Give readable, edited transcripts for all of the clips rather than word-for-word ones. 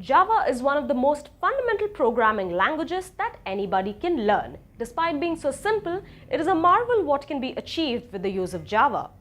Java is one of the most fundamental programming languages that anybody can learn. Despite being so simple, it is a marvel what can be achieved with the use of Java.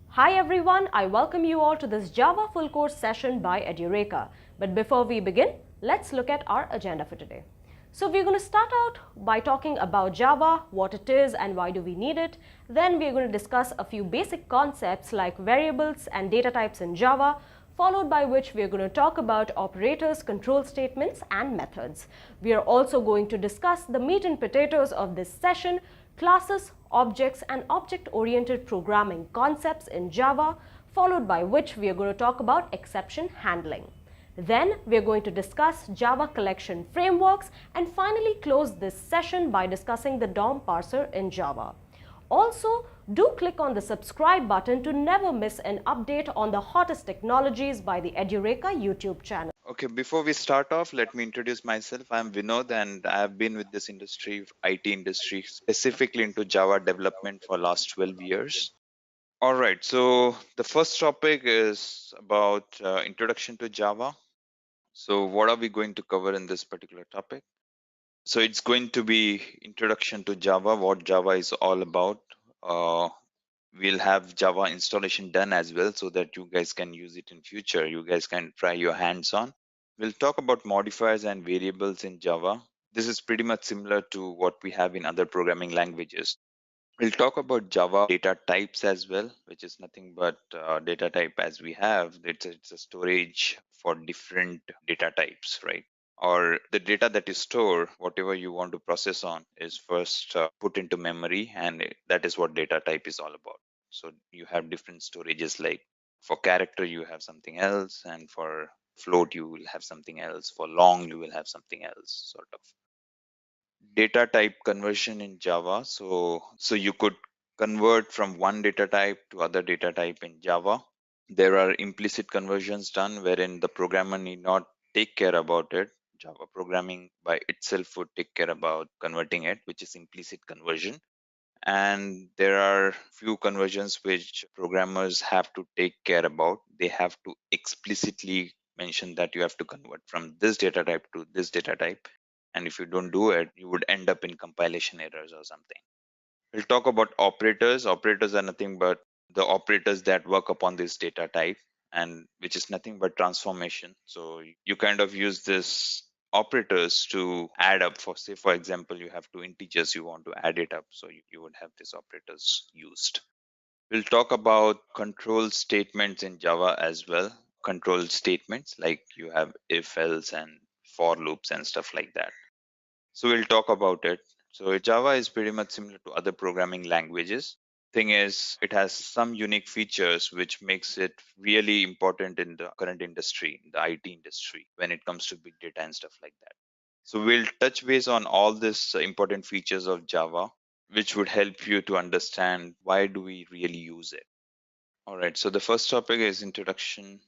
Hi everyone, I welcome you all to this Java full course session by Edureka. But before we begin, let's look at our agenda for today. So we're going to start out by talking about Java, what it is and why do we need it. Then we're going to discuss a few basic concepts like variables and data types in Java, followed by which we are going to talk about operators, control statements and methods. We are also going to discuss the meat and potatoes of this session, classes, objects and object-oriented programming concepts in Java, followed by which we are going to talk about exception handling. Then we are going to discuss Java collection frameworks and finally close this session by discussing the DOM parser in Java. Also, do click on the subscribe button to never miss an update on the hottest technologies by the Edureka YouTube channel. Okay, before we start off, let me introduce myself. I'm Vinod and I have been with this industry, IT industry, specifically into Java development for last 12 years. All right, so the first topic is about introduction to Java. So what are we going to cover in this particular topic? So it's going to be introduction to Java, what Java is all about. Uh, we'll have Java installation done as well so that you guys can use it in future. You guys can try your hands on. We'll talk about modifiers and variables in Java. This is pretty much similar to what we have in other programming languages. We'll talk about Java data types as well, which is nothing but data type as we have. It's a storage for different data types, right? Or the data that you store, whatever you want to process on, is first put into memory, and that is what data type is all about. So you have different storages, like for character, you have something else, and for float, you will have something else. For long, you will have something else, sort of. Data type conversion in Java. So you could convert from one data type to other data type in Java. There are implicit conversions done wherein the programmer need not take care about it. Java programming by itself would take care about converting it, which is implicit conversion. And there are few conversions which programmers have to take care about. They have to explicitly mention that you have to convert from this data type to this data type, and if you don't do it, you would end up in compilation errors or something. We'll talk about operators. Operators are nothing but the operators that work upon this data type, and which is nothing but transformation. So you kind of use this operators to add up. For, say for example, you have two integers, you want to add it up, so you would have these operators used. We'll talk about control statements in Java as well. Control statements like you have if else and for loops and stuff like that. So we'll talk about it. So Java is pretty much similar to other programming languages. Thing is, it has some unique features which makes it really important in the current industry, the IT industry, when it comes to big data and stuff like that. So we'll touch base on all these important features of Java, which would help you to understand why do we really use it. All right, so the first topic is introduction.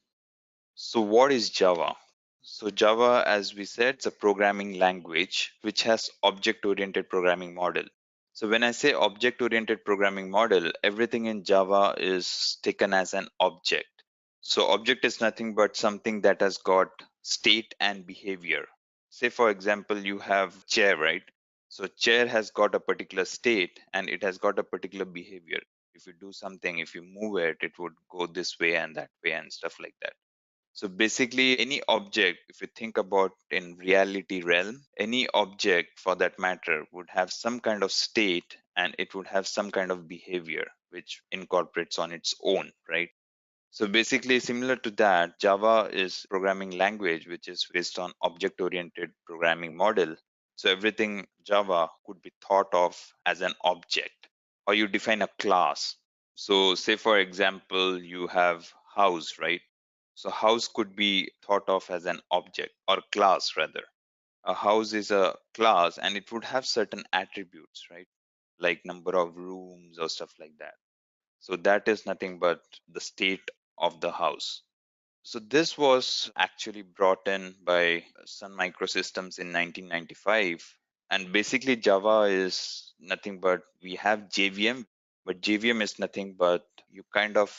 So what is Java? So Java, as we said, it's a programming language which has object-oriented programming model. So when I say object-oriented programming model, everything in Java is taken as an object. So object is nothing but something that has got state and behavior. Say for example, you have chair, right? So chair has got a particular state and it has got a particular behavior. If you do something, if you move it, it would go this way and that way and stuff like that. So basically, any object, if you think about in reality realm, any object for that matter would have some kind of state and it would have some kind of behavior which incorporates on its own, right? So basically, similar to that, Java is programming language which is based on object-oriented programming model. So everything Java could be thought of as an object, or you define a class. So say for example, you have house, right? So house could be thought of as an object or class rather. A house is a class and it would have certain attributes, right? Like number of rooms or stuff like that. So that is nothing but the state of the house. So this was actually brought in by Sun Microsystems in 1995. And basically Java is nothing but we have JVM, but JVM is nothing but you kind of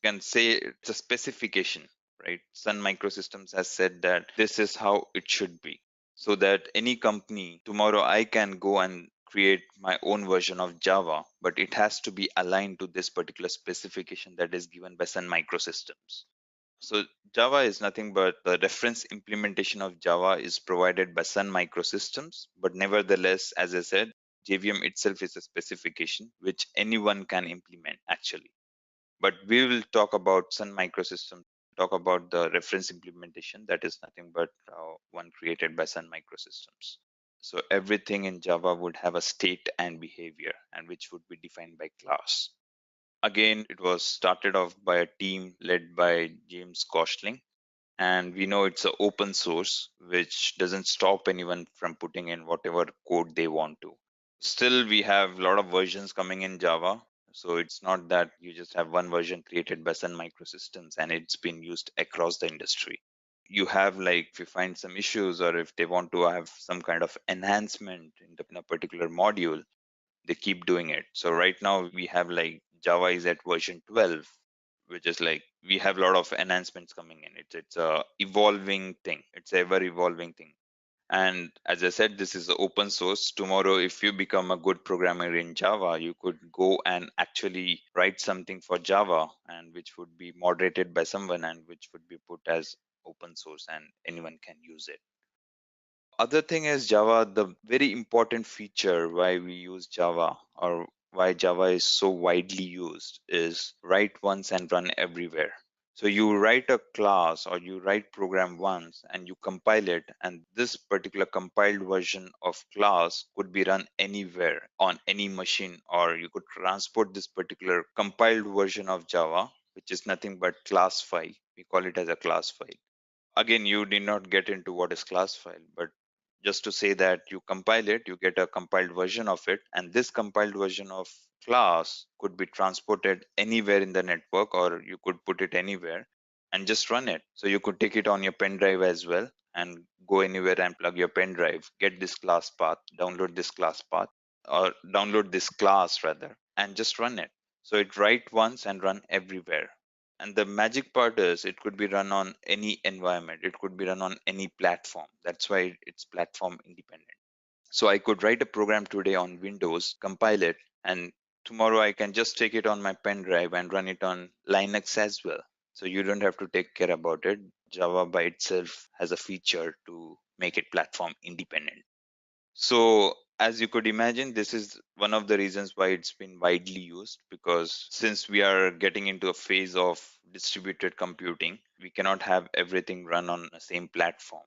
can say it's a specification, right? Sun Microsystems has said that this is how it should be, so that any company tomorrow I can go and create my own version of Java, but it has to be aligned to this particular specification that is given by Sun Microsystems. So Java is nothing but the reference implementation of Java is provided by Sun Microsystems, but nevertheless, as I said, JVM itself is a specification which anyone can implement actually. But we will talk about Sun Microsystems, talk about the reference implementation that is nothing but one created by Sun Microsystems. So everything in Java would have a state and behavior, and which would be defined by class. Again, it was started off by a team led by James Koshling, and we know it's an open source, which doesn't stop anyone from putting in whatever code they want to. Still, we have a lot of versions coming in Java. So it's not that you just have one version created by Sun Microsystems and it's been used across the industry. You have, like, if you find some issues or if they want to have some kind of enhancement in a particular module, they keep doing it. So right now we have, like, Java is at version 12, which is like we have a lot of enhancements coming in. It's a evolving thing. It's ever evolving thing. And as I said, this is open source. Tomorrow, if you become a good programmer in Java, you could go and actually write something for Java, and which would be moderated by someone and which would be put as open source and anyone can use it. Other thing is Java, the very important feature why we use Java or why Java is so widely used is write once and run everywhere. So you write a class or you write program once and you compile it, and this particular compiled version of class could be run anywhere on any machine, or you could transport this particular compiled version of Java, which is nothing but class file. We call it as a class file. Again, you did not get into what is class file, but just to say that you compile it, you get a compiled version of it, and this compiled version of class could be transported anywhere in the network, or you could put it anywhere and just run it. So you could take it on your pen drive as well and go anywhere and plug your pen drive, get this class path, download this class path, or download this class rather, and just run it. So it write once and run everywhere. And the magic part is it could be run on any environment. It could be run on any platform. That's why it's platform independent. So I could write a program today on Windows, compile it, and tomorrow I can just take it on my pen drive and run it on Linux as well. So you don't have to take care about it. Java by itself has a feature to make it platform independent. So, as you could imagine, this is one of the reasons why it's been widely used, because since we are getting into a phase of distributed computing, we cannot have everything run on the same platform.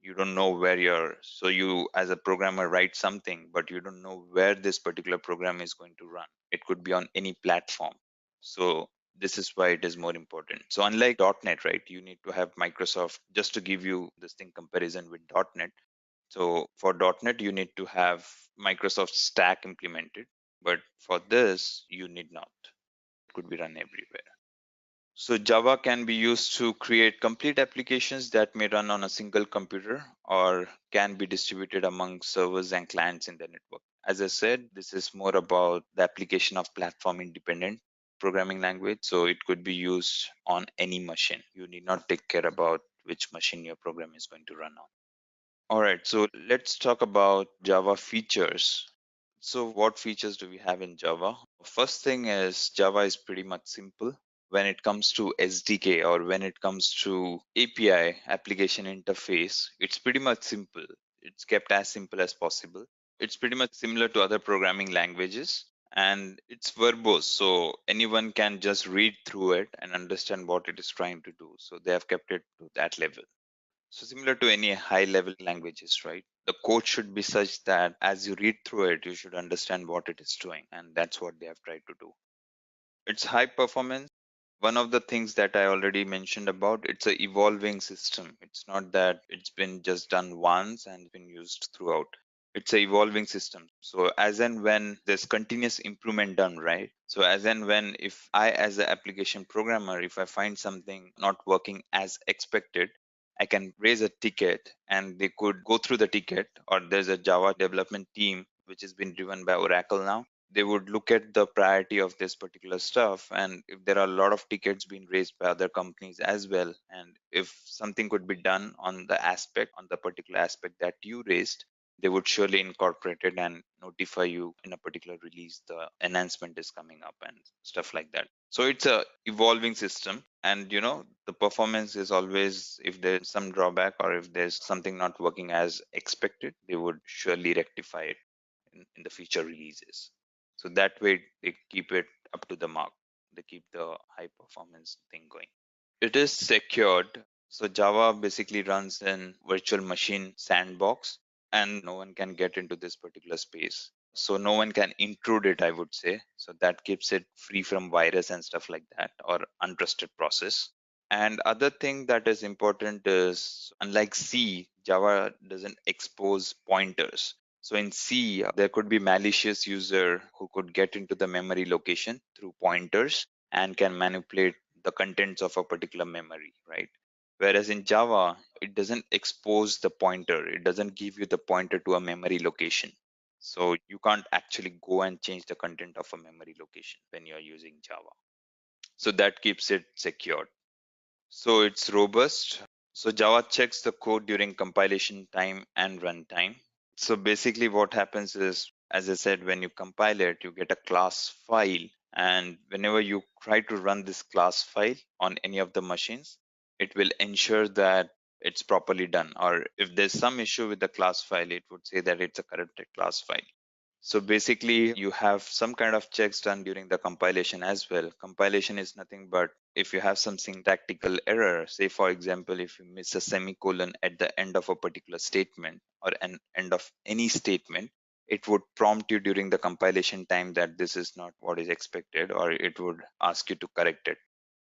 You don't know where so you as a programmer write something, but you don't know where this particular program is going to run. It could be on any platform. So this is why it is more important. So unlike .NET, right, you need to have Microsoft. Just to give you this thing comparison with .NET, so for .NET, you need to have Microsoft Stack implemented, but for this, you need not. It could be run everywhere. So Java can be used to create complete applications that may run on a single computer or can be distributed among servers and clients in the network. As I said, this is more about the application of platform independent programming language. So it could be used on any machine. You need not take care about which machine your program is going to run on. All right, so let's talk about Java features. So what features do we have in Java? First thing is Java is pretty much simple when it comes to SDK, or when it comes to API, application interface. It's pretty much simple. It's kept as simple as possible. It's pretty much similar to other programming languages, and it's verbose. So anyone can just read through it and understand what it is trying to do. So they have kept it to that level. So similar to any high level languages, right? The code should be such that as you read through it, you should understand what it is doing. And that's what they have tried to do. It's high performance. One of the things that I already mentioned about, it's a evolving system. It's not that it's been just done once and been used throughout. It's a evolving system. So as and when there's continuous improvement done, right? So as and when, if I as an application programmer, if I find something not working as expected, I can raise a ticket and they could go through the ticket, or there's a Java development team which has been driven by Oracle now. they would look at the priority of this particular stuff, and if there are a lot of tickets being raised by other companies as well, and if something could be done on the particular aspect that you raised, they would surely incorporate it and notify you in a particular release the enhancement is coming up and stuff like that. So it's a evolving system, and the performance is always, if there's some drawback or if there's something not working as expected, they would surely rectify it in the future releases. So that way they keep it up to the mark. They keep the high performance thing going. It is secured. So Java basically runs in virtual machine sandbox, and no one can get into this particular space. So no one can intrude it, I would say. So that keeps it free from virus and stuff like that, or untrusted process. And other thing that is important is, unlike C, Java doesn't expose pointers. So in C, there could be malicious user who could get into the memory location through pointers and can manipulate the contents of a particular memory, right? Whereas in Java, it doesn't expose the pointer. It doesn't give you the pointer to a memory location. So you can't actually go and change the content of a memory location when you're using Java. So that keeps it secured. So it's robust. So Java checks the code during compilation time and runtime. So basically what happens is, as I said, when you compile it, you get a class file. And whenever you try to run this class file on any of the machines, it will ensure that it's properly done. Or if there's some issue with the class file, it would say that it's a corrupted class file. So basically, you have some kind of checks done during the compilation as well. Compilation is nothing but if you have some syntactical error, say for example, if you miss a semicolon at the end of a particular statement or an end of any statement, it would prompt you during the compilation time that this is not what is expected, or it would ask you to correct it.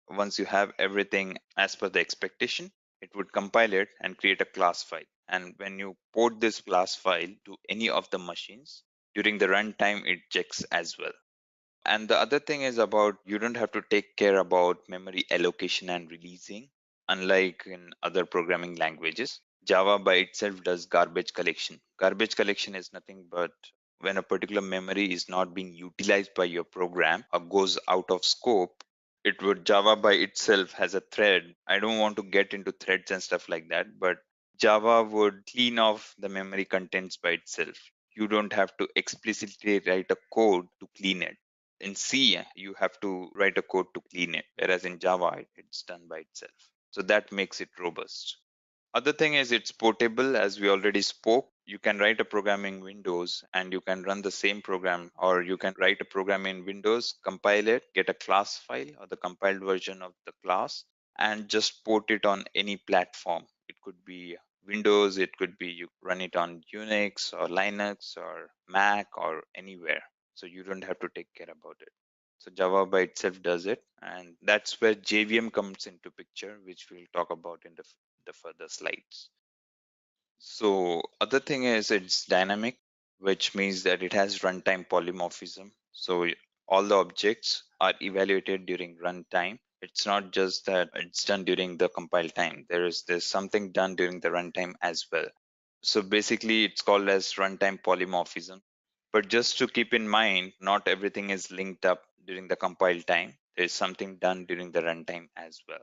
Once you have everything as per the expectation, it would compile it and create a class file. And when you port this class file to any of the machines, during the runtime, it checks as well. And the other thing is about, you don't have to take care about memory allocation and releasing, unlike in other programming languages. Java by itself does garbage collection. Garbage collection is nothing but when a particular memory is not being utilized by your program or goes out of scope, it would, Java by itself has a thread. I don't want to get into threads and stuff like that, but Java would clean off the memory contents by itself. You don't have to explicitly write a code to clean it. In C, you have to write a code to clean it, whereas in Java, it's done by itself. So that makes it robust. Other thing is it's portable, as we already spoke. You can write a program in Windows and you can run the same program, or you can write a program in Windows, compile it, get a class file or the compiled version of the class, and just port it on any platform. It could be Windows, it could be you run it on Unix or Linux or Mac or anywhere. So you don't have to take care about it. So Java by itself does it, and that's where JVM comes into picture, which we'll talk about in the further slides. So other thing is it's dynamic, which means that it has runtime polymorphism. So all the objects are evaluated during runtime. It's not just that it's done during the compile time. There's something done during the runtime as well. So basically it's called as runtime polymorphism. But just to keep in mind, not everything is linked up during the compile time. There's something done during the runtime as well.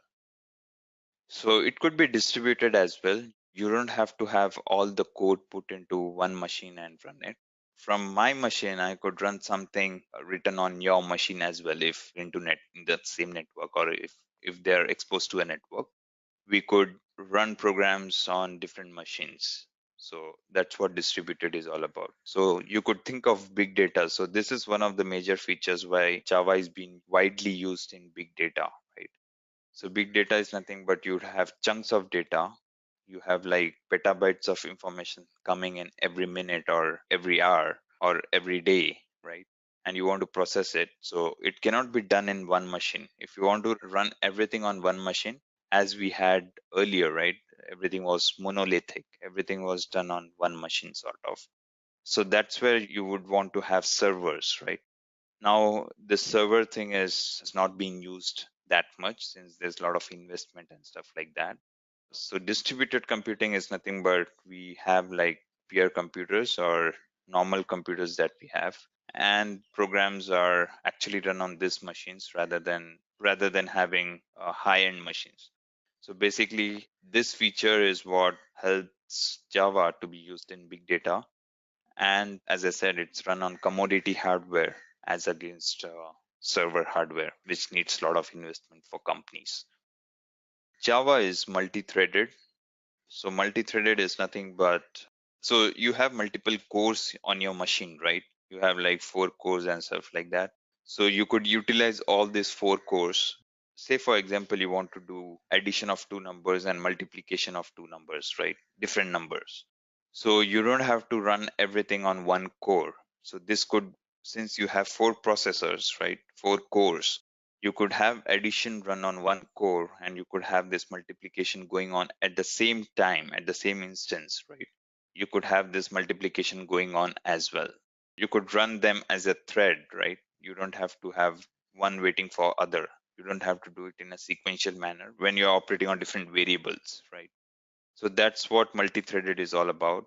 So it could be distributed as well. You don't have to have all the code put into one machine and run it. From my machine, I could run something written on your machine as well if into net in the same network, or if they're exposed to a network. We could run programs on different machines. So that's what distributed is all about. So you could think of big data. So this is one of the major features why Java is being widely used in big data, right? So big data is nothing but you have chunks of data. You have like petabytes of information coming in every minute or every hour or every day, right? And you want to process it. So it cannot be done in one machine. If you want to run everything on one machine, as we had earlier, right? Everything was monolithic. Everything was done on one machine, sort of. So that's where you would want to have servers, right? Now the server thing is not being used that much since there's a lot of investment and stuff like that. So distributed computing is nothing but we have like peer computers or normal computers that we have, and programs are actually run on these machines rather than having high-end machines. So basically, this feature is what helps Java to be used in big data. And as I said, it's run on commodity hardware as against server hardware, which needs a lot of investment for companies. Java is multi-threaded. So multi-threaded is nothing but, so you have multiple cores on your machine, right? You have like 4 cores and stuff like that. So you could utilize all these 4 cores. Say for example, you want to do addition of 2 numbers and multiplication of 2 numbers, right? Different numbers. So you don't have to run everything on one core. So this could, since you have 4 processors, right? 4 cores, you could have addition run on one core and you could have this multiplication going on at the same time, at the same instance, right? You could have this multiplication going on as well. You could run them as a thread, right? You don't have to have one waiting for other. You don't have to do it in a sequential manner when you're operating on different variables, right? So that's what multi-threaded is all about.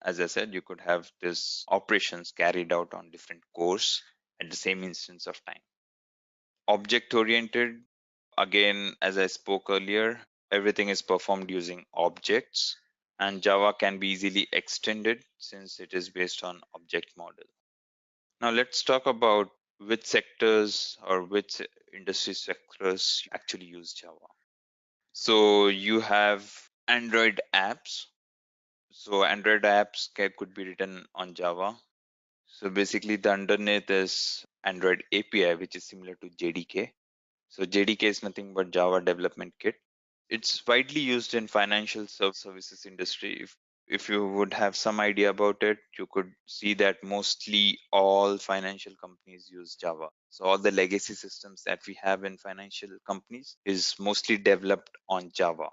As I said, you could have this operations carried out on different cores at the same instance of time. Object oriented, again, as I spoke earlier, everything is performed using objects, and Java can be easily extended since it is based on object model. Now let's talk about which sectors or which industry sectors actually use Java. So you have Android apps. So Android apps could be written on Java. So basically the underneath is Android API, which is similar to JDK. So JDK is nothing but Java Development Kit. It's widely used in financial services industry. If you would have some idea about it, you could see that mostly all financial companies use Java. So all the legacy systems that we have in financial companies is mostly developed on Java.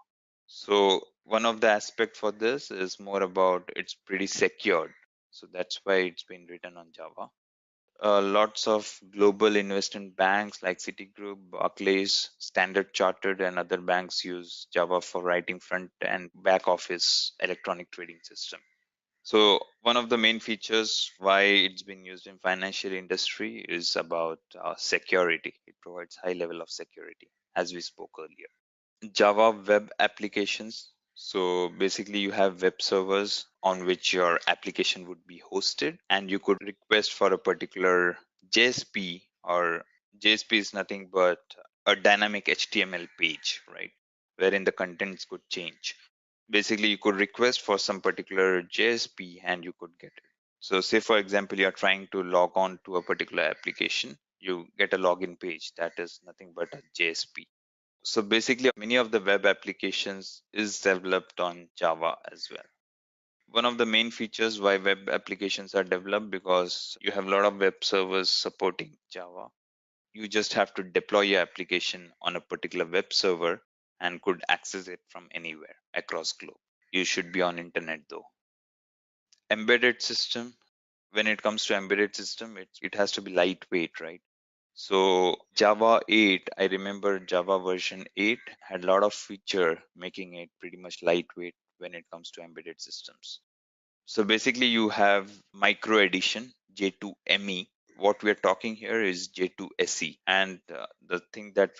So one of the aspect for this is more about it's pretty secured. So that's why it's been written on Java. Lots of global investment banks like Citigroup, Barclays, Standard Chartered, and other banks use Java for writing front and back office electronic trading system. So one of the main features why it's been used in financial industry is about security. It provides high level of security, as we spoke earlier. Java web applications. So basically, you have web servers on which your application would be hosted, and you could request for a particular JSP, or JSP is nothing but a dynamic HTML page, right? Wherein the contents could change. Basically, you could request for some particular JSP and you could get it. So, say for example, you're trying to log on to a particular application, you get a login page that is nothing but a JSP. So basically, many of the web applications is developed on Java as well. One of the main features why web applications are developed because you have a lot of web servers supporting Java. You just have to deploy your application on a particular web server and could access it from anywhere across globe. You should be on internet though. Embedded system. When it comes to embedded system, it has to be lightweight, right? So Java 8, I remember Java version 8 had a lot of feature making it pretty much lightweight when it comes to embedded systems. So basically you have micro edition J2ME. What we are talking here is J2SE. And the thing that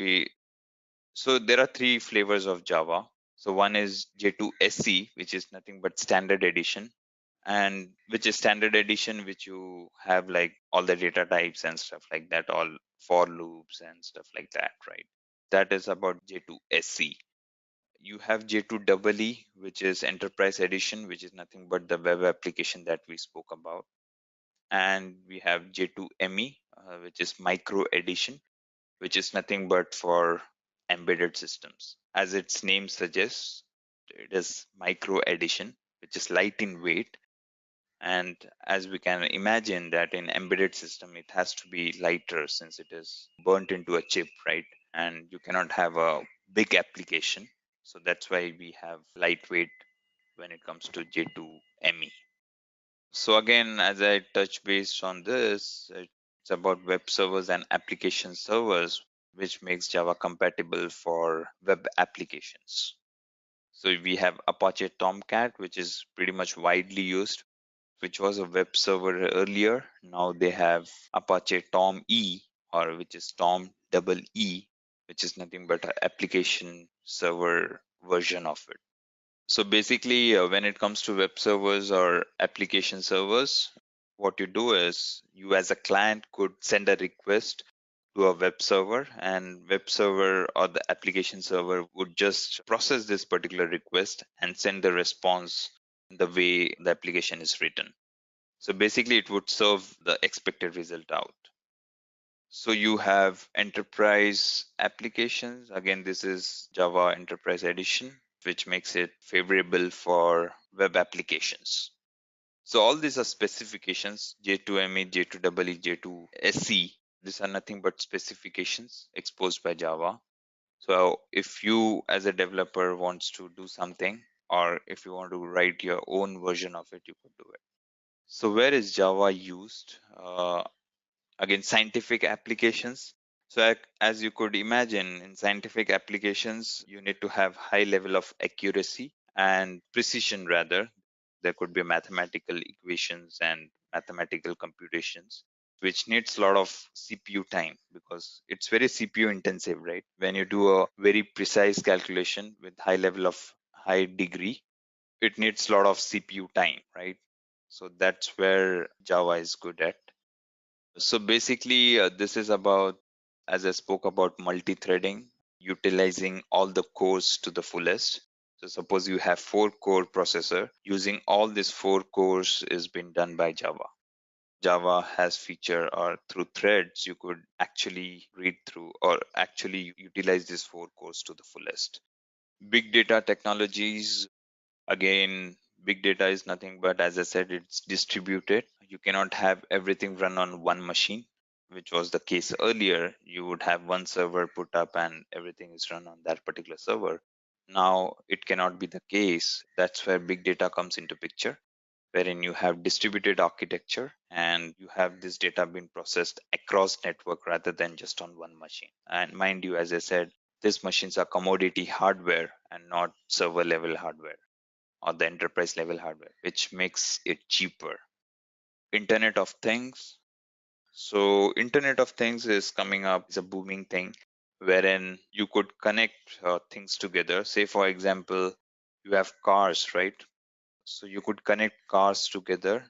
so there are 3 flavors of Java. So one is J2SE, which is nothing but standard edition, and which is standard edition, which you have like all the data types and stuff like that, all for loops and stuff like that, right? That is about J2SE. You have J2EE, which is enterprise edition, which is nothing but the web application that we spoke about. And we have J2ME, which is micro edition, which is nothing but for embedded systems. As its name suggests, it is micro edition, which is light in weight. And as we can imagine that in embedded system, it has to be lighter since it is burnt into a chip, right? And you cannot have a big application. So that's why we have lightweight when it comes to J2ME. So again, as I touch base on this, it's about web servers and application servers, which makes Java compatible for web applications. So we have Apache Tomcat, which is pretty much widely used. which was a web server earlier. Now they have Apache Tom E, or which is Tom double E, which is nothing but an application server version of it. So basically, when it comes to web servers or application servers, what you do is you as a client could send a request to a web server, and web server or the application server would just process this particular request and send the response in the way the application is written. So basically, it would serve the expected result out. So you have enterprise applications. Again, this is Java Enterprise Edition, which makes it favorable for web applications. So all these are specifications, J2ME, J2EE, J2SE. These are nothing but specifications exposed by Java. So if you as a developer wants to do something, or if you want to write your own version of it, you could do it. So where is Java used? Again, scientific applications. So as you could imagine, in scientific applications you need to have high level of accuracy and precision. Rather, there could be mathematical equations and mathematical computations which needs a lot of CPU time, because it's very CPU intensive, right? When you do a very precise calculation with high degree, it needs a lot of CPU time, right? So that's where Java is good at. So basically, this is about, as I spoke about, multi-threading, utilizing all the cores to the fullest. So suppose you have 4-core processor, using all these 4 cores is being done by Java. Java has feature, or through threads, you could actually read through or actually utilize these 4 cores to the fullest. Big data technologies. Again, big data is nothing but, as I said, it's distributed. You cannot have everything run on one machine, which was the case earlier. You would have one server put up and everything is run on that particular server. Now it cannot be the case. That's where big data comes into picture, wherein you have distributed architecture and you have this data being processed across network rather than just on one machine. And mind you, as I said, these machines are commodity hardware and not server level hardware or the enterprise level hardware, which makes it cheaper. Internet of Things. So, Internet of Things is coming up, is a booming thing wherein you could connect things together. Say, for example, you have cars, right? So, you could connect cars together.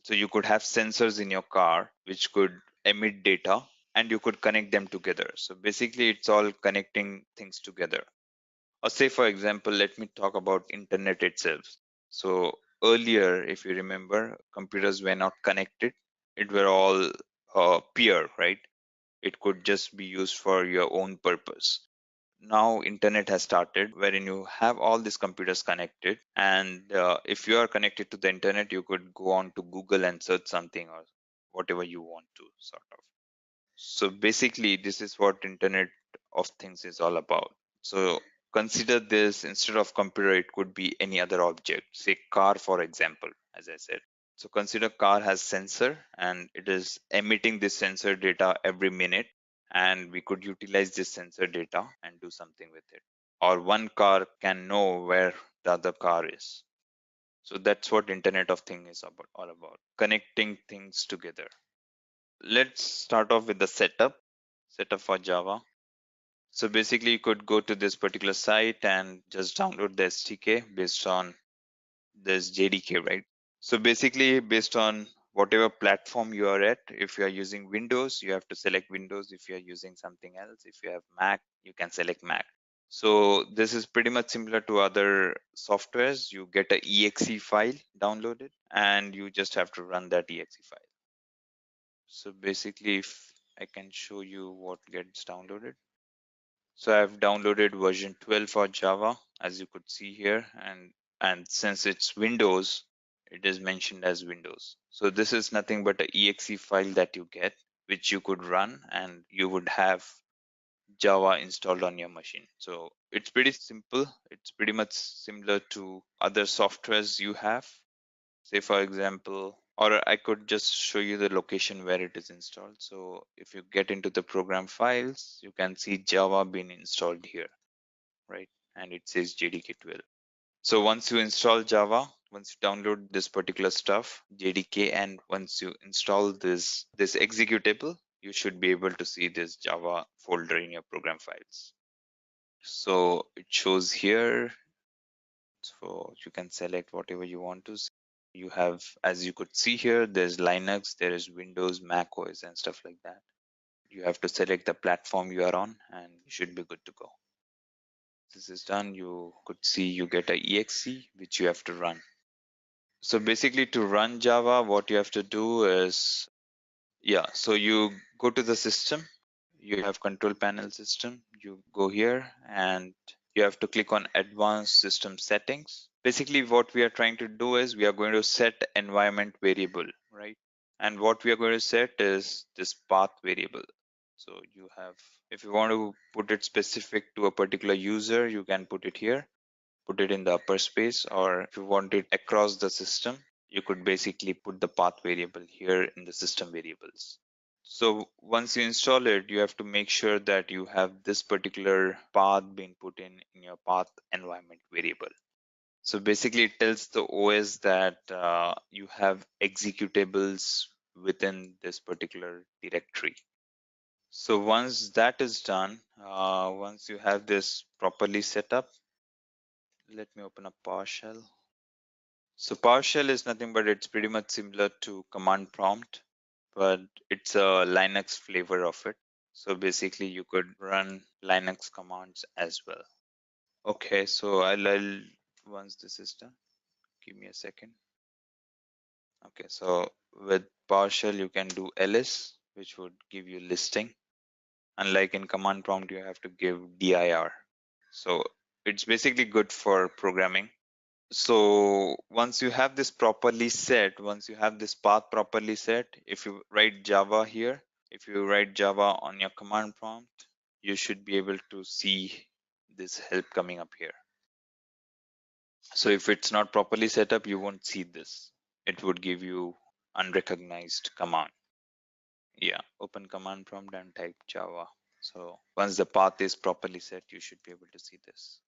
So, you could have sensors in your car which could emit data and you could connect them together. So, basically, it's all connecting things together. Or say, for example, let me talk about internet itself. So earlier, if you remember, computers were not connected. It were all peer, right? It could just be used for your own purpose. Now internet has started wherein you have all these computers connected, and if you are connected to the internet, you could go on to Google and search something or whatever you want to, sort of. So basically, this is what Internet of Things is all about. So consider this, instead of computer, it could be any other object, say car, for example, as I said. So consider car has sensor and it is emitting this sensor data every minute, and we could utilize this sensor data and do something with it. Or one car can know where the other car is. So that's what Internet of Things is about, all about, connecting things together. Let's start off with the setup for Java. So basically, you could go to this particular site and just download the SDK based on this JDK, right? So basically, based on whatever platform you are at, if you are using Windows, you have to select Windows. If you are using something else, if you have Mac, you can select Mac. So this is pretty much similar to other softwares. You get a exe file downloaded and you just have to run that exe file. So basically, if I can show you what gets downloaded. So I've downloaded version 12 for Java, as you could see here, and since it's Windows, it is mentioned as Windows. So this is nothing but a exe file that you get, which you could run, and you would have Java installed on your machine. So it's pretty simple. It's pretty much similar to other softwares you have. Say, for example, or I could just show you the location where it is installed. So if you get into the program files, you can see Java being installed here, right? And it says JDK 12. So once you install Java, Once you download this particular stuff, JDK, and once you install this executable, you should be able to see this Java folder in your program files. So it shows here. So you can select whatever you want to see. You have, as you could see here, there's Linux, there is Windows, Mac OS, and stuff like that. You have to select the platform you are on, and you should be good to go. This is done. You could see you get a exe which you have to run. So basically, to run Java, what you have to do is, yeah, so you go to the system, you have control panel system, you go here and you have to click on advanced system settings. Basically, what we are trying to do is we are going to set environment variable, right? And what we are going to set is this path variable. So you have, if you want to put it specific to a particular user, you can put it here, put it in the upper space, or if you want it across the system, you could basically put the path variable here in the system variables. So once you install it, you have to make sure that you have this particular path being put in your path environment variable. So basically it tells the OS that you have executables within this particular directory. So once that is done, once you have this properly set up, let me open up PowerShell. So PowerShell is nothing but it's pretty much similar to command prompt, but it's a Linux flavor of it. So basically you could run Linux commands as well. Okay, so I'll once this is done, give me a second. Okay, so with PowerShell you can do ls, which would give you listing. Unlike in command prompt, you have to give dir. So it's basically good for programming. So once you have this properly set, once you have this path properly set, if you write Java here, if you write Java on your command prompt, you should be able to see this help coming up here. So if it's not properly set up, you won't see this. It would give you unrecognized command. Yeah, open command prompt and type Java. So once the path is properly set, you should be able to see this.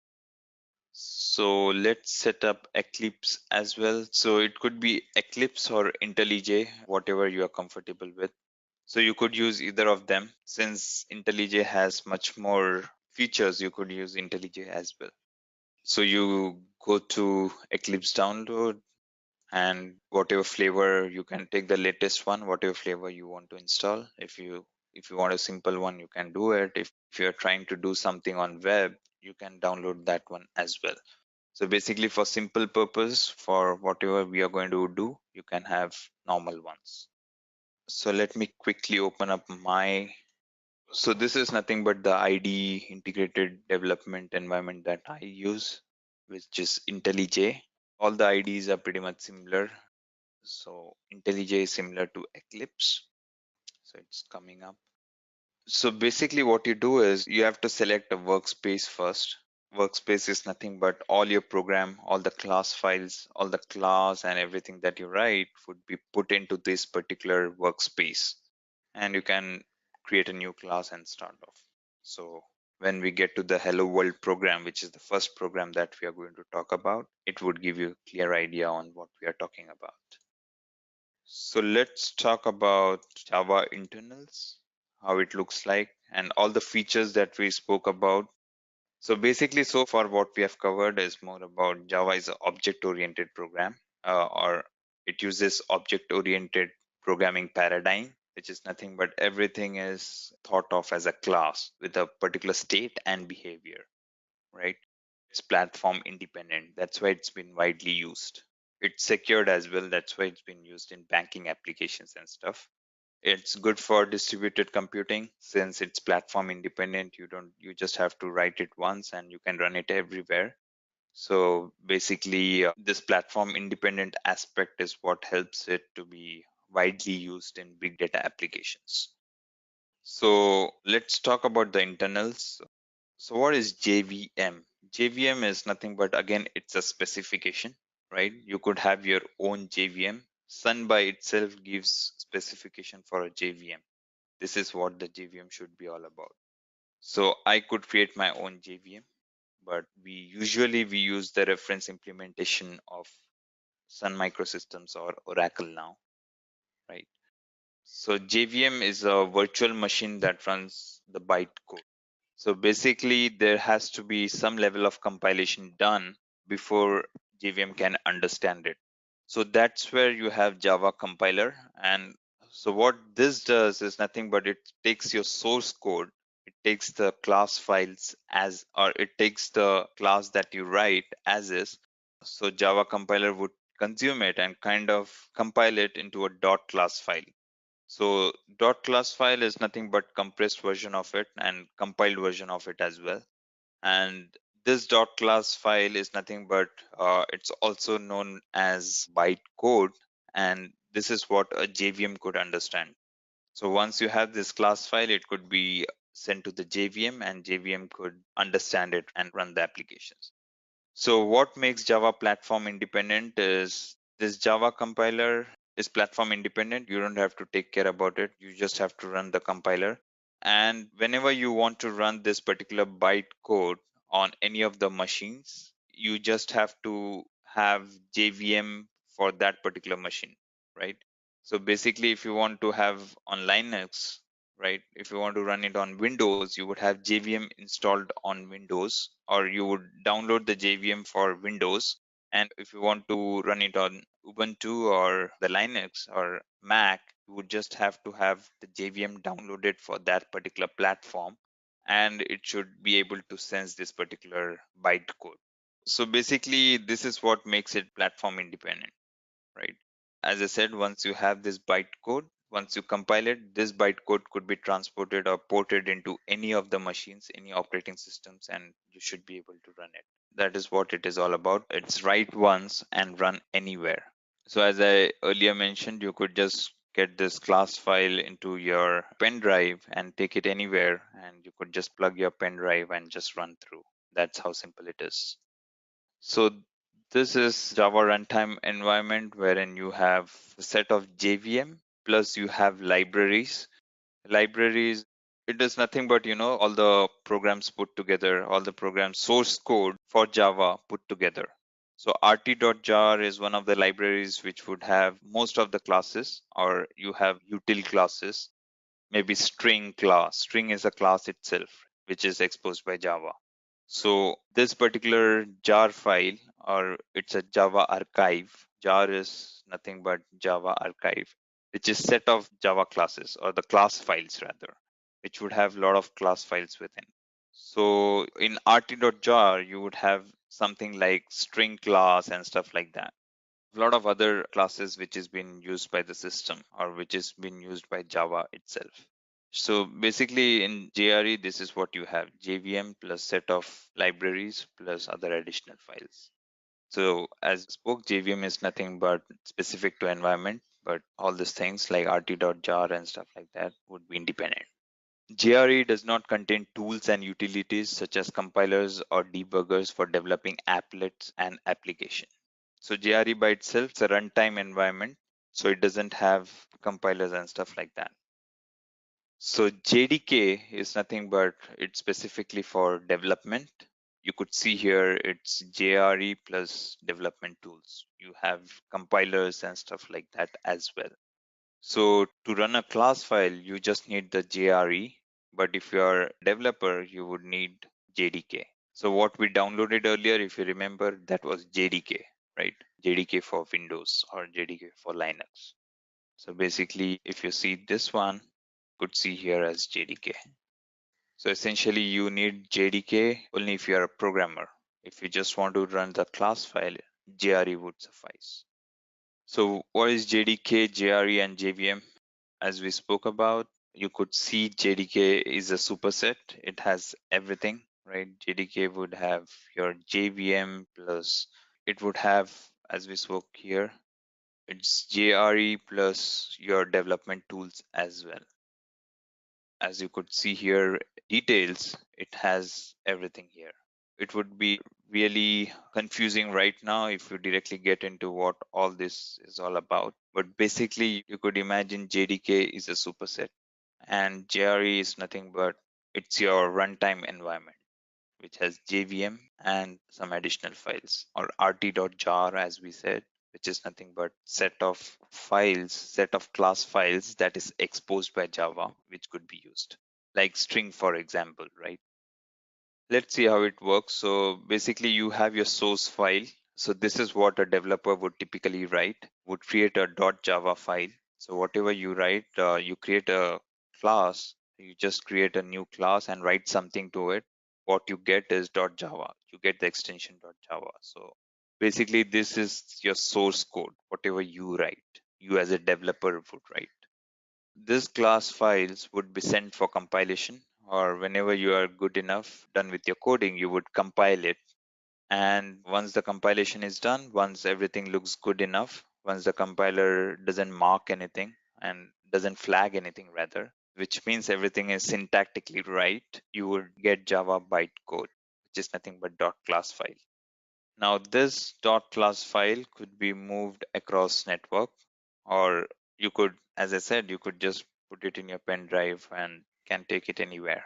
So let's set up Eclipse as well. So it could be Eclipse or IntelliJ, whatever you are comfortable with. So you could use either of them. Since IntelliJ has much more features, you could use IntelliJ as well. So you go to Eclipse download, and whatever flavor, you can take the latest one, whatever flavor you want to install. If you want a simple one, you can do it. If you're trying to do something on web, you can download that one as well. So basically for simple purpose, for whatever we are going to do, you can have normal ones. So let me quickly open up my, so this is nothing but the IDE integrated development environment that I use, which is IntelliJ. All the IDEs are pretty much similar. So IntelliJ is similar to Eclipse. So it's coming up. So basically what you do is you have to select a workspace first. Workspace is nothing but all your program, all the class files, all the class and everything that you write would be put into this particular workspace. And you can create a new class and start off. So when we get to the Hello World program, which is the first program that we are going to talk about, it would give you a clear idea on what we are talking about. So let's talk about Java internals, how it looks like, and all the features that we spoke about. So basically, so far what we have covered is more about Java is an object-oriented program, or it uses object-oriented programming paradigm, which is nothing but everything is thought of as a class with a particular state and behavior, right? It's platform independent. That's why it's been widely used. It's secured as well. That's why it's been used in banking applications and stuff. It's good for distributed computing since it's platform independent. You just have to write it once and you can run it everywhere. So basically, this platform independent aspect is what helps it to be widely used in big data applications. So let's talk about the internals. So what is JVM? JVM is nothing but, again, it's a specification, right? You could have your own JVM. Sun by itself gives specification for a JVM. This is what the JVM should be all about. So I could create my own JVM, but we use the reference implementation of Sun Microsystems or Oracle now, right? So JVM is a virtual machine that runs the bytecode. So basically, there has to be some level of compilation done before JVM can understand it. So that's where you have Java compiler. And so what this does is nothing but it takes your source code, it takes the class files as, or it takes the class that you write as is. So Java compiler would consume it and kind of compile it into a dot class file. So dot class file is nothing but compressed version of it and compiled version of it as well. And this dot class file is nothing but it's also known as bytecode, and this is what a JVM could understand. So once you have this class file, it could be sent to the JVM, and JVM could understand it and run the applications. So what makes Java platform independent is this Java compiler is platform independent. You don't have to take care about it. You just have to run the compiler. And whenever you want to run this particular byte code on any of the machines, you just have to have JVM for that particular machine, right? So basically, if you want to have on Linux, right? If you want to run it on Windows, you would have JVM installed on Windows, or you would download the JVM for Windows. And if you want to run it on Ubuntu or the Linux or Mac, you would just have to have the JVM downloaded for that particular platform, and it should be able to sense this particular bytecode. So basically, this is what makes it platform independent, right? As I said, once you have this bytecode, once you compile it, this bytecode could be transported or ported into any of the machines, any operating systems, and you should be able to run it. That is what it is all about. It's write once and run anywhere. So as I earlier mentioned, you could just get this class file into your pen drive and take it anywhere, and you could just plug your pen drive and just run through. That's how simple it is. So this is Java runtime environment wherein you have a set of JVM plus you have libraries. Libraries, it is nothing but all the programs put together, all the program source code for Java put together. So rt.jar is one of the libraries which would have most of the classes, or you have util classes, maybe string class. String is a class itself, which is exposed by Java. So this particular jar file, or it's a Java archive. Jar is nothing but Java archive, which is set of Java classes, or the class files rather, which would have a lot of class files within. So in rt.jar, you would have something like string class and stuff like that. A lot of other classes which is being used by the system, or which is being used by Java itself. So basically in JRE, this is what you have: JVM plus set of libraries plus other additional files. So as spoke, JVM is nothing but specific to environment, but all these things like rt.jar and stuff like that would be independent. JRE does not contain tools and utilities such as compilers or debuggers for developing applets and application. So JRE by itself is a runtime environment, so it doesn't have compilers and stuff like that. So JDK is nothing but it's specifically for development. You could see here it's JRE plus development tools. You have compilers and stuff like that as well. So to run a class file, you just need the JRE, but if you're a developer, you would need JDK. So what we downloaded earlier, if you remember, that was JDK, right? JDK for Windows or JDK for Linux. So basically, if you see this one, you could see here as JDK. So essentially, you need JDK only if you are a programmer. If you just want to run the class file, JRE would suffice. So what is JDK, JRE, and JVM? As we spoke about, you could see JDK is a superset. It has everything, right? JDK would have your JVM plus it would have, as we spoke here, it's JRE plus your development tools as well. As you could see here, details, it has everything here. It would be really confusing right now if you directly get into what all this is all about. But basically, you could imagine JDK is a superset, and JRE is nothing but it's your runtime environment, which has JVM and some additional files, or rt.jar, as we said, which is nothing but set of class files that is exposed by Java, which could be used, like string, for example, right? Let's see how it works. So basically you have your source file. So this is what a developer would typically write, would create a .java file. So whatever you write, you create a class, you just create a new class and write something to it. What you get is .java. You get the extension .java. So basically this is your source code, whatever you write, you as a developer would write. This class files would be sent for compilation, or whenever you are good enough done with your coding, you would compile it. And once the compilation is done, once everything looks good enough, once the compiler doesn't mark anything and doesn't flag anything rather, which means everything is syntactically right, you would get Java bytecode, which is nothing but .class file. Now this .class file could be moved across network, or you could, as I said, you could just put it in your pen drive and can take it anywhere.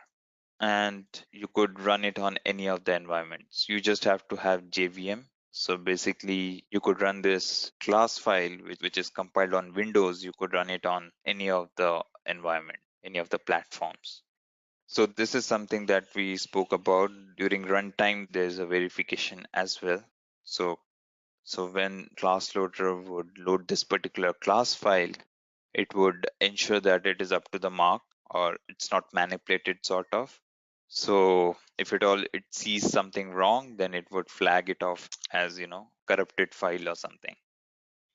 And you could run it on any of the environments. You just have to have JVM. So basically you could run this class file, which is compiled on Windows. You could run it on any of the environment, any of the platforms. So this is something that we spoke about during runtime. There's a verification as well. So when class loader would load this particular class file, it would ensure that it is up to the mark or it's not manipulated sort of. So if at all it sees something wrong, then it would flag it off as, corrupted file or something.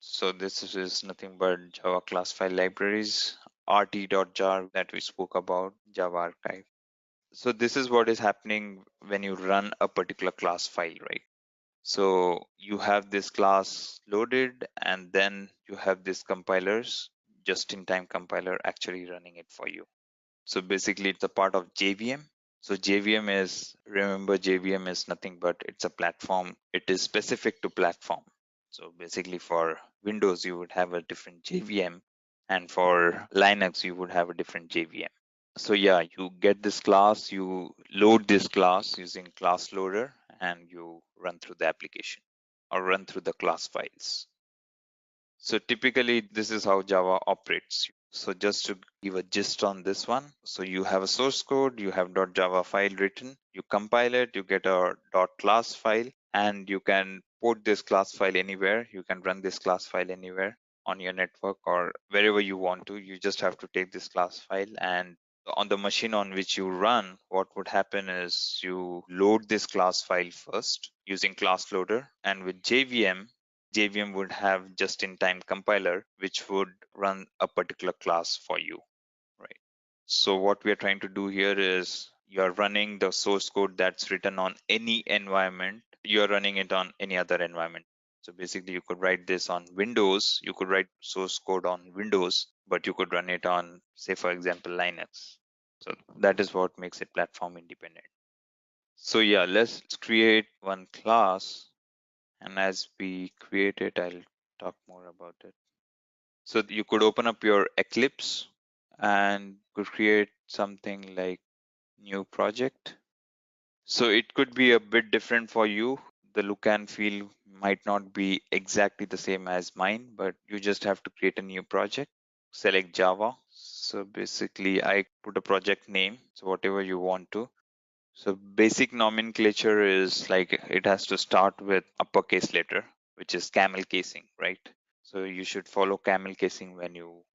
So this is nothing but Java class file libraries, rt.jar that we spoke about, Java archive. So this is what is happening when you run a particular class file, right? So you have this class loaded, and then you have this compilers, just-in-time compiler actually running it for you. So basically it's a part of JVM. So remember JVM is nothing but it's a platform. It is specific to platform. So basically for Windows, you would have a different JVM, and for Linux, you would have a different JVM. So yeah, you get this class, you load this class using class loader, and you run through the application or run through the class files. So typically this is how Java operates. So just to give a gist on this one, so you have a source code, you have .java file written, you compile it, you get a .class file, and you can port this class file anywhere. You can run this class file anywhere on your network or wherever you want to. You just have to take this class file, and on the machine on which you run, what would happen is you load this class file first using class loader, and with JVM would have just-in-time compiler, which would run a particular class for you, right? So what we are trying to do here is you're running the source code that's written on any environment. You're running it on any other environment. So basically you could write this on Windows. You could write source code on Windows, but you could run it on, say, for example, Linux. So that is what makes it platform independent. So yeah, let's create one class. And as we create it, I'll talk more about it. So you could open up your Eclipse and could create something like new project. So it could be a bit different for you. The look and feel might not be exactly the same as mine, but you just have to create a new project. Select Java. So basically I put a project name, so whatever you want to. So basic nomenclature is like it has to start with uppercase letter, which is camel casing, right? So you should follow camel casing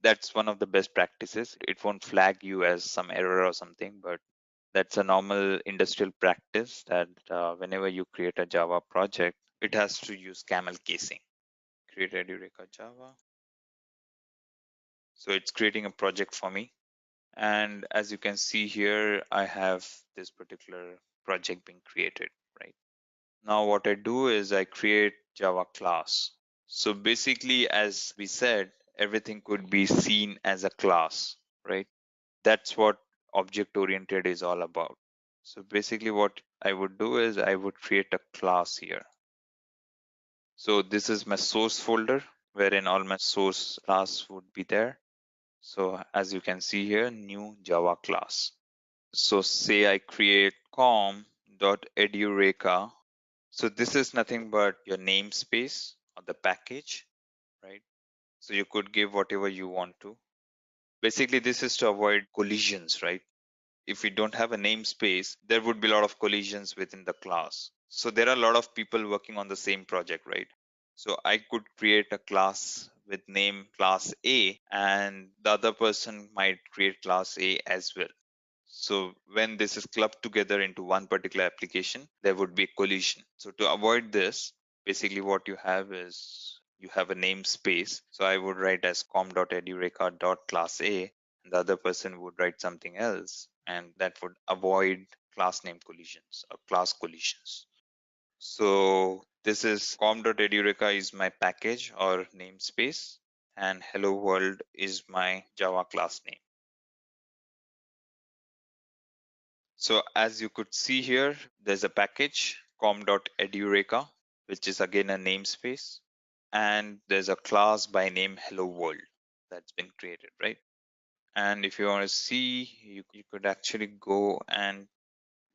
that's one of the best practices. It won't flag you as some error or something, but that's a normal industrial practice that whenever you create a Java project, it has to use camel casing. Create Edureka Java. So it's creating a project for me. And as you can see here, I have this particular project being created, right? Now what I do is I create Java class. So basically, as we said, everything could be seen as a class, right? That's what object oriented is all about. So basically what I would do is I would create a class here. So this is my source folder wherein all my source class would be there. So as you can see here, new Java class. So say I create com.edureka. So this is nothing but your namespace of the package. So you could give whatever you want to. Basically, this is to avoid collisions, right? If we don't have a namespace, there would be a lot of collisions within the class. So there are a lot of people working on the same project, right? So I could create a class with name class A, and the other person might create class A as well. So when this is clubbed together into one particular application, there would be a collision. So to avoid this, basically what you have is you have a namespace. So I would write as com.edureka.class A, and the other person would write something else, and that would avoid class name collisions or class collisions. So this is com.edureka is my package or namespace, and hello world is my Java class name. So as you could see here, there's a package com.edureka, which is again a namespace, and there's a class by name hello world that's been created, right? And if you want to see, you could actually go and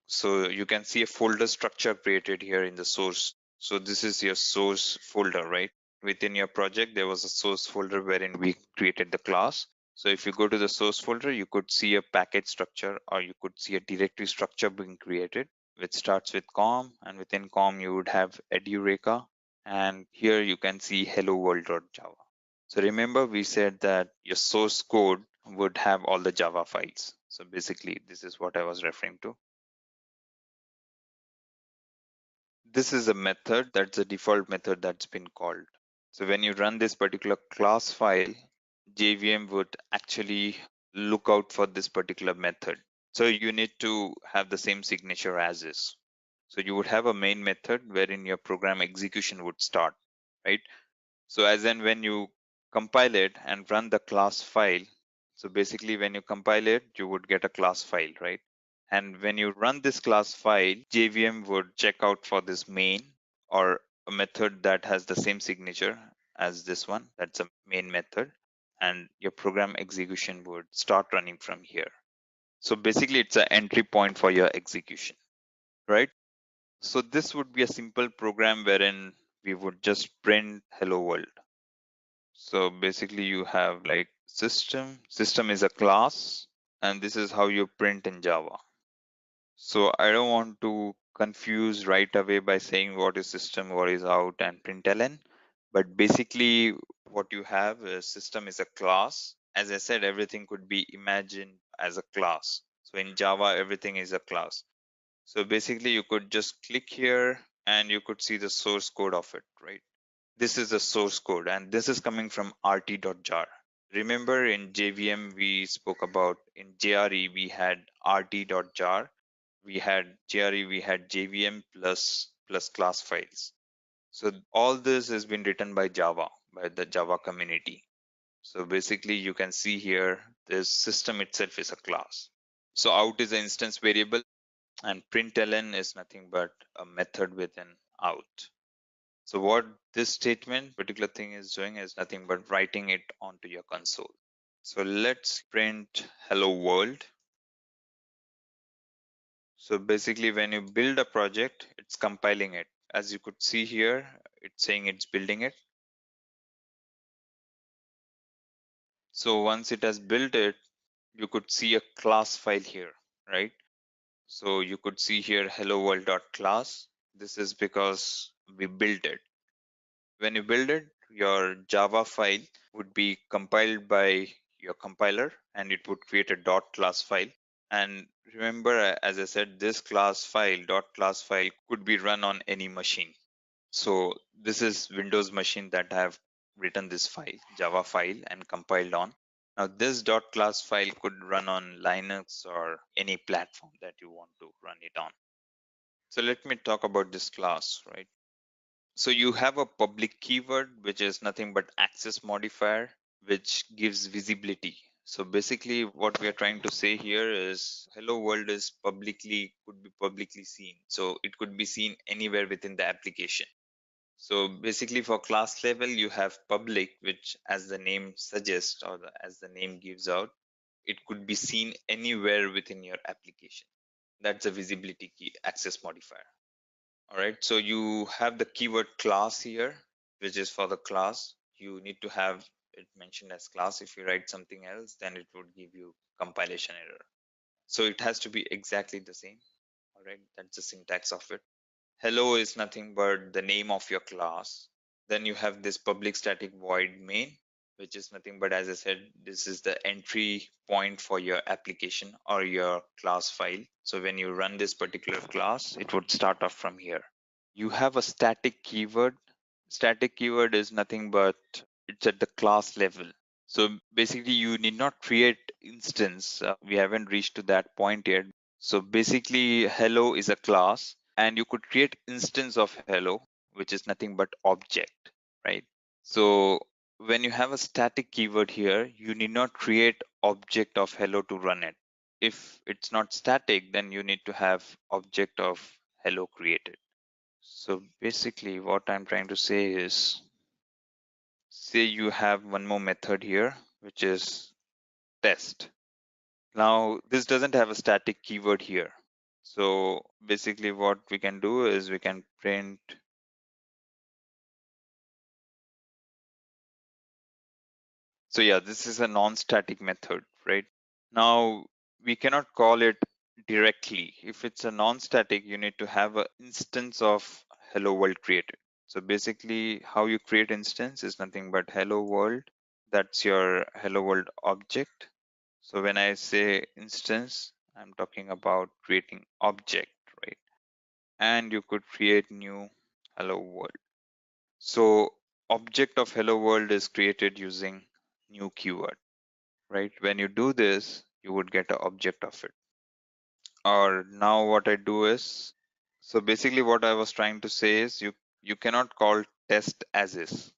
so you can see a folder structure created here in the source. So this is your source folder, right? Within your project, there was a source folder wherein we created the class. So if you go to the source folder, you could see a package structure, or you could see a directory structure being created, which starts with com, and within com you would have edureka, and here you can see hello world.java. So remember we said that your source code would have all the Java files. So basically this is what I was referring to. This is a method that's a default method that's been called. So when you run this particular class file, JVM would actually look out for this particular method. So you need to have the same signature as is. So you would have a main method wherein your program execution would start, right? So as in when you compile it and run the class file, so basically when you compile it, you would get a class file, right? And when you run this class file, JVM would check out for this main or a method that has the same signature as this one. That's a main method. And your program execution would start running from here. So basically it's an entry point for your execution, right? So this would be a simple program wherein we would just print hello world. So basically you have like system is a class, and this is how you print in Java. So I don't want to confuse right away by saying what is system, what is out, and println. But basically what you have is system is a class. As I said, everything could be imagined as a class. So in Java, everything is a class. So basically you could just click here and you could see the source code of it, right? This is the source code, and this is coming from rt.jar. Remember in JVM we spoke about in JRE we had rt.jar, we had JRE, we had JVM plus class files. So all this has been written by Java, by the Java community. So basically you can see here this system itself is a class. So out is an instance variable, and println is nothing but a method within out. So what this statement, particular thing is doing is nothing but writing it onto your console. So let's print hello world. So basically when you build a project, it's compiling it. As you could see here, it's saying it's building it. So once it has built it, you could see a class file here, right? So you could see here hello world.class. This is because we built it. When you build it, your Java file would be compiled by your compiler, and it would create a .class file. And remember, as I said, this class file could be run on any machine. So this is Windows machine that have written this file, Java file, and compiled on. Now this .class file could run on Linux or any platform that you want to run it on. So let me talk about this class, right? So you have a public keyword, which is nothing but access modifier, which gives visibility. So basically what we are trying to say here is hello world is could be publicly seen. So it could be seen anywhere within the application. So basically for class level, you have public, which as the name suggests or as the name gives out, it could be seen anywhere within your application. That's a visibility key access modifier. All right, so you have the keyword class here, which is for the class. You need to have it mentioned as class. If you write something else, then it would give you compilation error. So it has to be exactly the same. All right, that's the syntax of it. Hello is nothing but the name of your class. Then you have this public static void main, which is nothing but, as I said, this is the entry point for your application or your class file. So when you run this particular class, it would start off from here. You have a static keyword. Static keyword is nothing but it's at the class level. So basically you need not create instance. We haven't reached to that point yet. So basically hello is a class and you could create instance of hello, which is nothing but object, right? So when you have a static keyword here, you need not create object of hello to run it. If it's not static, then you need to have object of hello created. So basically what I'm trying to say is, say you have one more method here, which is test. Now this doesn't have a static keyword here. So basically what we can do is we can print. So yeah, this is a non-static method, right? Now we cannot call it directly. If it's a non-static, you need to have an instance of hello world created. So basically how you create instance is nothing but hello world. That's your hello world object. So when I say instance, I'm talking about creating object, right? And you could create new hello world. So object of hello world is created using new keyword, right? When you do this, you would get an object of it. Or now what I do is, so basically what I was trying to say is you cannot call test as is.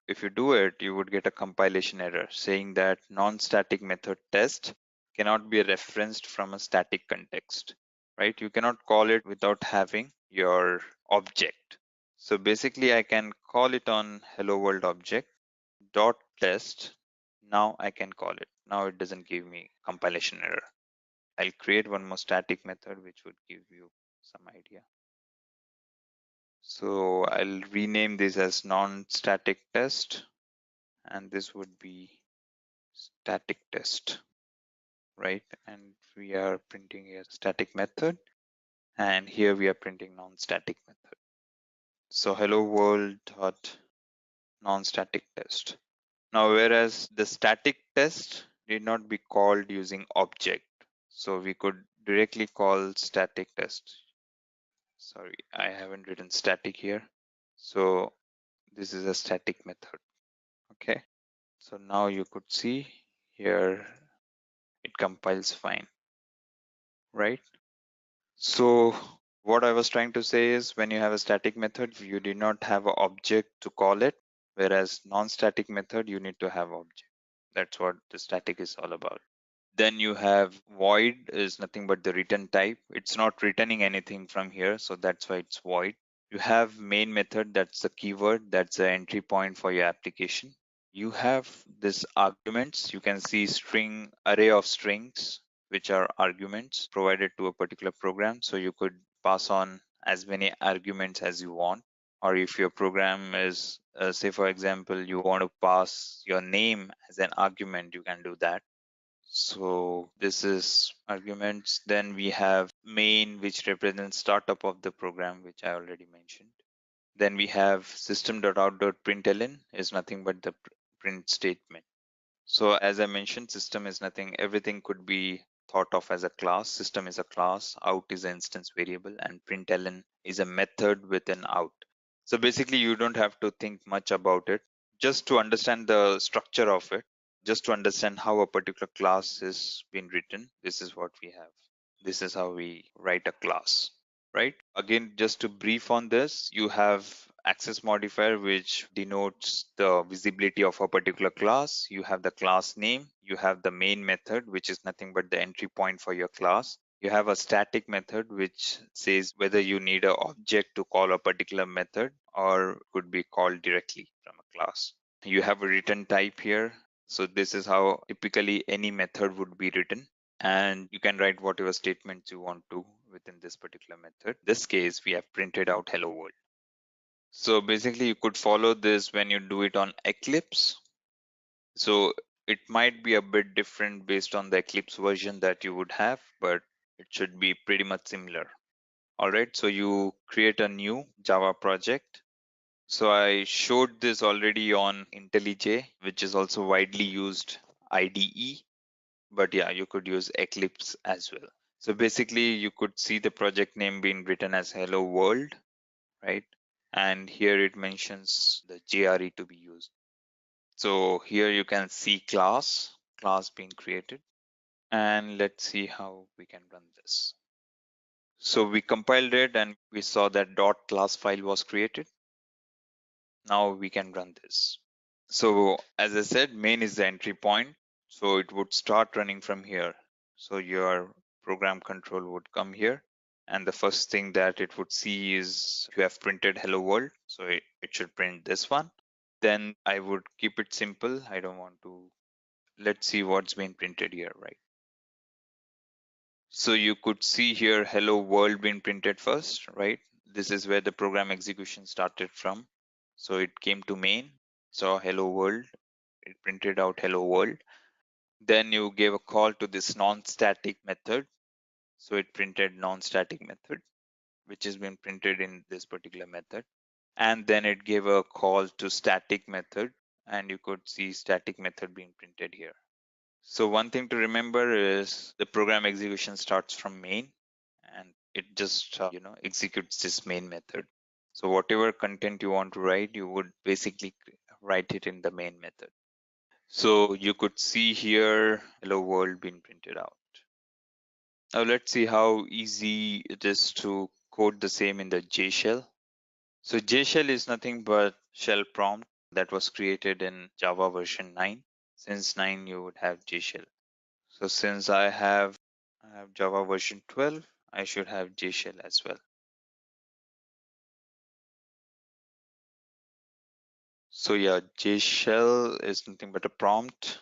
If you do it, you would get a compilation error saying that non-static method test cannot be referenced from a static context, right? You cannot call it without having your object. So basically I can call it on hello world object dot test. Now I can call it. Now it doesn't give me compilation error. I'll create one more static method which would give you some idea. So I'll rename this as non-static test, and this would be static test, right? And we are printing a static method, and here we are printing non-static method. So hello world dot non-static test. Now, whereas the static test did not be called using object, so we could directly call static test. Sorry, I haven't written static here. So this is a static method. Okay. So now you could see here it compiles fine, right? So what I was trying to say is when you have a static method, you did not have an object to call it, whereas non-static method, you need to have object. That's what the static is all about. Then you have void is nothing but the return type. It's not returning anything from here, so that's why it's void. You have main method, that's the keyword, that's the entry point for your application. You have this arguments. You can see string array of strings, which are arguments provided to a particular program. So you could pass on as many arguments as you want. Or if your program is, say for example, you want to pass your name as an argument, you can do that. So this is arguments. Then we have main, which represents startup of the program, which I already mentioned. Then we have system.out.println is nothing but the print statement. So as I mentioned, system is nothing, everything could be thought of as a class. System is a class, out is an instance variable, and println is a method within out. So basically you don't have to think much about it. Just to understand the structure of it, just to understand how a particular class is being written, this is what we have. This is how we write a class, right? Again, just to brief on this, you have access modifier, which denotes the visibility of a particular class. You have the class name. You have the main method, which is nothing but the entry point for your class. You have a static method, which says whether you need an object to call a particular method or could be called directly from a class. You have a return type here. So this is how typically any method would be written, and you can write whatever statements you want to within this particular method. In this case, we have printed out hello world. So basically you could follow this when you do it on Eclipse. So it might be a bit different based on the Eclipse version that you would have, but it should be pretty much similar. All right, so you create a new Java project. So I showed this already on IntelliJ, which is also widely used IDE, but yeah, you could use Eclipse as well. So basically, you could see the project name being written as Hello World, right? And here it mentions the JRE to be used. So here you can see class being created. And let's see how we can run this. So we compiled it and we saw that dot class file was created. Now we can run this. So as I said, main is the entry point. So it would start running from here. So your program control would come here. And the first thing that it would see is you have printed hello world. So it should print this one. Then I would keep it simple. I don't want to, let's see what's been printed here, right? So you could see here hello world being printed first, right? This is where the program execution started from. So it came to main, saw hello world, it printed out hello world. Then you gave a call to this non-static method. So it printed non-static method, which has been printed in this particular method. And then it gave a call to static method, and you could see static method being printed here. So one thing to remember is the program execution starts from main and it just executes this main method. So whatever content you want to write, you would basically write it in the main method. So you could see here hello world being printed out. Now let's see how easy it is to code the same in the J shell. So J shell is nothing but shell prompt that was created in Java version 9. Since 9 you would have J shell. So since I have Java version 12, I should have J shell as well. So yeah, J shell is nothing but a prompt.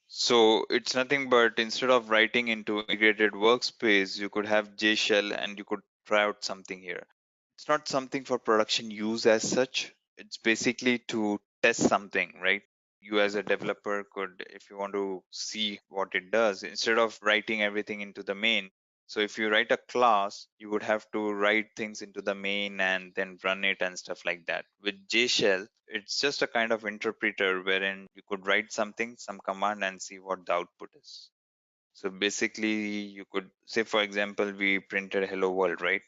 So it's nothing but instead of writing into integrated workspace, you could have J shell and you could try out something here. It's not something for production use as such. It's basically to test something, right? You as a developer could, if you want to see what it does, instead of writing everything into the main. So if you write a class, you would have to write things into the main and then run it and stuff like that. With J shell, it's just a kind of interpreter wherein you could write something, some command and see what the output is. So basically you could say, for example, we printed hello world, right?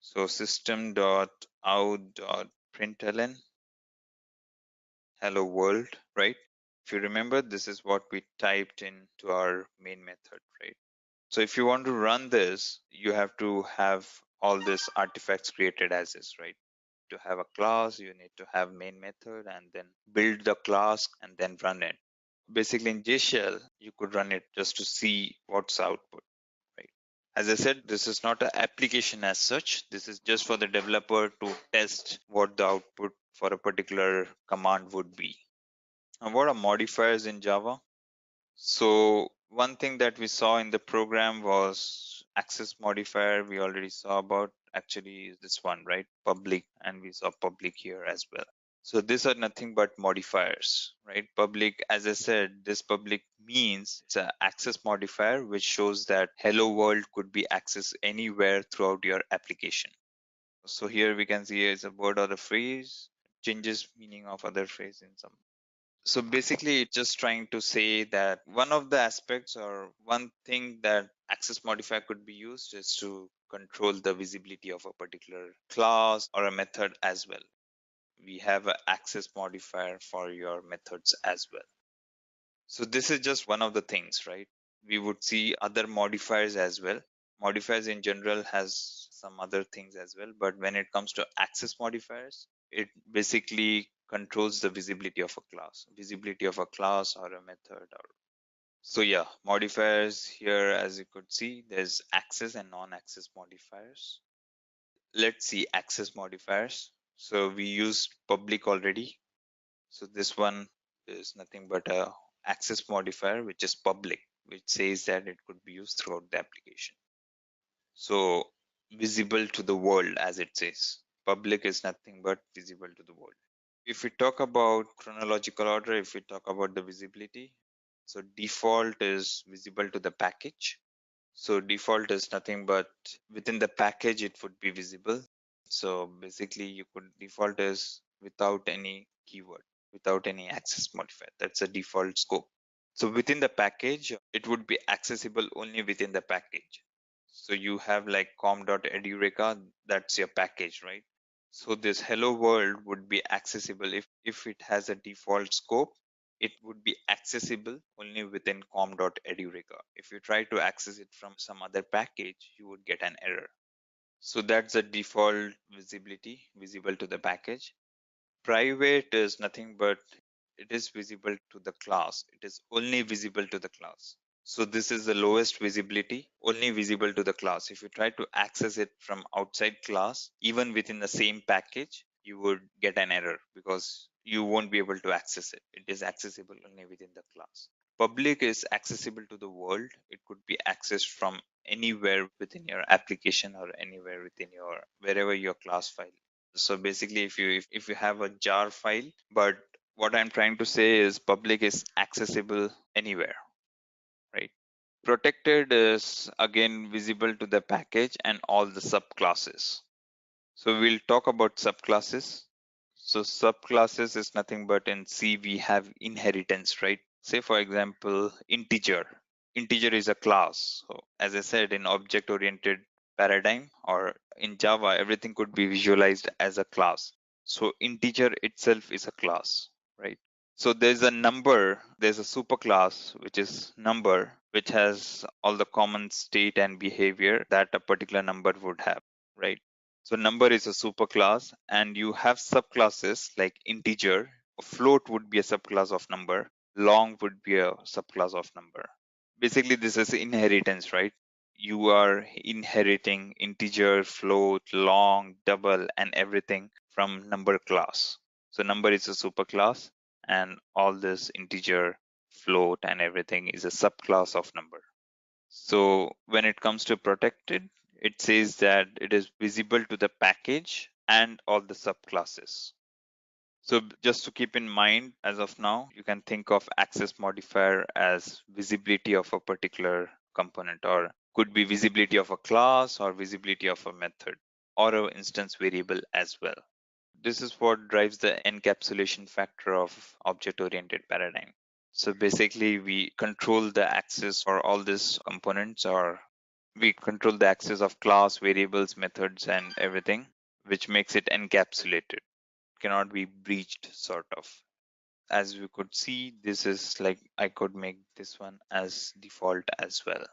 So system.out.println hello world, right? If you remember, this is what we typed into our main method, right? So if you want to run this, you have to have all these artifacts created as is, right? To have a class, you need to have main method and then build the class and then run it. Basically in JShell, you could run it just to see what's output, right? As I said, this is not an application as such. This is just for the developer to test what the output for a particular command would be. And what are modifiers in Java? So one thing that we saw in the program was access modifier. We already saw about actually is this one, right? Public, and we saw public here as well. So these are nothing but modifiers, right? Public, as I said, this public means it's an access modifier, which shows that hello world could be accessed anywhere throughout your application. So here we can see it's a word or a phrase, changes meaning of other phrase in some. So basically it's just trying to say that one of the aspects or one thing that access modifier could be used is to control the visibility of a particular class or a method as well. We have an access modifier for your methods as well. So this is just one of the things, right? We would see other modifiers as well. Modifiers in general has some other things as well, but when it comes to access modifiers, it basically controls the visibility of a class, visibility of a class or a method. Or so yeah, modifiers here, as you could see, there's access and non-access modifiers. Let's see access modifiers. So we used public already. So this one is nothing but a access modifier, which is public, which says that it could be used throughout the application. So visible to the world, as it says. Public is nothing but visible to the world. If we talk about chronological order, if we talk about the visibility, so default is visible to the package. So default is nothing but within the package it would be visible. So basically you could default is without any keyword, without any access modifier. That's a default scope. So within the package, it would be accessible only within the package. So you have like com.edureka, that's your package, right? So this hello world would be accessible if it has a default scope, it would be accessible only within com.edureka. If you try to access it from some other package, you would get an error. So that's the default visibility, visible to the package. Private is nothing but it is visible to the class. It is only visible to the class. So this is the lowest visibility, only visible to the class. If you try to access it from outside class, even within the same package, you would get an error because you won't be able to access it. It is accessible only within the class. Public is accessible to the world. It could be accessed from anywhere within your application or anywhere within your wherever your class file. So basically if you have a jar file, but what I'm trying to say is public is accessible anywhere, right? Protected is again visible to the package and all the subclasses. So we'll talk about subclasses. So subclasses is nothing but in C we have inheritance, right? Say for example, integer. Integer is a class. So as I said, in object oriented paradigm or in Java, everything could be visualized as a class. So integer itself is a class, right? So there's a number, there's a superclass, which is number, which has all the common state and behavior that a particular number would have, right? So number is a superclass, and you have subclasses like integer. A float would be a subclass of number. Long would be a subclass of number. Basically, this is inheritance, right? You are inheriting integer, float, long, double, and everything from number class. So number is a superclass, and all this integer, float, and everything is a subclass of number. So when it comes to protected, it says that it is visible to the package and all the subclasses. So just to keep in mind, as of now, you can think of access modifier as visibility of a particular component, or could be visibility of a class or visibility of a method or an instance variable as well. This is what drives the encapsulation factor of object-oriented paradigm. So basically, we control the access for all these components, or we control the access of class, variables, methods, and everything, which makes it encapsulated. Cannot be breached, sort of. As we could see, this is like I could make this one as default as well.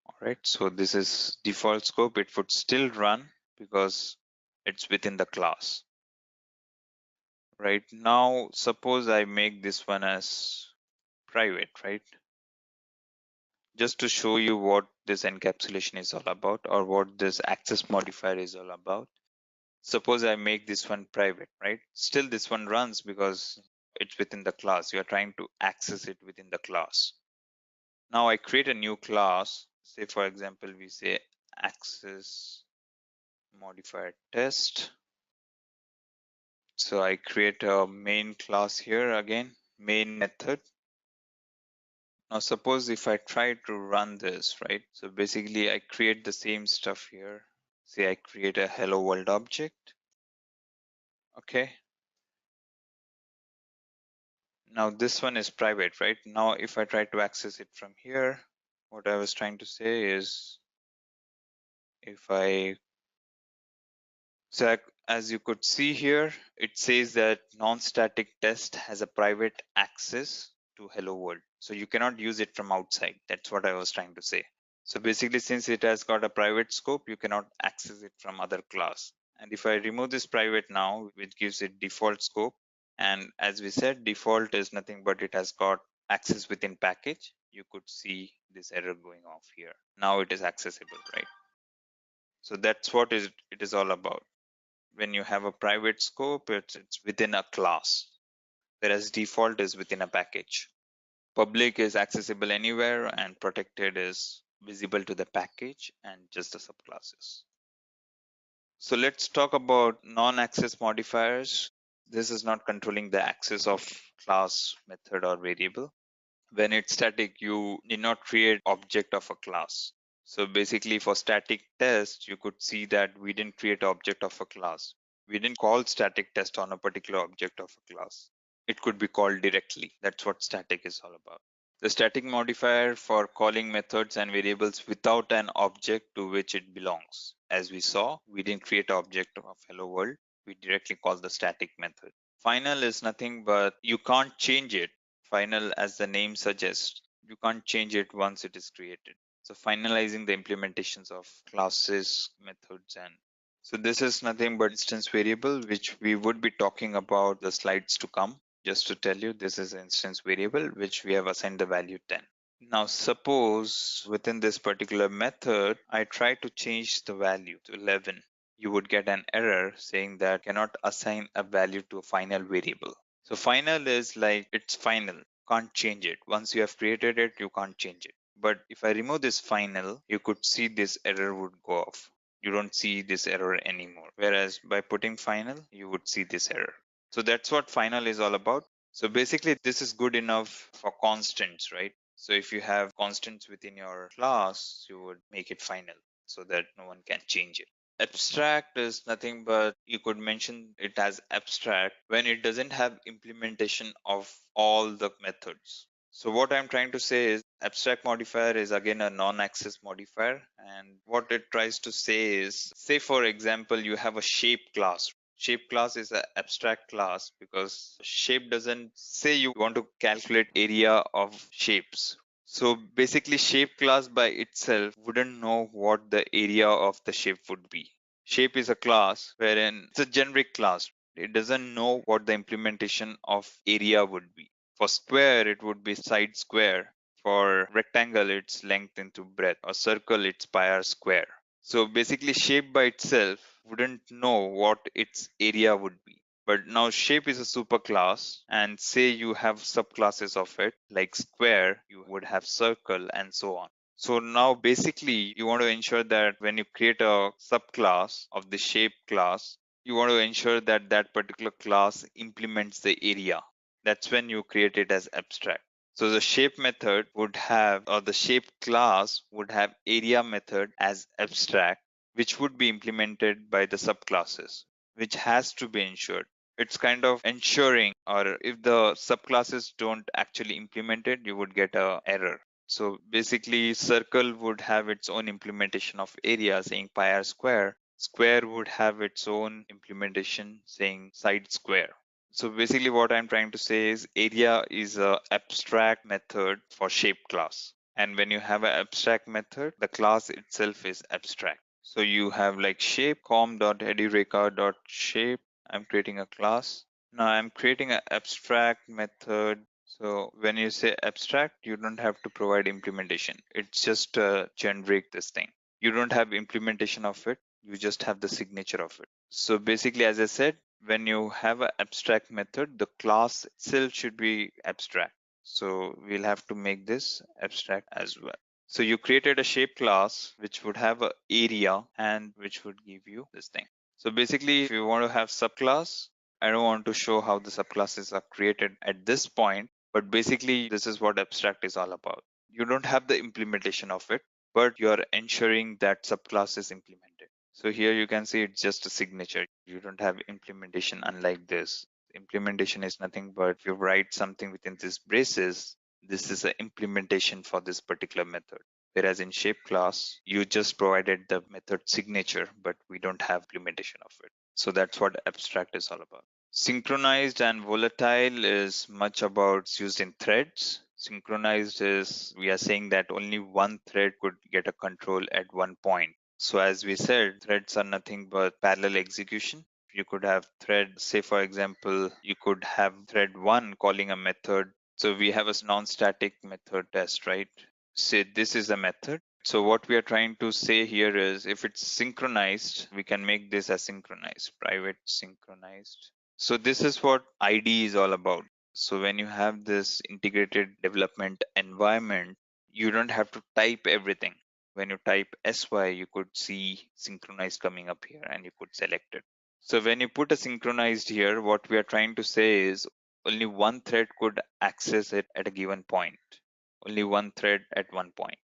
All right, so this is default scope. It would still run because it's within the class. Right now, suppose I make this one as private, right? Just to show you what this encapsulation is all about, or what this access modifier is all about. Suppose I make this one private, right? Still this one runs because it's within the class. You are trying to access it within the class. Now I create a new class. Say for example, we say access modifier test. So I create a main class here again, main method. Now suppose if I try to run this, right? So basically I create the same stuff here. Say I create a hello world object. Okay. Now this one is private, right? Now if I try to access it from here, what I was trying to say is if I so as you could see here, it says that non-static test has a private access to hello world. So you cannot use it from outside. That's what I was trying to say. So basically, since it has got a private scope, you cannot access it from other class. And if I remove this private now, which gives it default scope, and as we said, default is nothing but it has got access within package. You could see this error going off here. Now it is accessible, right? So that's what it is all about. When you have a private scope, it's within a class, whereas default is within a package. Public is accessible anywhere, and protected is visible to the package and just the subclasses. So let's talk about non-access modifiers. This is not controlling the access of class, method, or variable. When it's static, you need not create object of a class. So basically for static test, you could see that we didn't create object of a class. We didn't call static test on a particular object of a class. It could be called directly. That's what static is all about. The static modifier for calling methods and variables without an object to which it belongs. As we saw, we didn't create an object of hello world. We directly call the static method. Final is nothing but you can't change it. Final, as the name suggests, you can't change it once it is created. So finalizing the implementations of classes, methods, and so this is nothing but instance variable, which we would be talking about the slides to come. Just to tell you, this is an instance variable which we have assigned the value 10. Now suppose within this particular method, I try to change the value to 11. You would get an error saying that cannot assign a value to a final variable. So final is like it's final, can't change it. Once you have created it, you can't change it. But if I remove this final, you could see this error would go off. You don't see this error anymore. Whereas by putting final, you would see this error. So that's what final is all about. So basically, this is good enough for constants, right? So if you have constants within your class, you would make it final so that no one can change it. Abstract is nothing but you could mention it as abstract when it doesn't have implementation of all the methods. So what I'm trying to say is abstract modifier is again a non-access modifier, and what it tries to say is, say for example, you have a shape class. Shape class is an abstract class because shape doesn't say you want to calculate area of shapes. So basically shape class by itself wouldn't know what the area of the shape would be. Shape is a class wherein it's a generic class. It doesn't know what the implementation of area would be. For square, it would be side square. For rectangle, it's length into breadth. Or circle, it's pi r square. So basically shape by itself wouldn't know what its area would be. But now shape is a superclass, and say you have subclasses of it, like square, you would have circle, and so on. So now basically you want to ensure that when you create a subclass of the shape class, you want to ensure that that particular class implements the area. That's when you create it as abstract. So the shape method would have, or the shape class would have area method as abstract, which would be implemented by the subclasses, which has to be ensured. It's kind of ensuring, or if the subclasses don't actually implement it, you would get a error. So basically circle would have its own implementation of area saying pi r square. Square would have its own implementation saying side square. So basically what I'm trying to say is area is a abstract method for shape class. And when you have an abstract method, the class itself is abstract. So you have like shape com.edureka.shape. I'm creating a class. Now I'm creating an abstract method. So when you say abstract, you don't have to provide implementation. It's just a generic this thing. You don't have implementation of it. You just have the signature of it. So basically, as I said, when you have an abstract method, the class itself should be abstract. So we'll have to make this abstract as well. So you created a shape class which would have an area and which would give you this thing. So basically, if you want to have subclass, I don't want to show how the subclasses are created at this point, but basically this is what abstract is all about. You don't have the implementation of it, but you're ensuring that subclass is implemented. So here you can see it's just a signature. You don't have implementation unlike this. Implementation is nothing but if you write something within these braces, this is an implementation for this particular method. Whereas in shape class, you just provided the method signature, but we don't have implementation of it. So that's what abstract is all about. Synchronized and volatile is much about it's used in threads. Synchronized is we are saying that only one thread could get a control at one point. So as we said, threads are nothing but parallel execution. You could have thread, say for example, you could have thread one calling a method. So we have a non-static method test, right? Say this is a method. So what we are trying to say here is if it's synchronized, we can make this as synchronized, private synchronized. So this is what ID is all about. So when you have this integrated development environment, you don't have to type everything. When you type SY, you could see synchronized coming up here and you could select it. So when you put a synchronized here, what we are trying to say is only one thread could access it at a given point. Only one thread at one point.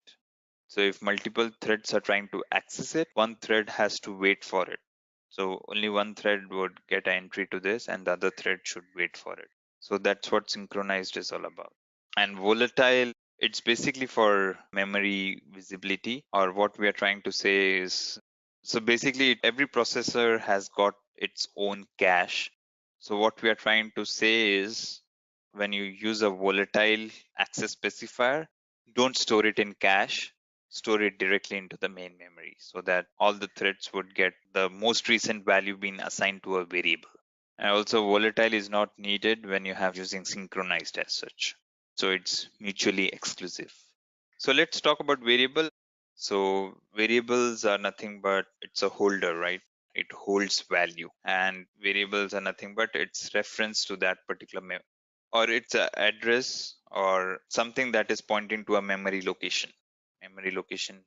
So if multiple threads are trying to access it, one thread has to wait for it. So only one thread would get an entry to this and the other thread should wait for it. So that's what synchronized is all about. And volatile, it's basically for memory visibility, or what we are trying to say is, so basically every processor has got its own cache. So what we are trying to say is when you use a volatile access specifier, don't store it in cache, store it directly into the main memory so that all the threads would get the most recent value being assigned to a variable. And also volatile is not needed when you have using synchronized as such. So it's mutually exclusive. So let's talk about variable. So variables are nothing but it's a holder, right? It holds value, and variables are nothing but it's reference to that particular or it's a address or something that is pointing to a memory location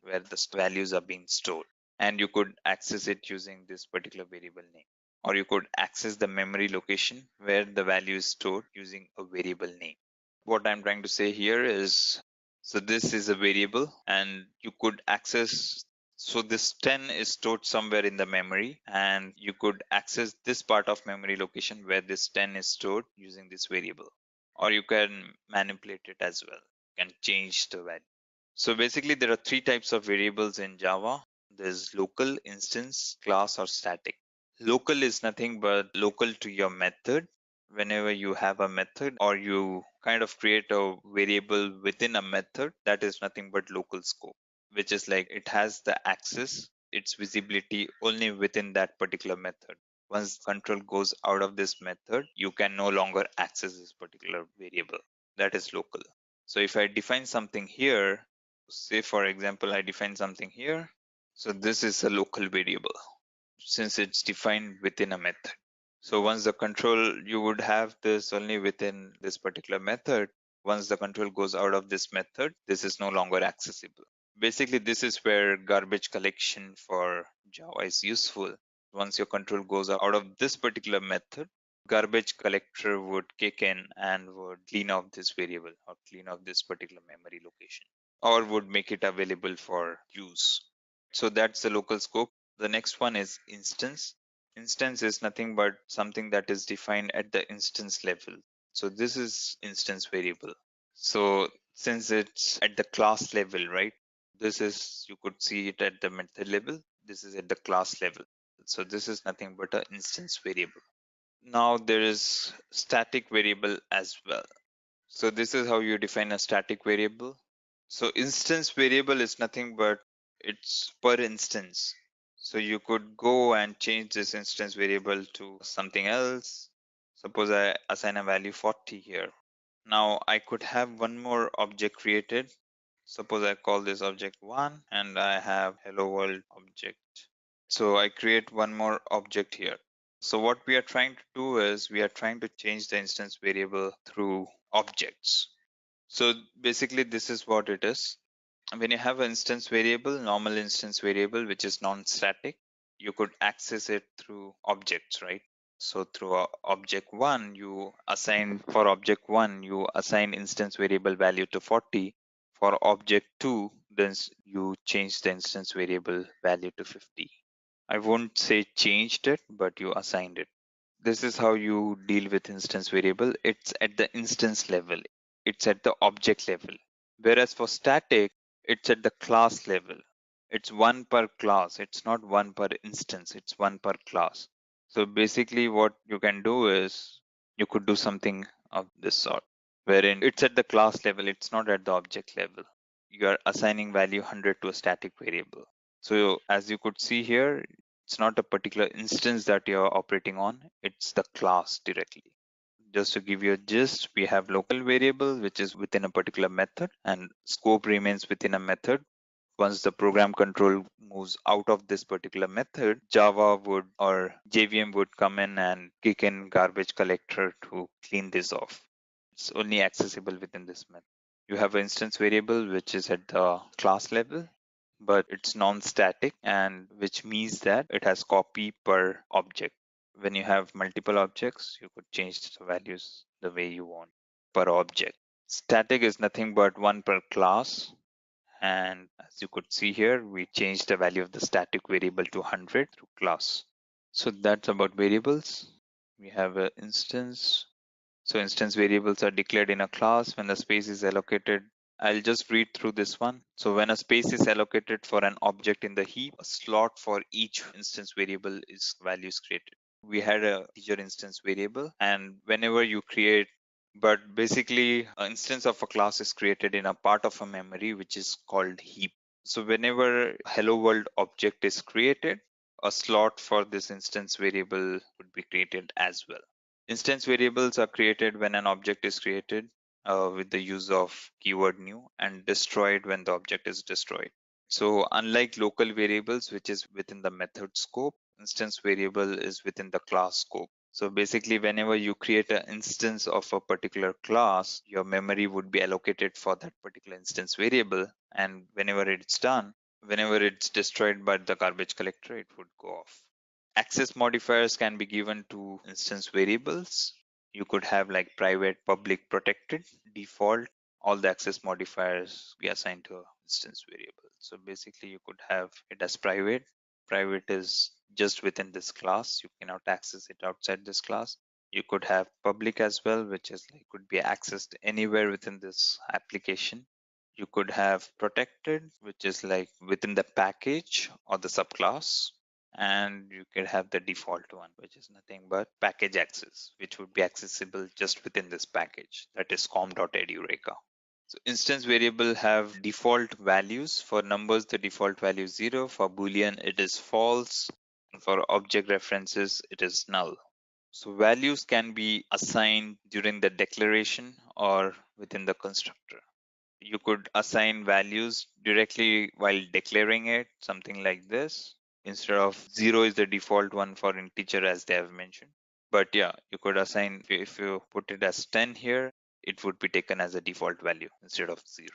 where the values are being stored, and you could access it using this particular variable name, or you could access the memory location where the value is stored using a variable name. What I'm trying to say here is, so this is a variable and you could access, so this 10 is stored somewhere in the memory and you could access this part of memory location where this 10 is stored using this variable, or you can manipulate it as well. You can change the value. So basically there are three types of variables in Java. There's local, instance, class, or static. Local is nothing but local to your method. Whenever you have a method or you kind of create a variable within a method, that is nothing but local scope, which is like it has the access, its visibility only within that particular method. Once control goes out of this method, you can no longer access this particular variable. That is local. So if I define something here, say for example, I define something here. So this is a local variable since it's defined within a method. So once the control, you would have this only within this particular method. Once the control goes out of this method, this is no longer accessible. Basically, this is where garbage collection for Java is useful. Once your control goes out of this particular method, garbage collector would kick in and would clean off this variable or clean off this particular memory location, or would make it available for use. So that's the local scope. The next one is instance. Instance is nothing but something that is defined at the instance level. So this is instance variable. So since it's at the class level, right? This is, you could see it at the method level. This is at the class level. So this is nothing but an instance variable. Now there is static variable as well. So this is how you define a static variable. So instance variable is nothing but it's per instance. So you could go and change this instance variable to something else. Suppose I assign a value 40 here. Now I could have one more object created. Suppose I call this object 1 and I have hello world object. So I create one more object here. So what we are trying to do is we are trying to change the instance variable through objects. So basically this is what it is. When you have an instance variable, normal instance variable, which is non-static, you could access it through objects, right? So through object one, you assign for object one, you assign instance variable value to 40. For object two, then you change the instance variable value to 50. I won't say changed it, but you assigned it. This is how you deal with instance variable. It's at the instance level. It's at the object level. Whereas for static, it's at the class level. It's one per class. It's not one per instance. It's one per class. So basically what you can do is you could do something of this sort, wherein it's at the class level. It's not at the object level. You are assigning value 100 to a static variable. So as you could see here, it's not a particular instance that you're operating on, it's the class directly. Just to give you a gist, we have local variable, which is within a particular method, and scope remains within a method. Once the program control moves out of this particular method, Java would or JVM would come in and kick in garbage collector to clean this off. It's only accessible within this method. You have an instance variable, which is at the class level, but it's non-static, and which means that it has copy per object. When you have multiple objects, you could change the values the way you want per object. Static is nothing but one per class. And as you could see here, we changed the value of the static variable to 100 through class. So that's about variables. We have an instance. So instance variables are declared in a class when the space is allocated. I'll just read through this one. So when a space is allocated for an object in the heap, a slot for each instance variable is values created. We had a integer instance variable, and whenever you create, but basically an instance of a class is created in a part of a memory which is called heap. So whenever hello world object is created, a slot for this instance variable would be created as well. Instance variables are created when an object is created with the use of keyword new, and destroyed when the object is destroyed. So unlike local variables, which is within the method scope, instance variable is within the class scope. So basically, whenever you create an instance of a particular class, your memory would be allocated for that particular instance variable. And whenever it's done, whenever it's destroyed by the garbage collector, it would go off. Access modifiers can be given to instance variables. You could have like private, public, protected, default. All the access modifiers be assigned to an instance variable. So basically you could have it as private. Private is just within this class. You cannot access it outside this class. You could have public as well, which is like could be accessed anywhere within this application. You could have protected, which is like within the package or the subclass. And you could have the default one, which is nothing but package access, which would be accessible just within this package, that is com.edureka. So instance variable have default values. For numbers, the default value is 0. For Boolean, it is false. And for object references, it is null. So values can be assigned during the declaration or within the constructor. You could assign values directly while declaring it, something like this. Instead of 0 is the default one for integer, as they have mentioned. But yeah, you could assign, if you put it as 10 here, it would be taken as a default value instead of 0.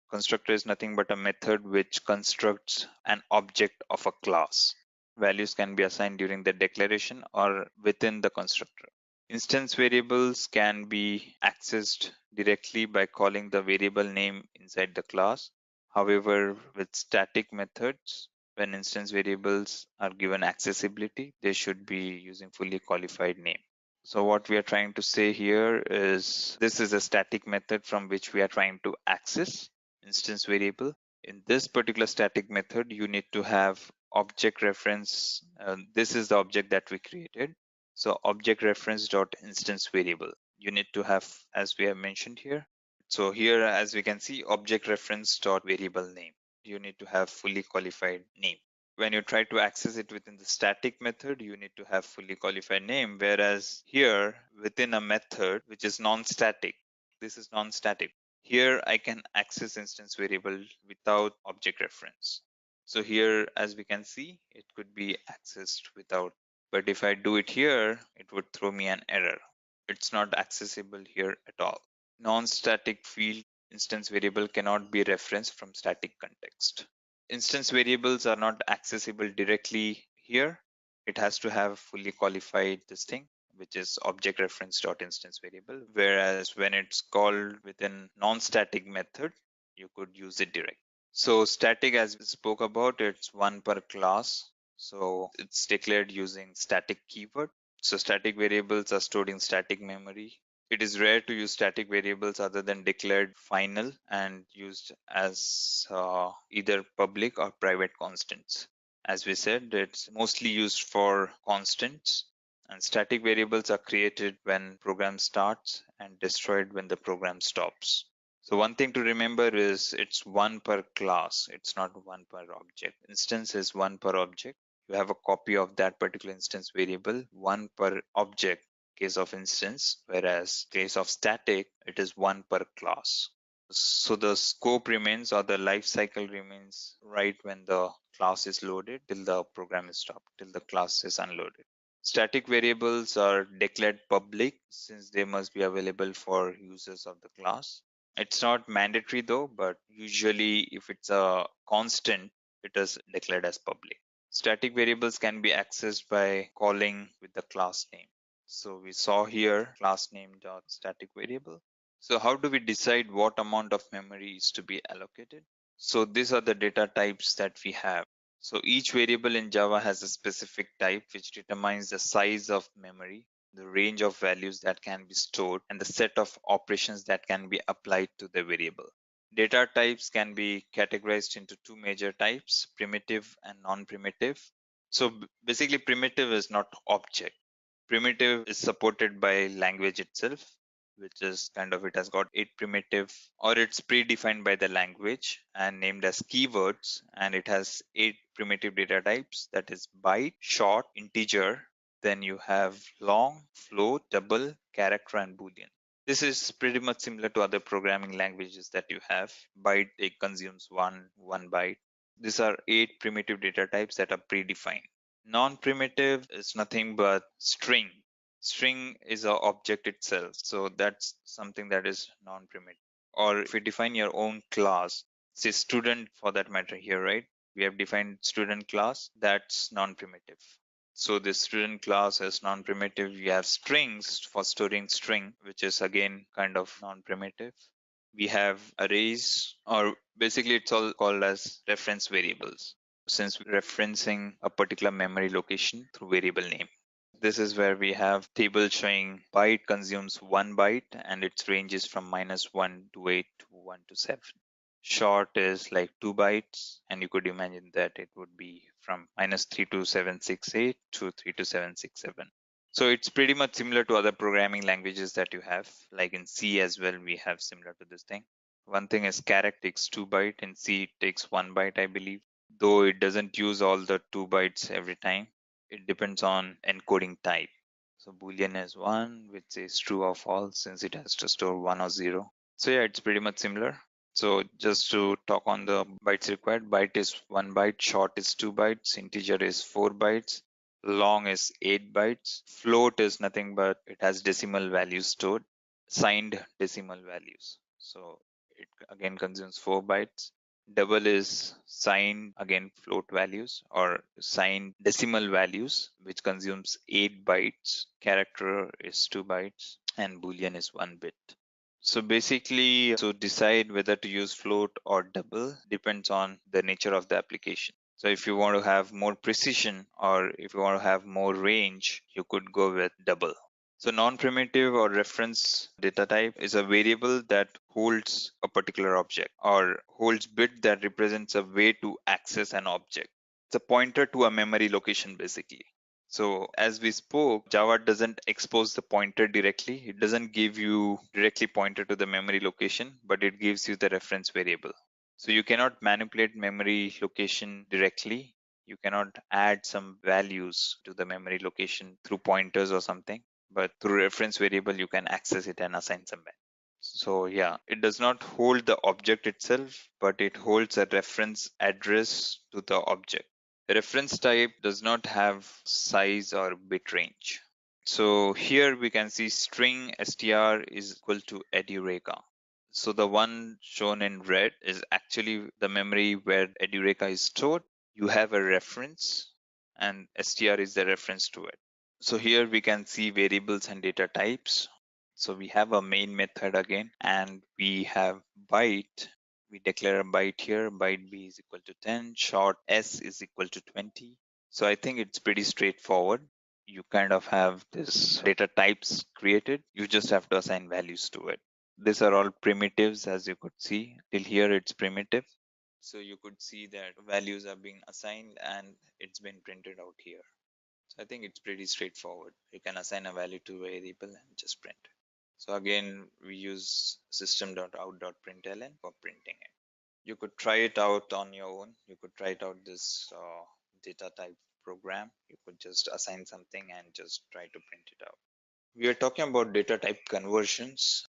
Constructor is nothing but a method which constructs an object of a class. Values can be assigned during the declaration or within the constructor. Instance variables can be accessed directly by calling the variable name inside the class. However, with static methods, when instance variables are given accessibility, they should be using fully qualified name. So what we are trying to say here is this is a static method from which we are trying to access instance variable. In this particular static method, you need to have object reference. This is the object that we created. So object reference dot instance variable. You need to have, as we have mentioned here. So here, as we can see, object reference dot variable name. You need to have fully qualified name. When you try to access it within the static method, you need to have fully qualified name. Whereas here within a method, which is non-static, this is non-static. Here I can access instance variable without object reference. So here, as we can see, it could be accessed without, but if I do it here, it would throw me an error. It's not accessible here at all. Non-static field instance variable cannot be referenced from static context. Instance variables are not accessible directly here. It has to have fully qualified this thing, which is object reference dot instance variable. Whereas when it's called within non-static method, you could use it direct. So static, as we spoke about, it's one per class. So it's declared using static keyword. So static variables are stored in static memory. It is rare to use static variables other than declared final and used as either public or private constants. As we said, it's mostly used for constants, and static variables are created when program starts and destroyed when the program stops. So one thing to remember is it's one per class. It's not one per object. Instance is one per object. You have a copy of that particular instance variable, one per object case of instance, whereas case of static, it is one per class. So the scope remains, or the life cycle remains, right when the class is loaded till the program is stopped, till the class is unloaded. Static variables are declared public since they must be available for users of the class. It's not mandatory though, but usually if it's a constant, it is declared as public. Static variables can be accessed by calling with the class name. So we saw here class name dot static variable. So how do we decide what amount of memory is to be allocated? So these are the data types that we have. So each variable in Java has a specific type which determines the size of memory, the range of values that can be stored, and the set of operations that can be applied to the variable. Data types can be categorized into two major types, primitive and non-primitive. So basically primitive is not object. Primitive is supported by language itself, which is kind of, it has got 8 primitive, or it's predefined by the language and named as keywords, and it has 8 primitive data types, that is byte, short, integer, then you have long, float, double, character, and boolean. This is pretty much similar to other programming languages that you have. Byte, it consumes one byte. These are 8 primitive data types that are predefined. Non-primitive is nothing but string. String is an object itself, so that's something that is non-primitive. Or if you define your own class, say student for that matter here, right? We have defined student class, that's non-primitive. So this student class is non-primitive. We have strings for storing string, which is again kind of non-primitive. We have arrays, or basically it's all called as reference variables, since we're referencing a particular memory location through variable name. This is where we have table showing byte consumes 1 byte and its range is from -1 to 8 to 1 to 7. Short is like 2 bytes, and you could imagine that it would be from -32768 to 32767. So it's pretty much similar to other programming languages that you have, like in C as well, we have similar to this thing. One thing is character takes 2 byte, and C it takes 1 byte, I believe, though it doesn't use all the 2 bytes every time. It depends on encoding type. So Boolean is 1, which is true or false since it has to store 1 or 0. So yeah, it's pretty much similar. So just to talk on the bytes required, byte is 1 byte, short is 2 bytes, integer is 4 bytes, long is 8 bytes, float is nothing but it has decimal values stored, signed decimal values. So it again consumes 4 bytes. Double is signed again float values or signed decimal values, which consumes 8 bytes. Character is 2 bytes, and Boolean is 1 bit. So basically, to decide whether to use float or double depends on the nature of the application. So if you want to have more precision or if you want to have more range, you could go with double. So non-primitive or reference data type is a variable that holds a particular object or holds bit that represents a way to access an object. It's a pointer to a memory location basically. So as we spoke, Java doesn't expose the pointer directly. It doesn't give you directly pointer to the memory location, but it gives you the reference variable. So you cannot manipulate memory location directly. You cannot add some values to the memory location through pointers or something, but through reference variable, you can access it and assign some value. So yeah, it does not hold the object itself, but it holds a reference address to the object. The reference type does not have size or bit range. So here we can see string str is equal to Edureka. So the one shown in red is actually the memory where Edureka is stored. You have a reference and str is the reference to it. So here we can see variables and data types. So we have a main method again, and we have byte. We declare a byte here. Byte b is equal to 10. Short s is equal to 20. So I think it's pretty straightforward. You kind of have this data types created. You just have to assign values to it. These are all primitives, as you could see. Till here it's primitive. So you could see that values are being assigned and it's been printed out here. So I think it's pretty straightforward. You can assign a value to a variable and just print it. So again, we use system.out.println for printing it. You could try it out on your own. You could try it out this data type program. You could just assign something and just try to print it out. We are talking about data type conversions.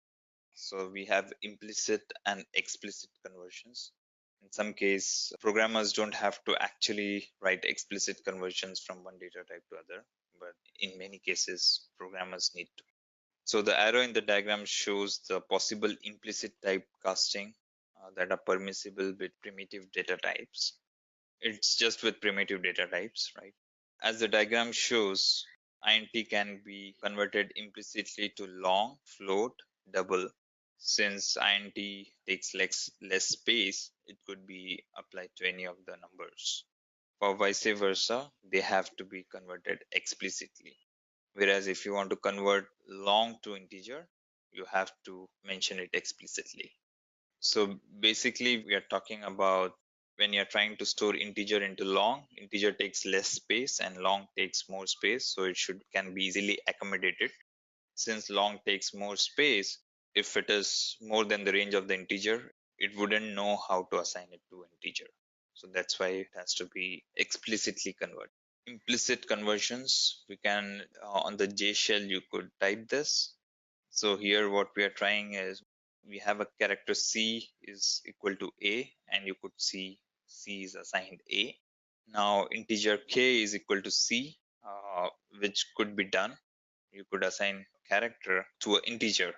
So we have implicit and explicit conversions. In some case, programmers don't have to actually write explicit conversions from one data type to other, but in many cases, programmers need to. So the arrow in the diagram shows the possible implicit type casting that are permissible with primitive data types. It's just with primitive data types, right? As the diagram shows, int can be converted implicitly to long, float, double. Since int takes less space, it could be applied to any of the numbers. For vice versa, they have to be converted explicitly. Whereas if you want to convert long to integer, you have to mention it explicitly. So basically, we are talking about when you're trying to store integer into long, integer takes less space and long takes more space. So it can be easily accommodated. Since long takes more space, if it is more than the range of the integer, it wouldn't know how to assign it to integer. So that's why it has to be explicitly converted. Implicit conversions, we can on the J shell, you could type this. So here what we are trying is we have a character C is equal to A, and you could see C is assigned A. Now integer K is equal to C, which could be done. You could assign character to an integer.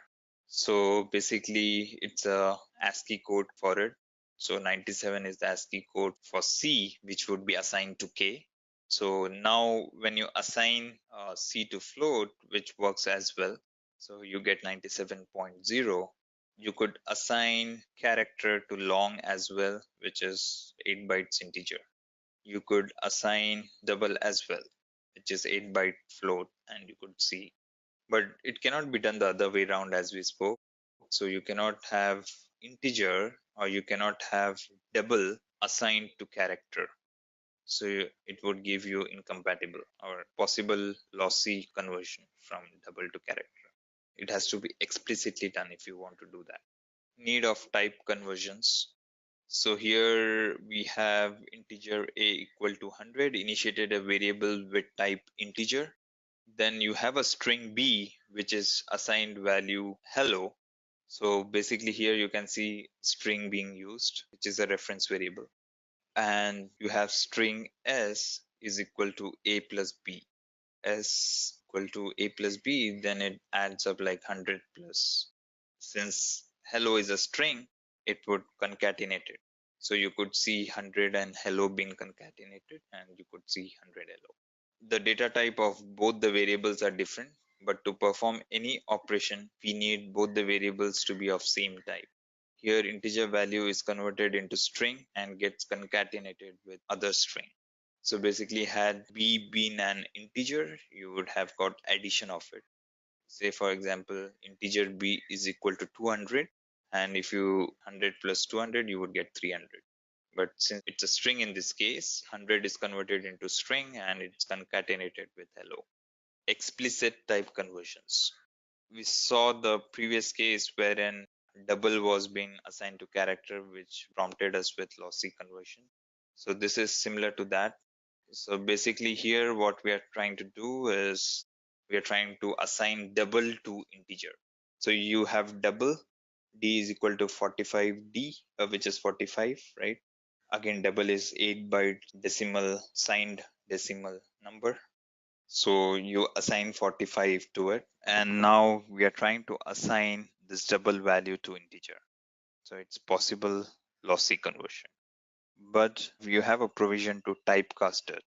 So basically it's a ASCII code for it. So 97 is the ASCII code for C, which would be assigned to K. So now when you assign C to float, which works as well, so you get 97.0. You could assign character to long as well, which is 8 bytes integer. You could assign double as well, which is 8 byte float, and you could see. But it cannot be done the other way around as we spoke. So you cannot have integer or you cannot have double assigned to character. So it would give you incompatible or possible lossy conversion from double to character. It has to be explicitly done if you want to do that. Need of type conversions. So here we have integer a equal to 100, initiated a variable with type integer. Then you have a string b, which is assigned value hello. So basically here you can see string being used, which is a reference variable. And you have string s is equal to a plus b. S equal to a plus b, then it adds up like 100 plus. Since hello is a string, it would concatenate it. So you could see 100 and hello being concatenated, and you could see 100 hello. The data type of both the variables are different, but to perform any operation, we need both the variables to be of same type. Here, integer value is converted into string and gets concatenated with other string. So basically, had b been an integer, you would have got addition of it. Say, for example, integer b is equal to 200, and if you 100 plus 200, you would get 300. But since it's a string in this case, 100 is converted into string and it's concatenated with hello. Explicit type conversions. We saw the previous case wherein double was being assigned to character, which prompted us with lossy conversion. So this is similar to that. So basically here what we are trying to do is we are trying to assign double to integer. So you have double, d is equal to 45d, which is 45, right? Again, double is 8 byte decimal signed decimal number. So you assign 45 to it. And now we are trying to assign this double value to integer. So it's possible lossy conversion. But you have a provision to typecast it.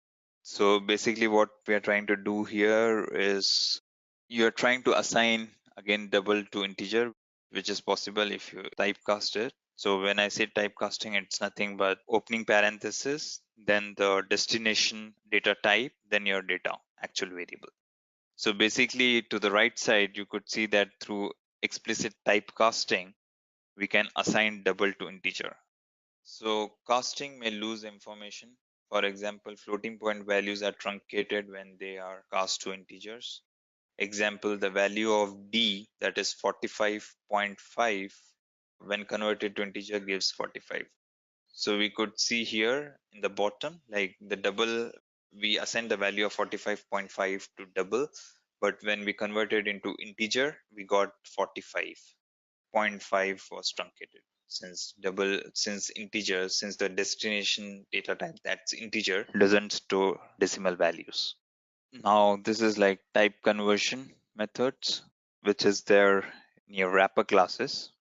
So basically what we are trying to do here is you're trying to assign again double to integer, which is possible if you typecast it. So when I say typecasting, it's nothing but opening parenthesis, then the destination data type, then your data, actual variable. So basically to the right side, you could see that through explicit typecasting, we can assign double to integer. So casting may lose information. For example, floating point values are truncated when they are cast to integers. Example, the value of d, that is 45.5, when converted to integer gives 45. So we could see here in the bottom, like the double, we assign the value of 45.5 to double, but when we converted into integer, we got 45.5 was truncated. Since integer, since the destination data type that's integer doesn't store decimal values. Now this is like type conversion methods, which is there in your wrapper classes.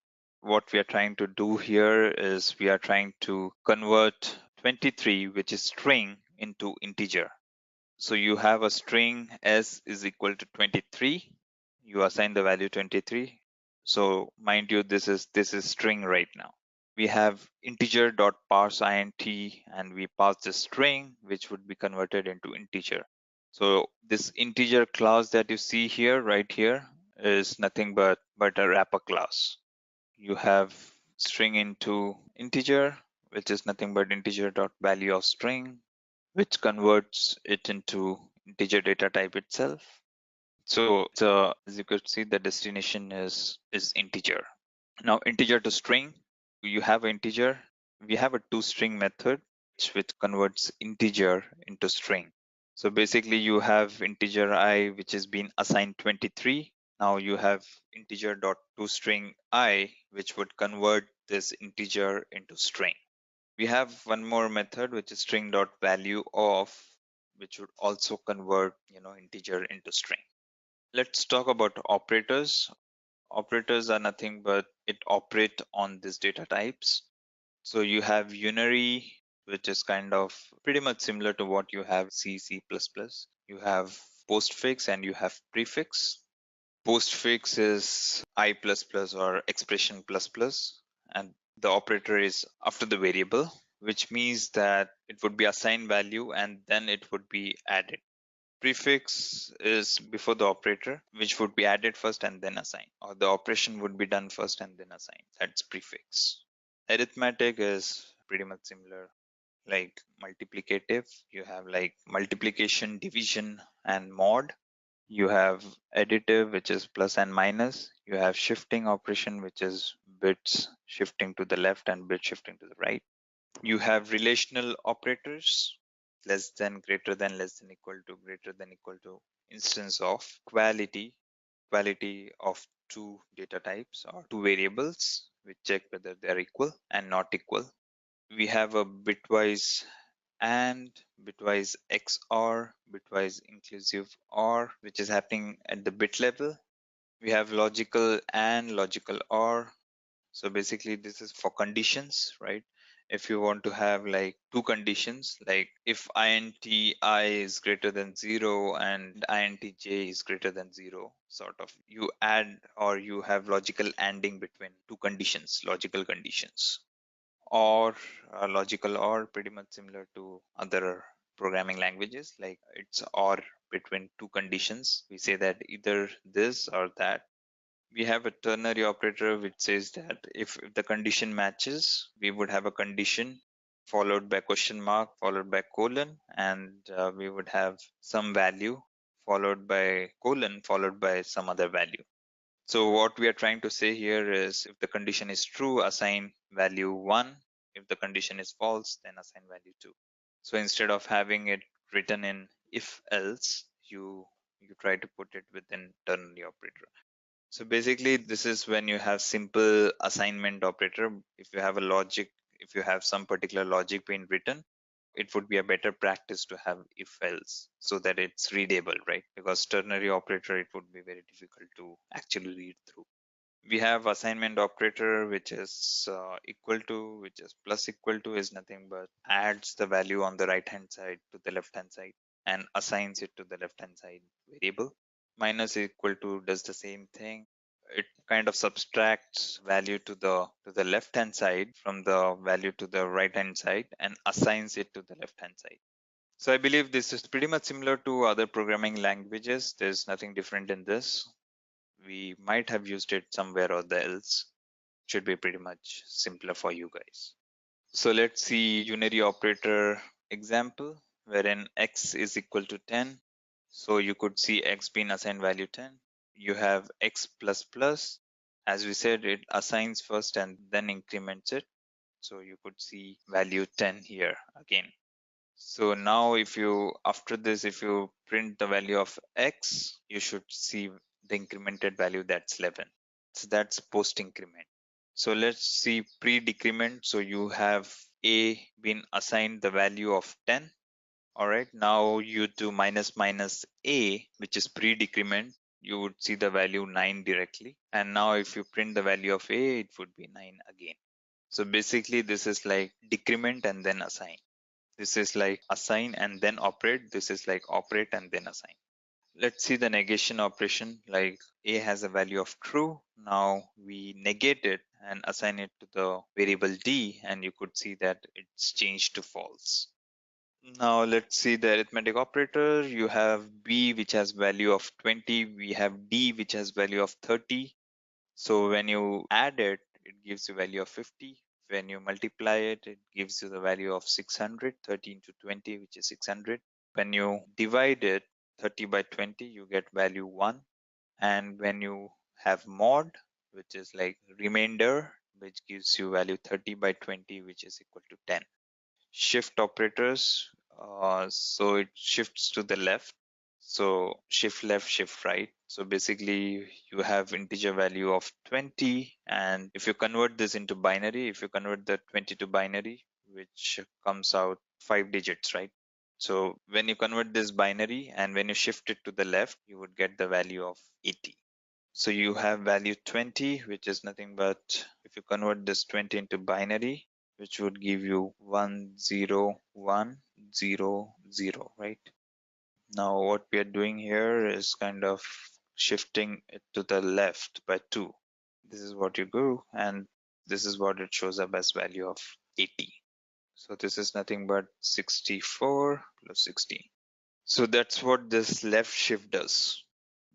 What we are trying to do here is we are trying to convert 23, which is string, into integer. So you have a string s is equal to 23. You assign the value 23. So mind you, this is string right now. We have integer dot parse int, and we pass the string, which would be converted into integer. So this integer class that you see here, right here, is nothing but a wrapper class. You have string into integer, which is nothing but integer dot value of string, which converts it into integer data type itself. So as you could see, the destination is integer. Now integer to string, you have integer. We have a toString method which converts integer into string. So basically you have integer I which is been assigned 23. Now you have integer dot toString I which would convert this integer into string. We have one more method which is string dot value of, which would also convert integer into string. Let's talk about operators. Operators are nothing but it operate on these data types. So you have unary, which is kind of pretty much similar to what you have C++. You have postfix and you have prefix. Postfix is I++ or expression++, and the operator is after the variable, which means that it would be assigned value and then it would be added. Prefix is before the operator, which would be added first and then assigned, or the operation would be done first and then assigned. That's prefix. Arithmetic is pretty much similar, like multiplicative. You have like multiplication, division, and mod. You have additive, which is plus and minus. You have shifting operation, which is bits shifting to the left and bits shifting to the right. You have relational operators, less than, greater than, less than, equal to, greater than, equal to, instance of quality of two data types or two variables. We check whether they are equal and not equal. We have a bitwise and bitwise XOR, bitwise inclusive OR, which is happening at the bit level. We have logical and logical OR. So basically this is for conditions, right? If you want to have like two conditions, like if int I is greater than 0 and int j is greater than 0, sort of, you add or you have logical ANDing between two conditions, logical conditions. Or logical or pretty much similar to other programming languages, like it's or between two conditions. We say that either this or that. We have a ternary operator which says that if the condition matches, we would have a condition followed by question mark followed by colon, and we would have some value followed by colon followed by some other value. So what we are trying to say here is if the condition is true, assign value 1. If the condition is false, then assign value 2. So instead of having it written in if else, you try to put it within ternary operator. So basically this is when you have simple assignment operator. If you have a logic, if you have some particular logic being written, it would be a better practice to have if else so that it's readable, right? Because ternary operator, it would be very difficult to actually read through. We have assignment operator, which is equal to, which is plus equal to, is nothing but adds the value on the right hand side to the left hand side and assigns it to the left hand side variable. Minus equal to does the same thing. It kind of subtracts value to the left hand side from the value to the right hand side and assigns it to the left hand side. So I believe this is pretty much similar to other programming languages. There's nothing different in this. We might have used it somewhere or the else. Should be pretty much simpler for you guys. So let's see unary operator example wherein x is equal to 10. So you could see x being assigned value 10. You have x plus plus. As we said, it assigns first and then increments it. So you could see value 10 here again. So now if you, after this, if you print the value of x, you should see the incremented value, that's 11. So that's post increment. So let's see pre-decrement. So you have a been assigned the value of 10. All right, now you do minus minus a, which is pre-decrement. You would see the value 9 directly. And now if you print the value of a, it would be 9 again. So basically this is like decrement and then assign. This is like assign and then operate. This is like operate and then assign. Let's see the negation operation. Like a has a value of true. Now we negate it and assign it to the variable d, and you could see that it's changed to false. Now let's see the arithmetic operator. You have b which has value of 20. We have d which has value of 30. So when you add it, it gives you value of 50. When you multiply it, it gives you the value of 600. 30 into 20, which is 600. When you divide it, 30 by 20, you get value 1. And when you have mod, which is like remainder, which gives you value 30 by 20, which is equal to 10. Shift operators, so it shifts to the left. So shift left, shift right. So basically you have integer value of 20, and if you convert this into binary, if you convert the 20 to binary, which comes out 5 digits, right? So when you convert this binary and when you shift it to the left, you would get the value of 80. So you have value 20, which is nothing but, if you convert this 20 into binary, which would give you 10100, right? Now what we are doing here is kind of shifting it to the left by 2. This is what you do, and this is what it shows up as value of 80. So this is nothing but 64 plus 16. So that's what this left shift does.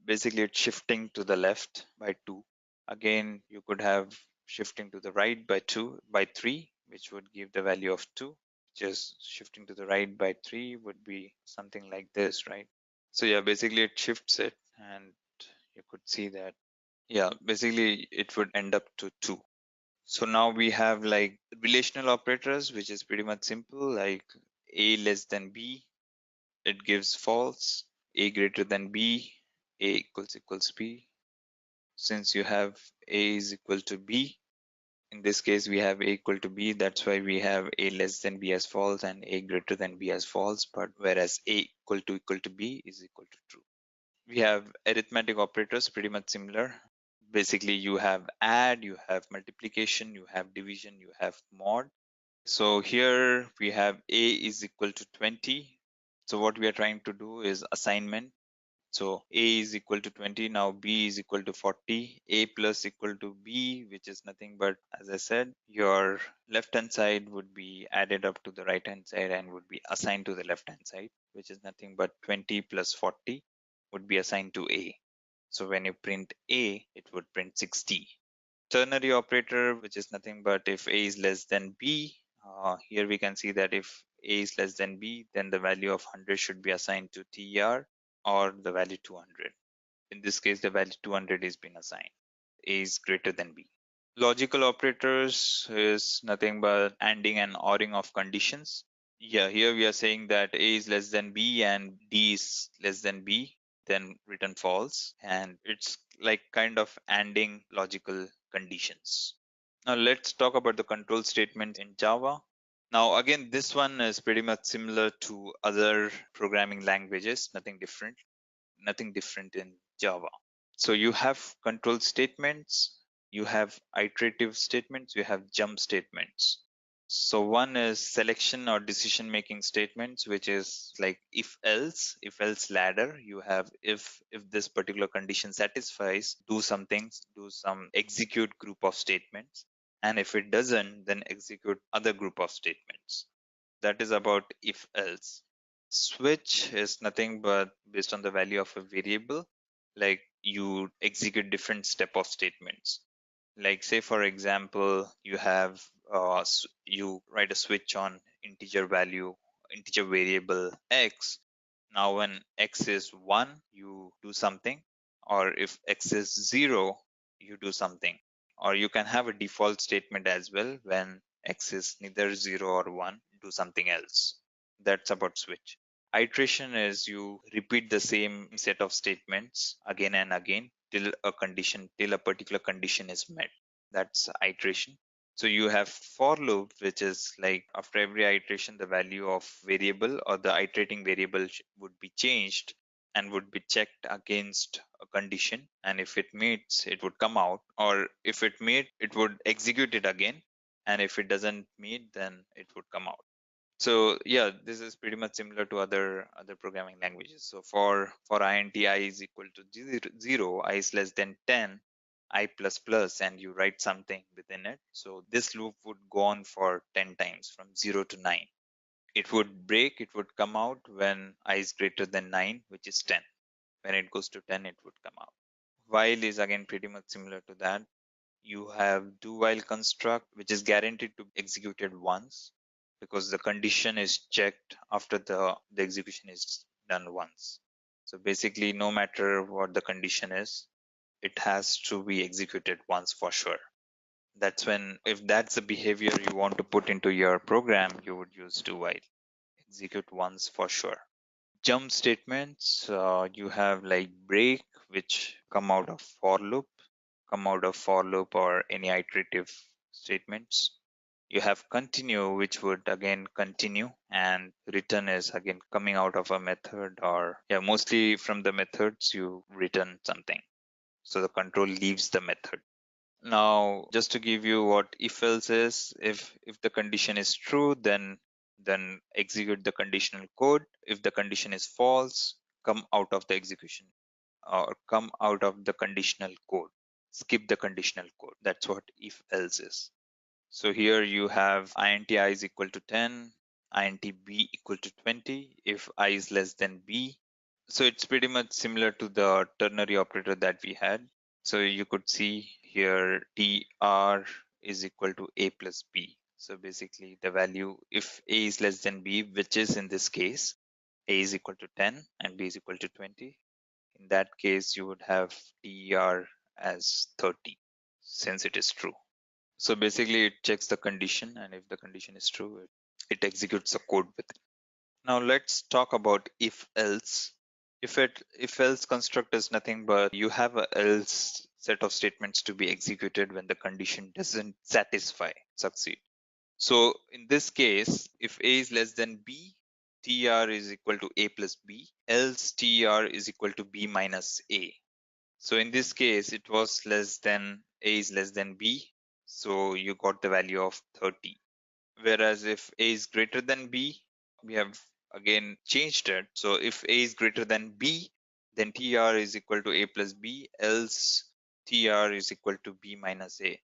Basically it's shifting to the left by 2. Again, you could have shifting to the right by 3, which would give the value of 2. Just shifting to the right by 3 would be something like this, right? So yeah, basically it shifts it, and you could see that, yeah, basically it would end up to 2. So now we have like relational operators, which is pretty much simple, like a less than b, it gives false. A greater than b, a equals b. Since you have a is equal to b, in this case we have a equal to b, that's why we have a less than b as false and a greater than b as false, but whereas a equal to b is equal to true. We have arithmetic operators pretty much similar. Basically you have add, you have multiplication, you have division, you have mod. So here we have a is equal to 20. So what we are trying to do is assignment. So a is equal to 20. Now b is equal to 40. A plus equal to b, which is nothing but, as I said, your left hand side would be added up to the right hand side and would be assigned to the left hand side, which is nothing but 20 plus 40 would be assigned to a. So when you print a, it would print 60. Ternary operator, which is nothing but if a is less than b, here we can see that if a is less than b, then the value of 100 should be assigned to tr, or the value 200. In this case, the value 200 is been assigned. A is greater than B. Logical operators is nothing but ANDing and ORing of conditions. Yeah, here we are saying that A is less than B and D is less than B, then return false. And it's like kind of ANDing logical conditions. Now let's talk about the control statement in Java. Now again, this one is pretty much similar to other programming languages, nothing different in Java. So you have control statements, you have iterative statements, you have jump statements. So one is selection or decision making statements, which is like if else ladder. You have if this particular condition satisfies, do some things, do some execute group of statements, and if it doesn't, then execute other group of statements. That is about if else. Switch is nothing but based on the value of a variable, like you execute different step of statements. Like say for example, you have you write a switch on integer variable x. Now when x is 1, you do something, or if x is 0, you do something. Or you can have a default statement as well. When x is neither 0 or 1, do something else. That's about switch. Iteration is you repeat the same set of statements again and again till a particular condition is met. That's iteration. So you have for loop, which is like after every iteration, the value of variable or the iterating variable would be changed and would be checked against a condition. And if it meets, it would come out. Or if it meet, it would execute it again. And if it doesn't meet, then it would come out. So yeah, this is pretty much similar to other programming languages. So for int I is equal to 0, I is less than 10, I plus plus, and you write something within it. So this loop would go on for 10 times from 0 to 9. It would break, it would come out when I is greater than 9, which is 10. When it goes to 10, it would come out. While is again pretty much similar to that. You have do while construct, which is guaranteed to be executed once because the condition is checked after the execution is done once. So basically, no matter what the condition is, it has to be executed once for sure. That's when, if that's the behavior you want to put into your program, you would use do while. Execute once for sure. Jump statements, you have like break, which come out of for loop or any iterative statements. You have continue, which would again continue, and return is again coming out of a method, or yeah, mostly from the methods you return something. So the control leaves the method. Now, just to give you what if else is, if the condition is true, then execute the conditional code. If the condition is false, come out of the execution or come out of the conditional code. Skip the conditional code. That's what if else is. So here you have int I is equal to 10, int b equal to 20 if I is less than b. So it's pretty much similar to the ternary operator that we had. So you could see here tr is equal to a plus b. So basically the value, if a is less than b, which is in this case, a is equal to 10 and b is equal to 20. In that case, you would have ter as 30 since it is true. So basically it checks the condition, and if the condition is true, it executes the code with it. Now let's talk about if else. If else construct is nothing but you have a else set of statements to be executed when the condition doesn't succeed. So in this case, if a is less than b, tr is equal to a plus b, else tr is equal to b minus a. So in this case, it was less than a is less than b, so you got the value of 30. Whereas if a is greater than b, we have again changed it. So if a is greater than b, then tr is equal to a plus b, else tr is equal to b minus a.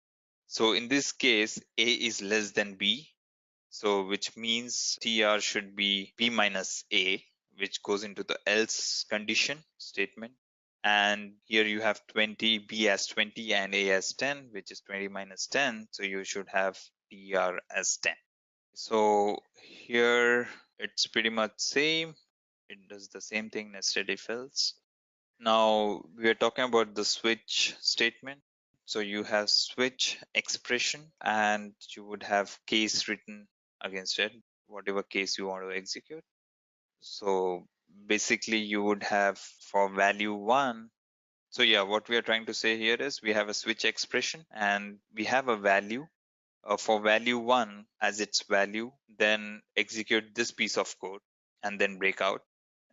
So in this case, a is less than b, so which means tr should be b minus a, which goes into the else condition statement. And here you have 20, b as 20 and a as 10, which is 20 minus 10. So you should have tr as 10. So here it's pretty much same. It does the same thing nested if else. Now we are talking about the switch statement. So you have switch expression and you would have case written against it, whatever case you want to execute. So basically you would have for value 1. So yeah, what we are trying to say here is we have a switch expression and we have a value. For value 1 as its value, then execute this piece of code and then break out.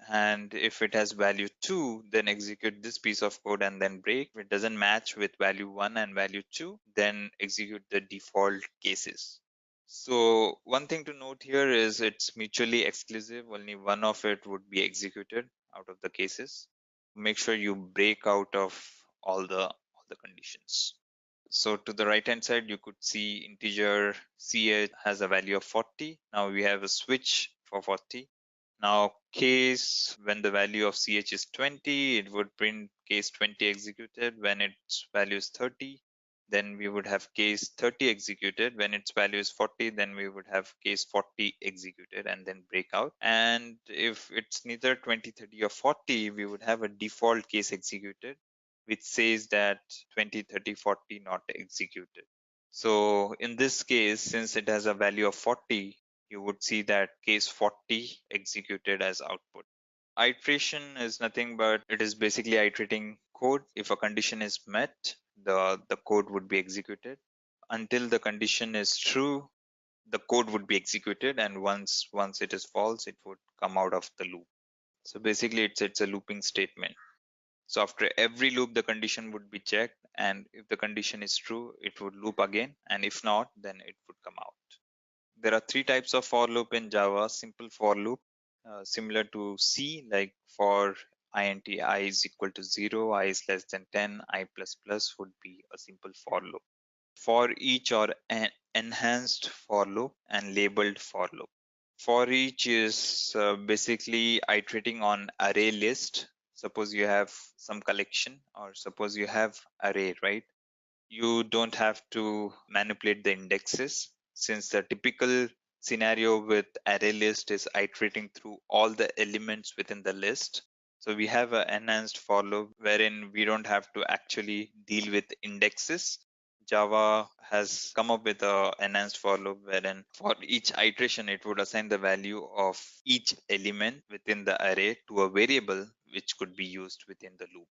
And if it has value 2, then execute this piece of code and then break. If it doesn't match with value 1 and value 2, then execute the default cases. So one thing to note here is it's mutually exclusive. Only one of it would be executed out of the cases. Make sure you break out of all the conditions. So to the right hand side, you could see integer ch has a value of 40. Now we have a switch for 40. Now case, when the value of ch is 20, it would print case 20 executed. When its value is 30, then we would have case 30 executed. When its value is 40, then we would have case 40 executed and then break out. And if it's neither 20, 30 or 40, we would have a default case executed, which says that 20, 30, 40 not executed. So in this case, since it has a value of 40, you would see that case 40 executed as output. Iteration is nothing but it is basically iterating code. If a condition is met, the code would be executed. Until the condition is true, the code would be executed, and once it is false, it would come out of the loop. So basically it's a looping statement. So after every loop, the condition would be checked, and if the condition is true, it would loop again, and if not, then it would come out. There are three types of for loop in Java. Simple for loop, similar to C, like for int I is equal to 0, I is less than 10, I plus plus would be a simple for loop. For each or an enhanced for loop and labeled for loop. For each is basically iterating on array list. Suppose you have some collection, or suppose you have array, right? You don't have to manipulate the indexes, since the typical scenario with array list is iterating through all the elements within the list. So we have an enhanced for loop wherein we don't have to actually deal with indexes. Java has come up with a enhanced for loop wherein for each iteration it would assign the value of each element within the array to a variable which could be used within the loop.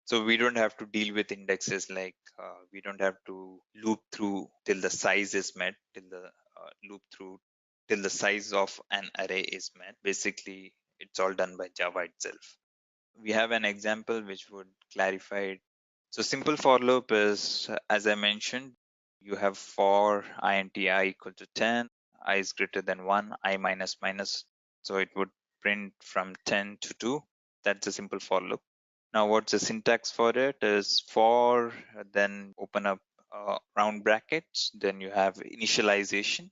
So we don't have to deal with indexes, like we don't have to loop through till the size is met, till the loop through till the size of an array is met. Basically, it's all done by Java itself. We have an example which would clarify it. So simple for loop is, as I mentioned, you have for int I equal to 10, I is greater than 1, I minus minus. So it would print from 10 to 2. That's a simple for loop. Now, what's the syntax for it is for, then open up round brackets, then you have initialization,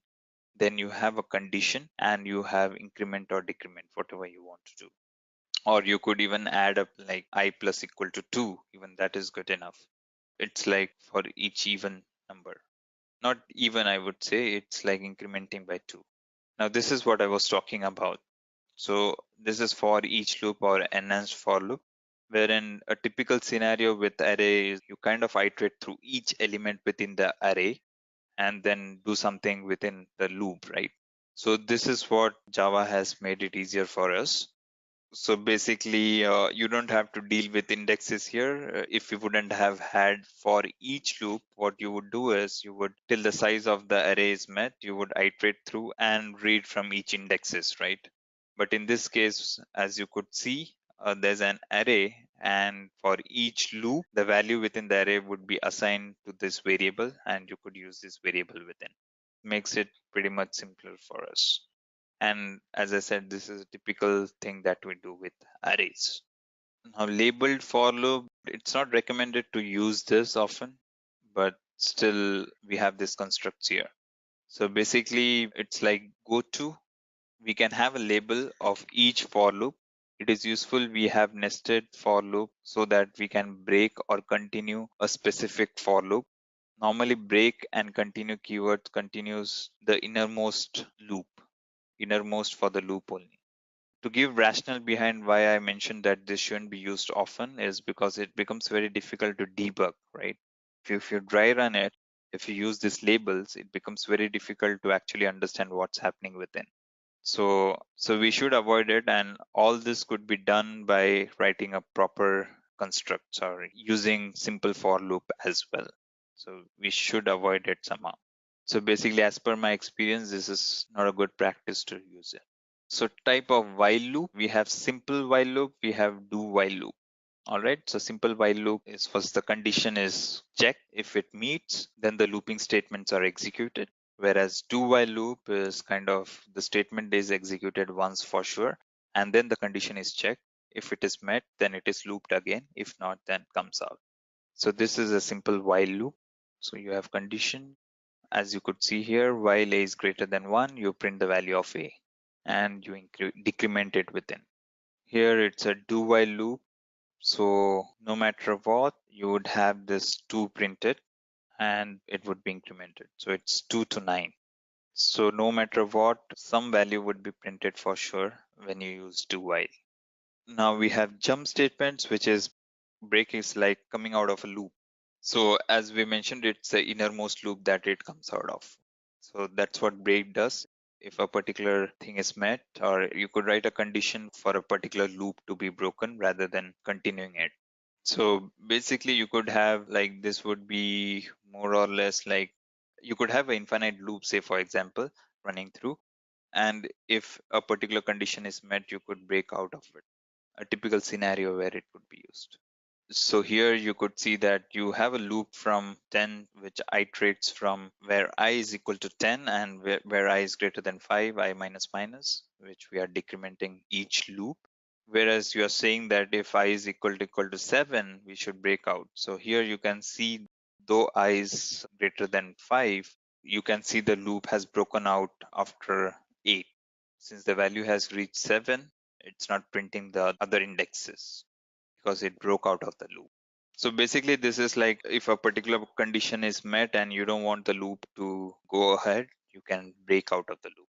then you have a condition, and you have increment or decrement, whatever you want to do. Or you could even add up like I plus equal to 2, even that is good enough. It's like for each even number. Not even, I would say, it's like incrementing by 2. Now, this is what I was talking about. So this is for each loop or enhanced for loop, wherein a typical scenario with array is you kind of iterate through each element within the array and then do something within the loop, right? So this is what Java has made it easier for us. So basically, you don't have to deal with indexes here. If you wouldn't have had for each loop, what you would do is you would, till the size of the array is met, you would iterate through and read from each indexes, right? But in this case, as you could see, there's an array, and for each loop, the value within the array would be assigned to this variable, and you could use this variable within. Makes it pretty much simpler for us. And as I said, this is a typical thing that we do with arrays. Now, labeled for loop, it's not recommended to use this often, but still we have these constructs here. So basically, it's like go to. We can have a label of each for loop. It is useful we have nested for loop so that we can break or continue a specific for loop. Normally, break and continue keywords continues the innermost loop, innermost for the loop only. To give rationale behind why I mentioned that this shouldn't be used often is because it becomes very difficult to debug, right? If you dry run it, if you use these labels, it becomes very difficult to actually understand what's happening within. So we should avoid it, and all this could be done by writing a proper constructs or using simple for loop as well. So we should avoid it somehow. So basically, as per my experience, this is not a good practice to use it. So type of while loop, we have simple while loop, we have do while loop. All right, so simple while loop is first the condition is checked. If it meets, then the looping statements are executed. Whereas do while loop is kind of the statement is executed once for sure, and then the condition is checked. If it is met, then it is looped again. If not, then comes out. So this is a simple while loop. So you have condition. As you could see here, while a is greater than 1, you print the value of a and you decrement it within. Here it's a do while loop. So no matter what, you would have this 2 printed and it would be incremented. So it's 2 to 9. So no matter what, some value would be printed for sure when you use do while. Now we have jump statements, which is break is like coming out of a loop. So as we mentioned, it's the innermost loop that it comes out of. So that's what break does. If a particular thing is met, or you could write a condition for a particular loop to be broken rather than continuing it. So basically you could have like this would be more or less like you could have an infinite loop, say for example, running through. And if a particular condition is met, you could break out of it. A typical scenario where it would be used. So here you could see that you have a loop from 10, which iterates from where I is equal to 10 and where I is greater than 5, I minus minus, which we are decrementing each loop. Whereas you are saying that if I is equal to 7, we should break out. So here you can see, though I is greater than 5, you can see the loop has broken out after 8. Since the value has reached 7, it's not printing the other indexes because it broke out of the loop. So basically, this is like if a particular condition is met and you don't want the loop to go ahead, you can break out of the loop.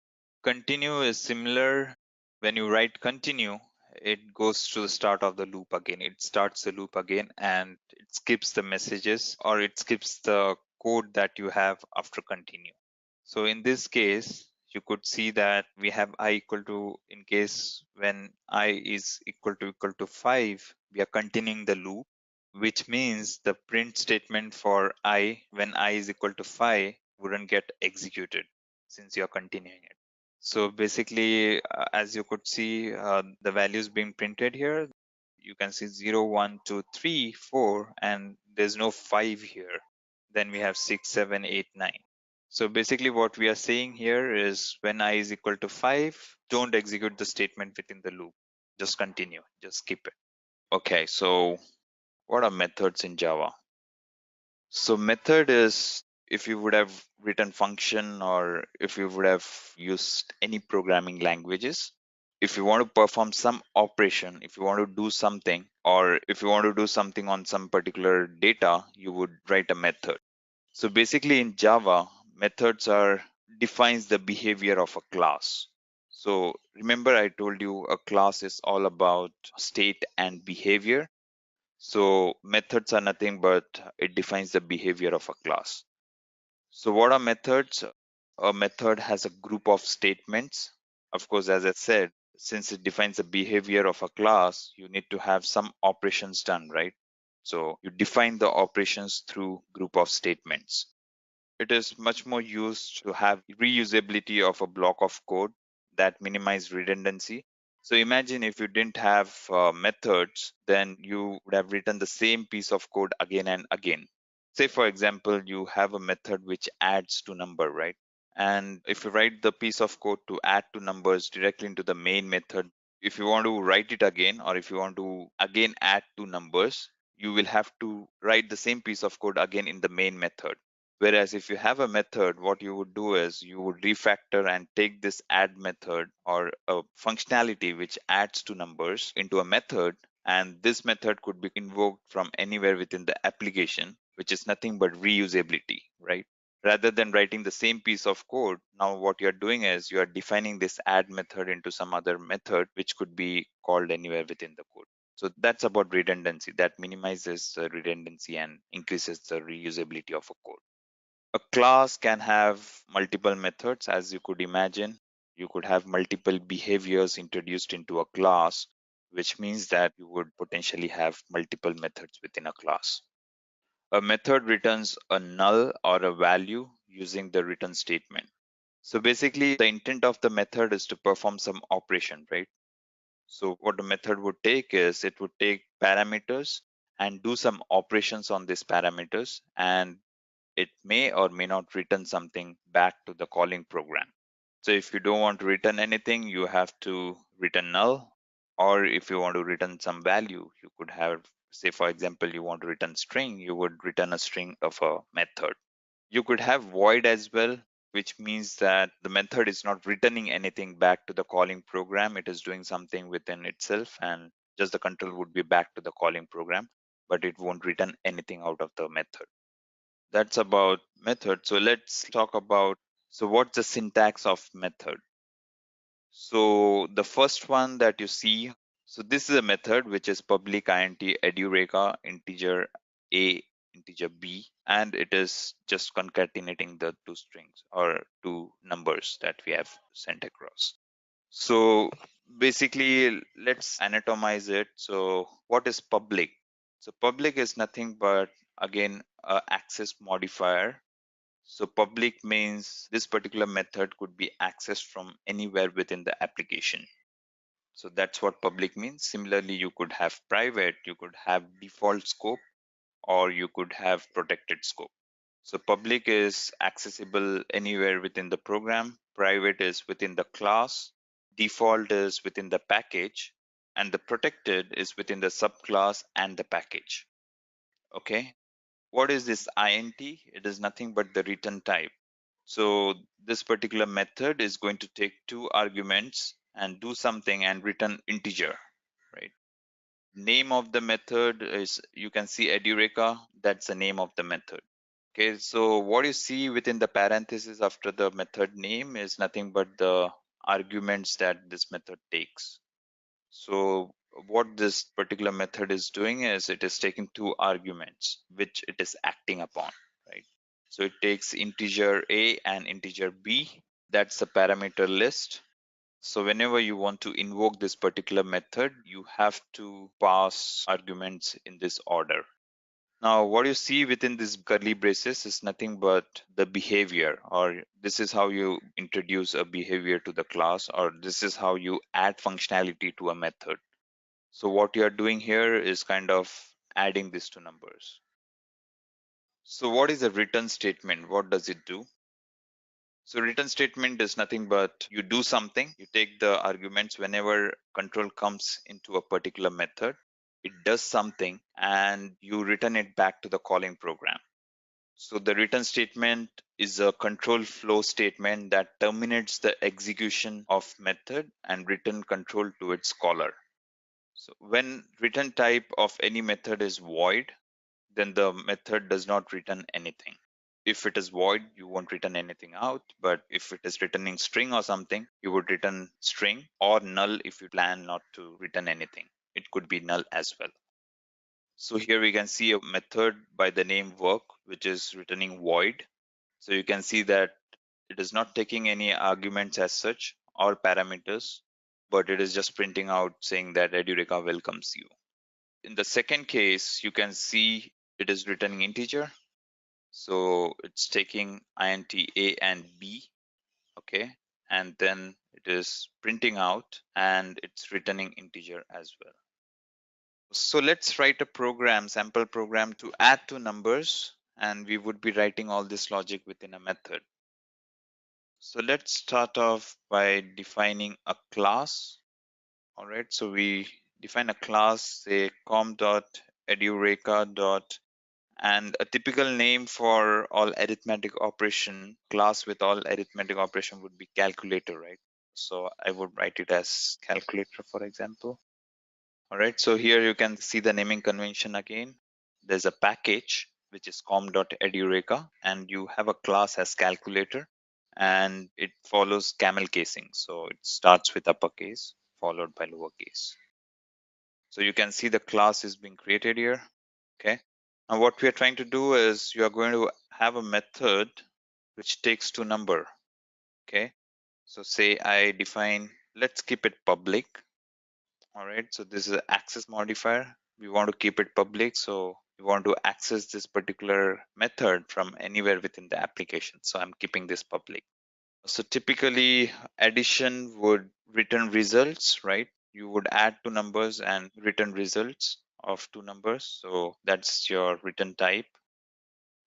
Continue is similar. When you write continue, it goes to the start of the loop again. It starts the loop again and it skips the messages, or it skips the code that you have after continue. So in this case, you could see that we have I equal to, in case when I is equal to 5, we are continuing the loop, which means the print statement for I when I is equal to 5 wouldn't get executed since you're continuing it. So basically, as you could see, the values being printed here, you can see 0, 1, 2, 3, 4, and there's no 5 here. Then we have 6, 7, 8, 9. So basically what we are saying here is when I is equal to 5, don't execute the statement within the loop. Just continue, just skip it. Okay, so what are methods in Java? So method is if you would have written function or if you would have used any programming languages, if you want to perform some operation, if you want to do something, or if you want to do something on some particular data, you would write a method. So basically in Java, methods are defines the behavior of a class. So remember I told you a class is all about state and behavior. So methods are nothing but it defines the behavior of a class. So what are methods? A method has a group of statements. Of course, as I said, since it defines the behavior of a class, you need to have some operations done, right? So you define the operations through group of statements. It is much more used to have reusability of a block of code that minimize redundancy. So imagine if you didn't have methods, then you would have written the same piece of code again and again. Say, for example, you have a method which adds to number, right? And if you write the piece of code to add to numbers directly into the main method, if you want to write it again, or if you want to again add two numbers, you will have to write the same piece of code again in the main method. Whereas if you have a method, what you would do is you would refactor and take this add method or a functionality which adds to numbers into a method. And this method could be invoked from anywhere within the application, which is nothing but reusability, right? Rather than writing the same piece of code, now what you're doing is you are defining this add method into some other method, which could be called anywhere within the code. So that's about redundancy. That minimizes redundancy and increases the reusability of a code. A class can have multiple methods, as you could imagine. You could have multiple behaviors introduced into a class, which means that you would potentially have multiple methods within a class. A method returns a null or a value using the return statement. So basically, the intent of the method is to perform some operation, right? So what the method would take is it would take parameters and do some operations on these parameters, and it may or may not return something back to the calling program. So if you don't want to return anything, you have to return null. Or if you want to return some value, you could have, say, for example, you want to return string, you would return a string of a method. You could have void as well, which means that the method is not returning anything back to the calling program. It is doing something within itself, and just the control would be back to the calling program, but it won't return anything out of the method. That's about method. So let's talk about, so what's the syntax of method? So the first one that you see, so this is a method which is public int edureka integer a integer b, and it is just concatenating the two strings or two numbers that we have sent across. So basically, let's anatomize it. So what is public? So public is nothing but again a access modifier. So public means this particular method could be accessed from anywhere within the application. So that's what public means. Similarly, you could have private, you could have default scope, or you could have protected scope. So public is accessible anywhere within the program, private is within the class, default is within the package, and the protected is within the subclass and the package. Okay. What is this int? It is nothing but the return type. So this particular method is going to take two arguments and do something and return integer, right? Name of the method is, you can see Edureka, that's the name of the method. Okay, so what you see within the parenthesis after the method name is nothing but the arguments that this method takes. So what this particular method is doing is it is taking two arguments which it is acting upon, right? So it takes integer a and integer b. That's the parameter list. So whenever you want to invoke this particular method, you have to pass arguments in this order. Now, what you see within this curly braces is nothing but the behavior, or this is how you introduce a behavior to the class, or this is how you add functionality to a method. So what you are doing here is kind of adding this to numbers. So what is a return statement? What does it do? So return statement is nothing but you do something, you take the arguments whenever control comes into a particular method, it does something and you return it back to the calling program. So the return statement is a control flow statement that terminates the execution of method and return control to its caller. So when return type of any method is void, then the method does not return anything. If it is void, you won't return anything out. But if it is returning string or something, you would return string, or null if you plan not to return anything. It could be null as well. So here we can see a method by the name work, which is returning void. So you can see that it is not taking any arguments as such or parameters, but it is just printing out saying that Edureka welcomes you. In the second case, you can see it is returning integer. So it's taking int a and b, okay, and then it is printing out and it's returning integer as well. So let's write a program, sample program to add two numbers, and we would be writing all this logic within a method. So let's start off by defining a class. All right, so we define a class, say com.edureka. And a typical name for all arithmetic operation, class with all arithmetic operation would be calculator, right? So I would write it as calculator, for example. All right, so here you can see the naming convention again. There's a package, which is com.edureka, and you have a class as calculator, and it follows camel casing. So it starts with uppercase, followed by lowercase. So you can see the class is being created here, okay? Now what we are trying to do is you are going to have a method which takes two number, okay? So say I define, let's keep it public. All right, so this is an access modifier. We want to keep it public, so we want to access this particular method from anywhere within the application. So I'm keeping this public. So typically addition would return results, right? You would add two numbers and return results of two numbers. So that's your return type,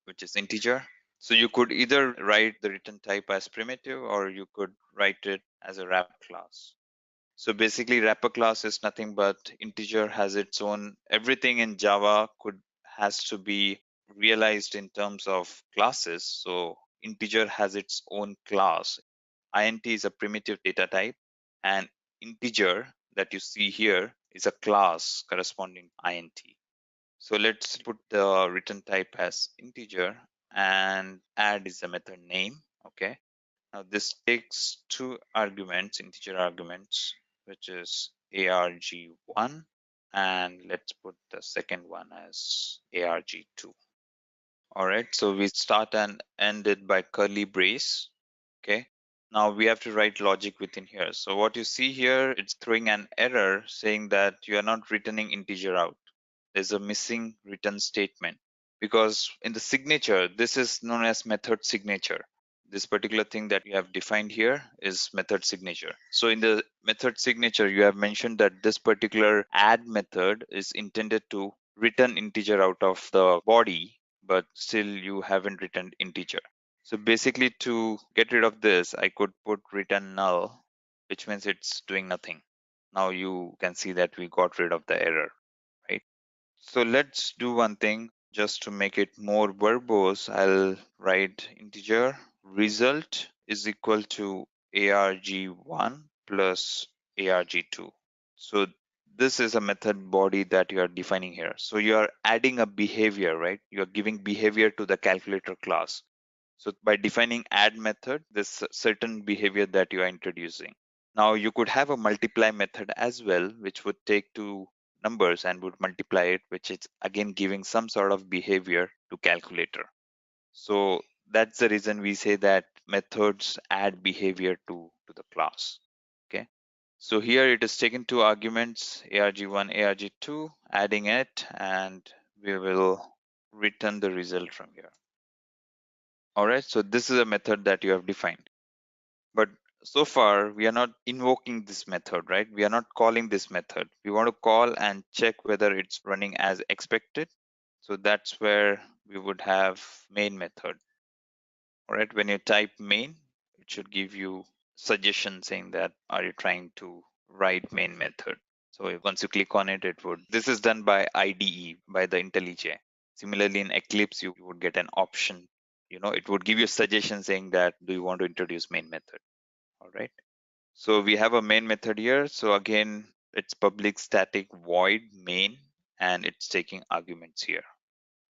which is integer. So you could either write the return type as primitive or you could write it as a wrapper class. So basically wrapper class is nothing but integer has its own, everything in Java has to be realized in terms of classes. So integer has its own class. Int is a primitive data type and integer that you see here is a class corresponding to int. So let's put the return type as integer and add is the method name. Okay. Now this takes two arguments, integer arguments, which is arg1, and let's put the second one as arg2. All right. So we start and end it by curly brace. Okay. Now we have to write logic within here. So what you see here, it's throwing an error saying that you are not returning integer out. There's a missing return statement because in the signature, this is known as method signature. this particular thing that you have defined here is method signature. So in the method signature, you have mentioned that this particular add method is intended to return integer out of the body, but still you haven't written integer. So basically, to get rid of this, I could put return null, which means it's doing nothing. Now you can see that we got rid of the error, right? So let's do one thing just to make it more verbose. I'll write integer result is equal to arg1 plus arg2. So this is a method body that you are defining here. So you are adding a behavior, right? You are giving behavior to the calculator class. So by defining add method, this certain behavior that you are introducing. Now you could have a multiply method as well, which would take two numbers and would multiply it, which is again giving some sort of behavior to calculator. So that's the reason we say that methods add behavior to the class. Okay. So here it is taking two arguments, arg1, arg2, adding it, and we will return the result from here. All right. So this is a method that you have defined. But so far, we are not invoking this method, right? We are not calling this method. We want to call and check whether it's running as expected. So that's where we would have main method. All right. When you type main, it should give you suggestion saying that are you trying to write main method. So once you click on it, it would. This is done by IDE, by the IntelliJ. Similarly, in Eclipse, you would get an option. It would give you a suggestion saying that do you want to introduce main method. All right. So we have a main method here. So again, it's public static void main, and it's taking arguments here.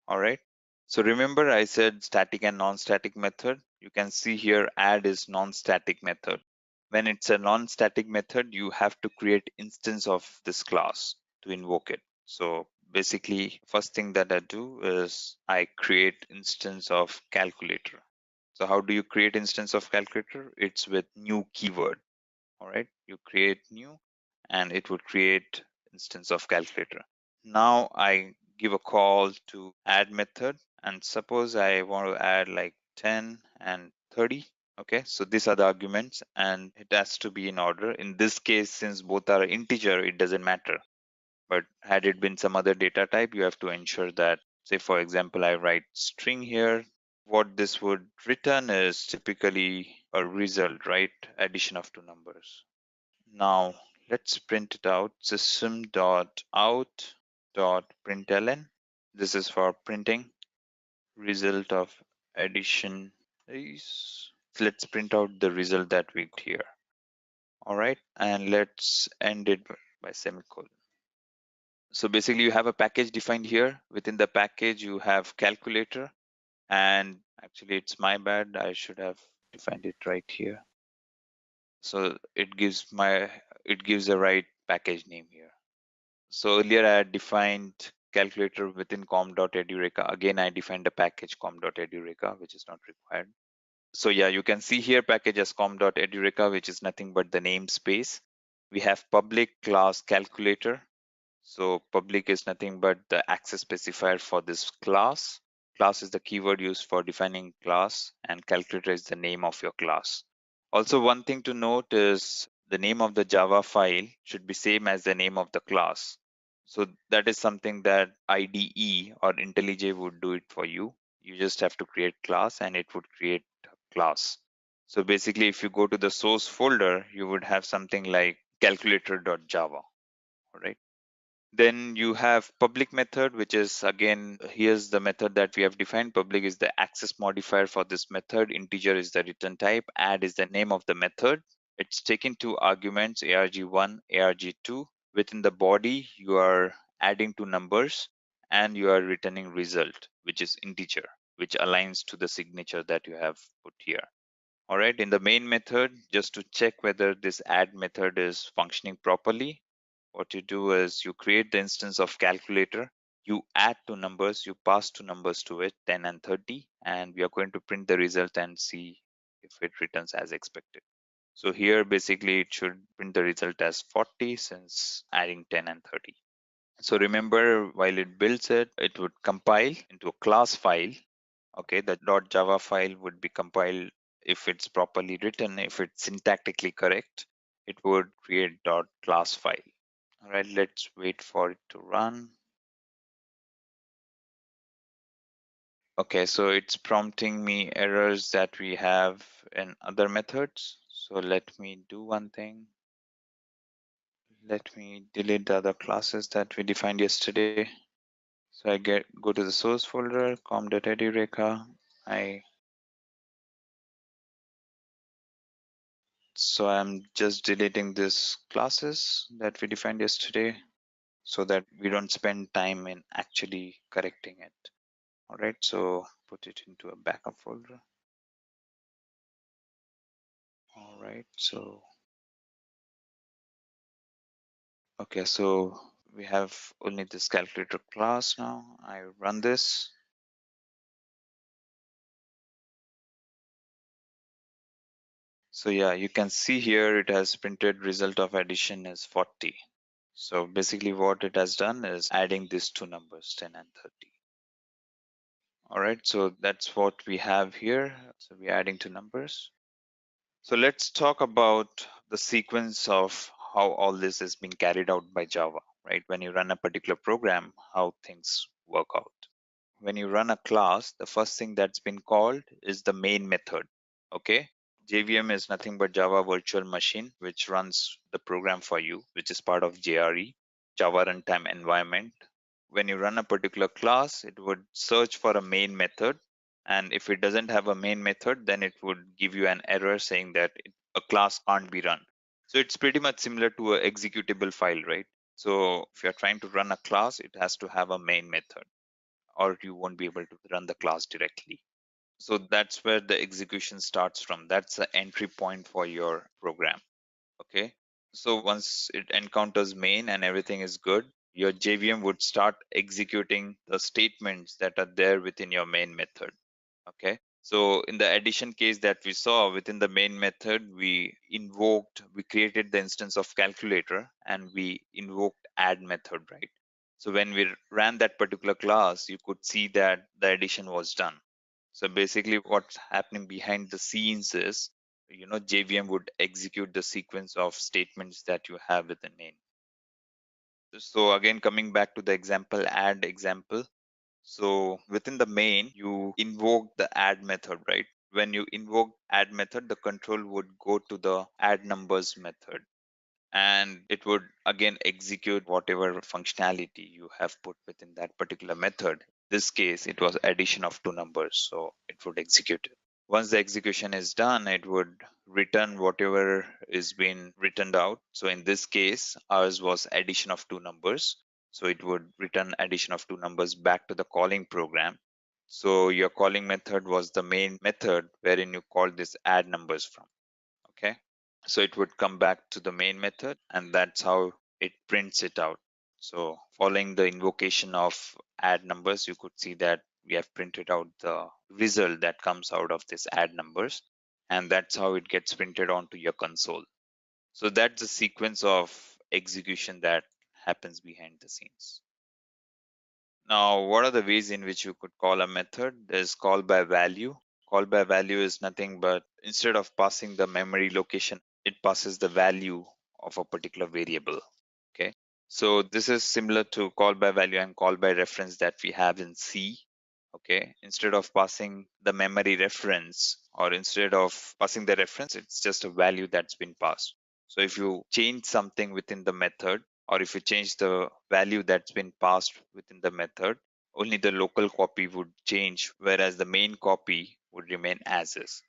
All right. So remember I said static and non-static method. You can see here add is non-static method. When it's a non-static method, you have to create instance of this class to invoke it. So basically, first thing that I do is I create instance of calculator. So how do you create instance of calculator? It's with new keyword. All right, you create new and it would create instance of calculator. Now I give a call to add method, and suppose I want to add like 10 and 30. Okay, so these are the arguments and it has to be in order. In this case, since both are integer, it doesn't matter. But had it been some other data type, you have to ensure that, say for example, I write string here. What this would return is typically a result, right? Addition of two numbers. Now let's print it out. System.out.println. This is for printing result of addition is. Let's print out the result that we got here. All right, and let's end it by semicolon. So basically you have a package defined here. Within the package you have calculator, and actually it's my bad. I should have defined it right here. So it gives the right package name here. So earlier I had defined calculator within com.edureka. Again, I defined a package com.edureka, which is not required. So yeah, you can see here package as com.edureka, which is nothing but the namespace. We have public class calculator. So public is nothing but the access specifier for this class. Class is the keyword used for defining class, and calculator is the name of your class. Also, one thing to note is the name of the Java file should be same as the name of the class. So that is something that IDE or IntelliJ would do it for you. You just have to create class and it would create class. So basically, if you go to the source folder, you would have something like calculator.java. All right. Then you have public method, which is again, here's the method that we have defined. Public is the access modifier for this method. Integer is the return type. Add is the name of the method. It's taking two arguments, arg1, arg2. Within the body, you are adding two numbers and you are returning result, which is integer, which aligns to the signature that you have put here. All right, in the main method, just to check whether this add method is functioning properly, what you do is you create the instance of calculator, you add two numbers, you pass two numbers to it, 10 and 30, and we are going to print the result and see if it returns as expected. So here basically it should print the result as 40 since adding 10 and 30. So remember, while it builds it, it would compile into a class file. Okay, the .java file would be compiled if it's properly written, if it's syntactically correct, it would create dot class file. All right, let's wait for it to run. Okay, so it's prompting me errors that we have in other methods. So let me do one thing. Let me delete the other classes that we defined yesterday. So I go to the source folder, com.edureka. So I'm just deleting these classes that we defined yesterday so that we don't spend time in actually correcting it. All right, so put it into a backup folder. All right, so okay, so we have only this calculator class now. I run this. So yeah, you can see here it has printed result of addition is 40. So basically what it has done is adding these two numbers, 10 and 30. All right, so that's what we have here. So we're adding two numbers. So let's talk about the sequence of how all this is being carried out by Java, right? When you run a particular program, how things work out. When you run a class, the first thing that's been called is the main method. Okay. JVM is nothing but Java Virtual Machine, which runs the program for you, which is part of JRE, Java Runtime Environment. When you run a particular class, it would search for a main method. And if it doesn't have a main method, then it would give you an error saying that a class can't be run. So it's pretty much similar to an executable file, right? So if you're trying to run a class, it has to have a main method, or you won't be able to run the class directly. So that's where the execution starts from. That's the entry point for your program. Okay. So once it encounters main and everything is good, your JVM would start executing the statements that are there within your main method. Okay. So in the addition case that we saw within the main method, we created the instance of calculator and we invoked add method, right? So when we ran that particular class, you could see that the addition was done. So basically what's happening behind the scenes is, JVM would execute the sequence of statements that you have within main. So again, coming back to the example, add example. So within the main, you invoke the add method, right? When you invoke add method, the control would go to the add numbers method and it would again execute whatever functionality you have put within that particular method. This case, it was addition of two numbers, so it would execute it. Once the execution is done, it would return whatever is being written out. So in this case, ours was addition of two numbers. So it would return addition of two numbers back to the calling program. So your calling method was the main method wherein you called this add numbers from. Okay. So it would come back to the main method and that's how it prints it out. So following the invocation of add numbers, you could see that we have printed out the result that comes out of this add numbers. And that's how it gets printed onto your console. So that's the sequence of execution that happens behind the scenes. Now, what are the ways in which you could call a method? There's call by value. Call by value is nothing but instead of passing the memory location, it passes the value of a particular variable. Okay. So this is similar to call by value and call by reference that we have in C. Okay. Instead of passing the memory reference or instead of passing the reference, it's just a value that's been passed. So if you change something within the method, or if you change the value that's been passed within the method, only the local copy would change, whereas the main copy would remain as is.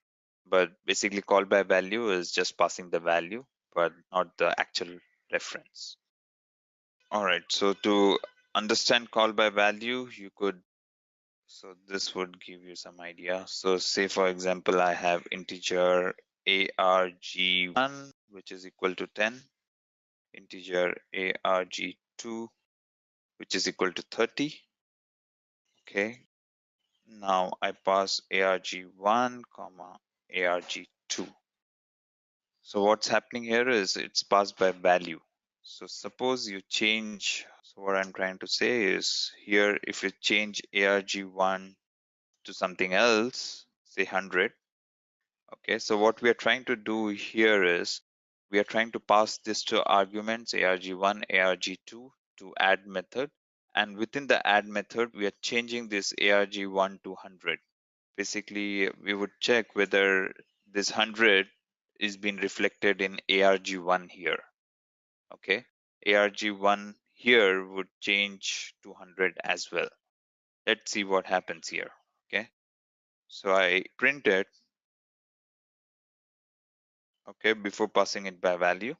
But basically, call by value is just passing the value, but not the actual reference. All right, so to understand call by value, so this would give you some idea. So say for example, I have integer arg1, which is equal to 10, integer arg2, which is equal to 30. Okay. Now I pass arg1 comma arg2. So what's happening here is it's passed by value. So suppose you change, so what I'm trying to say is here, if you change arg1 to something else, say 100, Okay, so what we are trying to do here is we are trying to pass this to arguments arg1, arg2 to add method. And within the add method, we are changing this arg1 to 100. Basically, we would check whether this 100 is being reflected in arg1 here. Okay, arg1 here would change to 100 as well. Let's see what happens here. Okay, so I print it, okay, before passing it by value.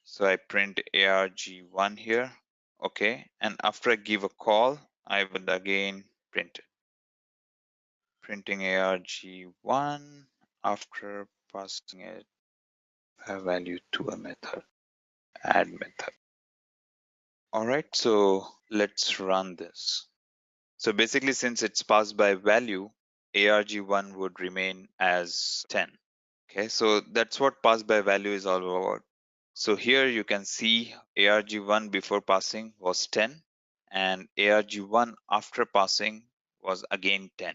So I print arg1 here. Okay, and after I give a call, I would again print it. Printing arg1 after passing it by value to a method, add method. All right, so let's run this. So basically, since it's passed by value, arg1 would remain as 10. Okay, so that's what pass by value is all about. So here you can see arg1 before passing was 10 and arg1 after passing was again 10.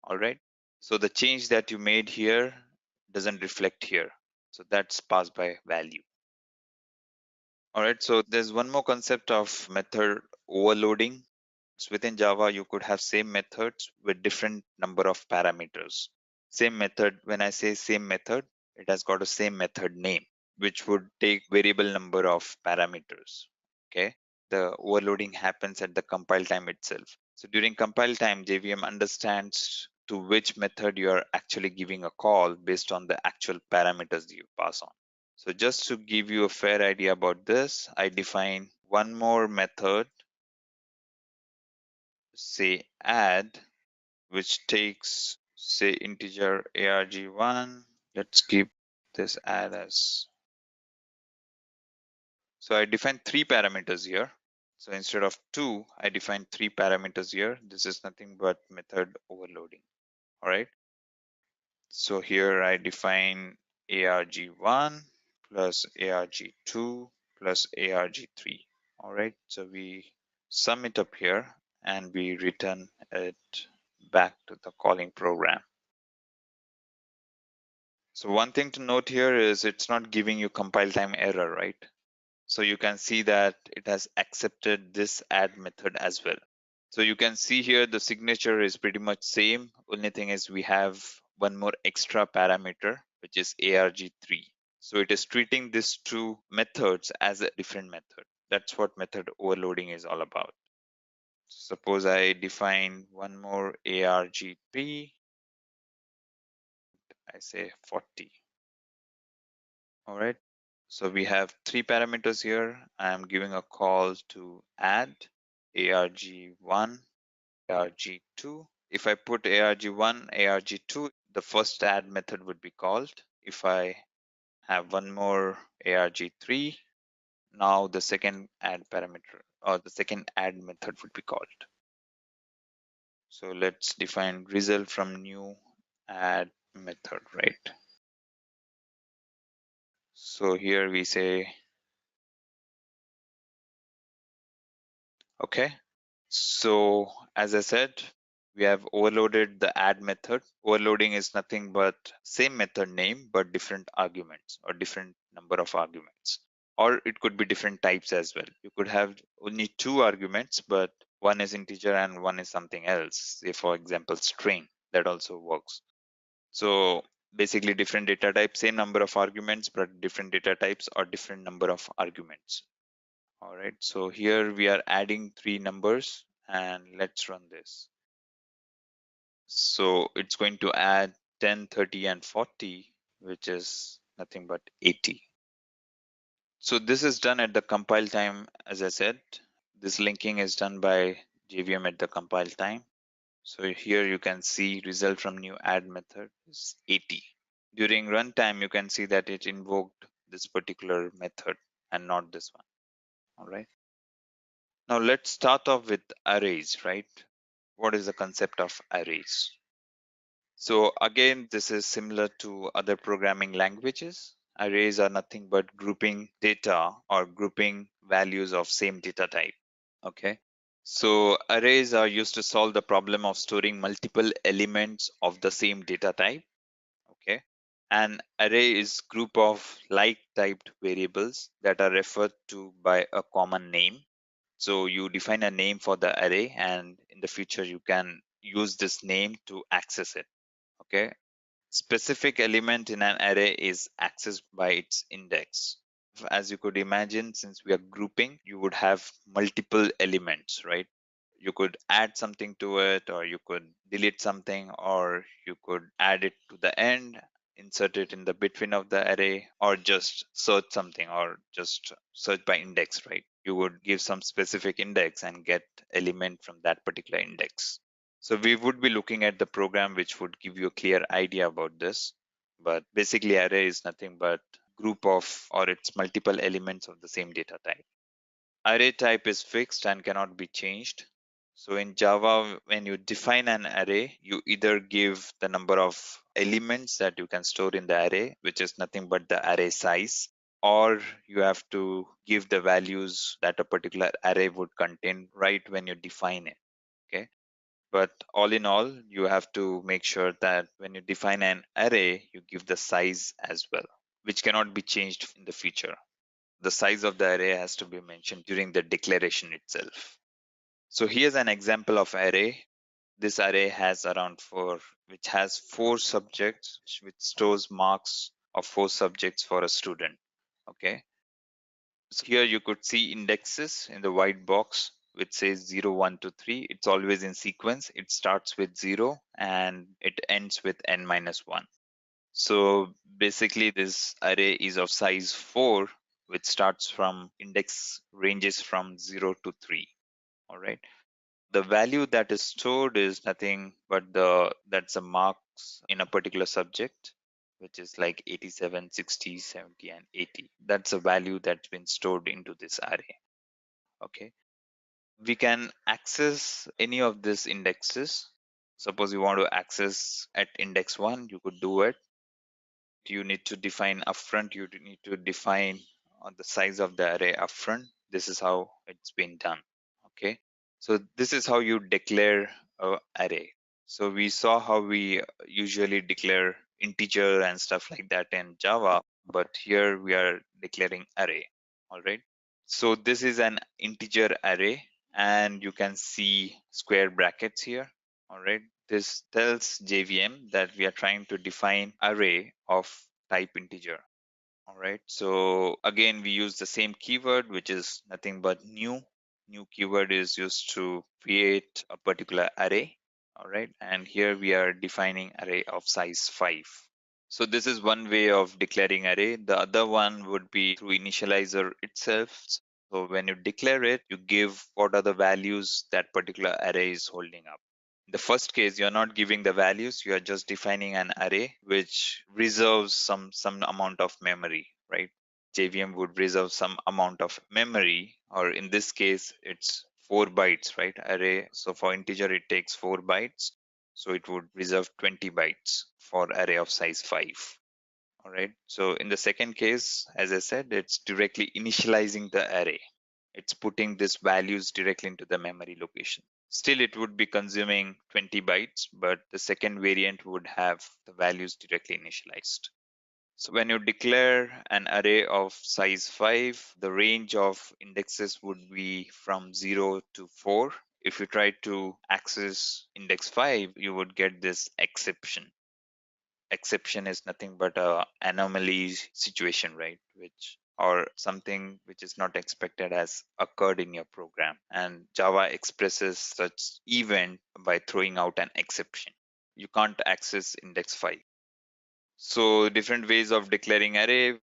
All right. So the change that you made here doesn't reflect here. So that's passed by value. All right. So there's one more concept of method overloading. So within Java, you could have same methods with different number of parameters. Same method, when I say same method, it has got a same method name, which would take variable number of parameters. Okay. The overloading happens at the compile time itself. So during compile time, JVM understands to which method you are actually giving a call based on the actual parameters you pass on. So just to give you a fair idea about this, I define one more method, say add, which takes say integer arg1. Let's keep this add as. So I define three parameters here. So instead of two, I define three parameters here. This is nothing but method overloading. All right. So here I define arg1 plus arg2 plus arg3. All right. So we sum it up here and we return it back to the calling program. So one thing to note here is it's not giving you compile time error, right? So you can see that it has accepted this add method as well. So you can see here the signature is pretty much same. Only thing is we have one more extra parameter, which is arg3. So it is treating these two methods as a different method. That's what method overloading is all about. Suppose I define one more arg3, I say 40. All right. So we have three parameters here. I'm giving a call to add arg1, arg2. If I put arg1, arg2, the first add method would be called. If I have one more arg3, now the second add parameter or the second add method would be called. So let's define result from new add method, right? So here we say, okay. So as I said, we have overloaded the add method. Overloading is nothing but same method name, but different arguments or different number of arguments. Or it could be different types as well. You could have only two arguments, but one is integer and one is something else. Say for example, string, that also works. So basically different data types, same number of arguments, but different data types or different number of arguments. All right, so here we are adding three numbers and let's run this. So it's going to add 10, 30 and 40, which is nothing but 80. So this is done at the compile time. As I said, this linking is done by JVM at the compile time. So here you can see result from new add method is 80. During runtime, you can see that it invoked this particular method and not this one. All right. Now let's start off with arrays, right? What is the concept of arrays? So again, this is similar to other programming languages. Arrays are nothing but grouping data or grouping values of same data type. Okay. So arrays are used to solve the problem of storing multiple elements of the same data type. Okay. An array is group of like-typed variables that are referred to by a common name. So you define a name for the array, and in the future you can use this name to access it. Okay. Specific element in an array is accessed by its index. As you could imagine, since we are grouping, you would have multiple elements, right? You could add something to it, or you could delete something, or you could add it to the end, insert it in the between of the array, or just search something, or just search by index, right? You would give some specific index and get element from that particular index. So we would be looking at the program which would give you a clear idea about this. But basically array is nothing but group of or its multiple elements of the same data type. Array type is fixed and cannot be changed. So in Java, when you define an array, you either give the number of elements that you can store in the array, which is nothing but the array size, or you have to give the values that a particular array would contain right when you define it. Okay. But all in all, you have to make sure that when you define an array, you give the size as well, which cannot be changed in the future. The size of the array has to be mentioned during the declaration itself. So here's an example of array. This array has around which has four subjects, which stores marks of four subjects for a student. Okay. So here you could see indexes in the white box, which says 0, 1, 2, 3. It's always in sequence. It starts with 0 and it ends with n minus 1. So basically this array is of size 4, which starts from index ranges from 0 to 3. All right. The value that is stored is nothing but that's the marks in a particular subject, which is like 87, 60, 70, and 80. That's a value that's been stored into this array. Okay. We can access any of these indexes. Suppose you want to access at index 1, you could do it. You need to define upfront, you need to define on the size of the array upfront. This is how it's been done. Okay, so this is how you declare a array. So we saw how we usually declare integer and stuff like that in Java, but here we are declaring array. All right, so this is an integer array and you can see square brackets here. All right, this tells JVM that we are trying to define array of type integer. All right, so again, we use the same keyword, which is nothing but new. New keyword is used to create a particular array. All right, and here we are defining array of size 5. So this is one way of declaring array. The other one would be through initializer itself. So when you declare it, you give what are the values that particular array is holding up. In the first case, you're not giving the values, you are just defining an array which reserves some amount of memory, right? JVM would reserve some amount of memory, or in this case, it's 4 bytes, right? Array. So for integer, it takes 4 bytes. So it would reserve 20 bytes for array of size 5. All right. So in the second case, as I said, it's directly initializing the array. It's putting these values directly into the memory location. Still, it would be consuming 20 bytes, but the second variant would have the values directly initialized. So when you declare an array of size 5, the range of indexes would be from 0 to 4. If you try to access index 5, you would get this exception. Exception is nothing but a anomaly situation, right? Which or something which is not expected has occurred in your program, and Java expresses such event by throwing out an exception. You can't access index 5. So different ways of declaring array.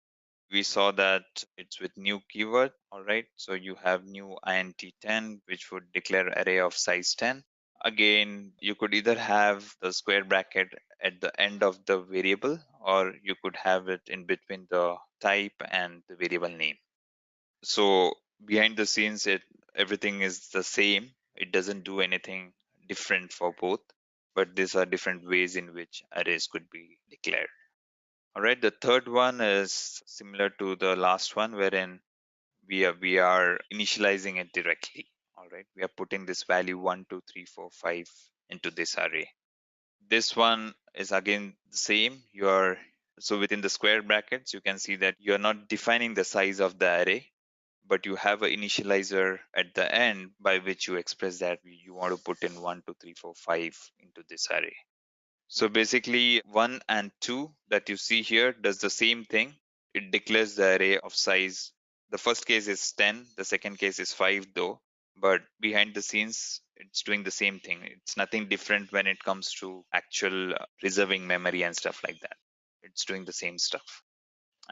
We saw that it's with new keyword. All right, so you have new int 10, which would declare array of size 10. Again, you could either have the square bracket at the end of the variable, or you could have it in between the type and the variable name. So behind the scenes, everything is the same. It doesn't do anything different for both, but these are different ways in which arrays could be declared. All right, the third one is similar to the last one, wherein we are initializing it directly. All right, we are putting this value 1, 2, 3, 4, 5 into this array. This one is again the same. You are So within the square brackets, you can see that you're not defining the size of the array, but you have an initializer at the end by which you express that you want to put in 1, 2, 3, 4, 5 into this array. So basically 1 and 2 that you see here does the same thing. It declares the array of size. The first case is 10, the second case is 5 though, but behind the scenes it's doing the same thing. It's nothing different when it comes to actual reserving memory and stuff like that. It's doing the same stuff.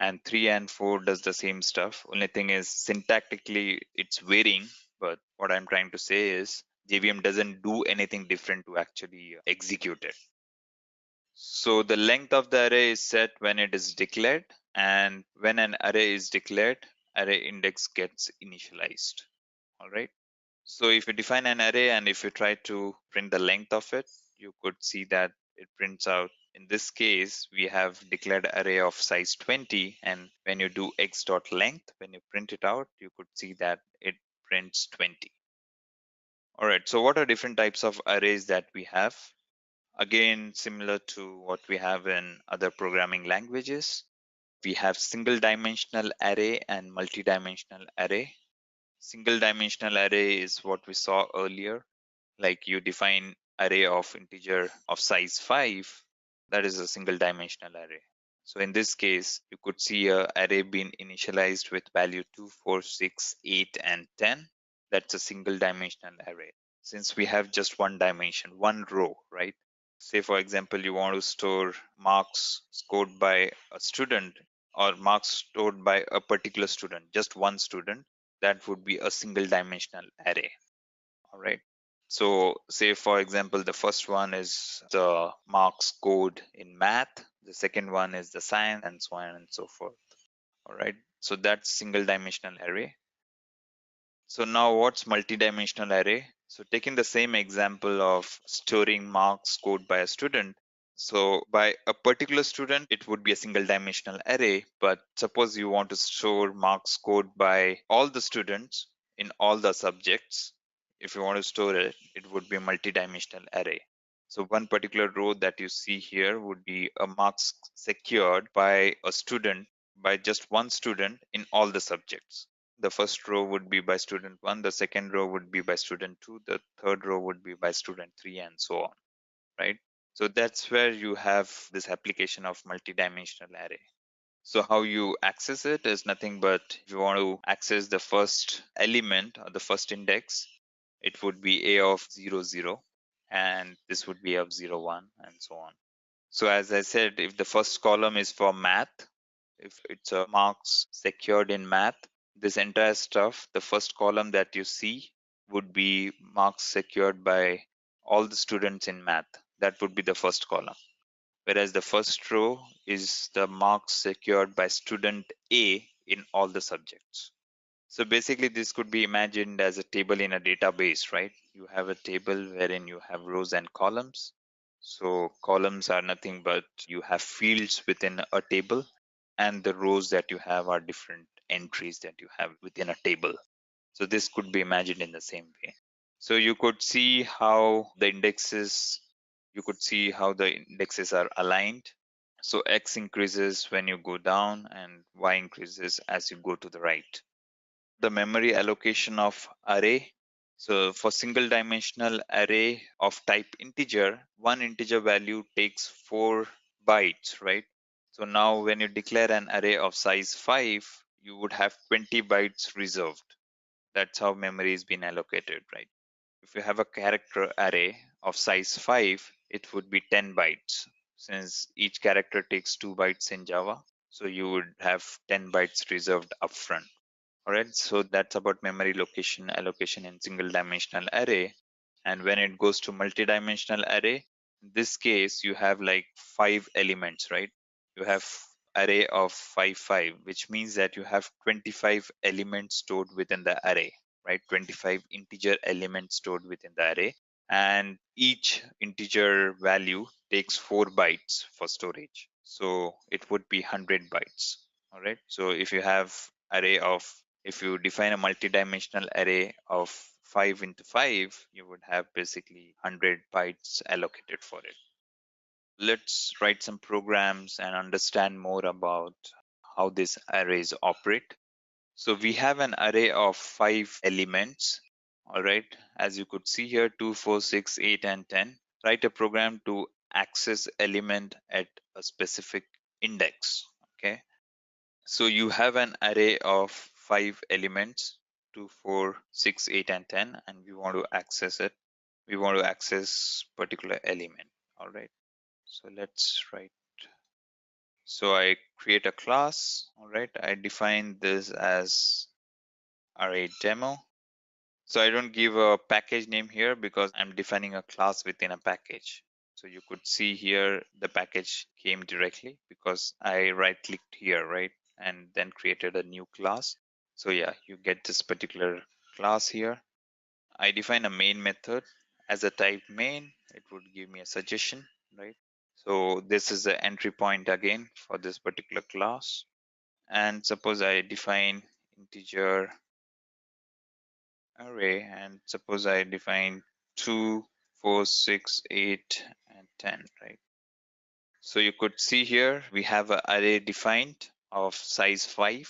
And 3 and 4 does the same stuff. Only thing is syntactically it's varying, but what I'm trying to say is JVM doesn't do anything different to actually execute it. So the length of the array is set when it is declared, and when an array is declared, array index gets initialized. All right. So if you define an array and if you try to print the length of it, you could see that it prints out. In this case, we have declared array of size 20, and when you do x dot length, when you print it out, you could see that it prints 20. All right. So what are different types of arrays that we have? Again, similar to what we have in other programming languages, we have single dimensional array and multi-dimensional array. Single dimensional array is what we saw earlier, like you define array of integer of size 5, that is a single dimensional array. So in this case, you could see a array being initialized with value 2, 4, 6, 8, and 10. That's a single dimensional array. Since we have just one dimension, one row, right? Say, for example, you want to store marks scored by a student or marks stored by a particular student, just one student, that would be a single dimensional array. All right. So, say for example, the first one is the marks code in math, the second one is the science, and so on and so forth. All right. So, that's single dimensional array. So now what's multidimensional array? So taking the same example of storing marks scored by a student. So by a particular student, it would be a single dimensional array. But suppose you want to store marks scored by all the students in all the subjects. If you want to store it, it would be a multidimensional array. So one particular row that you see here would be a marks secured by a student, by just one student in all the subjects. The first row would be by student 1, the second row would be by student 2, the third row would be by student 3, and so on, right? So that's where you have this application of multidimensional array. So how you access it is nothing but if you want to access the first element or the first index, it would be a of 0, 0, and this would be of 0, 1, and so on. So as I said, if the first column is for math, if it's a marks secured in math, this entire stuff, the first column that you see would be marks secured by all the students in math. That would be the first column. Whereas the first row is the marks secured by student A in all the subjects. So basically, this could be imagined as a table in a database, right? You have a table wherein you have rows and columns. So columns are nothing but you have fields within a table, and the rows that you have are different entries that you have within a table. So this could be imagined in the same way. So you could see how the indexes, you could see how the indexes are aligned. So X increases when you go down and Y increases as you go to the right. The memory allocation of array. So for single dimensional array of type integer, one integer value takes 4 bytes, right? So now when you declare an array of size 5, you would have 20 bytes reserved. That's how memory is being allocated, right? If you have a character array of size 5, it would be 10 bytes. Since each character takes 2 bytes in Java, so you would have 10 bytes reserved upfront. All right, so that's about memory location allocation in single dimensional array. And when it goes to multi-dimensional array, in this case, you have like 5 elements, right? You have array of 5, 5, which means that you have 25 elements stored within the array, right? 25 integer elements stored within the array. And each integer value takes 4 bytes for storage. So it would be 100 bytes. All right. So if you have array of if you define a multi-dimensional array of 5 into 5, you would have basically 100 bytes allocated for it. Let's write some programs and understand more about how these arrays operate. So we have an array of 5 elements. All right. As you could see here, 2, 4, 6, 8, and 10. Write a program to access element at a specific index. Okay. So you have an array of 5 elements, 2, 4, 6, 8, and 10, and we want to access it. We want to access particular element. All right. So let's write. So I create a class. All right. I define this as array demo. So I don't give a package name here because I'm defining a class within a package. So you could see here the package came directly because I right clicked here, right? And then created a new class. So yeah, you get this particular class here. I define a main method as a type main. It would give me a suggestion, right? So this is the entry point again for this particular class. And suppose I define integer array, and suppose I define 2, 4, 6, 8, and 10, right? So you could see here we have an array defined of size 5,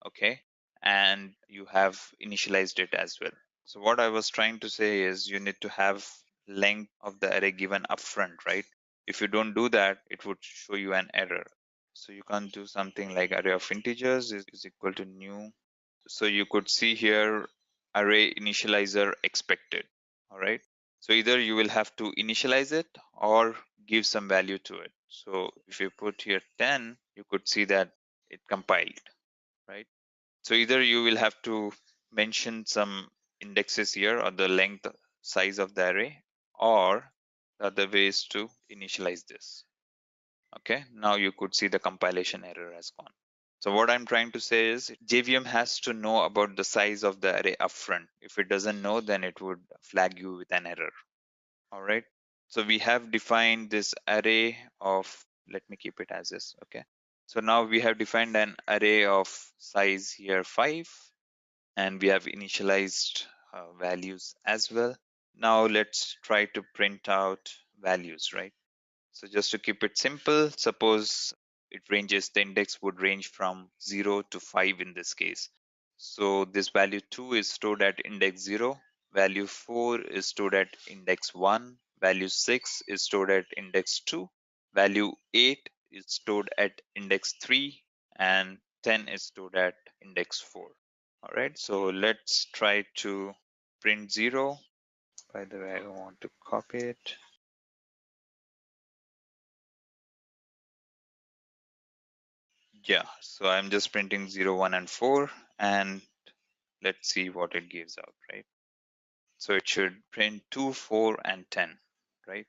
okay, and you have initialized it as well. So what I was trying to say is you need to have length of the array given upfront, right? If you don't do that, it would show you an error. So you can't do something like array of integers is equal to new. So you could see here array initializer expected. All right. So either you will have to initialize it or give some value to it. So if you put here 10, you could see that it compiled, right? So either you will have to mention some indexes here or the length size of the array, or the other way is to initialize this. Okay, now you could see the compilation error has gone. So what I'm trying to say is JVM has to know about the size of the array upfront. If it doesn't know, then it would flag you with an error. All right. So we have defined this array of, let me keep it as is. Okay. So now we have defined an array of size here 5, and we have initialized values as well. Now let's try to print out values, right? So just to keep it simple, suppose it ranges, the index would range from 0 to 5 in this case. So this value 2 is stored at index 0, value 4 is stored at index 1, value 6 is stored at index 2, value 8 is stored at index 3, and 10 is stored at index 4. All right, so let's try to print 0. By the way, I want to copy it. Yeah, so I'm just printing 0, 1, and 4, and let's see what it gives out, right? So it should print 2, 4, and 10, right?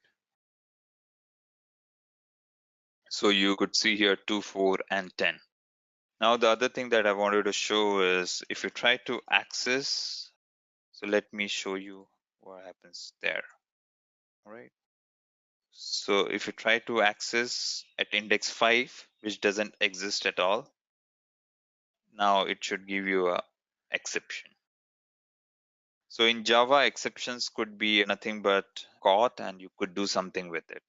So you could see here 2, 4, and 10. Now the other thing that I wanted to show is if you try to access, so let me show you what happens there, all right? So if you try to access at index 5, which doesn't exist at all, now it should give you a exception. So in Java, exceptions could be nothing but caught, and you could do something with it.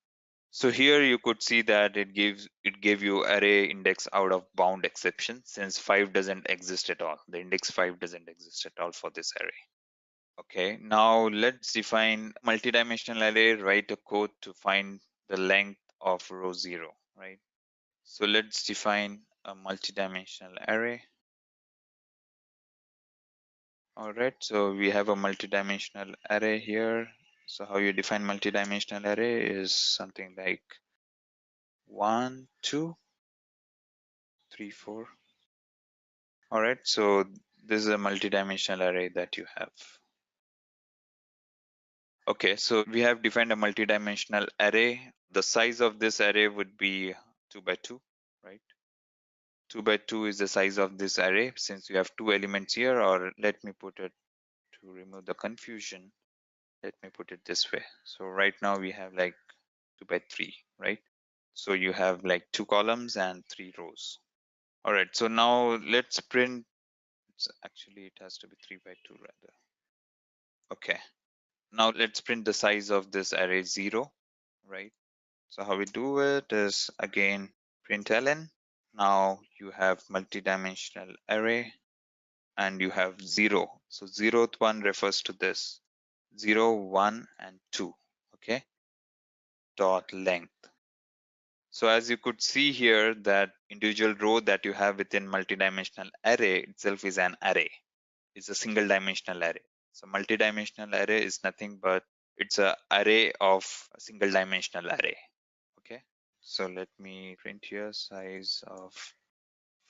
So here you could see that it gave you array index out of bound exception, since 5 doesn't exist at all. The index 5 doesn't exist at all for this array. Okay, now let's define multidimensional array, write a code to find the length of row 0, right? So let's define a multidimensional array. All right, so we have a multidimensional array here. So how you define multidimensional array is something like 1, 2, 3, 4. All right, so this is a multidimensional array that you have. Okay, so we have defined a multidimensional array. The size of this array would be 2 by 2, right? 2 by 2 is the size of this array since you have 2 elements here, or let me put it to remove the confusion. Let me put it this way. So right now we have like 2 by 3, right? So you have like 2 columns and 3 rows. All right, so now let's print. Actually, it has to be 3 by 2 rather. Okay, now let's print the size of this array 0, right? So how we do it is again println. Now you have multidimensional array and you have 0. So zeroth one refers to this 0, 1 and 2. Okay, dot length. So as you could see here, that individual row that you have within multidimensional array itself is an array. It's a single dimensional array. So multidimensional array is nothing but it's a array of a single dimensional array. Okay. So let me print here size of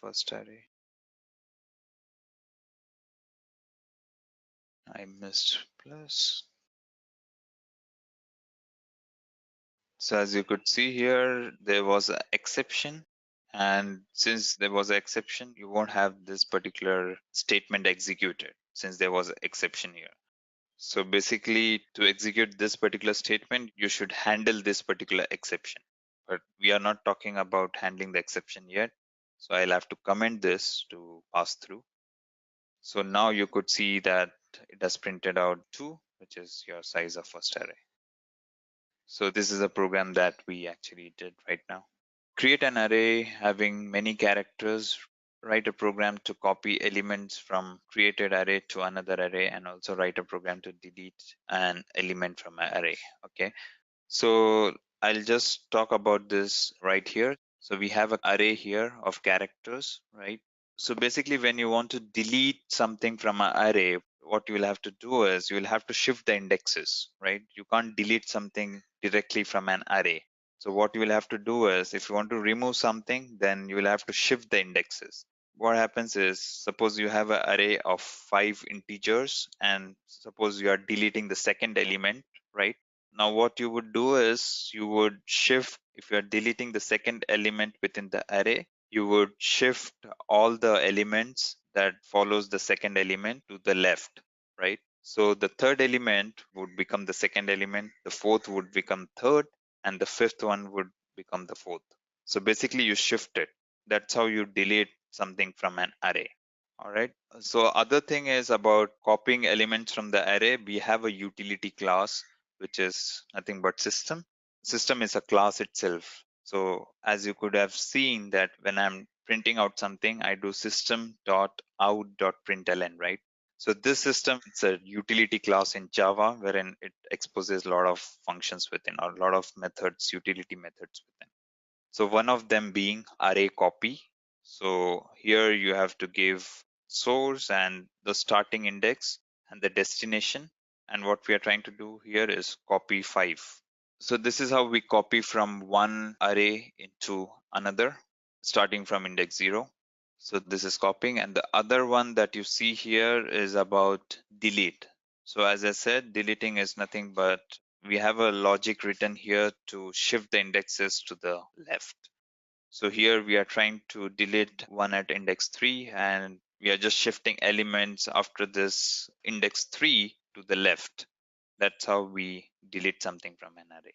first array. I missed plus. So as you could see here, there was an exception. And since there was an exception, you won't have this particular statement executed since there was an exception here. So basically, to execute this particular statement, you should handle this particular exception. But we are not talking about handling the exception yet. So I'll have to comment this to pass through. So now you could see that it has printed out 2, which is your size of first array. So this is a program that we actually did right now. Create an array having many characters, write a program to copy elements from created array to another array, and also write a program to delete an element from an array. Okay, so I'll just talk about this right here. So we have an array here of characters, right? So basically, when you want to delete something from an array, what you will have to do is you will have to shift the indexes, right? You can't delete something directly from an array. So what you will have to do is if you want to remove something, then you will have to shift the indexes. What happens is, suppose you have an array of 5 integers and suppose you are deleting the second element, right? Now what you would do is you would shift, if you are deleting the second element within the array, you would shift all the elements that follows the second element to the left, right? So the third element would become the second element, the fourth would become third, and the fifth one would become the fourth. So basically you shift it. That's how you delete something from an array. All right. So other thing is about copying elements from the array. We have a utility class, which is nothing but system. System is a class itself. So as you could have seen that when I'm printing out something, I do system.out.println, right? So this system, it's a utility class in Java wherein it exposes a lot of functions within or a lot of methods, utility methods within. So one of them being array copy. So here you have to give source and the starting index and the destination. And what we are trying to do here is copy 5. So this is how we copy from one array into another, starting from index 0. So this is copying. And the other one that you see here is about delete. So as I said, deleting is nothing but we have a logic written here to shift the indexes to the left. So here we are trying to delete one at index 3 and we are just shifting elements after this index 3 to the left. That's how we delete something from an array.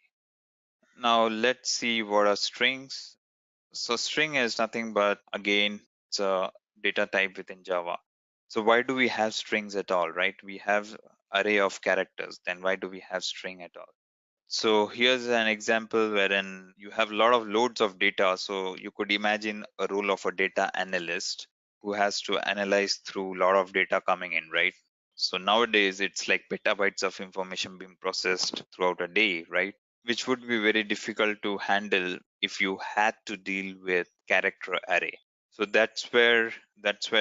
Now let's see what are strings. So string is nothing but again, it's a data type within Java. So why do we have strings at all, right? We have array of characters. Then why do we have string at all? So here's an example wherein you have a lot of loads of data. So you could imagine a role of a data analyst who has to analyze through a lot of data coming in, right? So nowadays it's like petabytes of information being processed throughout a day, right? Which would be very difficult to handle if you had to deal with character array. So that's where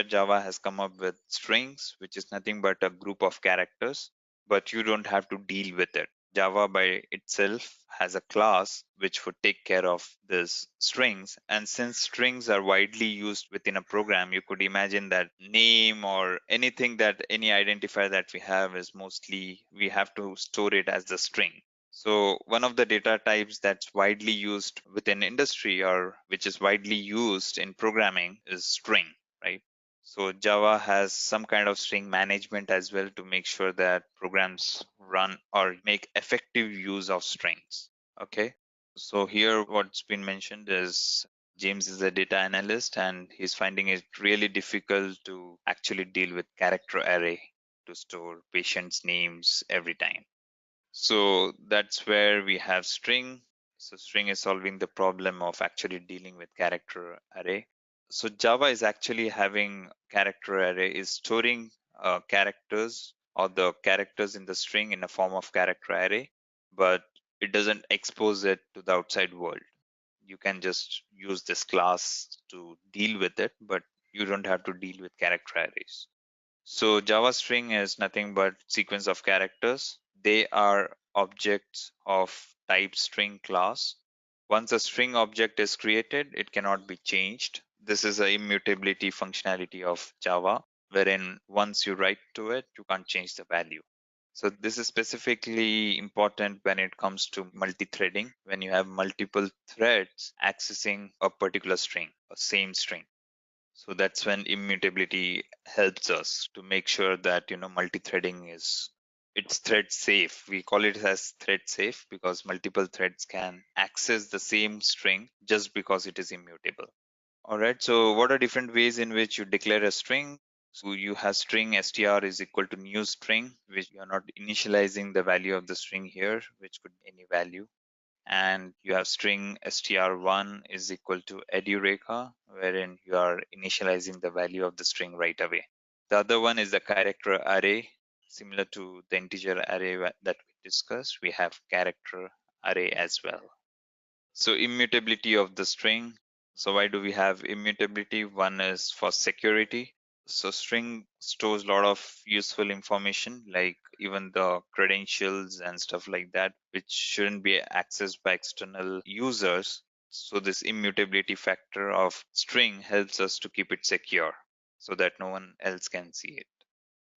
Java has come up with strings, which is nothing but a group of characters, but you don't have to deal with it. Java by itself has a class which would take care of these strings. And since strings are widely used within a program, you could imagine that name or anything that any identifier that we have is mostly we have to store it as the string. So one of the data types that's widely used within industry or which is widely used in programming is string, right? So Java has some kind of string management as well to make sure that programs run or make effective use of strings. Okay. So here what's been mentioned is James is a data analyst and he's finding it really difficult to actually deal with character array to store patients' names every time. So that's where we have string. So string is solving the problem of actually dealing with character array. So Java is actually having character array is storing characters or the characters in the string in a form of character array, but it doesn't expose it to the outside world. You can just use this class to deal with it, but you don't have to deal with character arrays. So Java string is nothing but sequence of characters. They are objects of type string class. Once a string object is created, it cannot be changed. This is a immutability functionality of Java, wherein once you write to it, you can't change the value. So this is specifically important when it comes to multi-threading, when you have multiple threads accessing a particular string, a same string. So that's when immutability helps us to make sure that multi-threading is it's thread safe. We call it as thread safe because multiple threads can access the same string just because it is immutable. All right, so what are different ways in which you declare a string? So you have string str is equal to new string, which you are not initializing the value of the string here, which could be any value. And you have string str1 is equal to Edureka, wherein you are initializing the value of the string right away. The other one is the character array. Similar to the integer array that we discussed, we have character array as well. So immutability of the string. So why do we have immutability? One is for security. So string stores a lot of useful information, like even the credentials and stuff like that, which shouldn't be accessed by external users. So this immutability factor of string helps us to keep it secure so that no one else can see it.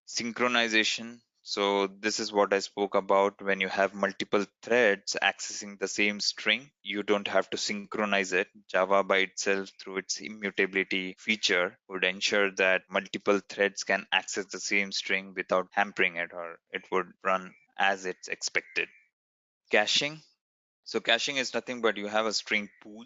Synchronization. So this is what I spoke about. When you have multiple threads accessing the same string, you don't have to synchronize it. Java by itself, through its immutability feature, would ensure that multiple threads can access the same string without hampering it, or it would run as it's expected. Caching. So caching is nothing but you have a string pool.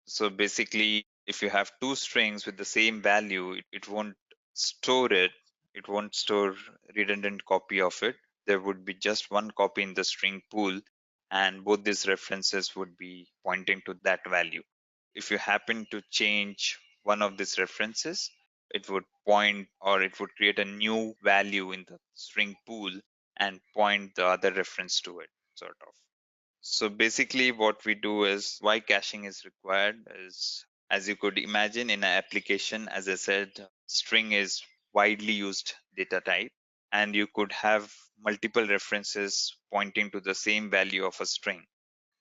So basically, if you have two strings with the same value, it won't store it. It won't store redundant copy of it. There would be just one copy in the string pool, and both these references would be pointing to that value. If you happen to change one of these references, it would point or it would create a new value in the string pool and point the other reference to it, sort of. So basically, what we do is why caching is required is, as you could imagine, in an application, as I said, string is widely used data type, and you could have multiple references pointing to the same value of a string.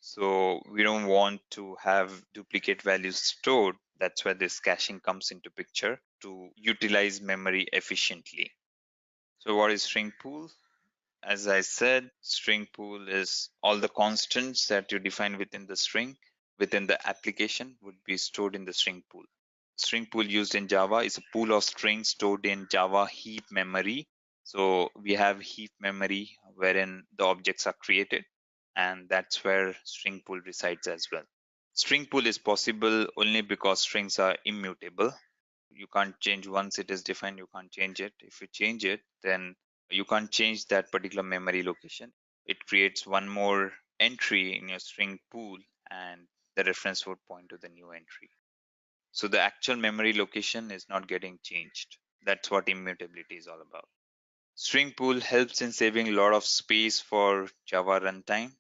So we don't want to have duplicate values stored. That's where this caching comes into picture to utilize memory efficiently. So what is string pool? As I said, string pool is all the constants that you define within the string within the application would be stored in the string pool. String pool used in Java is a pool of strings stored in Java heap memory. So we have heap memory wherein the objects are created, and that's where string pool resides as well. String pool is possible only because strings are immutable. You can't change once it is defined, you can't change it. If you change it, then you can't change that particular memory location. It creates one more entry in your string pool, and the reference would point to the new entry. So the actual memory location is not getting changed. That's what immutability is all about. String pool helps in saving a lot of space for Java runtime.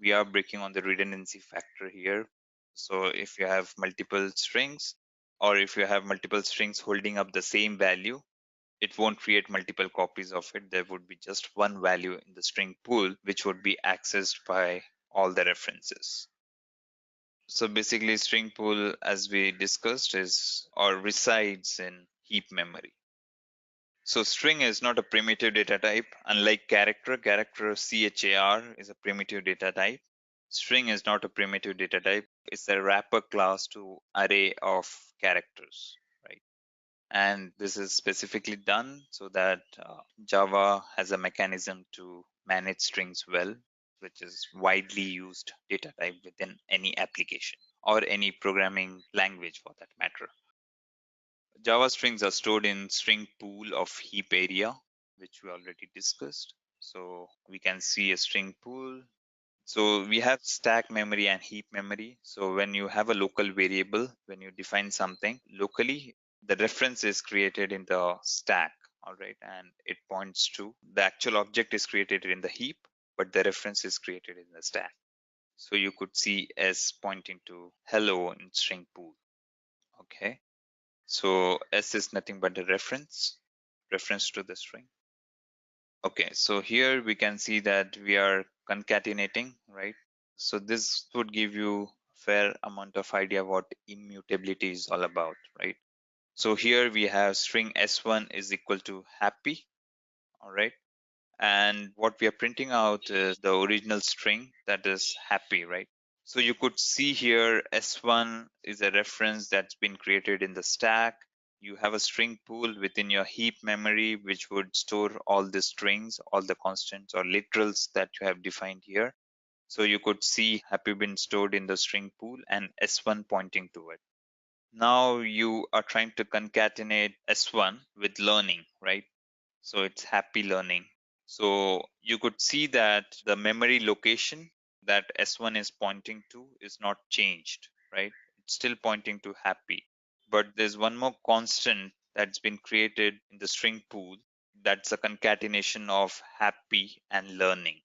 We are breaking on the redundancy factor here. So if you have multiple strings, or if you have multiple strings holding up the same value, it won't create multiple copies of it. There would be just one value in the string pool, which would be accessed by all the references. So basically, string pool, as we discussed, is or resides in heap memory. So string is not a primitive data type. Unlike character, char is a primitive data type. String is not a primitive data type. It's a wrapper class to array of characters, right? And this is specifically done so that Java has a mechanism to manage strings well, which is widely used data type within any application or any programming language for that matter. Java strings are stored in string pool of heap area, which we already discussed. So we can see a string pool. So we have stack memory and heap memory. So when you have a local variable, when you define something locally, the reference is created in the stack, all right, and it points to the actual object is created in the heap, but the reference is created in the stack. So you could see S pointing to hello in string pool. Okay. So S is nothing but a reference to the string. Okay, so here we can see that we are concatenating, right? So this would give you a fair amount of idea what immutability is all about, right? So here we have string S1 is equal to happy, all right? And what we are printing out is the original string that is happy, right? So you could see here S1 is a reference that's been created in the stack. You have a string pool within your heap memory, which would store all the strings, all the constants or literals that you have defined here. So you could see happy been stored in the string pool and S1 pointing to it. Now you are trying to concatenate S1 with learning, right? So it's happy learning. So you could see that the memory location that S1 is pointing to is not changed, right? It's still pointing to happy. But there's one more constant that's been created in the string pool. That's a concatenation of happy and learning.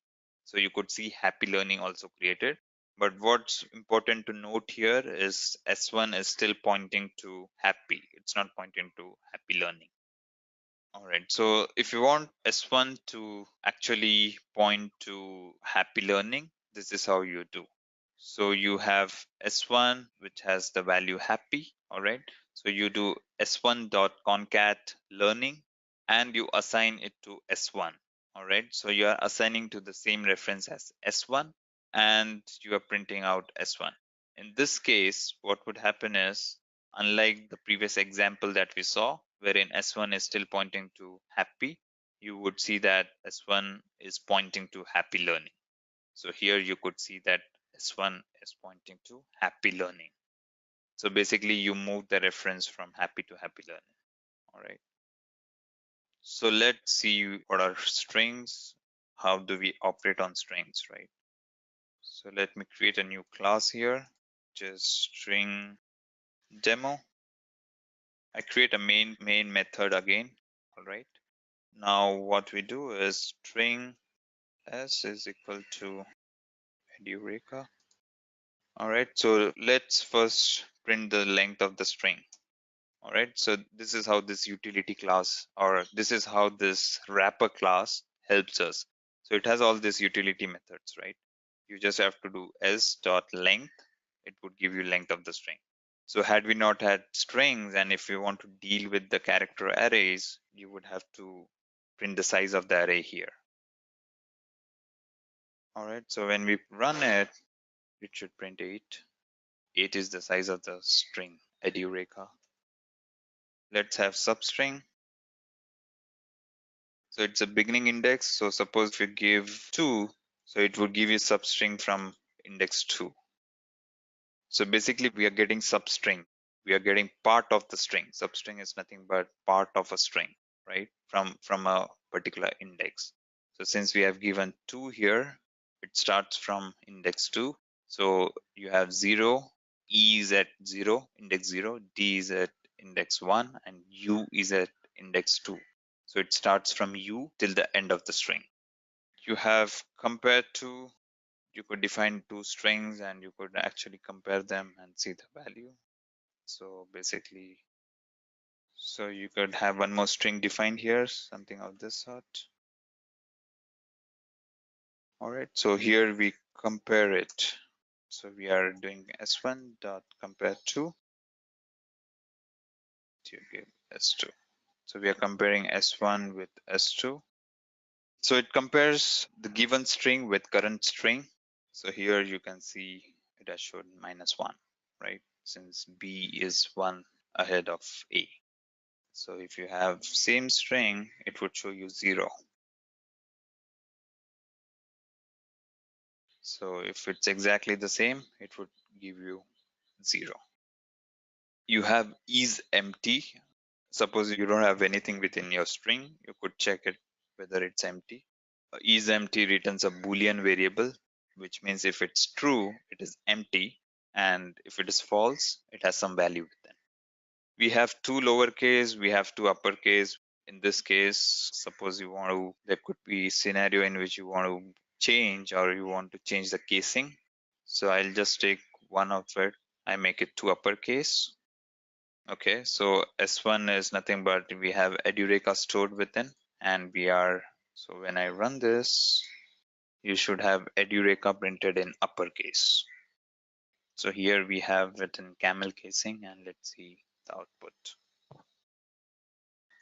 So you could see happy learning also created. But what's important to note here is S1 is still pointing to happy. It's not pointing to happy learning. All right. So if you want S1 to actually point to happy learning, this is how you do. So you have S1, which has the value happy. All right. So you do S1 dot concat learning and you assign it to S1. All right. So you are assigning to the same reference as S1 and you are printing out S1. In this case, what would happen is, unlike the previous example that we saw, wherein S1 is still pointing to happy, you would see that S1 is pointing to happy learning. So here you could see that S1 is pointing to happy learning. So basically you move the reference from happy to happy learning. All right. So let's see what are strings. How do we operate on strings, right? So let me create a new class here, just string demo. I create a main method again. All right. Now what we do is string s is equal to Edureka. All right. So let's first print the length of the string. All right. So this is how this utility class, or this is how this wrapper class helps us. So it has all these utility methods, right? You just have to do s dot length. It would give you length of the string. So had we not had strings, and if you want to deal with the character arrays, you would have to print the size of the array here. All right, so when we run it, it should print 8. 8 is the size of the string, Edureka. Let's have substring. So it's a beginning index. So suppose if you give 2, so it would give you substring from index 2. So basically we are getting substring. We are getting part of the string. Substring is nothing but part of a string, right? From a particular index. So since we have given 2 here, it starts from index 2. So you have 0, E is at 0, index 0, D is at index 1, and U is at index 2. So it starts from U till the end of the string. You have compared to, you could define two strings and you could actually compare them and see the value. So basically, so you could have one more string defined here, something of this sort. All right, so here we compare it. So we are doing s1 dot compare to give s2. So we are comparing s1 with s2. So it compares the given string with current string. So here you can see it has shown -1, right? Since B is 1 ahead of A. So if you have same string, it would show you 0. So if it's exactly the same, it would give you 0. You have is empty. Suppose you don't have anything within your string, you could check it whether it's empty. Is empty returns a Boolean variable, which means if it's true, it is empty, and if it is false, it has some value within. We have two lowercase, we have two uppercase. In this case, suppose you want to, there could be scenario in which you want to change or you want to change the casing. So I'll just take one of it. I make it two uppercase. Okay, so S1 is nothing but we have Edureka stored within, and we are, so when I run this, you should have Edureka printed in uppercase. So here we have it in camel casing, and let's see the output.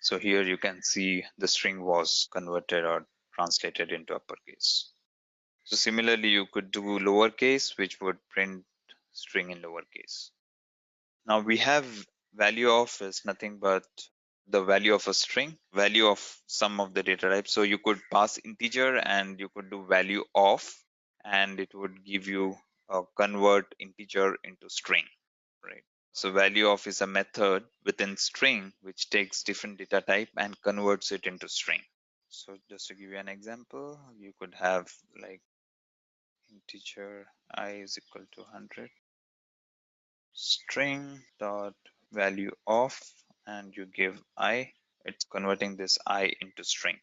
So here you can see the string was converted or translated into uppercase. So similarly, you could do lowercase, which would print string in lowercase. Now we have value of is nothing but the value of a string, value of some of the data types. So you could pass integer and you could do value of, and it would give you a convert integer into string, right? So value of is a method within string which takes different data type and converts it into string. So just to give you an example, you could have like integer I is equal to 100 string dot value of, and you give I, it's converting this I into string.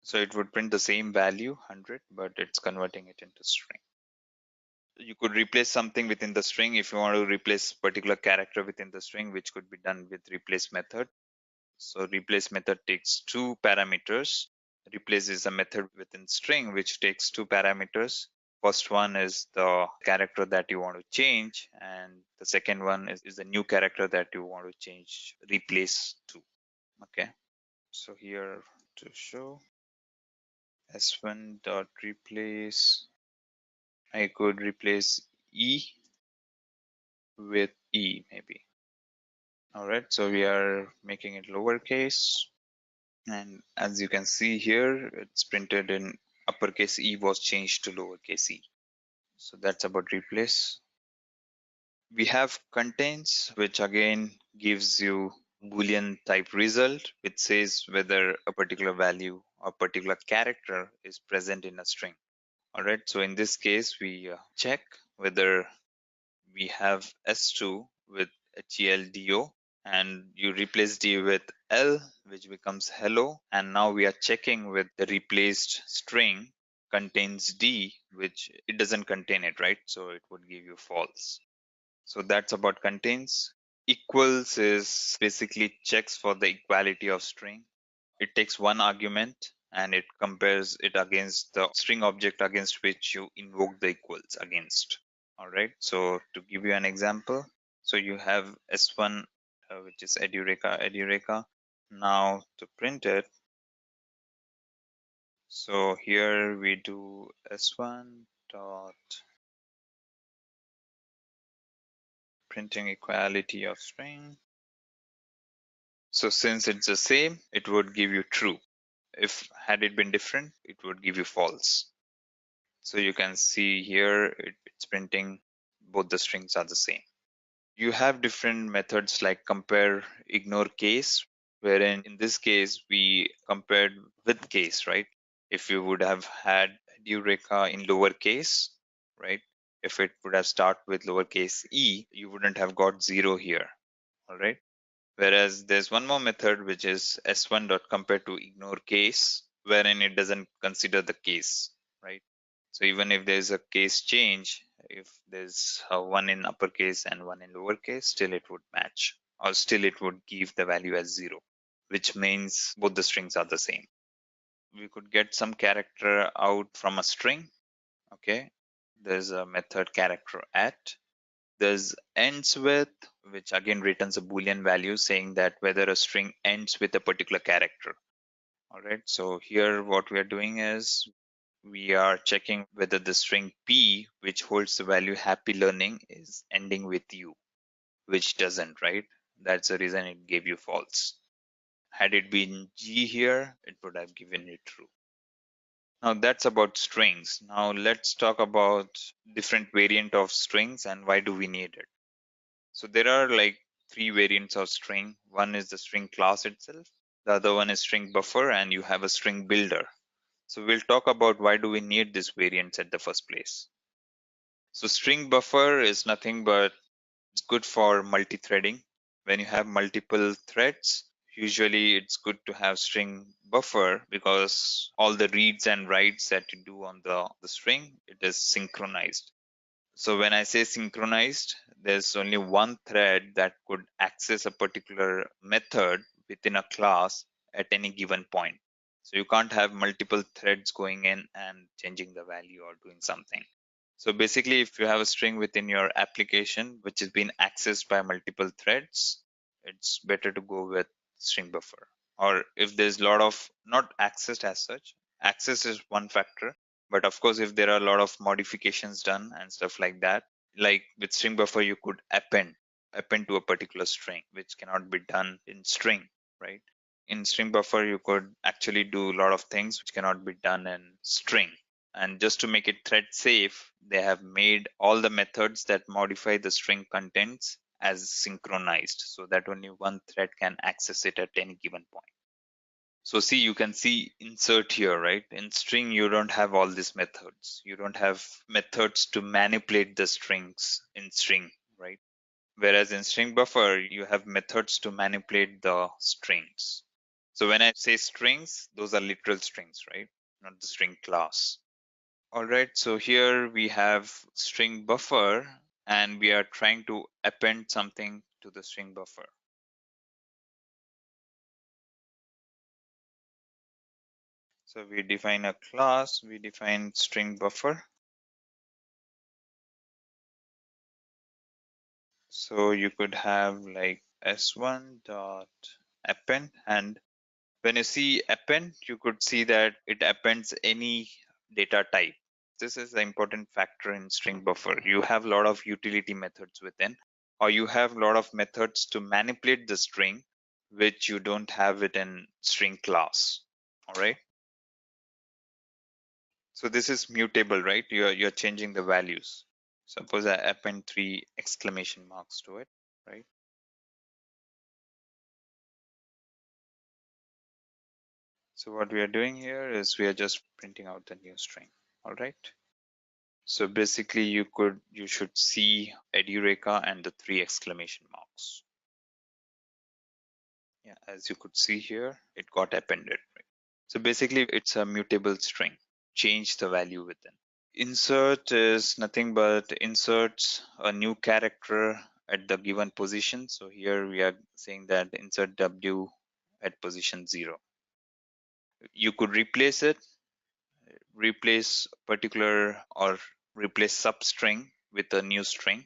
So it would print the same value 100, but it's converting it into string. You could replace something within the string if you want to replace particular character within the string, which could be done with replace method. So replace method takes two parameters. Replace is a method within string which takes two parameters. First one is the character that you want to change, and the second one is the new character that you want to change replace to. Okay, so here to show s1 dot replace, I could replace e with e maybe. All right, so we are making it lowercase, and as you can see here, it's printed in uppercase E was changed to lowercase e. So that's about replace. We have contains, which again gives you Boolean type result, which says whether a particular value or particular character is present in a string. All right, so in this case, we check whether we have S2 with HELDO, and you replace D with L, which becomes hello. And now we are checking with the replaced string contains D, which it doesn't contain it, right? So it would give you false. So that's about contains. Equals is basically checks for the equality of string. It takes one argument and it compares it against the string object against which you invoke the equals against. All right, so to give you an example, so you have S1, which is Edureka. Now to print it, so here we do S1 dot printing equality of string. So since it's the same, it would give you true. If had it been different, it would give you false. So you can see here it's printing both the strings are the same. You have different methods like compare, ignore case, wherein in this case we compared with case, right? If you would have had Eureka in lowercase, right? If it would have started with lowercase e, you wouldn't have got 0 here, all right? Whereas there's one more method which is s1 dot compare to ignore case, wherein it doesn't consider the case, right? So even if there's a case change, if there's a one in uppercase and one in lowercase, still it would match, or still it would give the value as 0, which means both the strings are the same. We could get some character out from a string. Okay, there's a method character at. There's ends with, which again returns a Boolean value saying that whether a string ends with a particular character. All right, so here what we are doing is we are checking whether the string P, which holds the value happy learning, is ending with U, which doesn't, right? That's the reason it gave you false. Had it been G here, it would have given you true. Now that's about strings. Now let's talk about different variant of strings and why do we need it. So there are like three variants of string. One is the string class itself. The other one is string buffer, and you have a string builder. So we'll talk about why do we need these variants at the first place. So string buffer is nothing but it's good for multi-threading. When you have multiple threads, usually it's good to have string buffer because all the reads and writes that you do on the string, it is synchronized. So when I say synchronized, there's only one thread that could access a particular method within a class at any given point. So you can't have multiple threads going in and changing the value or doing something. So basically, if you have a string within your application which is being accessed by multiple threads, it's better to go with string buffer. Or if there's a lot of not accessed as such, access is one factor, but of course, if there are a lot of modifications done and stuff like that, like with string buffer, you could append to a particular string, which cannot be done in string, right? In string buffer, you could actually do a lot of things which cannot be done in string. And just to make it thread safe, they have made all the methods that modify the string contents as synchronized so that only one thread can access it at any given point. So see, you can see insert here, right? In string, you don't have all these methods. You don't have methods to manipulate the strings in string, right? Whereas in string buffer, you have methods to manipulate the strings. So when I say strings, those are literal strings, right? Not the string class. All right, so here we have string buffer and we are trying to append something to the string buffer. So we define a class, we define string buffer. So you could have like s1 dot append, and when you see append, you could see that it appends any data type. This is the important factor in string buffer. You have a lot of utility methods within, or you have a lot of methods to manipulate the string, which you don't have it in string class. All right. So this is mutable, right? You're changing the values. Suppose I append 3 exclamation marks to it, right? So what we are doing here is we are just printing out the new string. All right. So basically you should see Edureka and the 3 exclamation marks. Yeah, as you could see here, it got appended. Right? So basically it's a mutable string. Change the value within. Insert is nothing but inserts a new character at the given position. So here we are saying that insert W at position 0. You could replace particular or replace substring with a new string.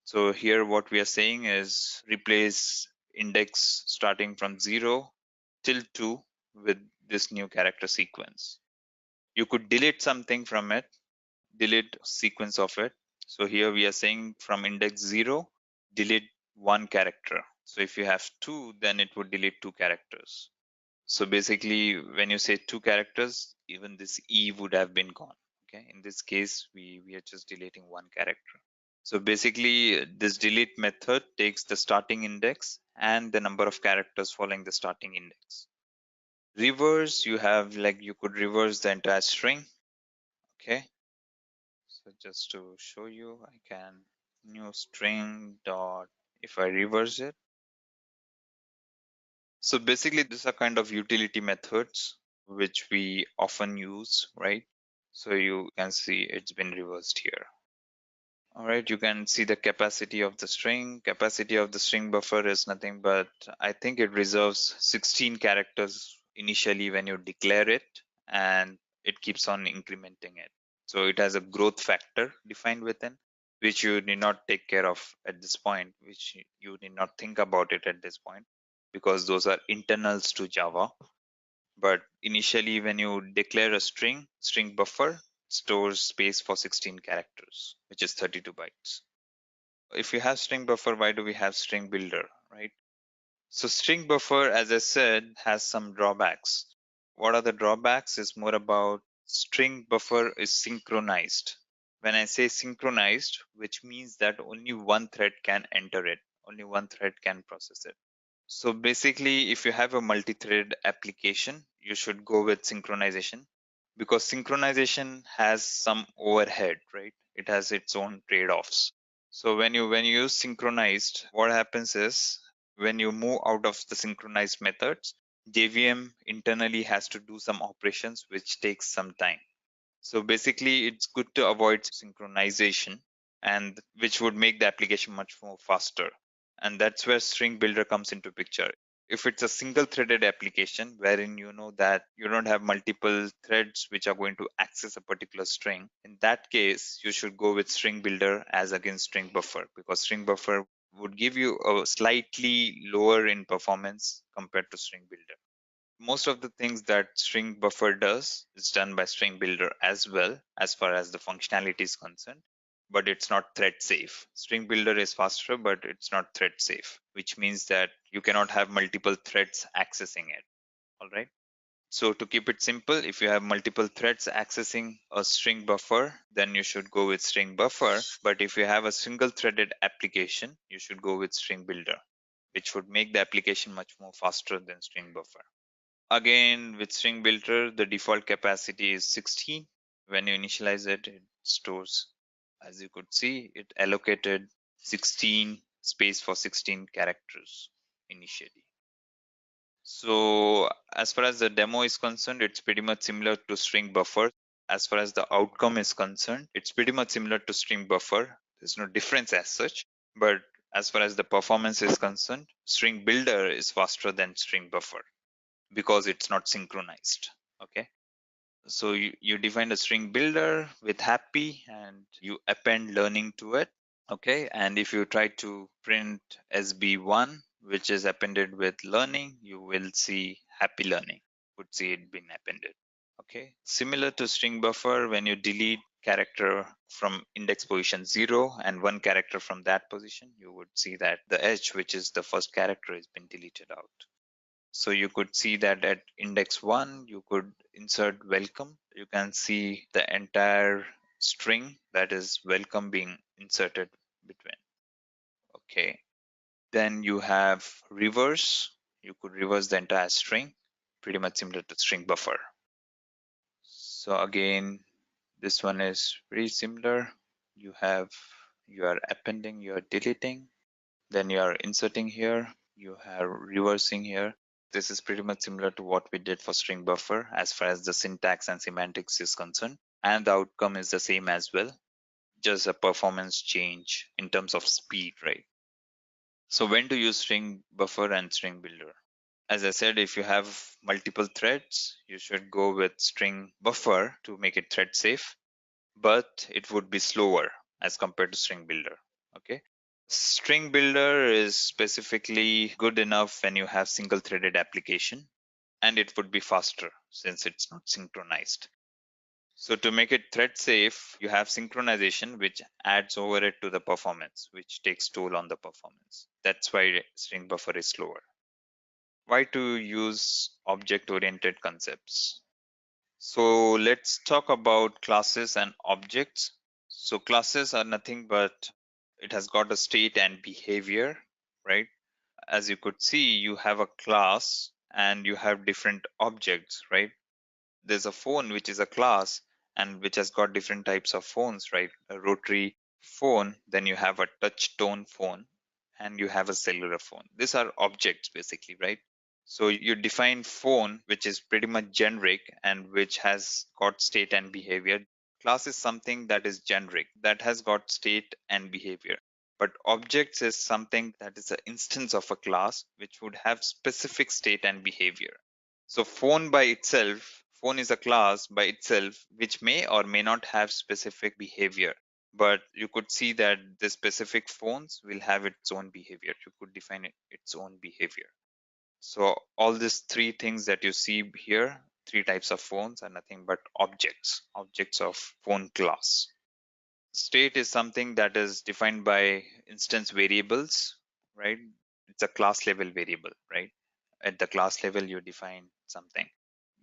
So here what we are saying is replace index starting from 0 till 2 with this new character sequence. You could delete something from it, delete sequence of it. So here we are saying from index 0, delete one character. So if you have 2, then it would delete 2 characters. So basically, when you say 2 characters, even this E would have been gone. Okay. In this case, we are just deleting one character. So basically, this delete method takes the starting index and the number of characters following the starting index. Reverse, you have like you could reverse the entire string. Okay. So just to show you, I can new string dot, if I reverse it. So basically, these are kind of utility methods which we often use, right? So you can see it's been reversed here. All right, you can see the capacity of the string. Capacity of the string buffer is nothing but I think it reserves 16 characters initially when you declare it, and it keeps on incrementing it. So it has a growth factor defined within, which you need not take care of at this point, which you need not think about it at this point, because those are internals to Java. But initially, when you declare a string buffer stores space for 16 characters, which is 32 bytes. If you have string buffer, why do we have string builder, right? So string buffer, as I said, has some drawbacks. What are the drawbacks is more about string buffer is synchronized. When I say synchronized, which means that only one thread can enter it, only one thread can process it. So basically, if you have a multi-thread application, you should go with synchronization. because synchronization has some overhead, right? It has its own trade-offs. So when you use synchronized, what happens is when you move out of the synchronized methods, JVM internally has to do some operations which takes some time. So basically, it's good to avoid synchronization, and which would make the application much more faster. And that's where string builder comes into picture. If it's a single threaded application wherein you know that you don't have multiple threads which are going to access a particular string, in that case, you should go with string builder as against string buffer, because string buffer would give you a slightly lower in performance compared to string builder. Most of the things that string buffer does is done by string builder as well, as far as the functionality is concerned, but it's not thread safe. String builder is faster, but it's not thread safe, which means that you cannot have multiple threads accessing it. All right. So to keep it simple, if you have multiple threads accessing a string buffer, then you should go with string buffer. But if you have a single threaded application, you should go with string builder, which would make the application much more faster than string buffer. Again, with string builder, the default capacity is 16. When you initialize it, it stores, as you could see, it allocated 16 space for 16 characters initially. So as far as the demo is concerned, it's pretty much similar to string buffer. As far as the outcome is concerned, it's pretty much similar to string buffer. There's no difference as such, but as far as the performance is concerned, string builder is faster than string buffer, because it's not synchronized. Okay. So you define a string builder with happy and you append learning to it. Okay. And if you try to print SB1, which is appended with learning, you will see happy learning, would see it being appended. Okay. Similar to string buffer, when you delete character from index position 0 and one character from that position, you would see that the H, which is the first character, has been deleted out. So you could see that at index 1, you could insert welcome. You can see the entire string, that is welcome, being inserted between. Okay. Then you have reverse. You could reverse the entire string, pretty much similar to string buffer. So again, this one is very similar. You are appending, you are deleting, then you are inserting here, you are reversing here. This is pretty much similar to what we did for string buffer as far as the syntax and semantics is concerned. And the outcome is the same as well, just a performance change in terms of speed, right? So when to use string buffer and string builder? As I said, if you have multiple threads, you should go with string buffer to make it thread safe, but it would be slower as compared to string builder. Okay. String builder is specifically good enough when you have single threaded application, and it would be faster since it's not synchronized. So to make it thread safe, you have synchronization, which adds overhead to the performance, which takes toll on the performance. That's why string buffer is slower. Why to use object oriented concepts? So let's talk about classes and objects. So classes are nothing but it has got a state and behavior, right? As you could see, you have a class and you have different objects, right? There's a phone which is a class and which has got different types of phones, right? A rotary phone, then you have a touch tone phone, and you have a cellular phone. These are objects basically, right? So you define phone, which is pretty much generic and which has got state and behavior. Class is something that is generic, that has got state and behavior. But objects is something that is an instance of a class which would have specific state and behavior. So phone is a class by itself, which may or may not have specific behavior. But you could see that the specific phones will have its own behavior. You could define its own behavior. So all these three things that you see here, three types of phones, are nothing but objects of phone class. State is something that is defined by instance variables, right? It's a class level variable, right? At the class level, you define something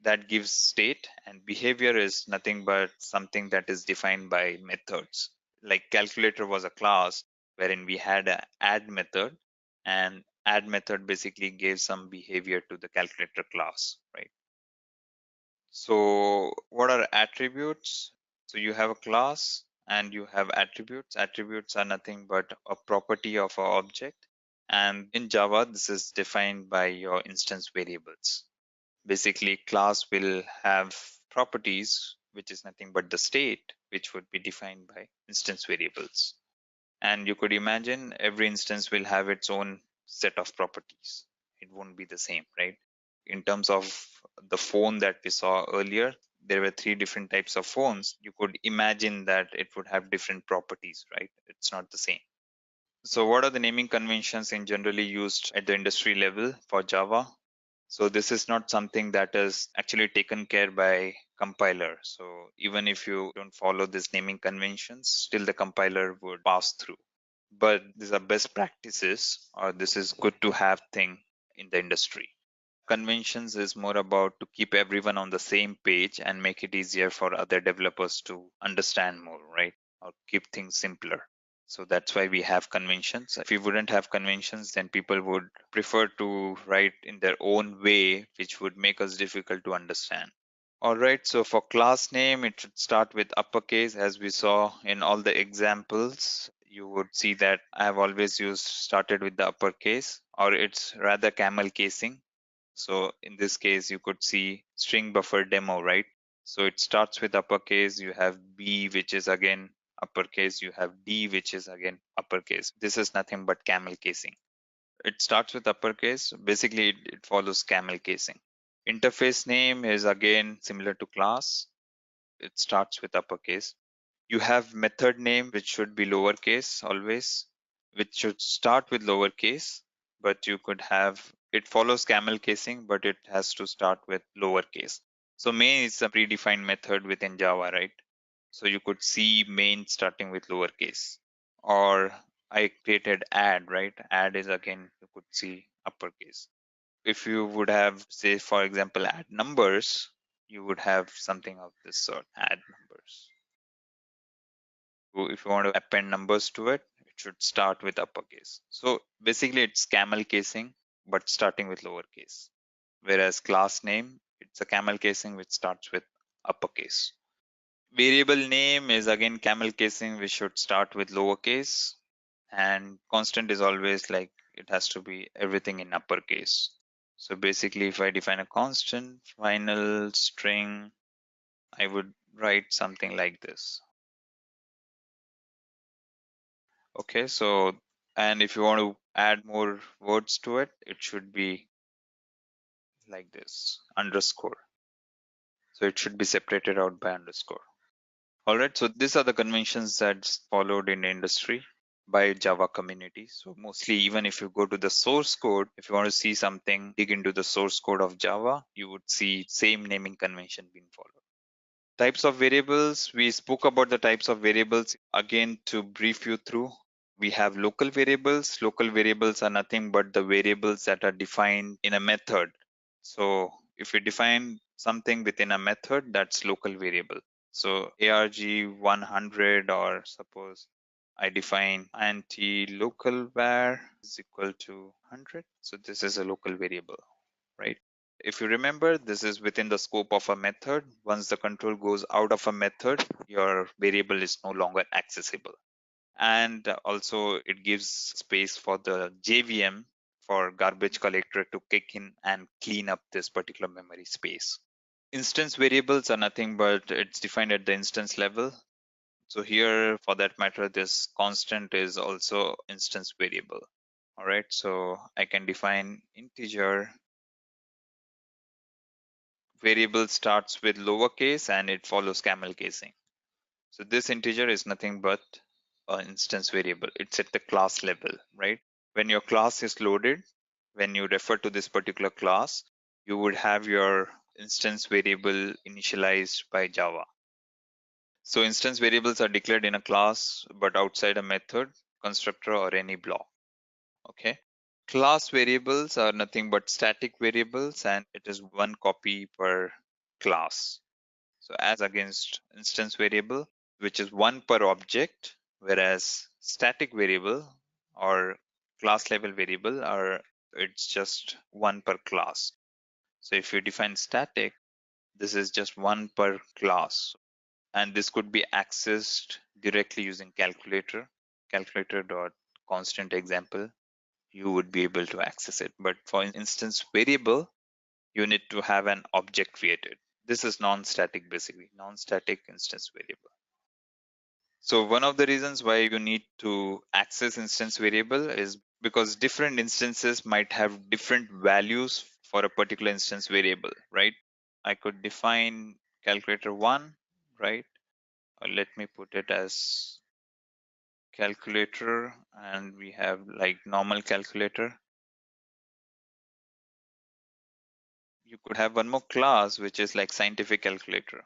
that gives state, and behavior is nothing but something that is defined by methods. Like calculator was a class wherein we had an add method, and add method basically gave some behavior to the calculator class, right? So what are attributes? So you have a class and you have attributes. Attributes are nothing but a property of an object. And in Java, this is defined by your instance variables. Basically, class will have properties, which is nothing but the state, which would be defined by instance variables. And you could imagine every instance will have its own set of properties. It won't be the same, right? In terms of the phone that we saw earlier, there were three different types of phones. You could imagine that it would have different properties, right? It's not the same. So what are the naming conventions in generally used at the industry level for Java? So this is not something that is actually taken care by compiler. So even if you don't follow these naming conventions, still the compiler would pass through. But these are best practices, or this is good to have thing in the industry. Conventions is more about to keep everyone on the same page and make it easier for other developers to understand more, right? Or keep things simpler. So that's why we have conventions. If we wouldn't have conventions, then people would prefer to write in their own way, which would make us difficult to understand. All right, so for class name, it should start with uppercase. As we saw in all the examples, you would see that I have always used started with the uppercase, or it's rather camel casing. So in this case, you could see string buffer demo, right? So it starts with uppercase, you have B, which is again uppercase, you have D, which is again uppercase. This is nothing but camel casing. It starts with uppercase. Basically, it follows camel casing. Interface name is again similar to class. It starts with uppercase. You have method name, which should be lowercase always, which should start with lowercase, but you could have it follows camel casing, but it has to start with lowercase. So main is a predefined method within Java, right? So you could see main starting with lowercase. Or I created add, right? Add is again, you could see uppercase. If you would have, say, for example, add numbers, you would have something of this sort, add numbers. So if you want to append numbers to it, it should start with uppercase. So basically it's camel casing, but starting with lowercase. Whereas class name, it's a camel casing which starts with uppercase. Variable name is again camel casing, which should start with lowercase. And constant is always like it has to be everything in uppercase. So basically, if I define a constant final string, I would write something like this. Okay, so and if you want to add more words to it, it should be like this underscore. So it should be separated out by underscore. All right, so these are the conventions that's followed in industry by Java community. So mostly, even if you go to the source code, if you want to see something, dig into the source code of Java, you would see same naming convention being followed. Types of variables, we spoke about the types of variables. Again, to brief you through, we have local variables. Local variables are nothing but the variables that are defined in a method. So if we define something within a method, that's local variable. So arg100, or suppose I define int local var is equal to 100. So this is a local variable, right? If you remember, this is within the scope of a method. Once the control goes out of a method, your variable is no longer accessible. And also it gives space for the JVM, for garbage collector, to kick in and clean up this particular memory space. Instance variables are nothing but it's defined at the instance level. So here, for that matter, this constant is also instance variable. All right, so I can define integer. Variable starts with lowercase and it follows camel casing. So this integer is nothing but an instance variable. It's at the class level, right? When your class is loaded, when you refer to this particular class, you would have your instance variable initialized by Java. So instance variables are declared in a class, but outside a method, constructor, or any block. Okay. Class variables are nothing but static variables, and it is one copy per class. So as against instance variable, which is one per object, whereas static variable or class level variable are it's just one per class. So if you define static, This is just one per class, and this could be accessed directly using calculator dot constant example. You would be able to access it. But for instance variable, you need to have an object created. This is non-static, basically non-static instance variable. So one of the reasons why you need to access instance variable is because different instances might have different values for a particular instance variable, right? I could define calculator 1, right? Or let me put it as calculator, and we have like normal calculator. You could have one more class which is like scientific calculator.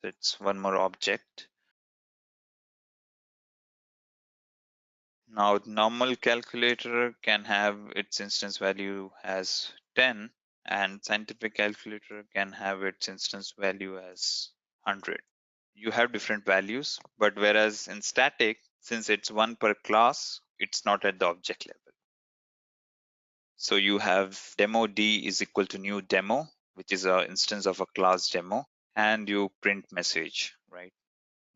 It's one more object. Now normal calculator can have its instance value as 10, and scientific calculator can have its instance value as 100. You have different values, but whereas in static, since it's one per class, it's not at the object level. So you have demo D is equal to new demo, which is an instance of a class demo, and you print message, right?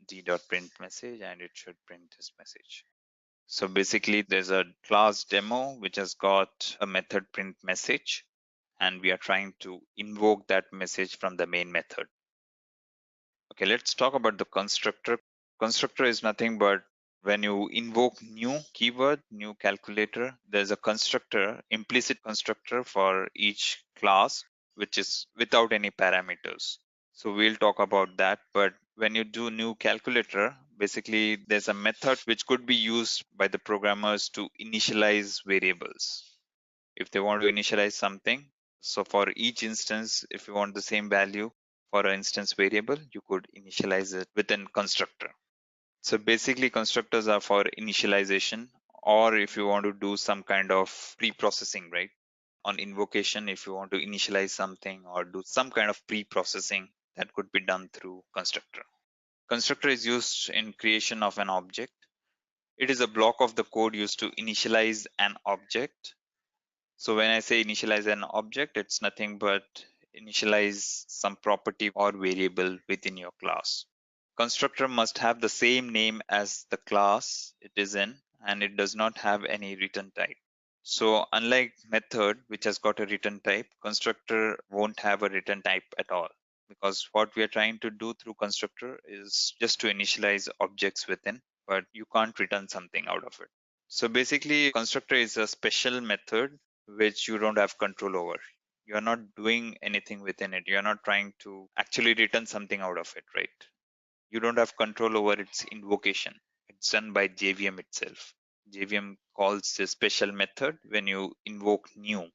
D dot print message, and it should print this message. So basically there's a class demo which has got a method print message, and we are trying to invoke that message from the main method. Okay, let's talk about the constructor. Constructor is nothing but when you invoke new keyword, new calculator, there's a constructor, implicit constructor for each class, which is without any parameters. So we'll talk about that. But when you do new calculator, basically there's a method which could be used by the programmers to initialize variables. If they want to initialize something, so for each instance, if you want the same value for an instance variable, you could initialize it within constructor. So basically constructors are for initialization, or if you want to do some kind of pre-processing, right? On invocation, if you want to initialize something or do some kind of pre-processing, that could be done through constructor. Constructor is used in creation of an object. It is a block of the code used to initialize an object. So when I say initialize an object, it's nothing but initialize some property or variable within your class. Constructor must have the same name as the class it is in, and it does not have any return type. So unlike method, which has got a return type, constructor won't have a return type at all, because what we are trying to do through constructor is just to initialize objects within, but you can't return something out of it. So basically constructor is a special method which you don't have control over. You're not doing anything within it. You're not trying to actually return something out of it, right? You don't have control over its invocation. It's done by JVM itself. JVM calls a special method when you invoke new,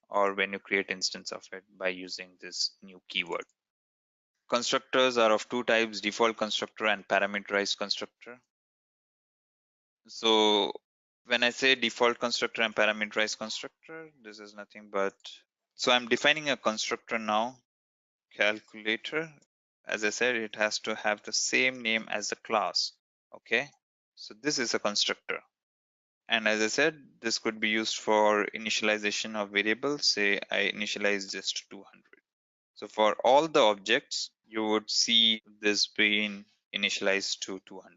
or when you create instance of it by using this new keyword. Constructors are of two types: default constructor and parameterized constructor. So when I say default constructor and parameterized constructor, this is nothing but, so I'm defining a constructor now, calculator. As I said, it has to have the same name as the class. Okay, so this is a constructor. And as I said, this could be used for initialization of variables. Say I initialize this to 200. So for all the objects, you would see this being initialized to 200.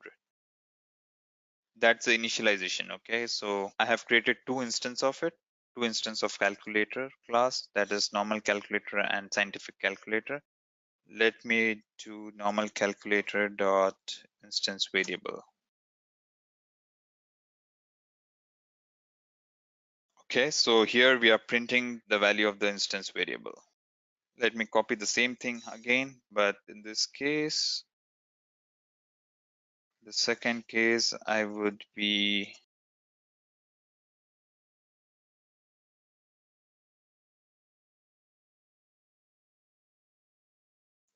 That's the initialization. Okay, so I have created two instances of it, two instances of calculator class, that is normal calculator and scientific calculator. Let me do normal calculator dot instance variable. Okay, so here we are printing the value of the instance variable. Let me copy the same thing again, but in this case, the second case, I would be,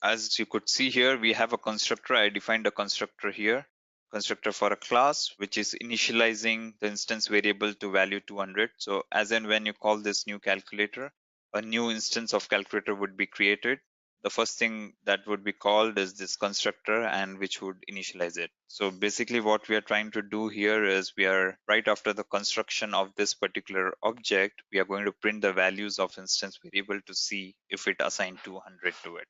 as you could see here, we have a constructor. I defined a constructor here, constructor for a class, which is initializing the instance variable to value 200. So as and when you call this new calculator, a new instance of calculator would be created. the first thing that would be called is this constructor, and which would initialize it. So basically what we are trying to do here is, we are right after the construction of this particular object, we are going to print the values of instance variable to see if it assigned 200 to it.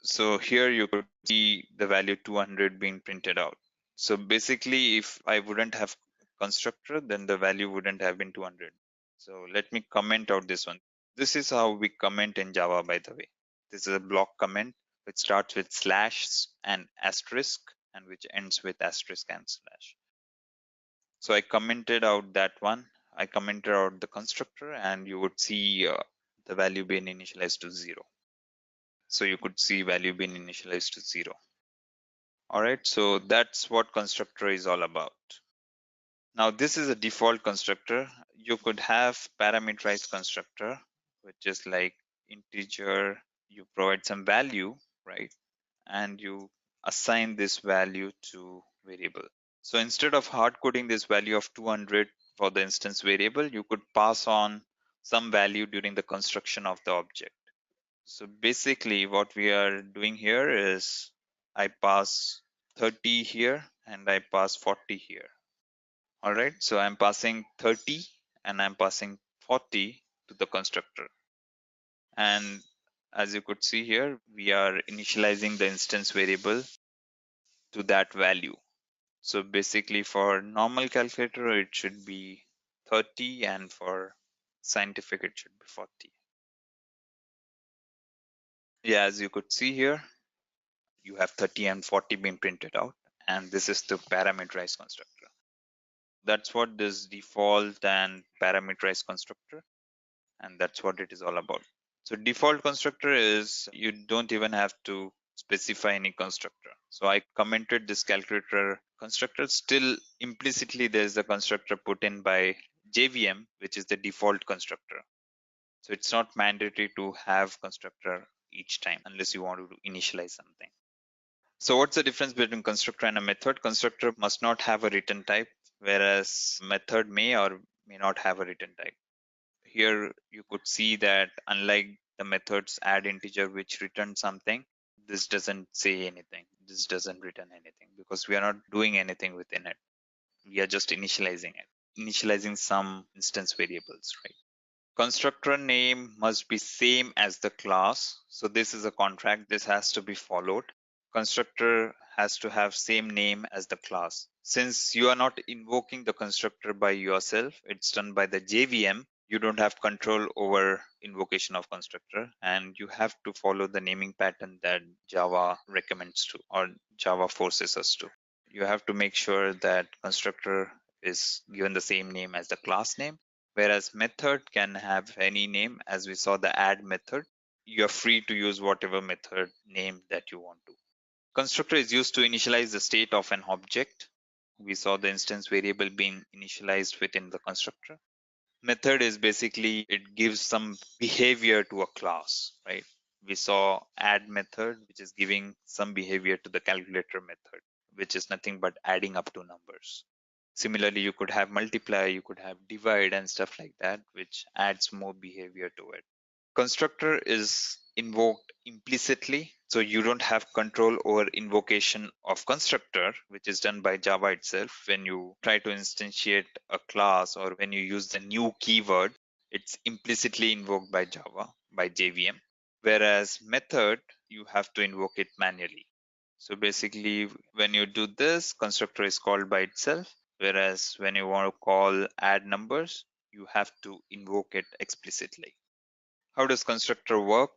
So here you could see the value 200 being printed out. So basically, if I wouldn't have constructor, then the value wouldn't have been 200. So let me comment out this one. This is how we comment in Java, by the way. This is a block comment which starts with slash and asterisk, and which ends with asterisk and slash. So I commented out that one. I commented out the constructor, and you would see the value being initialized to 0. So you could see value being initialized to 0. All right, so that's what constructor is all about. Now this is a default constructor. You could have parameterized constructor, which is like integer, you provide some value, right? And you assign this value to variable. So instead of hard coding this value of 200 for the instance variable, you could pass on some value during the construction of the object. So basically what we are doing here is, I pass 30 here and I pass 40 here. All right, so I'm passing 30 and I'm passing 40 to the constructor. And as you could see here, we are initializing the instance variable to that value. So basically for normal calculator, it should be 30, and for scientific, it should be 40. Yeah, as you could see here, you have 30 and 40 being printed out, and this is the parameterized constructor. That's what this default and parameterized constructor, and that's what it is all about. So default constructor is, you don't even have to specify any constructor. So I commented this calculator constructor. Still implicitly there's a constructor put in by JVM, which is the default constructor. So it's not mandatory to have constructor each time unless you want to initialize something. So what's the difference between constructor and a method? Constructor must not have a return type, whereas method may or may not have a return type. Here you could see that unlike the methods add integer which return something, this doesn't say anything. This doesn't return anything because we are not doing anything within it. We are just initializing it, initializing some instance variables, right? Constructor name must be same as the class. So this is a contract. This has to be followed. Constructor has to have same name as the class. Since you are not invoking the constructor by yourself, it's done by the JVM. You don't have control over invocation of constructor, and you have to follow the naming pattern that Java recommends to, or Java forces us to. You have to make sure that constructor is given the same name as the class name, whereas method can have any name. As we saw the add method, you're free to use whatever method name that you want to. Constructor is used to initialize the state of an object. We saw the instance variable being initialized within the constructor. Method is basically, it gives some behavior to a class, right? We saw add method, which is giving some behavior to the calculator method, which is nothing but adding up to numbers. Similarly, you could have multiply, you could have divide and stuff like that, which adds more behavior to it. Constructor is invoked implicitly, so you don't have control over invocation of constructor, which is done by Java itself. When you try to instantiate a class or when you use the new keyword, it's implicitly invoked by Java, by JVM. Whereas method, you have to invoke it manually. So basically, when you do this, constructor is called by itself. Whereas when you want to call add numbers, you have to invoke it explicitly. How does constructor work?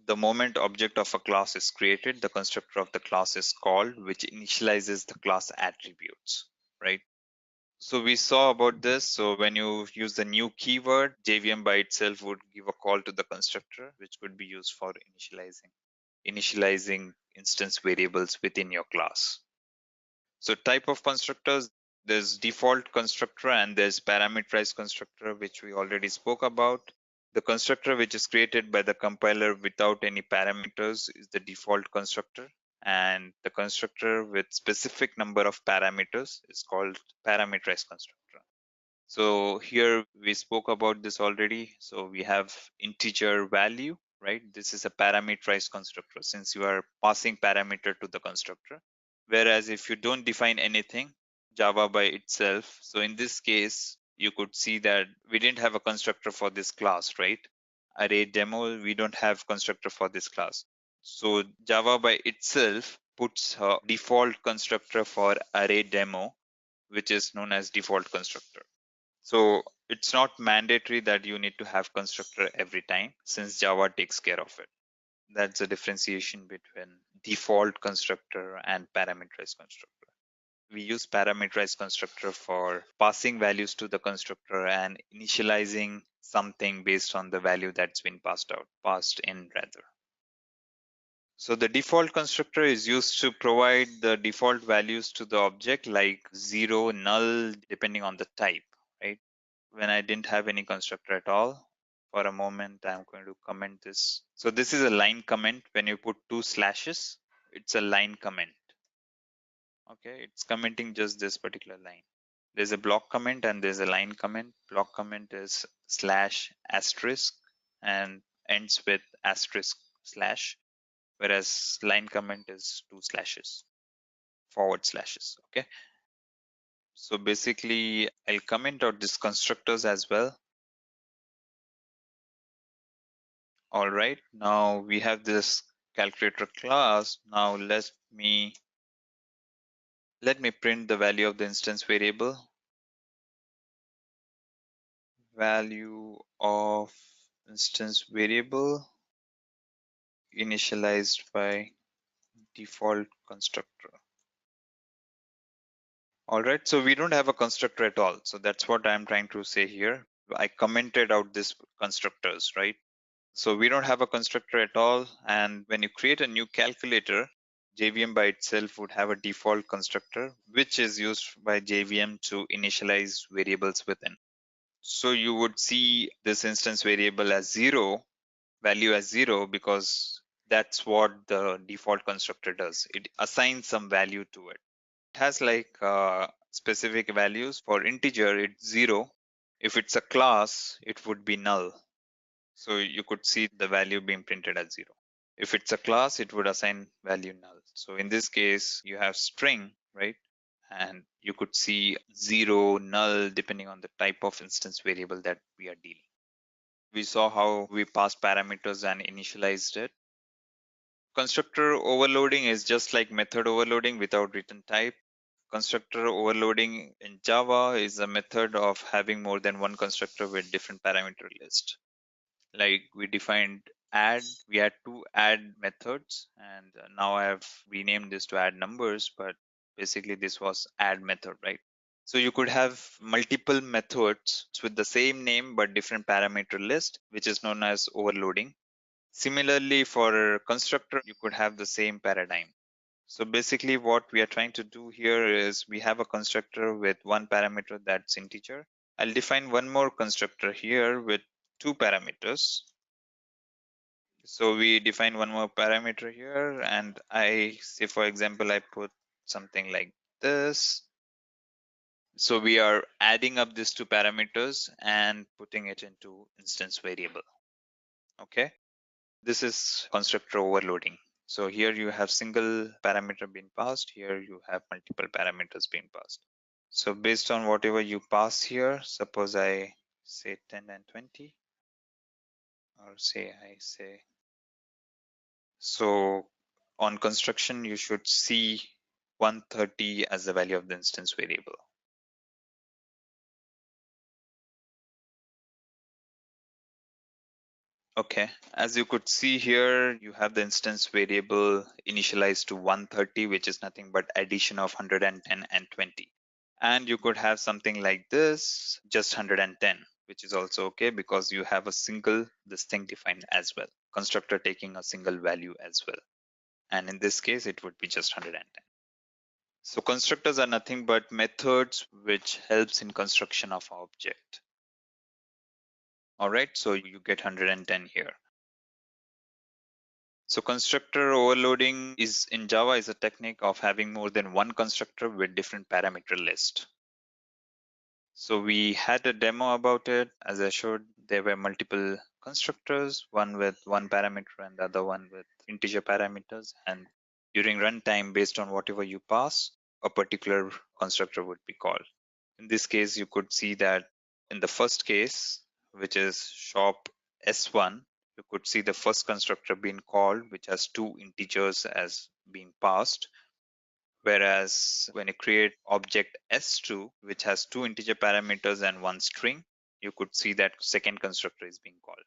The moment object of a class is created, the constructor of the class is called, which initializes the class attributes, right? So we saw about this. So when you use the new keyword, JVM by itself would give a call to the constructor, which could be used for initializing instance variables within your class. So type of constructors, there's default constructor and there's parameterized constructor, which we already spoke about. The constructor which is created by the compiler without any parameters is the default constructor, and the constructor with specific number of parameters is called parameterized constructor. So here we spoke about this already. So we have integer value, right? This is a parameterized constructor since you are passing parameter to the constructor. Whereas if you don't define anything, Java by itself. So in this case, you could see that we didn't have a constructor for this class, right? Array demo, we don't have constructor for this class. So Java by itself puts a default constructor for array demo, which is known as default constructor. So it's not mandatory that you need to have constructor every time since Java takes care of it. That's the differentiation between default constructor and parameterized constructor. We use parameterized constructor for passing values to the constructor and initializing something based on the value that's been passed in rather. So the default constructor is used to provide the default values to the object like zero, null, depending on the type, right? When I didn't have any constructor at all, for a moment, I'm going to comment this. So this is a line comment. When you put two slashes, it's a line comment. Okay, it's commenting just this particular line. There's a block comment and there's a line comment. Block comment is slash asterisk and ends with asterisk slash, whereas line comment is two slashes, forward slashes. Okay, so basically I'll comment out these constructors as well. All right, now we have this calculator class. Now let me print the value of the instance variable. Value of instance variable initialized by default constructor. All right, so we don't have a constructor at all. So that's what I'm trying to say here. I commented out these constructors, right? So we don't have a constructor at all. And when you create a new calculator, JVM by itself would have a default constructor, which is used by JVM to initialize variables within. So you would see this instance variable as value as zero, because that's what the default constructor does. It assigns some value to it. It has like specific values. For integer, it's zero. If it's a class, it would be null. So you could see the value being printed as zero. If it's a class, it would assign value null. So in this case, you have string, right? And you could see zero, null, depending on the type of instance variable that we are dealing. We saw how we passed parameters and initialized it. Constructor overloading is just like method overloading without return type. Constructor overloading in Java is a method of having more than one constructor with different parameter list. Like we defined add, we had two add methods, and now I have renamed this to add numbers, but basically this was add method, right? So you could have multiple methods with the same name but different parameter list, which is known as overloading. Similarly, for constructor, you could have the same paradigm. So basically what we are trying to do here is we have a constructor with one parameter that's integer. I'll define one more constructor here with two parameters. So we define one more parameter here, and I say, for example, I put something like this. So we are adding up these two parameters and putting it into instance variable. Okay. This is constructor overloading. So here you have single parameter being passed. Here you have multiple parameters being passed. So based on whatever you pass here, suppose I say 10 and 20, or I say, so on construction, you should see 130 as the value of the instance variable. Okay, as you could see here, you have the instance variable initialized to 130, which is nothing but addition of 110 and 20. And you could have something like this, just 110, which is also okay because you have a single this thing defined as well. Constructor taking a single value as well. And in this case, it would be just 110. So constructors are nothing but methods which helps in construction of object. All right, so you get 110 here. So constructor overloading is in Java is a technique of having more than one constructor with different parameter list. So we had a demo about it. As I showed, there were multiple constructors, one with one parameter and the other one with integer parameters. And during runtime, based on whatever you pass, a particular constructor would be called. In this case, you could see that in the first case, which is shop S1, you could see the first constructor being called, which has two integers as being passed. Whereas when you create object S2, which has two integer parameters and one string, you could see that second constructor is being called.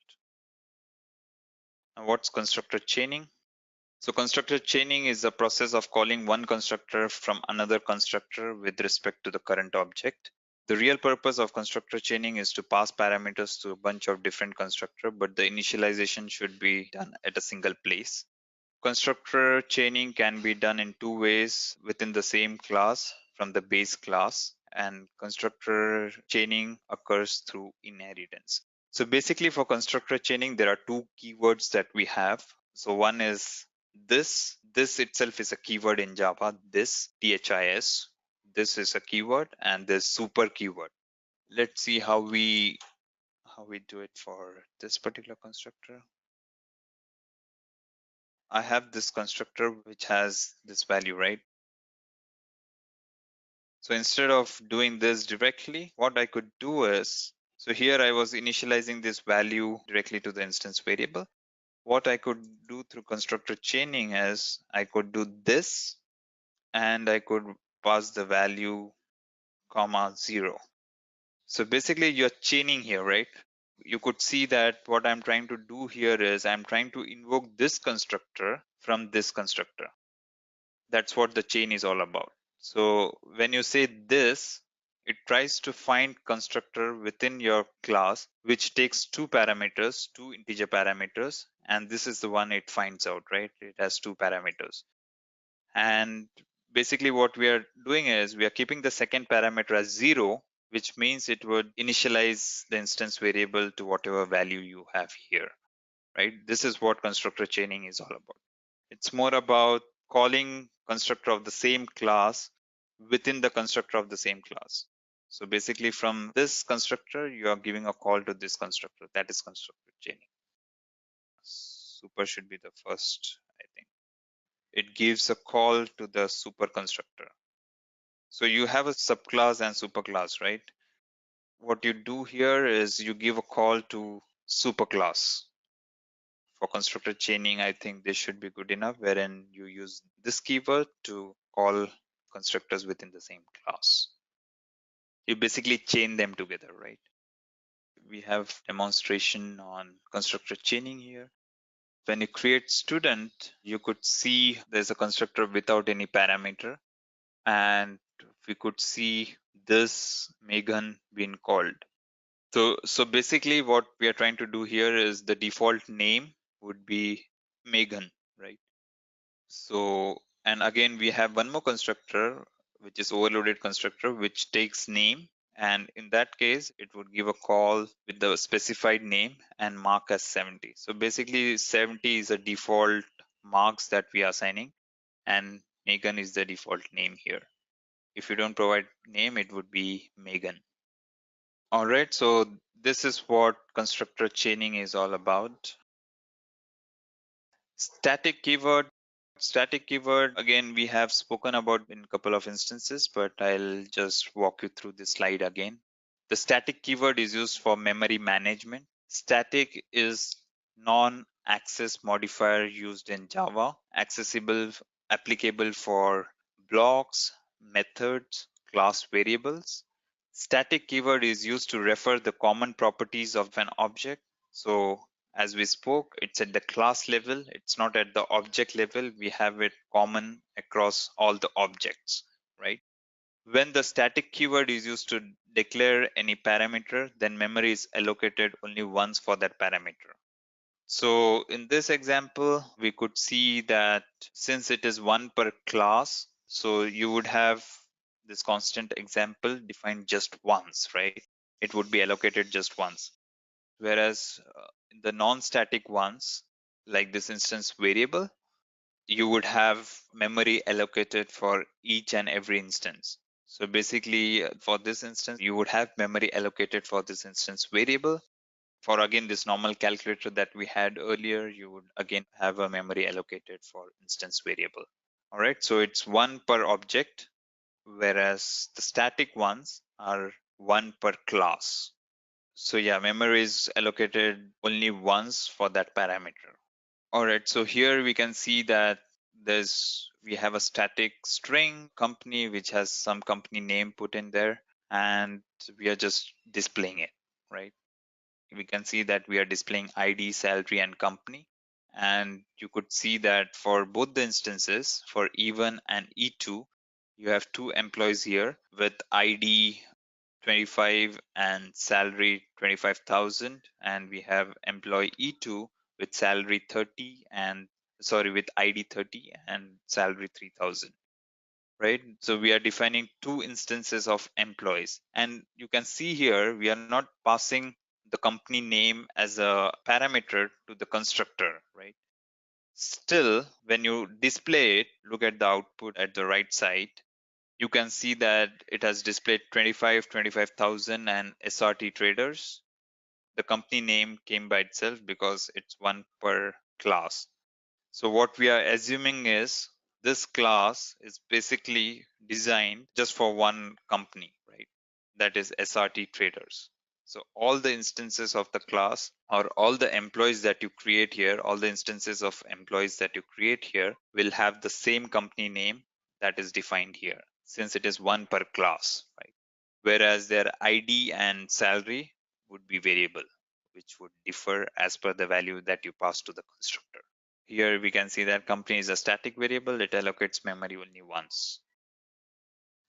Now, what's constructor chaining? So constructor chaining is the process of calling one constructor from another constructor with respect to the current object. The real purpose of constructor chaining is to pass parameters to a bunch of different constructors, but the initialization should be done at a single place. Constructor chaining can be done in two ways within the same class from the base class, and constructor chaining occurs through inheritance. So basically for constructor chaining, there are two keywords that we have. So one is this. This itself is a keyword in Java, this, THIS. This is a keyword, and this super keyword. Let's see how we do it for this particular constructor. I have this constructor which has this value, right? So instead of doing this directly, what I could do is, so here I was initializing this value directly to the instance variable. What I could do through constructor chaining is I could do this, and I could pass the value comma 0. So basically you're chaining here, right? You could see that what I'm trying to do here is I'm trying to invoke this constructor from this constructor. That's what the chain is all about. So when you say this, it tries to find constructor within your class which takes two parameters, two integer parameters, and this is the one it finds out, right? It has two parameters. And basically what we are doing is we are keeping the second parameter as 0, which means it would initialize the instance variable to whatever value you have here, right? This is what constructor chaining is all about. It's more about calling constructor of the same class within the constructor of the same class. So basically from this constructor, you are giving a call to this constructor. That is constructor chaining. Super should be the first, I think. It gives a call to the super constructor. So you have a subclass and superclass, right? What you do here is you give a call to superclass. For constructor chaining, I think this should be good enough, wherein you use this keyword to call constructors within the same class. You basically chain them together, right? We have demonstration on constructor chaining here. When you create student, you could see there's a constructor without any parameter, and we could see this Megan being called. So basically what we are trying to do here is the default name would be Megan, right? So, and again, we have one more constructor, which is overloaded constructor, which takes name. And in that case, it would give a call with the specified name and mark as 70. So basically 70 is a default marks that we are assigning, and Megan is the default name here. If you don't provide name, it would be Megan. All right, so this is what constructor chaining is all about. Static keyword. Static keyword, again, we have spoken about in a couple of instances, but I'll just walk you through this slide again. The static keyword is used for memory management. Static is non-access modifier used in Java, accessible, applicable for blocks, methods, class variables. Static keyword is used to refer the common properties of an object. So as we spoke, it's at the class level. It's not at the object level. We have it common across all the objects, right? When the static keyword is used to declare any parameter, then memory is allocated only once for that parameter. So in this example, we could see that since it is one per class, so you would have this constant example defined just once, right? It would be allocated just once. Whereas in the non-static ones, like this instance variable, you would have memory allocated for each and every instance. So basically, for this instance, you would have memory allocated for this instance variable. For again, this normal calculator that we had earlier, you would again have a memory allocated for instance variable. All right, so it's one per object, whereas the static ones are one per class. So yeah, memory is allocated only once for that parameter. All right, so here we can see that we have a static string company which has some company name put in there, and we are just displaying it, right? We can see that we are displaying ID, salary, and company. And you could see that for both the instances, for E1 and E2, you have two employees here with ID 25 and salary 25,000, and we have employee E2 with salary 30 and with ID 30 and salary 3,000, right? So we are defining two instances of employees, and you can see here we are not passing the company name as a parameter to the constructor, right? Still, when you display it, look at the output at the right side, you can see that it has displayed 25,000 and SRT traders. The company name came by itself because it's one per class. So what we are assuming is this class is basically designed just for one company, right? That is SRT traders. So all the instances of the class, or all the employees that you create here, all the instances of employees that you create here will have the same company name that is defined here, since it is one per class, right? Whereas their ID and salary would be variable, which would differ as per the value that you pass to the constructor. Here we can see that company is a static variable. It allocates memory only once.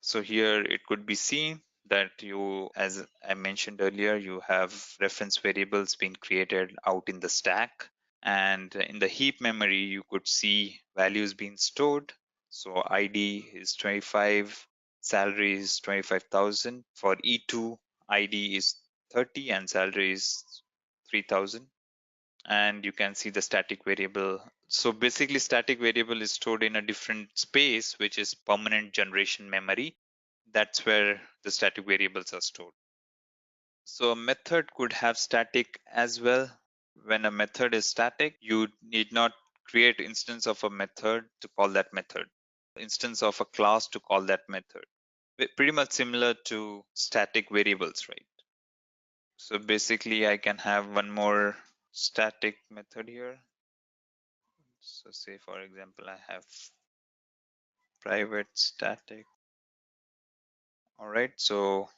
So here it could be seen that you, as I mentioned earlier, you have reference variables being created out in the stack. And in the heap memory, you could see values being stored. So ID is 25, salary is 25,000. For E2, ID is 30 and salary is 3,000. And you can see the static variable. So basically static variable is stored in a different space, which is permanent generation memory. That's where the static variables are stored. So a method could have static as well. When a method is static, you need not create instance of a method to call that method, instance of a class to call that method. Pretty much similar to static variables, right? So basically I can have one more static method here. So say for example, I have private static. All right, so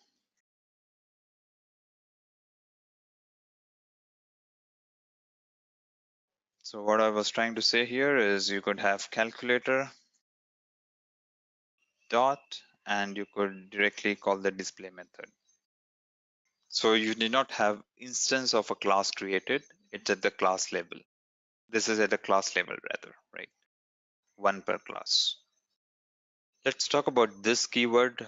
what I was trying to say here is you could have calculator dot, and you could directly call the display method. So you need not have instance of a class created. It's at the class level. This is at the class level rather, right? One per class. Let's talk about this keyword.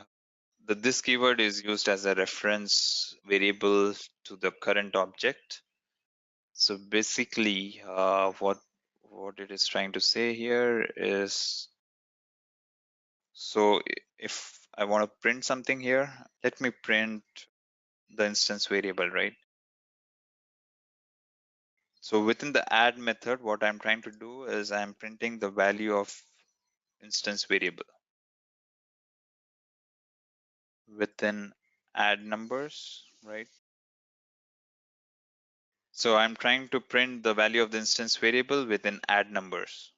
This keyword is used as a reference variable to the current object. So basically, what it is trying to say here is, so if I want to print something here, let me print the instance variable, right? So within the add method, what I'm trying to do is I'm printing the value of instance variable within add numbers, right? So I'm trying to print the value of the instance variable within add numbers,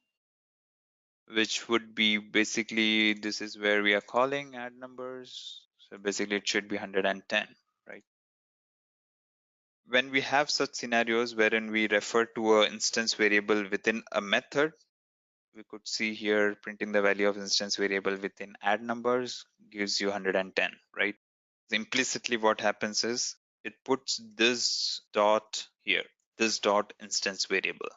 which would be basically, this is where we are calling add numbers. So basically it should be 110, right? When we have such scenarios wherein we refer to an instance variable within a method, we could see here printing the value of instance variable within add numbers gives you 110, right? Implicitly what happens is it puts this dot here, this dot instance variable.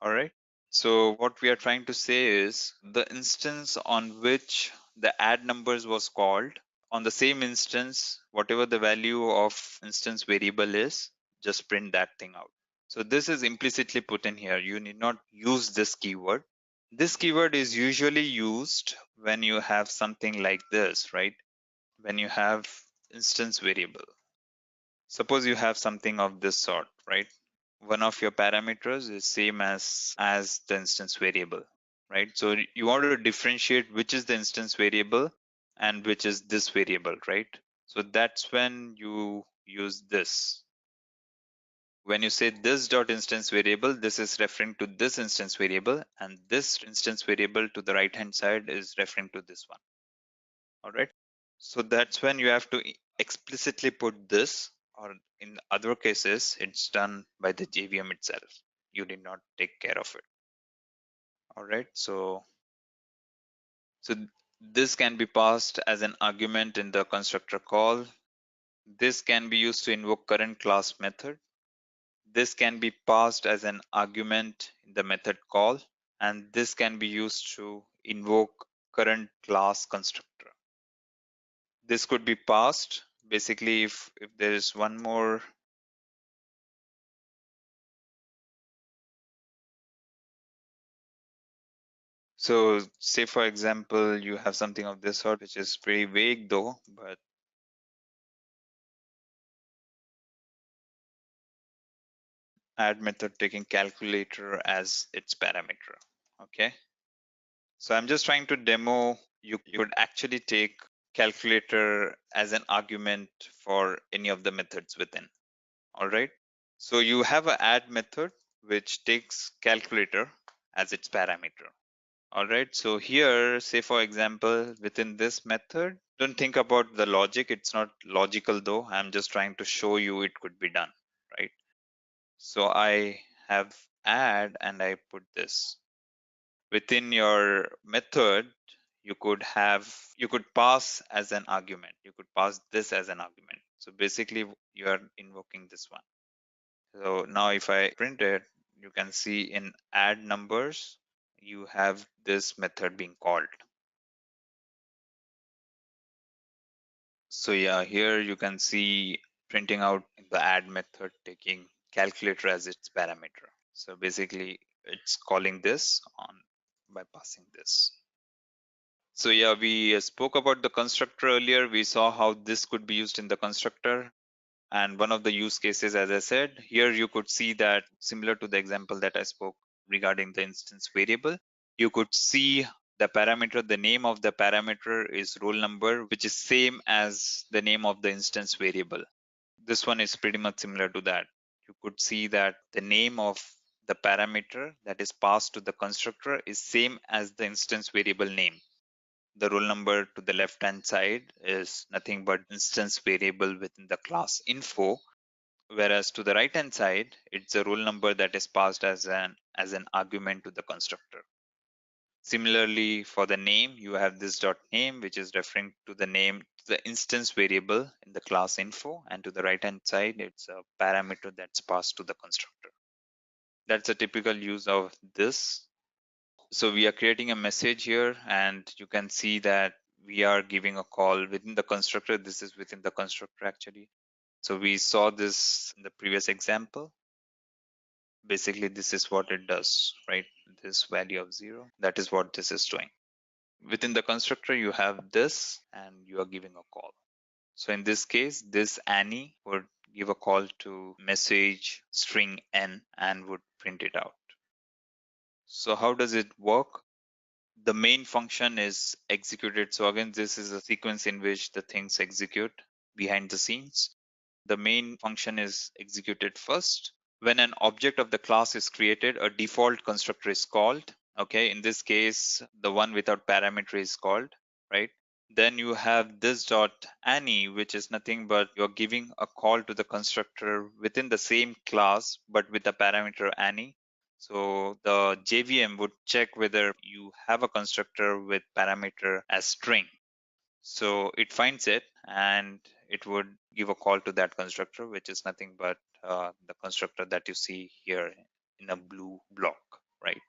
All right. So what we are trying to say is the instance on which the add numbers was called, on the same instance, whatever the value of instance variable is, just print that thing out. So this is implicitly put in here. You need not use this keyword. This keyword is usually used when you have something like this, right? when you have instance variable. Suppose you have something of this sort, right? One of your parameters is same as the instance variable, right? So you want to differentiate which is the instance variable and which is this variable, right? So that's when you use this. When you say this dot instance variable, this is referring to this instance variable, and this instance variable to the right hand side is referring to this one. All right. So that's when you have to explicitly put this, or in other cases, it's done by the JVM itself. You did not take care of it. All right. So this can be passed as an argument in the constructor call. This can be used to invoke current class method. This can be passed as an argument in the method call, and this can be used to invoke current class constructor. This could be passed basically if there is one more. So say for example, you have something of this sort, which is very vague though, but add method taking calculator as its parameter. Okay. So I'm just trying to demo, you could actually take calculator as an argument for any of the methods within. All right. So you have an add method which takes calculator as its parameter. All right. So here, say for example, within this method, don't think about the logic. It's not logical though. I'm just trying to show you it could be done, right? So I have add and I put this. Within your method, you could pass as an argument. You could pass this as an argument. So basically you are invoking this one. So now if I print it, you can see in add numbers, you have this method being called. So yeah, here you can see printing out the add method taking calculator as its parameter. So basically it's calling this on by passing this. So yeah, we spoke about the constructor earlier. We saw how this could be used in the constructor. And one of the use cases, as I said, here you could see that similar to the example that I spoke regarding the instance variable, you could see the parameter, the name of the parameter is roll number, which is same as the name of the instance variable. This one is pretty much similar to that. You could see that the name of the parameter that is passed to the constructor is same as the instance variable name. The roll number to the left hand side is nothing but instance variable within the class info, whereas to the right hand side it's a roll number that is passed as an argument to the constructor. Similarly, for the name, you have this dot name, which is referring to the name, the instance variable in the class info, and to the right hand side it's a parameter that's passed to the constructor. That's a typical use of this. So we are creating a message here, and you can see that we are giving a call within the constructor. This is within the constructor actually. So we saw this in the previous example. Basically, this is what it does, right? This value of 0, that is what this is doing. Within the constructor, you have this, and you are giving a call. So in this case, this Annie would give a call to message string n and would print it out. So how does it work? The main function is executed. So again, this is a sequence in which the things execute behind the scenes. The main function is executed first. When an object of the class is created, a default constructor is called. Okay, in this case, the one without parameter is called, right? Then you have this dot Annie, which is nothing but you're giving a call to the constructor within the same class, but with the parameter Annie. So the JVM would check whether you have a constructor with parameter as string. So it finds it and it would give a call to that constructor, which is nothing but the constructor that you see here in a blue block, right?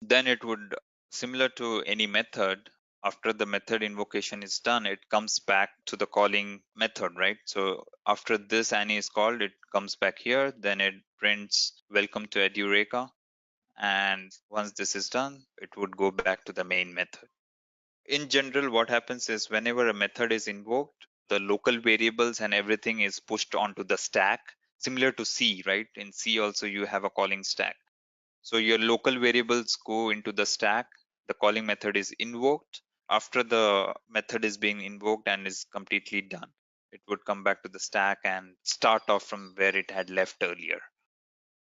Then it would, similar to any method, after the method invocation is done, it comes back to the calling method, right? So after this Annie is called, it comes back here, then it prints welcome to Edureka. And once this is done, it would go back to the main method. In general, what happens is whenever a method is invoked, The local variables and everything is pushed onto the stack, similar to C, right? In C also you have a calling stack. So your local variables go into the stack, the calling method is invoked. After the method is being invoked and is completely done, it would come back to the stack and start off from where it had left earlier.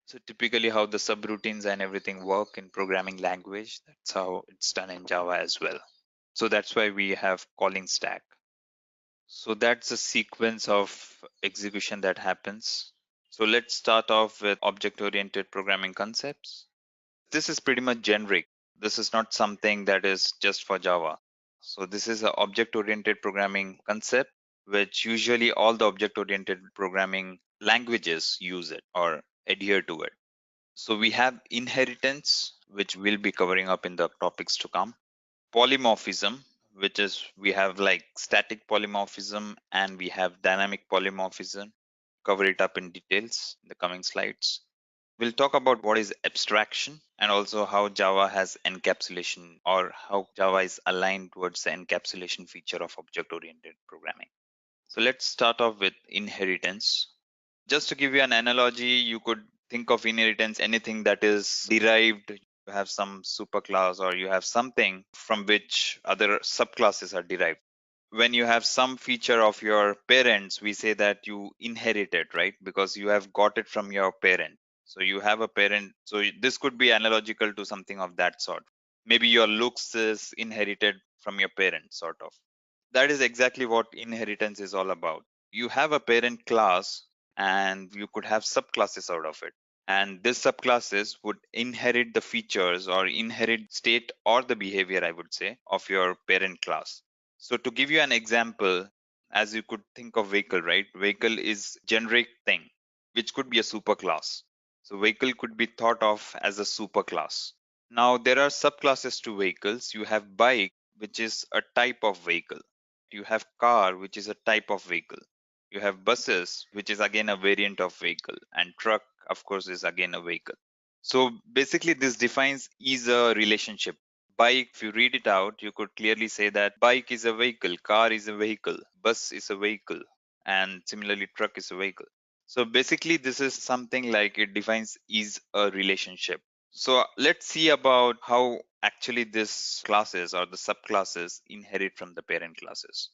So typically how the subroutines and everything work in programming language, that's how it's done in Java as well. So that's why we have calling stack. So that's a sequence of execution that happens. So let's start off with object-oriented programming concepts. This is pretty much generic. This is not something that is just for Java. So this is an object-oriented programming concept, which usually all the object-oriented programming languages use it or adhere to it. So we have inheritance, which we'll be covering up in the topics to come. Polymorphism, which is we have like static polymorphism and we have dynamic polymorphism. Cover it up in details in the coming slides. We'll talk about what is abstraction and also how Java has encapsulation or how Java is aligned towards the encapsulation feature of object-oriented programming. So let's start off with inheritance. Just to give you an analogy, you could think of inheritance anything that is derived. You have some superclass or you have something from which other subclasses are derived. When you have some feature of your parents, we say that you inherit it, right? Because you have got it from your parent. So you have a parent. So this could be analogical to something of that sort. Maybe your looks is inherited from your parents, sort of. That is exactly what inheritance is all about. You have a parent class and you could have subclasses out of it. And these subclasses would inherit the features or inherit state or the behavior, I would say, of your parent class. So to give you an example, as you could think of vehicle, right? Vehicle is generic thing, which could be a superclass. So vehicle could be thought of as a superclass. Now there are subclasses to vehicles. You have bike, which is a type of vehicle. You have car, which is a type of vehicle. You have buses, which is again a variant of vehicle, and truck, of course, is again a vehicle. So basically, this defines is a relationship. Bike, if you read it out, you could clearly say that bike is a vehicle, car is a vehicle, bus is a vehicle, and similarly, truck is a vehicle. So basically, this is something like it defines is a relationship. So let's see about how actually these classes or the subclasses inherit from the parent classes.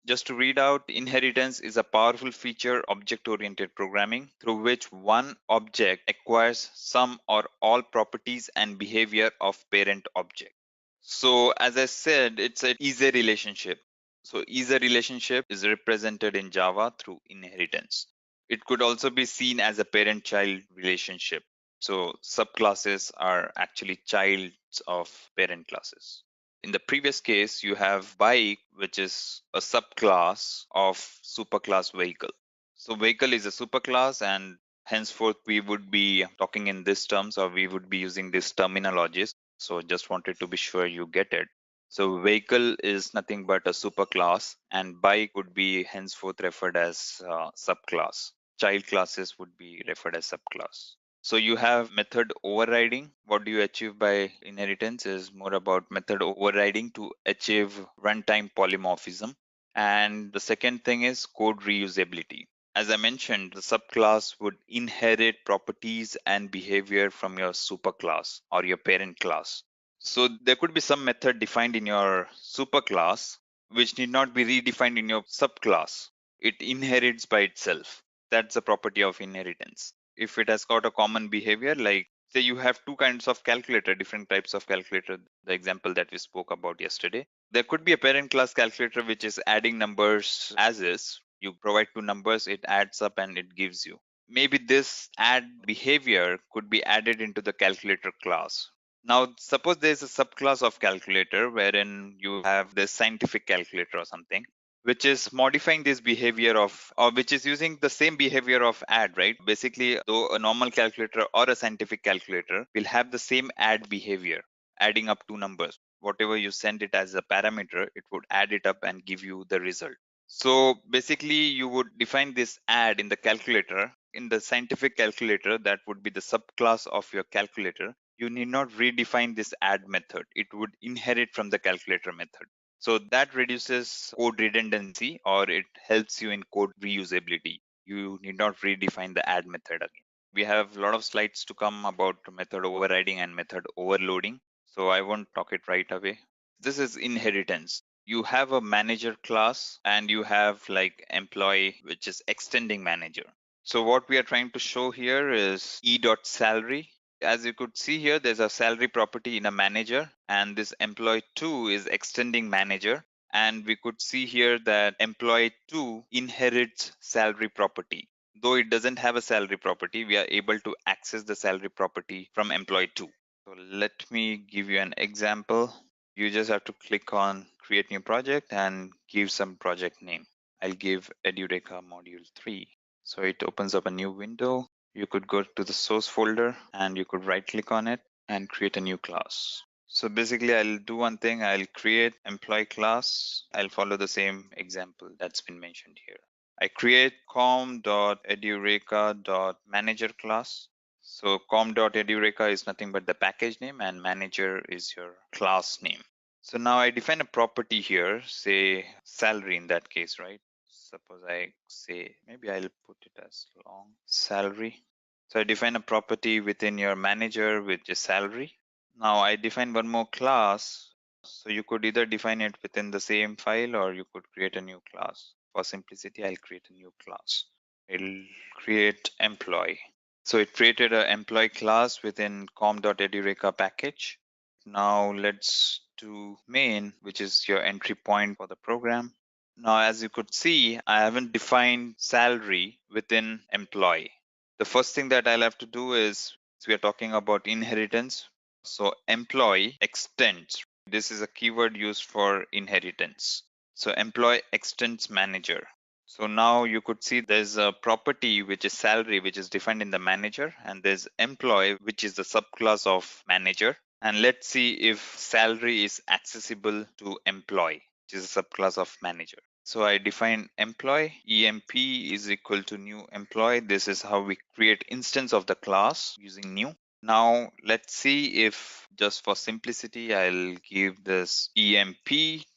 Just to read out, inheritance is a powerful feature object-oriented programming through which one object acquires some or all properties and behavior of parent object. So as I said, it's a is a relationship. So is a relationship is represented in Java through inheritance. It could also be seen as a parent-child relationship. So subclasses are actually childs of parent classes. In the previous case, you have bike, which is a subclass of superclass vehicle. So vehicle is a superclass, and henceforth we would be talking in these terms or we would be using these terminologies. So just wanted to be sure you get it. So vehicle is nothing but a superclass and bike would be henceforth referred as subclass. Child classes would be referred as subclass. So you have method overriding. What do you achieve by inheritance is more about method overriding to achieve runtime polymorphism. And the second thing is code reusability. As I mentioned, the subclass would inherit properties and behavior from your superclass or your parent class. So there could be some method defined in your superclass which need not be redefined in your subclass. It inherits by itself. That's the property of inheritance. If it has got a common behavior, like say you have two kinds of calculator, different types of calculator, the example that we spoke about yesterday. There could be a parent class calculator which is adding numbers as is. You provide two numbers, it adds up and it gives you. Maybe this add behavior could be added into the calculator class. Now, suppose there's a subclass of calculator wherein you have this scientific calculator or something, which is modifying this behavior of, or which is using the same behavior of add, right? Basically, though a normal calculator or a scientific calculator will have the same add behavior, adding up two numbers. Whatever you send it as a parameter, it would add it up and give you the result. So basically, you would define this add in the calculator. In the scientific calculator, that would be the subclass of your calculator. You need not redefine this add method. It would inherit from the calculator method. So that reduces code redundancy, or it helps you in code reusability. You need not redefine the add method again. We have a lot of slides to come about method overriding and method overloading. So I won't talk it right away. This is inheritance. You have a manager class and you have like employee, which is extending manager. So what we are trying to show here is e.salary. As you could see here, there's a salary property in a manager, and this employee 2 is extending manager. And we could see here that employee 2 inherits salary property. Though it doesn't have a salary property, we are able to access the salary property from employee 2. So let me give you an example. You just have to click on create new project and give some project name. I'll give Edureka module 3. So it opens up a new window. You could go to the source folder and you could right click on it and create a new class. So basically I'll do one thing. I'll create employee class. I'll follow the same example that's been mentioned here. I create com.edureka.manager class. So com.edureka is nothing but the package name and manager is your class name. So now I define a property here, say salary in that case, right? Suppose I say, maybe I'll put it as long salary. So I define a property within your manager, which is salary. Now I define one more class. So you could either define it within the same file or you could create a new class. For simplicity, I'll create a new class. It'll create employee. So it created an employee class within com.edureka package. Now let's do main, which is your entry point for the program. Now, as you could see, I haven't defined salary within employee. The first thing that I'll have to do is, we are talking about inheritance. So employee extends. This is a keyword used for inheritance. So employee extends manager. So now you could see there's a property which is salary, which is defined in the manager, and there's employee, which is the subclass of manager. And let's see if salary is accessible to employee, which is a subclass of manager. So I define employee, emp is equal to new employee. This is how we create instance of the class using new. Now let's see if, just for simplicity, I'll give this emp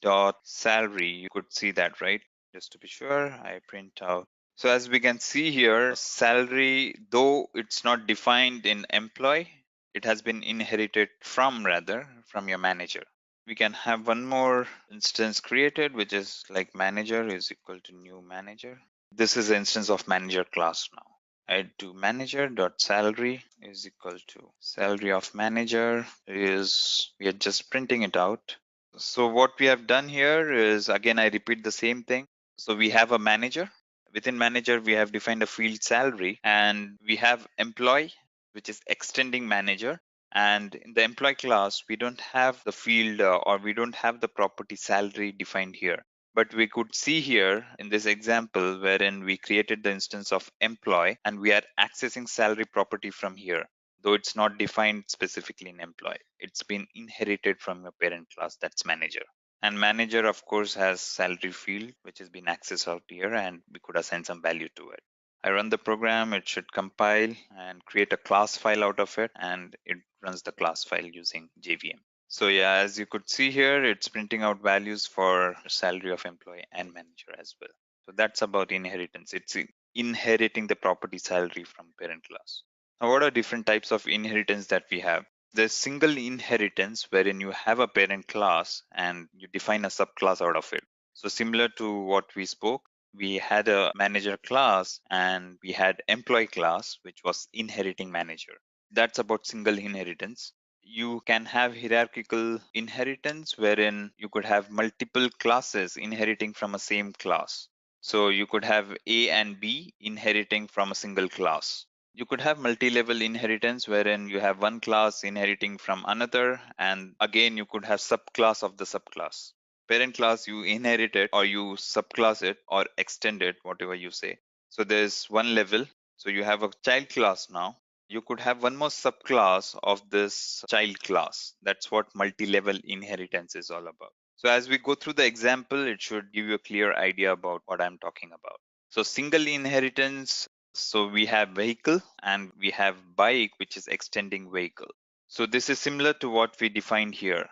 dot salary. You could see that, right? Just to be sure, I print out. So as we can see here, salary, though it's not defined in employee, it has been inherited from your manager. We can have one more instance created, which is like manager is equal to new manager. This is the instance of manager class now. I do manager dot salary is equal to salary of manager is, we are just printing it out. So what we have done here is, again, I repeat the same thing. So we have a manager. Within manager, we have defined a field salary, and we have employee, which is extending manager. And in the employee class, we don't have the field or we don't have the property salary defined here. But we could see here in this example wherein we created the instance of employee and we are accessing salary property from here. Though it's not defined specifically in employee, it's been inherited from your parent class, that's manager. And manager, of course, has salary field, which has been accessed out here, and we could assign some value to it. I run the program, it should compile and create a class file out of it, and it runs the class file using JVM. So yeah, as you could see here, it's printing out values for salary of employee and manager as well. So that's about inheritance. It's inheriting the property salary from parent class. Now, what are different types of inheritance that we have? There's single inheritance wherein you have a parent class and you define a subclass out of it. So similar to what we spoke, we had a manager class and we had employee class, which was inheriting manager. That's about single inheritance. You can have hierarchical inheritance wherein you could have multiple classes inheriting from a same class. So you could have A and B inheriting from a single class. You could have multi-level inheritance wherein you have one class inheriting from another, and again you could have subclass of the subclass. Parent class, you inherit it or you subclass it or extend it, whatever you say. So there's one level. So you have a child class now. You could have one more subclass of this child class. That's what multi-level inheritance is all about. So as we go through the example, it should give you a clear idea about what I'm talking about. So single inheritance, so we have vehicle and we have bike, which is extending vehicle. So this is similar to what we defined here.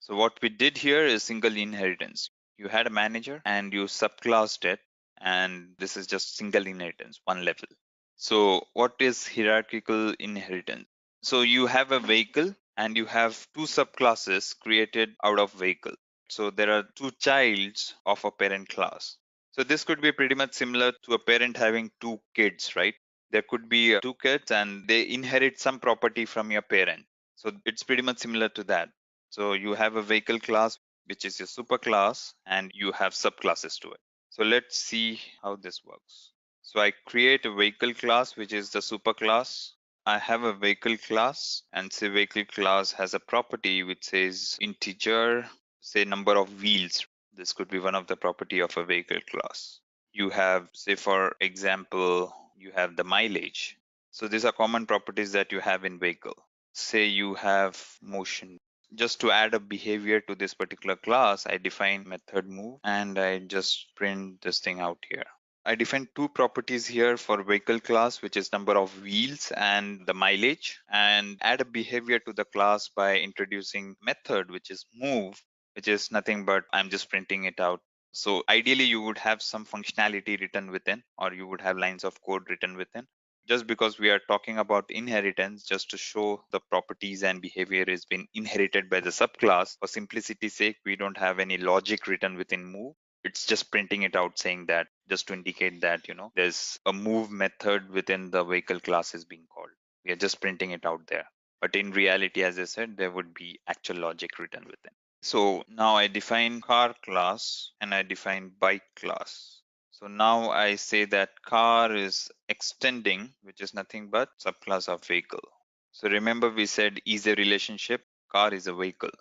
So what we did here is single inheritance. You had a manager and you subclassed it, and this is just single inheritance, one level. So what is hierarchical inheritance? So you have a vehicle and you have two subclasses created out of vehicle. So there are two childs of a parent class. So this could be pretty much similar to a parent having two kids, right? There could be two kids and they inherit some property from your parent. So it's pretty much similar to that. So you have a vehicle class, which is your superclass, and you have subclasses to it. So let's see how this works. So I create a vehicle class, which is the superclass. I have a vehicle class, and say vehicle class has a property which says integer, say number of wheels. This could be one of the property of a vehicle class. You have, say for example, you have the mileage. So these are common properties that you have in vehicle. Say you have motion. Just to add a behavior to this particular class, I define method move and I just print this thing out here. I define two properties here for vehicle class, which is number of wheels and the mileage, and add a behavior to the class by introducing method, which is move, which is nothing but I'm just printing it out. So ideally you would have some functionality written within, or you would have lines of code written within. Just because we are talking about inheritance, just to show the properties and behavior is being inherited by the subclass, for simplicity's sake, we don't have any logic written within move. It's just printing it out saying that, just to indicate that, there's a move method within the vehicle class is being called. We are just printing it out there. But in reality, as I said, there would be actual logic written within. So now I define car class and I define bike class. So now I say that car is extending, which is nothing but subclass of vehicle. So remember we said is a relationship, car is a vehicle.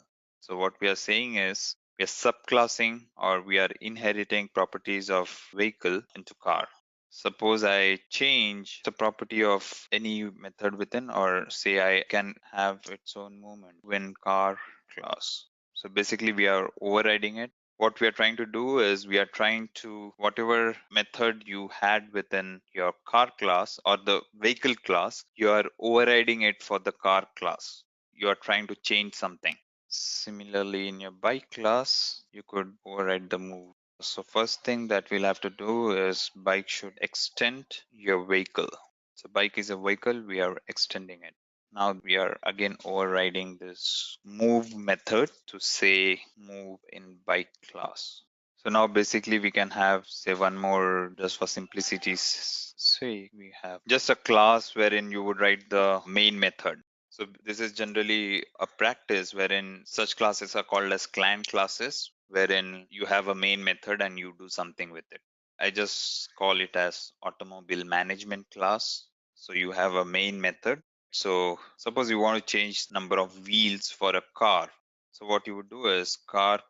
So what we are saying is we are subclassing or we are inheriting properties of vehicle into car. Suppose I change the property of any method within, or say I can have its own movement when car class. So basically we are overriding it. What we are trying to do is we are trying to, whatever method you had within your car class or the vehicle class, you are overriding it for the car class. You are trying to change something. Similarly, in your bike class, you could override the move. So first thing that we'll have to do is bike should extend your vehicle. So bike is a vehicle, we are extending it. Now we are again overriding this move method to say move in bike class. So now basically we can have, say, one more just for simplicity's sake. We have just a class wherein you would write the main method. So this is generally a practice wherein such classes are called as client classes, wherein you have a main method and you do something with it. I just call it as automobile management class. So you have a main method. So suppose you want to change number of wheels for a car. So what you would do is car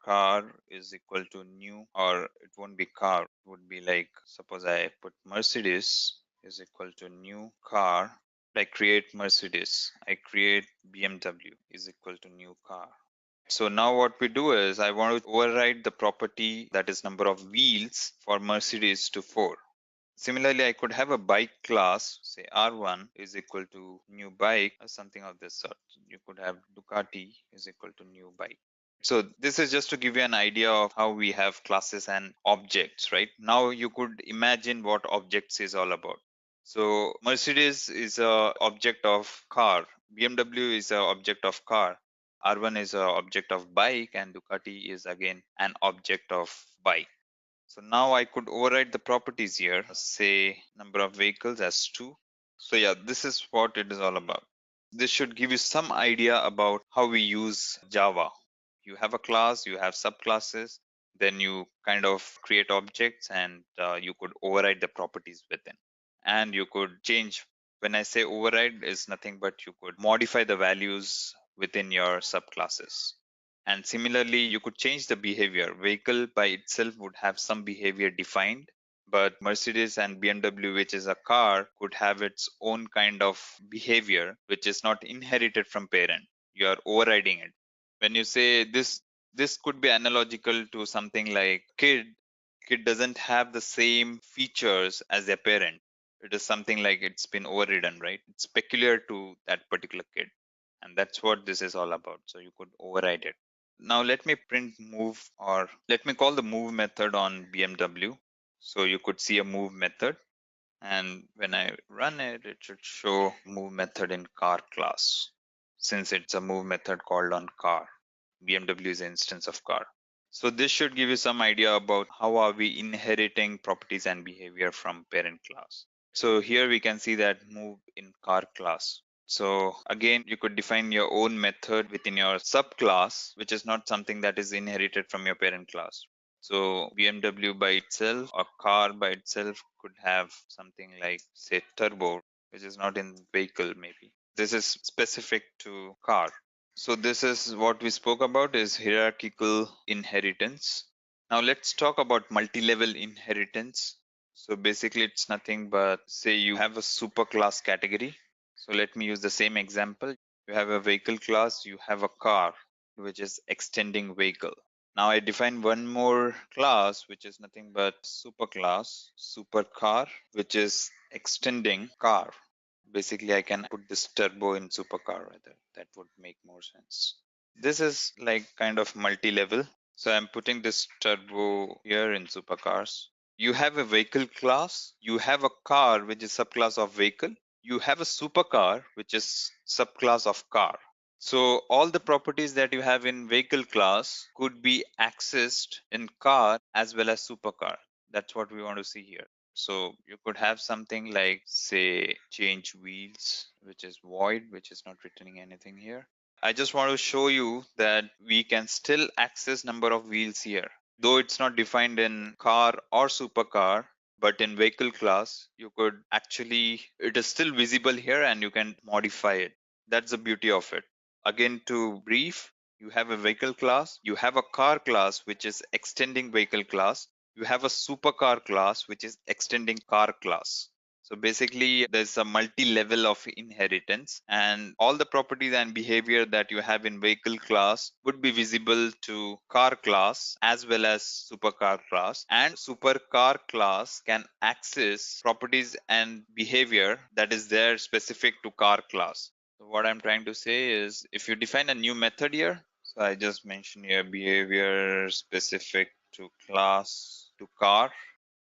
is equal to new, or it won't be car. It would be like, suppose I put Mercedes is equal to new car. I create Mercedes. I create BMW is equal to new car. So now what we do is I want to override the property that is number of wheels for Mercedes to 4. Similarly, I could have a bike class, say R1 is equal to new bike or something of this sort. You could have Ducati is equal to new bike. So this is just to give you an idea of how we have classes and objects, right? Now you could imagine what objects is all about. So Mercedes is a object of car, BMW is a object of car, R1 is a object of bike, and Ducati is again an object of bike. So now I could override the properties here, say number of vehicles as 2. So yeah, this is what it is all about. This should give you some idea about how we use Java. You have a class, you have subclasses, then you kind of create objects and you could override the properties within. And you could change, when I say override is nothing but you could modify the values within your subclasses. And similarly, you could change the behavior. Vehicle by itself would have some behavior defined, but Mercedes and BMW, which is a car, could have its own kind of behavior, which is not inherited from parent. You are overriding it. When you say this could be analogical to something like kid doesn't have the same features as their parent. It is something like it's been overridden, right? It's peculiar to that particular kid. And that's what this is all about. So you could override it. Now let me print move, or let me call the move method on BMW. So you could see a move method, and when I run it, it should show move method in car class, since it's a move method called on car. BMW is an instance of car. So this should give you some idea about how are we inheriting properties and behavior from parent class. So here we can see that move in car class. So again, you could define your own method within your subclass, which is not something that is inherited from your parent class. So BMW by itself, or car by itself, could have something like, say, turbo, which is not in vehicle maybe. This is specific to car. So this is what we spoke about, is hierarchical inheritance. Now let's talk about multi-level inheritance. So basically it's nothing but, say you have a superclass category. So let me use the same example. You have a vehicle class, you have a car, which is extending vehicle. Now I define one more class, which is nothing but superclass, supercar, which is extending car. Basically, I can put this turbo in supercar rather. That would make more sense. This is like kind of multi-level. So I'm putting this turbo here in supercars. You have a vehicle class. You have a car, which is subclass of vehicle. You have a supercar, which is subclass of car. So all the properties that you have in vehicle class could be accessed in car as well as supercar. That's what we want to see here. So you could have something like, say, change wheels, which is void, which is not returning anything here. I just want to show you that we can still access number of wheels here. Though it's not defined in car or supercar, but in vehicle class, you could actually, it is still visible here and you can modify it. That's the beauty of it. Again, to brief, you have a vehicle class, you have a car class, which is extending vehicle class, you have a supercar class, which is extending car class. So basically, there's a multi-level of inheritance, and all the properties and behavior that you have in vehicle class would be visible to car class as well as supercar class. And supercar class can access properties and behavior that is there specific to car class. So what I'm trying to say is, if you define a new method here, so I just mentioned here behavior specific to class to car.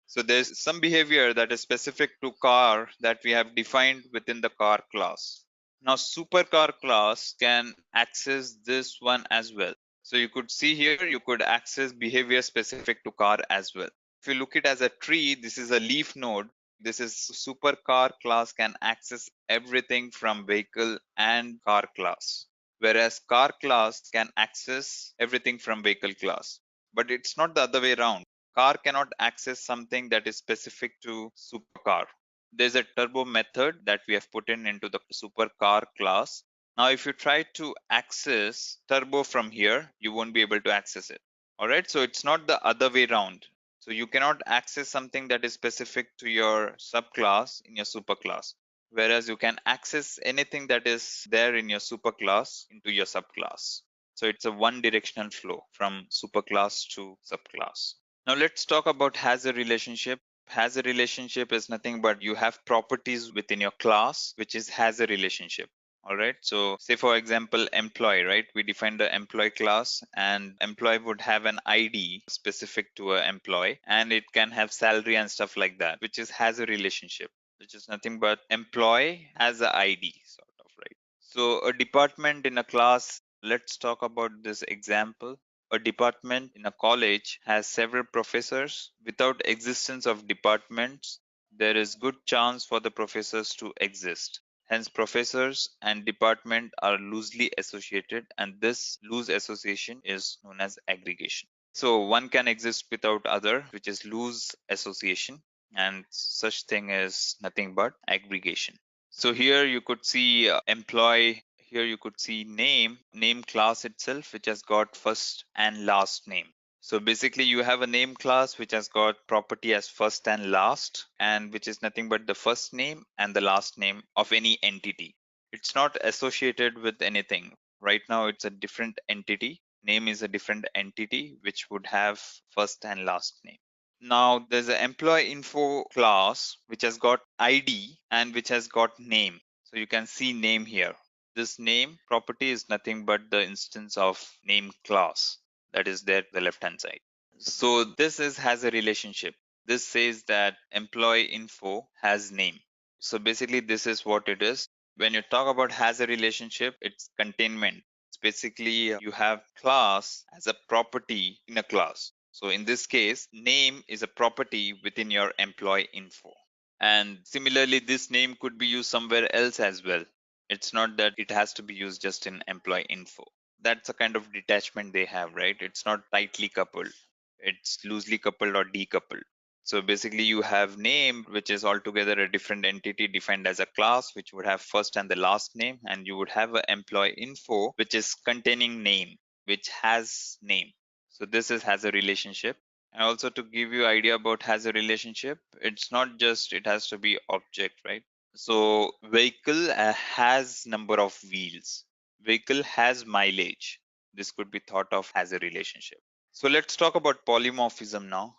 So there's some behavior that is specific to car that we have defined within the car class. Now supercar class can access this one as well. So you could see here, you could access behavior specific to car as well. If you look it as a tree, this is a leaf node. This is supercar class can access everything from vehicle and car class. Whereas car class can access everything from vehicle class. But it's not the other way around. Car cannot access something that is specific to supercar. There's a turbo method that we have put in into the supercar class. Now, if you try to access turbo from here, you won't be able to access it. All right. So it's not the other way around. So you cannot access something that is specific to your subclass in your superclass. Whereas you can access anything that is there in your superclass into your subclass. So it's a one directional flow from superclass to subclass. Now let's talk about has a relationship. Has a relationship is nothing but you have properties within your class, which is has a relationship. All right. So say for example, employee, right? We define the employee class, and employee would have an ID specific to an employee, and it can have salary and stuff like that, which is has a relationship, which is nothing but employee has a ID sort of, right? So a department in a class, let's talk about this example. A department in a college has several professors. Without existence of departments, there is good chance for the professors to exist. Hence, professors and department are loosely associated, and this loose association is known as aggregation. So one can exist without other, which is loose association, and such thing is nothing but aggregation. So here you could see employee. Here you could see name class itself, which has got first and last name. So basically you have a name class which has got property as first and last, and which is nothing but the first name and the last name of any entity. It's not associated with anything. Right now it's a different entity. Name is a different entity which would have first and last name. Now there's an employee info class which has got ID and which has got name. So you can see name here. This name property is nothing but the instance of name class that is there at the left hand side. So this is has a relationship. This says that employee info has name. So basically this is what it is. When you talk about has a relationship, it's containment. It's basically you have class as a property in a class. So in this case, name is a property within your employee info. And similarly, this name could be used somewhere else as well. It's not that it has to be used just in employee info. That's a kind of detachment they have, right? It's not tightly coupled, it's loosely coupled or decoupled. So basically, you have name, which is altogether a different entity defined as a class, which would have first and the last name, and you would have an employee info, which is containing name, which has name. So this is has a relationship. And also to give you idea about has a relationship, it's not just it has to be object, right? So vehicle has number of wheels. Vehicle has mileage. This could be thought of as a relationship. So let's talk about polymorphism now.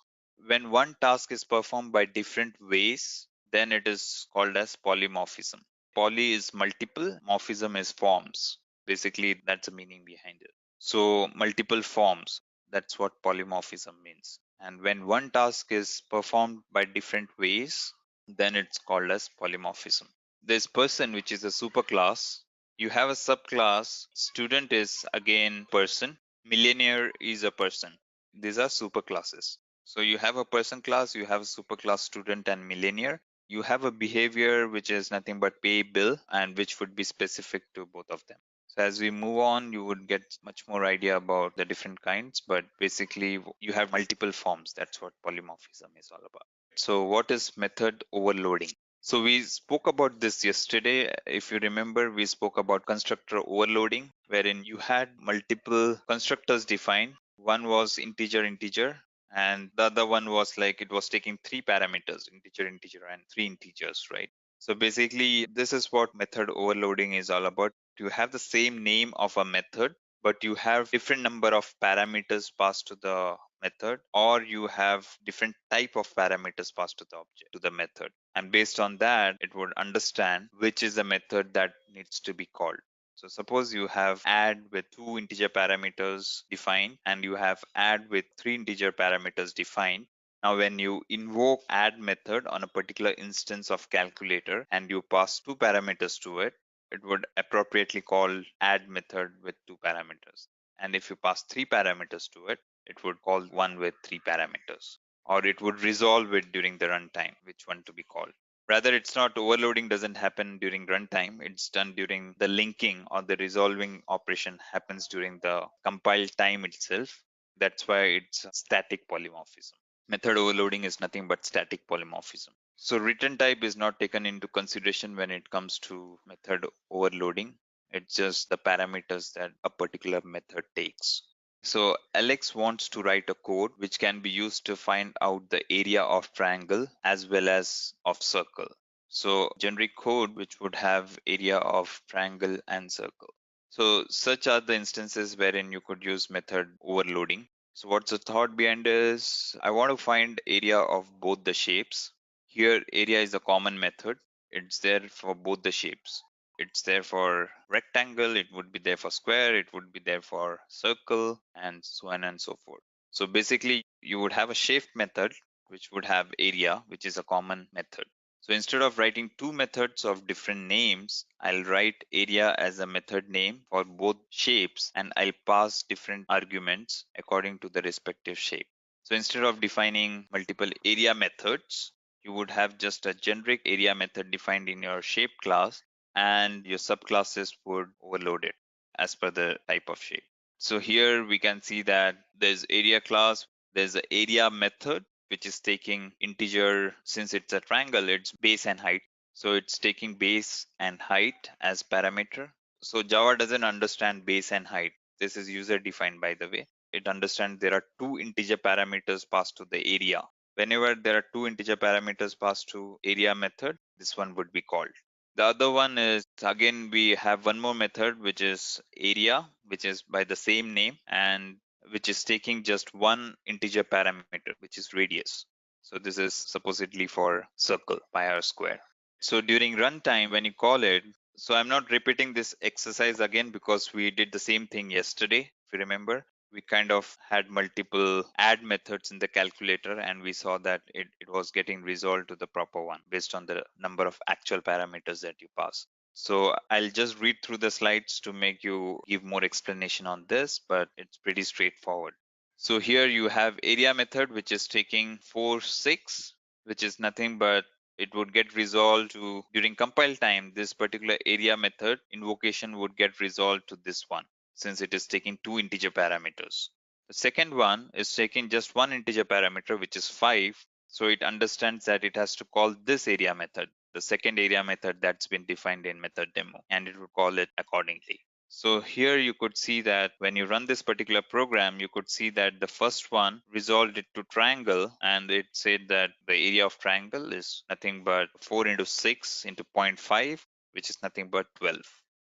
When one task is performed by different ways, then it is called as polymorphism. Poly is multiple, morphism is forms. Basically, that's the meaning behind it. So multiple forms, that's what polymorphism means. And when one task is performed by different ways, then it's called as polymorphism. This person, which is a superclass, you have a subclass, student is again person, millionaire is a person. These are superclasses. So you have a person class, you have a superclass student and millionaire. You have a behavior which is nothing but pay bill and which would be specific to both of them. So as we move on, you would get much more idea about the different kinds, but basically you have multiple forms. That's what polymorphism is all about. So what is method overloading? So we spoke about this yesterday. If you remember, we spoke about constructor overloading, wherein you had multiple constructors defined. One was integer, integer, and the other one was like it was taking three parameters, integer, integer, and three integers, right? So basically, this is what method overloading is all about. You have the same name of a method, but you have different number of parameters passed to the method, or you have different type of parameters passed to the object, to the method, and based on that it would understand which is the method that needs to be called. So suppose you have add with two integer parameters defined and you have add with three integer parameters defined. Now when you invoke add method on a particular instance of calculator and you pass two parameters to it, it would appropriately call add method with two parameters. And if you pass three parameters to it, it would call one with three parameters, or it would resolve it during the runtime, which one to be called. Rather, it's not overloading doesn't happen during runtime. It's done during the linking or the resolving operation happens during the compile time itself. That's why it's static polymorphism. Method overloading is nothing but static polymorphism. So return type is not taken into consideration when it comes to method overloading. It's just the parameters that a particular method takes. So Alex wants to write a code which can be used to find out the area of triangle as well as of circle. So generic code which would have area of triangle and circle. So such are the instances wherein you could use method overloading. So what's the thought behind this? I want to find area of both the shapes. Here area is a common method. It's there for both the shapes. It's there for rectangle, it would be there for square, it would be there for circle, and so on and so forth. So basically you would have a shape method which would have area, which is a common method. So instead of writing two methods of different names, I'll write area as a method name for both shapes and I'll pass different arguments according to the respective shape. So instead of defining multiple area methods, you would have just a generic area method defined in your shape class and your subclasses would overload it as per the type of shape. So here we can see that there's area class, there's the area method, which is taking integer. Since it's a triangle, it's base and height. So it's taking base and height as parameter. So Java doesn't understand base and height. This is user defined, by the way. It understands there are two integer parameters passed to the area. Whenever there are two integer parameters passed to area method, this one would be called. The other one is again we have one more method which is area, which is by the same name and which is taking just one integer parameter, which is radius. So this is supposedly for circle, pi r square. So during runtime, when you call it, So I'm not repeating this exercise again because we did the same thing yesterday. If you remember, we kind of had multiple add methods in the calculator and we saw that it was getting resolved to the proper one based on the number of actual parameters that you pass. So I'll just read through the slides to make you give more explanation on this, but it's pretty straightforward. So here you have area method, which is taking 4, 6, which is nothing but it would get resolved to during compile time. This particular area method invocation would get resolved to this one since it is taking two integer parameters. The second one is taking just one integer parameter, which is 5. So it understands that it has to call this area method, the second area method that's been defined in method demo, and it will call it accordingly. So here you could see that when you run this particular program, you could see that the first one resolved it to triangle and it said that the area of triangle is nothing but 4 into 6 into 0.5, which is nothing but 12.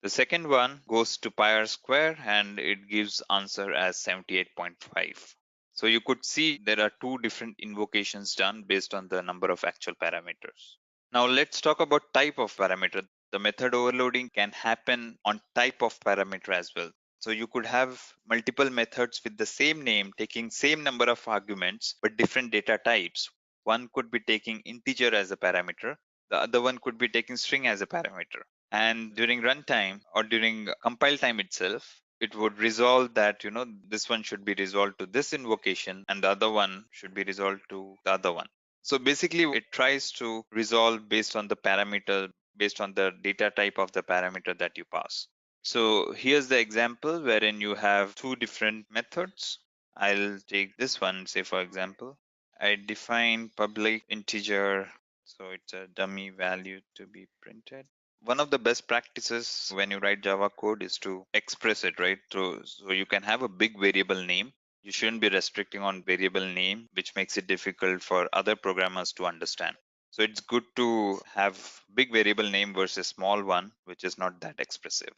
The second one goes to pi r square and it gives answer as 78.5. So you could see there are two different invocations done based on the number of actual parameters. Now let's talk about type of parameter. The method overloading can happen on type of parameter as well. So you could have multiple methods with the same name taking same number of arguments but different data types. One could be taking integer as a parameter, the other one could be taking string as a parameter. And during runtime or during compile time itself, it would resolve that, this one should be resolved to this invocation and the other one should be resolved to the other one. So basically, it tries to resolve based on the parameter, based on the data type of the parameter that you pass. So here's the example wherein you have two different methods. I'll take this one, say for example, I define public integer, so it's a dummy value to be printed. One of the best practices when you write Java code is to express it, right? So you can have a big variable name. You shouldn't be restricting on variable name, which makes it difficult for other programmers to understand. So it's good to have big variable name versus small one, which is not that expressive.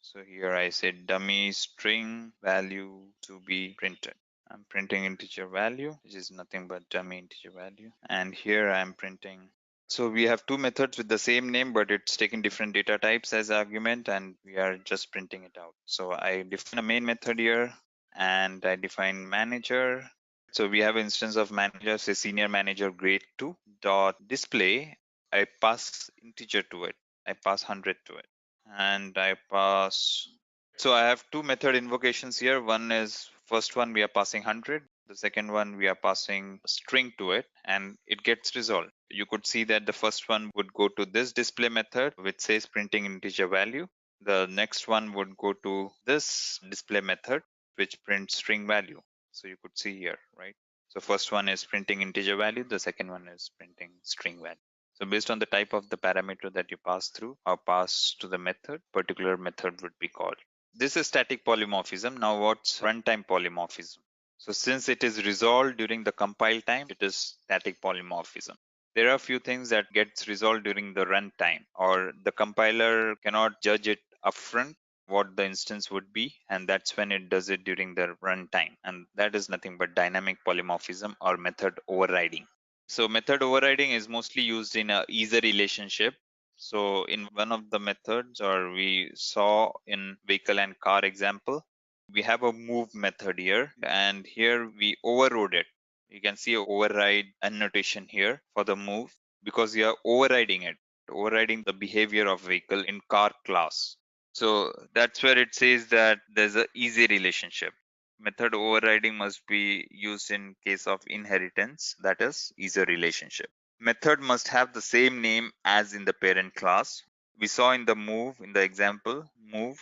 So here I said dummy string value to be printed. I'm printing integer value, which is nothing but dummy integer value. And here I'm printing. So we have two methods with the same name, but it's taking different data types as argument, and we are just printing it out. So I define a main method here, and I define manager. So we have instance of manager, say senior manager grade 2 dot display. I pass integer to it. I pass 100 to it, and I pass. So I have two method invocations here. One is first one we are passing 100. The second one we are passing string to it, and it gets resolved. You could see that the first one would go to this display method, which says printing integer value. The next one would go to this display method, which prints string value. So you could see here, right? So first one is printing integer value. The second one is printing string value. So based on the type of the parameter that you pass through or pass to the method, particular method would be called. This is static polymorphism. Now what's runtime polymorphism? So since it is resolved during the compile time, it is static polymorphism. There are a few things that gets resolved during the runtime, or the compiler cannot judge it upfront what the instance would be, and that's when it does it during the runtime. And that is nothing but dynamic polymorphism or method overriding. So method overriding is mostly used in a easy relationship. So in one of the methods, or we saw in vehicle and car example, we have a move method here, and here we overrode it. You can see a override annotation here for the move because we are overriding the behavior of vehicle in car class. So that's where it says that there's a easy relationship. Method overriding must be used in case of inheritance, that is easy relationship. Method must have the same name as in the parent class. We saw in the move, in the example, move,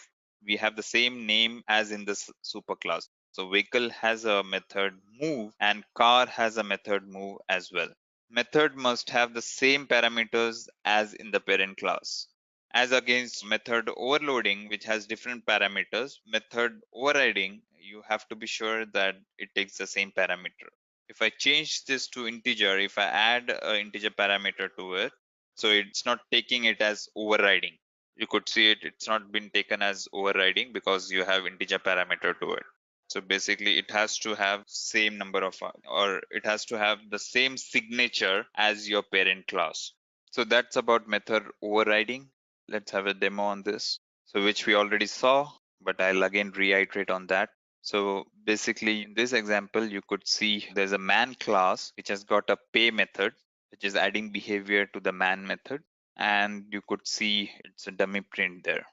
we have the same name as in the superclass. So vehicle has a method move and car has a method move as well. Method must have the same parameters as in the parent class. As against method overloading, which has different parameters, method overriding, you have to be sure that it takes the same parameter. If I change this to integer, if I add an integer parameter to it, so it's not taking it as overriding. You could see it's not been taken as overriding because you have integer parameter to it. So basically it has to have same number of, or it has to have the same signature as your parent class. So that's about method overriding. Let's have a demo on this. So which we already saw, but I'll again reiterate on that. So basically in this example, you could see there's a man class which has got a pay method, which is adding behavior to the man method. And you could see it's a dummy print there.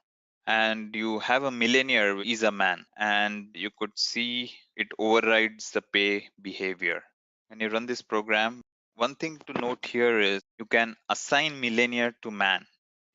And you have a millionaire is a man, and you could see it overrides the pay behavior. When you run this program, one thing to note here is you can assign millionaire to man.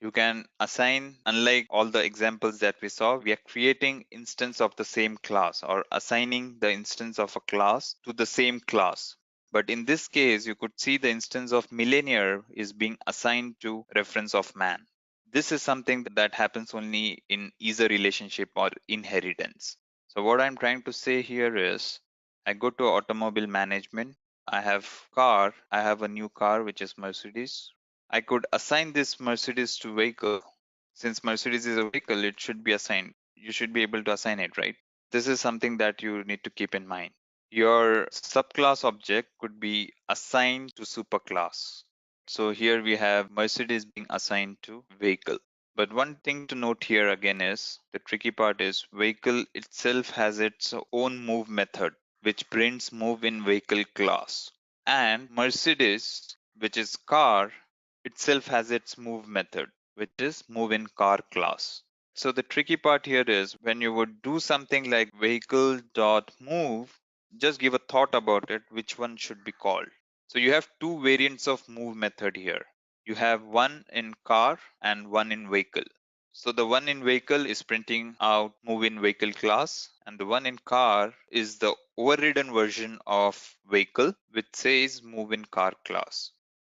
You can assign, unlike all the examples that we saw, we are creating instance of the same class or assigning the instance of a class to the same class. But in this case, you could see the instance of millionaire is being assigned to reference of man. This is something that happens only in either relationship or inheritance. So what I'm trying to say here is I go to automobile management. I have car. I have a new car, which is Mercedes. I could assign this Mercedes to vehicle. Since Mercedes is a vehicle, it should be assigned. You should be able to assign it, right? This is something that you need to keep in mind. Your subclass object could be assigned to superclass. So here we have Mercedes being assigned to vehicle. But one thing to note here again is the tricky part is vehicle itself has its own move method, which prints move in vehicle class. And Mercedes, which is car, itself has its move method, which is move in car class. So the tricky part here is when you would do something like vehicle dot move, just give a thought about it, which one should be called. So you have two variants of move method here. You have one in car and one in vehicle. So the one in vehicle is printing out move in vehicle class, and the one in car is the overridden version of vehicle which says move in car class.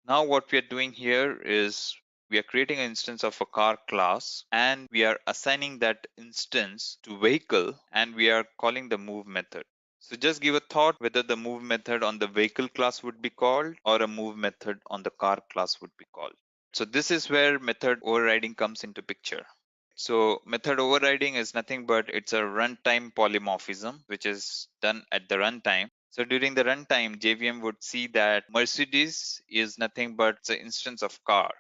Now what we are doing here is we are creating an instance of a car class and we are assigning that instance to vehicle and we are calling the move method. So just give a thought whether the move method on the vehicle class would be called or a move method on the car class would be called. So this is where method overriding comes into picture. So method overriding is nothing but it's a runtime polymorphism, which is done at the runtime. So during the runtime, JVM would see that Mercedes is nothing but the instance of car.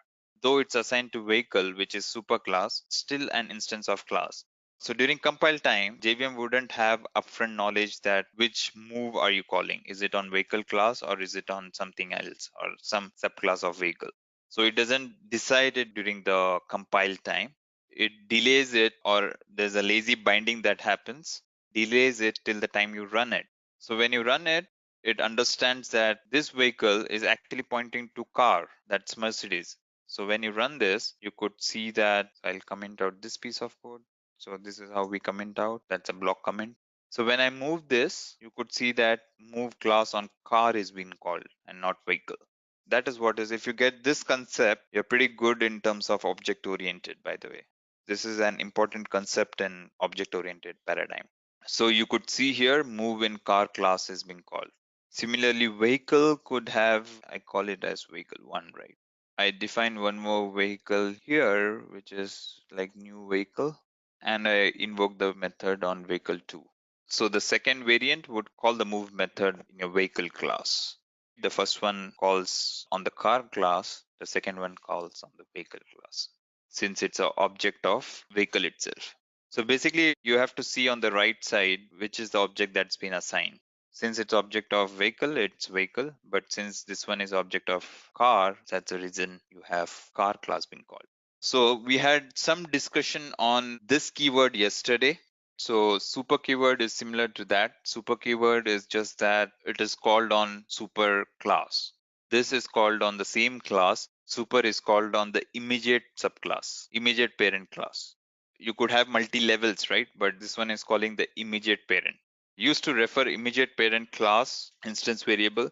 Though it's assigned to vehicle, which is superclass, still an instance of class. So during compile time, JVM wouldn't have upfront knowledge that which move are you calling? Is it on vehicle class or is it on something else or some subclass of vehicle? So it doesn't decide it during the compile time. It delays it, or there's a lazy binding that happens, delays it till the time you run it. So when you run it, it understands that this vehicle is actually pointing to car, that's Mercedes. So when you run this, you could see that I'll comment out this piece of code. So this is how we comment out. That's a block comment. So when I move this, you could see that move class on car is being called and not vehicle. That is what is. If you get this concept, you're pretty good in terms of object oriented, by the way. This is an important concept in object oriented paradigm. So you could see here move in car class is being called. Similarly, vehicle could have, I call it as vehicle one, right? I define one more vehicle here, which is like new vehicle, and I invoke the method on vehicle two. So the second variant would call the move method in a vehicle class. The first one calls on the car class, the second one calls on the vehicle class, since it's an object of vehicle itself. So basically, you have to see on the right side which is the object that's been assigned. Since it's object of vehicle, it's vehicle. But since this one is object of car, that's the reason you have car class being called. So we had some discussion on this keyword yesterday. So super keyword is similar to that. Super keyword is just that it is called on super class. This is called on the same class. Super is called on the immediate subclass, immediate parent class. You could have multi levels, right? But this one is calling the immediate parent. Used to refer immediate parent class instance variable,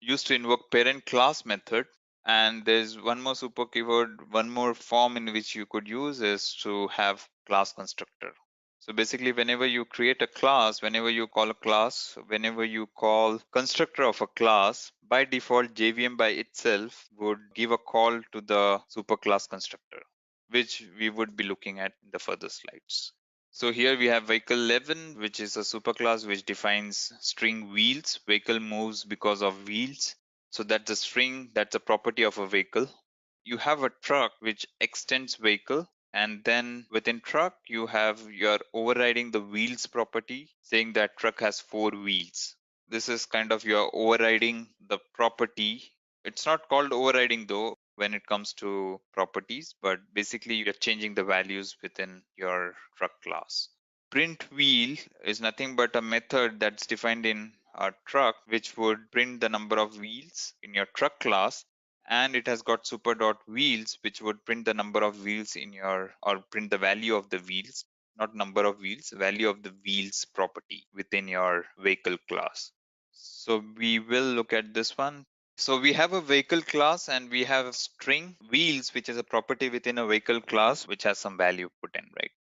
used to invoke parent class method. And there's one more super keyword, one more form in which you could use is to have class constructor. So basically, whenever you create a class, whenever you call a class, whenever you call constructor of a class, by default, JVM by itself would give a call to the superclass constructor, which we would be looking at in the further slides. So here we have vehicle 11, which is a superclass which defines string wheels. Vehicle moves because of wheels. So that's a string, that's a property of a vehicle. You have a truck which extends vehicle, and then within truck you have your overriding the wheels property, saying that truck has four wheels. This is kind of your overriding the property. It's not called overriding though when it comes to properties, but basically you're changing the values within your truck class. Print wheel is nothing but a method that's defined in a truck which would print the number of wheels in your truck class, and it has got super dot wheels which would print the number of wheels in your, or print the value of the wheels, not number of wheels, value of the wheels property within your vehicle class. So we will look at this one. So we have a vehicle class and we have a string wheels, which is a property within a vehicle class which has some value put in, right?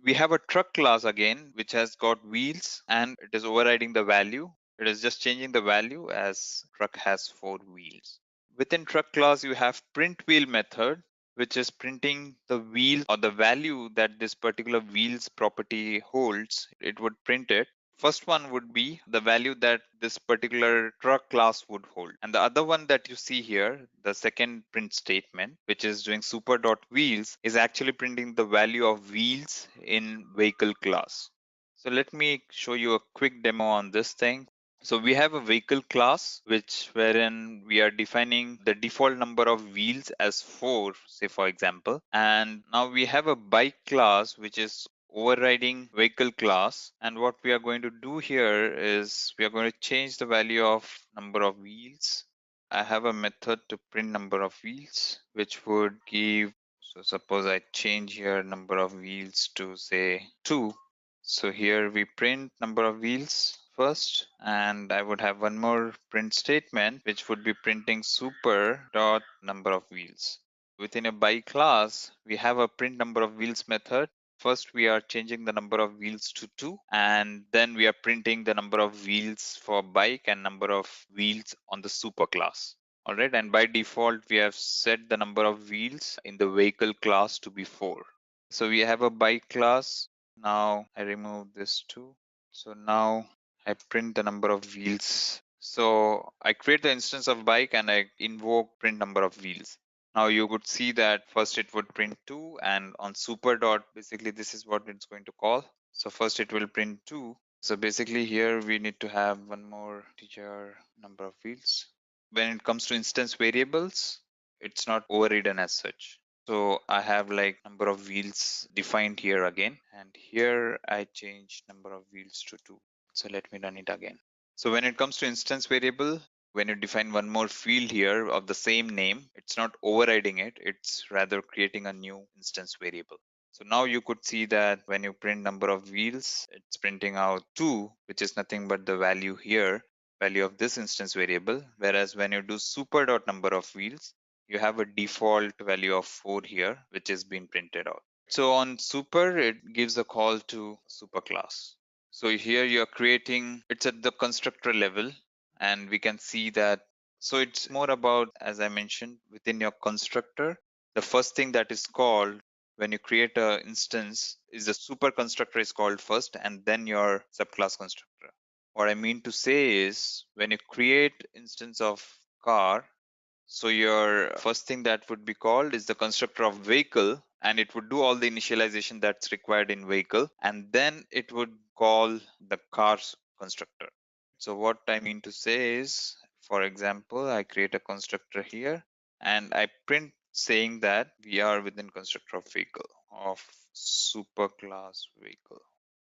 We have a truck class again which has got wheels and it is overriding the value. It is just changing the value as truck has four wheels. Within truck class you have print wheel method, which is printing the wheel or the value that this particular wheels property holds. It would print it. First one would be the value that this particular truck class would hold. And the other one that you see here, the second print statement, which is doing super dot wheels, is actually printing the value of wheels in vehicle class. So let me show you a quick demo on this thing. So we have a vehicle class which wherein we are defining the default number of wheels as 4, say for example, and now we have a bike class which is overriding vehicle class, and what we are going to do here is we are going to change the value of number of wheels. I have a method to print number of wheels which would give, so suppose I change here number of wheels to say 2. So here we print number of wheels first, and I would have one more print statement which would be printing super dot number of wheels. Within a by class, we have a print number of wheels method. First, we are changing the number of wheels to 2, and then we are printing the number of wheels for bike and number of wheels on the super class. All right, and by default, we have set the number of wheels in the vehicle class to be 4. So we have a bike class. Now I remove this too. So now I print the number of wheels. So I create the instance of bike and I invoke print number of wheels. Now you could see that first it would print 2, and on super dot, basically this is what it's going to call. So first it will print 2. So basically here we need to have one more teacher number of wheels. When it comes to instance variables, it's not overridden as such. So I have like number of wheels defined here again, and here I change number of wheels to 2. So let me run it again. So when it comes to instance variable, when you define one more field here of the same name, it's not overriding it, it's rather creating a new instance variable. So now you could see that when you print number of wheels, it's printing out 2, which is nothing but the value here, value of this instance variable. Whereas when you do super dot number of wheels, you have a default value of 4 here, which is being printed out. So on super, it gives a call to super class. So here you're creating, it's at the constructor level, and we can see that. So it's more about, as I mentioned, within your constructor, the first thing that is called when you create an instance is the super constructor is called first, and then your subclass constructor. What I mean to say is when you create instance of car, so your first thing that would be called is the constructor of vehicle, and it would do all the initialization that's required in vehicle, and then it would call the car's constructor. So what I mean to say is, for example, I create a constructor here and I print saying that we are within constructor of vehicle of superclass vehicle.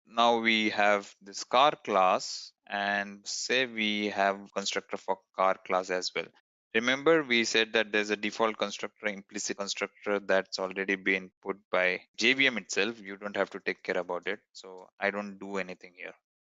Now we have this car class, and say we have constructor for car class as well. Remember we said that there's a default constructor, implicit constructor that's already been put by JVM itself. You don't have to take care about it. So I don't do anything here.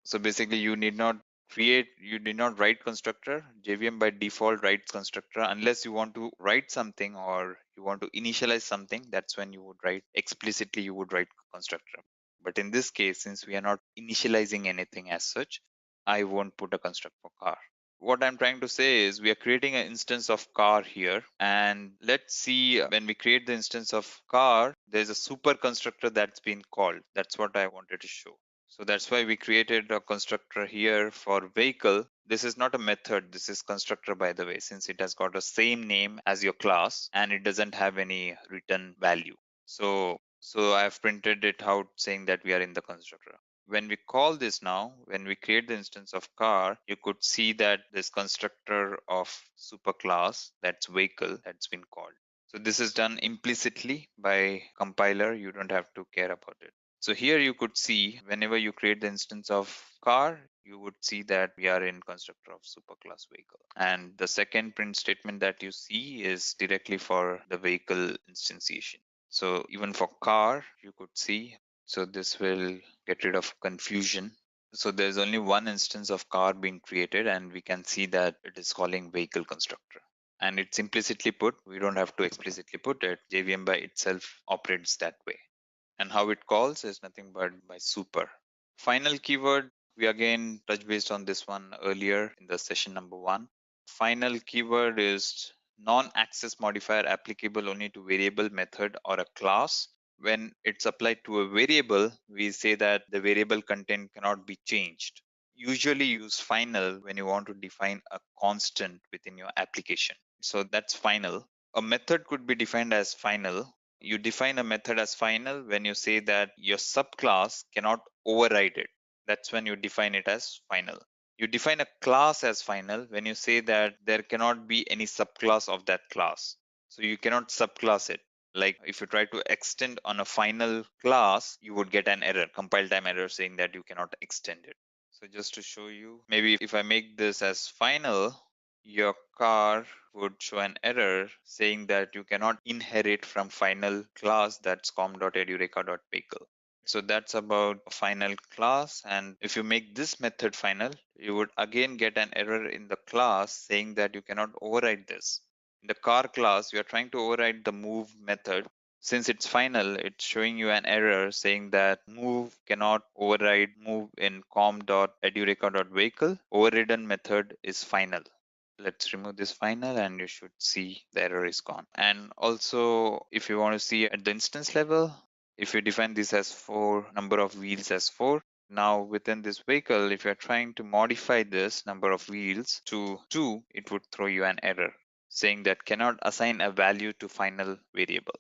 So basically you need not you did not write constructor. JVM by default writes constructor unless you want to write something or you want to initialize something. That's when you would write explicitly, you would write constructor. But in this case, since we are not initializing anything as such, I won't put a construct for car. What I'm trying to say is we are creating an instance of car here, and let's see when we create the instance of car, there's a super constructor that's been called. That's what I wanted to show. So that's why we created a constructor here for vehicle. This is not a method, this is constructor, by the way, since it has got the same name as your class and it doesn't have any return value. So I've printed it out saying that we are in the constructor. When we call this now, when we create the instance of car, you could see that this constructor of superclass, that's vehicle, that's been called. So this is done implicitly by compiler. You don't have to care about it. So here you could see whenever you create the instance of car, you would see that we are in constructor of superclass vehicle. And the second print statement that you see is directly for the vehicle instantiation. So even for car, you could see, so this will get rid of confusion. So there's only one instance of car being created and we can see that it is calling vehicle constructor. And it's implicitly put, we don't have to explicitly put it. JVM by itself operates that way. And how it calls is nothing but by super. Final keyword, we again touch based on this one earlier in the session number 1. Final keyword is non-access modifier applicable only to variable, method, or a class. When it's applied to a variable, we say that the variable content cannot be changed. Usually use final when you want to define a constant within your application. So that's final. A method could be defined as final. You define a method as final when you say that your subclass cannot override it. That's when you define it as final. You define a class as final when you say that there cannot be any subclass of that class. So you cannot subclass it. Like if you try to extend on a final class, you would get an error, compile time error saying that you cannot extend it. So just to show you, maybe if I make this as final, your car would show an error saying that you cannot inherit from final class, that's com.edureka.vehicle. So that's about final class. And if you make this method final, you would again get an error in the class saying that you cannot override this. In the car class, we are trying to override the move method. Since it's final, it's showing you an error saying that move cannot override move in com.edureka.vehicle. Overridden method is final. Let's remove this final and you should see the error is gone. And also, if you want to see at the instance level, if you define this as 4, number of wheels as 4, now within this vehicle, if you're trying to modify this number of wheels to 2, it would throw you an error saying that cannot assign a value to final variable.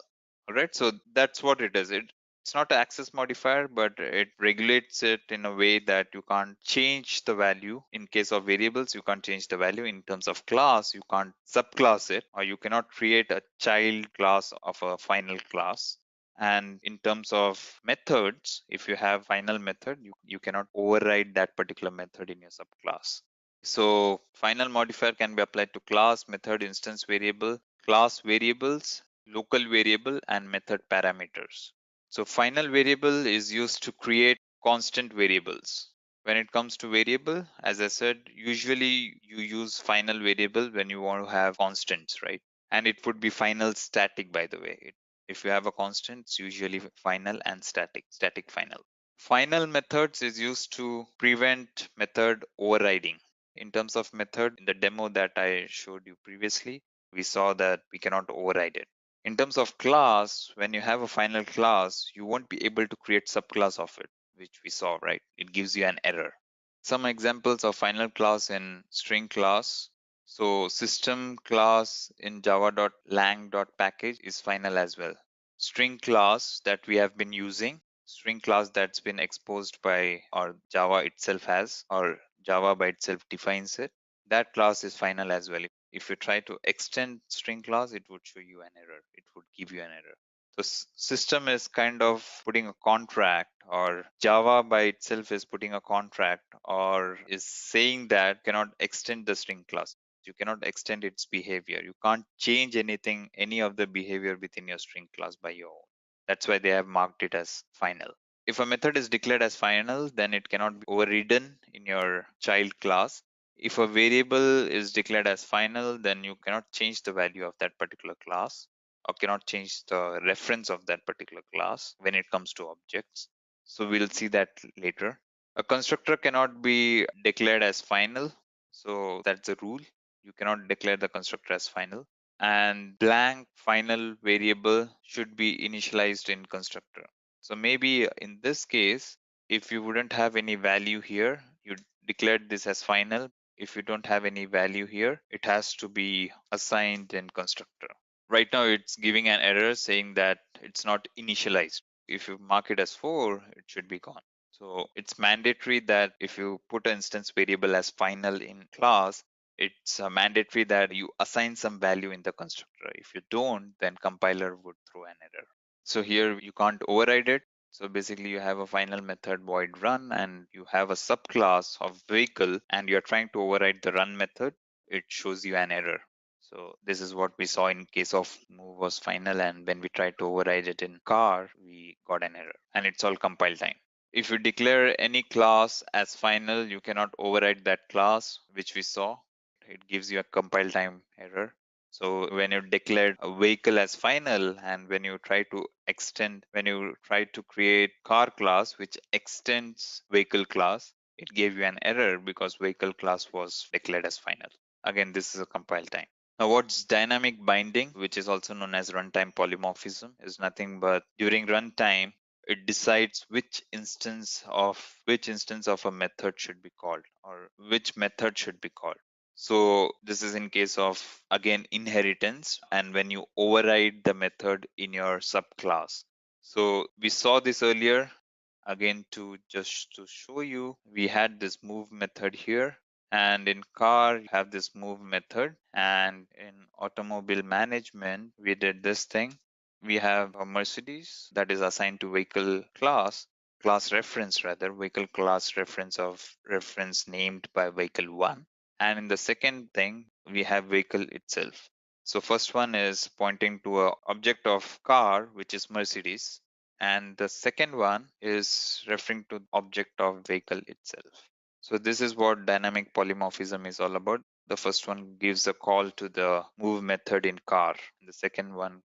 All right, so that's what it is. It's not an access modifier, but it regulates it in a way that you can't change the value. In case of variables, you can't change the value. In terms of class, you can't subclass it, or you cannot create a child class of a final class. And in terms of methods, if you have final method, you cannot override that particular method in your subclass. So final modifier can be applied to class, method, instance variable, class variables, local variable, and method parameters. So final variable is used to create constant variables. When it comes to variable, as I said, usually you use final variable when you want to have constants, right? And it would be final static, by the way. If you have a constant, it's usually final and static final. Final methods is used to prevent method overriding. In terms of method, in the demo that I showed you previously, we saw that we cannot override it. In terms of class, when you have a final class, you won't be able to create subclass of it, which we saw, right? It gives you an error. Some examples of final class in string class. So system class in java.lang.package is final as well. String class that we have been using, string class that's been exposed by, or Java itself has, or Java by itself defines it, that class is final as well. If you try to extend string class, it would show you an error. It would give you an error. So system is kind of putting a contract, or Java by itself is putting a contract, or is saying that cannot extend the string class. You cannot extend its behavior. You can't change anything, any of the behavior within your string class by your own. That's why they have marked it as final. If a method is declared as final, then it cannot be overridden in your child class. If a variable is declared as final, then you cannot change the value of that particular class, or cannot change the reference of that particular class when it comes to objects. So we'll see that later. A constructor cannot be declared as final. So that's a rule. You cannot declare the constructor as final. And blank final variable should be initialized in constructor. So maybe in this case, if you wouldn't have any value here, you declared this as final, if you don't have any value here, it has to be assigned in constructor. Right now, it's giving an error saying that it's not initialized. If you mark it as 4, it should be gone. So it's mandatory that if you put an instance variable as final in class, it's mandatory that you assign some value in the constructor. If you don't, then compiler would throw an error. So here you can't override it. So basically you have a final method void run and you have a subclass of vehicle and you're trying to override the run method. It shows you an error. So this is what we saw in case of move was final, and when we tried to override it in car, we got an error, and it's all compile time. If you declare any class as final, you cannot override that class, which we saw. It gives you a compile time error. So when you declared a vehicle as final, and when you try to create car class, which extends vehicle class, it gave you an error because vehicle class was declared as final. Again, this is a compile time. Now, what's dynamic binding, which is also known as runtime polymorphism, is nothing but during runtime, it decides which instance of a method should be called or which method should be called. So this is in case of, again, inheritance and when you override the method in your subclass. So we saw this earlier. Again, to show you, we had this move method here, and in car you have this move method, and in automobile management we did this thing. We have a Mercedes that is assigned to class reference rather, vehicle class reference of reference named by vehicle 1. And in the second thing, we have vehicle itself. So first one is pointing to a object of car, which is Mercedes, and the second one is referring to object of vehicle itself. So this is what dynamic polymorphism is all about. The first one gives a call to the move method in car. The second one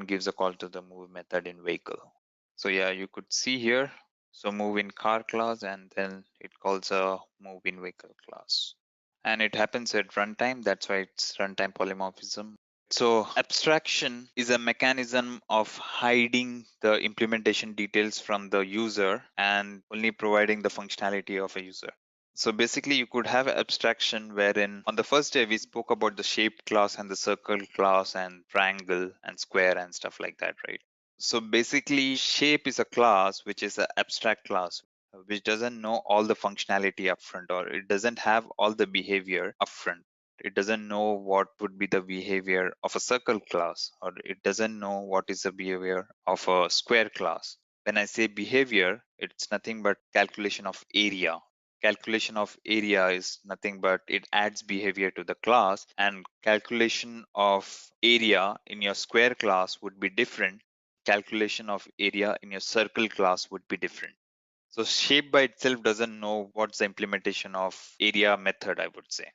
gives a call to the move method in vehicle. So yeah, you could see here. So move in car class, and then it calls a move in vehicle class. And it happens at runtime. That's why it's runtime polymorphism. So abstraction is a mechanism of hiding the implementation details from the user and only providing the functionality of a user. So basically you could have abstraction wherein on the first day we spoke about the shape class and the circle class and triangle and square and stuff like that, right? So basically shape is a class which is an abstract class which doesn't know all the functionality upfront, or it doesn't have all the behavior upfront. It doesn't know what would be the behavior of a circle class, or it doesn't know what is the behavior of a square class. When I say behavior, it's nothing but calculation of area. Calculation of area is nothing but it adds behavior to the class, and calculation of area in your square class would be different. Calculation of area in your circle class would be different. So shape by itself doesn't know what's the implementation of area method, I would say.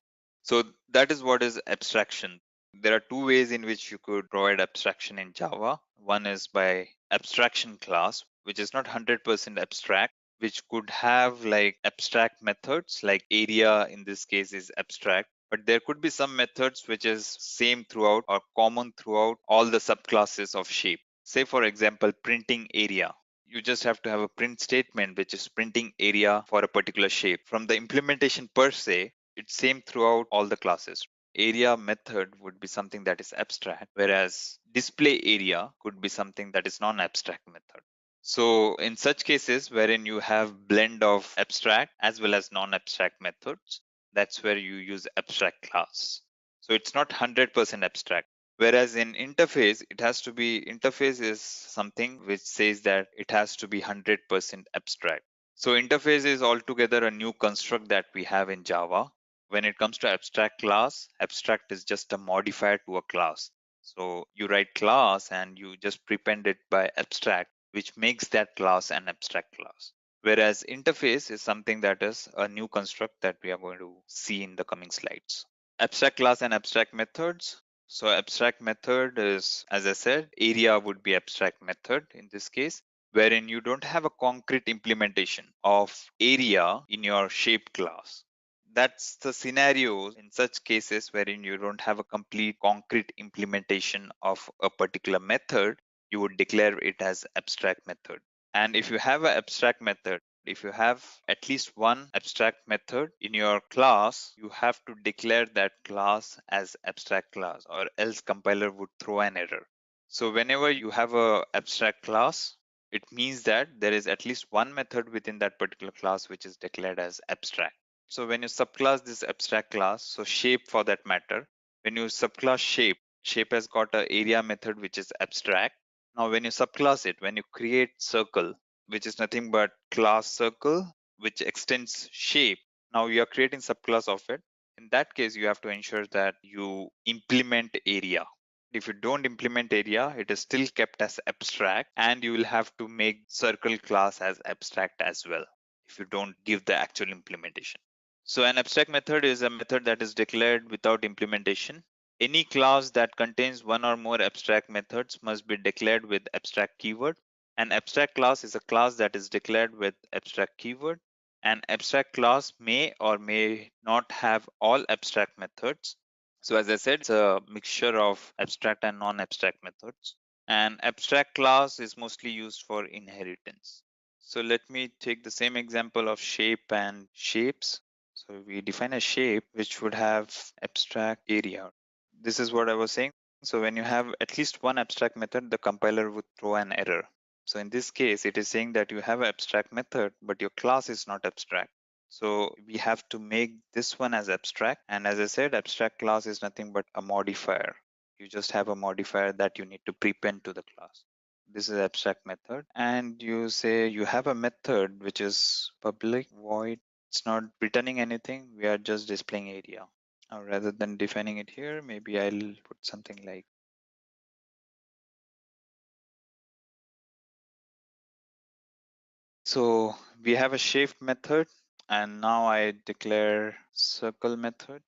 So that is what is abstraction. There are two ways in which you could provide abstraction in Java. One is by abstraction class, which is not 100% abstract, which could have like abstract methods, like area in this case is abstract. But there could be some methods which is same throughout or common throughout all the subclasses of shape. Say for example, printing area. You just have to have a print statement which is printing area for a particular shape. From the implementation per se, it's same throughout all the classes. Area method would be something that is abstract, whereas display area could be something that is non-abstract method. So in such cases wherein you have blend of abstract as well as non-abstract methods, that's where you use abstract class. So it's not 100% abstract. Whereas in interface, interface is something which says that it has to be 100% abstract. So interface is altogether a new construct that we have in Java. When it comes to abstract class, abstract is just a modifier to a class. So you write class and you just prepend it by abstract, which makes that class an abstract class. Whereas interface is something that is a new construct that we are going to see in the coming slides. Abstract class and abstract methods. So abstract method is, as I said, area would be abstract method in this case, wherein you don't have a concrete implementation of area in your shape class. That's the scenario in such cases wherein you don't have a complete concrete implementation of a particular method, you would declare it as abstract method. And if you have an abstract method, If you have at least one abstract method in your class, you have to declare that class as abstract class, or else compiler would throw an error. So whenever you have a abstract class, it means that there is at least one method within that particular class which is declared as abstract. So when you subclass this abstract class, so shape for that matter, when you subclass shape, shape has got a area method which is abstract. Now when you subclass it, when you create circle, which is nothing but class circle which extends shape, now you are creating subclass of it. In that case, you have to ensure that you implement area. If you don't implement area, it is still kept as abstract, and you will have to make circle class as abstract as well if you don't give the actual implementation. So an abstract method is a method that is declared without implementation. Any class that contains one or more abstract methods must be declared with abstract keyword. An abstract class is a class that is declared with abstract keyword. An abstract class may or may not have all abstract methods. So as I said, it's a mixture of abstract and non-abstract methods. An abstract class is mostly used for inheritance. So let me take the same example of shape and shapes. So we define a shape which would have abstract area. This is what I was saying. So when you have at least one abstract method, the compiler would throw an error. So in this case, it is saying that you have an abstract method, but your class is not abstract. So we have to make this one as abstract. And as I said, abstract class is nothing but a modifier. You just have a modifier that you need to prepend to the class. This is abstract method. And you say you have a method which is public void. It's not returning anything. We are just displaying area. Now, rather than defining it here, maybe I'll put something like, so we have a shape method, and now I declare circle method.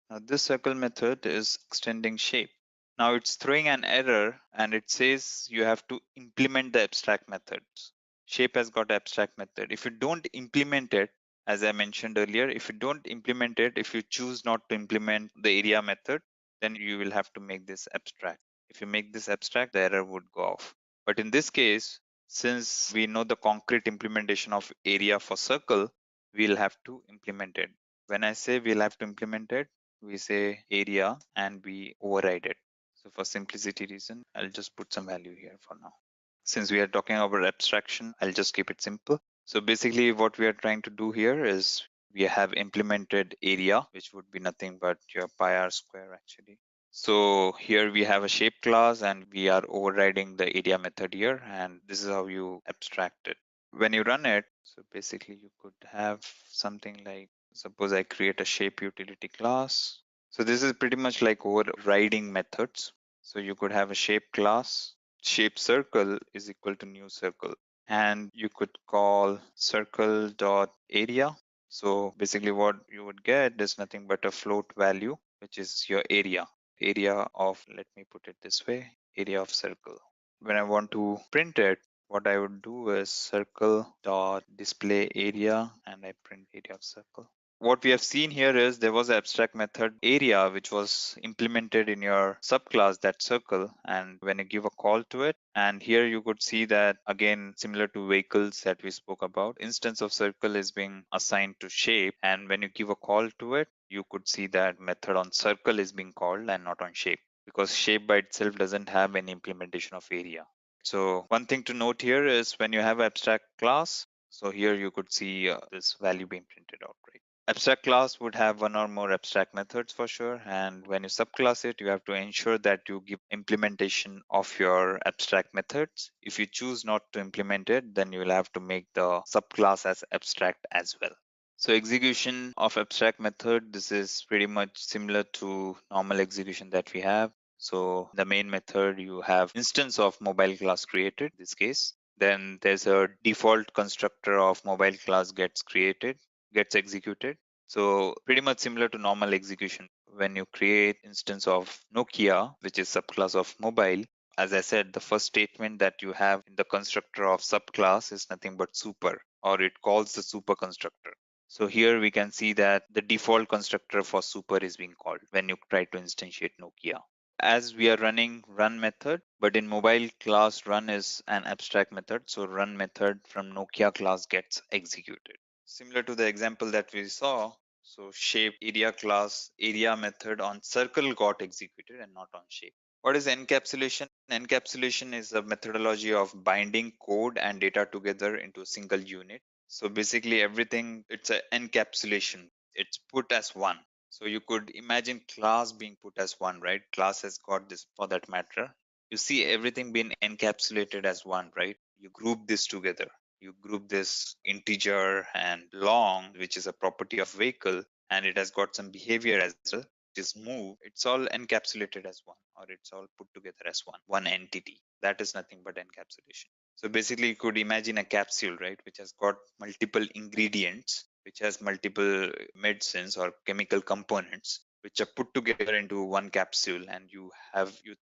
Now this circle method is extending shape. Now it's throwing an error and it says you have to implement the abstract methods. Shape has got abstract method. If you don't implement it, as I mentioned earlier, if you don't implement it, if you choose not to implement the area method, then you will have to make this abstract. If you make this abstract, the error would go off. But in this case, since we know the concrete implementation of area for circle, we'll have to implement it. When I say we'll have to implement it, we say area and we override it. So for simplicity reason, I'll just put some value here for now. Since we are talking about abstraction, I'll just keep it simple. So basically what we are trying to do here is we have implemented area, which would be nothing but your pi r square actually. So here we have a shape class and we are overriding the area method here, and this is how you abstract it. When you run it, so basically you could have something like, suppose I create a shape utility class. So this is pretty much like overriding methods. So you could have a shape class, shape circle is equal to new circle, and you could call circle dot area. So basically what you would get is nothing but a float value, which is your area of, let me put it this way, area of circle. When I want to print it, what I would do is circle dot display area, and I print area of circle. What we have seen here is there was an abstract method area which was implemented in your subclass, that circle, and when you give a call to it, and here you could see that again, similar to vehicles that we spoke about, instance of circle is being assigned to shape, and when you give a call to it, you could see that method on circle is being called and not on shape, because shape by itself doesn't have any implementation of area. So one thing to note here is when you have abstract class, so here you could see this value being printed out, right? Abstract class would have one or more abstract methods for sure, and when you subclass it, you have to ensure that you give implementation of your abstract methods. If you choose not to implement it, then you will have to make the subclass as abstract as well. So execution of abstract method, this is pretty much similar to normal execution that we have. So the main method, you have instance of mobile class created in this case. Then there's a default constructor of mobile class gets executed. So pretty much similar to normal execution. When you create instance of Nokia, which is subclass of mobile, as I said, the first statement that you have in the constructor of subclass is nothing but super, or it calls the super constructor. So here we can see that the default constructor for super is being called when you try to instantiate Nokia. as we are running run method, but in mobile class run is an abstract method. So run method from Nokia class gets executed. Similar to the example that we saw, so shape area class area method on circle got executed and not on shape. What is encapsulation? Encapsulation is a methodology of binding code and data together into a single unit. So basically everything, it's an encapsulation. It's put as one. So you could imagine class being put as one, right? Class has got this for that matter. You see everything being encapsulated as one, right? You group this together. You group this integer and long, which is a property of vehicle, and it has got some behavior as well, which is move. It's all encapsulated as one, or it's all put together as one entity. That is nothing but encapsulation. So basically, you could imagine a capsule, right, which has got multiple ingredients, which has multiple medicines or chemical components, which are put together into one capsule, and you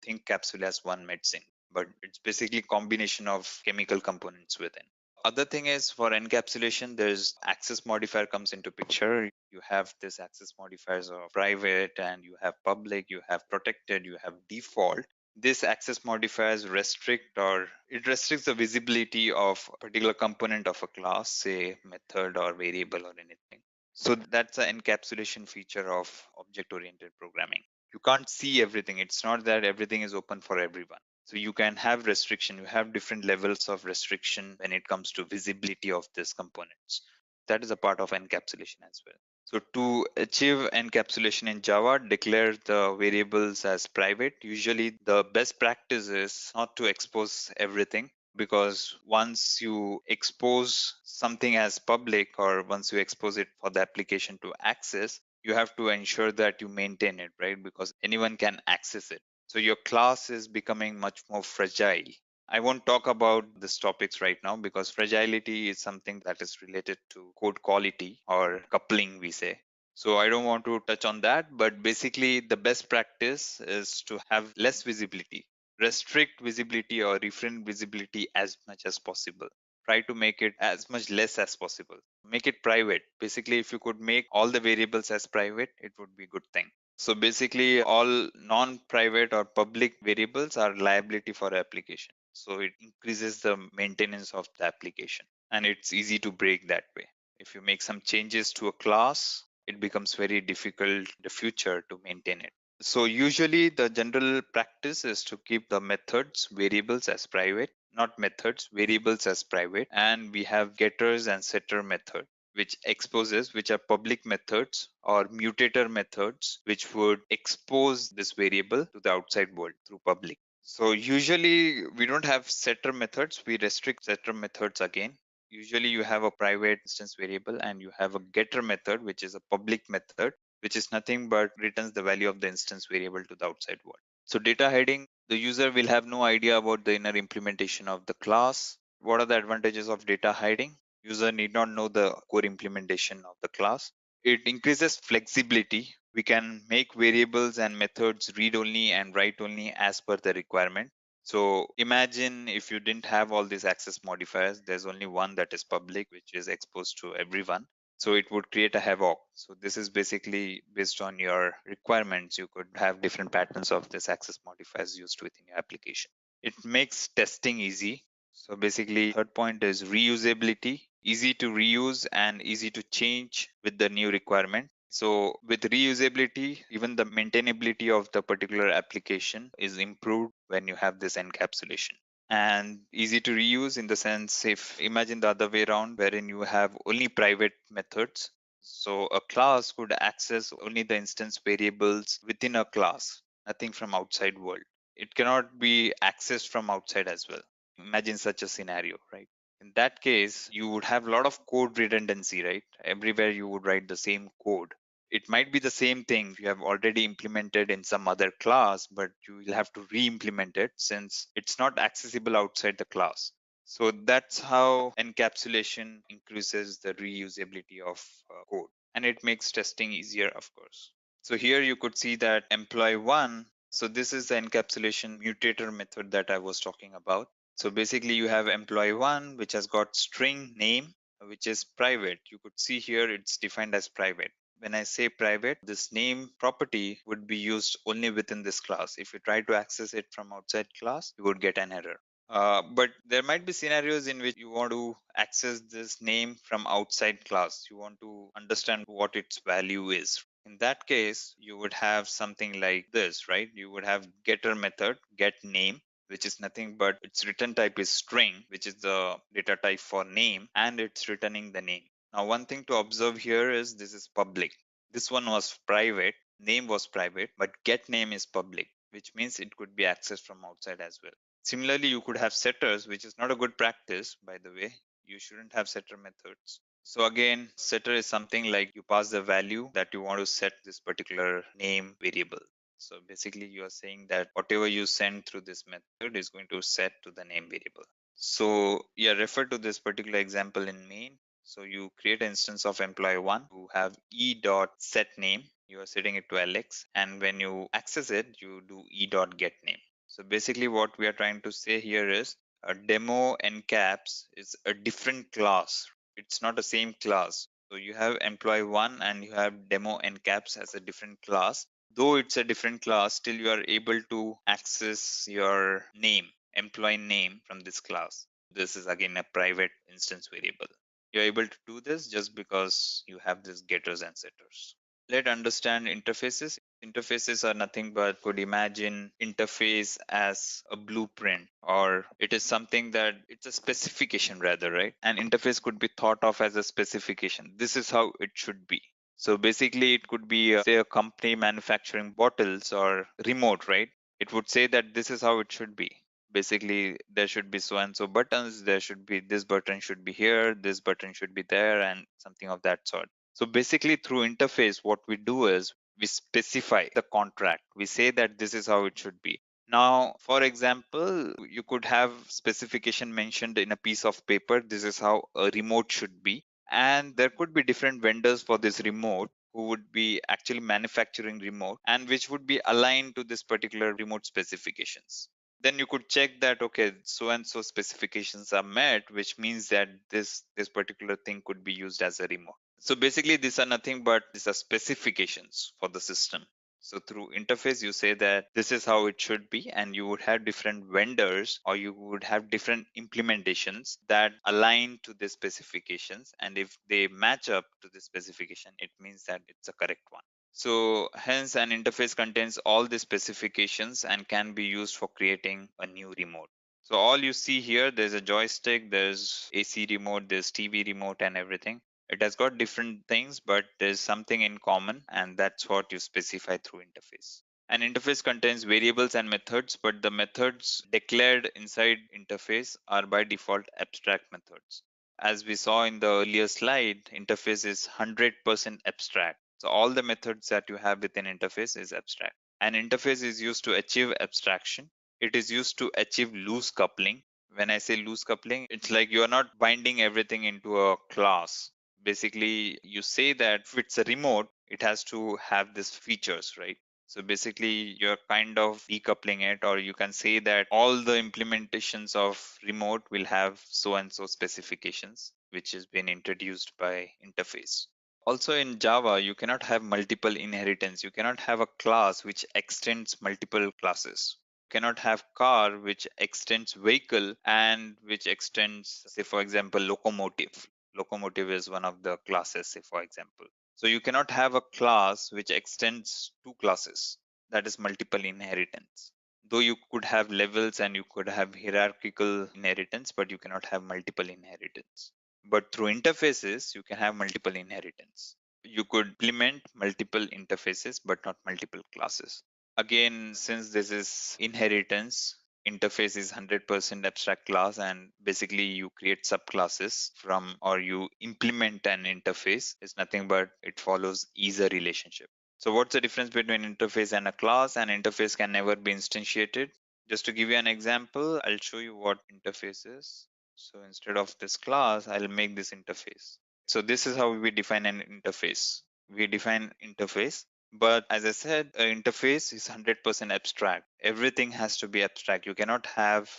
think capsule as one medicine, but it's basically combination of chemical components within. Other thing is for encapsulation, there's access modifier comes into picture. You have this access modifiers of private, and you have public, you have protected, you have default. This access modifiers restrict, or it restricts the visibility of a particular component of a class, say method or variable or anything. So that's an encapsulation feature of object oriented programming. You can't see everything. It's not that everything is open for everyone. So you can have restriction. You have different levels of restriction when it comes to visibility of these components. That is a part of encapsulation as well. So to achieve encapsulation in Java, declare the variables as private. Usually the best practice is not to expose everything, because once you expose something as public, or once you expose it for the application to access, you have to ensure that you maintain it, right? Because anyone can access it. So your class is becoming much more fragile. I won't talk about these topics right now, because fragility is something that is related to code quality or coupling, we say. So I don't want to touch on that, but basically the best practice is to have less visibility, restrict visibility or refrain visibility as much as possible. Try to make it as much less as possible. Make it private. Basically, if you could make all the variables as private, it would be a good thing. So basically, all non-private or public variables are liability for application. So it increases the maintenance of the application, and it's easy to break that way. If you make some changes to a class, it becomes very difficult in the future to maintain it. So usually the general practice is to keep the methods variables as private, not methods variables as private, and we have getters and setter method, which exposes, which are public methods, or mutator methods, which would expose this variable to the outside world through public. So usually we don't have setter methods, we restrict setter methods again. Usually you have a private instance variable, and you have a getter method, which is a public method, which is nothing but returns the value of the instance variable to the outside world. So data hiding, the user will have no idea about the inner implementation of the class. What are the advantages of data hiding? User need not know the core implementation of the class. It increases flexibility. We can make variables and methods read only and write only as per the requirement. So imagine if you didn't have all these access modifiers, there's only one that is public, which is exposed to everyone. So it would create a havoc. So this is basically based on your requirements. You could have different patterns of this access modifiers used within your application. It makes testing easy. So basically, third point is reusability, easy to reuse and easy to change with the new requirement. So with reusability, even the maintainability of the particular application is improved when you have this encapsulation. And easy to reuse in the sense, if imagine the other way around, wherein you have only private methods. So a class could access only the instance variables within a class, nothing from outside world. It cannot be accessed from outside as well. Imagine such a scenario, right? In that case, you would have a lot of code redundancy, right? Everywhere you would write the same code. It might be the same thing you have already implemented in some other class, but you will have to re-implement it since it's not accessible outside the class. So that's how encapsulation increases the reusability of code, and it makes testing easier, of course. So here you could see that employee one. So this is the encapsulation mutator method that I was talking about. So basically you have employee one, which has got string name, which is private. You could see here it's defined as private. When I say private, this name property would be used only within this class. If you try to access it from outside class, you would get an error. But there might be scenarios in which you want to access this name from outside class. You want to understand what its value is. In that case, you would have something like this, right? You would have getter method, get name, which is nothing but its return type is string, which is the data type for name, and it's returning the name. Now, one thing to observe here is this is public. This one was private, name was private, but get name is public, which means it could be accessed from outside as well. Similarly, you could have setters, which is not a good practice, by the way. You shouldn't have setter methods. So again, setter is something like you pass the value that you want to set this particular name variable. So basically you are saying that whatever you send through this method is going to set to the name variable. So yeah, refer to this particular example in main. So you create an instance of employee one who have e dot set name. You are setting it to Alex, and when you access it, you do e dot get name. So basically what we are trying to say here is a demo encaps is a different class. It's not the same class. So you have employee one and you have demo encaps as a different class. Though it's a different class, still you are able to access your name, employee name from this class. This is again a private instance variable. You're able to do this just because you have these getters and setters. Let's understand interfaces. Interfaces are nothing but could imagine interface as a blueprint, or it is something that it's a specification rather, right? An interface could be thought of as a specification. This is how it should be. So basically it could be say a company manufacturing bottles or remote, right? It would say that this is how it should be. Basically there should be so and so buttons, there should be this button should be here, this button should be there, and something of that sort. So basically through interface what we do is we specify the contract. We say that this is how it should be. Now for example, you could have specification mentioned in a piece of paper, this is how a remote should be, and there could be different vendors for this remote who would be actually manufacturing remote and which would be aligned to this particular remote specifications. Then you could check that okay, so and so specifications are met, which means that this particular thing could be used as a remote. So basically these are nothing but these are specifications for the system. So through interface you say that this is how it should be, and you would have different vendors or you would have different implementations that align to the specifications, and if they match up to the specification it means that it's a correct one. So hence an interface contains all the specifications and can be used for creating a new remote. So all you see here, there's a joystick, there's AC remote, there's TV remote and everything. It has got different things, but there's something in common, and that's what you specify through interface. An interface contains variables and methods, but the methods declared inside interface are by default abstract methods. As we saw in the earlier slide, interface is 100% abstract. So all the methods that you have within interface is abstract. An interface is used to achieve abstraction. It is used to achieve loose coupling. When I say loose coupling, it's like you are not binding everything into a class. Basically, you say that if it's a remote, it has to have these features, right? So basically, you're kind of decoupling it, or you can say that all the implementations of remote will have so and so specifications, which has been introduced by interface. Also in Java, you cannot have multiple inheritance. You cannot have a class which extends multiple classes. You cannot have car which extends vehicle and which extends, say, for example, locomotive. Locomotive is one of the classes, say, for example. So you cannot have a class which extends two classes. That is multiple inheritance. Though you could have levels and you could have hierarchical inheritance, but you cannot have multiple inheritance. But through interfaces, you can have multiple inheritance. You could implement multiple interfaces, but not multiple classes. Again, since this is inheritance, interface is 100% abstract class, and basically you create subclasses from, or you implement an interface. It's nothing but it follows either relationship. So what's the difference between interface and a class? An interface can never be instantiated. Just to give you an example, I'll show you what interface is. So instead of this class, I'll make this interface. So this is how we define an interface. We define interface, but as I said, an interface is 100% abstract. Everything has to be abstract. You cannot have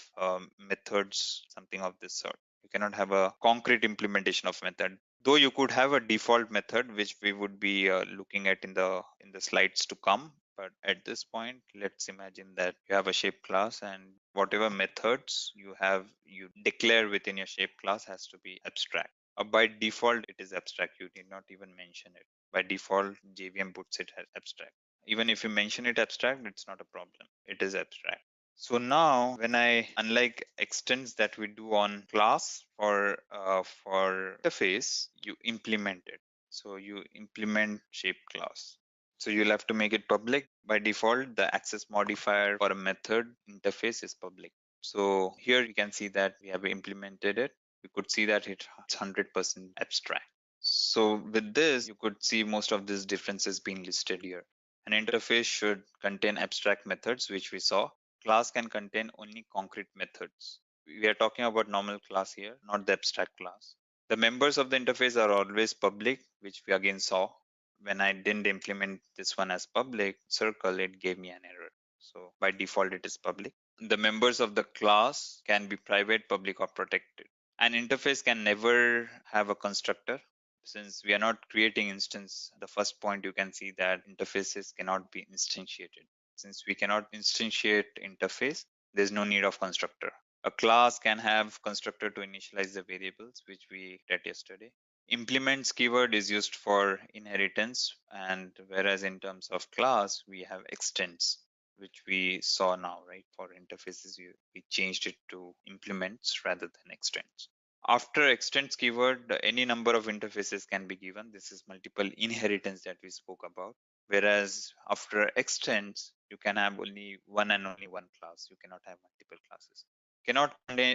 methods, something of this sort. You cannot have a concrete implementation of method. Though you could have a default method which we would be looking at in the slides to come, but at this point let's imagine that you have a shape class, and whatever methods you declare within your shape class has to be abstract. By default it is abstract, you did not even mention it. By default JVM puts it as abstract. Even if you mention it abstract, it's not a problem, it is abstract. So now when I, unlike extends that we do on class for interface, you implement it. So you implement shape class. So you'll have to make it public. By default, the access modifier for a method interface is public. So here you can see that we have implemented it. You could see that it's 100% abstract. So with this, you could see most of these differences being listed here. An interface should contain abstract methods, which we saw. Class can contain only concrete methods. We are talking about normal class here, not the abstract class. The members of the interface are always public, which we again saw. When I didn't implement this one as public circle, it gave me an error. So by default, it is public. The members of the class can be private, public, or protected. An interface can never have a constructor. Since we are not creating instance, the first point you can see that interfaces cannot be instantiated. Since we cannot instantiate interface, there's no need of constructor. A class can have constructor to initialize the variables, which we read yesterday. Implements keyword is used for inheritance, and whereas in terms of class, we have extends, which we saw now, right? For interfaces, we changed it to implements rather than extends. After extends keyword, any number of interfaces can be given. This is multiple inheritance that we spoke about. Whereas after extends, you can have only one and only one class. You cannot have multiple classes. Cannot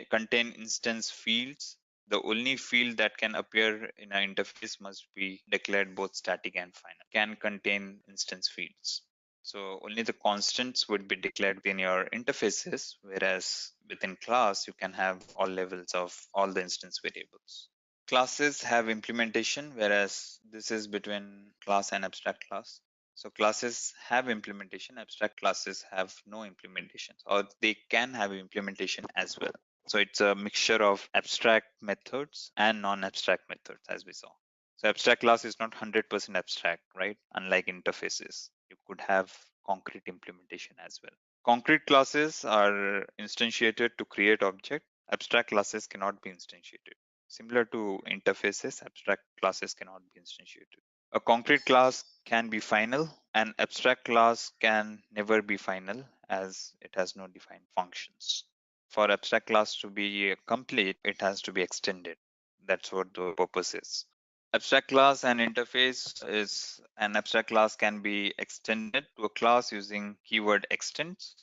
contain instance fields. The only field that can appear in an interface must be declared both static and final. Can contain instance fields. So only the constants would be declared in your interfaces, whereas within class, you can have all levels of all the instance variables. Classes have implementation, whereas this is between class and abstract class. So classes have implementation, abstract classes have no implementation, or they can have implementation as well. So it's a mixture of abstract methods and non-abstract methods, as we saw. So abstract class is not 100% abstract, right? Unlike interfaces, you could have concrete implementation as well. Concrete classes are instantiated to create object. Abstract classes cannot be instantiated. Similar to interfaces, abstract classes cannot be instantiated. A concrete class can be final. An abstract class can never be final as it has no defined functions. For abstract class to be complete, it has to be extended. That's what the purpose is. Abstract class and interface is an abstract class can be extended to a class using keyword extends,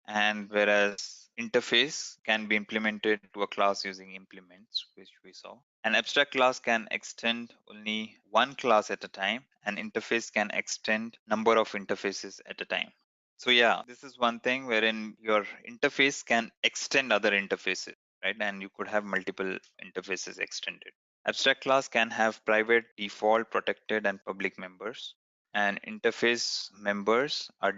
and whereas interface can be implemented to a class using implements, which we saw. An abstract class can extend only one class at a time, and interface can extend number of interfaces at a time. So yeah, this is one thing wherein your interface can extend other interfaces, right? And you could have multiple interfaces extended. Abstract class can have private, default, protected, and public members. And interface members are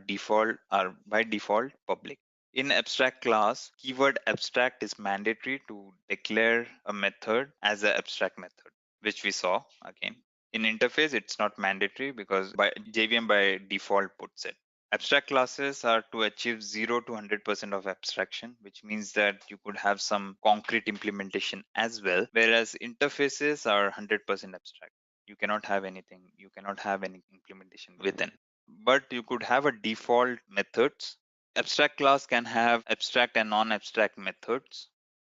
by default public. In abstract class, keyword abstract is mandatory to declare a method as an abstract method, which we saw again. In interface, it's not mandatory because by JVM by default puts it. Abstract classes are to achieve 0 to 100% of abstraction, which means that you could have some concrete implementation as well, whereas interfaces are 100% abstract. You cannot have anything, you cannot have any implementation within. But you could have a default methods. Abstract class can have abstract and non-abstract methods.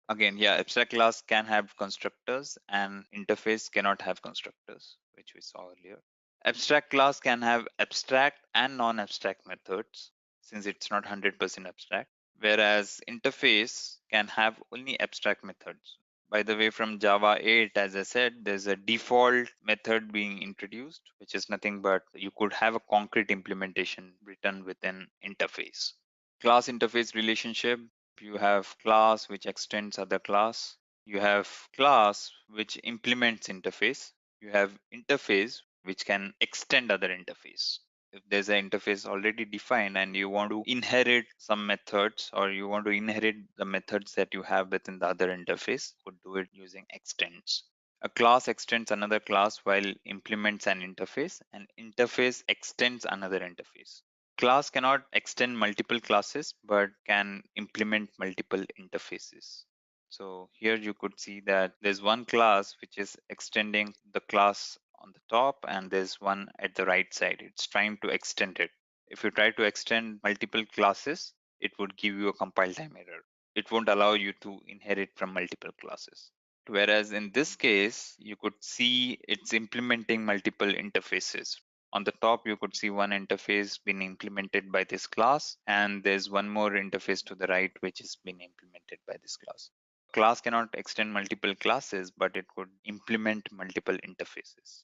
Again, yeah, abstract class can have constructors and interface cannot have constructors, which we saw earlier. Abstract class can have abstract and non-abstract methods since it's not 100% abstract, whereas interface can have only abstract methods. By the way, from Java 8, as I said, there's a default method being introduced, which is nothing but you could have a concrete implementation written within interface. Class interface relationship, you have class which extends other class. You have class which implements interface. You have interface which can extend other interface. If there's an interface already defined and you want to inherit some methods or you want to inherit the methods that you have within the other interface, you could do it using extends. A class extends another class while implements an interface, and interface extends another interface. Class cannot extend multiple classes but can implement multiple interfaces. So here you could see that there's one class which is extending the class on the top, and there's one at the right side. It's trying to extend it. If you try to extend multiple classes, it would give you a compile time error. It won't allow you to inherit from multiple classes. Whereas in this case, you could see it's implementing multiple interfaces. On the top, you could see one interface being implemented by this class, and there's one more interface to the right which is being implemented by this class. Class cannot extend multiple classes, but it could implement multiple interfaces,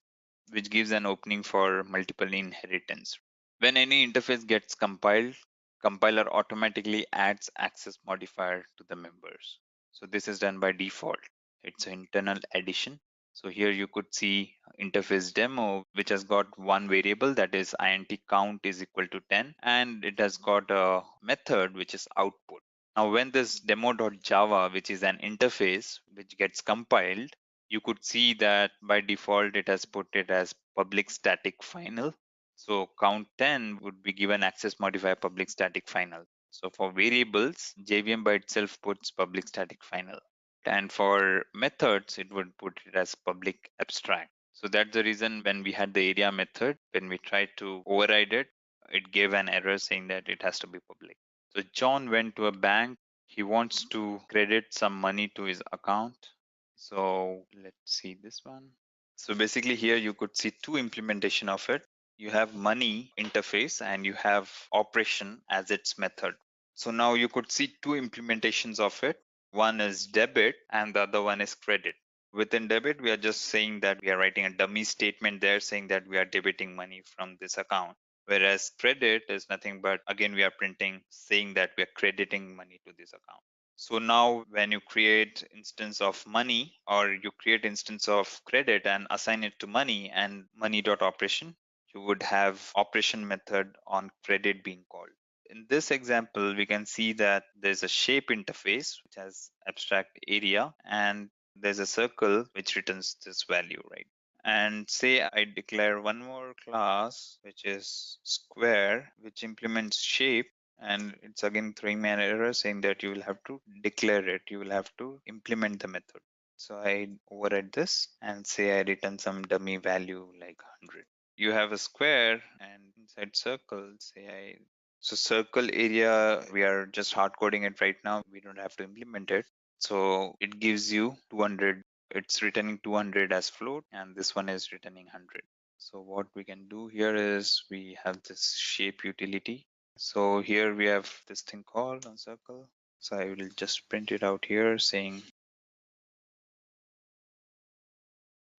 which gives an opening for multiple inheritance. When any interface gets compiled, compiler automatically adds access modifier to the members. So this is done by default. It's an internal addition. So here you could see interface demo, which has got one variable, that is int count is equal to 10, and it has got a method which is output. Now when this demo.java, which is an interface which gets compiled, you could see that by default it has put it as public static final. So count 10 would be given access modifier public static final. So for variables, JVM by itself puts public static final. And for methods, it would put it as public abstract. So that's the reason when we had the area method, when we tried to override it, it gave an error saying that it has to be public. So John went to a bank. He wants to credit some money to his account. So let's see this one. So basically here you could see two implementation of it. You have money interface and you have operation as its method. So now you could see two implementations of it. One is debit and the other one is credit. Within debit, we are just saying that we are writing a dummy statement there saying that we are debiting money from this account. Whereas credit is nothing but, again, we are printing saying that we are crediting money to this account. So now when you create instance of money or you create instance of credit and assign it to money and money.operation, you would have operation method on credit being called. In this example, we can see that there's a shape interface which has abstract area, and there's a circle which returns this value, right? And say I declare one more class which is square, which implements shape, and it's again throwing me an error saying that you will have to declare it, you will have to implement the method. So I override this and say I return some dummy value like 100. You have a square, and inside circle, say I, so circle area, we are just hard coding it right now. We don't have to implement it. So it gives you 200. It's returning 200 as float, and this one is returning 100. So what we can do here is we have this shape utility. So here we have this thing called on circle. So I will just print it out here saying,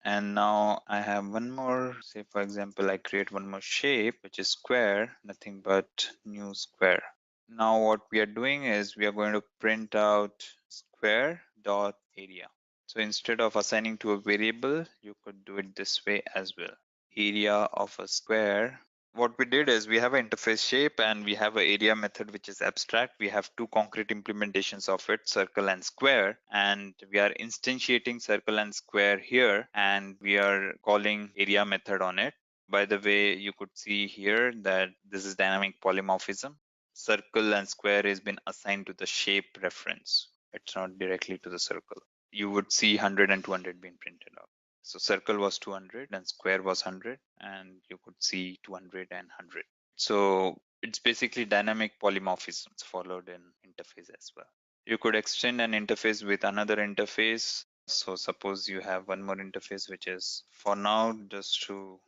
and now I have one more, say for example, I create one more shape, which is square, nothing but new square. Now what we are doing is we are going to print out square dot area. So instead of assigning to a variable, you could do it this way as well. Area of a square. What we did is we have an interface shape and we have an area method which is abstract. We have two concrete implementations of it, circle and square, and we are instantiating circle and square here, and we are calling area method on it. By the way, you could see here that this is dynamic polymorphism. Circle and square has been assigned to the shape reference. It's not directly to the circle. You would see 100 and 200 being printed out. So circle was 200 and square was 100, and you could see 200 and 100. So it's basically dynamic polymorphisms followed in interface as well. You could extend an interface with another interface. So suppose you have one more interface, which is for now just to,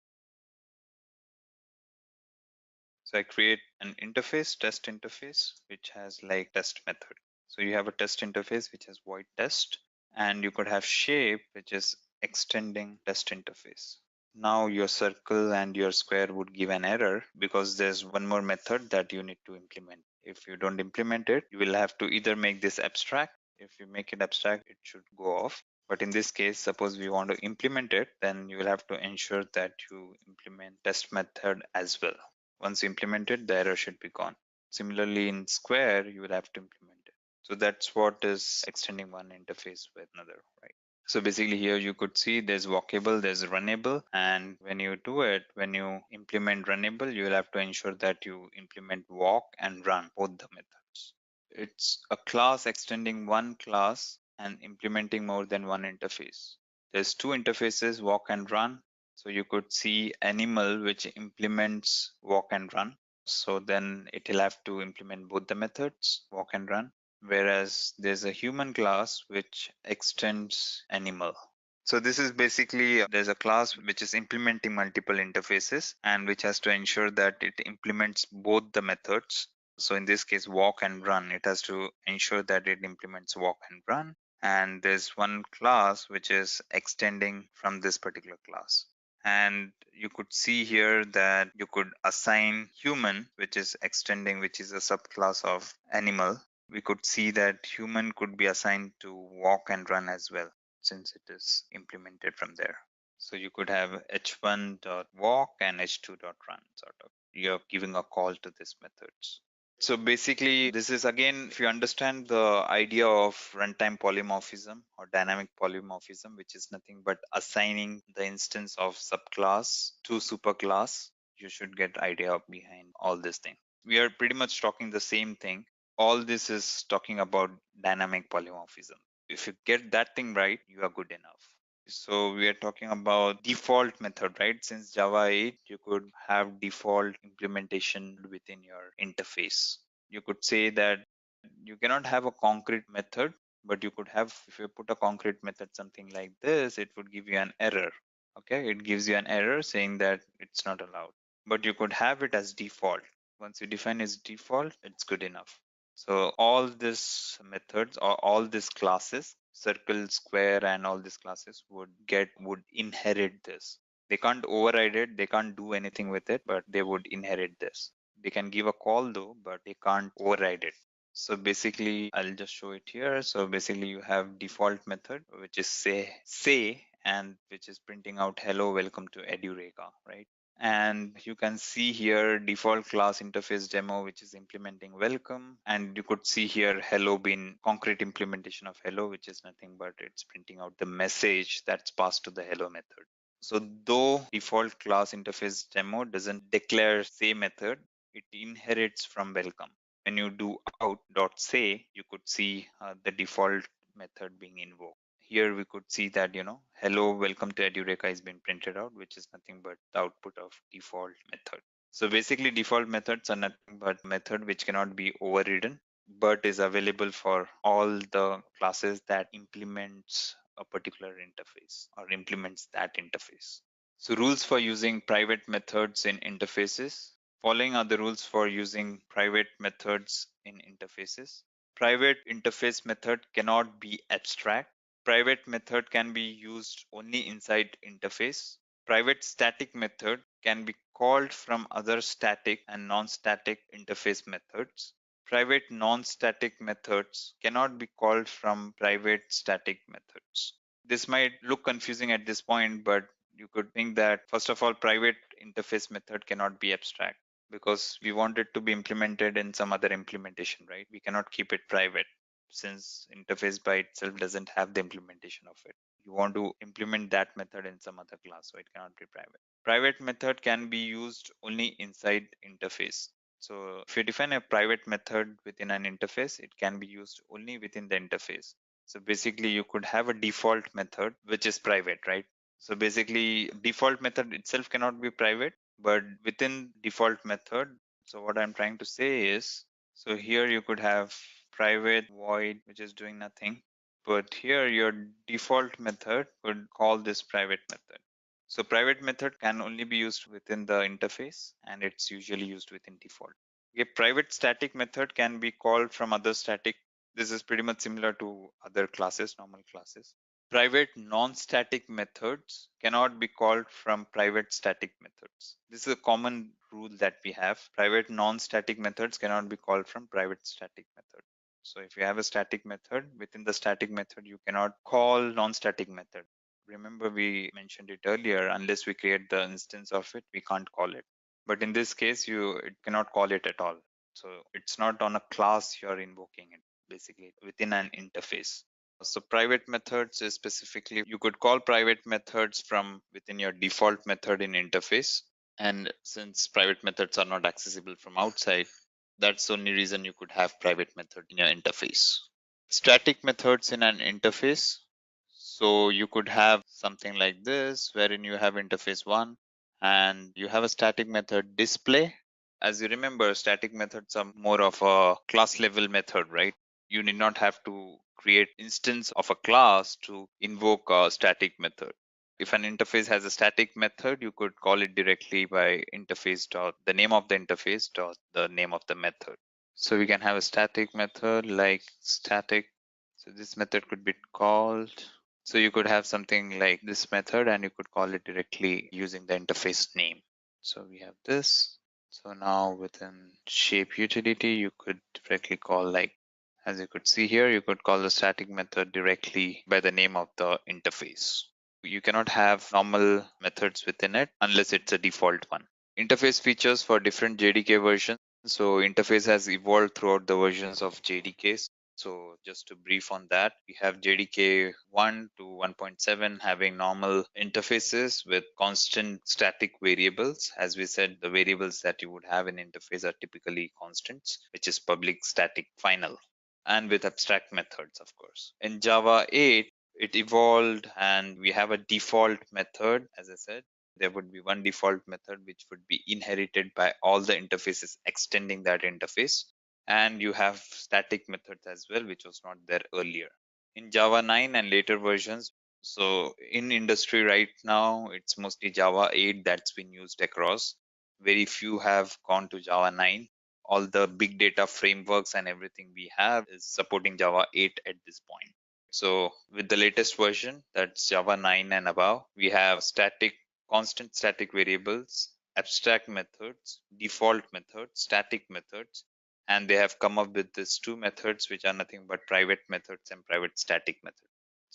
so I create an interface, test interface, which has like test method. So you have a test interface, which is void test, and you could have shape, which is extending test interface. Now your circle and your square would give an error because there's one more method that you need to implement. If you don't implement it, you will have to either make this abstract. If you make it abstract, it should go off. But in this case, suppose we want to implement it, then you will have to ensure that you implement test method as well. Once you implement it, the error should be gone. Similarly, in square, you will have to implement it. So that's what is extending one interface with another, right? So basically here you could see there's walkable, there's runnable, and when you do it, when you implement runnable, you will have to ensure that you implement walk and run, both the methods. It's a class extending one class and implementing more than one interface. There's two interfaces, walk and run. So you could see animal which implements walk and run. So then it will have to implement both the methods, walk and run. Whereas there's a human class which extends animal. So this is basically there's a class which is implementing multiple interfaces and which has to ensure that it implements both the methods. So in this case, walk and run, it has to ensure that it implements walk and run. And there's one class which is extending from this particular class. And you could see here that you could assign human, which is extending, which is a subclass of animal. We could see that human could be assigned to walk and run as well, since it is implemented from there. So you could have h1.walk and h2.run sort of. You're giving a call to these methods. So basically, this is again, if you understand the idea of runtime polymorphism or dynamic polymorphism, which is nothing but assigning the instance of subclass to superclass, you should get idea behind all this thing. We are pretty much talking the same thing. All this is talking about dynamic polymorphism. If you get that thing right, you are good enough. So we are talking about default method, right? Since Java 8, you could have default implementation within your interface. You could say that you cannot have a concrete method, but you could have, if you put a concrete method, something like this, it would give you an error. Okay, it gives you an error saying that it's not allowed. But you could have it as default. Once you define as default, it's good enough. So all these methods or all these classes, circle, square, and all these classes would inherit this. They can't override it, they can't do anything with it, but they would inherit this. They can give a call though, but they can't override it. So basically, I'll just show it here. So basically you have default method, which is say, and which is printing out hello, welcome to Edureka, right? And you can see here default class interface demo, which is implementing welcome. And you could see here hello being concrete implementation of hello, which is nothing but it's printing out the message that's passed to the hello method. So though default class interface demo doesn't declare say method, it inherits from welcome. When you do out.say, you could see the default method being invoked. Here we could see that, hello, welcome to Edureka is being printed out, which is nothing but the output of default method. So basically default methods are nothing but method which cannot be overridden, but is available for all the classes that implements a particular interface or implements that interface. So rules for using private methods in interfaces. Following are the rules for using private methods in interfaces. Private interface method cannot be abstract. Private method can be used only inside interface. Private static method can be called from other static and non-static interface methods. Private non-static methods cannot be called from private static methods. This might look confusing at this point, but you could think that first of all, private interface method cannot be abstract because we want it to be implemented in some other implementation, right? We cannot keep it private since interface by itself doesn't have the implementation of it. You want to implement that method in some other class, so it cannot be private. Private method can be used only inside interface. So if you define a private method within an interface, it can be used only within the interface. So basically you could have a default method which is private, right? So basically default method itself cannot be private, but within default method, so what I'm trying to say is, so here you could have private void, which is doing nothing, but here your default method could call this private method. So private method can only be used within the interface and it's usually used within default. A private static method can be called from other static. This is pretty much similar to other classes, normal classes. Private non-static methods cannot be called from private static methods. This is a common rule that we have. Private non-static methods cannot be called from private static method. So if you have a static method, within the static method, you cannot call non-static method. Remember we mentioned it earlier, unless we create the instance of it, we can't call it. But in this case, it cannot call it at all. So it's not on a class you're invoking it, basically within an interface. So private methods is specifically, you could call private methods from within your default method in interface. And since private methods are not accessible from outside, that's the only reason you could have private method in your interface. Static methods in an interface. So you could have something like this, wherein you have interface one and you have a static method display. As you remember, static methods are more of a class level method, right? You need not have to create instance of a class to invoke a static method. If an interface has a static method, you could call it directly by interface dot the name of the interface dot the name of the method. So we can have a static method like static. So this method could be called. So you could have something like this method and you could call it directly using the interface name. So we have this. So now within shape utility, you could directly call, like, as you could see here, you could call the static method directly by the name of the interface. You cannot have normal methods within it unless it's a default one. Interface features for different JDK versions. So interface has evolved throughout the versions of JDKs. So just to brief on that, we have JDK 1 to 1.7 having normal interfaces with constant static variables. As we said, the variables that you would have in interface are typically constants, which is public, static, final, and with abstract methods, of course. In Java 8, it evolved and we have a default method. As I said, there would be one default method which would be inherited by all the interfaces extending that interface. And you have static methods as well, which was not there earlier. In Java 9 and later versions, so in industry right now, it's mostly Java 8 that's been used across. Very few have gone to Java 9. All the big data frameworks and everything we have is supporting Java 8 at this point. So with the latest version, that's Java 9 and above, we have constant static variables, abstract methods, default methods, static methods, and they have come up with these two methods, which are nothing but private methods and private static methods,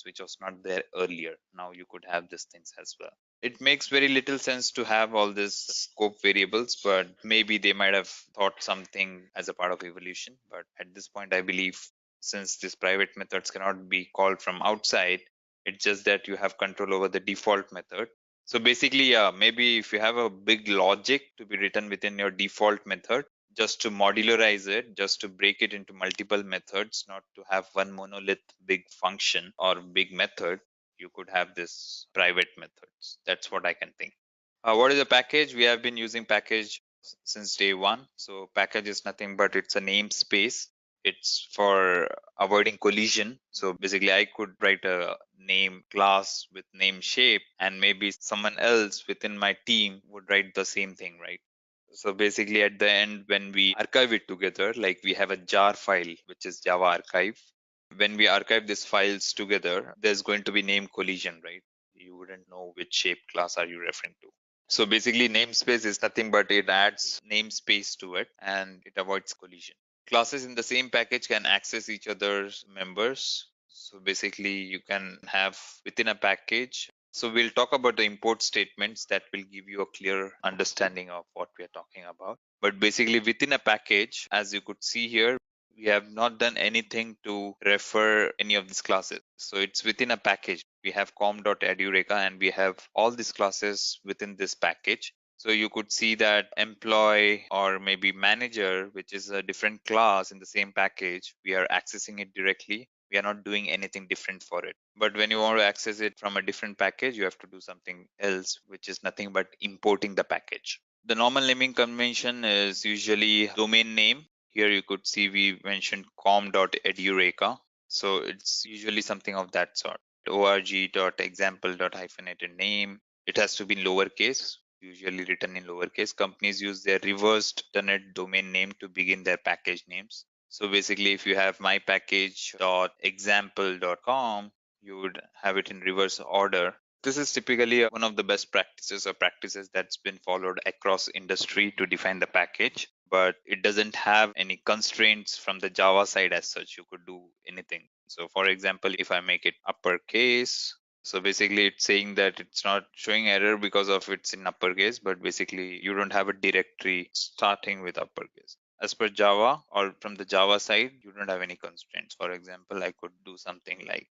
which was not there earlier. Now you could have these things as well. It makes very little sense to have all these scope variables, but maybe they might have thought something as a part of evolution. But at this point, I believe since these private methods cannot be called from outside, it's just that you have control over the default method. So basically, yeah, maybe if you have a big logic to be written within your default method, just to modularize it, just to break it into multiple methods, not to have one monolith big function or big method, you could have this private methods. That's what I can think. What is a package? We have been using package since day one. So package is nothing but it's a namespace. It's for avoiding collision. So basically I could write a name class with name shape and maybe someone else within my team would write the same thing, right? So basically at the end, when we archive it together, like we have a jar file, which is Java archive. When we archive these files together, there's going to be name collision, right? You wouldn't know which shape class are you referring to. So basically namespace is nothing but it adds namespace to it and it avoids collision. Classes in the same package can access each other's members. So basically you can have within a package. So we'll talk about the import statements that will give you a clear understanding of what we are talking about. But basically within a package, as you could see here, we have not done anything to refer any of these classes. So it's within a package. We have com.edureka and we have all these classes within this package. So you could see that employee or maybe manager, which is a different class in the same package, we are accessing it directly. We are not doing anything different for it. But when you want to access it from a different package, you have to do something else, which is nothing but importing the package. The normal naming convention is usually domain name. Here you could see we mentioned com.edureka. So it's usually something of that sort. org.example.hyphenated name. It has to be in lowercase, usually written in lowercase. Companies use their reversed alternate domain name to begin their package names. So basically, if you have mypackage.example.com, you would have it in reverse order. This is typically one of the best practices or practices that's been followed across industry to define the package, but it doesn't have any constraints from the Java side as such. You could do anything. So for example, if I make it uppercase, so basically it's saying that it's not showing error because of it's in uppercase, but basically you don't have a directory starting with uppercase. As per Java or from the Java side, you don't have any constraints. For example, I could do something like,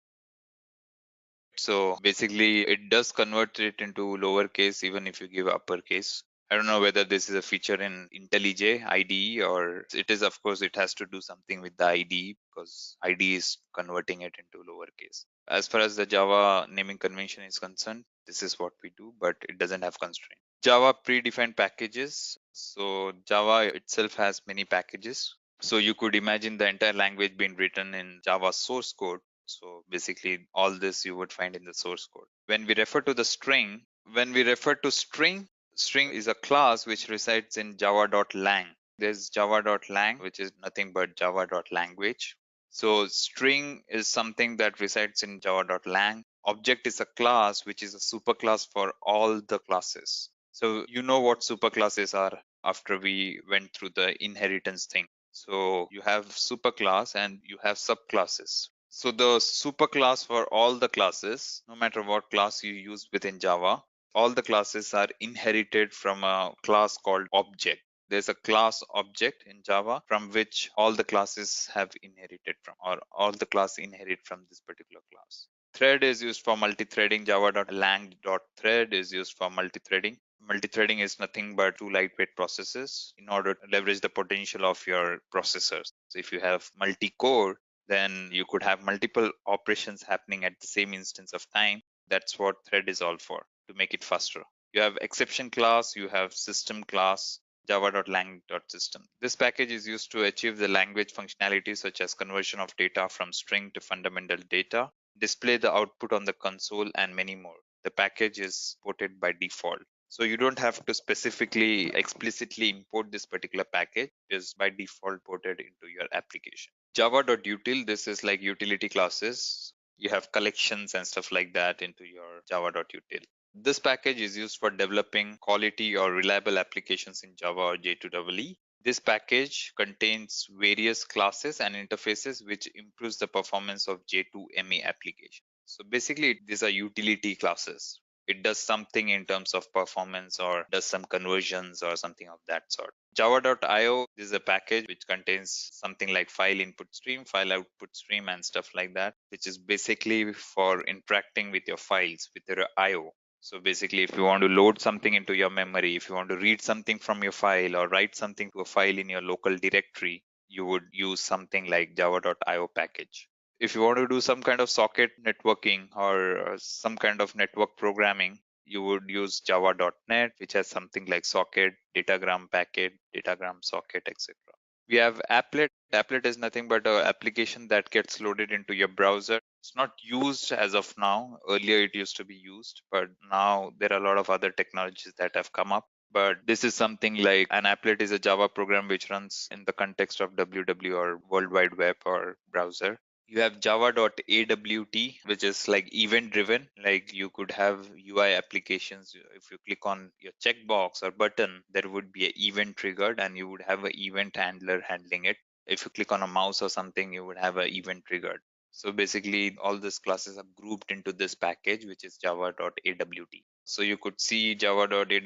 so basically it does convert it into lowercase even if you give uppercase. I don't know whether this is a feature in IntelliJ IDE, or it is, of course, it has to do something with the IDE because IDE is converting it into lowercase. As far as the Java naming convention is concerned, this is what we do, but it doesn't have constraint. Java predefined packages. So Java itself has many packages. So you could imagine the entire language being written in Java source code. So basically all this you would find in the source code. When we refer to the string, when we refer to string is a class which resides in java.lang. There's java.lang, which is nothing but java.language. So string is something that resides in java.lang. Object is a class which is a superclass for all the classes. So you know what superclasses are after we went through the inheritance thing. So you have superclass and you have subclasses. So the superclass for all the classes, no matter what class you use within Java, all the classes are inherited from a class called object. There's a class object in Java from which all the classes have inherited from, or all the class inherit from this particular class. Thread is used for multi-threading. Java.lang.thread is used for multi-threading. Multi-threading is nothing but two lightweight processes in order to leverage the potential of your processors. So if you have multi-core, then you could have multiple operations happening at the same instance of time. That's what thread is all for, to make it faster. You have exception class, you have system class, java.lang.system. This package is used to achieve the language functionality such as conversion of data from string to fundamental data, display the output on the console, and many more. The package is ported by default. So you don't have to specifically explicitly import this particular package. It is by default ported into your application. Java.util, this is like utility classes. You have collections and stuff like that into your java.util. This package is used for developing quality or reliable applications in Java or J2EE. This package contains various classes and interfaces which improves the performance of J2ME application. So basically these are utility classes. It does something in terms of performance or does some conversions or something of that sort. Java.io is a package which contains something like file input stream, file output stream, and stuff like that, which is basically for interacting with your files, with your IO. So basically, if you want to load something into your memory, if you want to read something from your file or write something to a file in your local directory, you would use something like java.io package. If you want to do some kind of socket networking or some kind of network programming, you would use java.net, which has something like socket, datagram packet, datagram socket, etc. We have applet. Applet is nothing but an application that gets loaded into your browser. It's not used as of now. Earlier it used to be used, but now there are a lot of other technologies that have come up. But this is something like an applet is a Java program which runs in the context of WW or World Wide Web or browser. You have java.awt, which is like event driven. Like you could have UI applications. If you click on your checkbox or button, there would be an event triggered and you would have an event handler handling it. If you click on a mouse or something, you would have an event triggered. So basically all these classes are grouped into this package, which is java.awt. So you could see java.awt.event,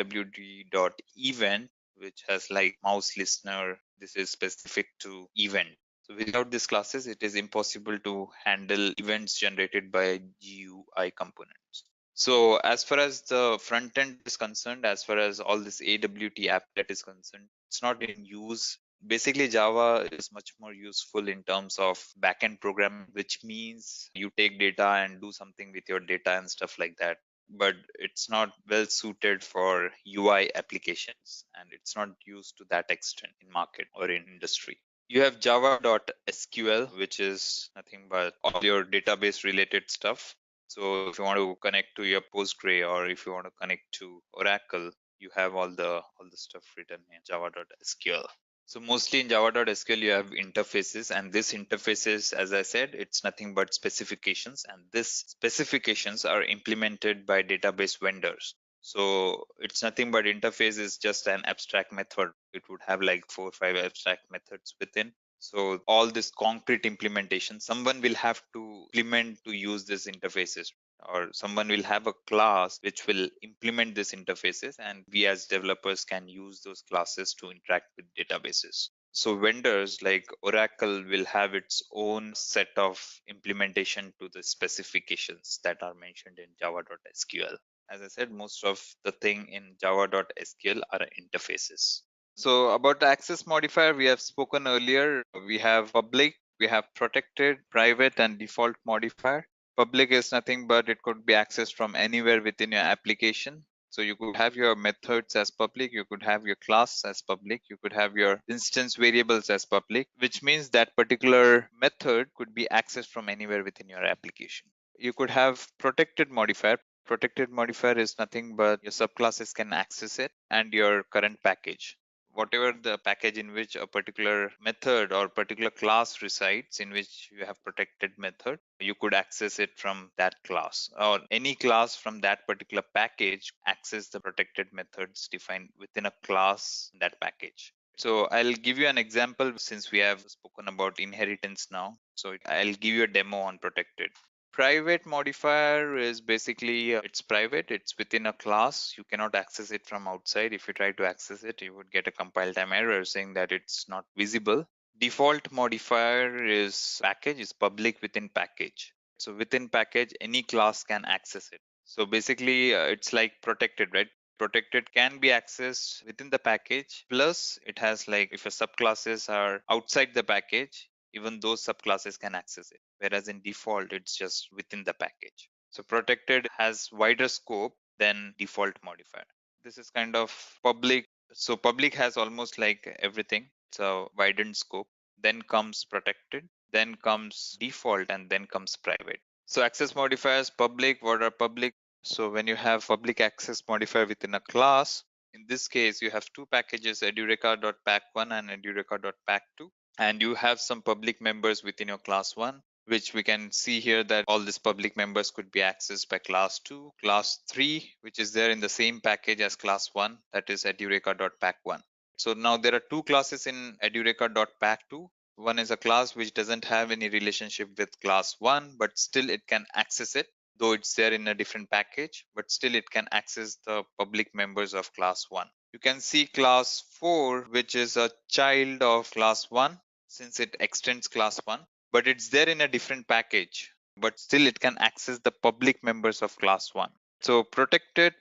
which has like mouse listener. This is specific to event. So without these classes, it is impossible to handle events generated by GUI components. So as far as the front end is concerned, as far as all this AWT applet is concerned, it's not in use. Basically, Java is much more useful in terms of backend programming, which means you take data and do something with your data and stuff like that. But it's not well suited for UI applications, and it's not used to that extent in market or in industry. You have java.sql, which is nothing but all your database related stuff. So if you want to connect to your Postgre or if you want to connect to Oracle, you have all the stuff written in java.sql. So mostly in java.sql you have interfaces, and this interfaces, as I said, it's nothing but specifications, and these specifications are implemented by database vendors. So it's nothing but interface is just an abstract method. It would have like 4 or 5 abstract methods within. So all this concrete implementation, someone will have to implement to use these interfaces, or someone will have a class which will implement these interfaces, and we as developers can use those classes to interact with databases. So vendors like Oracle will have its own set of implementation to the specifications that are mentioned in java.sql. As I said, most of the thing in java.sql are interfaces. So about the access modifier, we have spoken earlier. We have public, we have protected, private, and default modifier. Public is nothing but it could be accessed from anywhere within your application. So you could have your methods as public, you could have your class as public, you could have your instance variables as public, which means that particular method could be accessed from anywhere within your application. You could have protected modifier. Protected modifier is nothing but your subclasses can access it and your current package. Whatever the package in which a particular method or particular class resides, in which you have protected method, you could access it from that class, or any class from that particular package access the protected methods defined within a class in that package. So I'll give you an example since we have spoken about inheritance now. So I'll give you a demo on protected. Private modifier is basically it's private, it's within a class. You cannot access it from outside. If you try to access it, you would get a compile time error saying that it's not visible. Default modifier is package, is public within package. So within package, any class can access it. So basically, it's like protected, right? Protected can be accessed within the package. Plus, it has like if your subclasses are outside the package, even those subclasses can access it. Whereas in default, it's just within the package. So protected has wider scope than default modifier. This is kind of public. So public has almost like everything. So widened scope. Then comes protected. Then comes default, and then comes private. So access modifiers, public. What are public? So when you have public access modifier within a class, in this case, you have two packages, edureka.pack1 and edureka.pack2, and you have some public members within your class 1, which we can see here that all these public members could be accessed by class 2, class 3, which is there in the same package as class 1, that is edureka.pack1. So now there are two classes in edureka.pack2. One is a class which doesn't have any relationship with class 1, but still it can access it, though it's there in a different package, but still it can access the public members of class 1. You can see class 4, which is a child of class 1, since it extends class 1, but it's there in a different package, but still it can access the public members of class 1. So protected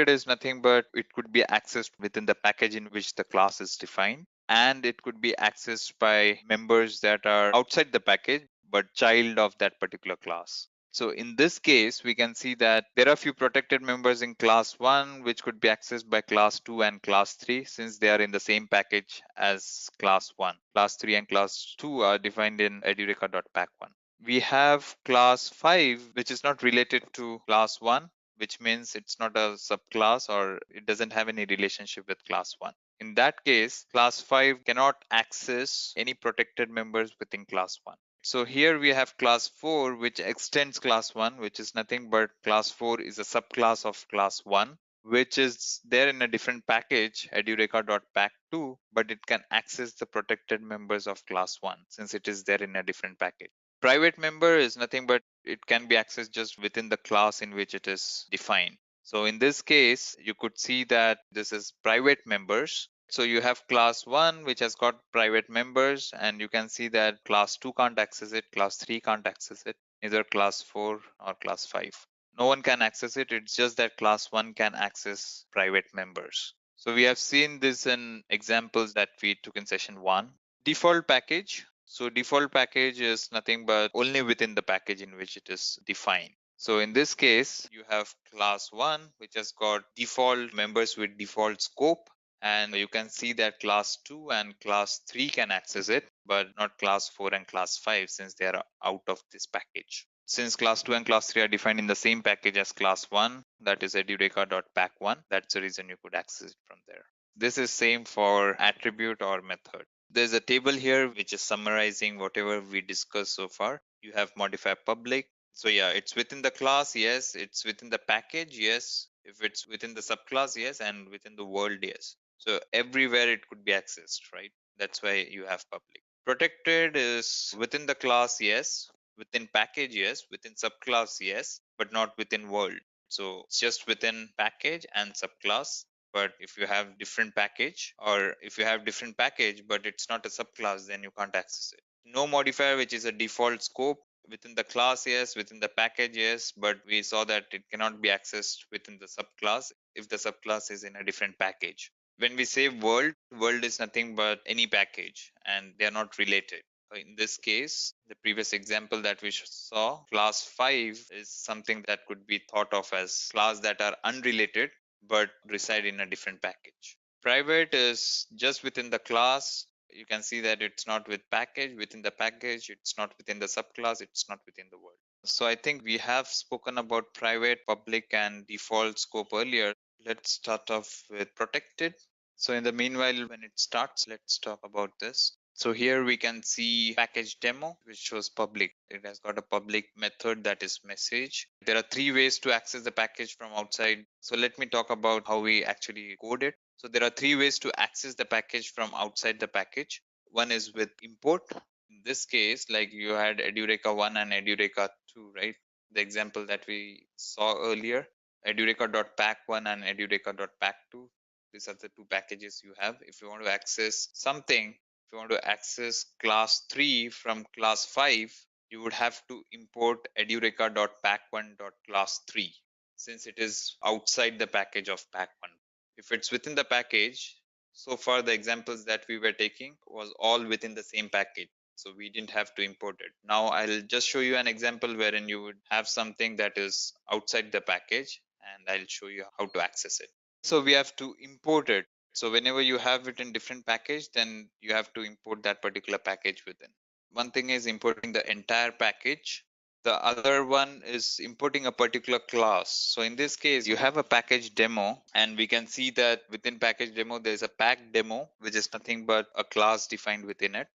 is nothing but it could be accessed within the package in which the class is defined, and it could be accessed by members that are outside the package but child of that particular class. So in this case, we can see that there are a few protected members in class 1 which could be accessed by class 2 and class 3, since they are in the same package as class 1. Class 3 and class 2 are defined in edureka.pack1. We have class 5, which is not related to class 1, which means it's not a subclass or it doesn't have any relationship with class 1. In that case, class 5 cannot access any protected members within class 1. So here we have class 4, which extends class 1, which is nothing but class 4 is a subclass of class 1, which is there in a different package, edureka.pack2, but it can access the protected members of class 1 since it is there in a different package. Private member is nothing but it can be accessed just within the class in which it is defined. So in this case, you could see that this is private members. So you have class 1, which has got private members, and you can see that class 2 can't access it, class 3 can't access it, neither class 4 or class 5. No one can access it. It's just that class 1 can access private members. So we have seen this in examples that we took in session 1. Default package. So default package is nothing but only within the package in which it is defined. So in this case, you have class 1, which has got default members with default scope. And you can see that class 2 and class 3 can access it, but not class 4 and class 5 since they are out of this package. Since class 2 and class 3 are defined in the same package as class 1, that is edureka.pack1, that's the reason you could access it from there. This is same for attribute or method. There's a table here which is summarizing whatever we discussed so far. You have modifier public. So yeah, it's within the class, yes. It's within the package, yes. If it's within the subclass, yes. And within the world, yes. So everywhere it could be accessed, right? That's why you have public. Protected is within the class, yes. Within package, yes. Within subclass, yes. But not within world. So it's just within package and subclass. But if you have different package, or if you have different package but it's not a subclass, then you can't access it. No modifier which is a default scope within the class, yes, within the package, yes, but we saw that it cannot be accessed within the subclass if the subclass is in a different package. When we say world is nothing but any package and they are not related. In this case, the previous example that we saw, class 5 is something that could be thought of as class that are unrelated but reside in a different package. Private is just within the class. You can see that it's not with package, within the package, it's not within the subclass, it's not within the world. So I think we have spoken about private, public, and default scope earlier. Let's start off with protected. So in the meanwhile, when it starts, let's talk about this. So here we can see package demo, which shows public. It has got a public method that is message. There are three ways to access the package from outside. So let me talk about how we actually code it. So there are three ways to access the package from outside the package. One is with import. In this case, like you had Edureka 1 and Edureka 2, right? The example that we saw earlier, edureka.pack1 and edureka.pack2. These are the two packages you have. If you want to access something, if you want to access class 3 from class 5, you would have to import edureka.pack1.class3 since it is outside the package of pack1. If it's within the package, so far the examples that we were taking was all within the same package. So we didn't have to import it. Now I'll just show you an example wherein you would have something that is outside the package, and I'll show you how to access it. So we have to import it. So whenever you have it in different package, then you have to import that particular package within. One thing is importing the entire package. The other one is importing a particular class. So in this case, you have a package demo, and we can see that within package demo, there's a pack demo, which is nothing but a class defined within it.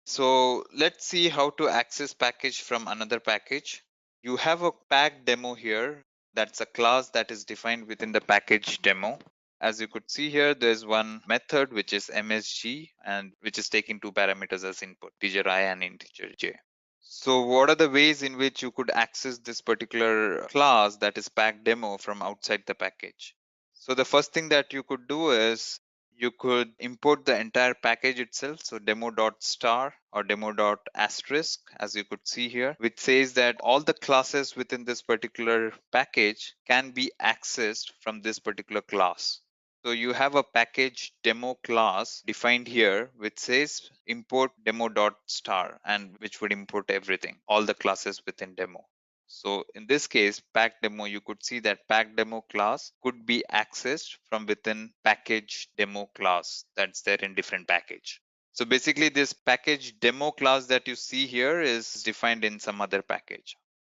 So let's see how to access package from another package. You have a pack demo here. That's a class that is defined within the package demo. As you could see here, there's one method which is msg, and which is taking two parameters as input, integer I and integer j. So what are the ways in which you could access this particular class that is pack demo from outside the package? So the first thing that you could do is you could import the entire package itself. So demo.star or demo.asterisk, as you could see here, which says that all the classes within this particular package can be accessed from this particular class. So you have a package demo class defined here, which says import demo.star, and which would import everything, all the classes within demo. So in this case, pack demo, you could see that pack demo class could be accessed from within package demo class that's there in different package. So basically this package demo class that you see here is defined in some other package.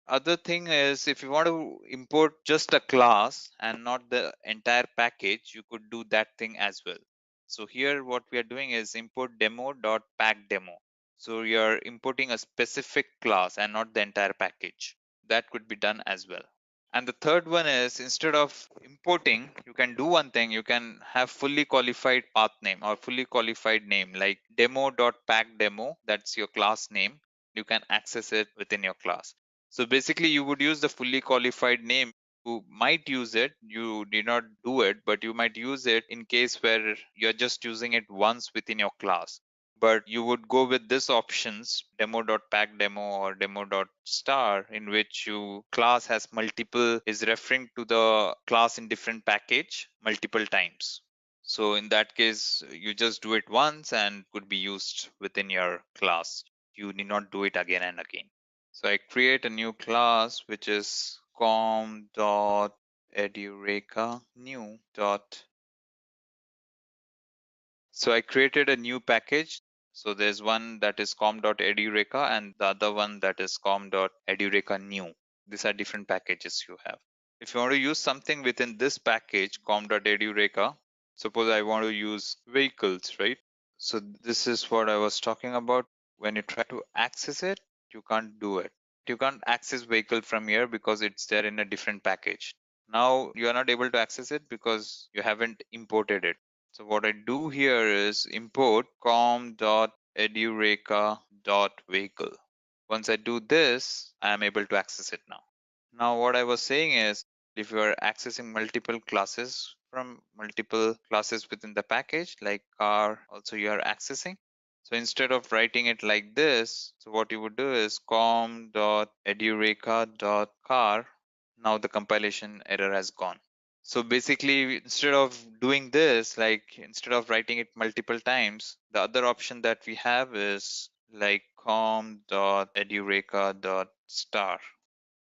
Other thing is, if you want to import just a class and not the entire package, you could do that thing as well. So here what we are doing is import demo.packdemo. So you're importing a specific class and not the entire package. That could be done as well. And the third one is, instead of importing, you can do one thing. You can have fully qualified path name or fully qualified name like demo.packdemo. That's your class name. You can access it within your class. So basically, you would use the fully qualified name. You might use it, you did not do it, but you might use it in case where you're just using it once within your class. But you would go with this options, demo.packdemo or demo.star, in which you class has multiple, is referring to the class in different package multiple times. So in that case, you just do it once and could be used within your class. You need not do it again and again. So I create a new class which is com.edureka new dot. So I created a new package. So there's one that is com.edureka and the other one that is com.edureka new. These are different packages you have. If you want to use something within this package com.edureka, suppose I want to use vehicles, right? So this is what I was talking about. When you try to access it, you can't do it. You can't access vehicle from here because it's there in a different package. Now you are not able to access it because you haven't imported it. So what I do here is import com.edureka.vehicle. Once I do this, I am able to access it now. Now what I was saying is, if you are accessing multiple classes from multiple classes within the package, like car also you are accessing. So instead of writing it like this, so what you would do is com.edureka.car. Now the compilation error has gone. So basically, instead of doing this, like instead of writing it multiple times, the other option that we have is like com.edureka.star.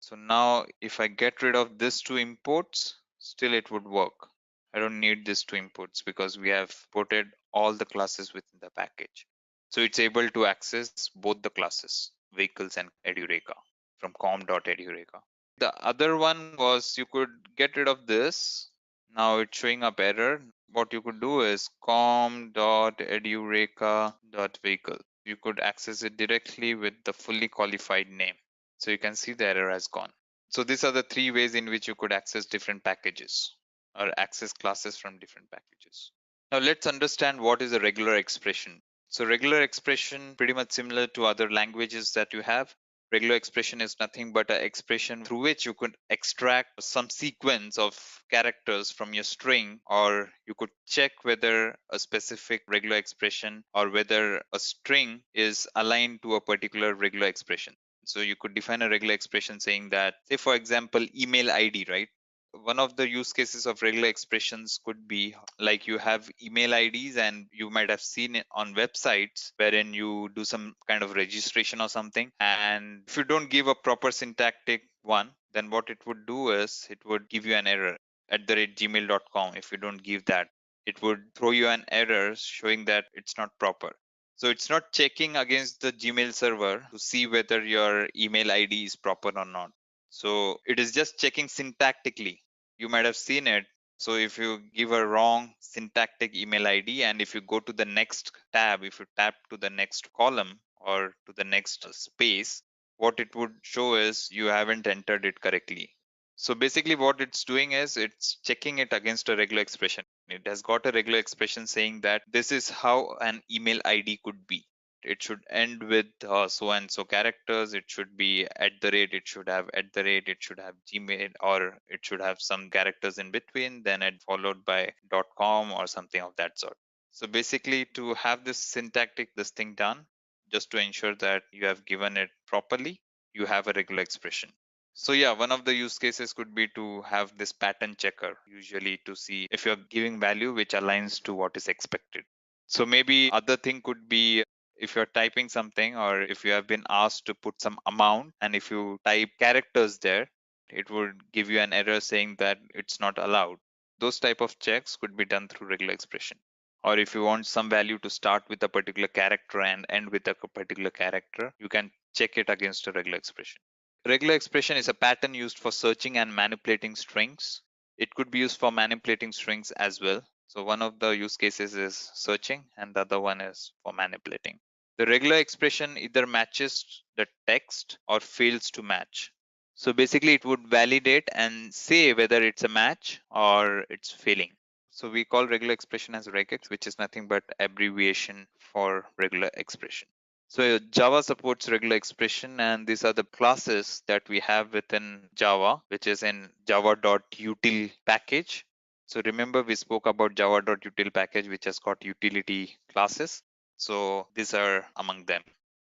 So now if I get rid of these two imports, still it would work. I don't need these two imports because we have ported all the classes within the package. So it's able to access both the classes, vehicles and Edureka, from com.edureka. The other one was you could get rid of this. Now it's showing up error. What you could do is com.edureka.vehicle. You could access it directly with the fully qualified name. So you can see the error has gone. So these are the three ways in which you could access different packages or access classes from different packages. Now let's understand what is a regular expression. So regular expression, pretty much similar to other languages that you have. Regular expression is nothing but an expression through which you could extract some sequence of characters from your string, or you could check whether a specific regular expression or whether a string is aligned to a particular regular expression. So you could define a regular expression saying that, say for example, email ID, right? One of the use cases of regular expressions could be like you have email IDs and you might have seen it on websites wherein you do some kind of registration or something. And if you don't give a proper syntactic one, then what it would do is it would give you an error at the rate gmail.com. If you don't give that, it would throw you an error showing that it's not proper. So it's not checking against the Gmail server to see whether your email ID is proper or not. So it is just checking syntactically. You might have seen it. So if you give a wrong syntactic email ID and if you go to the next tab, if you tap to the next column or to the next space, what it would show is you haven't entered it correctly. So basically what it's doing is it's checking it against a regular expression. It has got a regular expression saying that this is how an email ID could be. It should end with so and so characters. It should be at the rate. It should have at the rate. It should have Gmail, or it should have some characters in between, then it followed by .com or something of that sort. So basically, to have this syntactic this thing done, just to ensure that you have given it properly, you have a regular expression. So yeah, one of the use cases could be to have this pattern checker, usually to see if you're giving value which aligns to what is expected. So maybe other thing could be if you're typing something or if you have been asked to put some amount and if you type characters there, it would give you an error saying that it's not allowed. Those type of checks could be done through regular expression. Or if you want some value to start with a particular character and end with a particular character, you can check it against a regular expression. Regular expression is a pattern used for searching and manipulating strings. It could be used for manipulating strings as well. So one of the use cases is searching and the other one is for manipulating. The regular expression either matches the text or fails to match. So basically it would validate and say whether it's a match or it's failing. So we call regular expression as regex, which is nothing but abbreviation for regular expression. So Java supports regular expression, and these are the classes that we have within Java, which is in java.util package. So remember we spoke about java.util package, which has got utility classes. So these are among them.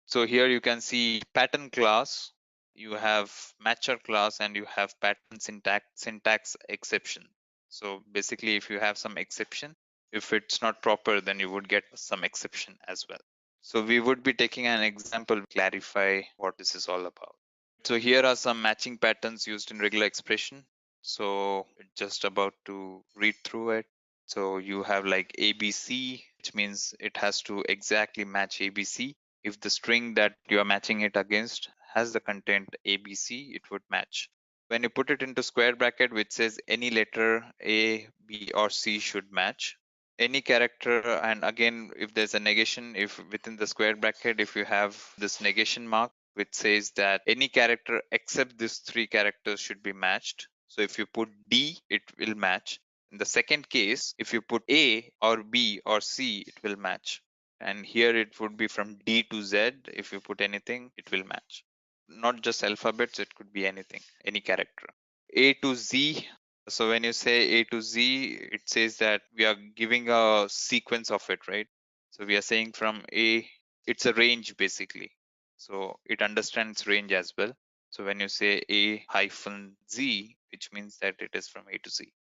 So here you can see pattern class, you have matcher class, and you have pattern syntax exception. So basically if you have some exception, if it's not proper, then you would get some exception as well. So we would be taking an example to clarify what this is all about. So here are some matching patterns used in regular expression. So just about to read through it. So you have like ABC, which means it has to exactly match ABC. If the string that you are matching it against has the content ABC, it would match. When you put it into square bracket, which says any letter A, B, or C should match, any character, and again if there's a negation, if within the square bracket if you have this negation mark which says that any character except these three characters should be matched. So if you put D, it will match. In the second case, if you put A or B or C, it will match. And here it would be from D to Z. If you put anything, it will match. Not just alphabets, it could be anything, any character. A to Z, So when you say A to Z, it says that we are giving a sequence of it, right? So we are saying from A, it's a range basically. So it understands range as well. So when you say A hyphen Z, which means that it is from A to Z.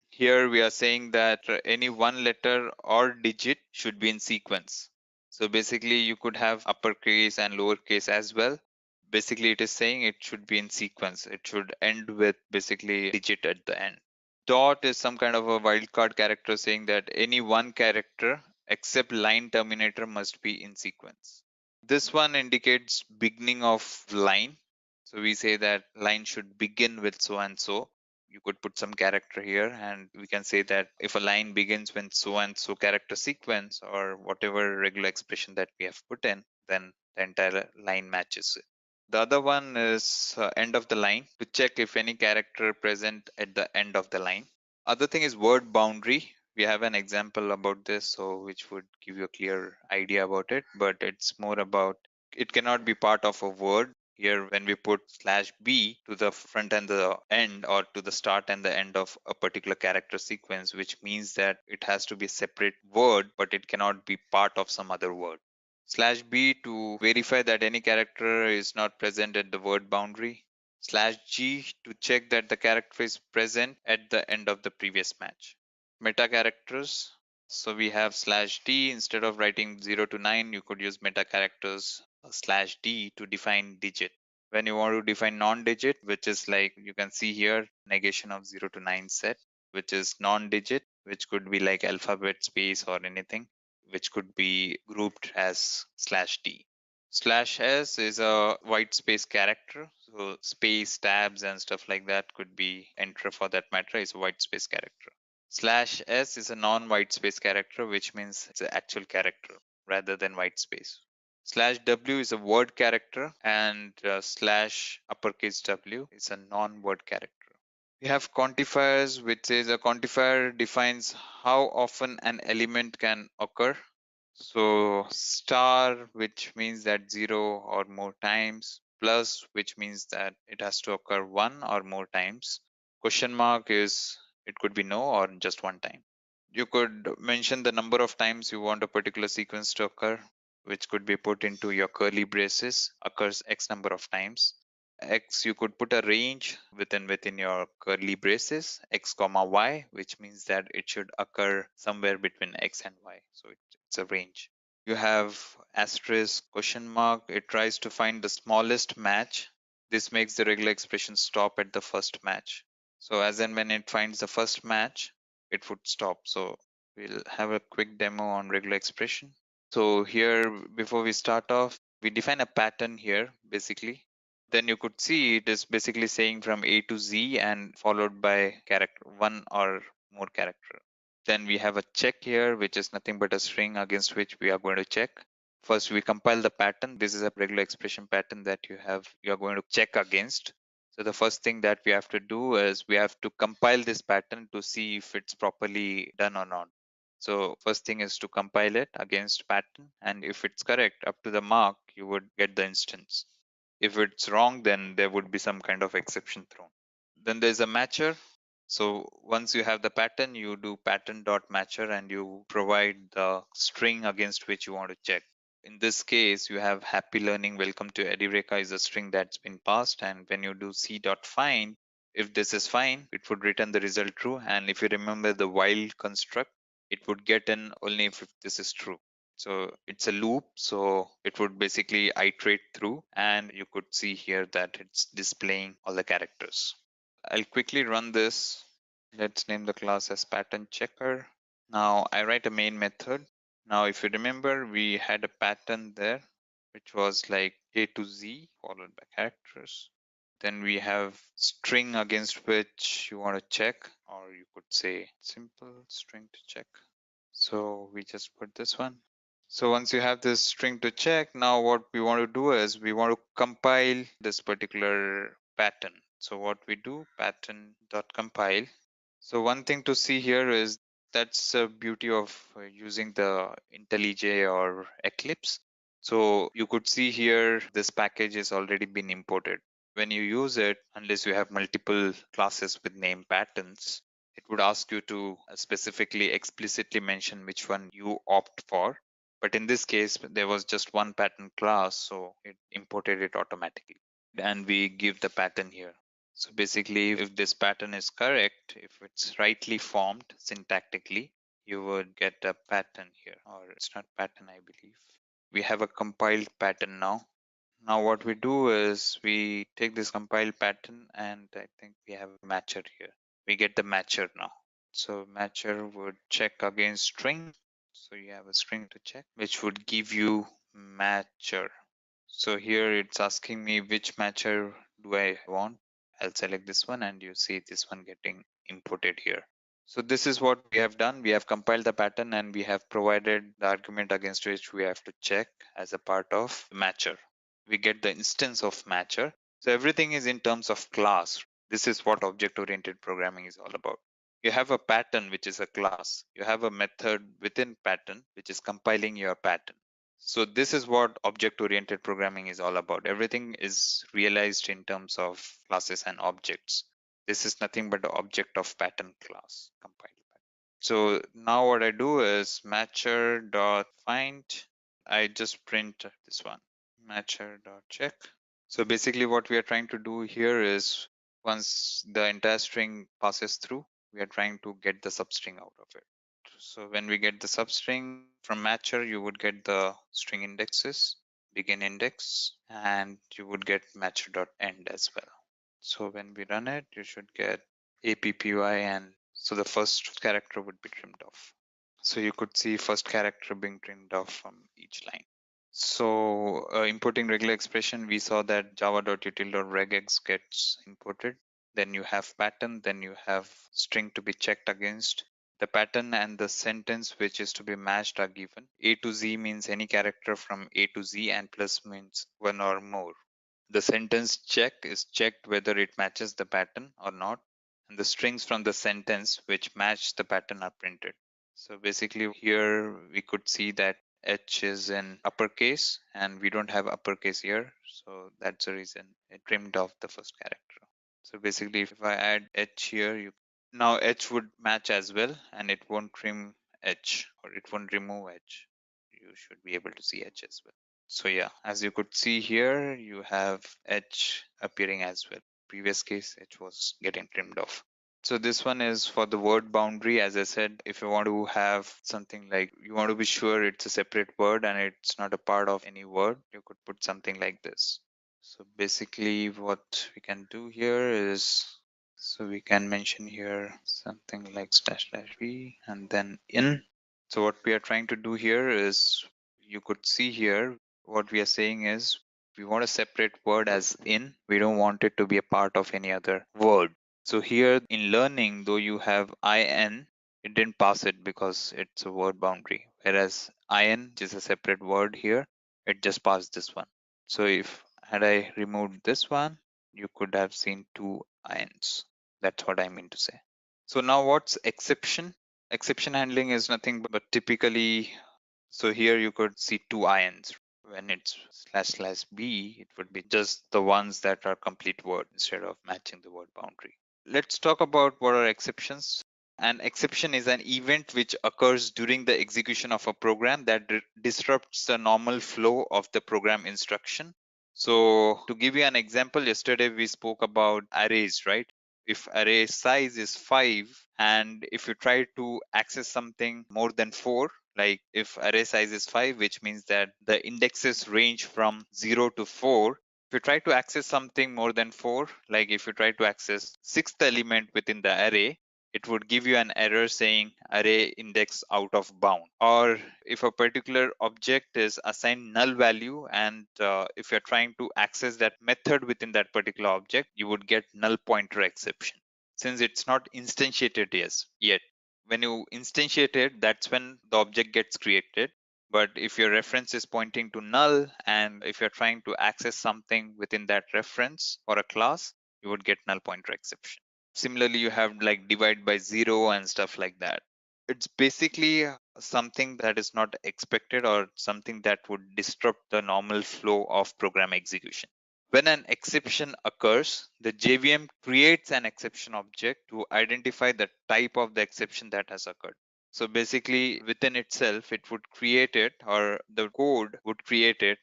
Here we are saying that any one letter or digit should be in sequence. So basically you could have uppercase and lowercase as well. Basically it is saying it should be in sequence. It should end with basically digit at the end. Dot is some kind of a wildcard character saying that any one character except line terminator must be in sequence. This one indicates beginning of line. So we say that line should begin with so and so. You could put some character here and we can say that if a line begins with so and so character sequence or whatever regular expression that we have put in, then the entire line matches it. The other one is end of the line to check if any character present at the end of the line. Other thing is word boundary. We have an example about this, so which would give you a clear idea about it, but it's more about it cannot be part of a word. Here, when we put slash b to the front and the end, or to the start and the end of a particular character sequence, which means that it has to be a separate word, but it cannot be part of some other word. Slash b to verify that any character is not present at the word boundary. Slash g to check that the character is present at the end of the previous match. Meta characters. So we have slash d. Instead of writing 0 to 9, you could use meta characters slash d to define digit. When you want to define non-digit, which is like you can see here, negation of 0 to 9 set, which is non-digit, which could be like alphabet, space, or anything, which could be grouped as slash d. Slash s is a white space character. So space, tabs, and stuff like that could be enter for that matter is a white space character. Slash s is a non-white space character, which means it's an actual character rather than white space. Slash w is a word character, and slash uppercase w is a non-word character. We have quantifiers, which is a quantifier defines how often an element can occur. So star, which means that 0 or more times, plus, which means that it has to occur 1 or more times. Question mark is it could be no or just one time. You could mention the number of times you want a particular sequence to occur, which could be put into your curly braces, occurs X number of times. X, you could put a range within your curly braces, X comma Y, which means that it should occur somewhere between X and Y. So it's a range. You have asterisk, question mark. It tries to find the smallest match. This makes the regular expression stop at the first match. So as and when it finds the first match, it would stop. So we'll have a quick demo on regular expression. So here, before we start off, we define a pattern here, basically. Then you could see it is basically saying from A to Z and followed by character one or more character. Then we have a check here, which is nothing but a string against which we are going to check. First, we compile the pattern. This is a regular expression pattern that you are going to check against. So the first thing that we have to do is we have to compile this pattern to see if it's properly done or not. So first thing is to compile it against pattern, and if it's correct up to the mark, you would get the instance. If it's wrong, then there would be some kind of exception thrown. Then there's a matcher. So once you have the pattern, you do pattern dot matcher and you provide the string against which you want to check. In this case, you have happy learning, welcome to Edureka is a string that's been passed. And when you do c dot find, if this is fine, it would return the result true. And if you remember the while construct, it would get in only if this is true. So it's a loop. So it would basically iterate through, and you could see here that it's displaying all the characters. I'll quickly run this. Let's name the class as pattern checker. Now I write a main method. Now, if you remember, we had a pattern there, which was like A to Z followed by characters. Then we have string against which you want to check, or you could say simple string to check. So we just put this one. So once you have this string to check, now what we want to do is we want to compile this particular pattern. So what we do, pattern.compile. So one thing to see here is that's the beauty of using the IntelliJ or Eclipse. So you could see here this package has already been imported. When you use it, unless you have multiple classes with name patterns, it would ask you to specifically explicitly mention which one you opt for. But in this case, there was just one pattern class, so it imported it automatically. And we give the pattern here. So basically, if this pattern is correct, if it's rightly formed syntactically, you would get a pattern here, or it's not pattern, I believe. We have a compiled pattern now. Now what we do is we take this compiled pattern, and I think we have a matcher here. We get the matcher now. So matcher would check against string. So you have a string to check, which would give you matcher. So here it's asking me which matcher do I want. I'll select this one, and you see this one getting inputted here. So this is what we have done. We have compiled the pattern, and we have provided the argument against which we have to check as a part of matcher. We get the instance of matcher. So everything is in terms of class. This is what object-oriented programming is all about. You have a pattern, which is a class. You have a method within pattern, which is compiling your pattern. So this is what object-oriented programming is all about. Everything is realized in terms of classes and objects. This is nothing but the object of pattern class compiled. So now what I do is matcher dot find. I just print this one, matcher dot check. So basically what we are trying to do here is once the entire string passes through, we are trying to get the substring out of it. So when we get the substring from matcher, you would get the string indexes, begin index, and you would get matcher.end as well. So when we run it, you should get appy, and so the first character would be trimmed off. So you could see first character being trimmed off from each line. So importing regular expression, we saw that java.util.regex gets imported. Then you have pattern, then you have string to be checked against. The pattern and the sentence which is to be matched are given. A to Z means any character from A to Z, and plus means one or more. The sentence check is checked whether it matches the pattern or not, and the strings from the sentence which match the pattern are printed. So basically here we could see that H is in uppercase and we don't have uppercase here. So that's the reason it trimmed off the first character. So basically if I add H here, now H would match as well, and it won't trim H, or it won't remove H. You should be able to see H as well. So yeah, as you could see here, you have H appearing as well. Previous case, H was getting trimmed off. So this one is for the word boundary. As I said, if you want to have something like, you want to be sure it's a separate word and it's not a part of any word, you could put something like this. So basically what we can do here is, so we can mention here something like /v and then in. So what we are trying to do here is, you could see here, what we are saying is we want a separate word as in. We don't want it to be a part of any other word. So here in learning, though you have in, it didn't pass it because it's a word boundary. Whereas in, which is a separate word here, it just passed this one. So if had I removed this one, you could have seen two ins. That's what I mean to say. So now what's exception? Exception handling is nothing but typically, so here you could see two ins. When it's /b, it would be just the ones that are complete word instead of matching the word boundary. Let's talk about what are exceptions. An exception is an event which occurs during the execution of a program that disrupts the normal flow of the program instruction. So to give you an example, yesterday we spoke about arrays, right? If array size is 5 and if you try to access something more than 4, like if array size is 5, which means that the indexes range from 0 to 4. If you try to access something more than 4, like if you try to access sixth element within the array, it would give you an error saying array index out of bound. Or if a particular object is assigned null value and if you're trying to access that method within that particular object, you would get null pointer exception since it's not instantiated yet. When you instantiate it, that's when the object gets created. But if your reference is pointing to null and if you're trying to access something within that reference or a class, you would get null pointer exception. Similarly, you have like divide by 0 and stuff like that. It's basically something that is not expected or something that would disrupt the normal flow of program execution. When an exception occurs, the JVM creates an exception object to identify the type of the exception that has occurred. So basically, within itself, it would create it, or the code would create it.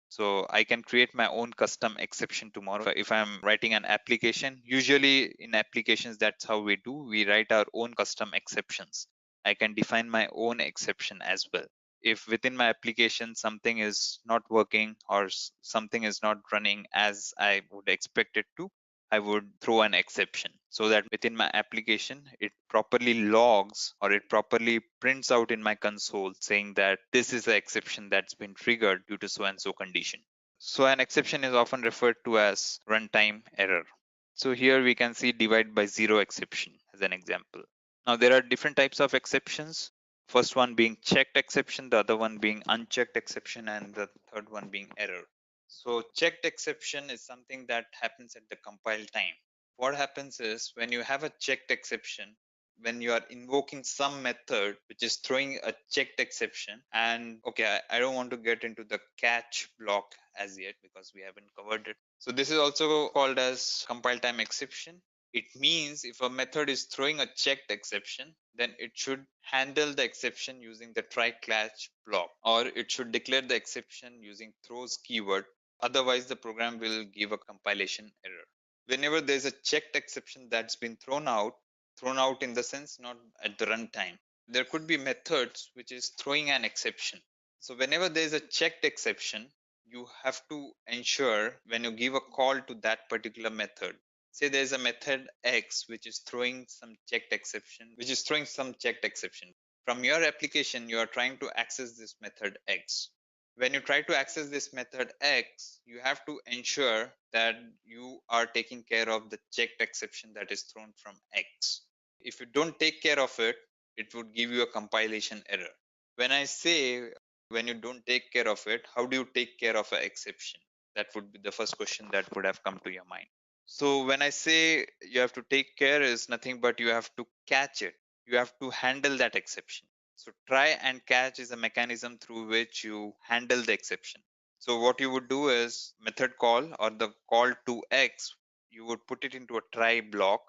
So I can create my own custom exception tomorrow. If I'm writing an application, usually in applications, that's how we do. We write our own custom exceptions. I can define my own exception as well. If within my application something is not working or something is not running as I would expect it to, I would throw an exception so that within my application it properly logs or it properly prints out in my console saying that this is the exception that's been triggered due to so and so condition. So an exception is often referred to as runtime error. So here we can see divide by zero exception as an example. Now there are different types of exceptions. First one being checked exception, the other one being unchecked exception, and the third one being error. So checked exception is something that happens at the compile time. What happens is when you have a checked exception, when you are invoking some method which is throwing a checked exception, and okay, I don't want to get into the catch block as yet because we haven't covered it. So this is also called as compile time exception. It means if a method is throwing a checked exception, then it should handle the exception using the try catch block, or it should declare the exception using throws keyword. Otherwise, the program will give a compilation error. Whenever there's a checked exception that's been thrown out in the sense not at the runtime, there could be methods which is throwing an exception. So whenever there's a checked exception, you have to ensure when you give a call to that particular method, say there's a method X which is throwing some checked exception, from your application you are trying to access this method X. When you try to access this method X, you have to ensure that you are taking care of the checked exception that is thrown from X. If you don't take care of it, it would give you a compilation error. When I say when you don't take care of it, how do you take care of an exception? That would be the first question that would have come to your mind. So when I say you have to take care is nothing but you have to catch it. You have to handle that exception. So try and catch is a mechanism through which you handle the exception. So what you would do is method call or the call to X, you would put it into a try block,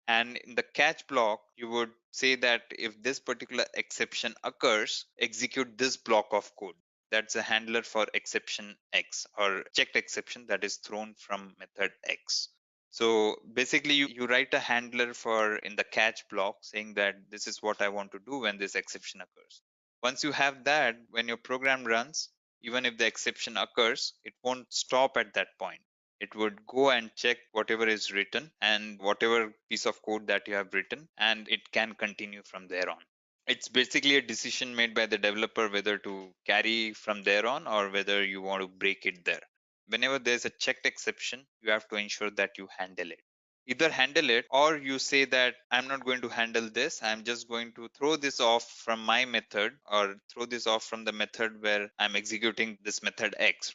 and in the catch block, you would say that if this particular exception occurs, execute this block of code. That's a handler for exception X or checked exception that is thrown from method X. So basically, you write a handler for in the catch block saying that this is what I want to do when this exception occurs. Once you have that, when your program runs, even if the exception occurs, it won't stop at that point. It would go and check whatever is written and whatever piece of code that you have written, and it can continue from there on. It's basically a decision made by the developer whether to carry from there on or whether you want to break it there. Whenever there's a checked exception, you have to ensure that you handle it. Either handle it or you say that I'm not going to handle this. I'm just going to throw this off from my method or throw this off from the method where I'm executing this method X,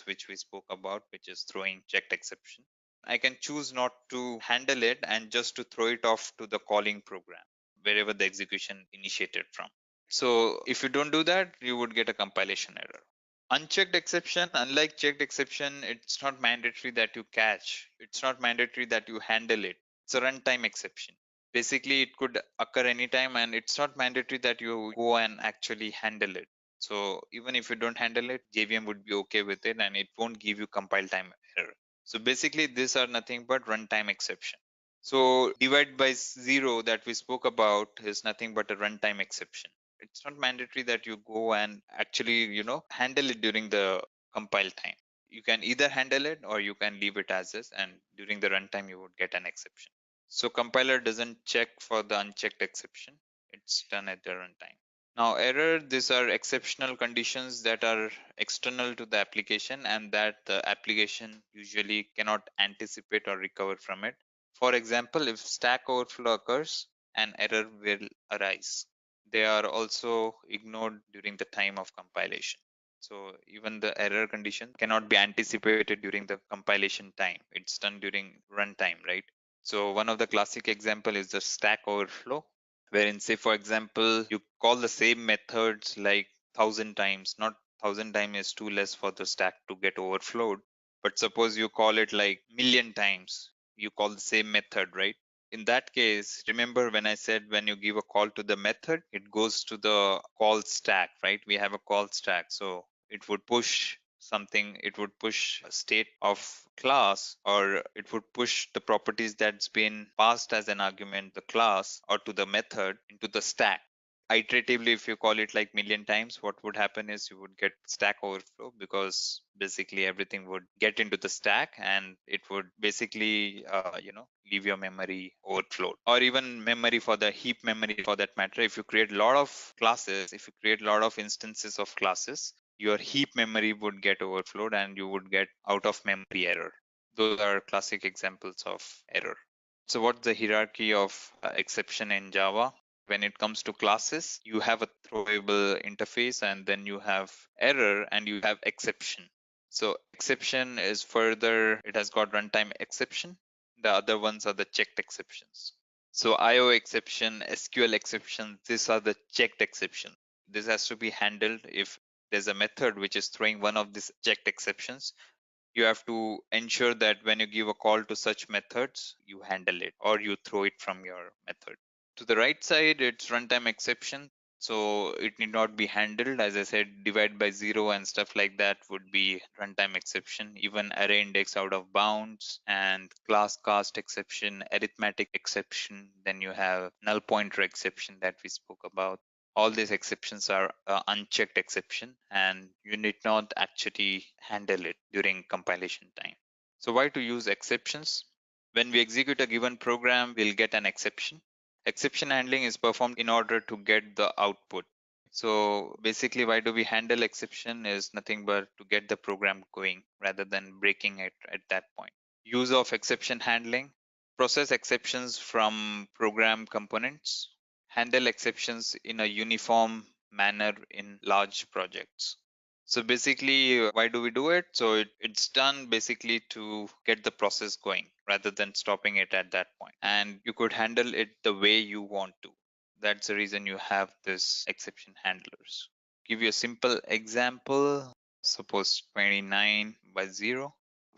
which we spoke about, which is throwing checked exception. I can choose not to handle it and just to throw it off to the calling program, wherever the execution initiated from. So if you don't do that, you would get a compilation error. Unchecked exception, unlike checked exception, it's not mandatory that you catch. It's not mandatory that you handle it. It's a runtime exception. Basically, it could occur anytime and it's not mandatory that you go and actually handle it. So even if you don't handle it, JVM would be okay with it and it won't give you compile time error. So basically, these are nothing but runtime exception. So divide by zero that we spoke about is nothing but a runtime exception. It's not mandatory that you go and actually handle it during the compile time. You can either handle it or you can leave it as is, and during the runtime you would get an exception. So compiler doesn't check for the unchecked exception. It's done at the runtime. Now error, these are exceptional conditions that are external to the application and that the application usually cannot anticipate or recover from it. For example, if stack overflow occurs, an error will arise. They are also ignored during the time of compilation. So even the error condition cannot be anticipated during the compilation time. It's done during runtime, right? So one of the classic example is the stack overflow, wherein say for example, you call the same methods like 1,000 times. Not 1,000 times is too less for the stack to get overflowed. But suppose you call it like million times, you call the same method, right? In that case, remember when I said when you give a call to the method, it goes to the call stack, right? We have a call stack. So it would push something, it would push a state of class, or it would push the properties that's been passed as an argument, the class, or to the method into the stack. Iteratively, if you call it like million times, what would happen is you would get stack overflow, because basically everything would get into the stack, and it would basically leave your memory overflowed, or even memory for the heap memory for that matter. If you create a lot of classes, if you create a lot of instances of classes, your heap memory would get overflowed and you would get out of memory error. Those are classic examples of error. So what's the hierarchy of exception in Java? When it comes to classes, you have a throwable interface, and then you have error, and you have exception. So exception is further, it has got runtime exception. The other ones are the checked exceptions. So IO exception, SQL exception, these are the checked exception. This has to be handled if there's a method which is throwing one of these checked exceptions. You have to ensure that when you give a call to such methods, you handle it or you throw it from your method. To the right side, it's runtime exception. So it need not be handled. As I said, divide by zero and stuff like that would be runtime exception. Even array index out of bounds and class cast exception, arithmetic exception. Then you have null pointer exception that we spoke about. All these exceptions are unchecked exception, and you need not actually handle it during compilation time. So why to use exceptions? When we execute a given program, we'll get an exception. Exception handling is performed in order to get the output. So basically, why do we handle exception is nothing but to get the program going rather than breaking it at that point. Use of exception handling: process exceptions from program components, handle exceptions in a uniform manner in large projects. So basically, why do we do it? So it's done basically to get the process going rather than stopping it at that point. And you could handle it the way you want to. That's the reason you have this exception handlers. Give you a simple example. Suppose 29 by 0.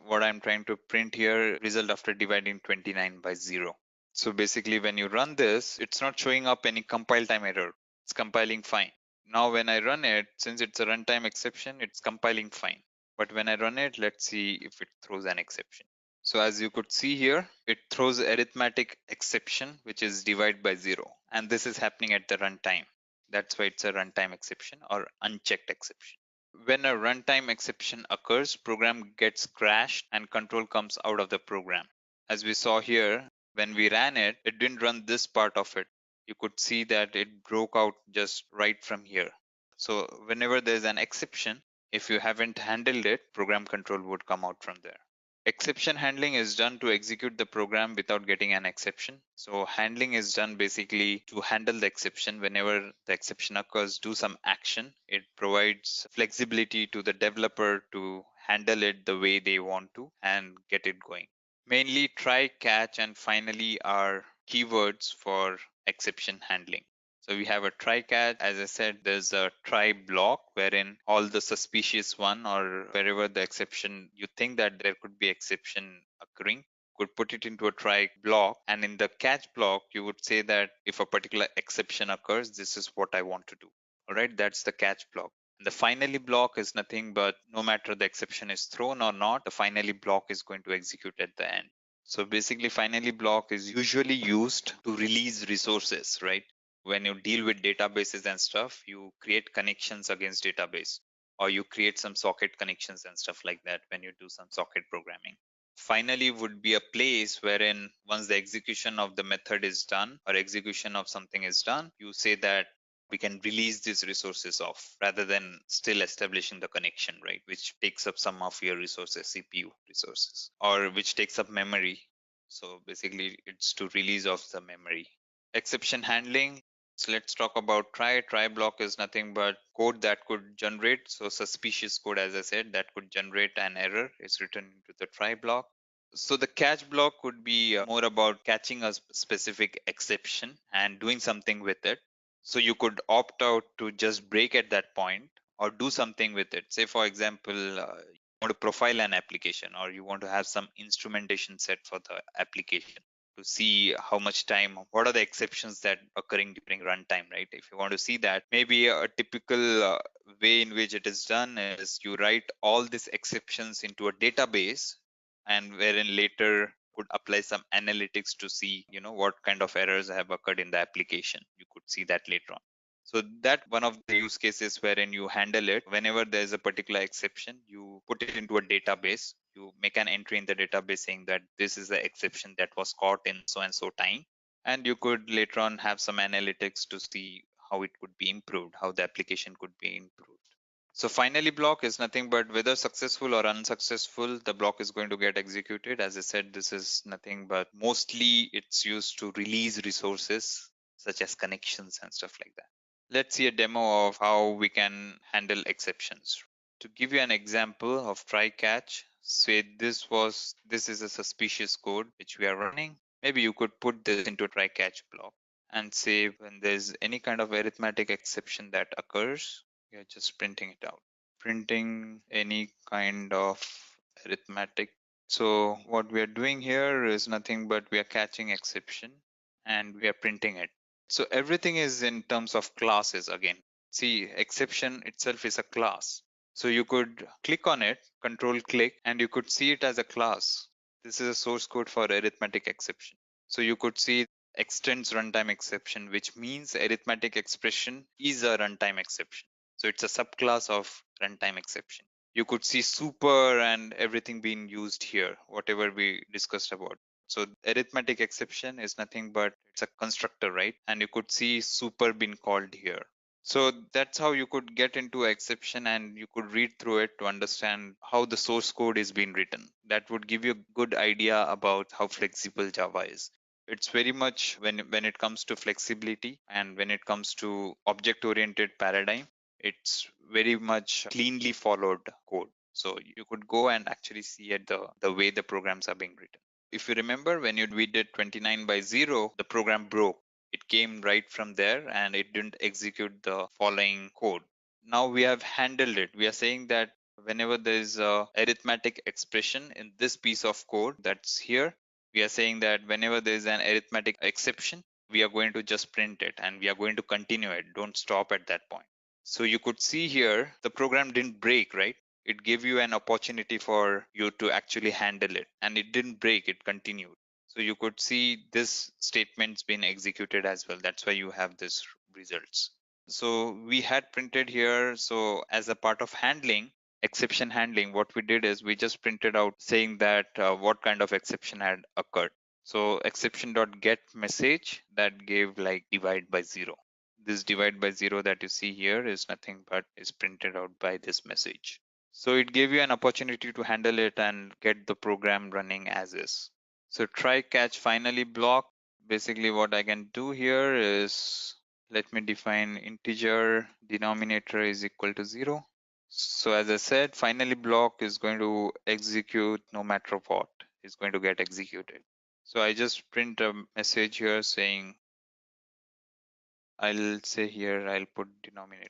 What I'm trying to print here, result after dividing 29 by 0. So basically, when you run this, it's not showing up any compile time error. It's compiling fine. Now when I run it, since it's a runtime exception, it's compiling fine. But when I run it, let's see if it throws an exception. So as you could see here, it throws arithmetic exception, which is divide by 0. And this is happening at the runtime. That's why it's a runtime exception or unchecked exception. When a runtime exception occurs, program gets crashed and control comes out of the program. As we saw here, when we ran it, it didn't run this part of it. You could see that it broke out just right from here. So whenever there's an exception, if you haven't handled it, program control would come out from there. Exception handling is done to execute the program without getting an exception. So handling is done basically to handle the exception. Whenever the exception occurs, do some action. It provides flexibility to the developer to handle it the way they want to and get it going. Mainly try, catch, and finally are keywords for exception handling. So we have a try catch. As I said, there's a try block wherein all the suspicious one or wherever the exception you think that there could be exception occurring could put it into a try block. And in the catch block, you would say that if a particular exception occurs, this is what I want to do. All right, that's the catch block. And the finally block is nothing but no matter the exception is thrown or not, the finally block is going to execute at the end. So basically, finally block is usually used to release resources, right? When you deal with databases and stuff, you create connections against database, or you create some socket connections and stuff like that when you do some socket programming. Finally would be a place wherein once the execution of the method is done or execution of something is done, you say that we can release these resources off rather than still establishing the connection, right? Which takes up some of your resources, CPU resources, or which takes up memory. So basically it's to release off the memory. Exception handling. So let's talk about try. Try block is nothing but code that could generate. So suspicious code, as I said, that could generate an error is written into the try block. So the catch block would be more about catching a specific exception and doing something with it. So you could opt out to just break at that point or do something with it. Say, for example, want to profile an application, or you want to have some instrumentation set for the application to see how much time, what are the exceptions that occurring during runtime, right? If you want to see that, maybe a typical way in which it is done is you write all these exceptions into a database, and wherein later could apply some analytics to see, what kind of errors have occurred in the application. You could see that later on. So that one of the use cases wherein you handle it, whenever there's a particular exception, you put it into a database. You make an entry in the database saying that this is the exception that was caught in so and so time. And you could later on have some analytics to see how it could be improved, how the application could be improved. So finally block is nothing but whether successful or unsuccessful, the block is going to get executed. As I said, this is nothing but mostly it's used to release resources such as connections and stuff like that. Let's see a demo of how we can handle exceptions. To give you an example of try catch, say this is a suspicious code which we are running. Maybe you could put this into a try catch block and say when there's any kind of arithmetic exception that occurs, we are just printing it out. Printing any kind of arithmetic. So what we are doing here is nothing but we are catching exception and we are printing it. So everything is in terms of classes again. See, exception itself is a class. So you could click on it, control click, and you could see it as a class. This is a source code for arithmetic exception. So you could see extends runtime exception, which means arithmetic expression is a runtime exception. So it's a subclass of runtime exception. You could see super and everything being used here, whatever we discussed about. So arithmetic exception is nothing but it's a constructor, right? And you could see super being called here. So that's how you could get into exception and you could read through it to understand how the source code is being written. That would give you a good idea about how flexible Java is. It's very much when it comes to flexibility and when it comes to object oriented paradigm, it's very much cleanly followed code. So you could go and actually see at the way the programs are being written. If you remember when we did 29 by 0, the program broke. It came right from there and it didn't execute the following code. Now we have handled it. We are saying that whenever there is a arithmetic expression in this piece of code that's here, we are saying that whenever there is an arithmetic exception, we are going to just print it and we are going to continue it. Don't stop at that point. So you could see here the program didn't break, right? It gave you an opportunity for you to actually handle it, and it didn't break, it continued. So you could see this statement's been executed as well. That's why you have this results. So we had printed here. So as a part of handling, exception handling, what we did is we just printed out saying that what kind of exception had occurred. So exception.get message that gave like divide by 0. This divide by 0 that you see here is nothing but is printed out by this message. So it gave you an opportunity to handle it and get the program running as is. So try catch finally block. Basically what I can do here is let me define integer denominator is equal to 0. So as I said, finally block is going to execute no matter what, is going to get executed. So I just print a message here saying, I'll say here, I'll put denominator.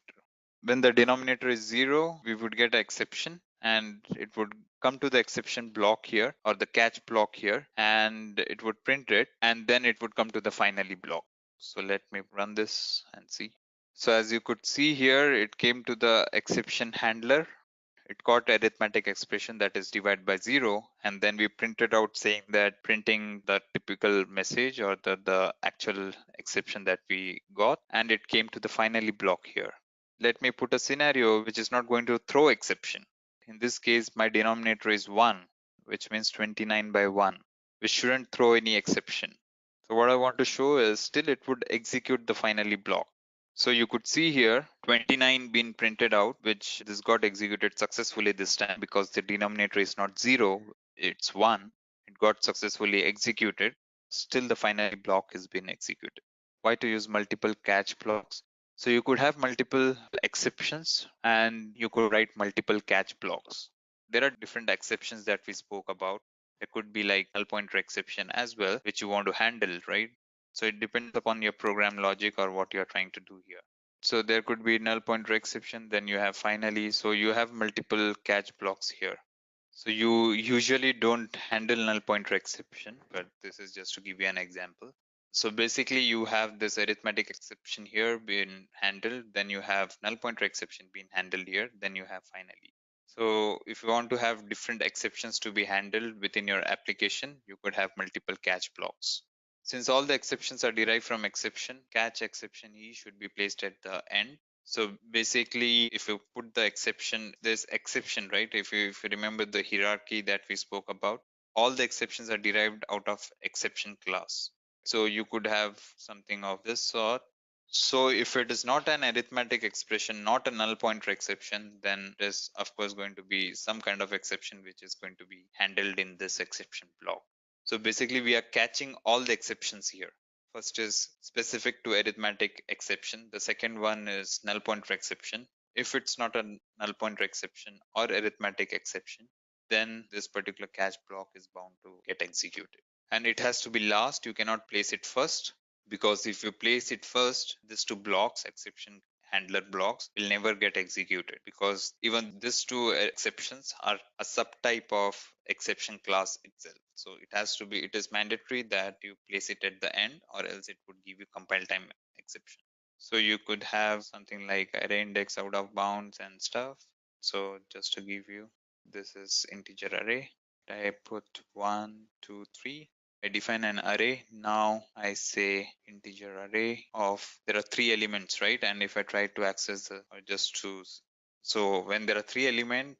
When the denominator is 0, we would get an exception and it would come to the exception block here or the catch block here and it would print it and then it would come to the finally block. So let me run this and see. So as you could see here, it came to the exception handler. It got arithmetic expression that is divide by 0 and then we printed out saying that printing the typical message or the actual exception that we got, and it came to the finally block here. Let me put a scenario which is not going to throw exception. In this case, my denominator is 1, which means 29 by 1, which shouldn't throw any exception. So what I want to show is still it would execute the finally block. So you could see here 29 being printed out, which this got executed successfully this time because the denominator is not 0, it's 1. It got successfully executed. Still the finally block is being executed. Why to use multiple catch blocks? So you could have multiple exceptions and you could write multiple catch blocks. There are different exceptions that we spoke about. There could be like null pointer exception as well, which you want to handle, right? So it depends upon your program logic or what you're trying to do here. So there could be null pointer exception, then you have finally, so you have multiple catch blocks here. So you usually don't handle null pointer exception, but this is just to give you an example. So basically you have this arithmetic exception here being handled, then you have null pointer exception being handled here, then you have finally. So if you want to have different exceptions to be handled within your application, you could have multiple catch blocks. Since all the exceptions are derived from exception, catch exception E should be placed at the end. So basically, if you put the exception, there's exception, right? If you remember the hierarchy that we spoke about, all the exceptions are derived out of exception class. So you could have something of this sort. So if it is not an arithmetic expression, not a null pointer exception, then there's of course going to be some kind of exception which is going to be handled in this exception block. So basically we are catching all the exceptions here. First is specific to arithmetic exception. The second one is null pointer exception. If it's not a null pointer exception or arithmetic exception, then this particular catch block is bound to get executed. And it has to be last. You cannot place it first, because if you place it first, these two blocks, exception handler blocks, will never get executed, because even these two exceptions are a subtype of exception class itself. So it is mandatory that you place it at the end, or else it would give you compile time exception. So you could have something like array index out of bounds and stuff. So just to give you, this is integer array. I put 1, 2, 3. I define an array. Now I say integer array of, there are three elements, right? And if I try to access the, or just choose, so when there are three elements,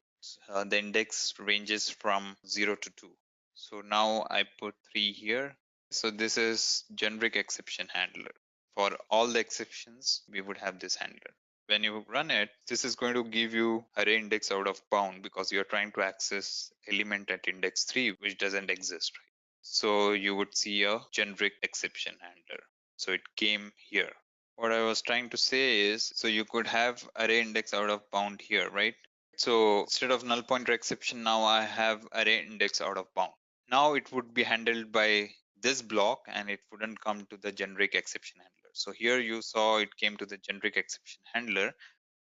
the index ranges from 0 to 2. So now I put 3 here. So this is generic exception handler. For all the exceptions, we would have this handler. When you run it, this is going to give you array index out of bound, because you're trying to access element at index 3, which doesn't exist, right? So you would see a generic exception handler. So it came here. What I was trying to say is, so you could have array index out of bound here, right? So instead of null pointer exception, now I have array index out of bound. Now it would be handled by this block, and it wouldn't come to the generic exception handler. So here you saw it came to the generic exception handler.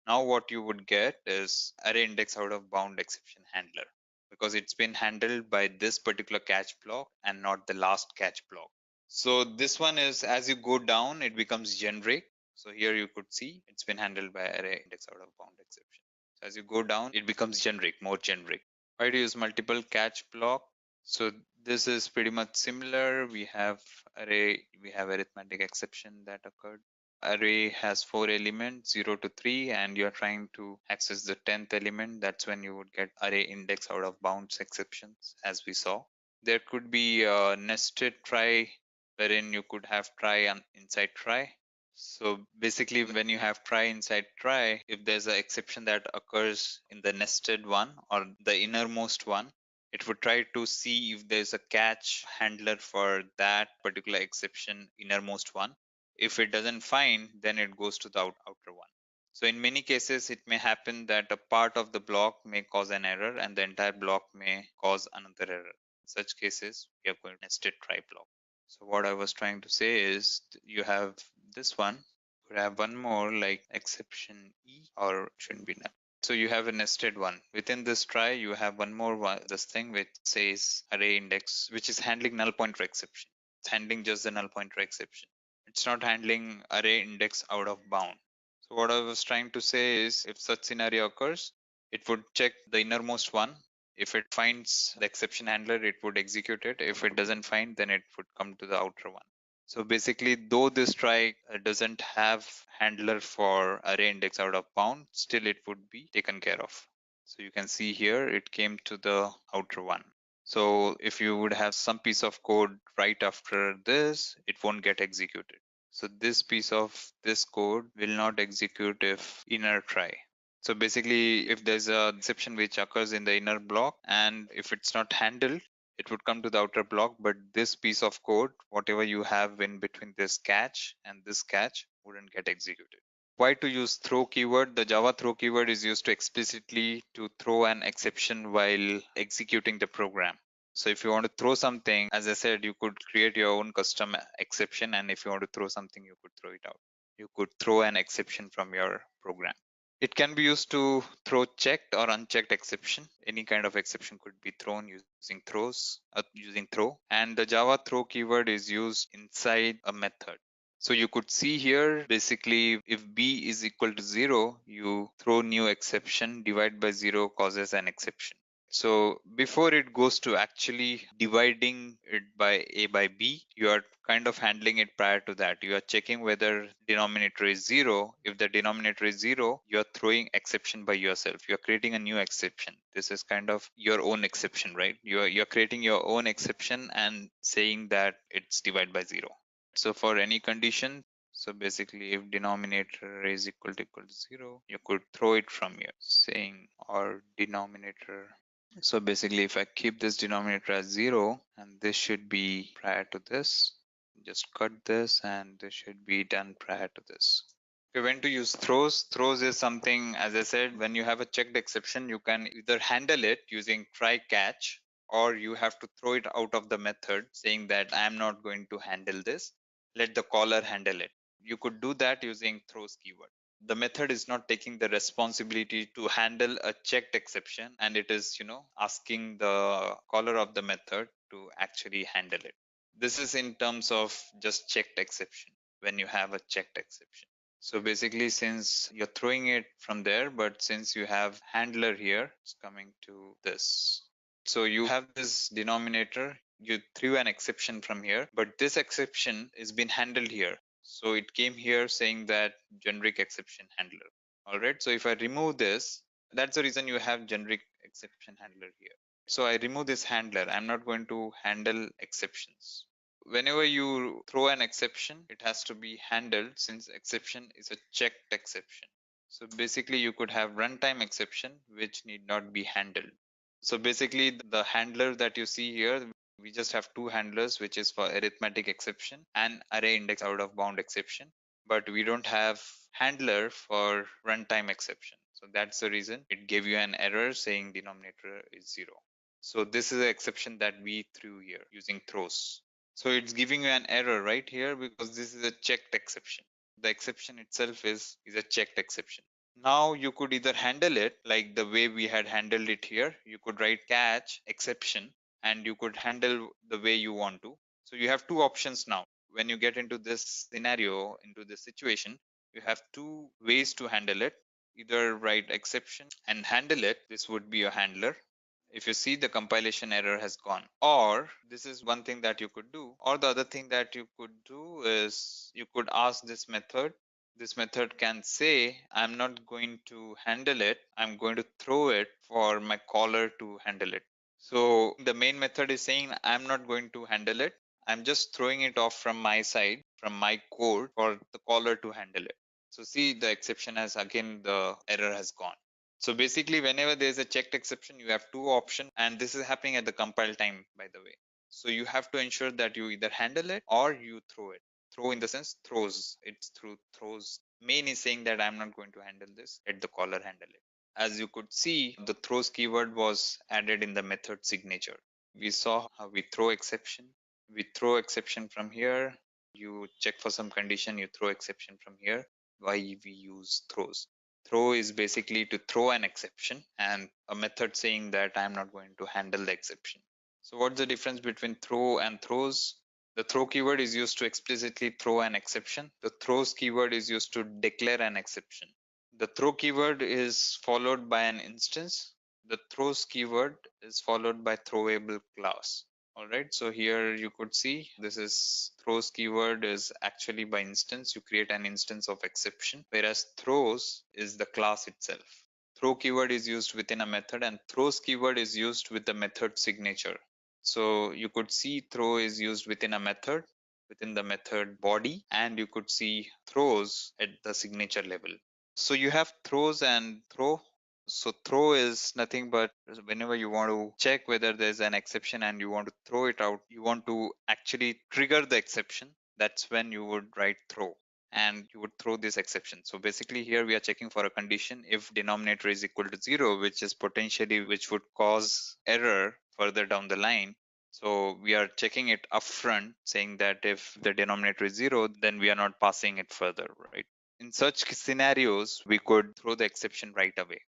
Now what you would get is array index out of bound exception handler, because it's been handled by this particular catch block and not the last catch block. So this one is, as you go down, it becomes generic. So here you could see it's been handled by array index out of bound exception. So as you go down, it becomes generic, more generic. Why to use multiple catch block? So this is pretty much similar. We have array, we have arithmetic exception that occurred. Array has 4 elements, 0 to 3, and you're trying to access the 10th element. That's when you would get array index out of bounds exceptions, as we saw. There could be a nested try, wherein you could have try and inside try. So basically, when you have try inside try, if there's an exception that occurs in the nested one or the innermost one, it would try to see if there's a catch handler for that particular exception innermost one. If it doesn't find, then it goes to the outer one. So in many cases, it may happen that a part of the block may cause an error and the entire block may cause another error. In such cases, we have got nested try block. So what I was trying to say is, you have this one, you could have one more like exception E, or shouldn't be null. So you have a nested one. Within this try, you have one more one, this thing which says array index, which is handling null pointer exception. It's handling just the null pointer exception. It's not handling array index out of bound. So what I was trying to say is, if such scenario occurs, it would check the innermost one. If it finds the exception handler, it would execute it. If it doesn't find, then it would come to the outer one. So basically, though this try doesn't have handler for array index out of bound, still it would be taken care of. So you can see here, it came to the outer one. So if you would have some piece of code right after this, it won't get executed. So this piece of this code will not execute if inner try. So basically, if there's a exception which occurs in the inner block, and if it's not handled, it would come to the outer block. But this piece of code, whatever you have in between this catch and this catch, wouldn't get executed. Why to use throw keyword? The Java throw keyword is used to explicitly to throw an exception while executing the program. So if you want to throw something, as I said, you could create your own custom exception, and if you want to throw something, you could throw it out. You could throw an exception from your program. It can be used to throw checked or unchecked exception. Any kind of exception could be thrown using throw. And the Java throw keyword is used inside a method. So you could see here, basically, if b is equal to 0, you throw new exception, divide by 0 causes an exception. So before it goes to actually dividing it by a by b, you are kind of handling it prior to that. You are checking whether denominator is 0. If the denominator is 0, you are throwing exception by yourself. You are creating a new exception. This is kind of your own exception, right? You're creating your own exception and saying that it's divided by 0. So for any condition, so basically if denominator is equal to 0, you could throw it from here, saying or denominator. So basically if I keep this denominator as 0, and this should be prior to this, just cut this and this should be done prior to this. Okay, when to use throws? Throws is something, as I said, when you have a checked exception, you can either handle it using try catch, or you have to throw it out of the method saying that I'm not going to handle this. Let the caller handle it. You could do that using throws keyword. The method is not taking the responsibility to handle a checked exception, and it is, asking the caller of the method to actually handle it. This is in terms of just checked exception, when you have a checked exception. So basically, since you're throwing it from there, but since you have handler here, it's coming to this. So you have this denominator, you threw an exception from here, but this exception is been handled here. So it came here saying that generic exception handler. All right. So if I remove this, that's the reason you have generic exception handler here. So I remove this handler. I'm not going to handle exceptions. Whenever you throw an exception, it has to be handled since exception is a checked exception. So basically you could have runtime exception which need not be handled. So basically the handler that you see here, we just have two handlers, which is for arithmetic exception and array index out of bound exception, but we don't have handler for runtime exception. So that's the reason it gave you an error saying denominator is 0. So this is the exception that we threw here using throws. So it's giving you an error right here because this is a checked exception. The exception itself is a checked exception. Now you could either handle it like the way we had handled it here. You could write catch exception and you could handle the way you want to. So you have two options now. When you get into this scenario, into this situation, you have two ways to handle it. Either write exception and handle it. This would be a handler. If you see, the compilation error has gone. Or this is one thing that you could do. Or the other thing that you could do is you could ask this method can say, I'm not going to handle it. I'm going to throw it for my caller to handle it. So the main method is saying, I'm not going to handle it. I'm just throwing it off from my side, from my code for the caller to handle it. So see, the exception has again, the error has gone. So basically, whenever there's a checked exception, you have two options, and this is happening at the compile time, by the way. So you have to ensure that you either handle it or you throw it. Throw in the sense throws. It's through throws. Main is saying that I'm not going to handle this. Let the caller handle it. As you could see, the throws keyword was added in the method signature. We saw how we throw exception. We throw exception from here. You check for some condition, you throw exception from here. Why we use throws? Throw is basically to throw an exception and a method saying that I'm not going to handle the exception. So what's the difference between throw and throws? The throw keyword is used to explicitly throw an exception. The throws keyword is used to declare an exception. The throw keyword is followed by an instance. The throws keyword is followed by throwable class. All right, so here you could see this is throws keyword is actually by instance. You create an instance of exception, whereas throws is the class itself. Throw keyword is used within a method and throws keyword is used with the method signature. So you could see throw is used within a method, within the method body, and you could see throws at the signature level. So you have throws and throw. So throw is nothing but whenever you want to check whether there's an exception and you want to throw it out, you want to actually trigger the exception. That's when you would write throw and you would throw this exception. So basically here we are checking for a condition if denominator is equal to 0, which is potentially which would cause error further down the line. So we are checking it upfront saying that if the denominator is 0, then we are not passing it further, right? In such scenarios, we could throw the exception right away.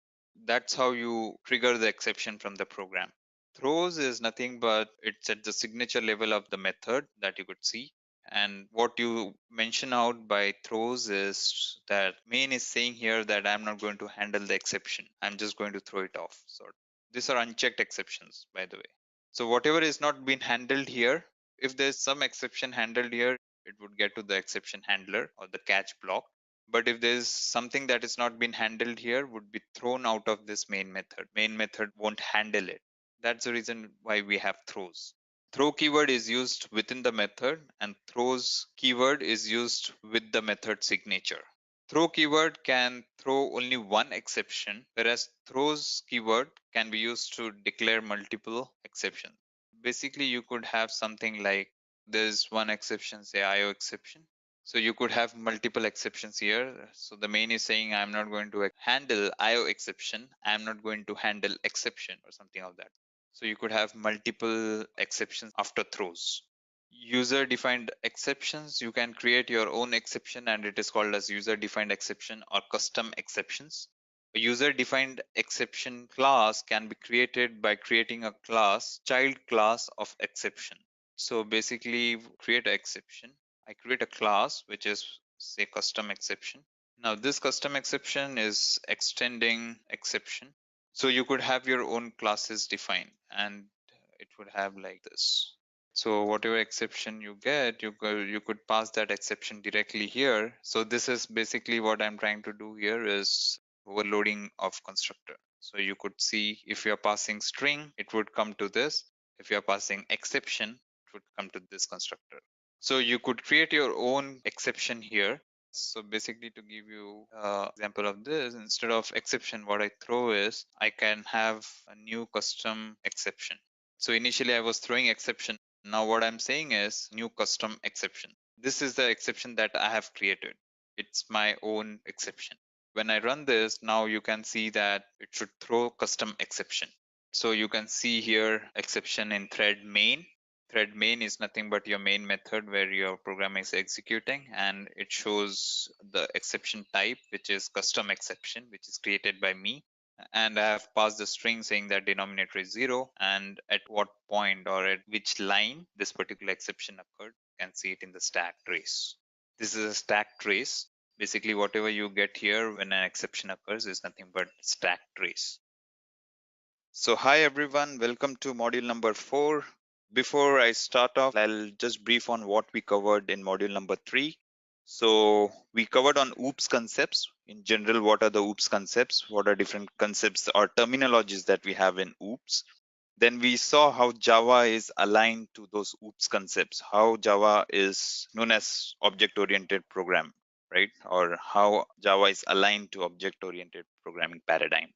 That's how you trigger the exception from the program. Throws is nothing but it's at the signature level of the method that you could see. And what you mention out by throws is that main is saying here that I'm not going to handle the exception. I'm just going to throw it off. So these are unchecked exceptions, by the way. So whatever is not being handled here, if there's some exception handled here, it would get to the exception handler or the catch block. But if there's something that is not been handled here, would be thrown out of this main method. Main method won't handle it. That's the reason why we have throws. Throw keyword is used within the method and throws keyword is used with the method signature. Throw keyword can throw only one exception, whereas throws keyword can be used to declare multiple exceptions. Basically, you could have something like there's one exception, say IO exception. So you could have multiple exceptions here. So the main is saying I'm not going to handle IO exception. I'm not going to handle exception or something of that. So you could have multiple exceptions after throws. User defined exceptions, you can create your own exception and it is called as user defined exception or custom exceptions. A user defined exception class can be created by creating a class, child class of exception. So basically create an exception. I create a class which is say custom exception. Now this custom exception is extending exception. So you could have your own classes defined and it would have like this. So whatever exception you get, you could pass that exception directly here. So this is basically what I'm trying to do here is overloading of constructor. So you could see if you're passing string, it would come to this. If you're passing exception, it would come to this constructor. So you could create your own exception here. So basically to give you an example of this, instead of exception, what I throw is I can have a new custom exception. So initially I was throwing exception. Now what I'm saying is new custom exception. This is the exception that I have created. It's my own exception. When I run this, now you can see that it should throw custom exception. So you can see here exception in thread main. Thread main is nothing but your main method where your program is executing, and it shows the exception type, which is custom exception, which is created by me. And I have passed the string saying that denominator is 0 and at what point or at which line this particular exception occurred. You can see it in the stack trace. This is a stack trace. Basically, whatever you get here when an exception occurs is nothing but stack trace. So hi everyone, welcome to module number 4. Before I start off, I'll just brief on what we covered in module number 3. So we covered on OOPS concepts. In general, what are the OOPS concepts? What are different concepts or terminologies that we have in OOPS? Then we saw how Java is aligned to those OOPS concepts, how Java is known as object-oriented program, right? Or how Java is aligned to object-oriented programming paradigm.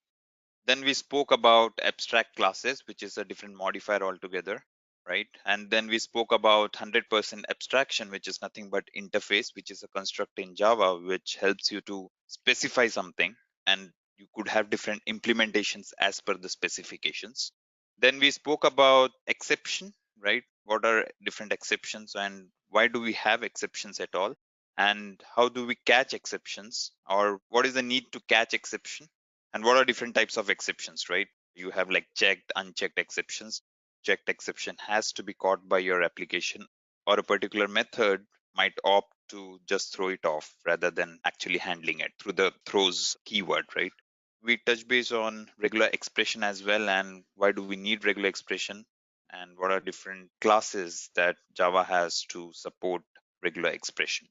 Then we spoke about abstract classes, which is a different modifier altogether, right? And then we spoke about 100% abstraction, which is nothing but interface, which is a construct in Java, which helps you to specify something, and you could have different implementations as per the specifications. Then we spoke about exception, right? What are different exceptions and why do we have exceptions at all? And how do we catch exceptions, or what is the need to catch exception? And what are different types of exceptions, right? You have like checked, unchecked exceptions. Checked exception has to be caught by your application, or a particular method might opt to just throw it off rather than actually handling it through the throws keyword, right? We touch base on regular expression as well, and why do we need regular expression, and what are different classes that Java has to support regular expression.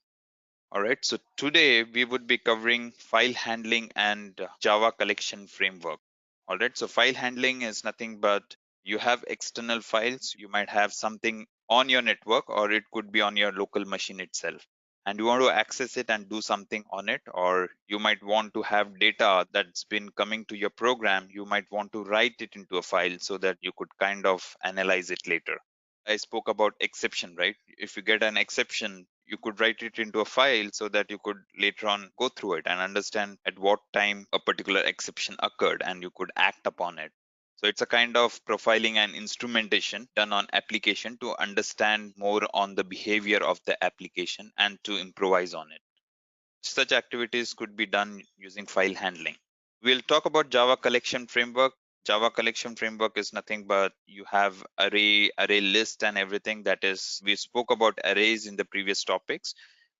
All right, so today we would be covering file handling and Java collection framework. All right, so file handling is nothing but you have external files. You might have something on your network, or it could be on your local machine itself. And you want to access it and do something on it, or you might want to have data that's been coming to your program. You might want to write it into a file so that you could kind of analyze it later. I spoke about exception, right? If you get an exception, you could write it into a file so that you could later on go through it and understand at what time a particular exception occurred and you could act upon it. So it's a kind of profiling and instrumentation done on application to understand more on the behavior of the application and to improvise on it. Such activities could be done using file handling. We'll talk about Java collection framework. Java collection framework is nothing but you have array list and everything. That is, we spoke about arrays in the previous topics,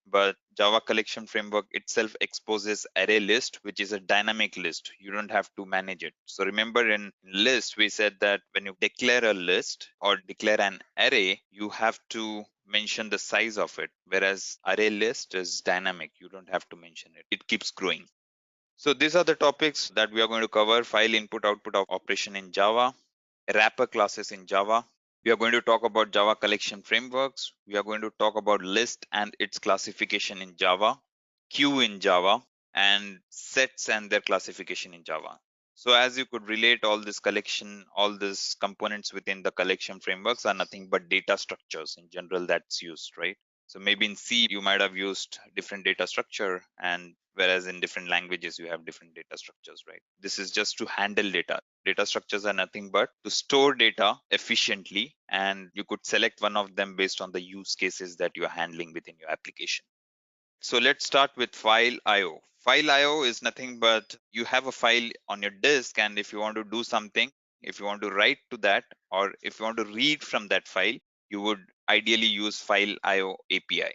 but Java collection framework itself exposes array list, which is a dynamic list. You don't have to manage it. So remember, in list we said that when you declare a list or declare an array, you have to mention the size of it, whereas array list is dynamic. You don't have to mention it. It keeps growing. So these are the topics that we are going to cover: file input output of operation in Java, wrapper classes in Java. We are going to talk about Java collection frameworks. We are going to talk about list and its classification in Java, queue in Java, and sets and their classification in Java. So as you could relate, all this collection, all these components within the collection frameworks are nothing but data structures in general that's used, right? So maybe in C, you might have used different data structure, and whereas in different languages, you have different data structures, right? This is just to handle data. Data structures are nothing but to store data efficiently, and you could select one of them based on the use cases that you are handling within your application. So let's start with file IO. File IO is nothing but you have a file on your disk, and if you want to do something, if you want to write to that, or if you want to read from that file, you would ideally use file IO API.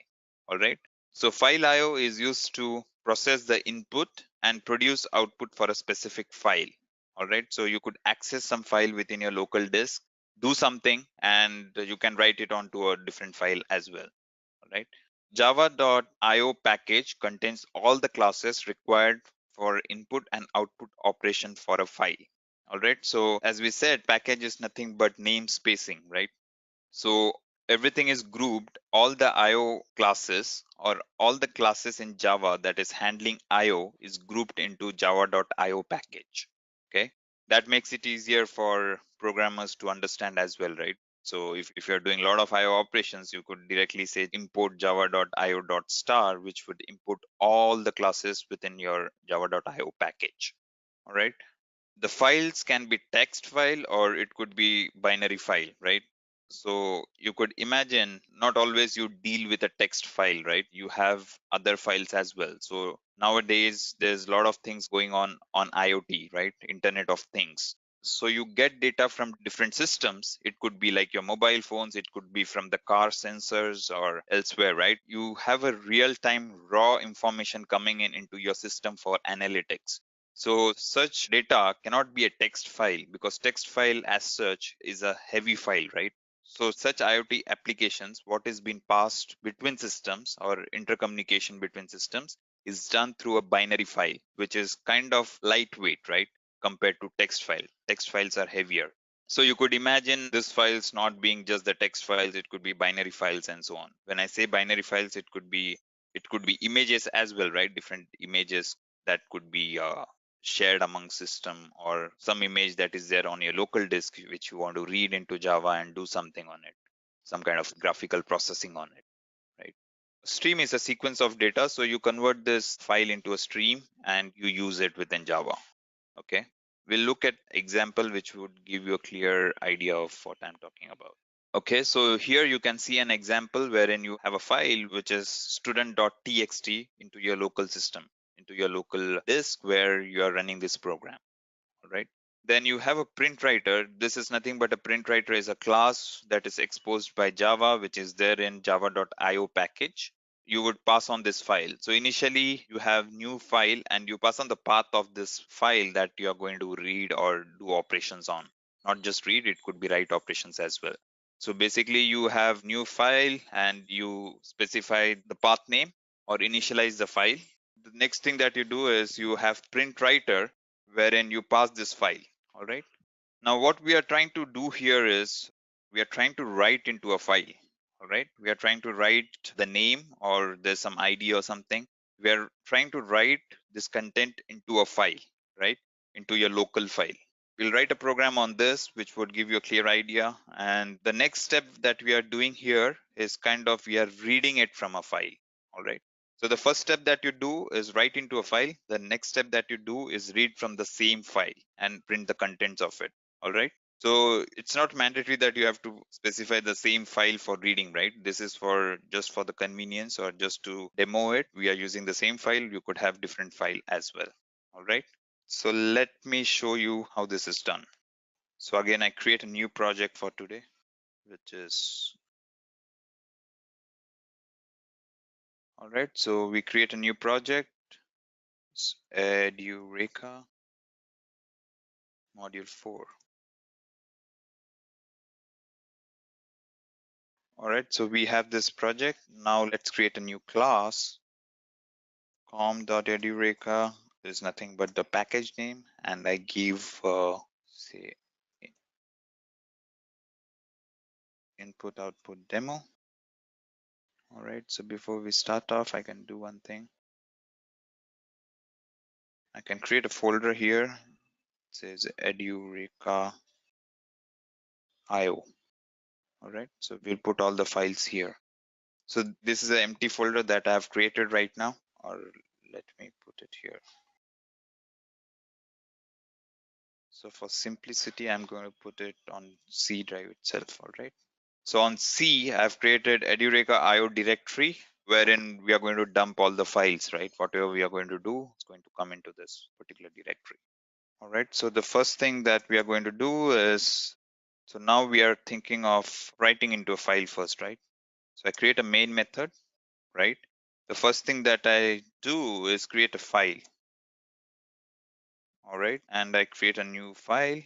All right. So file IO is used to process the input and produce output for a specific file. All right. So you could access some file within your local disk, do something, and you can write it onto a different file as well. All right. Java.io package contains all the classes required for input and output operation for a file. All right. So as we said, package is nothing but name spacing, right? So everything is grouped. All the IO classes or all the classes in Java that is handling IO is grouped into java.io package. Okay. That makes it easier for programmers to understand as well, right? So if you're doing a lot of IO operations, you could directly say import java.io.star, which would import all the classes within your java.io package. All right. The files can be text file or it could be binary file, right? So you could imagine not always you deal with a text file, right? You have other files as well. So nowadays there's a lot of things going on IoT, right? Internet of Things. So you get data from different systems. It could be like your mobile phones, it could be from the car sensors or elsewhere, right? You have a real time raw information coming in into your system for analytics. So such data cannot be a text file because text file as such is a heavy file, right? So such IoT applications, what is being passed between systems or intercommunication between systems is done through a binary file, which is kind of lightweight, right? Compared to text file. Text files are heavier. So you could imagine this files not being just the text files, it could be binary files and so on. When I say binary files, it could be images as well, right? Different images that could be shared among system, or some image that is there on your local disk which you want to read into Java and do something on it, some kind of graphical processing on it, right? Stream is a sequence of data, so you convert this file into a stream and you use it within Java. Okay, we'll look at example which would give you a clear idea of what I'm talking about. Okay, so here you can see an example wherein you have a file which is student.txt into your local system, into your local disk where you are running this program. All right. Then you have a print writer. This is nothing but a print writer is a class that is exposed by Java, which is there in java.io package. You would pass on this file. So initially you have new file and you pass on the path of this file that you are going to read or do operations on. Not just read, it could be write operations as well. So basically you have new file and you specify the path name or initialize the file. The next thing that you do is you have print writer wherein you pass this file. All right. Now what we are trying to do here is we are trying to write into a file. All right. We are trying to write the name or there's some ID or something. We are trying to write this content into a file, right? Into your local file. We'll write a program on this, which would give you a clear idea. And the next step that we are doing here is kind of we are reading it from a file. All right. So the first step that you do is write into a file. The next step that you do is read from the same file and print the contents of it. All right. So it's not mandatory that you have to specify the same file for reading, right? This is for just for the convenience or just to demo it. We are using the same file. You could have different file as well. All right. So let me show you how this is done. So again, I create a new project for today, which is all right. So we create a new project, it's Edureka module 4. All right. So we have this project. Now let's create a new class com.edureka is nothing but the package name, and I give say input output demo. All right, so before we start off, I can do one thing. I can create a folder here. It says Edureka IO. All right, so we'll put all the files here. So this is an empty folder that I have created right now, or let me put it here. So for simplicity, I'm going to put it on C drive itself. All right. So on C, I've created Edureka IO directory wherein we are going to dump all the files, right? Whatever we are going to do, it's going to come into this particular directory. All right. So the first thing that we are going to do is, so now we are thinking of writing into a file first, right? So I create a main method, right? The first thing that I do is create a file. All right. And I create a new file,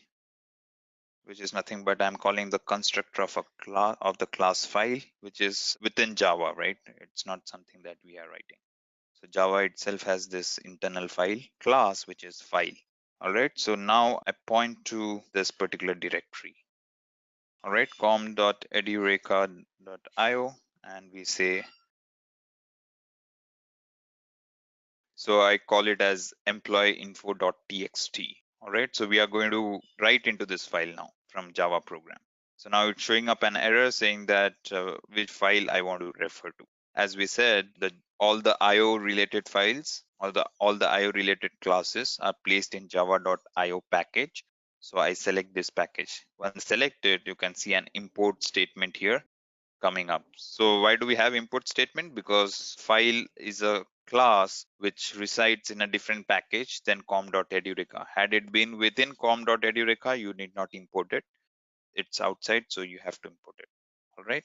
which is nothing but I'm calling the constructor of a class of the class file, which is within Java, right? It's not something that we are writing. So Java itself has this internal file class, which is file. All right. So now I point to this particular directory. All right, com.edureka.io, and we say, so I call it as employee-info.txt. All right, so we are going to write into this file now from Java program. So now it's showing up an error saying that which file I want to refer to. As we said, all the IO related files, all the IO related classes are placed in java.io package. So I select this package. Once selected, you can see an import statement here coming up. So why do we have import statement? Because file is a class which resides in a different package than com.edureka. Had it been within com.edureka, you need not import it. It's outside, so you have to import it. All right.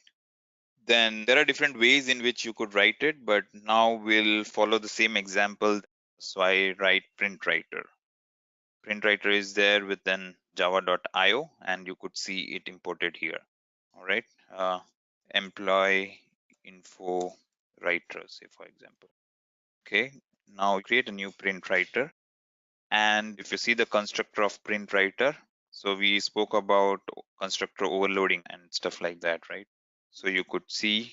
Then there are different ways in which you could write it, but now we'll follow the same example. So I write print writer. Print writer is there within java.io, and you could see it imported here. All right. Employee info writer, say for example. Okay. Now create a new print writer. And if you see the constructor of print writer, so we spoke about constructor overloading and stuff like that, right? So you could see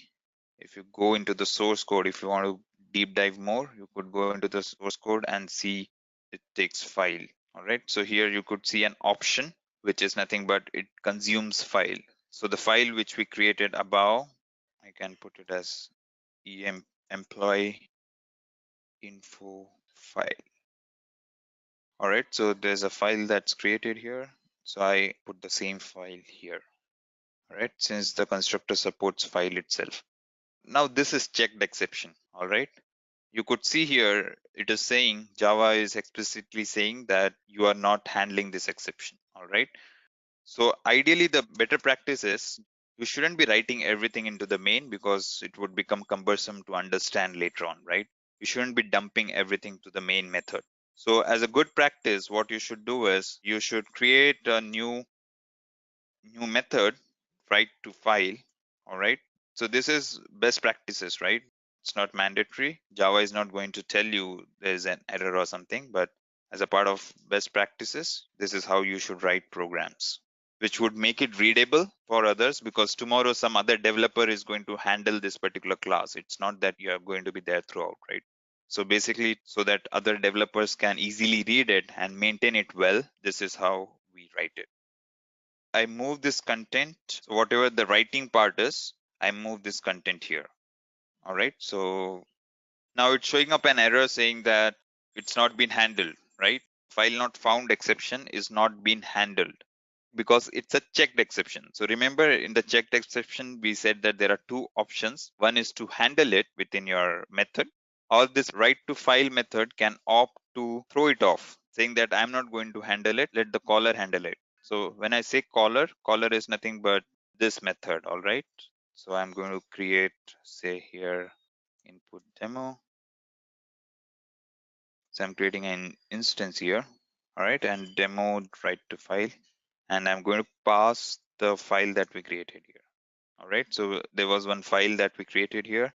if you go into the source code, if you want to deep dive more, you could go into the source code and see it takes file. All right. So here you could see an option, which is nothing but it consumes file. So the file which we created above, I can put it as employee info file. All right, so there's a file that's created here. So I put the same file here. All right, since the constructor supports file itself. Now this is checked exception. All right. You could see here, it is saying Java is explicitly saying that you are not handling this exception. All right. So ideally, the better practice is you shouldn't be writing everything into the main because it would become cumbersome to understand later on, right? You shouldn't be dumping everything to the main method. So as a good practice, what you should do is you should create a new method, write to file. All right. So this is best practices, right? It's not mandatory. Java is not going to tell you there's an error or something, but as a part of best practices, this is how you should write programs, which would make it readable for others because tomorrow some other developer is going to handle this particular class. It's not that you are going to be there throughout, right? So basically, so that other developers can easily read it and maintain it well, this is how we write it. I move this content. So whatever the writing part is, I move this content here. All right. So now it's showing up an error saying that it's not been handled, right? File not found exception is not been handled. because it's a checked exception. So remember, in the checked exception, we said that there are two options. One is to handle it within your method, or this write to file method can opt to throw it off, saying that I'm not going to handle it, let the caller handle it. So when I say caller, caller is nothing but this method, all right? So I'm going to create, say here, input demo. So I'm creating an instance here, all right, and demo write to file, and I'm going to pass the file that we created here. All right, so there was one file that we created here,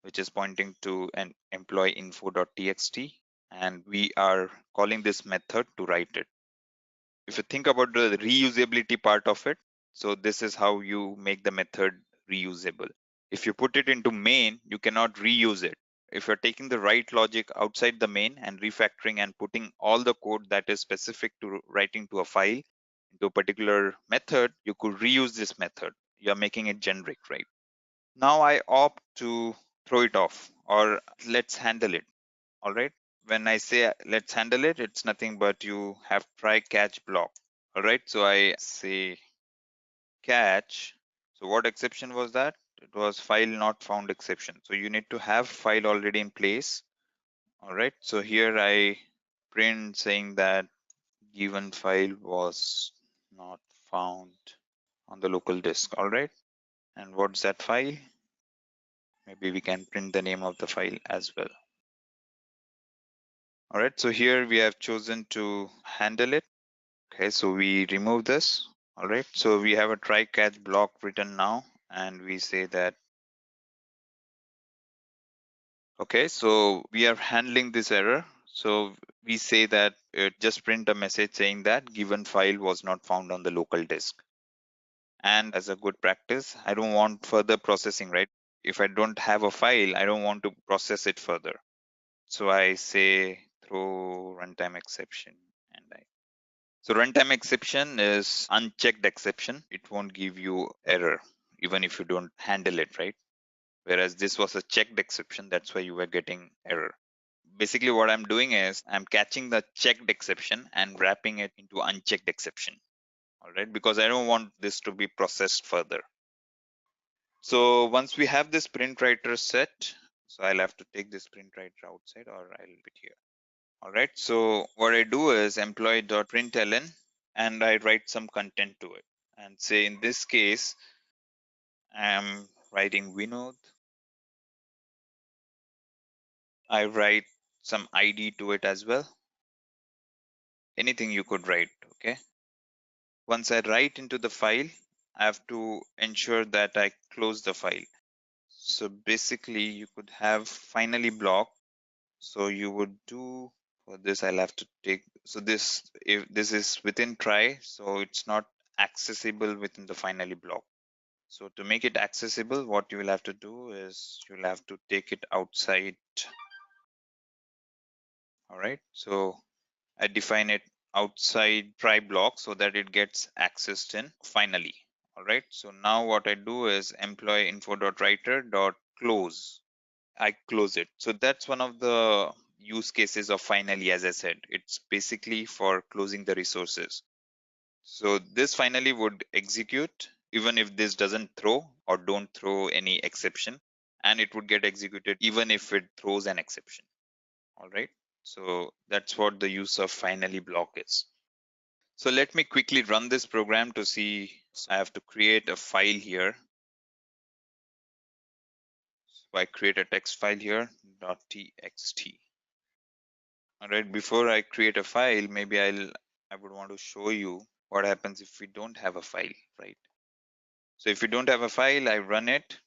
which is pointing to an employee info.txt, and we are calling this method to write it. If you think about the reusability part of it, so this is how you make the method reusable. If you put it into main, you cannot reuse it. If you're taking the right logic outside the main and refactoring and putting all the code that is specific to writing to a file into a particular method, you could reuse this method. You're making it generic, right? Now I opt to throw it off, or let's handle it. All right. When I say let's handle it, it's nothing but you have try catch block. All right. So I say catch. So what exception was that? It was file not found exception. So you need to have file already in place. All right. So here I print saying that given file was not found on the local disk. All right. And what's that file? Maybe we can print the name of the file as well. All right. So here we have chosen to handle it. Okay. So we remove this. All right. So we have a try catch block written now, and we say that. Okay, so we are handling this error. So we say that just print a message saying that given file was not found on the local disk. And as a good practice, I don't want further processing, right? If I don't have a file, I don't want to process it further. So I say throw runtime exception, and so runtime exception is unchecked exception. It won't give you error even if you don't handle it, right? Whereas this was a checked exception, that's why you were getting error. Basically what I'm doing is I'm catching the checked exception and wrapping it into unchecked exception. All right, because I don't want this to be processed further. So once we have this print writer set, so I'll have to take this print writer outside, or I'll put it here. All right, so what I do is employee.println, and I write some content to it, and say in this case I'm writing Vinod. I write some ID to it as well. Anything you could write, okay? Once I write into the file, I have to ensure that I close the file. So basically you could have finally block. So you would do for this, I'll have to take, so this, if this is within try, so it's not accessible within the finally block. So to make it accessible, what you will have to do is you'll have to take it outside. All right. So I define it outside try block so that it gets accessed in finally. All right. So now what I do is employee info.writer.close. I close it. So that's one of the use cases of finally, as I said, it's basically for closing the resources. So this finally would execute even if this doesn't throw or don't throw any exception, and it would get executed even if it throws an exception. All right. So that's what the use of finally block is. So let me quickly run this program to see. I have to create a file here. So I create a text file here, .txt. All right, before I create a file, maybe I would want to show you what happens if we don't have a file, right? So if we don't have a file, I run it.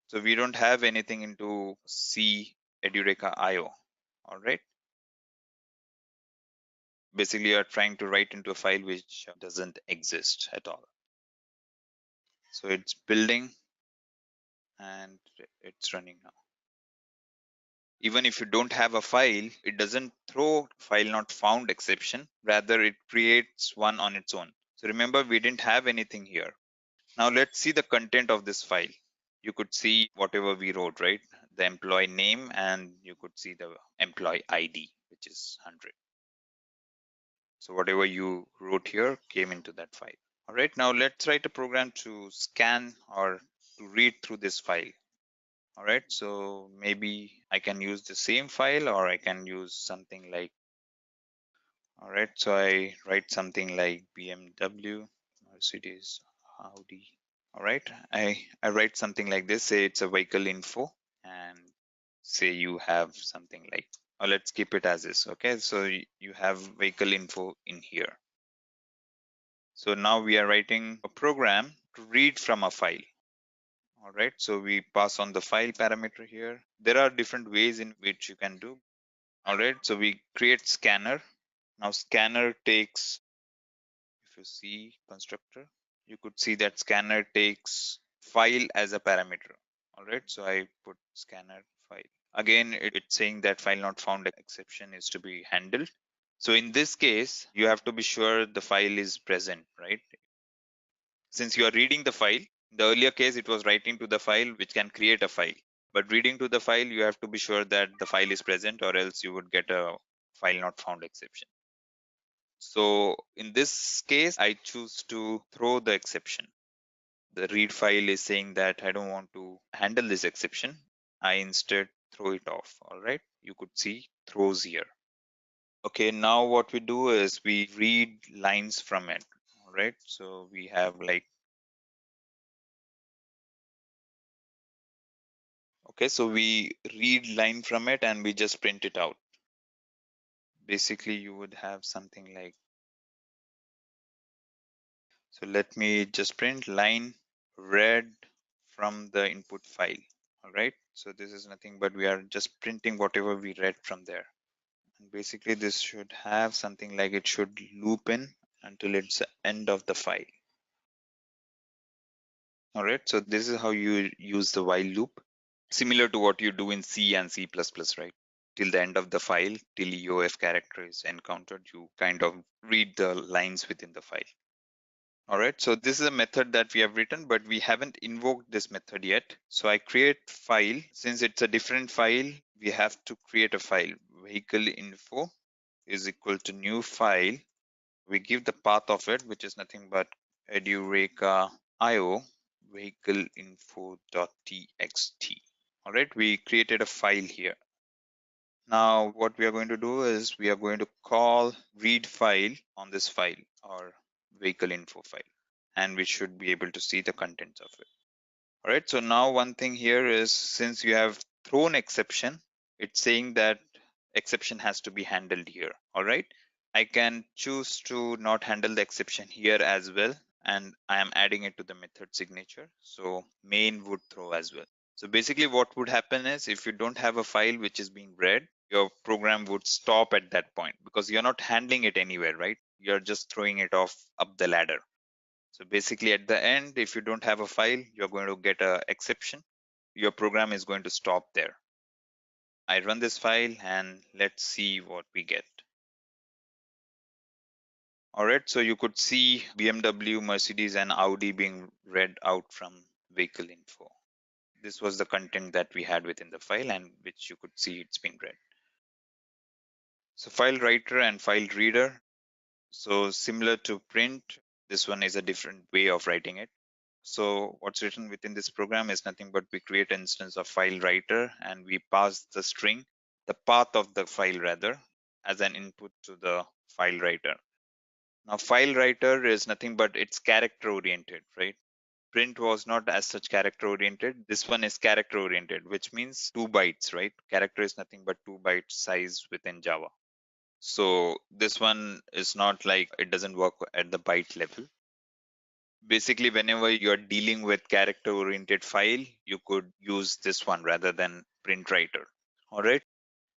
So we don't have anything into C Edureka IO. All right. Basically, you're trying to write into a file which doesn't exist at all. So it's building and it's running now. Even if you don't have a file, it doesn't throw file not found exception. Rather, it creates one on its own. So remember, we didn't have anything here. Now let's see the content of this file. You could see whatever we wrote, right? The employee name, and you could see the employee ID, which is 100. So whatever you wrote here came into that file. All right, now let's write a program to scan or to read through this file. All right, so maybe I can use the same file or I can use something like, all right, so I write something like BMW, Mercedes, Audi. All right, I write something like this, say it's a vehicle info, and say you have something like, or let's keep it as is. Okay, so you have vehicle info in here. So now we are writing a program to read from a file. All right, so we pass on the file parameter here. There are different ways in which you can do. All right, so we create scanner. Now scanner takes, if you see constructor, you could see that scanner takes file as a parameter. All right, so I put scanner file. Again, it's saying that file not found exception is to be handled. So in this case, you have to be sure the file is present, right? Since you are reading the file, in the earlier case, it was writing to the file, which can create a file. But reading to the file, you have to be sure that the file is present, or else you would get a file not found exception. So in this case, I choose to throw the exception. The read file is saying that I don't want to handle this exception. I instead throw it off. All right. You could see throws here. Okay. Now what we do is we read lines from it. All right. So we have like, okay, so we read line from it and we just print it out. Basically, you would have something like, so let me just print line read from the input file. All right. So this is nothing but we are just printing whatever we read from there. And basically, this should have something like it should loop in until it's the end of the file. All right. So this is how you use the while loop, similar to what you do in C and C++, right? Till the end of the file, till EOF character is encountered, you kind of read the lines within the file. All right, so this is a method that we have written, but we haven't invoked this method yet. So I create file. Since it's a different file, we have to create a file. Vehicle info is equal to new file. We give the path of it, which is nothing but Edureka IO vehicle info.txt. All right, we created a file here. Now what we are going to do is we are going to call read file on this file or vehicle info file, and we should be able to see the contents of it. All right, so now one thing here is since you have thrown exception, it's saying that exception has to be handled here. All right, I can choose to not handle the exception here as well, and I am adding it to the method signature. So main would throw as well. So basically what would happen is if you don't have a file which is being read, your program would stop at that point because you're not handling it anywhere, right? You're just throwing it off up the ladder. So basically at the end, if you don't have a file, you're going to get a exception. Your program is going to stop there. I run this file and let's see what we get. All right, so you could see BMW, Mercedes, and Audi being read out from vehicle info. This was the content that we had within the file and which you could see it's been read. So file writer and file reader. So similar to print, this one is a different way of writing it. So what's written within this program is nothing but we create an instance of file writer and we pass the string, the path of the file rather, as an input to the file writer. Now file writer is nothing but it's character oriented, right? Print was not as such character oriented. This one is character oriented, which means 2 bytes, right? Character is nothing but 2 byte size within Java. So this one is not like it doesn't work at the byte level. Basically, whenever you're dealing with character oriented file, you could use this one rather than print writer. All right.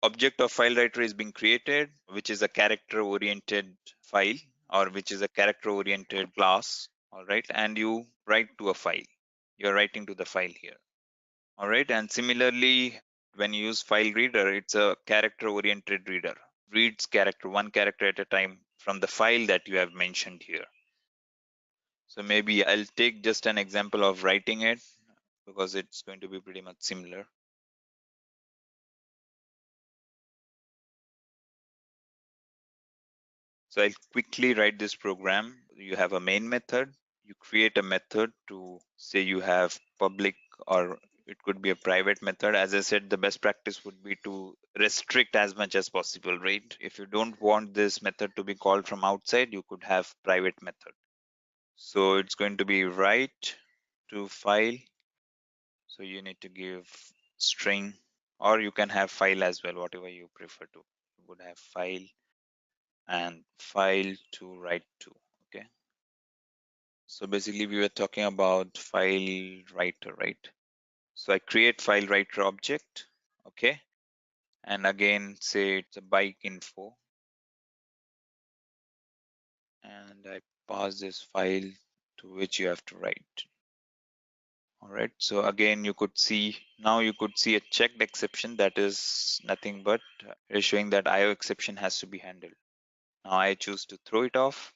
Object of file writer is being created, which is a character oriented file or which is a character oriented class. All right. And you write to a file. You're writing to the file here. All right. And similarly, when you use file reader, it's a character oriented reader. Reads character, one character at a time from the file that you have mentioned here. So maybe I'll take just an example of writing it because it's going to be pretty much similar. So I'll quickly write this program. You have a main method you create a method to say you have public, or it could be a private method. As I said, the best practice would be to restrict as much as possible, right? If you don't want this method to be called from outside, you could have private method. So it's going to be write to file. So you need to give string, or you can have file as well, whatever you prefer to. You would have file and file to write to. Okay. So basically we were talking about file writer, right? So I create file writer object. Okay. And again, say it's a bike info. And I pass this file to which you have to write. All right. So again, you could see a checked exception that is nothing but is showing that IO exception has to be handled. Now I choose to throw it off.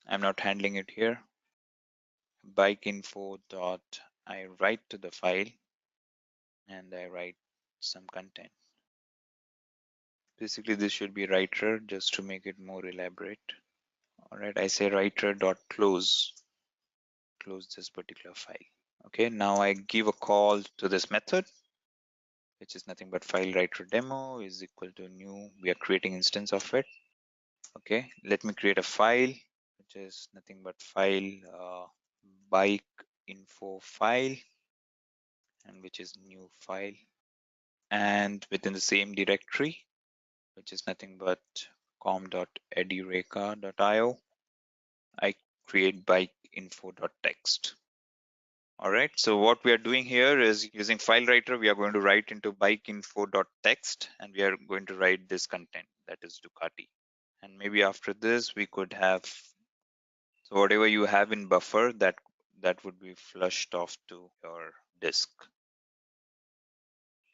I'm not handling it here. Bike info dot I write to the file and I write some content. Basically, this should be writer just to make it more elaborate. All right. I say writer dot close this particular file. Okay. Now I give a call to this method, which is nothing but file writer demo is equal to new. We are creating instance of it. Okay, let me create a file, which is nothing but file bike info file, and which is new file. And within the same directory, which is nothing but com.edureka.io, I create bike info.text. All right, so what we are doing here is using file writer, we are going to write into bike info.text and we are going to write this content, that is Ducati. And maybe after this, we could have, so whatever you have in buffer, that would be flushed off to your disk.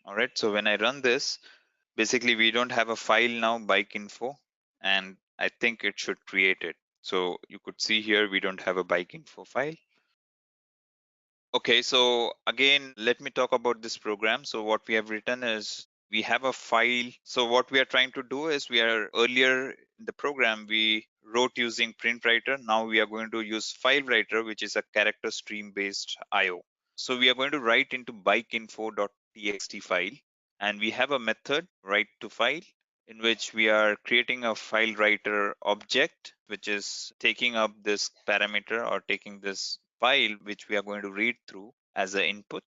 All right, so when I run this, basically we don't have a file now, bike info, and I think it should create it. So you could see here, we don't have a bike info file. Okay, so again, let me talk about this program. So what we have written is we have a file. So what we are trying to do is earlier in the program, we wrote using print writer. Now we are going to use file writer, which is a character stream based IO. So we are going to write into bikeinfo.txt file, and we have a method write to file in which we are creating a file writer object, which is taking up this parameter or taking this file, which we are going to read through as an input.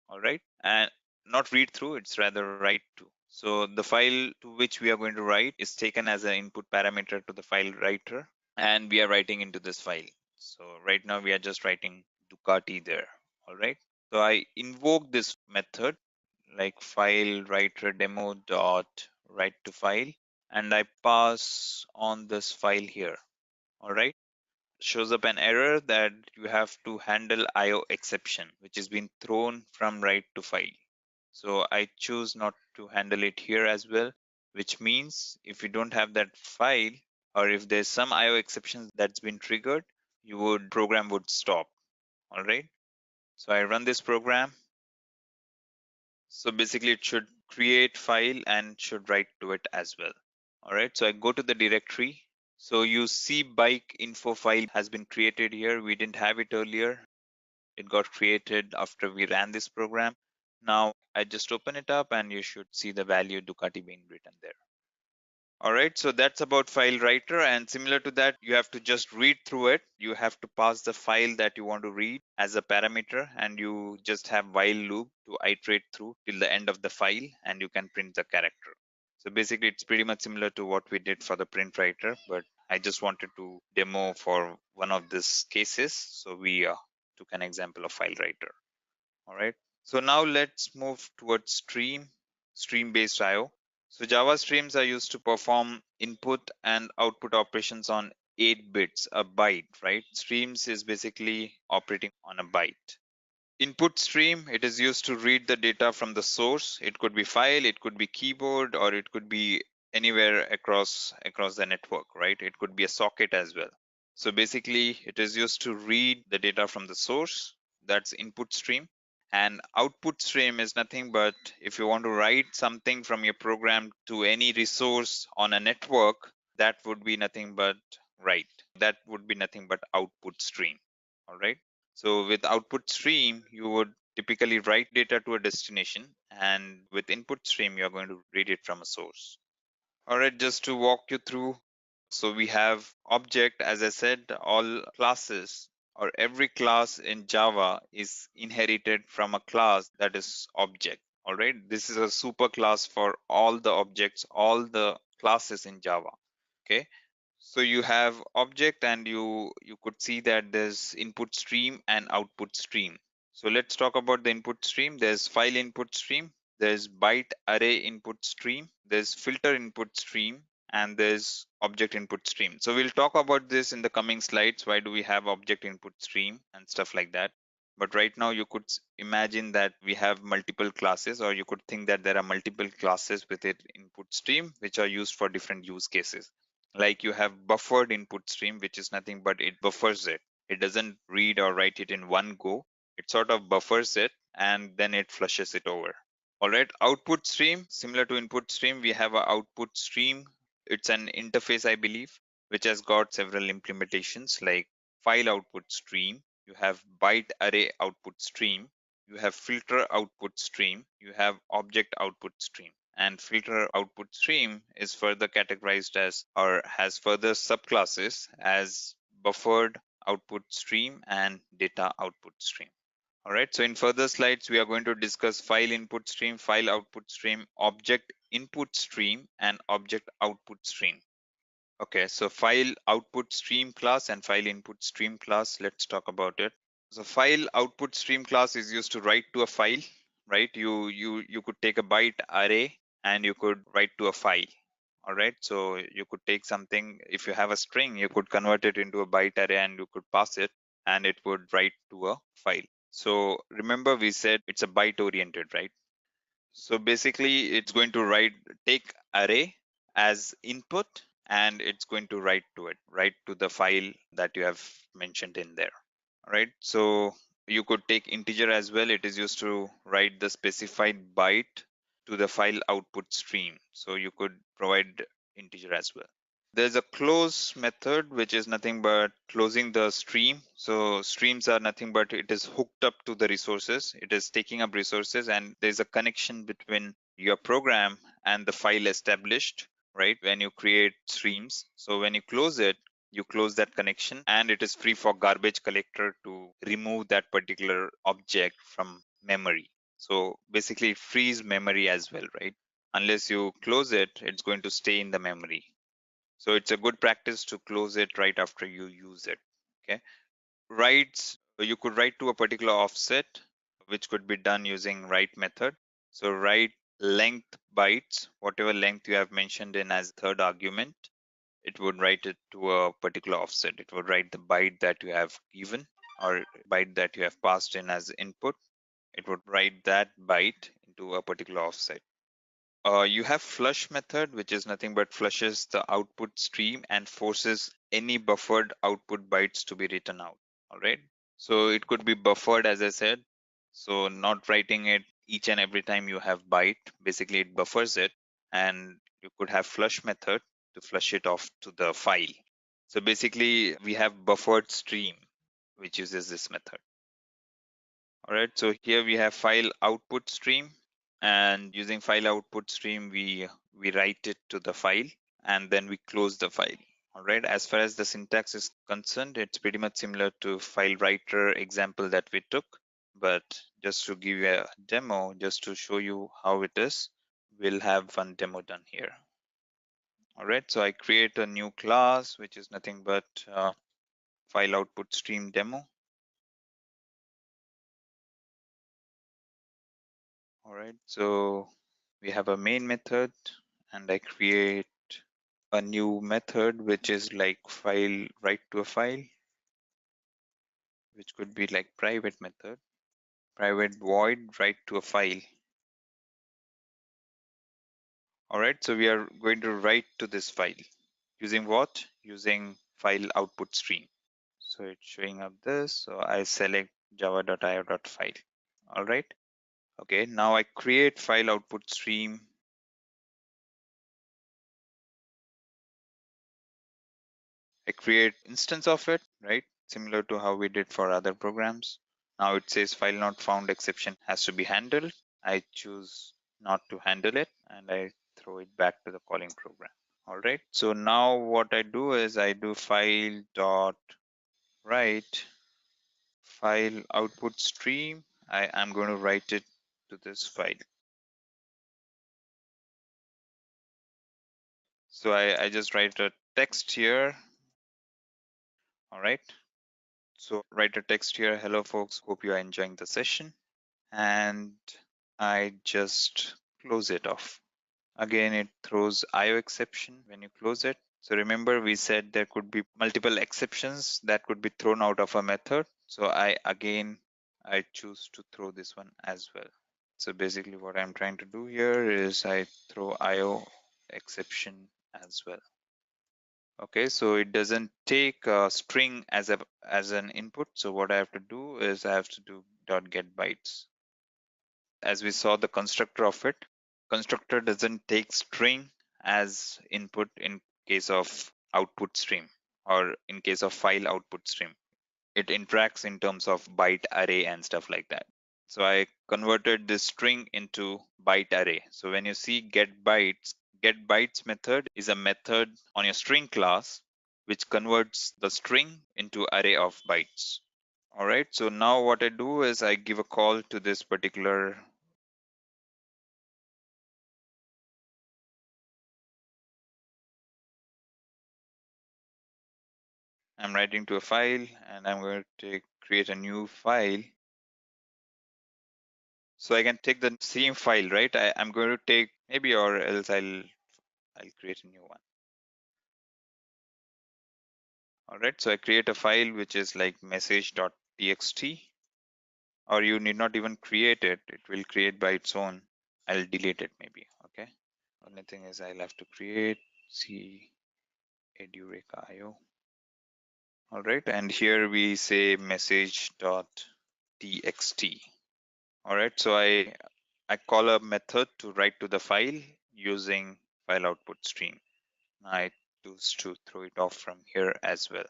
All right. And not read through, it's rather write to. So the file to which we are going to write is taken as an input parameter to the file writer, and we are writing into this file. So right now we are just writing Ducati there. All right. So I invoke this method like file writer demo dot write to file, and I pass on this file here. All right, shows up an error that you have to handle IO exception, which has been thrown from write to file. So I choose not to handle it here as well, which means if you don't have that file, or if there's some IO exception that's been triggered, program would stop. All right, so I run this program. So basically it should create file and should write to it as well. All right, so I go to the directory. So you see bike info file has been created here. We didn't have it earlier. It got created after we ran this program. Now I just open it up and you should see the value Ducati being written there. All right, so that's about file writer, and similar to that, you have to just read through it. You have to pass the file that you want to read as a parameter, and you just have while loop to iterate through till the end of the file, and you can print the character. So basically, it's pretty much similar to what we did for the print writer, but I just wanted to demo for one of these cases. So we took an example of file writer. All right. So now let's move towards stream-based IO. So Java streams are used to perform input and output operations on 8 bits, a byte, right? Streams is basically operating on a byte. Input stream, it is used to read the data from the source. It could be file, it could be keyboard, or it could be anywhere across the network, right? It could be a socket as well. So basically, it is used to read the data from the source. That's input stream. And output stream is nothing but if you want to write something from your program to any resource on a network, that would be nothing but write. that would be nothing but output stream. All right. So with output stream, you would typically write data to a destination, and with input stream, you're going to read it from a source. All right, just to walk you through. So we have object, as I said, all classes or every class in Java is inherited from a class that is object. All right, this is a super class for all the objects, all the classes in Java. Okay, so you have object, and you could see that there's input stream and output stream. So let's talk about the input stream. There's file input stream, there's byte array input stream, there's filter input stream, and there's object input stream. So we'll talk about this in the coming slides. Why do we have object input stream and stuff like that? But right now you could imagine that we have multiple classes, or you could think that there are multiple classes with it input stream, which are used for different use cases. Like you have buffered input stream, which is nothing but it buffers it. It doesn't read or write it in one go. It sort of buffers it and then it flushes it over. All right, output stream, similar to input stream, we have an output stream. It's an interface, I believe, which has got several implementations like file output stream. You have byte array output stream. You have filter output stream. You have object output stream. And filter output stream is further categorized as, or has further subclasses as, buffered output stream and data output stream. All right, so in further slides, we are going to discuss file input stream, file output stream, object input stream, and object output stream. Okay, so file output stream class and file input stream class, let's talk about it. So file output stream class is used to write to a file, right? You could take a byte array and you could write to a file. All right, so you could take something, if you have a string, you could convert it into a byte array and you could pass it and it would write to a file. So remember we said it's a byte oriented, right? So basically it's going to take array as input and it's going to write to the file that you have mentioned in there. All right. So you could take integer as well. It is used to write the specified byte to the file output stream. So you could provide integer as well. There's a close method, which is nothing but closing the stream. So streams are nothing but it is hooked up to the resources. It is taking up resources and there's a connection between your program and the file established, right? When you create streams. So when you close it, you close that connection and it is free for garbage collector to remove that particular object from memory. So basically it frees memory as well, right? Unless you close it, it's going to stay in the memory. So it's a good practice to close it right after you use it. Okay. Writes, you could write to a particular offset, which could be done using write method. So write length bytes, whatever length you have mentioned in as third argument, it would write it to a particular offset. It would write the byte that you have given or byte that you have passed in as input. It would write that byte into a particular offset. You have flush method, which is nothing but flushes the output stream and forces any buffered output bytes to be written out. All right. So it could be buffered, as I said. So not writing it each and every time you have byte. Basically, it buffers it, and you could have flush method to flush it off to the file. So basically, we have buffered stream, which uses this method. All right, so here we have file output stream, and using file output stream, we write it to the file and then we close the file. All right, as far as the syntax is concerned, it's pretty much similar to file writer example that we took, but just to give you a demo, just to show you how it is, we'll have one demo done here. All right, so I create a new class, which is nothing but file output stream demo. All right, so we have a main method and I create a new method, which is like file write to a file, which could be like private method, private void write to a file. All right, so we are going to write to this file using what? Using file output stream. So it's showing up this. So I select java.io.file. All right. Okay, now I create file output stream. I create instance of it, right? Similar to how we did for other programs. Now it says file not found exception has to be handled. I choose not to handle it and I throw it back to the calling program. All right. So now what I do is I do file dot write file output stream. I am going to write it to this file. So I just write a text here. All right. So write a text here. Hello folks, hope you are enjoying the session. And I just close it off. Again, it throws IO exception when you close it. So remember we said there could be multiple exceptions that could be thrown out of a method. So I choose to throw this one as well. So basically what I'm trying to do here is I throw IO exception as well. Okay, so it doesn't take a string as an input. So what I have to do is I have to do dot get bytes. As we saw the constructor of it, constructor doesn't take string as input in case of output stream or in case of file output stream. It interacts in terms of byte array and stuff like that. So I converted this string into byte array. So when you see get bytes method is a method on your string class which converts the string into array of bytes. All right. So now what I do is I give a call to this particular. I'm writing to a file and I'm going to create a new file. So I can take the same file, right? I'm going to take maybe or else I'll create a new one. All right. So I create a file which is like message.txt, or you need not even create it. It will create by its own. I'll delete it maybe. Okay. Only thing is I'll have to create C Edureka IO. All right. And here we say message.txt. All right. So I call a method to write to the file using file output stream. I choose to throw it off from here as well.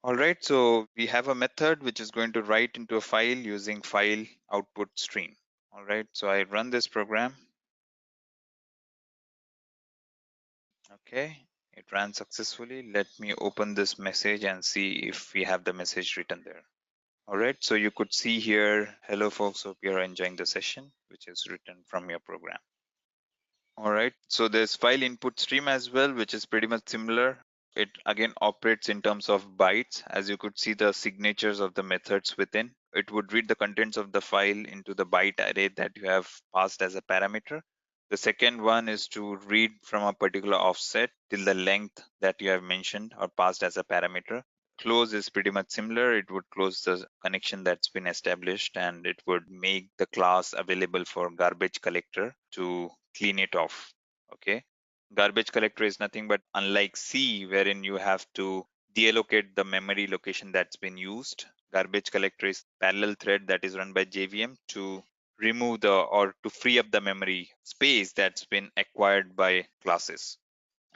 All right, so we have a method which is going to write into a file using file output stream. All right, so I run this program. Okay, it ran successfully. Let me open this message and see if we have the message written there. All right, so you could see here, hello folks, hope you're enjoying the session, which is written from your program. All right, so there's file input stream as well, which is pretty much similar. It again operates in terms of bytes. As you could see the signatures of the methods within, it would read the contents of the file into the byte array that you have passed as a parameter. The second one is to read from a particular offset till the length that you have mentioned or passed as a parameter. Close is pretty much similar. It would close the connection that's been established and it would make the class available for garbage collector to clean it off. Okay. Garbage collector is nothing but unlike C, wherein you have to deallocate the memory location that's been used. Garbage collector is parallel thread that is run by JVM to remove the or to free up the memory space that's been acquired by classes.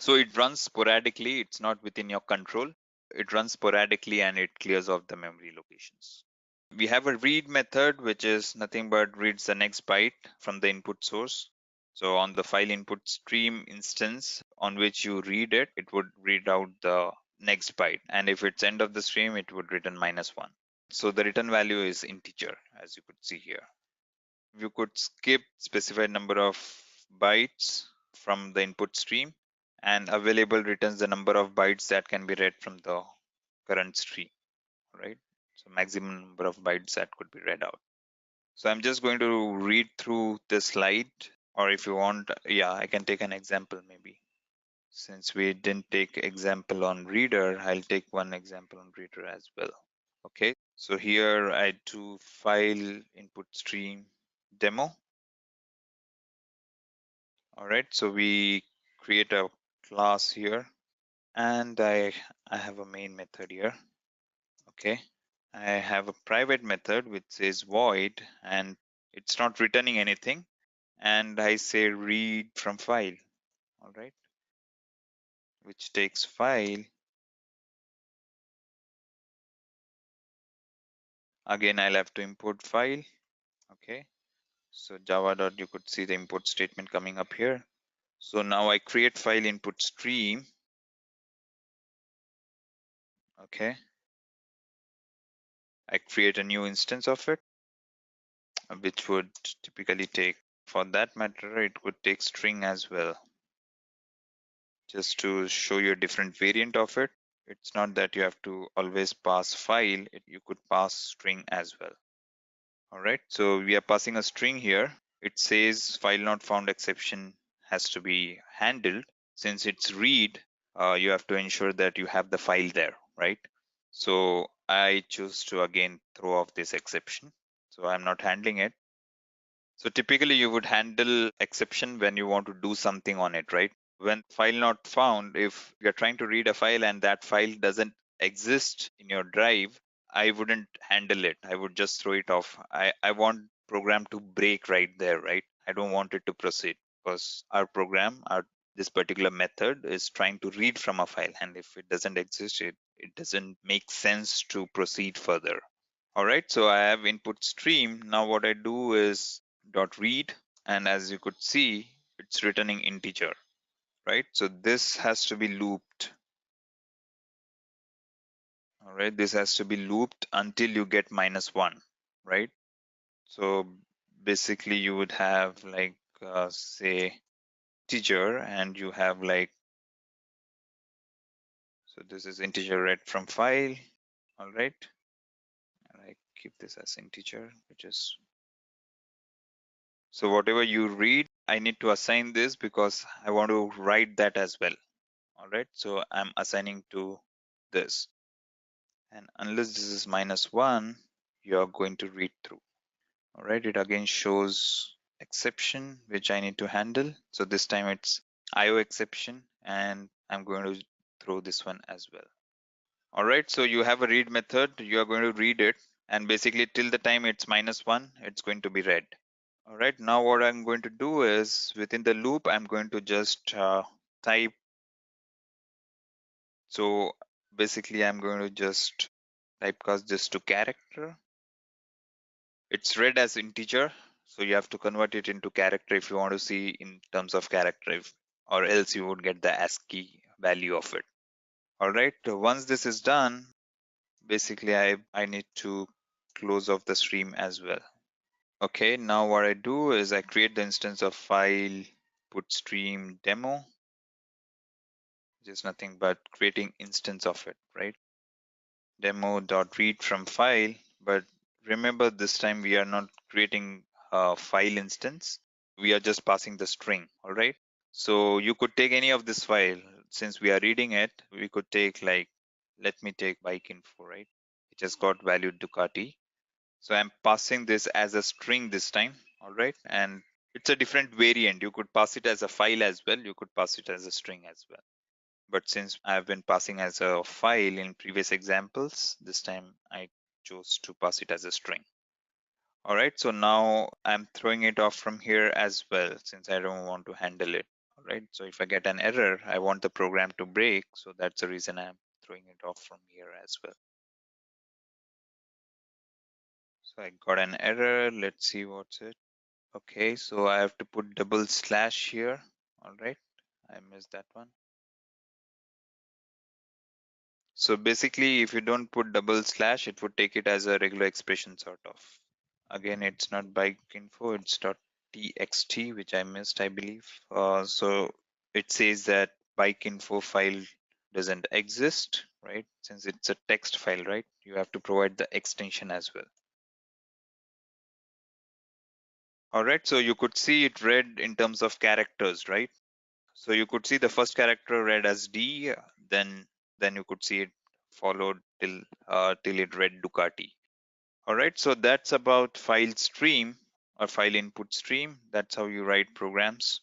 So it runs sporadically, it's not within your control. It runs sporadically and it clears off the memory locations. We have a read method, which is nothing but reads the next byte from the input source. So on the file input stream instance on which you read it, it would read out the next byte. And if it's end of the stream, it would return -1. So the return value is integer, as you could see here. You could skip specified number of bytes from the input stream, and available returns the number of bytes that can be read from the current stream, right? So maximum number of bytes that could be read out. So I'm just going to read through this slide, or if you want, yeah, I can take an example maybe. Since we didn't take example on reader, I'll take one example on reader as well. Okay, so here I do file input stream demo. All right, so we create a class here and I have a main method here. Okay, I have a private method which says void and it's not returning anything. And I say read from file. All right, which takes file Again, I'll have to import file. Okay. So java dot, you could see the import statement coming up here. So now I create file input stream. Okay. I create a new instance of it, which would typically take, for that matter, it would take string as well. Just to show you a different variant of it. It's not that you have to always pass file, you could pass string as well. All right, so we are passing a string here. It says file not found exception has to be handled. Since it's read, you have to ensure that you have the file there, right? So I choose to again throw off this exception. So I'm not handling it. So typically you would handle exception when you want to do something on it, right? When file not found, if you're trying to read a file and that file doesn't exist in your drive, I wouldn't handle it. I would just throw it off. I want program to break right there, right? I don't want it to proceed because our program, this particular method is trying to read from a file. And if it doesn't exist, it doesn't make sense to proceed further. All right, so I have input stream. Now what I do is dot read, and as you could see, it's returning integer, right? So this has to be looped. All right, this has to be looped until you get -1, right? So basically you would have like, say, integer, and you have like, so this is integer read from file. All right, and I keep this as integer, which is, so whatever you read, I need to assign this because I want to write that as well. All right, so I'm assigning to this. And unless this is -1, you're going to read through. All right, it again shows exception, which I need to handle. So this time it's IO exception, and I'm going to throw this one as well. All right, so you have a read method, you are going to read it, and basically till the time it's -1, it's going to be read. All right, now what I'm going to do is within the loop, I'm going to just type. So basically I'm going to just typecast this to character. It's read as integer, so you have to convert it into character if you want to see in terms of character, or else you would get the ASCII value of it. All right, so once this is done, basically I need to close off the stream as well. Okay, now what I do is I create the instance of file put stream demo, which is nothing but creating instance of it, right? Demo.read from file, but remember this time we are not creating a file instance. We are just passing the string, all right? So you could take any of this file. Since we are reading it, we could take like, let me take bike info, right? It just got valued Ducati. So I'm passing this as a string this time, all right? And it's a different variant. You could pass it as a file as well. You could pass it as a string as well. But since I've been passing as a file in previous examples, this time I chose to pass it as a string. All right, so now I'm throwing it off from here as well, since I don't want to handle it. All right, so if I get an error, I want the program to break. So that's the reason I'm throwing it off from here as well. So I got an error. Let's see what's it. Okay, so I have to put double slash here. All right, I missed that one. So basically, if you don't put double slash, it would take it as a regular expression sort of. Again, it's not bike info, it's .txt, which I missed, I believe. So it says that bike info file doesn't exist, right? Since it's a text file, right? You have to provide the extension as well. All right, so you could see it read in terms of characters, right? So you could see the first character read as D, then you could see it followed till it read Ducati. All right, so that's about file stream or file input stream. That's how you write programs.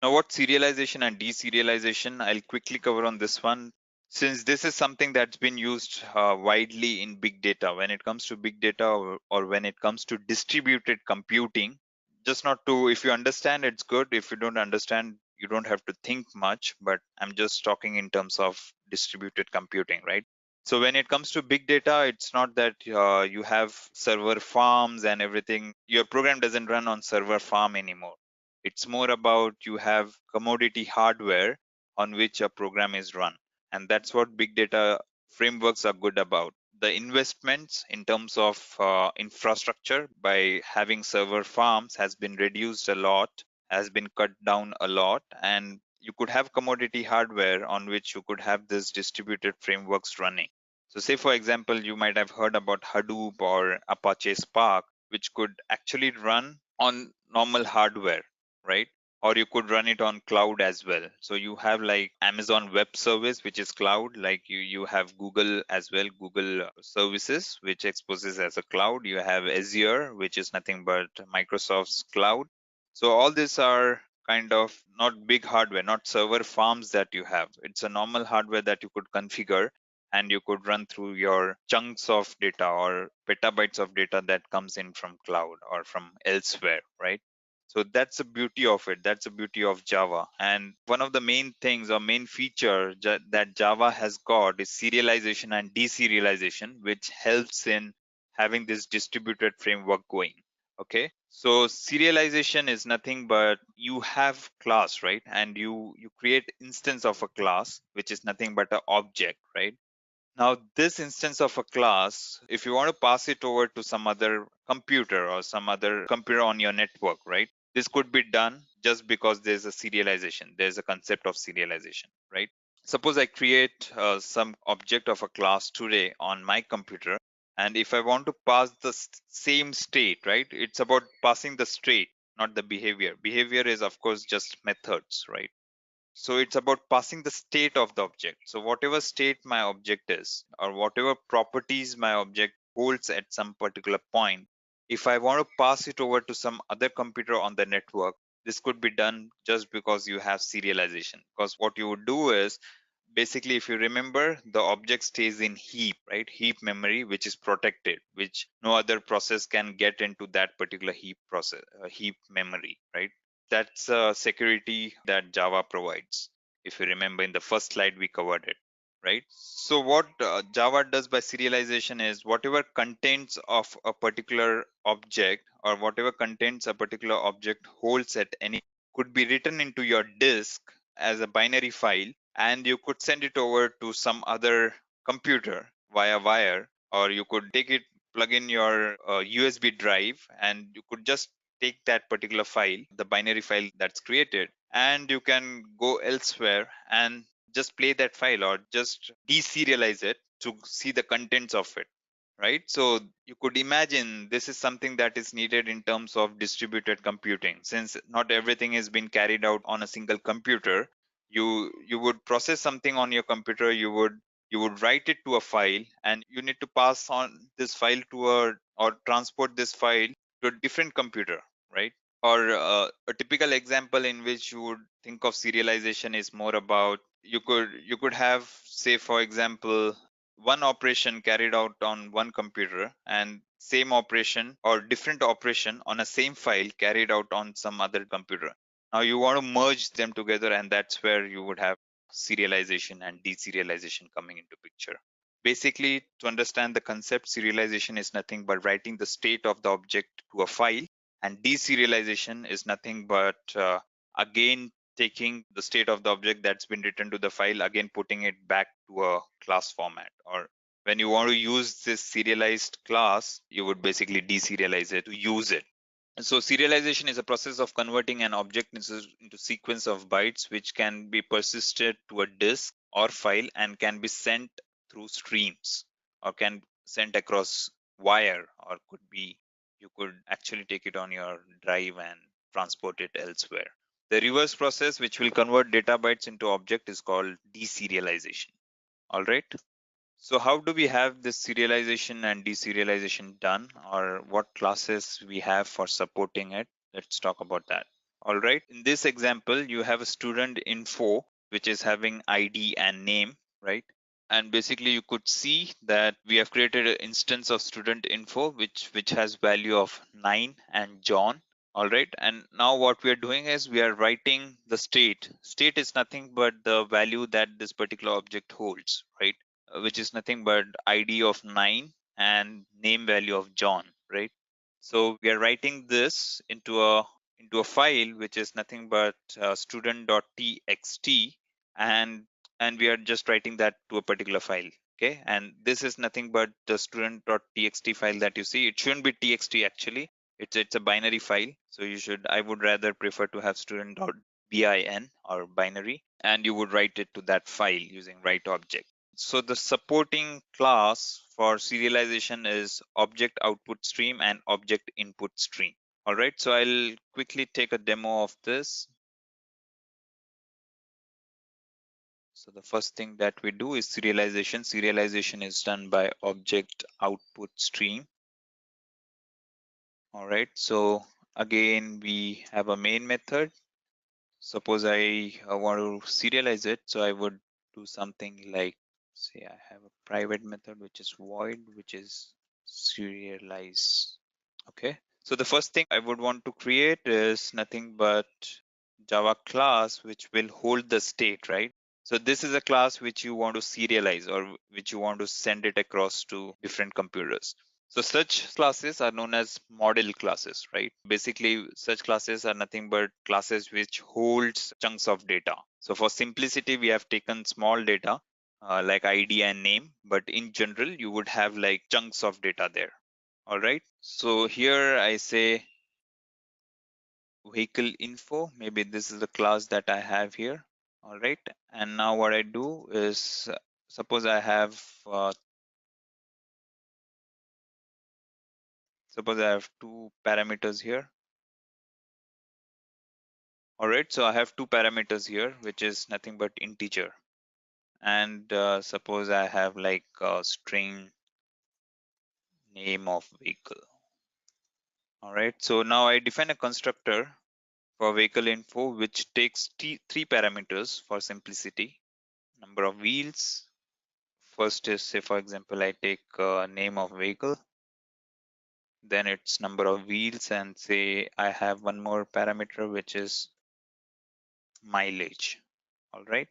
Now, what serialization and deserialization? I'll quickly cover on this one. Since this is something that's been used widely in big data, when it comes to big data or when it comes to distributed computing, just not to, if you understand, it's good. If you don't understand, you don't have to think much, but I'm just talking in terms of distributed computing, right? So when it comes to big data, it's not that you have server farms and everything. Your program doesn't run on server farm anymore. It's more about you have commodity hardware on which a program is run. And that's what big data frameworks are good about. The investments in terms of infrastructure by having server farms has been reduced a lot, has been cut down a lot, and you could have commodity hardware on which you could have this distributed frameworks running. So say for example, you might have heard about Hadoop or Apache Spark, which could actually run on normal hardware, right? Or you could run it on cloud as well. So you have like Amazon Web Service, which is cloud, like you have Google as well, Google services, which exposes as a cloud. You have Azure, which is nothing but Microsoft's cloud. So all these are kind of not big hardware, not server farms that you have. It's a normal hardware that you could configure and you could run through your chunks of data or petabytes of data that comes in from cloud or from elsewhere, right? So that's the beauty of it. That's the beauty of Java. And one of the main things or main feature that Java has got is serialization and deserialization, which helps in having this distributed framework going. Okay, so serialization is nothing but you have class, right? And you create instance of a class, which is nothing but an object, right? Now, this instance of a class, if you want to pass it over to some other computer or some other computer on your network, right? This could be done just because there's a serialization. There's a concept of serialization, right? Suppose I create some object of a class today on my computer. And if I want to pass the same state, right? It's about passing the state, not the behavior. Behavior is, of course, just methods, right? So it's about passing the state of the object. So whatever state my object is, or whatever properties my object holds at some particular point, if I want to pass it over to some other computer on the network, this could be done just because you have serialization. Because what you would do is, basically, if you remember, the object stays in heap, right? Heap memory, which is protected, which no other process can get into that particular heap process, heap memory, right? That's a security that Java provides. If you remember in the first slide, we covered it, right? So what Java does by serialization is whatever contents of a particular object or whatever contents a particular object holds at any could be written into your disk as a binary file, and you could send it over to some other computer via wire, or you could take it, plug in your USB drive, and you could just take that particular file, the binary file that's created, and you can go elsewhere and just play that file or just deserialize it to see the contents of it, right? So you could imagine this is something that is needed in terms of distributed computing. Since not everything is being carried out on a single computer, you would process something on your computer, you would write it to a file, and you need to pass on this file to a or transport this file to a different computer, right? Or a typical example in which you would think of serialization is more about you could have, say for example, one operation carried out on one computer and same operation or different operation on a same file carried out on some other computer. Now you want to merge them together, and that's where you would have serialization and deserialization coming into picture. Basically, to understand the concept, serialization is nothing but writing the state of the object to a file, and deserialization is nothing but again taking the state of the object that's been written to the file, again putting it back to a class format. Or when you want to use this serialized class, you would basically deserialize it to use it. So serialization is a process of converting an object into sequence of bytes which can be persisted to a disk or file and can be sent through streams or can sent across wire, or could be you could actually take it on your drive and transport it elsewhere. The reverse process which will convert data bytes into object is called deserialization. All right. So how do we have this serialization and deserialization done, or what classes we have for supporting it? Let's talk about that. All right. In this example, you have a student info, which is having ID and name, right? And basically you could see that we have created an instance of student info, which has value of 9 and John. All right. And now what we are doing is we are writing the state. State is nothing but the value that this particular object holds, right? which is nothing but ID of 9 and name value of John, right? So we are writing this into a file which is nothing but student.txt, and we are just writing that to a particular file. Okay, and this is nothing but the student.txt file that you see. It shouldn't be txt actually. It's a binary file, so I would rather prefer to have student.bin or binary, and you would write it to that file using write object. So the supporting class for serialization is object output stream and object input stream. All right, so I'll quickly take a demo of this. So the first thing that we do is serialization. Serialization is done by object output stream. All right, so again, we have a main method. Suppose I want to serialize it, so I would do something like, say I have a private method which is void, which is serialize. Okay, so the first thing I would want to create is nothing but Java class which will hold the state, right? So this is a class which you want to serialize or which you want to send it across to different computers. So such classes are known as model classes, right? Basically, such classes are nothing but classes which holds chunks of data. So for simplicity, we have taken small data like ID and name, but in general, you would have like chunks of data there. All right. So here I say vehicle info. Maybe this is the class that I have here. All right. And now what I do is suppose I have two parameters here. All right. So I have two parameters here, which is nothing but integer. And suppose I have like a string name of vehicle. All right. So now I define a constructor for vehicle info, which takes three parameters for simplicity. Number of wheels. First is, say for example, I take name of vehicle, then its number of wheels, and say I have one more parameter which is mileage. All right.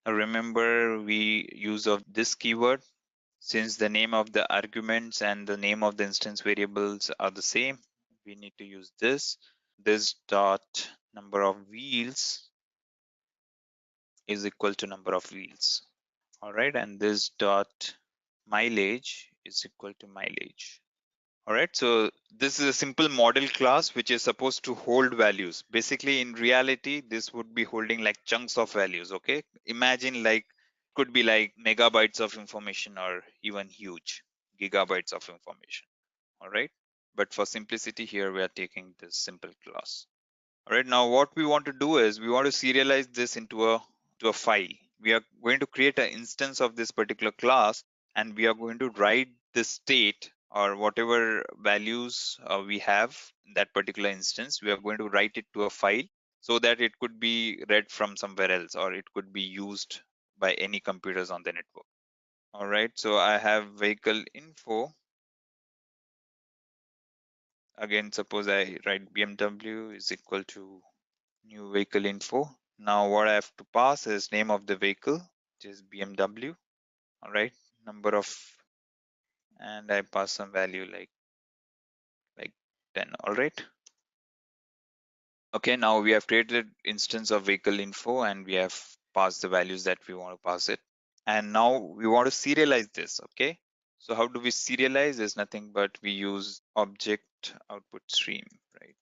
Now remember we use of this keyword since the name of the arguments and the name of the instance variables are the same. We need to use this. This dot number of wheels is equal to number of wheels. All right, and this dot mileage is equal to mileage. All right, so this is a simple model class which is supposed to hold values. Basically, in reality, this would be holding like chunks of values. Okay, imagine like could be like megabytes of information or even huge gigabytes of information. All right, but for simplicity here, we are taking this simple class. All right, now what we want to do is we want to serialize this into a file. We are going to create an instance of this particular class, and we are going to write the state or whatever values we have in that particular instance. We are going to write it to a file so that it could be read from somewhere else or it could be used by any computers on the network. All right, so I have vehicle info. Again, suppose I write BMW is equal to new vehicle info. Now what I have to pass is name of the vehicle, which is BMW. All right, number of, and I pass some value like 10. All right. Okay, now we have created instance of vehicle info and we have passed the values that we want to pass it. And now we want to serialize this. Okay. So how do we serialize? Is nothing but we use object output stream, right?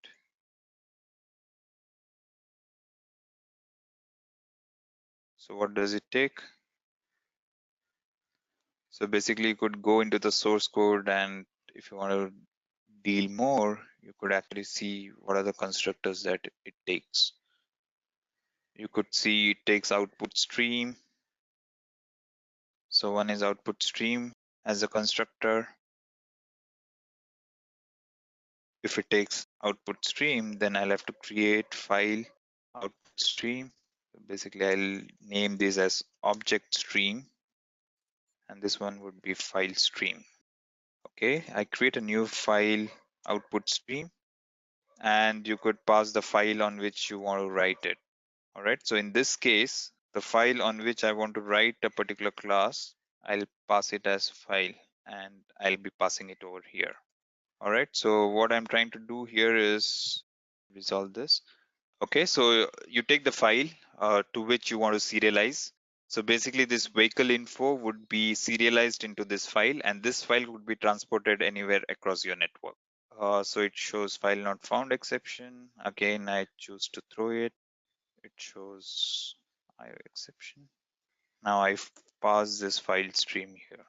So what does it take? So basically you could go into the source code, and if you want to deal more, you could actually see what are the constructors that it takes. You could see it takes output stream. So one is output stream as a constructor. If it takes output stream, then I'll have to create file output stream. Basically, I'll name this as object stream, and this one would be file stream. Okay, I create a new file output stream, and you could pass the file on which you want to write it. All right, so in this case, the file on which I want to write a particular class I'll pass it as file, and I'll be passing it over here. All right. So what I'm trying to do here is resolve this. Okay. So you take the file to which you want to serialize. So basically this vehicle info would be serialized into this file, and this file would be transported anywhere across your network. So it shows file not found exception. Again, I choose to throw it. It shows IO exception. Now I've passed this file stream here.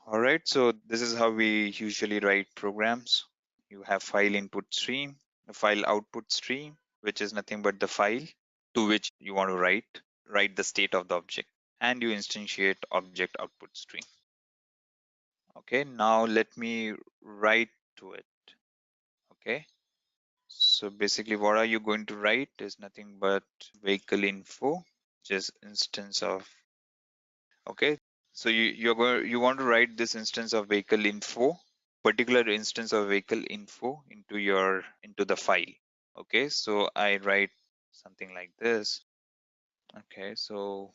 All right, so this is how we usually write programs. You have file input stream, a file output stream, which is nothing but the file to which you want to write the state of the object, and you instantiate object output stream. Okay, now let me write to it. Okay, so basically what are you going to write is nothing but vehicle info, just instance of. Okay, so you want to write this instance of vehicle info, particular instance of vehicle info into the file. Okay, so I write something like this. Okay, so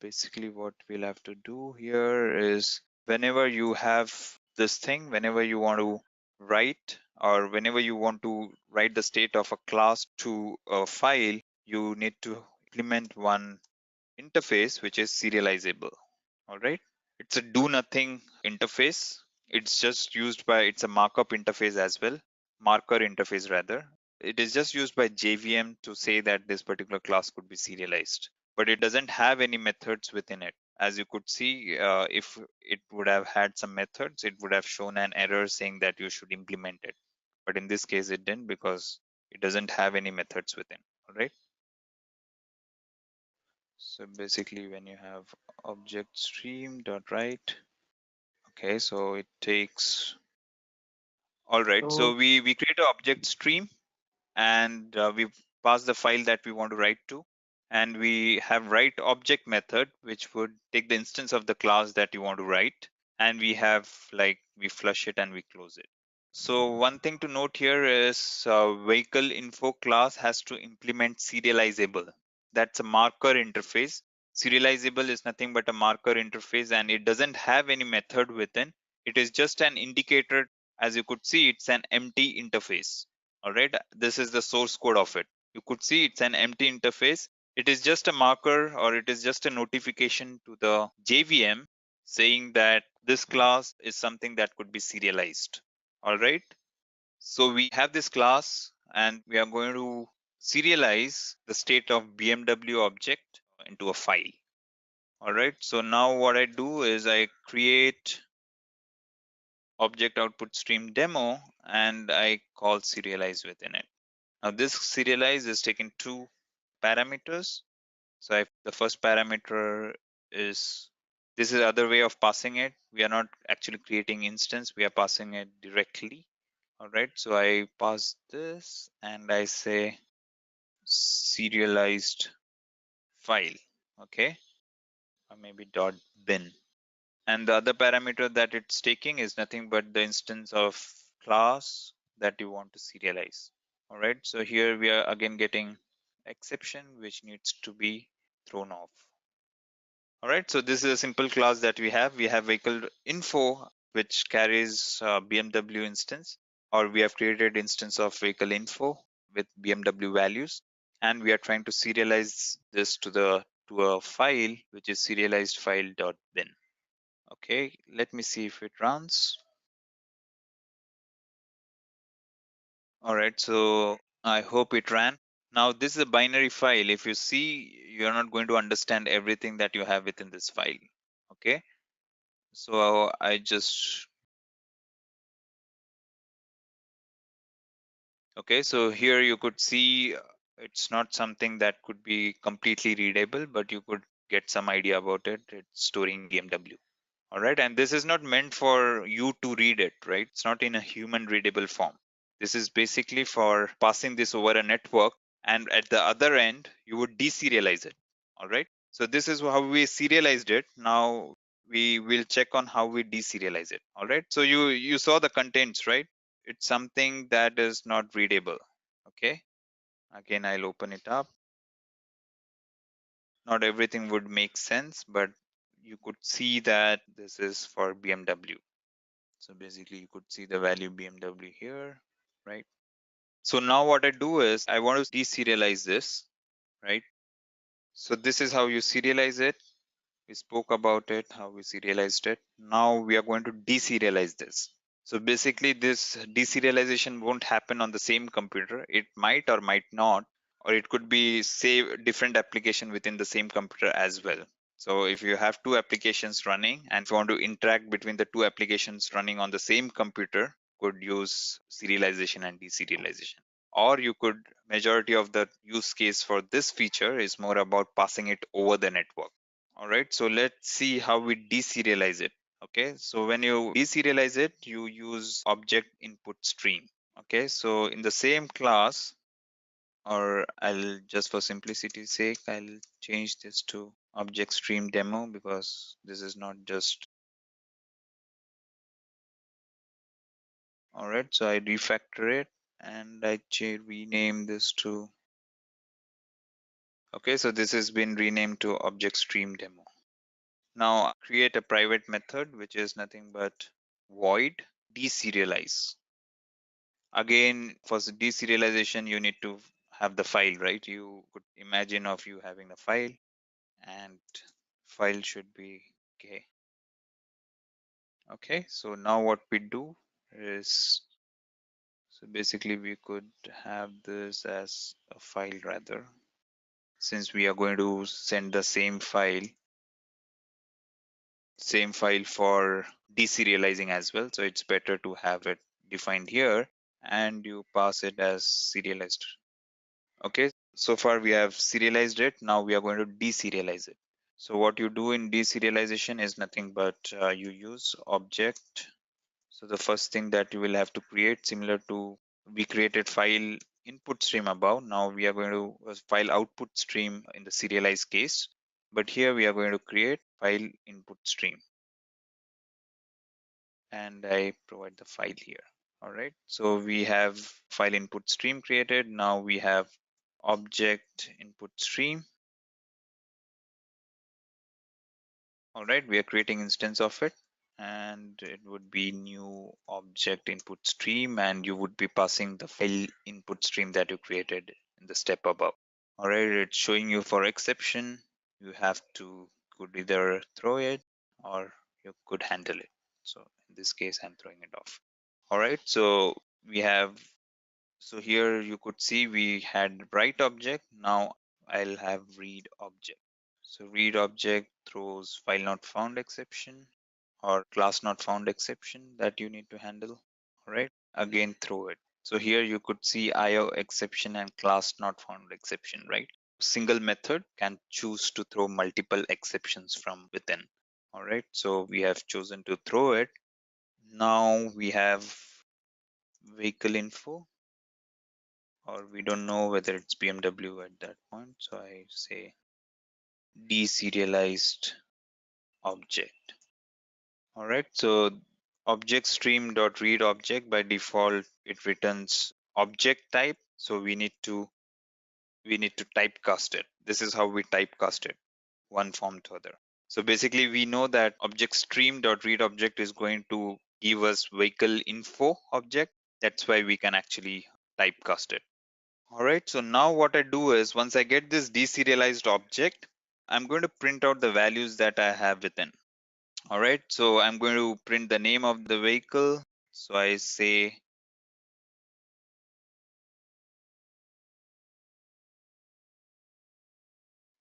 basically what we'll have to do here is whenever you have this thing, whenever you want to write or whenever you want to write the state of a class to a file, you need to implement one interface which is serializable. All right, it's a do nothing interface. It's just used by, it's a markup interface as well, marker interface rather. It is just used by JVM to say that this particular class could be serialized, but it doesn't have any methods within it. As you could see, if it would have had some methods, it would have shown an error saying that you should implement it. But in this case, it didn't because it doesn't have any methods within. All right. So basically when you have object stream dot write, okay, so it takes, all right, so So we create an object stream, and we pass the file that we want to write to, and we have write object method which would take the instance of the class that you want to write, and we have like we flush it and we close it. So one thing to note here is vehicle info class has to implement serializable. That's a marker interface. Serializable is nothing but a marker interface, and it doesn't have any method within. It is just an indicator. As you could see, it's an empty interface. All right, this is the source code of it. You could see it's an empty interface. It is just a marker, or it is just a notification to the JVM saying that this class is something that could be serialized. All right, so we have this class and we are going to serialize the state of BMW object into a file. All right, so now what I do is I create object output stream demo and I call serialize within it. Now this serialize is taking two parameters. So the first parameter is, this is other way of passing it. We are not actually creating instance, we are passing it directly. All right, so I pass this and I say serialized file, okay, or maybe dot bin. And the other parameter that it's taking is nothing but the instance of class that you want to serialize. All right, so here we are again getting exception which needs to be thrown off. All right, so this is a simple class that we have. We have vehicle info which carries BMW instance, or we have created instance of vehicle info with BMW values, and we are trying to serialize this to a file which is serialized file.bin. Okay, let me see if it runs. All right, so I hope it ran. Now this is a binary file. If you see, you're not going to understand everything that you have within this file. Okay, so I just, okay, so here you could see it's not something that could be completely readable, but you could get some idea about it. It's storing BMW. All right, and this is not meant for you to read it, right? It's not in a human readable form. This is basically for passing this over a network, and at the other end, you would deserialize it. All right, so this is how we serialized it. Now we will check on how we deserialize it. All right, so you saw the contents, right? It's something that is not readable. Okay, again I'll open it up. Not everything would make sense, but you could see that this is for BMW. So basically you could see the value BMW here, right? So now what I do is I want to deserialize this, right? So this is how you serialize it. We spoke about it, how we serialized it. Now we are going to deserialize this. So basically this deserialization won't happen on the same computer. It might or might not, or it could be say different application within the same computer as well. So if you have two applications running and if you want to interact between the two applications running on the same computer, could use serialization and deserialization. Or you could, majority of the use case for this feature is more about passing it over the network. All right, so let's see how we deserialize it. Okay, so when you deserialize it, you use object input stream. Okay, so in the same class, or I'll just for simplicity's sake, I'll change this to object stream demo because this is not just. All right, so I refactor it and I rename this to. Okay, so this has been renamed to object stream demo. Now create a private method, which is nothing but void deserialize. Again, for deserialization, you need to have the file, right? You could imagine of you having the file, and file should be okay. Okay, so now what we do is, so basically we could have this as a file rather, since we are going to send the same file for deserializing as well. So it's better to have it defined here and you pass it as serialized. Okay, so far we have serialized it. Now we are going to deserialize it. So what you do in deserialization is nothing but you use object. So the first thing that you will have to create, similar to we created file input stream above. Now we are going to file output stream in the serialized case. But here we are going to create file input stream. And I provide the file here. All right, so we have file input stream created. Now we have object input stream. All right, we are creating instance of it and it would be new object input stream and you would be passing the file input stream that you created in the step above. All right, it's showing you for exception. You have to could either throw it or you could handle it. So in this case, I'm throwing it off. All right, so we have, so here you could see we had write object. Now I'll have read object. So read object throws file not found exception or class not found exception that you need to handle. All right, again throw it. So here you could see IO exception and class not found exception, right? Single method can choose to throw multiple exceptions from within. All right, so we have chosen to throw it. Now we have vehicle info, or we don't know whether it's BMW at that point. So I say deserialized object. All right, so object stream dot read object by default it returns object type. So we need to typecast it. This is how we typecast it, one form to other. So basically we know that object stream dot read object is going to give us vehicle info object. That's why we can actually typecast it. All right, so now what I do is once I get this deserialized object, I'm going to print out the values that I have within. All right, so I'm going to print the name of the vehicle. So I say,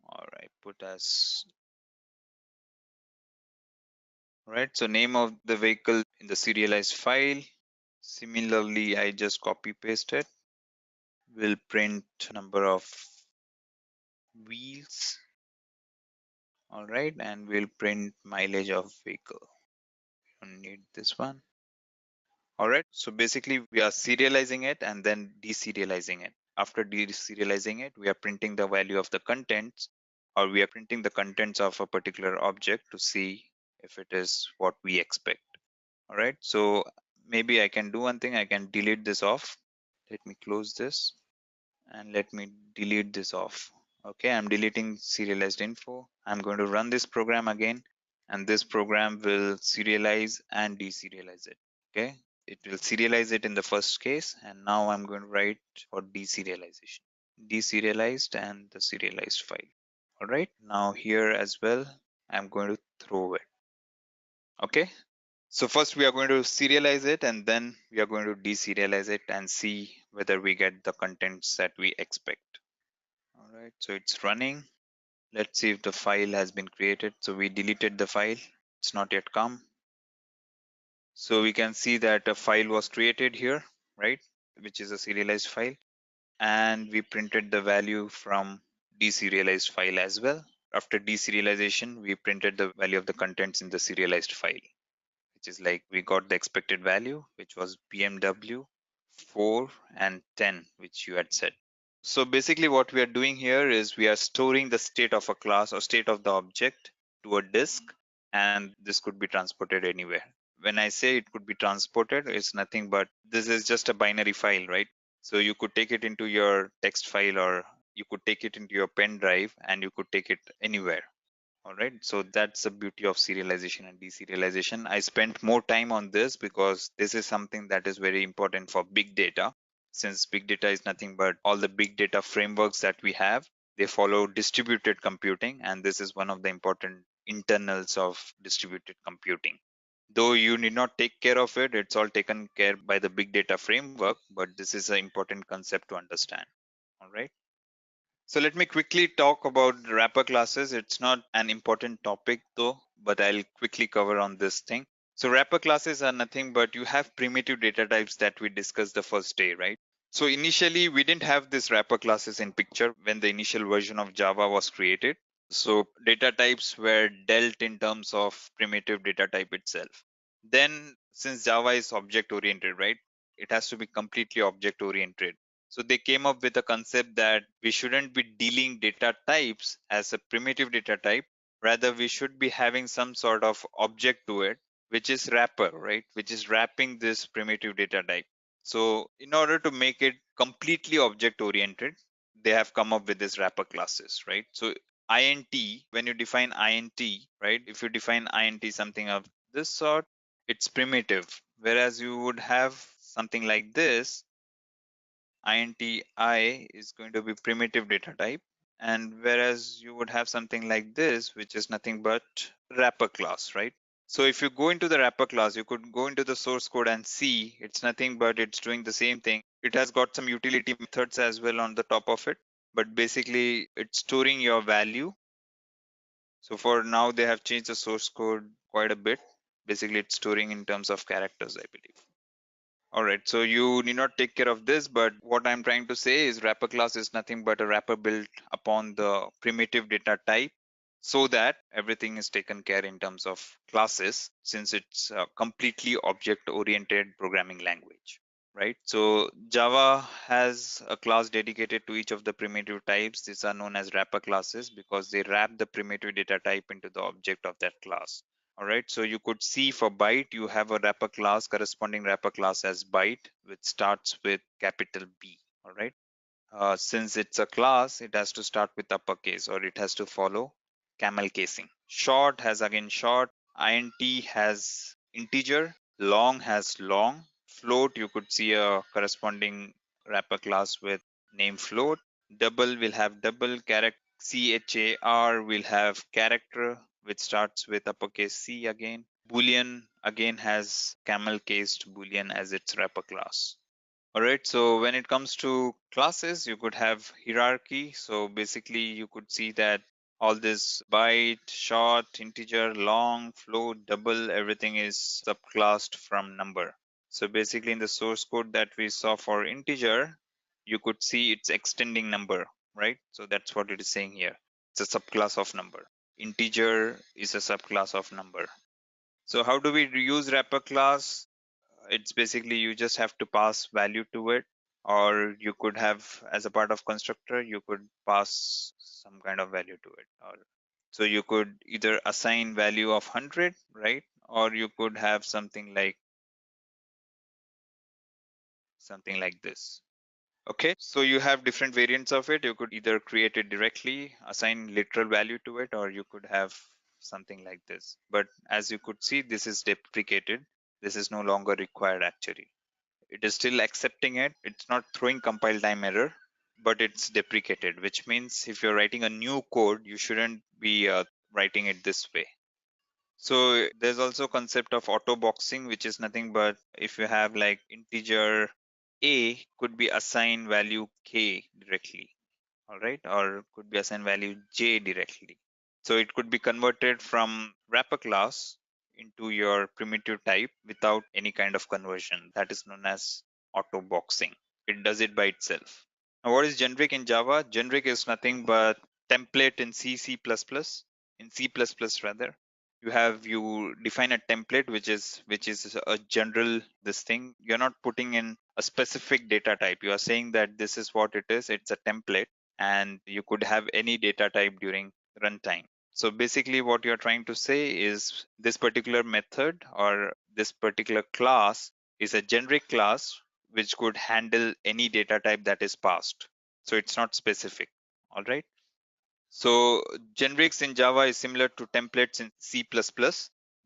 all right, put as, all right, so name of the vehicle in the serialized file. Similarly, I just copy paste it. We'll print number of wheels. All right, and we'll print mileage of vehicle. Don't need this one. All right, so basically we are serializing it and then deserializing it. After deserializing it, we are printing the value of the contents, or we are printing the contents of a particular object to see if it is what we expect. All right, so maybe I can do one thing. I can delete this off. Let me close this and let me delete this off. Okay, I'm deleting serialized info. I'm going to run this program again. and this program will serialize and deserialize it. Okay, it will serialize it in the first case, and now I'm going to write for deserialization, deserialized and the serialized file. All right, now here as well I'm going to throw it. Okay, so first we are going to serialize it, and then we are going to deserialize it and see whether we get the contents that we expect. All right, so it's running. Let's see if the file has been created. So we deleted the file. It's not yet come. So we can see that a file was created here, right? Which is a serialized file. And we printed the value from deserialized file as well. After deserialization, we printed the value of the contents in the serialized file, which is like we got the expected value, which was BMW 4 and 10, which you had said. So basically what we are doing here is we are storing the state of a class or state of the object to a disk, and this could be transported anywhere. When I say it could be transported, it's nothing but this is just a binary file, right? So you could take it into your text file, or you could take it into your pen drive, and you could take it anywhere. All right, so that's the beauty of serialization and deserialization. I spent more time on this because this is something that is very important for big data. Since big data is nothing but all the big data frameworks that we have, they follow distributed computing, and this is one of the important internals of distributed computing. Though you need not take care of it, it's all taken care by the big data framework, but this is an important concept to understand. All right. So let me quickly talk about wrapper classes. It's not an important topic though, but I'll quickly cover on this thing. So wrapper classes are nothing but you have primitive data types that we discussed the first day, right? So initially we didn't have this wrapper classes in picture when the initial version of Java was created. So data types were dealt in terms of primitive data type itself. Then since Java is object oriented, right? It has to be completely object oriented. So they came up with a concept that we shouldn't be dealing data types as a primitive data type. Rather, we should be having some sort of object to it, which is wrapper, right? Which is wrapping this primitive data type. So in order to make it completely object oriented, they have come up with this wrapper classes, right? So int, when you define int, right? If you define int something of this sort, it's primitive. Whereas you would have something like this, inti is going to be primitive data type, and whereas you would have something like this, which is nothing but wrapper class, right? So if you go into the wrapper class, you could go into the source code and see it's nothing but it's doing the same thing. It has got some utility methods as well on the top of it, but basically it's storing your value. So for now they have changed the source code quite a bit. Basically it's storing in terms of characters, I believe. All right, so you need not take care of this, but what I'm trying to say is wrapper class is nothing but a wrapper built upon the primitive data type, so that everything is taken care in terms of classes, since it's a completely object oriented programming language, right? So Java has a class dedicated to each of the primitive types. These are known as wrapper classes because they wrap the primitive data type into the object of that class. All right, so you could see for byte, you have a wrapper class, corresponding wrapper class as byte, which starts with capital B. All right, since it's a class, it has to start with uppercase, or it has to follow camel casing. Short has again short, int has integer, long has long, float you could see a corresponding wrapper class with name float, double will have double, character char will have character which starts with uppercase C again. Boolean again has camel cased boolean as its wrapper class. All right, so when it comes to classes, you could have hierarchy. So basically, you could see that all this byte, short, integer, long, float, double, everything is subclassed from number. So basically, in the source code that we saw for integer, you could see it's extending number, right? So that's what it is saying here. It's a subclass of number. Integer is a subclass of number. So how do we use wrapper class? It's basically you just have to pass value to it, or you could have as a part of constructor you could pass some kind of value to it, or so you could either assign value of 100, right? Or you could have something like this. Okay, so you have different variants of it. You could either create it directly, assign literal value to it, or you could have something like this. But as you could see, this is deprecated. This is no longer required actually. It is still accepting it. It's not throwing compile time error, but it's deprecated, which means if you're writing a new code, you shouldn't be writing it this way. So there's also concept of auto boxing, which is nothing but if you have like integer a could be assigned value k directly, all right, or could be assigned value j directly. So it could be converted from wrapper class into your primitive type without any kind of conversion. That is known as auto boxing. It does it by itself. Now, what is generic in Java? Generic is nothing but template in C++, rather. You define a template which is a general this thing. You're not putting in a specific data type. You are saying that this is what it is. It's a template, and you could have any data type during runtime. So basically what you're trying to say is this particular method or this particular class is a generic class which could handle any data type that is passed. So it's not specific. All right. So generics in Java is similar to templates in C++.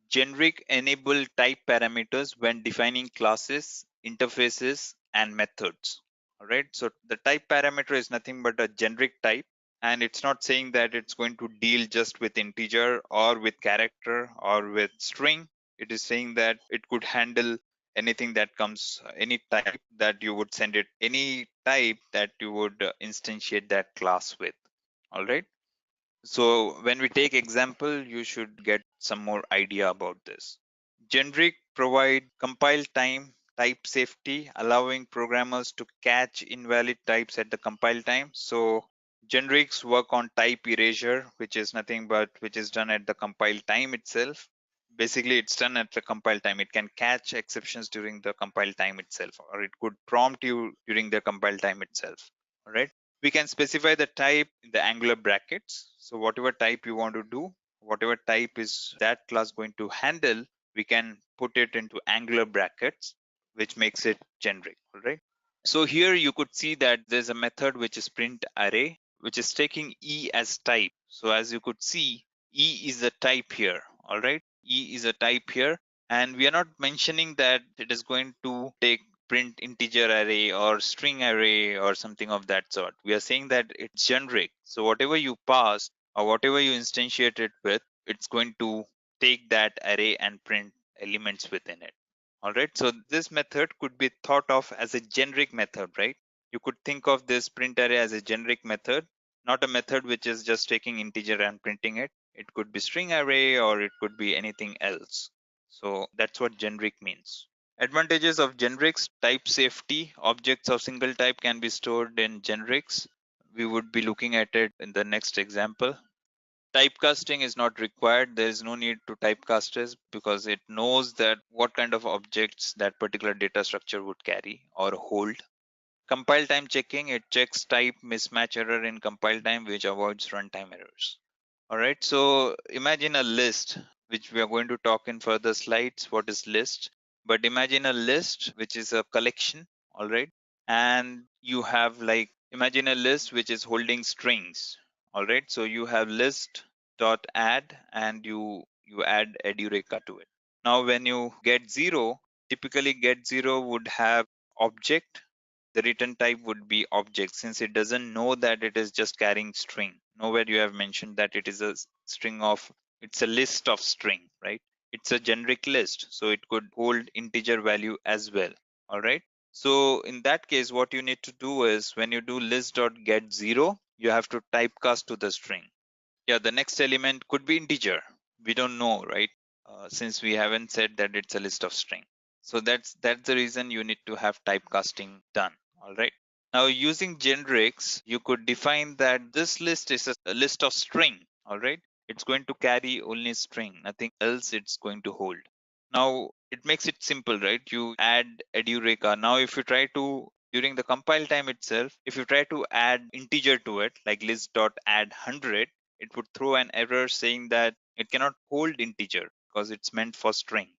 Generic enable type parameters when defining classes, interfaces, and methods. All right. So the type parameter is nothing but a generic type, and it's not saying that it's going to deal just with integer or with character or with string. It is saying that it could handle anything that comes, any type that you would send it, any type that you would instantiate that class with. All right. So when we take example, you should get some more idea about this. Generic provide compile time, type safety, allowing programmers to catch invalid types at the compile time. So generics work on type erasure, which is nothing but which is done at the compile time itself. Basically, it's done at the compile time. It can catch exceptions during the compile time itself, or it could prompt you during the compile time itself. All right. We can specify the type in the angular brackets. So whatever type you want to do, whatever type is that class going to handle, we can put it into angular brackets, which makes it generic. All right. So here you could see that there's a method which is print array, which is taking e as type. So as you could see, e is the type here. All right. E is a type here. And we are not mentioning that it is going to take print integer array or string array or something of that sort. We are saying that it's generic. So whatever you pass or whatever you instantiate it with, it's going to take that array and print elements within it. All right. So this method could be thought of as a generic method, right? You could think of this print array as a generic method, not a method which is just taking integer and printing it. It could be string array or it could be anything else. So that's what generic means. Advantages of generics: type safety. Objects of single type can be stored in generics. We would be looking at it in the next example. Typecasting is not required. There is no need to typecast this because it knows that what kind of objects that particular data structure would carry or hold. Compile time checking, it checks type mismatch error in compile time, which avoids runtime errors. All right, so imagine a list, which we are going to talk in further slides. What is list? But imagine a list, which is a collection, all right? And you have like, imagine a list which is holding strings, all right? So you have list dot add and you add Edureka to it. Now, when you get zero, typically get zero would have object. The return type would be object since it doesn't know that it is just carrying string. Nowhere you have mentioned that it is a string of, it's a list of string, right? It's a generic list, so it could hold integer value as well. All right. So in that case, what you need to do is when you do list.get zero, you have to typecast to the string. Yeah, the next element could be integer. We don't know, right? Since we haven't said that it's a list of string. So that's the reason you need to have typecasting done. All right. Now using generics, you could define that this list is a list of string. All right. It's going to carry only string, nothing else it's going to hold. Now it makes it simple, right? You add Edureka. Now if you try to during the compile time itself, if you try to add integer to it, like list.add 100, it would throw an error saying that it cannot hold integer because it's meant for string.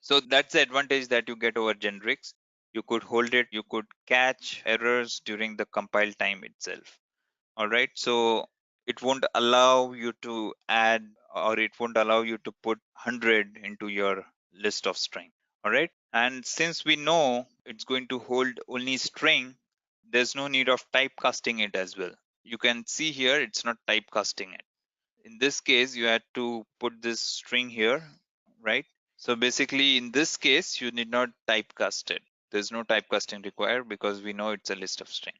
So that's the advantage that you get over generics. You could hold it, you could catch errors during the compile time itself. All right. So it won't allow you to add or it won't allow you to put 100 into your list of string. All right. And since we know it's going to hold only string, there's no need of typecasting it as well. You can see here it's not typecasting it. In this case, you had to put this string here, right? So basically, in this case, you need not typecast it. There's no typecasting required because we know it's a list of string.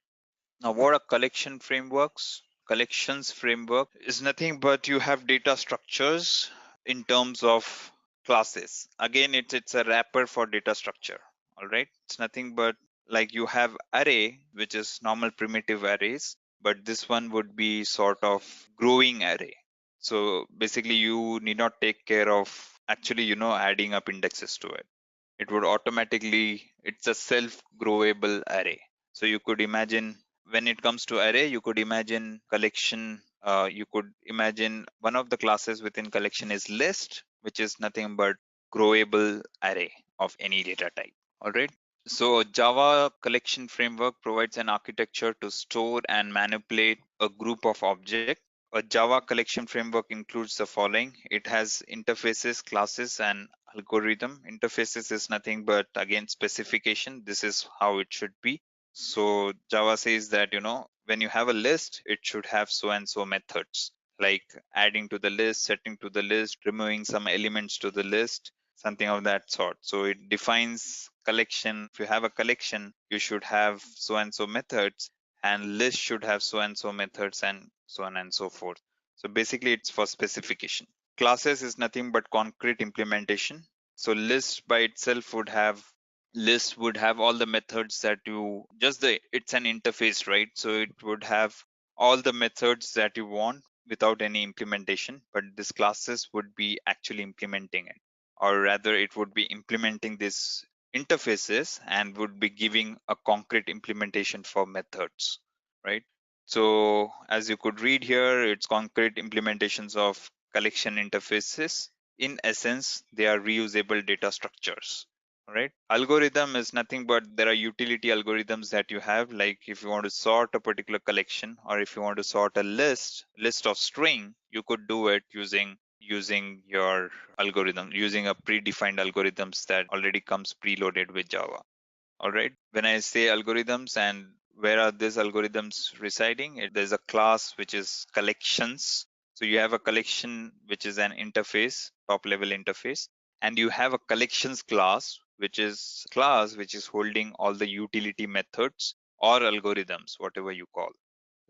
Now, what are collection frameworks? Collections framework is nothing but you have data structures in terms of classes. Again, it's a wrapper for data structure. All right. It's nothing but like you have array, which is normal primitive arrays, but this one would be sort of growing array. So basically, you need not take care of actually, adding up indexes to it. It would automatically, it's a self growable array. So you could imagine when it comes to array, you could imagine collection. You could imagine one of the classes within collection is list, which is nothing but growable array of any data type. All right. So Java collection framework provides an architecture to store and manipulate a group of objects. A Java collection framework includes the following. It has interfaces, classes, and algorithm. Interfaces is nothing but again specification. This is how it should be. So Java says that, when you have a list, it should have so and so methods like adding to the list, setting to the list, removing some elements to the list, something of that sort. So it defines collection. If you have a collection, you should have so and so methods, and list should have so and so methods, and so on and so forth. So basically, it's for specification. Classes is nothing but concrete implementation. So list would have all the methods that you just the it's an interface, right? So it would have all the methods that you want without any implementation, but this classes would be actually implementing it, or rather it would be implementing these interfaces and would be giving a concrete implementation for methods, right? So as you could read here, it's concrete implementations of collection interfaces. In essence, they are reusable data structures. All right. Algorithm is nothing but there are utility algorithms that you have, like if you want to sort a particular collection, or if you want to sort a list of string, you could do it using your algorithm, using a predefined algorithms that already comes preloaded with Java. All right. When I say algorithms and where are these algorithms residing, there's a class which is collections. So you have a collection which is an interface, top level interface, and you have a collections class which is holding all the utility methods or algorithms, whatever you call.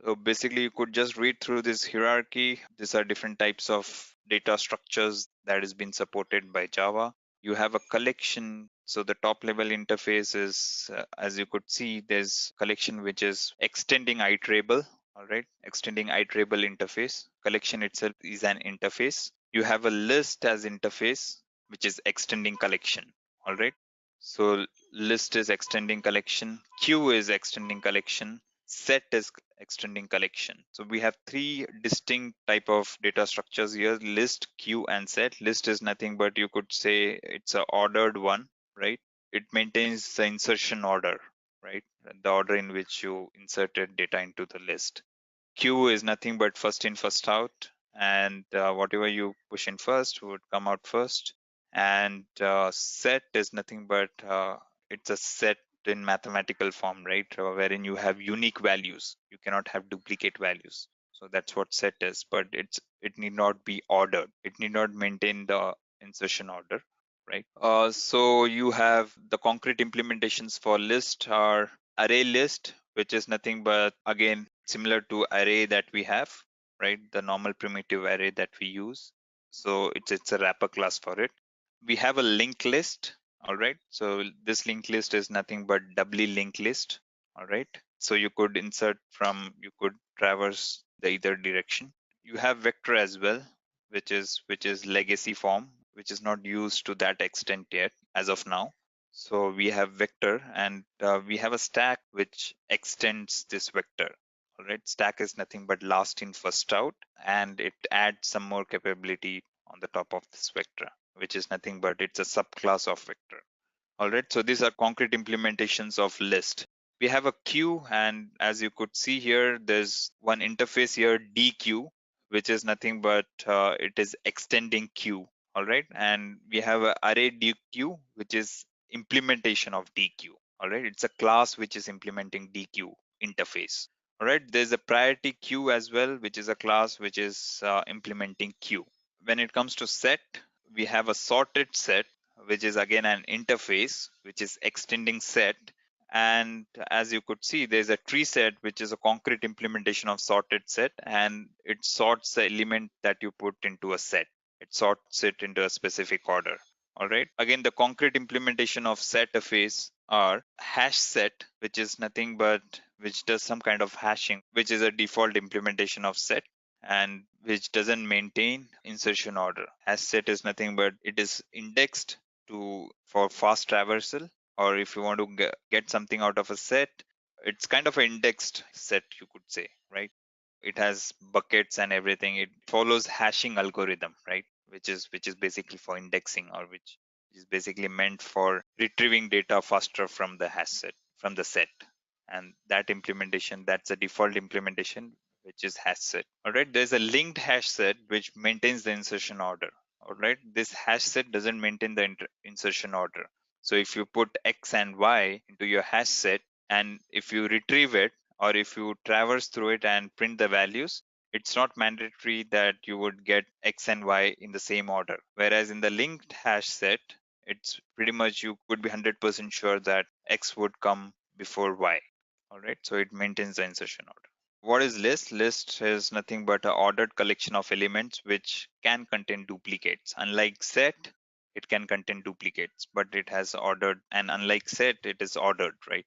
So basically, you could just read through this hierarchy. These are different types of data structures that is being supported by Java. You have a collection. So the top level interface is, as you could see, there's collection which is extending iterable. All right, extending iterable interface. Collection itself is an interface. You have a list as interface, which is extending collection. All right. So list is extending collection. Queue is extending collection. Set is extending collection. So we have three distinct type of data structures here: list, queue, and set. List is nothing but you could say it's a ordered one, right? It maintains the insertion order, right? The order in which you inserted data into the list. Queue is nothing but first in, first out, and whatever you push in first would come out first. And set is nothing but it's a set in mathematical form, right? Wherein you have unique values. You cannot have duplicate values. So that's what set is, but it need not be ordered. It need not maintain the insertion order, right? So you have the concrete implementations for list are array list, which is nothing but again similar to array that we have, right? The normal primitive array that we use. So it's a wrapper class for it. We have a linked list. All right. So this linked list is nothing but doubly linked list. All right. So you could traverse the either direction. You have vector as well, which is legacy form, which is not used to that extent yet as of now. So we have vector, and we have a stack which extends this vector. All right. Stack is nothing but last in, first out, and it adds some more capability on the top of this vector, which is nothing but it's a subclass of vector. All right. So these are concrete implementations of list. We have a queue, and as you could see here, there's one interface here, DQ, which is nothing but it is extending queue. All right. And we have a array dequeue, which is implementation of dequeue. All right. It's a class which is implementing dequeue interface. All right. There's a priority queue as well, which is a class which is implementing queue. When it comes to set, we have a sorted set, which is again an interface which is extending set. And as you could see, there's a tree set, which is a concrete implementation of sorted set, and it sorts the element that you put into a set. It sorts it into a specific order. All right. Again, the concrete implementation of set phase are hash set, which is nothing but which does some kind of hashing, which is a default implementation of set and which doesn't maintain insertion order. Hash set is nothing but it is indexed to for fast traversal, or if you want to get something out of a set, it's kind of an indexed set, you could say, right? It has buckets and everything. It follows hashing algorithm, right? Which is basically for indexing, or which is basically meant for retrieving data faster from the hash set, from the set. And that implementation, that's a default implementation, which is hash set. All right. There's a linked hash set which maintains the insertion order. All right. This hash set doesn't maintain the insertion order. So if you put X and Y into your hash set, and if you retrieve it, or if you traverse through it and print the values, it's not mandatory that you would get X and Y in the same order. Whereas in the linked hash set, it's pretty much you could be 100% sure that X would come before Y. All right. So it maintains the insertion order. What is list? List is nothing but an ordered collection of elements which can contain duplicates. Unlike set, it can contain duplicates, but it has ordered, and unlike set, it is ordered, right?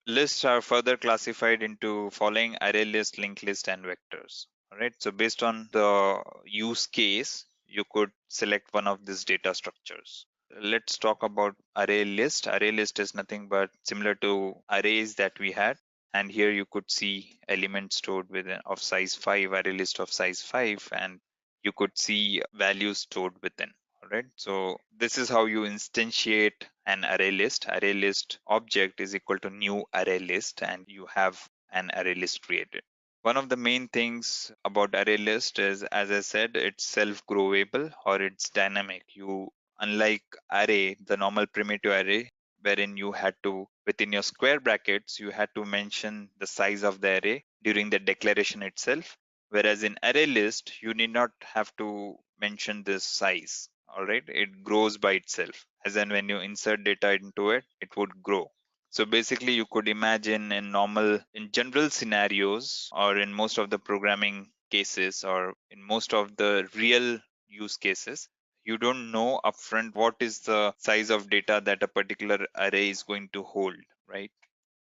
Lists are further classified into following: array list, linked list, and vectors. All right. So based on the use case, you could select one of these data structures. Let's talk about array list. Array list is nothing but similar to arrays that we had. And here you could see elements stored within of size 5, array list of size 5, and you could see values stored within. All right. So this is how you instantiate an array list. Array list object is equal to new array list, and you have an array list created. One of the main things about array list is, as I said, it's self-growable or it's dynamic. You, unlike array, the normal primitive array, wherein you had to, within your square brackets, you had to mention the size of the array during the declaration itself. Whereas in array list, you need not have to mention this size. All right, it grows by itself. As in when you insert data into it, it would grow. So basically, you could imagine in general scenarios, or in most of the programming cases, or in most of the real use cases, you don't know upfront what is the size of data that a particular array is going to hold, right?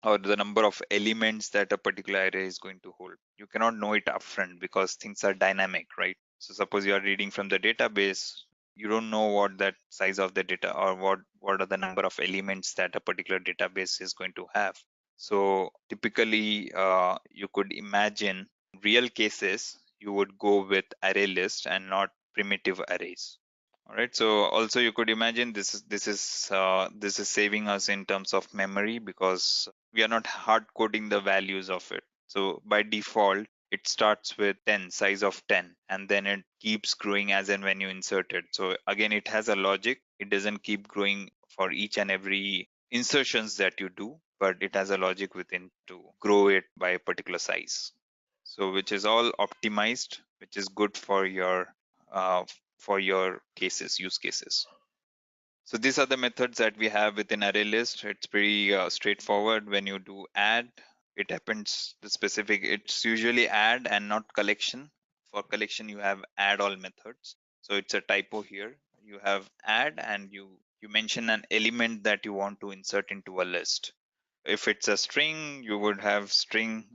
Or the number of elements that a particular array is going to hold. You cannot know it upfront because things are dynamic, right? So suppose you are reading from the database, you don't know what that size of the data, or what are the number of elements that a particular database is going to have. So typically, you could imagine real cases, you would go with array list and not primitive arrays. All right. So also you could imagine this is saving us in terms of memory, because we are not hard coding the values of it. So by default, it starts with 10, size of 10, and then it keeps growing as and when you insert it. So again, it has a logic. It doesn't keep growing for each and every insertions that you do, but it has a logic within to grow it by a particular size. So which is all optimized, which is good uh, for your cases, use cases. So these are the methods that we have within array list. It's pretty straightforward. When you do add, it happens the specific, it's usually add and not collection. For collection, you have add all methods. So it's a typo here. You have add, and you mention an element that you want to insert into a list. If it's a string, you would have string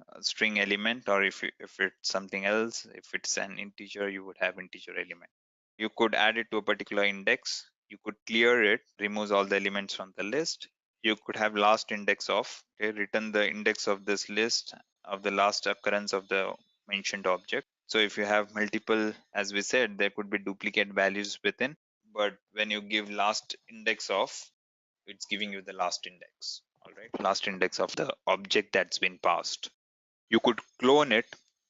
element, or if it's something else, if it's an integer, you would have integer element. You could add it to a particular index. You could clear it, removes all the elements from the list. You could have last index of, okay, return the index of this list of the last occurrence of the mentioned object. So if you have multiple, as we said, there could be duplicate values within, but when you give last index of, it's giving you the last index. All right, last index of the object that's been passed. You could clone it.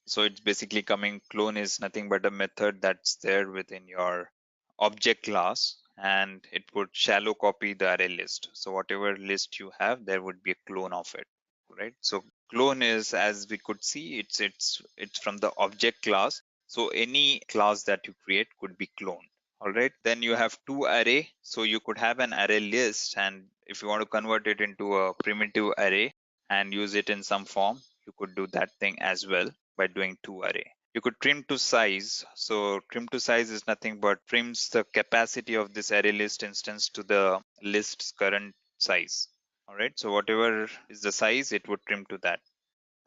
So it's basically coming, clone is nothing but a method that's there within your object class, and it would shallow copy the array list. So whatever list you have, there would be a clone of it, right? So clone is, as we could see, it's from the object class. So any class that you create could be cloned. All right. Then you have two array. So you could have an array list, and if you want to convert it into a primitive array and use it in some form, you could do that thing as well by doing two array. You could trim to size. So trim to size is nothing but trims the capacity of this array list instance to the list's current size. All right. So whatever is the size, it would trim to that.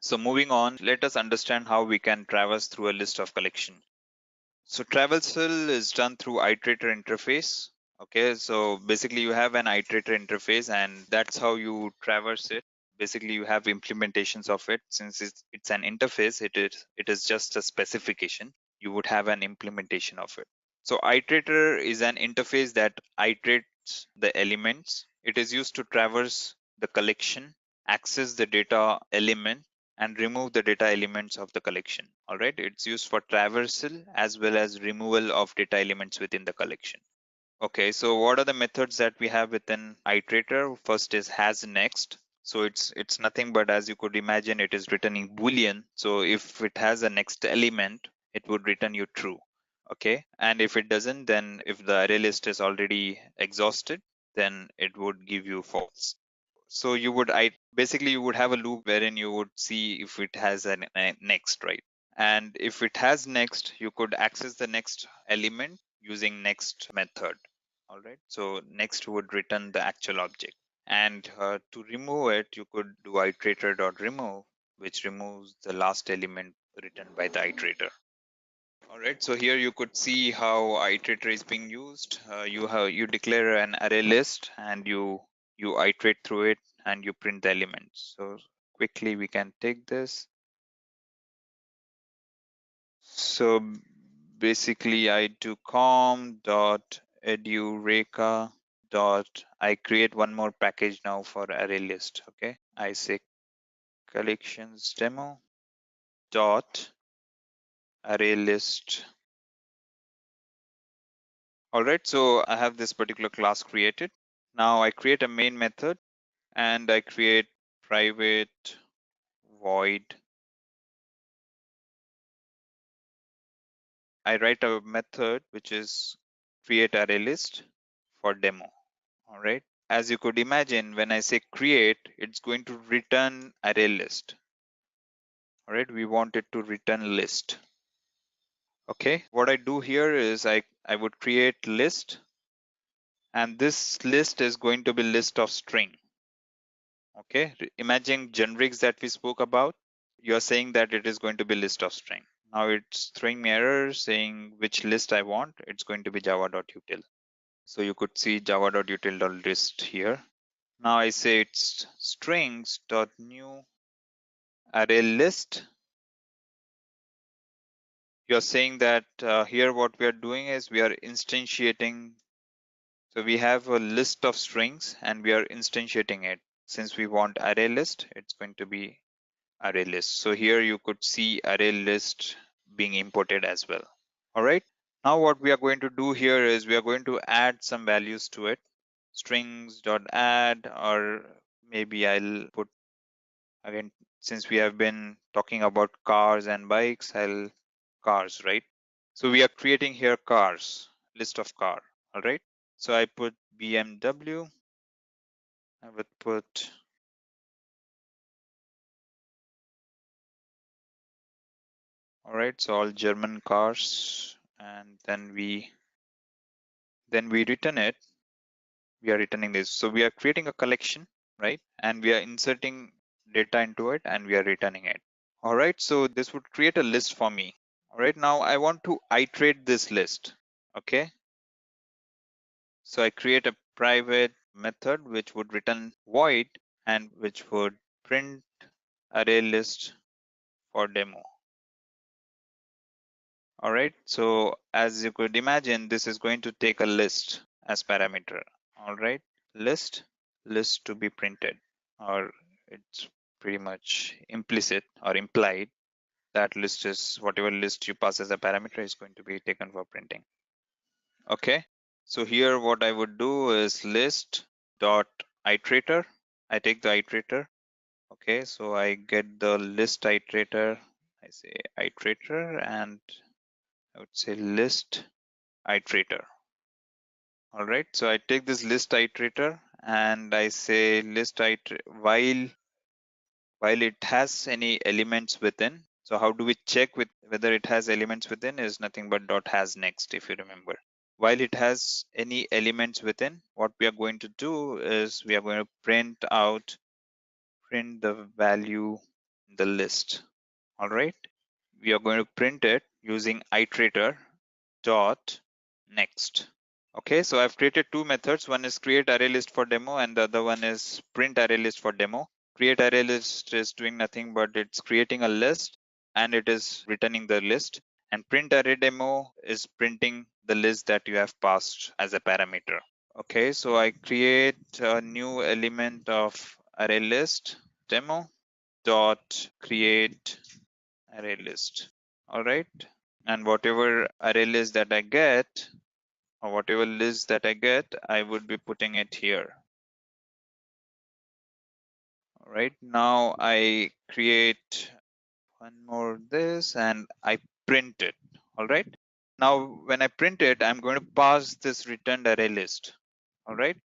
So moving on, let us understand how we can traverse through a list of collection. So traversal is done through iterator interface. Okay, so basically you have an iterator interface, and that's how you traverse it. Basically, you have implementations of it. Since it's an interface, it is just a specification. You would have an implementation of it. So iterator is an interface that iterates the elements. It is used to traverse the collection, access the data element, and remove the data elements of the collection. All right, it's used for traversal as well as removal of data elements within the collection. Okay, so what are the methods that we have within iterator? First is has next. So it's nothing but, as you could imagine, it is returning boolean. So if it has a next element, it would return you true. Okay, and if it doesn't, then if the array list is already exhausted, then it would give you false. So you would basically you would have a loop wherein you would see if it has a next, right? And if it has next, you could access the next element using next method. All right, so next would return the actual object, and to remove it, you could do iterator.remove, which removes the last element written by the iterator. All right, so here you could see how iterator is being used. You declare an array list, and you iterate through it, and you print the elements. So quickly we can take this. So basically I do com dot edureka dot, I create one more package now for array list. Okay, I say collections demo dot array list. All right, so I have this particular class created. Now I create a main method, and I create private void. I write a method which is create array list for demo. All right. As you could imagine, when I say create, it's going to return array list. All right. We want it to return list. Okay. What I do here is I would create list, and this list is going to be list of string. Okay. Imagine generics that we spoke about. You're saying that it is going to be list of string. Now it's throwing me error saying which list I want. It's going to be java.util. So you could see java.util.list here. Now I say it's strings.new array list. You're saying that here what we are doing is we are instantiating. So we have a list of strings and we are instantiating it. Since we want array list, it's going to be array list. So here you could see array list being imported as well. All right. Now what we are going to do here is we are going to add some values to it. Strings.add, or maybe I'll put, again, since we have been talking about cars and bikes, I'll cars, right? So we are creating here cars, list of car. All right. So I put BMW. I would put, all right, so all German cars, and then we return it. We are returning this. So we are creating a collection, right? And we are inserting data into it, and we are returning it. All right, so this would create a list for me. All right, now I want to iterate this list. Okay, so I create a private method which would return void and which would print array list for demo. All right, so as you could imagine, this is going to take a list as parameter. All right, list to be printed, or it's pretty much implicit or implied. that list is, whatever list you pass as a parameter is going to be taken for printing. Okay, so here what I would do is list dot iterator. I take the iterator. Okay, so I get the list iterator. I say iterator, and I would say list iterator. All right, so I take this list iterator and I say list iterator while it has any elements within. So how do we check with whether it has elements within is nothing but dot has next, if you remember. While it has any elements within, what we are going to do is we are going to print the value in the list. All right, we are going to print it using iterator dot next. Okay, so I've created two methods. One is create array list for demo and the other one is print array list for demo. Create array list is doing nothing but it's creating a list and it is returning the list, and print array demo is printing the list that you have passed as a parameter. Okay, so I create a new element of array list demo dot create array list. All right, and whatever array list that I get, or whatever list that I get, I would be putting it here. All right, now I create one more this and I print it. All right, now when I print it, I'm going to pass this returned array list. All right,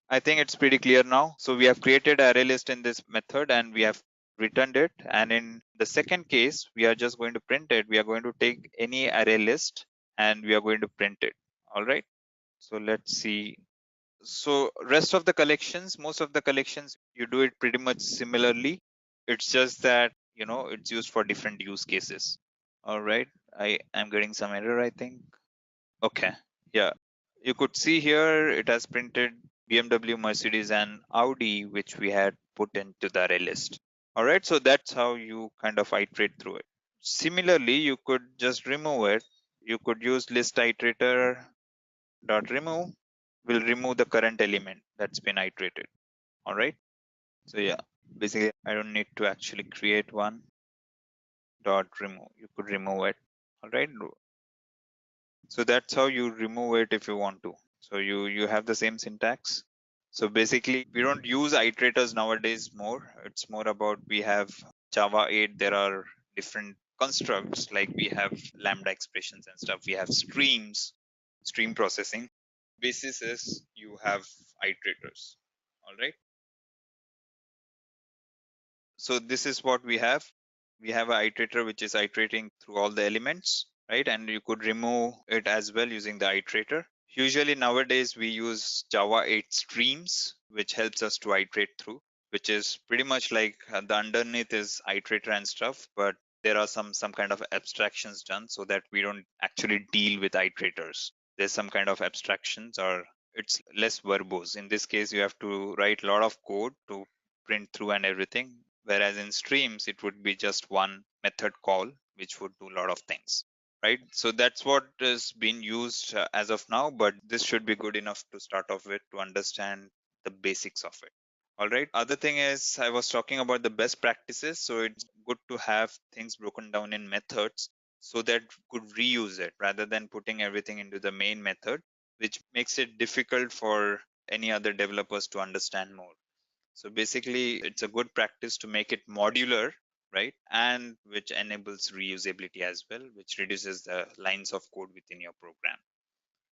I think it's pretty clear now. So we have created array list in this method and we have returned it. And in the second case, we are just going to print it. We are going to take any array list and we are going to print it. All right, so let's see. So rest of the collections, most of the collections, you do it pretty much similarly. It's just that, it's used for different use cases. All right, I am getting some error, I think. Okay, yeah. You could see here it has printed BMW, Mercedes, and Audi, which we had put into the array list. All right, so that's how you kind of iterate through it. Similarly, you could just remove it. You could use list iterator dot remove will remove the current element that's been iterated. All right, so yeah, basically I don't need to actually create one dot remove. You could remove it. All right, so that's how you remove it if you want to. So you have the same syntax. So basically we don't use iterators nowadays more. It's more about, we have Java 8, there are different constructs, like we have lambda expressions and stuff, we have stream processing. Basis is you have iterators. All right, so this is what we have. We have an iterator which is iterating through all the elements, right? And you could remove it as well using the iterator. Usually nowadays we use Java 8 streams, which helps us to iterate through, which is pretty much like the underneath is iterator and stuff, but there are some kind of abstractions done so that we don't actually deal with iterators. There's some kind of abstractions, or it's less verbose. In this case, you have to write a lot of code to print through and everything, whereas in streams it would be just one method call which would do a lot of things, right? So that's what is being used as of now, but this should be good enough to start off with to understand the basics of it. All right, other thing is, I was talking about the best practices, so it's good to have things broken down in methods so that could reuse it rather than putting everything into the main method, which makes it difficult for any other developers to understand more. So basically, it's a good practice to make it modular, right? And which enables reusability as well, which reduces the lines of code within your program.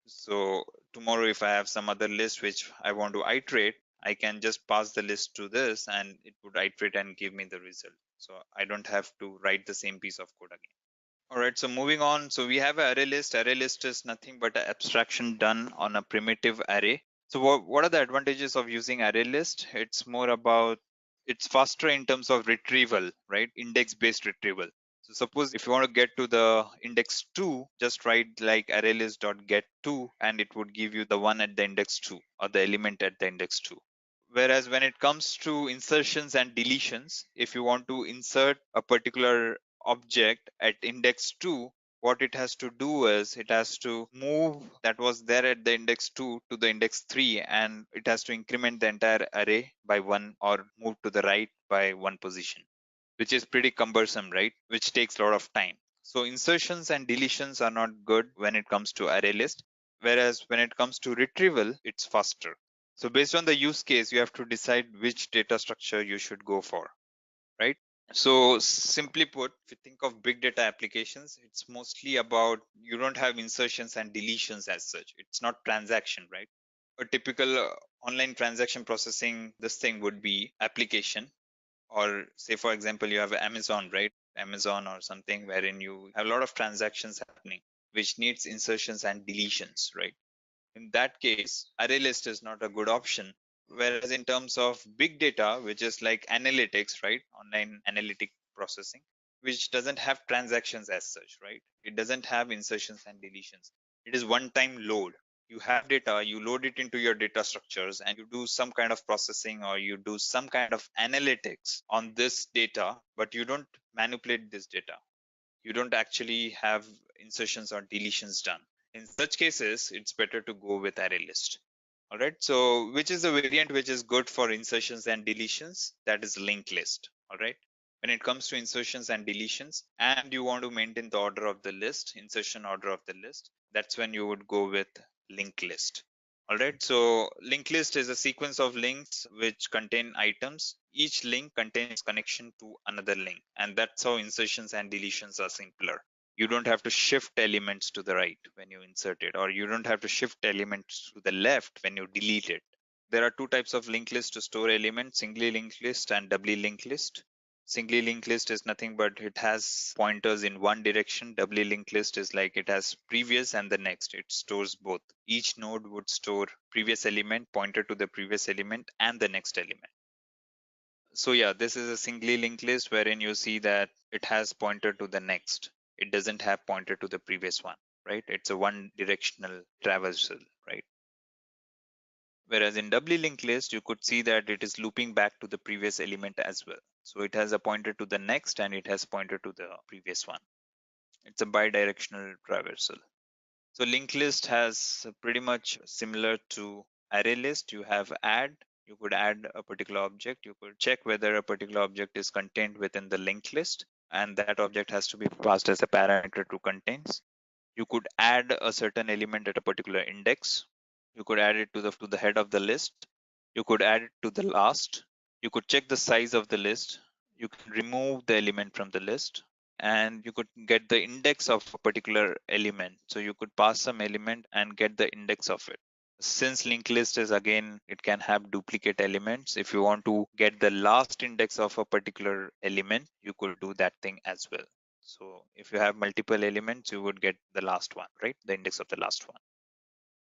So tomorrow, if I have some other list which I want to iterate, I can just pass the list to this and it would iterate and give me the result. So I don't have to write the same piece of code again. All right, so moving on. So we have an array list. Array list is nothing but an abstraction done on a primitive array. So what are the advantages of using array list? It's more about, it's faster in terms of retrieval, right? Index based retrieval. So suppose if you want to get to the index 2, just write like array list dot get 2 and it would give you the one at the index 2 or the element at the index 2. Whereas when it comes to insertions and deletions, if you want to insert a particular object at index 2, what it has to do is it has to move that was there at the index 2 to the index 3, and it has to increment the entire array by one or move to the right by one position. which is pretty cumbersome, right? Which takes a lot of time. So insertions and deletions are not good when it comes to array list, whereas when it comes to retrieval, it's faster. So based on the use case, you have to decide which data structure you should go for, right? So simply put, if you think of big data applications, it's mostly about you don't have insertions and deletions as such. It's not transaction, right? A typical online transaction processing, this thing would be application, or say for example you have Amazon, right? Amazon or something wherein you have a lot of transactions happening which needs insertions and deletions, right? In that case, array list is not a good option. Whereas in terms of big data, which is like analytics, right? Online analytic processing, which doesn't have transactions as such, right? It doesn't have insertions and deletions. It is one time load. You have data, you load it into your data structures, and you do some kind of processing or you do some kind of analytics on this data, but you don't manipulate this data. You don't actually have insertions or deletions done. In such cases, it's better to go with array list. All right. So which is the variant which is good for insertions and deletions? That is linked list. All right. When it comes to insertions and deletions, and you want to maintain the order of the list, insertion order of the list, that's when you would go with linked list. All right. So linked list is a sequence of links which contain items. Each link contains connection to another link, and that's how insertions and deletions are simpler. You don't have to shift elements to the right when you insert it, or you don't have to shift elements to the left when you delete it. There are two types of linked list to store elements: singly linked list and doubly linked list. Singly linked list is nothing but it has pointers in one direction. Doubly linked list is like it has previous and the next. It stores both. Each node would store previous element, pointer to the previous element, and the next element. So yeah, this is a singly linked list wherein you see that it has pointer to the next. It doesn't have pointer to the previous one, right? It's a one directional traversal, right? Whereas in doubly linked list, you could see that it is looping back to the previous element as well. So it has a pointer to the next and it has pointer to the previous one. It's a bidirectional traversal. So linked list has pretty much similar to array list. You have add. You could add a particular object. You could check whether a particular object is contained within the linked list, and that object has to be passed as a parameter to contains. You could add a certain element at a particular index. You could add it to the head of the list. You could add it to the last. You could check the size of the list. You can remove the element from the list, and you could get the index of a particular element. So you could pass some element and get the index of it. Since linked list is again, it can have duplicate elements. If you want to get the last index of a particular element, you could do that thing as well. So if you have multiple elements, you would get the last one, right? The index of the last one.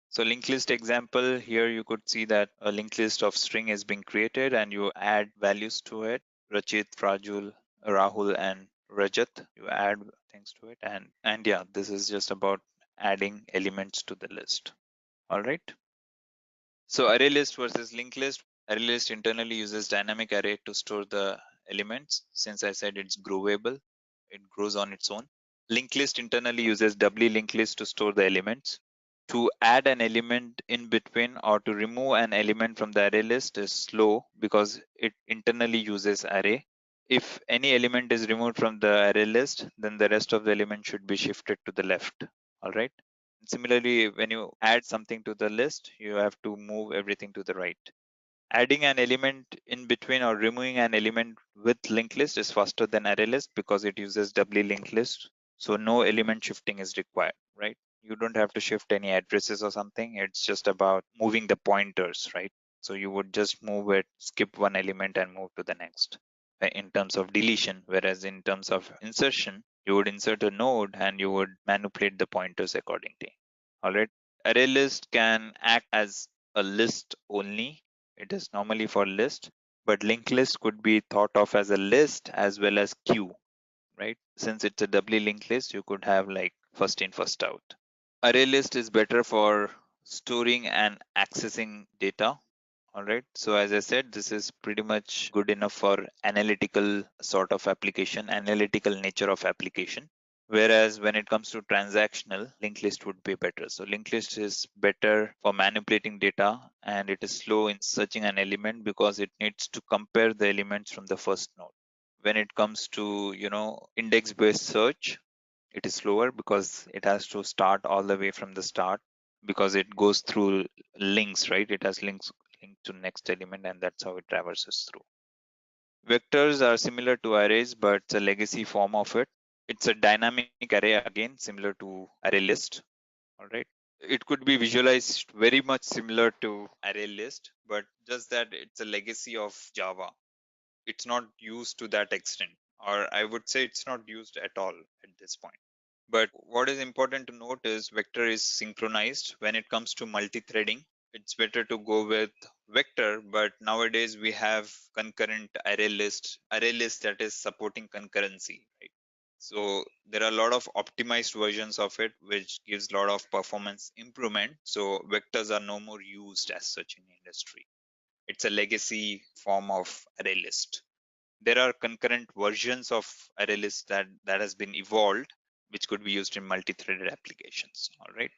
So linked list example here, you could see that a linked list of string is being created and you add values to it. Rachit, Rajul, Rahul, and Rajat. You add things to it, and yeah, this is just about adding elements to the list. All right. So array list versus linked list. Array list internally uses dynamic array to store the elements. Since I said it's growable, it grows on its own. Linked list internally uses doubly linked list to store the elements. To add an element in between or to remove an element from the array list is slow because it internally uses array. If any element is removed from the array list, then the rest of the element should be shifted to the left. All right. Similarly, when you add something to the list, you have to move everything to the right. Adding an element in between or removing an element with linked list is faster than array list because it uses doubly linked list. So no element shifting is required, right? You don't have to shift any addresses or something. It's just about moving the pointers, right? So you would just move it, skip one element and move to the next in terms of deletion. Whereas in terms of insertion, you would insert a node and you would manipulate the pointers accordingly. All right. Array list can act as a list only. It is normally for list, but linked list could be thought of as a list as well as queue, right? Since it's a doubly linked list, you could have like first in, first out. Array list is better for storing and accessing data. All right. So as I said, this is pretty much good enough for analytical sort of application, analytical nature of application. Whereas when it comes to transactional, linked list would be better. So linked list is better for manipulating data and it is slow in searching an element because it needs to compare the elements from the first node. When it comes to, index based search, it is slower because it has to start all the way from the start, because it goes through links, right? It has links linked to next element, and that's how it traverses through. Vectors are similar to arrays, but it's a legacy form of it. It's a dynamic array, again, similar to array list. All right. It could be visualized very much similar to array list, but just that it's a legacy of Java. It's not used to that extent, or I would say it's not used at all at this point. But what is important to note is vector is synchronized. When it comes to multi-threading, it's better to go with vector, but nowadays we have concurrent array list that is supporting concurrency, right? So there are a lot of optimized versions of it, which gives a lot of performance improvement. So vectors are no more used as such in industry. It's a legacy form of array list. There are concurrent versions of array list that has been evolved, which could be used in multi-threaded applications. All right.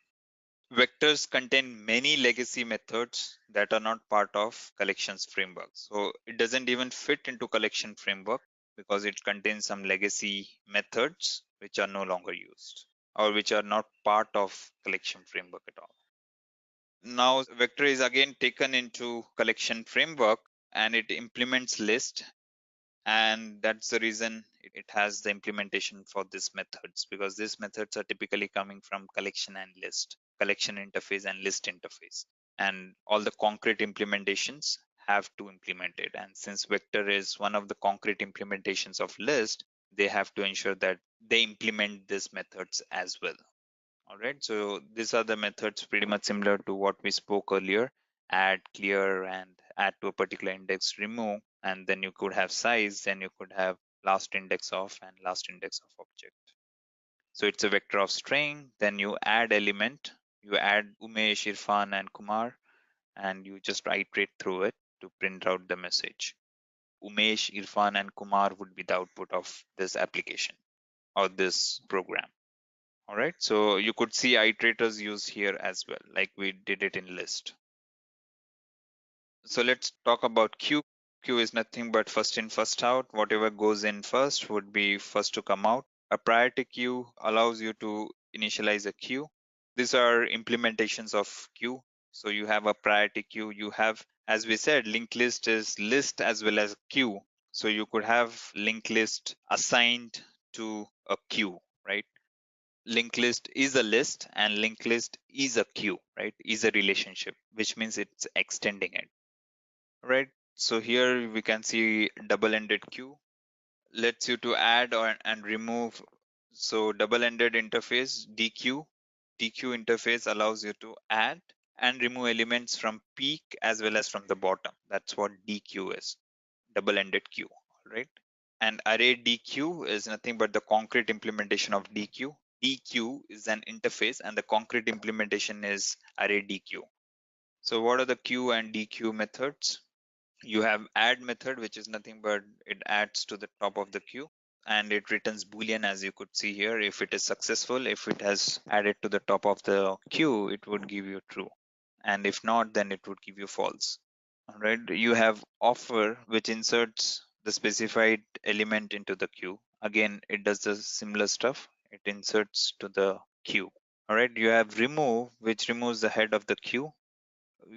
Vectors contain many legacy methods that are not part of collections framework. So it doesn't even fit into collection framework because it contains some legacy methods which are no longer used or which are not part of collection framework at all. Now vector is again taken into collection framework and it implements list, and that's the reason it has the implementation for these methods, because these methods are typically coming from collection and list, collection interface and list interface, and all the concrete implementations have to implement it. And since vector is one of the concrete implementations of list, they have to ensure that they implement these methods as well. All right, so these are the methods pretty much similar to what we spoke earlier: add, clear, and add to a particular index, remove, and then you could have size, then you could have last index of and last index of object. So it's a vector of string, then you add element, you add Umesh, Irfan, and Kumar, and you just iterate through it to print out the message. Umesh, Irfan, and Kumar would be the output of this application or this program. All right, so you could see iterators used here as well, like we did it in list. So let's talk about queue. Queue is nothing but first in, first out. Whatever goes in first would be first to come out. A priority queue allows you to initialize a queue. These are implementations of queue. So you have a priority queue. You have, as we said, linked list is list as well as queue. So you could have linked list assigned to a queue, right? Linked list is a list and linked list is a queue, right? Is a relationship, which means it's extending it, right? So here we can see double-ended queue lets you to add and remove. So double-ended interface DQ interface allows you to add and remove elements from peak as well as from the bottom. That's what DQ is, double-ended queue, right? And array DQ is nothing but the concrete implementation of DQ. DQ is an interface and the concrete implementation is array DQ. So what are the queue and DQ methods? You have add method, which is nothing but it adds to the top of the queue and it returns boolean, as you could see here. If it is successful, if it has added to the top of the queue, it would give you true, and if not, then it would give you false. All right, you have offer, which inserts the specified element into the queue. Again, it does the similar stuff, it inserts to the queue. All right, you have remove, which removes the head of the queue.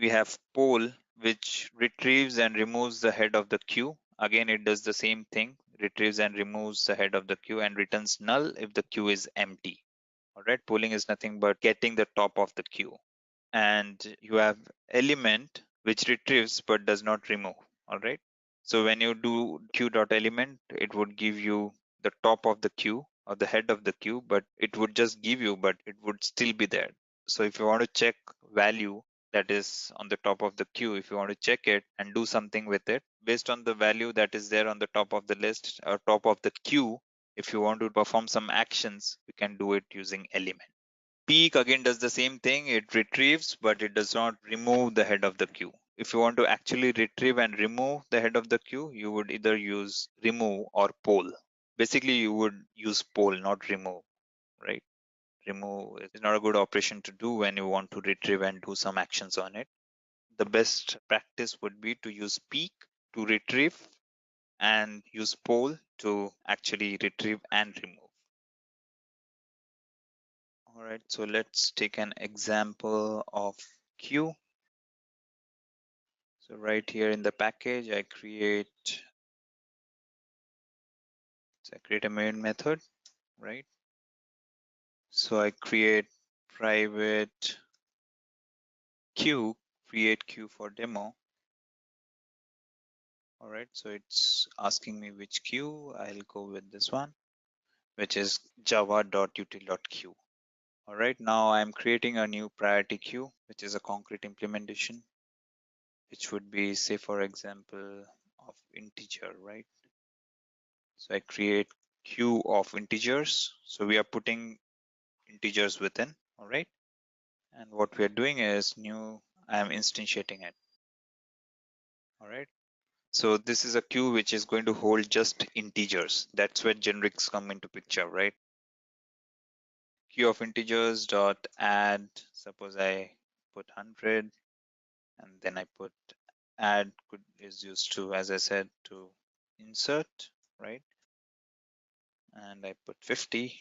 We have poll, which retrieves and removes the head of the queue. Again, it does the same thing, retrieves and removes the head of the queue and returns null if the queue is empty. All right, polling is nothing but getting the top of the queue. And you have element, which retrieves but does not remove. All right, so when you do queue.element, it would give you the top of the queue or the head of the queue, but it would just give you, but it would still be there. So if you want to check value that is on the top of the queue, if you want to check it and do something with it based on the value that is there on the top of the list or top of the queue, if you want to perform some actions, you can do it using element. Peek again does the same thing, it retrieves but it does not remove the head of the queue. If you want to actually retrieve and remove the head of the queue, you would either use remove or poll. Basically you would use poll, not remove, right? Remove is not a good operation to do when you want to retrieve and do some actions on it. The best practice would be to use peek to retrieve and use poll to actually retrieve and remove. All right, so let's take an example of queue. So right here in the package, I create a main method, right? So I create private queue, create queue for demo. All right, so it's asking me which queue. I'll go with this one, which is java.util.queue. All right, now I'm creating a new priority queue, which is a concrete implementation, which would be, say, for example, of integer, right? So I create queue of integers. So we are putting integers within, all right? And what we are doing is new, I'm instantiating it, all right? So this is a queue which is going to hold just integers. That's where generics come into picture, right? Queue of integers dot add, suppose I put 100, and then I put add is used to, as I said, to insert, right? And I put 50.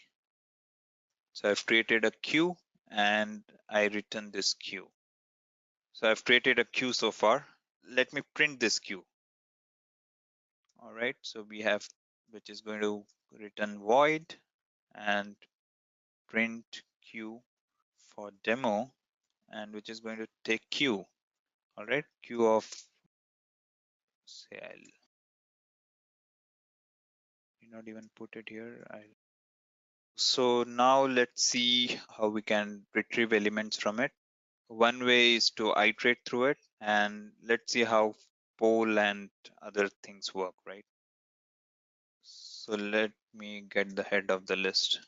So I've created a queue and I return this queue. So I've created a queue so far. Let me print this queue. All right, so we have, which is going to return void and print queue for demo, and which is going to take queue. All right, queue of, say, I'll not even put it here. So now let's see how we can retrieve elements from it. One way is to iterate through it, and let's see how poll and other things work, right? So let me get the head of the list.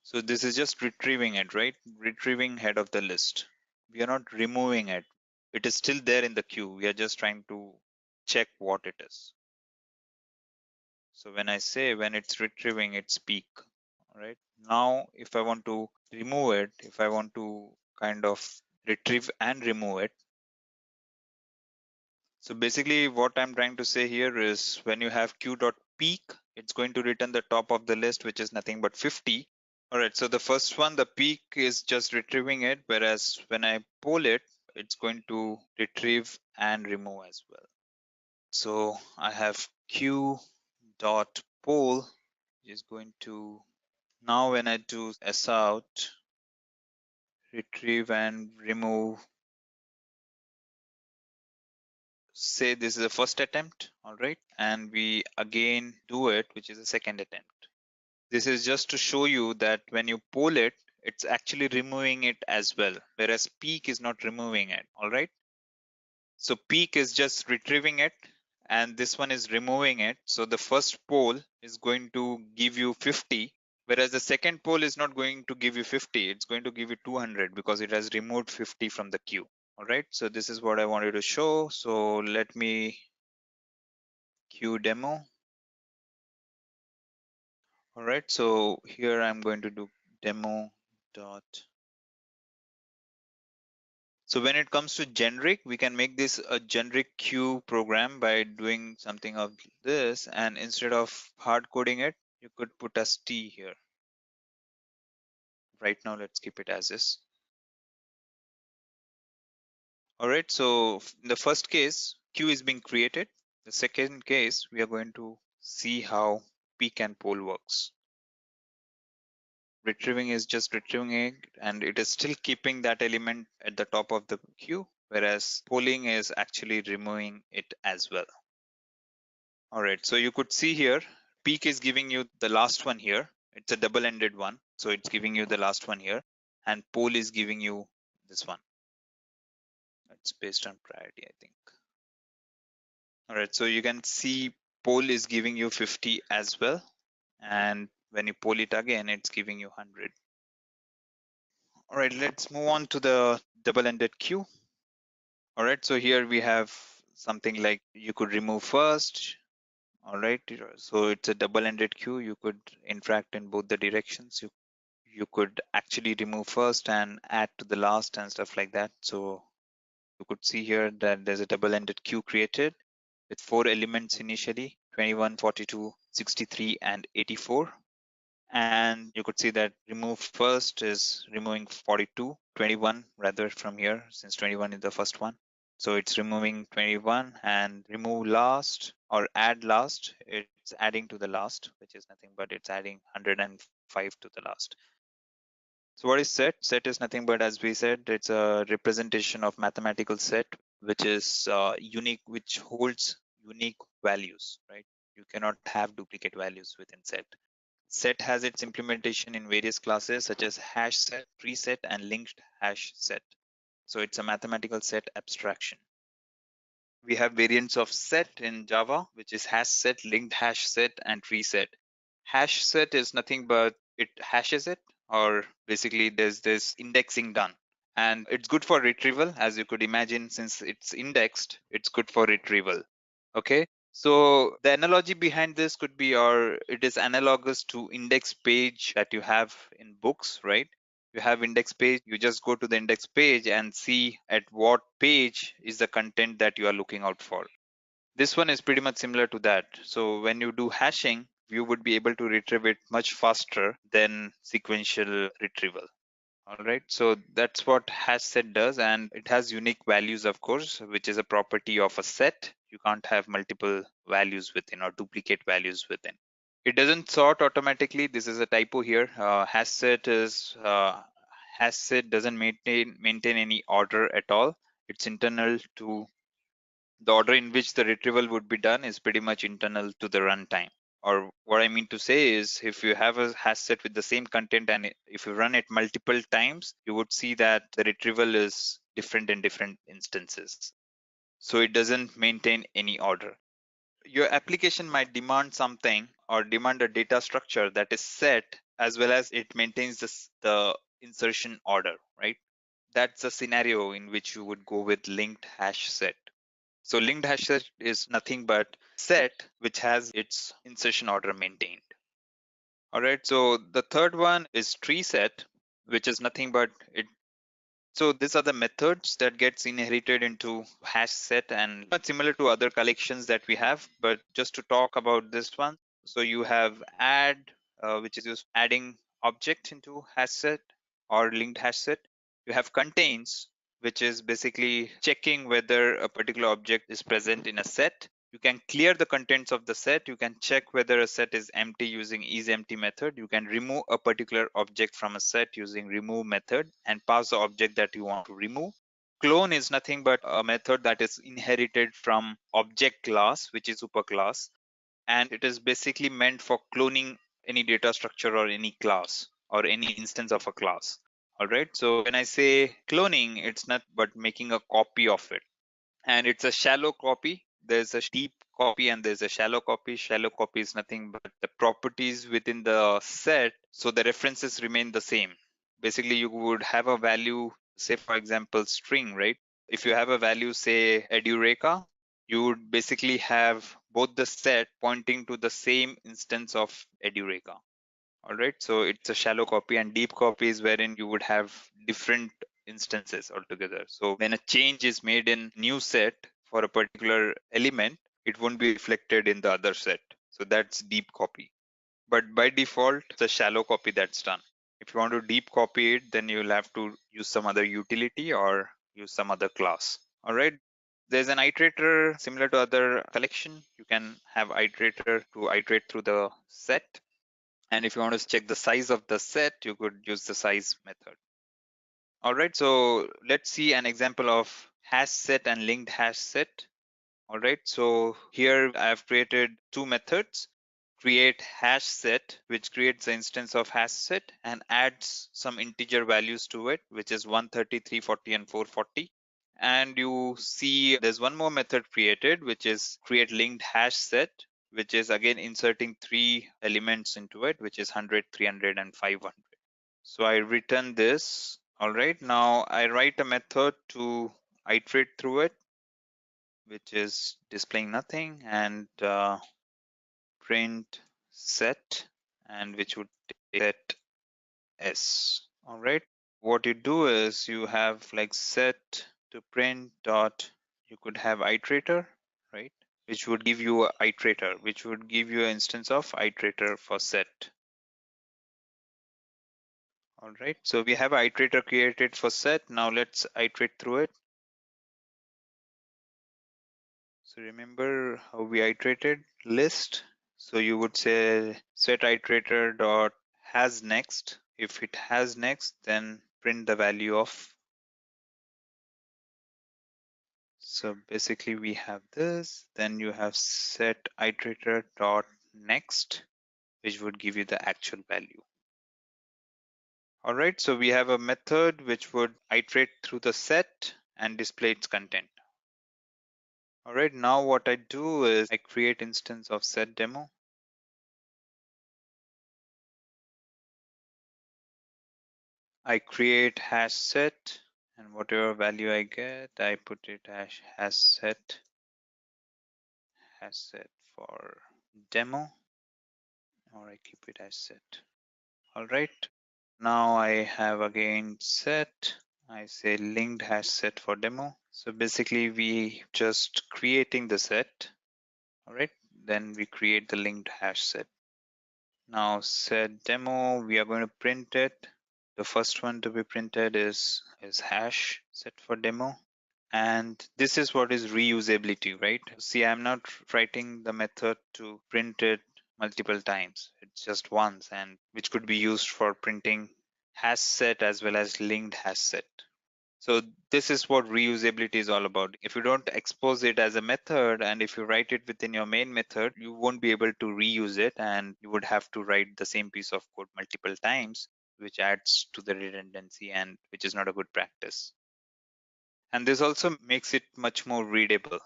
So this is just retrieving it, right? Retrieving head of the list. We are not removing it. It is still there in the queue. We are just trying to check what it is. So when I say when it's retrieving, it's peak. All right. Now, if I want to remove it, if I want to kind of retrieve and remove it. So basically what I'm trying to say here is when you have queue.peak, it's going to return the top of the list, which is nothing but 50. All right, so the first one, the peak is just retrieving it, whereas when I poll it, it's going to retrieve and remove as well. So I have queue dot poll is going to, now when I do s out, retrieve and remove, say this is the first attempt, all right, and we again do it, which is the second attempt. This is just to show you that when you poll it, it's actually removing it as well, whereas peak is not removing it, all right. So peak is just retrieving it and this one is removing it. So the first poll is going to give you 50, whereas the second poll is not going to give you 50. It's going to give you 200 because it has removed 50 from the queue. All right, so this is what I wanted to show. So let me queue demo. All right, so here I'm going to do demo dot. So when it comes to generic, we can make this a generic queue program by doing something of this, and instead of hard coding it, you could put as T here. Right now, let's keep it as is. All right, so in the first case, queue is being created. The second case, we are going to see how peek and poll works. Retrieving is just retrieving it, and it is still keeping that element at the top of the queue, whereas polling is actually removing it as well. All right, so you could see here, peak is giving you the last one here. It's a double-ended one, so it's giving you the last one here, and poll is giving you this one. It's based on priority, I think. All right, so you can see poll is giving you 50 as well, and when you poll it again, it's giving you 100. All right, let's move on to the double-ended queue. All right, so here we have something like you could remove first. All right, so it's a double-ended queue. You could interact in both the directions. You could actually remove first and add to the last and stuff like that. So you could see here that there's a double-ended queue created with 4 elements initially. 21, 42, 63, and 84. And you could see that remove first is removing 42, 21 rather from here, since 21 is the first one. So it's removing 21, and remove last or add last, it's adding to the last, which is nothing but it's adding 105 to the last. So what is set? Set is nothing but, as we said, it's a representation of mathematical set, which is unique, which holds unique values, right? You cannot have duplicate values within set. Set has its implementation in various classes such as hash set, tree set, and linked hash set. So it's a mathematical set abstraction. We have variants of set in Java, which is hash set, linked hash set, and tree set. Hash set is nothing but it hashes it, or basically there's this indexing done. And it's good for retrieval, as you could imagine, since it's indexed, it's good for retrieval. Okay. So the analogy behind this could be, or it is analogous to index page that you have in books, right? You have index page, you just go to the index page and see at what page is the content that you are looking out for. This one is pretty much similar to that. So when you do hashing, you would be able to retrieve it much faster than sequential retrieval. All right, so that's what hash set does, and it has unique values, of course, which is a property of a set. You can't have multiple values within or duplicate values within. It doesn't sort automatically. This is a typo here. Hash set doesn't maintain any order at all. It's internal to the order in which the retrieval would be done is pretty much internal to the runtime. Or what I mean to say is, if you have a hash set with the same content and if you run it multiple times, you would see that the retrieval is different in different instances. So it doesn't maintain any order. Your application might demand something or demand a data structure that is set, as well as it maintains the insertion order, right? That's a scenario in which you would go with linked hash set. So linked hash set is nothing but set which has its insertion order maintained. All right. So the third one is tree set, which is nothing but it. So these are the methods that gets inherited into hash set, and not similar to other collections that we have, but just to talk about this one. So you have add, which is just adding object into hash set or linked hash set. You have contains, which is basically checking whether a particular object is present in a set. You can clear the contents of the set. You can check whether a set is empty using isEmpty method. You can remove a particular object from a set using remove method and pass the object that you want to remove. Clone is nothing but a method that is inherited from object class, which is superclass, and it is basically meant for cloning any data structure or any class or any instance of a class. All right. So when I say cloning, it's not but making a copy of it, and it's a shallow copy. There's a deep copy and there's a shallow copy. Shallow copy is nothing but the properties within the set, so the references remain the same. Basically, you would have a value, say for example string, right? If you have a value, say Edureka, you would basically have both the set pointing to the same instance of Edureka. All right, so it's a shallow copy, and deep copy is wherein you would have different instances altogether. So when a change is made in new set for a particular element, it won't be reflected in the other set. So that's deep copy. But by default, it's a shallow copy that's done. If you want to deep copy it, then you'll have to use some other utility or use some other class. All right. There's an iterator similar to other collection. You can have iterator to iterate through the set. And if you want to check the size of the set, you could use the size method. All right, so let's see an example of hash set and linked hash set. All right, so here I've created two methods. Create hash set, which creates the instance of hash set and adds some integer values to it, which is 130, 340, and 440. And you see there's one more method created, which is create linked hash set, which is again inserting three elements into it, which is 100, 300, and 500. So I return this. All right, now I write a method to iterate through it, which is displaying nothing, and print set, and which would take set s. All right, what you do is you have like set to print dot, you could have iterator, right? which would give you a iterator, which would give you an instance of iterator for set. All right, so we have an iterator created for set. Now let's iterate through it. So remember how we iterated list. So you would say set iterator dot has next. If it has next, then print the value of. So basically we have this, then you have set iterator dot next, which would give you the actual value. All right, so we have a method which would iterate through the set and display its content. All right, now what I do is I create instance of set demo. I create hash set, and whatever value I get, I put it as hash set for demo, or I keep it as set. All right, now I have again set. I say linked hash set for demo. So basically we just creating the set. All right, then we create the linked hash set. Now set demo, we are going to print it. The first one to be printed is hash set for demo. And this is what is reusability, right? See, I'm not writing the method to print it multiple times. It's just once, and which could be used for printing hash set as well as linked hash set. So this is what reusability is all about. If you don't expose it as a method, and if you write it within your main method, you won't be able to reuse it, and you would have to write the same piece of code multiple times, which adds to the redundancy and which is not a good practice. And this also makes it much more readable.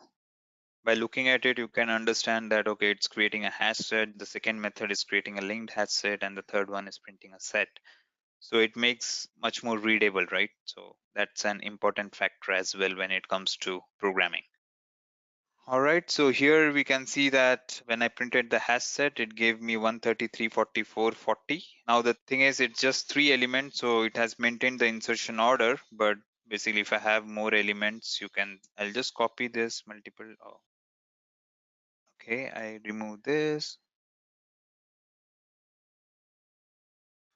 By looking at it, you can understand that, okay, it's creating a hash set, the second method is creating a linked hash set, and the third one is printing a set. So it makes much more readable, right? So that's an important factor as well when it comes to programming. All right, so here we can see that when I printed the hash set, it gave me 133, 44, 40. Now the thing is, it's just 3 elements, so it has maintained the insertion order. But basically, if I have more elements, I'll just copy this multiple. Oh, okay, I remove this.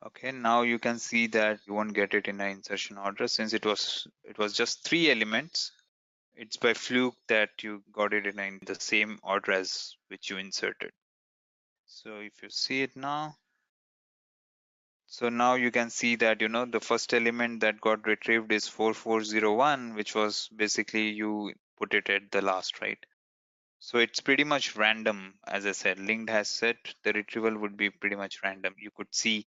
Okay, now you can see that you won't get it in an insertion order since it was just 3 elements. It's by fluke that you got it in the same order as which you inserted. So if you see it now, so now you can see that, the first element that got retrieved is 4401, which was basically you put it at the last, right? So it's pretty much random. As I said, linked has set, the retrieval would be pretty much random. You could see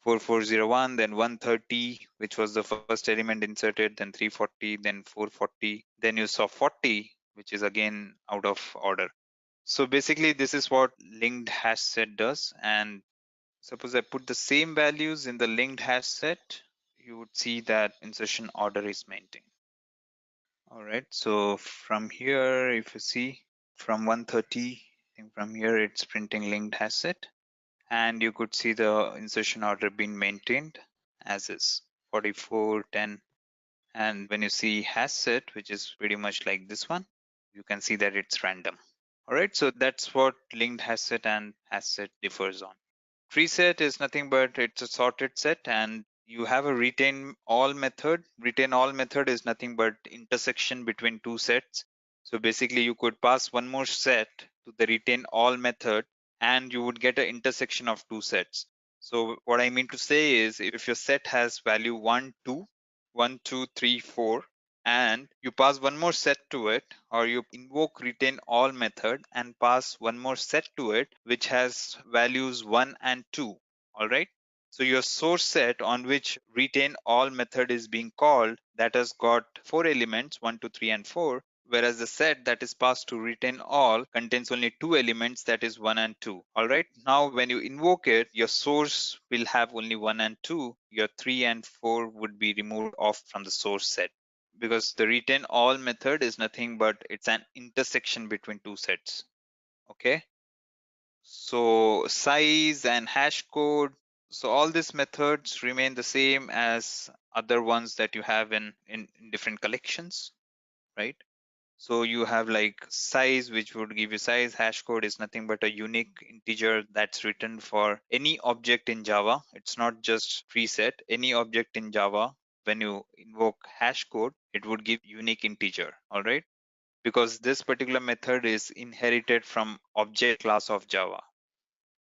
4401, then 130, which was the first element inserted, then 340, then 440, then you saw 40, which is again out of order. So basically, this is what linked hash set does. And suppose I put the same values in the linked hash set, you would see that insertion order is maintained. All right, so from here, if you see from 130, I think from here it's printing linked hash set. And you could see the insertion order being maintained as is 44, 10. And when you see hash set, which is pretty much like this one, you can see that it's random. All right, so that's what linked hash set and hash set differs on. Tree set is nothing but it's a sorted set, and you have a retain all method. Retain all method is nothing but intersection between two sets. So basically you could pass one more set to the retain all method and you would get an intersection of two sets. So what I mean to say is if your set has value 1, 2, 1, 2, 3, 4, and you pass one more set to it, or you invoke retain all method and pass one more set to it which has values 1 and 2. All right, so your source set on which retain all method is being called, that has got 4 elements, 1, 2, 3, and 4, whereas the set that is passed to retain all contains only 2 elements, that is 1 and 2. All right, now when you invoke it, your source will have only 1 and 2. Your 3 and 4 would be removed off from the source set, because the retain all method is nothing but it's an intersection between two sets. Okay, so size and hash code, so all these methods remain the same as other ones that you have in different collections, right? So you have like size, which would give you size. Hash code is nothing but a unique integer that's written for any object in Java. It's not just preset. Any object in Java, when you invoke hash code, it would give unique integer. All right. Because this particular method is inherited from object class of Java.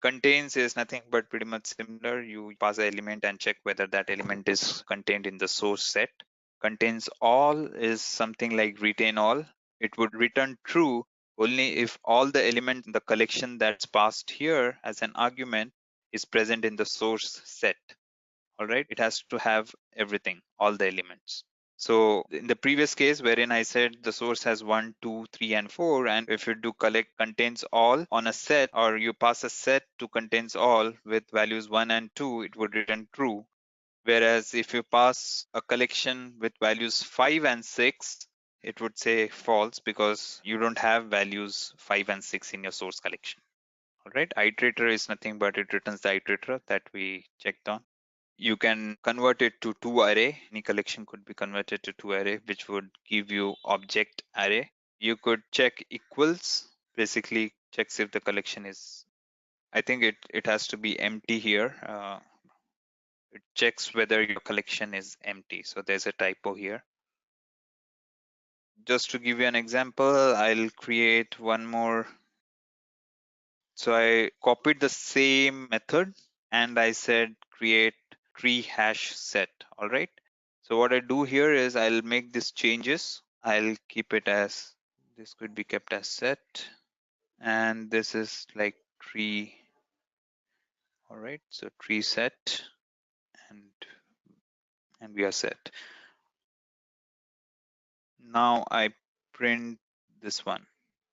Contains is nothing but pretty much similar. You pass an element and check whether that element is contained in the source set. Contains all is something like retain all. It would return true only if all the elements in the collection that's passed here as an argument is present in the source set. All right, it has to have everything, all the elements. So in the previous case wherein I said the source has 1, 2, 3, and 4, and if you do collect contains all on a set, or you pass a set to contains all with values 1 and 2, it would return true. Whereas if you pass a collection with values 5 and 6, it would say false because you don't have values 5 and 6 in your source collection. All right, iterator is nothing but it returns the iterator that we checked on. You can convert it to two array. Any collection could be converted to two array, which would give you object array. You could check equals, basically checks if the collection is, I think it has to be empty here. It checks whether your collection is empty. So there's a typo here. Just to give you an example, I'll create one more. So I copied the same method and I said create tree hash set. All right. So what I do here is I'll make these changes. I'll keep it as, this could be kept as set. And this is like tree. All right. So tree set and we are set. Now I print this one.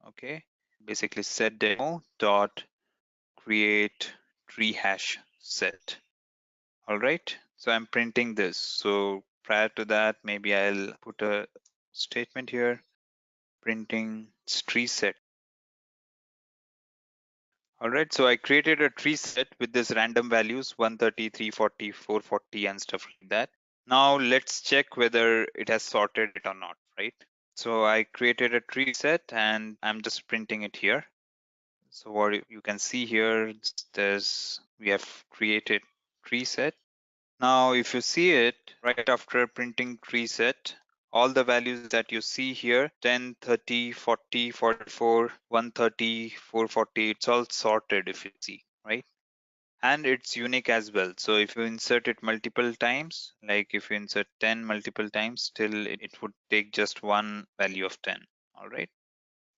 Okay. Basically set demo dot create tree hash set. All right, so I'm printing this. So prior to that, maybe I'll put a statement here, printing tree set. All right, so I created a tree set with this random values 130, 340, 440 and stuff like that. Now let's check whether it has sorted it or not, right? So I created a tree set and I'm just printing it here. So what you can see here, we have created tree set. Now, if you see it right after printing tree set, all the values that you see here 10, 30, 40, 44, 130, 440, it's all sorted if you see, right? And it's unique as well. So if you insert it multiple times, like if you insert 10 multiple times, still it would take just one value of 10. All right.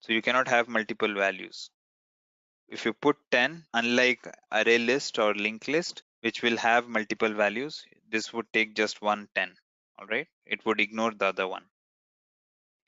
So you cannot have multiple values. If you put 10, unlike array list or linked list, which will have multiple values, this would take just one 10. All right, it would ignore the other one.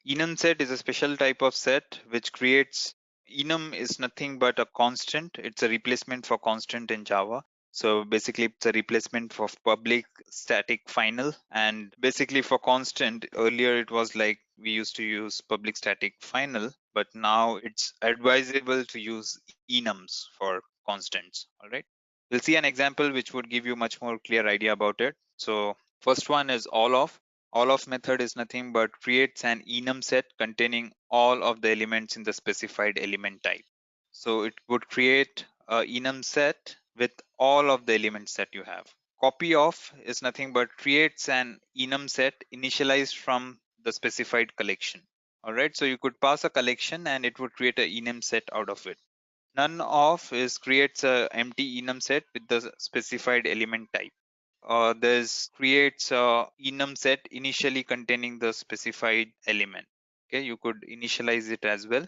Enum set is a special type of set which creates, enum is nothing but a constant. It's a replacement for constant in Java. So basically it's a replacement for public static final, and basically for constant earlier it was like we used to use public static final, but now it's advisable to use enums for constants. All right, we'll see an example which would give you much more clear idea about it. So first one is all of. All of method is nothing but creates an enum set containing all of the elements in the specified element type. So it would create a enum set with all of the elements that you have. Copy of is nothing but creates an enum set initialized from the specified collection. All right, so you could pass a collection and it would create a enum set out of it. None of is creates a empty enum set with the specified element type. There's creates a enum set initially containing the specified element. Okay, you could initialize it as well.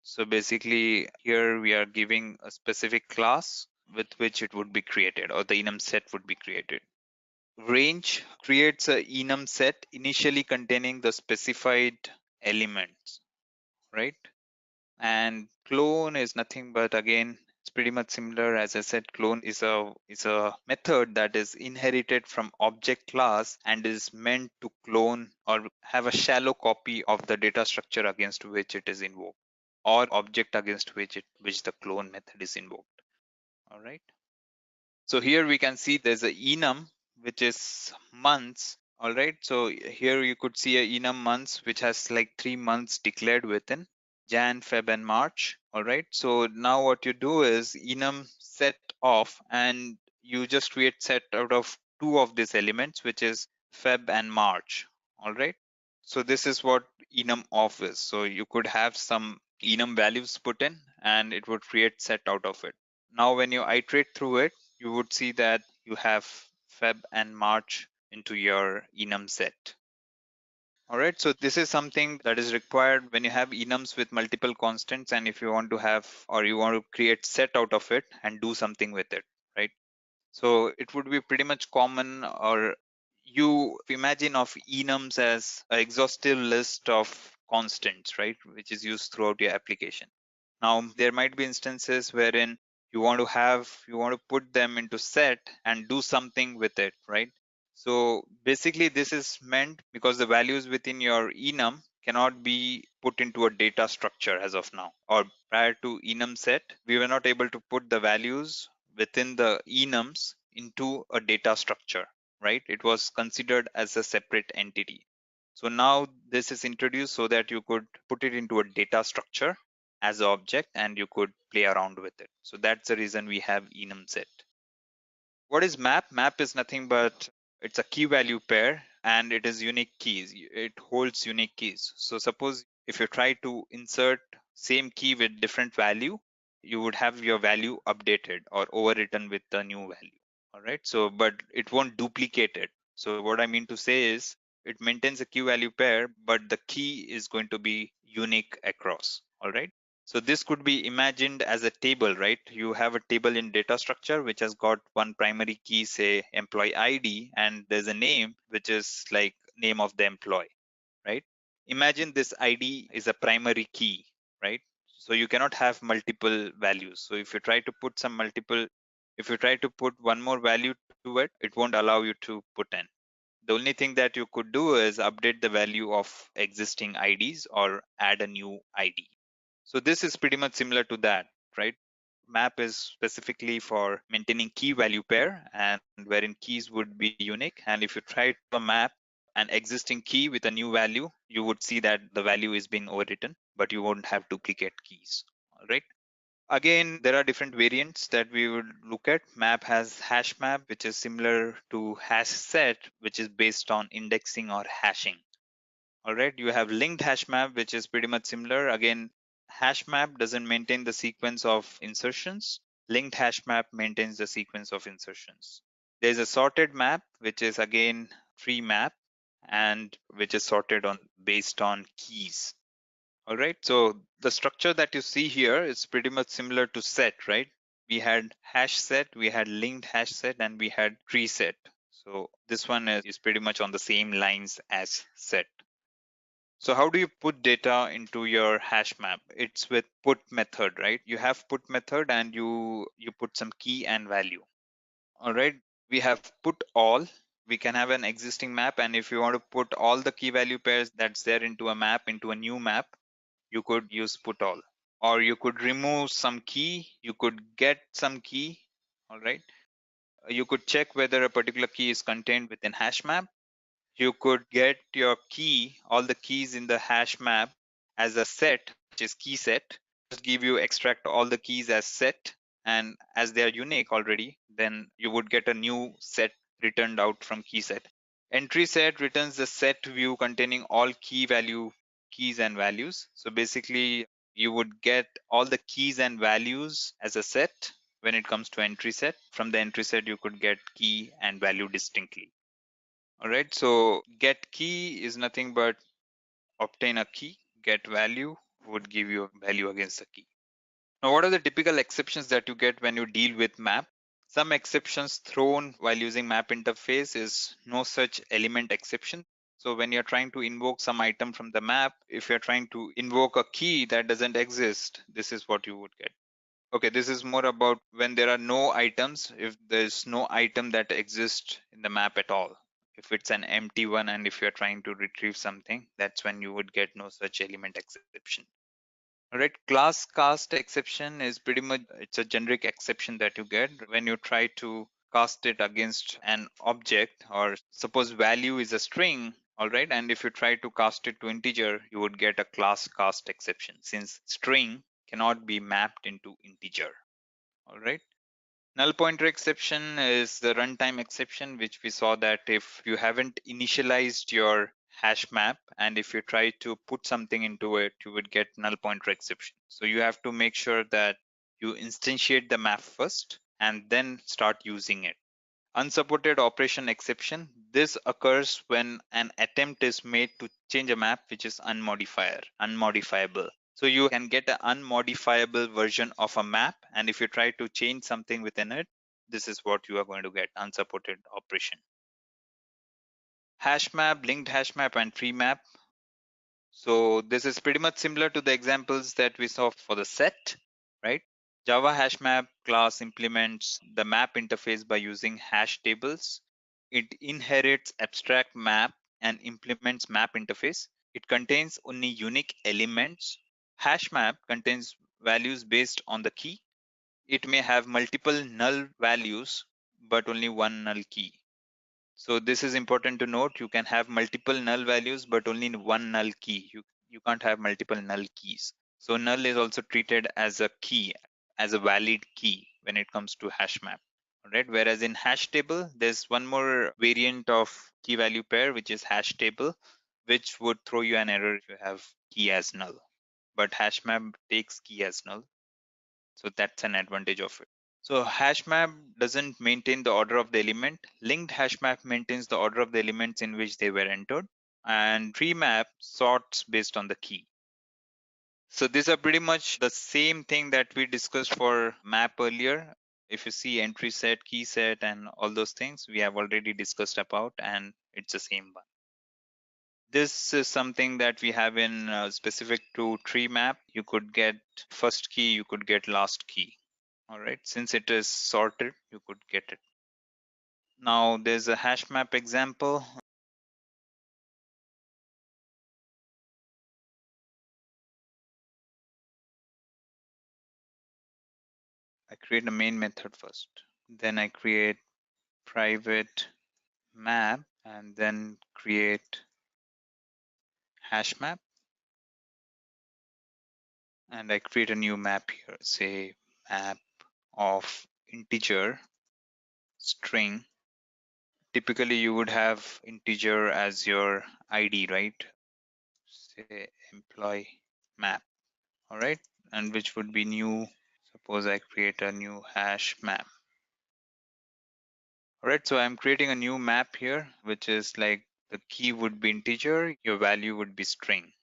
So basically here we are giving a specific class with which it would be created, or the enum set would be created. Range creates a enum set initially containing the specified elements, right? And clone is nothing but, again, it's pretty much similar. As I said, clone is a method that is inherited from object class and is meant to clone or have a shallow copy of the data structure against which it is invoked, or object against which the clone method is invoked. All right, so here we can see there's a enum which is months, All right. So here you could see a enum months which has like 3 months declared within Jan, Feb, and March. All right. So now what you do is enum set off, and you just create set out of two of these elements, which is Feb and March. All right. So this is what enum off is. So you could have some enum values put in, and it would create set out of it. Now when you iterate through it, you would see that you have Feb and March into your enum set. All right, so this is something that is required when you have enums with multiple constants, and if you want to have or you want to create set out of it and do something with it, right? So it would be pretty much common, or you imagine of enums as an exhaustive list of constants, right, which is used throughout your application. Now, there might be instances wherein you want to put them into set and do something with it, right? So basically, this is meant because the values within your enum cannot be put into a data structure as of now. Or prior to enum set, we were not able to put the values within the enums into a data structure, right? It was considered as a separate entity. So now this is introduced so that you could put it into a data structure as an object and you could play around with it. So that's the reason we have enum set. What is map? Map is nothing but it's a key value pair and it is unique keys. It holds unique keys. So suppose if you try to insert same key with different value, you would have your value updated or overwritten with the new value. All right. So, but it won't duplicate it. So what I mean to say is it maintains a key value pair, but the key is going to be unique across. All right. So this could be imagined as a table, right? You have a table in data structure which has got one primary key, say employee ID, and there's a name which is like name of the employee, right? Imagine this ID is a primary key, right? So you cannot have multiple values. So if you try to put one more value to it, it won't allow you to put in. The only thing that you could do is update the value of existing IDs or add a new ID. So this is pretty much similar to that, right? Map is specifically for maintaining key value pair and wherein keys would be unique. And if you try to map an existing key with a new value, you would see that the value is being overwritten, but you won't have duplicate keys. All right. Again, there are different variants that we would look at. Map has hash map, which is similar to hash set, which is based on indexing or hashing. All right, you have linked hash map, which is pretty much similar. Again, hash map doesn't maintain the sequence of insertions. Linked hash map maintains the sequence of insertions. There's a sorted map, which is again tree map and which is sorted on based on keys. All right, so the structure that you see here is pretty much similar to set, right? We had hash set, we had linked hash set, and we had tree set. So this one is pretty much on the same lines as set. So how do you put data into your hash map? It's with put method, right? You have put method and you put some key and value. All right. We have put all. We can have an existing map, and if you want to put all the key value pairs that's there into a map, into a new map, you could use put all. Or you could remove some key, you could get some key. All right. You could check whether a particular key is contained within hash map. You could get your key, all the keys in the hash map as a set, which is key set. Just give you extract all the keys as set, and as they are unique already, then you would get a new set returned out from key set. Entry set returns the set view containing all keys and values. So basically you would get all the keys and values as a set when it comes to entry set. From the entry set you could get key and value distinctly. All right, so get key is nothing but obtain a key, get value would give you a value against the key. Now, what are the typical exceptions that you get when you deal with map? Some exceptions thrown while using map interface is no such element exception. So when you're trying to invoke some item from the map, if you're trying to invoke a key that doesn't exist, this is what you would get. Okay, this is more about when there are no items, if there's no item that exists in the map at all. If it's an empty one and if you're trying to retrieve something, that's when you would get no such element exception. All right, class cast exception is pretty much it's a generic exception that you get when you try to cast it against an object, or suppose value is a string, all right, and if you try to cast it to integer, you would get a class cast exception since string cannot be mapped into integer. All right. Null pointer exception is the runtime exception, which we saw that if you haven't initialized your hash map and if you try to put something into it, you would get null pointer exception. So you have to make sure that you instantiate the map first and then start using it. Unsupported operation exception. This occurs when an attempt is made to change a map which is unmodifiable. So you can get an unmodifiable version of a map, and if you try to change something within it, this is what you are going to get, unsupported operation. Hash map, linked hash map, and tree map. So this is pretty much similar to the examples that we saw for the set, right? Java hash map class implements the map interface by using hash tables. It inherits abstract map and implements map interface. It contains only unique elements. Hash map contains values based on the key. It may have multiple null values, but only one null key. So this is important to note. You can have multiple null values, but only one null key. You can't have multiple null keys. So null is also treated as a key, as a valid key when it comes to hash map. Right? Whereas in hash table, there's one more variant of key value pair, which is hash table, which would throw you an error if you have key as null. But hash map takes key as null. So that's an advantage of it. So hash map doesn't maintain the order of the element. Linked hash map maintains the order of the elements in which they were entered. And tree map sorts based on the key. So these are pretty much the same thing that we discussed for map earlier. If you see entry set, key set, and all those things, we have already discussed about, and it's the same one. This is something that we have in specific to tree map. You could get first key, you could get last key. All right, since it is sorted, you could get it. Now there's a hash map example. I create a main method first. Then I create private map and then create hash map. And I create a new map here, say map of integer string. Typically you would have integer as your ID, right? Say employee map, all right? And which would be new. Suppose I create a new hash map. All right, so I'm creating a new map here, which is like the key would be integer, your value would be string.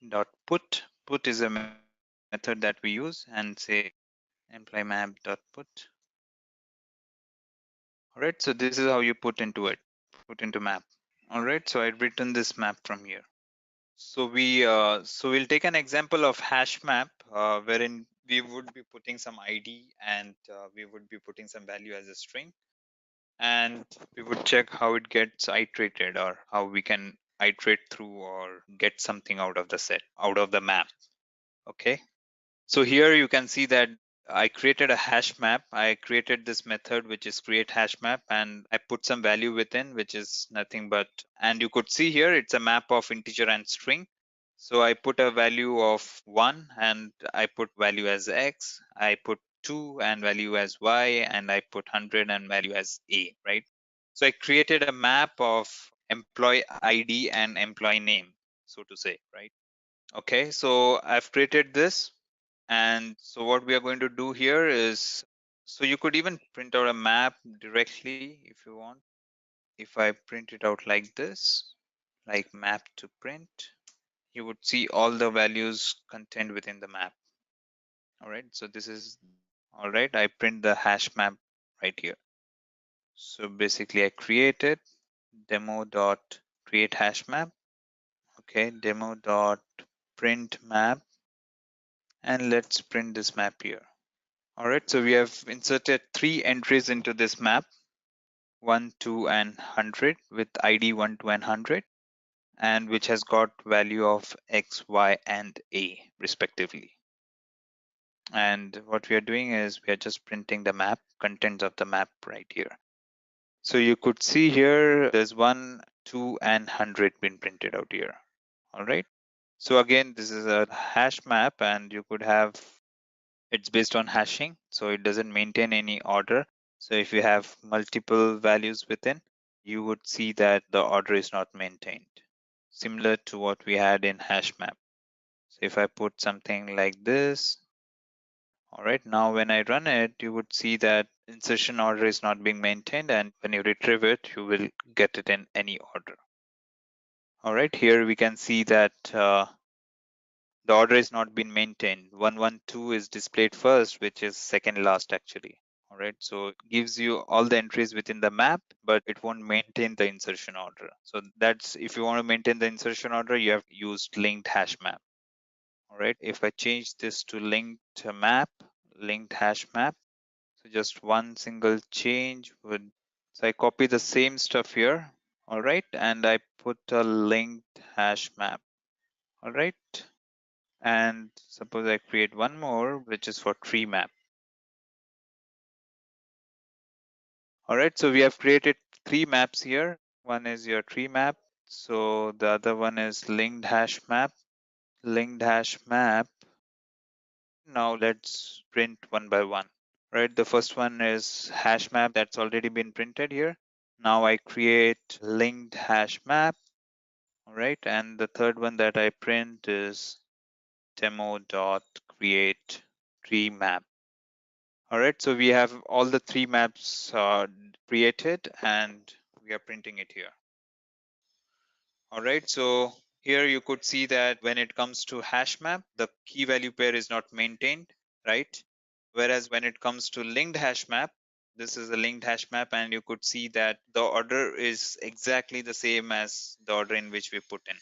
Dot put is a method that we use, and say employee map dot put. All right, so this is how you put into map. All right, so I've written this map from here. So we'll take an example of hash map wherein we would be putting some ID and we would be putting some value as a string, and we would check how it gets iterated or how we can iterate through or get something out of the set, out of the map. Okay. So here you can see that I created a hash map. I created this method, which is create hash map, and I put some value within, which is nothing but, and you could see here, it's a map of integer and string. So I put a value of 1 and I put value as X. I put 2 and value as Y, and I put 100 and value as A, right? So I created a map of employee ID and employee name, so to say, right? Okay, so I've created this. And so what we are going to do here is, so you could even print out a map directly if you want. If I print it out like this, like map to print, you would see all the values contained within the map. All right, so this is, all right, I print the hash map right here. So basically I created demo dot create hash map. Okay, demo dot print map, and let's print this map here. All right, so we have inserted 3 entries into this map, 1, 2, and 100 with ID 1, 2, and 100, and which has got value of X, Y, and A respectively. And what we are doing is we are just printing the map, contents of the map right here. So you could see here there's 1, 2, and 100 been printed out here. All right. So again, this is a hash map, and you could have it's based on hashing, so it doesn't maintain any order. So if you have multiple values within, you would see that the order is not maintained, similar to what we had in hash map. So if I put something like this, all right, now when I run it, you would see that insertion order is not being maintained, and when you retrieve it, you will get it in any order. All right, here we can see that the order is not been maintained. 112 is displayed first, which is second last actually. All right, so it gives you all the entries within the map, but it won't maintain the insertion order. So that's, if you want to maintain the insertion order, you have used linked hash map. All right, if I change this to linked map, linked hash map, so just one single change would, so I copy the same stuff here. All right, and I put a linked hash map. All right, and suppose I create one more, which is for tree map. All right, so we have created 3 maps here. One is your tree map. So the other one is linked hash map. Linked hash map. Now let's print one by one. Right, the first one is hash map that's already been printed here. Now I create linked hash map. All right, and the third one that I print is demo.create tree map. All right, so we have all the 3 maps created, and we are printing it here. All right, so here you could see that when it comes to hash map, the key value pair is not maintained, right? Whereas when it comes to linked hash map, this is a linked hash map, and you could see that the order is exactly the same as the order in which we put in.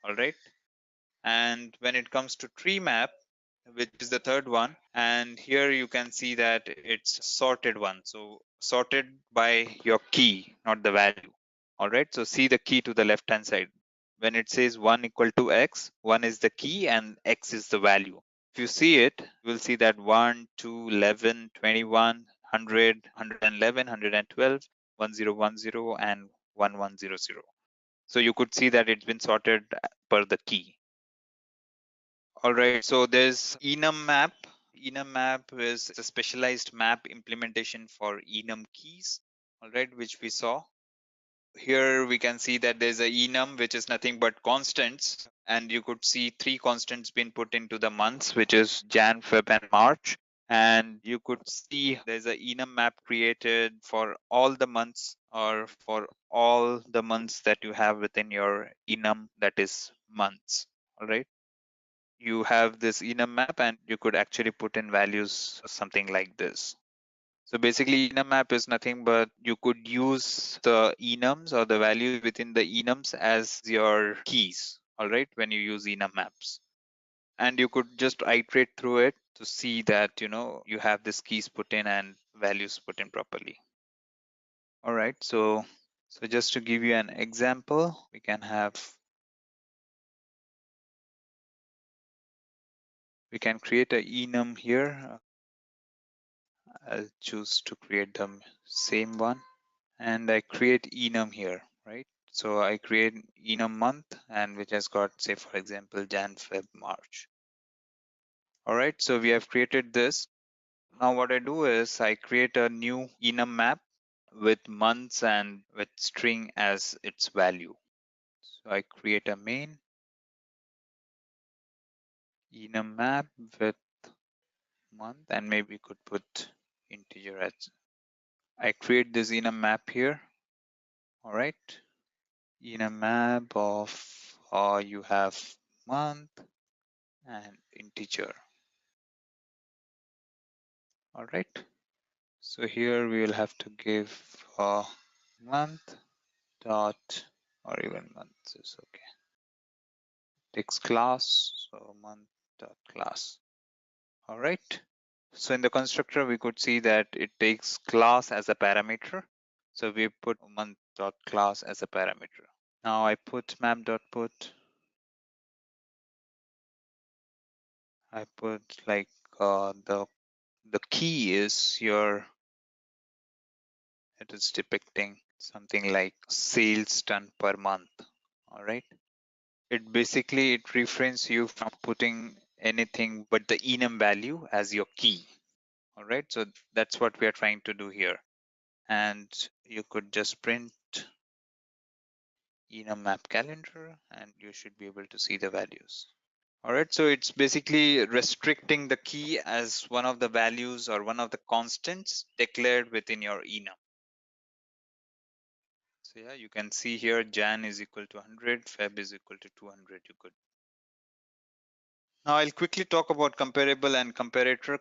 All right. And when it comes to tree map, which is the third one, and here you can see that it's sorted one. So sorted by your key, not the value. All right, so see the key to the left hand side. When it says 1 equal to x, 1 is the key and x is the value. If you see it, you will see that 1, 2, 11, 21, 100, 111, 112, 1010, and 1100. So you could see that it's been sorted per the key. All right, so there's enum map. Enum map is a specialized map implementation for enum keys, all right, which we saw. Here we can see that there's a enum, which is nothing but constants, and you could see 3 constants being put into the months, which is Jan, Feb, and March. And you could see there's a enum map created for all the months, or for all the months that you have within your enum, that is months. All right, you have this enum map, and you could actually put in values something like this. So basically enum map is nothing but you could use the enums or the values within the enums as your keys, all right, when you use enum maps. And you could just iterate through it to see that you have these keys put in and values put in properly. All right, so just to give you an example, we can create a enum here. I'll choose to create the same one, and I create enum here, right? So I create enum month, and which has got, say, for example, Jan, Feb, March. All right, so we have created this. Now what I do is I create a new enum map with months and with string as its value. So I create a main enum map with month, and maybe we could put integer as. I create this enum map here. All right, enum map of you have month and integer. All right, so here we will have to give a month dot, or even months is okay, takes class, so month dot class. All right, so in the constructor we could see that it takes class as a parameter, so we put month dot class as a parameter. Now I put map dot put, I put like the key is your, it is depicting something like sales done per month. All right. It refrains you from putting anything but the enum value as your key. All right. So that's what we are trying to do here. And you could just print enum map calendar and you should be able to see the values. All right. So it's basically restricting the key as one of the values or one of the constants declared within your enum. So yeah, you can see here Jan is equal to 100, Feb is equal to 200. You could. Now I'll quickly talk about comparable and comparator.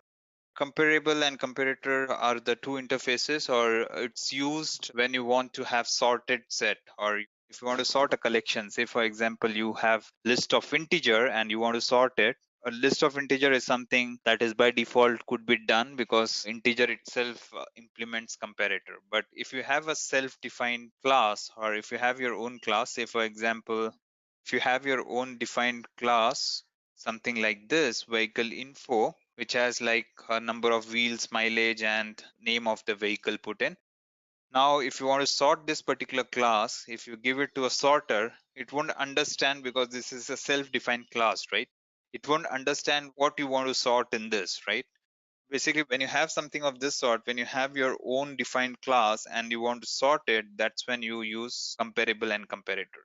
Comparable and comparator are the two interfaces, or it's used when you want to have sorted set, or if you want to sort a collection. Say for example, you have list of integer and you want to sort it. A list of integer is something that is by default could be done because integer itself implements comparator. But if you have a self-defined class, or if you have your own class, say for example, if you have your own defined class, something like this, vehicle info, which has like a number of wheels, mileage, and name of the vehicle put in. Now, if you want to sort this particular class, if you give it to a sorter, it won't understand because this is a self-defined class, right? It won't understand what you want to sort in this, right? Basically, when you have something of this sort, when you have your own defined class and you want to sort it, that's when you use comparable and comparator.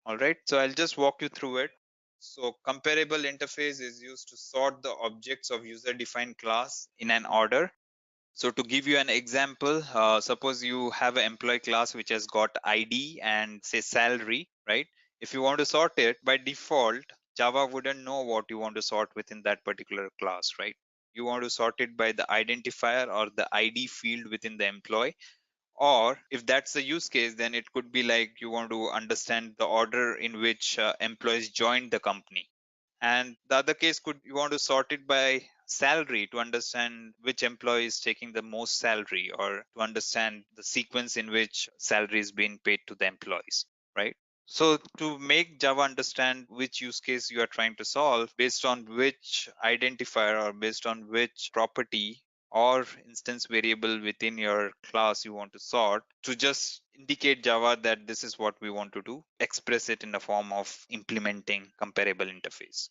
All right, so I'll just walk you through it. So comparable interface is used to sort the objects of user defined class in an order. So to give you an example, suppose you have an employee class which has got ID and say salary, right? If you want to sort it by default, Java wouldn't know what you want to sort within that particular class, right? You want to sort it by the identifier or the ID field within the employee, or if that's the use case, then it could be like you want to understand the order in which employees joined the company. And the other case could you want to sort it by salary to understand which employee is taking the most salary, or to understand the sequence in which salary is being paid to the employees, right? So to make Java understand which use case you are trying to solve based on which identifier or based on which property or instance variable within your class you want to sort, to just indicate Java that this is what we want to do, express it in the form of implementing comparable interface.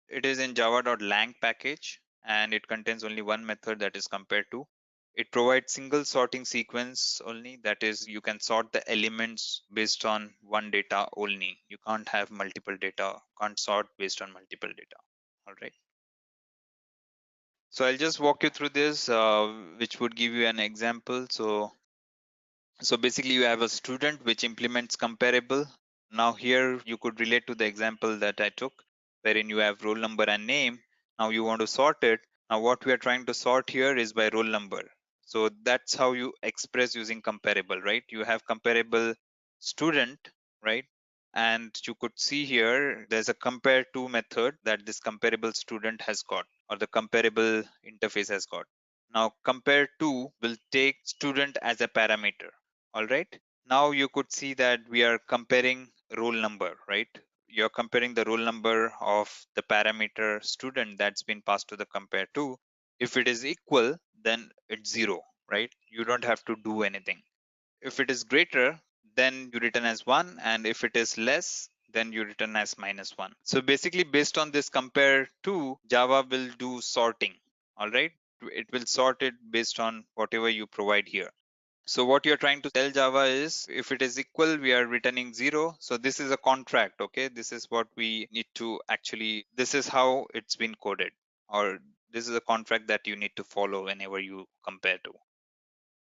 It is in java.lang package and it contains only one method, that is compare to. It provides single sorting sequence only, that is you can sort the elements based on one data only. You can't have multiple data, can't sort based on multiple data. All right. So I'll just walk you through this, which would give you an example. So basically you have a student which implements comparable. Now here you could relate to the example that I took, wherein you have roll number and name. Now you want to sort it. Now what we are trying to sort here is by roll number. So that's how you express using comparable, right? You have comparable student, right? And you could see here there's a compare to method that this comparable student has got, or the comparable interface has got. Now compare to will take student as a parameter. All right. Now you could see that we are comparing roll number, right? You're comparing the roll number of the parameter student that's been passed to the compare to. If it is equal, then it's 0, right? You don't have to do anything. If it is greater, then you return as 1. And if it is less, then you return as -1. So basically based on this compare to, Java will do sorting. All right. It will sort it based on whatever you provide here. So what you're trying to tell Java is if it is equal, we are returning 0. So this is a contract. Okay. This is what we need to actually, this is how it's been coded, or this is a contract that you need to follow whenever you compare to.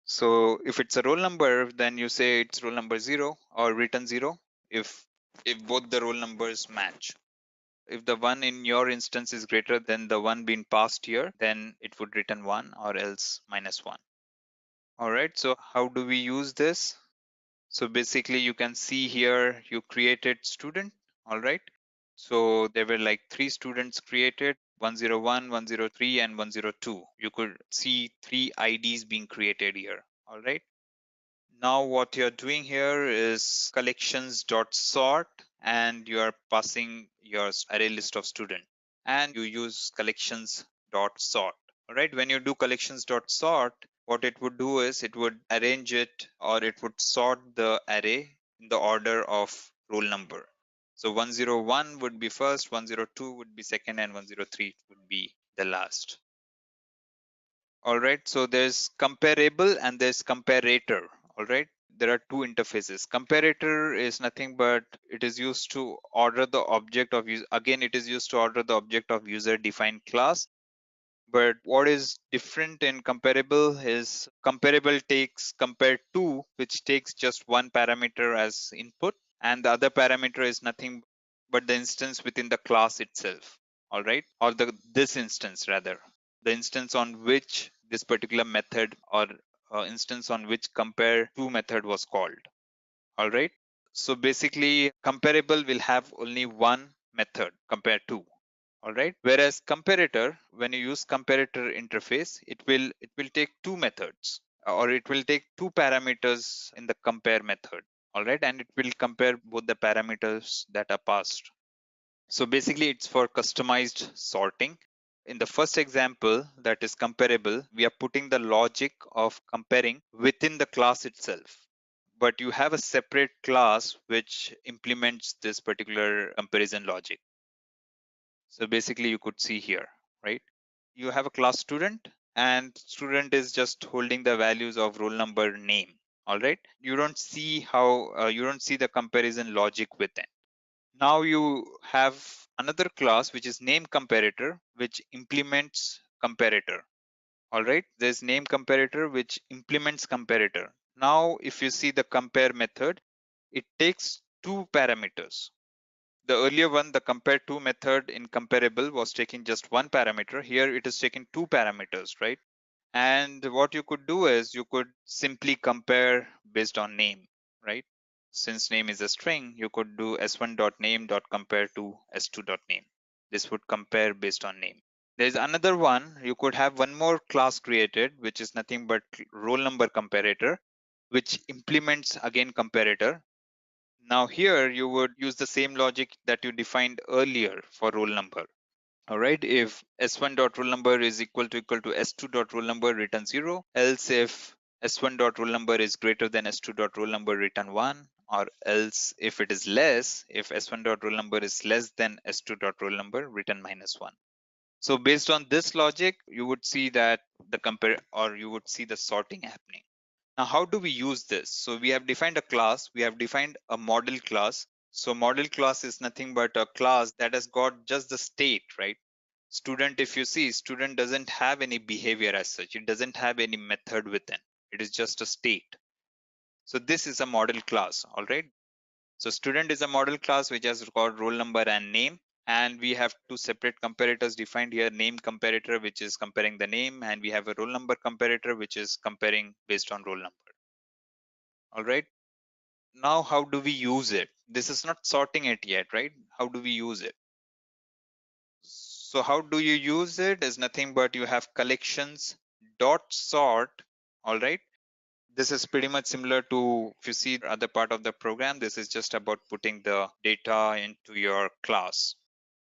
So if it's a roll number, then you say it's roll number 0 or return 0 if both the roll numbers match. If the one in your instance is greater than the one being passed here, then it would return 1 or else -1. All right, so how do we use this? So basically you can see here you created student. All right, so there were like 3 students created, 101, 103 and 102. You could see 3 IDs being created here. All right, now what you're doing here is collections.sort and you are passing your array list of student, and you use collections dot sort. All right, when you do collections dot sort, what it would do is it would arrange it, or it would sort the array in the order of roll number. So 101 would be first, 102 would be second, and 103 would be the last. All right, so there's comparable and there's comparator. All right, there are two interfaces. Comparator is nothing but it is used to order the object of use. Again, it is used to order the object of user defined class. But what is different in comparable is comparable takes compare to, which takes just one parameter as input, and the other parameter is nothing but the instance within the class itself. All right, or this instance rather, the instance on which this particular method or instance on which compare to method was called. All right, so basically comparable will have only one method compare to. All right, whereas comparator, when you use comparator interface, it will take two methods, or it will take two parameters in the compare method. All right, and it will compare both the parameters that are passed. So basically it's for customized sorting. In the first example, that is comparable, we are putting the logic of comparing within the class itself, but you have a separate class which implements this particular comparison logic. So basically you could see here, right? You have a class student, and student is just holding the values of roll number, name. All right, you don't see how you don't see the comparison logic within. Now you have another class which is name comparator, which implements comparator. All right, there's name comparator which implements comparator. Now if you see the compare method, it takes two parameters. The earlier one, the compare to method in comparable, was taking just one parameter. Here it is taking two parameters, right? And what you could do is you could simply compare based on name, right? Since name is a string, you could do s1.name.compare to s2.name. This would compare based on name. There's another one. You could have one more class created, which is nothing but roll number comparator, which implements again comparator. Now here you would use the same logic that you defined earlier for roll number. All right, if s1 dot roll number is equal to s2 dot roll number, return 0. Else if s1 dot roll number is greater than s2 dot roll number, return 1. Or else if it is less, if s1 dot roll number is less than s2 dot roll number, return -1. So based on this logic, you would see that the compare, or you would see the sorting happening. Now, how do we use this? So we have defined a class, we have defined a model class. So model class is nothing but a class that has got just the state, right? Student, if you see, student doesn't have any behavior as such. It doesn't have any method within. It is just a state. So this is a model class, all right? So student is a model class which has got roll number and name. And we have two separate comparators defined here, name comparator, which is comparing the name, and we have a roll number comparator, which is comparing based on roll number. All right. Now, how do we use it? This is not sorting it yet, right? How do we use it? So how do you use it is nothing but you have collections dot sort. All right. This is pretty much similar to, if you see the other part of the program, this is just about putting the data into your class.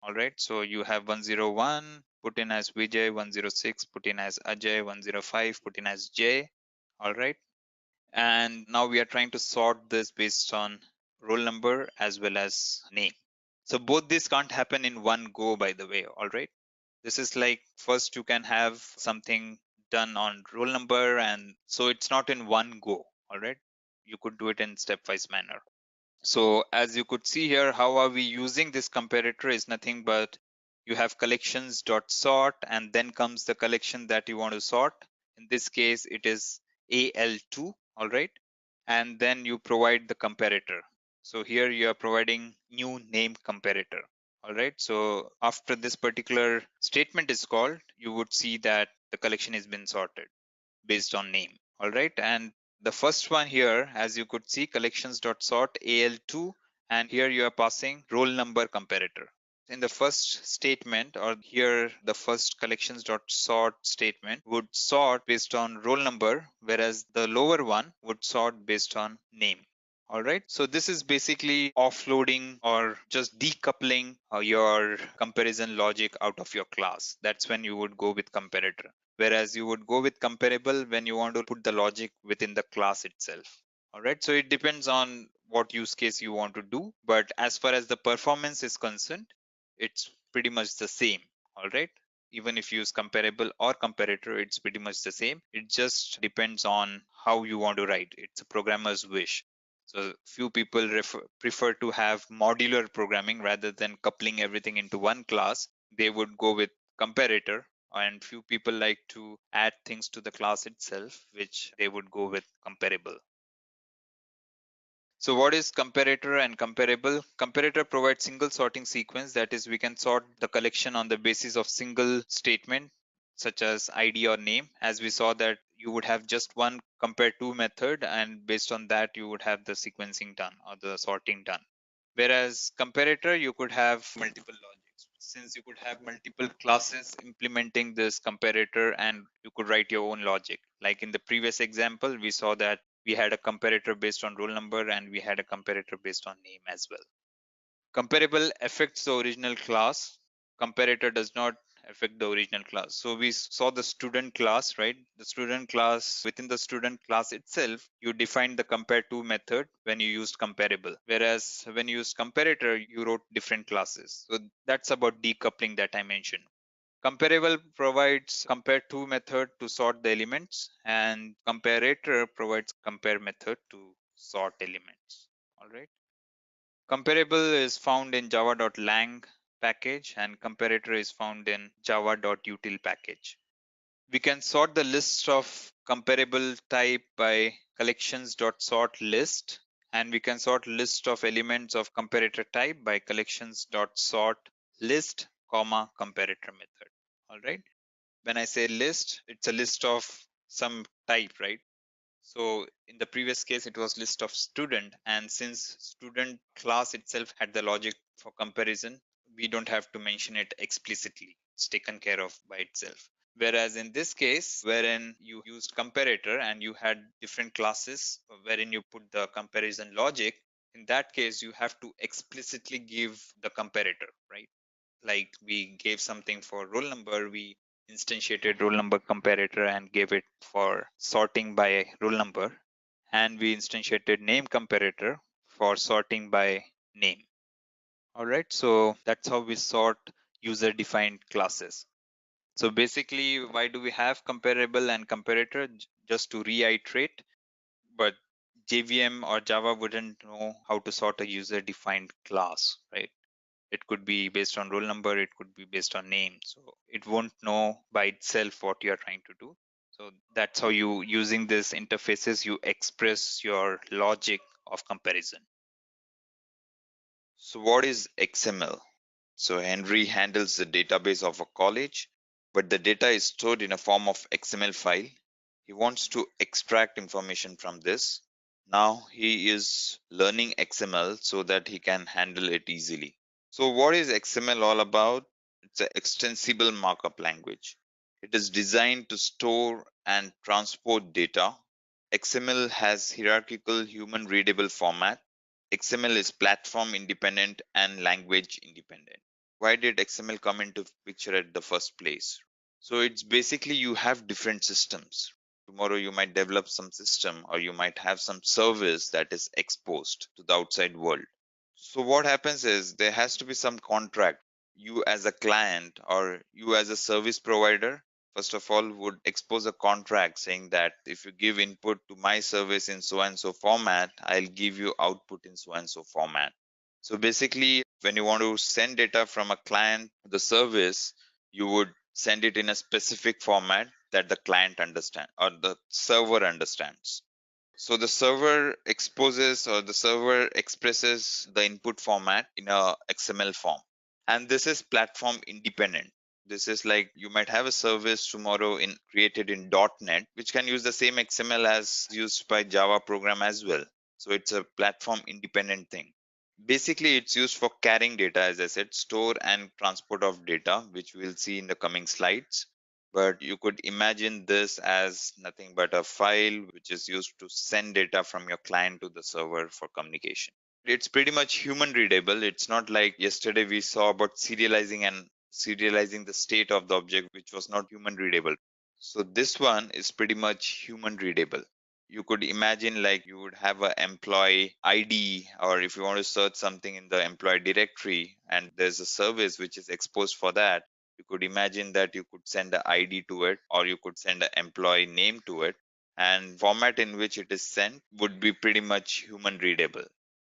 All right. So you have 101 put in as Vijay, 106 put in as Ajay, 105 put in as Jay. All right. And now we are trying to sort this based on roll number as well as name. So both these can't happen in one go, by the way. All right. This is like first you can have something done on roll number, and so it's not in one go. All right. You could do it in stepwise manner. So as you could see here, how are we using this comparator is nothing but you have collections dot sort, and then comes the collection that you want to sort. In this case, it is AL2, all right? And then you provide the comparator. So here you are providing new name comparator, all right? So after this particular statement is called, you would see that the collection has been sorted based on name, all right? And the first one here, as you could see, collections.sort AL2, and here you are passing roll number comparator. In the first statement, or here the first collections.sort statement would sort based on roll number, whereas the lower one would sort based on name. All right. So this is basically offloading or just decoupling your comparison logic out of your class. That's when you would go with comparator. Whereas you would go with comparable when you want to put the logic within the class itself. All right. So it depends on what use case you want to do. But as far as the performance is concerned, it's pretty much the same. All right. Even if you use comparable or comparator, it's pretty much the same. It just depends on how you want to write. It's a programmer's wish. So few people prefer to have modular programming rather than coupling everything into one class. They would go with comparator, and few people like to add things to the class itself, which they would go with comparable. So what is comparator and comparable? Comparator provides single sorting sequence, that is we can sort the collection on the basis of single statement such as ID or name. As we saw that you would have just one compare to method, and based on that you would have the sequencing done or the sorting done. Whereas comparator, you could have multiple logics. Since you could have multiple classes implementing this comparator, and you could write your own logic. Like in the previous example, we saw that we had a comparator based on roll number and we had a comparator based on name as well. Comparable affects the original class. Comparator does not affect the original class. So we saw the student class, right? The student class, within the student class itself, you defined the compare to method when you used comparable. Whereas when you used comparator, you wrote different classes. So that's about decoupling that I mentioned. Comparable provides compare to method to sort the elements, and comparator provides compare method to sort elements. All right. Comparable is found in java.lang package, and comparator is found in java.util package. We can sort the list of comparable type by collections.sort list, and we can sort list of elements of comparator type by collections.sort list, comma comparator method. All right. When I say list, it's a list of some type, right? So in the previous case, it was list of student, and since student class itself had the logic for comparison, we don't have to mention it explicitly. It's taken care of by itself. Whereas in this case, wherein you used comparator and you had different classes wherein you put the comparison logic, in that case, you have to explicitly give the comparator, right? Like we gave something for roll number, we instantiated roll number comparator and gave it for sorting by roll number, and we instantiated name comparator for sorting by name. All right, so that's how we sort user defined classes. So basically, why do we have comparable and comparator? Just to reiterate, but JVM or Java wouldn't know how to sort a user defined class, right? It could be based on roll number, it could be based on name, so it won't know by itself what you're trying to do. So that's how you, using these interfaces, you express your logic of comparison. So what is XML? So Henry handles the database of a college, but the data is stored in a form of XML file. He wants to extract information from this. Now he is learning XML so that he can handle it easily. So what is XML all about? It's an extensible markup language. It is designed to store and transport data. XML has hierarchical human readable format. XML is platform independent and language independent. Why did XML come into picture at the first place? So it's basically you have different systems. Tomorrow you might develop some system or you might have some service that is exposed to the outside world. So what happens is there has to be some contract. You as a client or you as a service provider, first of all, would expose a contract saying that if you give input to my service in so and so format, I'll give you output in so and so format. So basically, when you want to send data from a client to the service, you would send it in a specific format that the client understands or the server understands. So the server exposes or the server expresses the input format in a XML form. And this is platform independent. This is like you might have a service tomorrow in created in .NET, which can use the same XML as used by Java program as well. So it's a platform independent thing. Basically, it's used for carrying data, as I said, store and transport of data, which we'll see in the coming slides. But you could imagine this as nothing but a file which is used to send data from your client to the server for communication. It's pretty much human readable. It's not like yesterday we saw about serializing the state of the object, which was not human readable. So this one is pretty much human readable. You could imagine like you would have a employee ID, or if you want to search something in the employee directory and there's a service which is exposed for that, you could imagine that you could send an ID to it, or you could send an employee name to it, and format in which it is sent would be pretty much human readable.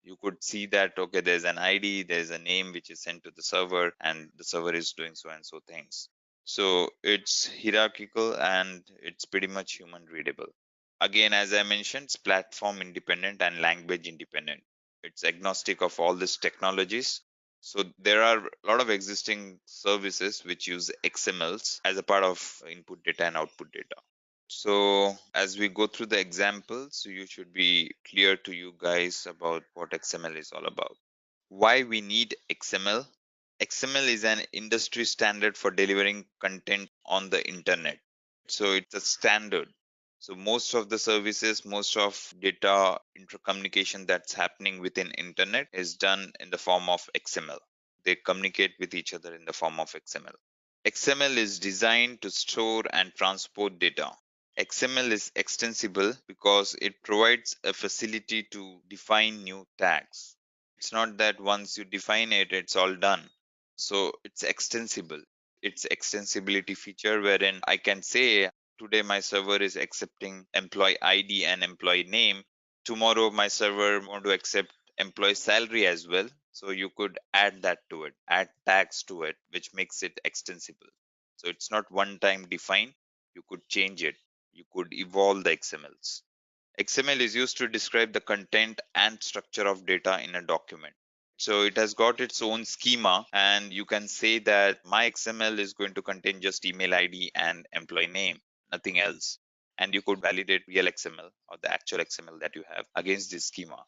You could see that, okay, there's an ID, there's a name which is sent to the server, and the server is doing so and so things. So it's hierarchical and it's pretty much human readable. Again, as I mentioned, it's platform independent and language independent. It's agnostic of all these technologies. So there are a lot of existing services which use XMLs as a part of input data and output data. So as we go through the examples, you should be clear to you guys about what XML is all about. Why we need XML? XML is an industry standard for delivering content on the internet. So it's a standard. So most of the services, most of data intercommunication that's happening within internet is done in the form of XML. They communicate with each other in the form of XML. XML is designed to store and transport data. XML is extensible because it provides a facility to define new tags. It's not that once you define it, it's all done. So it's extensible. It's extensibility feature wherein I can say today my server is accepting employee ID and employee name. Tomorrow my server want to accept employee salary as well. So you could add that to it, add tags to it, which makes it extensible. So it's not one time defined. You could change it. You could evolve the XMLs. XML is used to describe the content and structure of data in a document. So it has got its own schema, and you can say that my XML is going to contain just email ID and employee name, nothing else. And you could validate real XML or the actual XML that you have against this schema.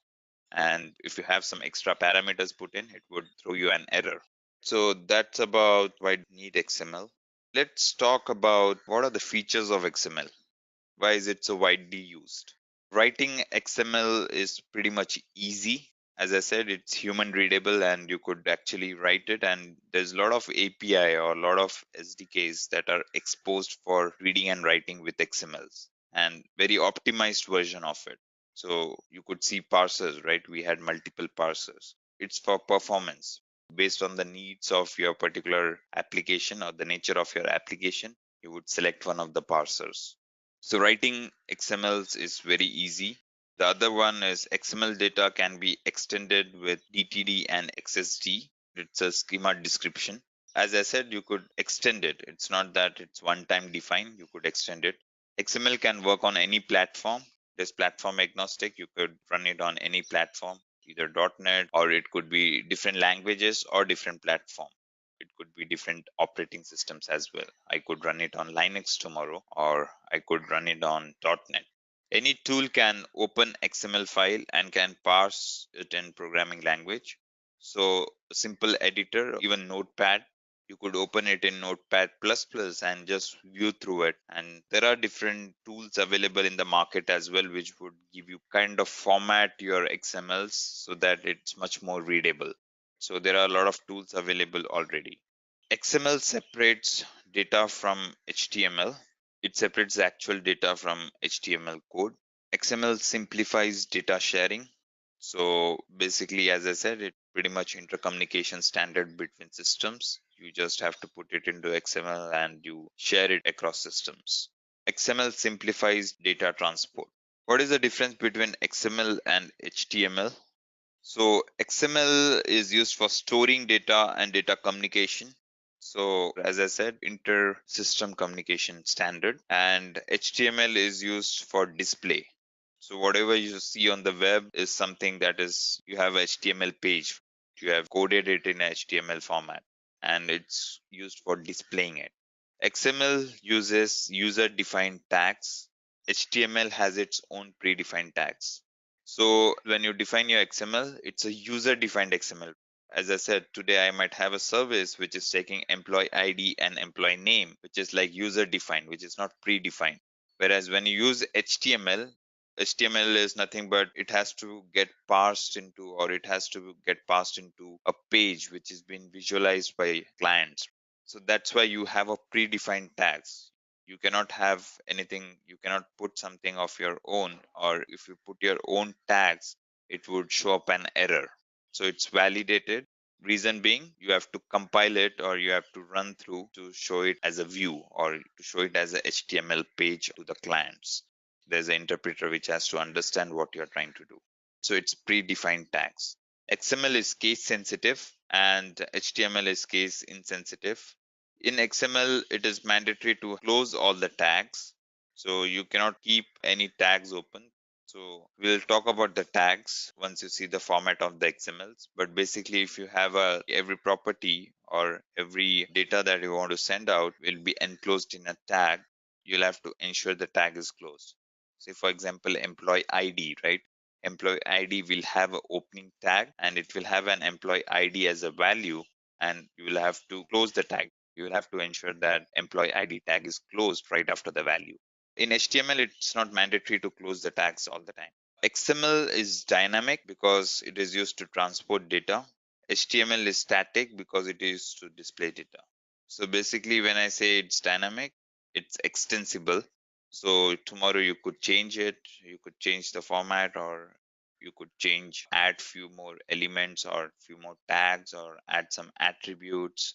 And if you have some extra parameters put in, it would throw you an error. So that's about why you need XML. Let's talk about what are the features of XML. Why is it so widely used? Writing XML is pretty much easy. As I said, it's human readable and you could actually write it. And there's a lot of API or a lot of SDKs that are exposed for reading and writing with XMLs, and very optimized version of it. So you could see parsers, right? We had multiple parsers. It's for performance based on the needs of your particular application or the nature of your application. You would select one of the parsers. So writing XMLs is very easy. The other one is XML data can be extended with DTD and XSD. It's a schema description. As I said, you could extend it. It's not that it's one time defined. You could extend it. XML can work on any platform. It's platform agnostic. You could run it on any platform, either .NET, or it could be different languages or different platform. It could be different operating systems as well. I could run it on Linux tomorrow, or I could run it on .NET. Any tool can open XML file and can parse it in programming language. So a simple editor, even Notepad, you could open it in Notepad++ and just view through it. And there are different tools available in the market as well, which would give you kind of format your XMLs so that it's much more readable. So there are a lot of tools available already. XML separates data from HTML. It separates the actual data from HTML code. XML simplifies data sharing. So basically, as I said, it's pretty much intercommunication standard between systems. You just have to put it into XML and you share it across systems. XML simplifies data transport. What is the difference between XML and HTML? So XML is used for storing data and data communication. So as I said, inter-system communication standard, and HTML is used for display. So whatever you see on the web is something that is, you have a HTML page, you have coded it in HTML format, and it's used for displaying it. XML uses user-defined tags. HTML has its own predefined tags. So when you define your XML, it's a user-defined XML. As I said, today I might have a service which is taking employee ID and employee name, which is like user defined, which is not predefined. Whereas when you use HTML, HTML is nothing but it has to get parsed into, or it has to get passed into a page which is being visualized by clients. So that's why you have a predefined tags. You cannot have anything, you cannot put something of your own, or if you put your own tags, it would show up an error. So it's validated. Reason being, you have to compile it or you have to run through to show it as a view or to show it as a HTML page to the clients. There's an interpreter which has to understand what you're trying to do. So it's predefined tags. XML is case sensitive and HTML is case insensitive. In XML, it is mandatory to close all the tags. So you cannot keep any tags open. So we'll talk about the tags once you see the format of the XMLs. But basically, if you have every property or every data that you want to send out will be enclosed in a tag, you'll have to ensure the tag is closed. Say, for example, employee ID, right? Employee ID will have an opening tag and it will have an employee ID as a value, and you will have to close the tag. You will have to ensure that employee ID tag is closed right after the value. In HTML, it's not mandatory to close the tags all the time. XML is dynamic because it is used to transport data. HTML is static because it is used to display data. So basically, when I say it's dynamic, it's extensible. So tomorrow you could change it, you could change the format, or you could add few more elements or few more tags or add some attributes.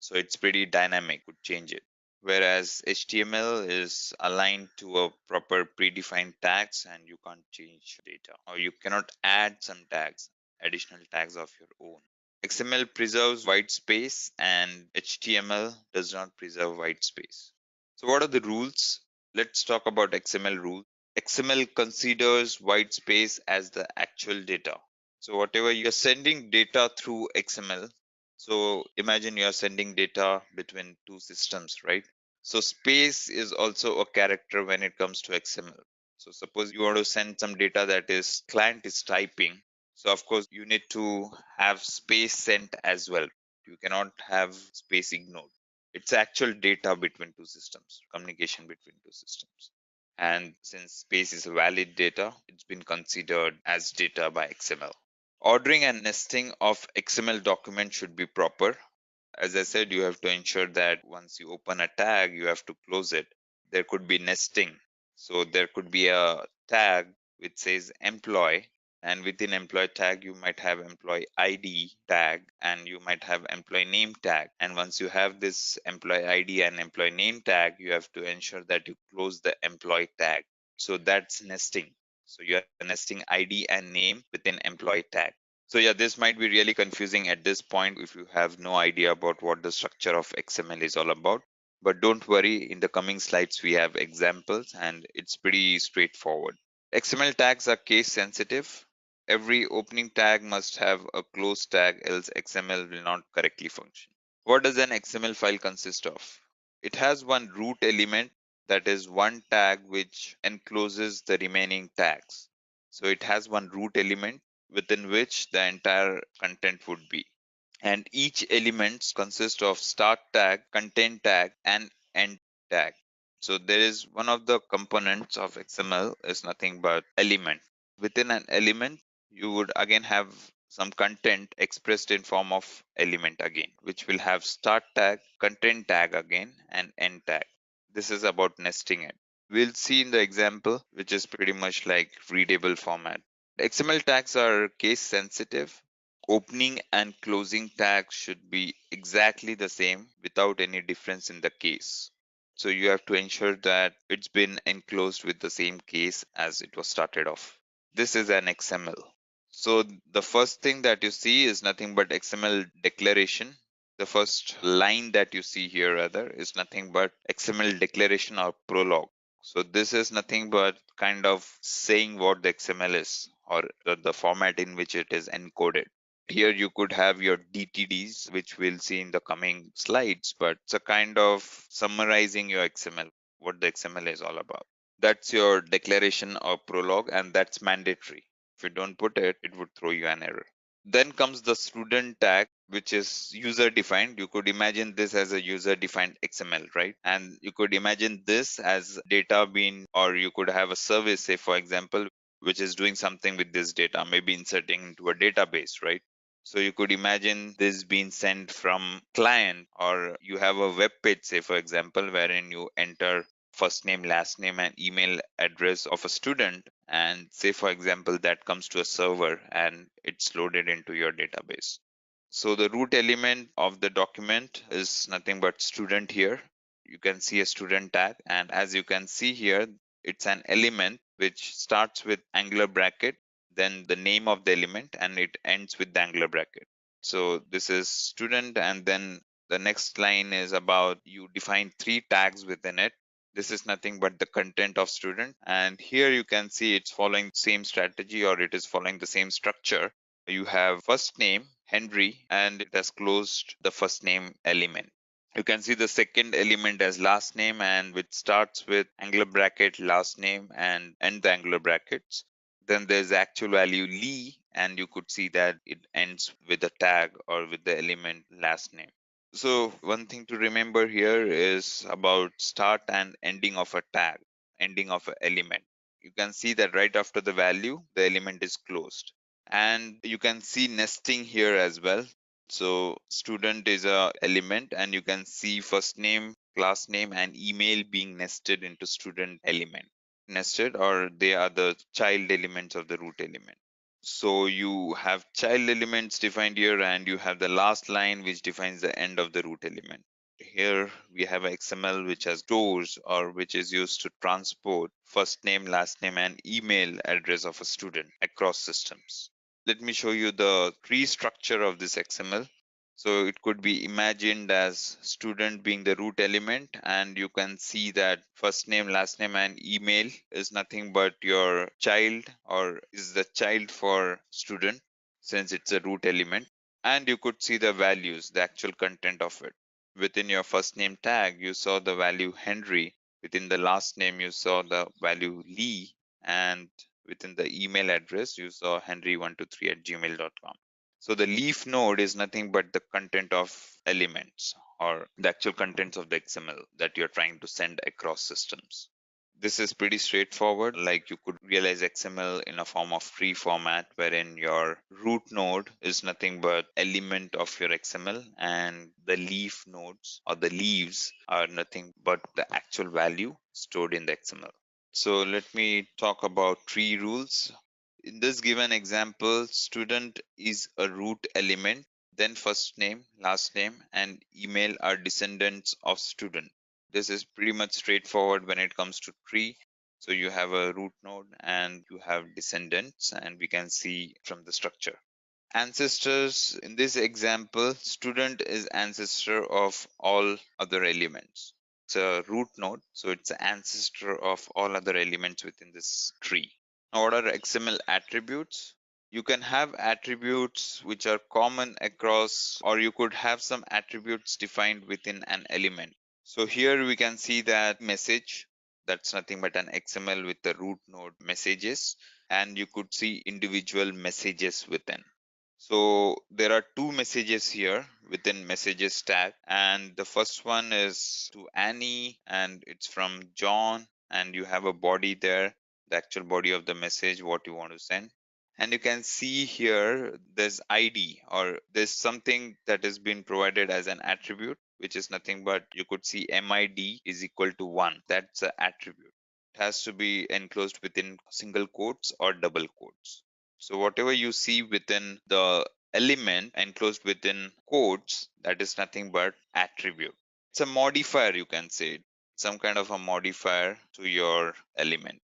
So it's pretty dynamic, could change it. Whereas HTML is aligned to a proper predefined tags and you can't change data or you cannot add some tags, additional tags of your own. XML preserves white space and HTML does not preserve white space. So what are the rules? Let's talk about XML rules. XML considers white space as the actual data. So whatever you're sending data through XML, so imagine you're sending data between two systems, right? So space is also a character when it comes to XML. So suppose you want to send some data that is client is typing. So of course you need to have space sent as well. You cannot have space ignored. It's actual data between two systems, communication between two systems. And since space is valid data, it's been considered as data by XML. Ordering and nesting of XML documents should be proper. As I said, you have to ensure that once you open a tag, you have to close it. There could be nesting. So there could be a tag which says employee, and within employee tag, you might have employee ID tag and you might have employee name tag. And once you have this employee ID and employee name tag, you have to ensure that you close the employee tag. So that's nesting. So you are nesting ID and name within employee tag. So yeah, this might be really confusing at this point if you have no idea about what the structure of XML is all about. But don't worry, in the coming slides we have examples and it's pretty straightforward. XML tags are case sensitive. Every opening tag must have a close tag, else XML will not correctly function. What does an XML file consist of? It has one root element, that is one tag which encloses the remaining tags. So it has one root element within which the entire content would be. And each element consists of start tag, content tag, and end tag. So there is one of the components of XML is nothing but element. Within an element, you would again have some content expressed in form of element again, which will have start tag, content tag again, and end tag. This is about nesting it. We'll see in the example, which is pretty much like readable format. XML tags are case sensitive. Opening and closing tags should be exactly the same without any difference in the case. So you have to ensure that it's been enclosed with the same case as it was started off. This is an XML. So the first thing that you see is nothing but XML declaration. The first line that you see here rather is nothing but XML declaration or prologue. So this is nothing but kind of saying what the XML is or the format in which it is encoded. Here you could have your DTDs, which we'll see in the coming slides, but it's a kind of summarizing your XML, what the XML is all about. That's your declaration or prologue, and that's mandatory. If you don't put it, it would throw you an error. Then comes the student tag, which is user defined. You could imagine this as a user defined XML, right? And you could imagine this as data being, or you could have a service, say, for example, which is doing something with this data, maybe inserting into a database, right? So you could imagine this being sent from client, or you have a web page, say, for example, wherein you enter first name, last name, and email address of a student. And say, for example, that comes to a server and it's loaded into your database. So the root element of the document is nothing but student here. You can see a student tag. And as you can see here, it's an element which starts with angular bracket, then the name of the element, and it ends with the angular bracket. So this is student, and then the next line is about you define three tags within it. This is nothing but the content of student, and here you can see it's following the same strategy, or it is following the same structure. You have first name Henry, and it has closed the first name element. You can see the second element as last name, and which starts with angular bracket last name and end the angular brackets. Then there's the actual value Lee, and you could see that it ends with a tag or with the element last name. So one thing to remember here is about start and ending of a tag, ending of an element. You can see that right after the value, the element is closed. And you can see nesting here as well. So student is a element, and you can see first name, class name, and email being nested into student element. Nested, or they are the child elements of the root element. So you have child elements defined here, and you have the last line which defines the end of the root element. Here we have a XML which has stores, or which is used to transport first name, last name, and email address of a student across systems. Let me show you the tree structure of this XML. So it could be imagined as student being the root element, and you can see that first name, last name, and email is nothing but your child, or is the child for student, since it's a root element. And you could see the values, the actual content of it. Within your first name tag, you saw the value Henry. Within the last name, you saw the value Lee. And within the email address, you saw henry123@gmail.com. So the leaf node is nothing but the content of elements, or the actual contents of the XML that you're trying to send across systems. This is pretty straightforward. Like, you could realize XML in a form of tree format, wherein your root node is nothing but element of your XML, and the leaf nodes or the leaves are nothing but the actual value stored in the XML. So let me talk about tree rules. In this given example, student is a root element, then first name, last name, and email are descendants of student. This is pretty much straightforward when it comes to tree. So you have a root node and you have descendants, and we can see from the structure. Ancestors, in this example, student is ancestor of all other elements. It's a root node, so it's an ancestor of all other elements within this tree. Now, what are XML attributes? You can have attributes which are common across, or you could have some attributes defined within an element. So here we can see that message, that's nothing but an XML with the root node messages, and you could see individual messages within. So there are two messages here within messages tag, and the first one is to Annie, and it's from John, and you have a body there, the actual body of the message, what you want to send. And you can see here there's ID, or there's something that has been provided as an attribute, which is nothing but, you could see MID is equal to 1. That's an attribute. It has to be enclosed within single quotes or double quotes. So whatever you see within the element enclosed within quotes, that is nothing but attribute. It's a modifier, you can say, some kind of a modifier to your element.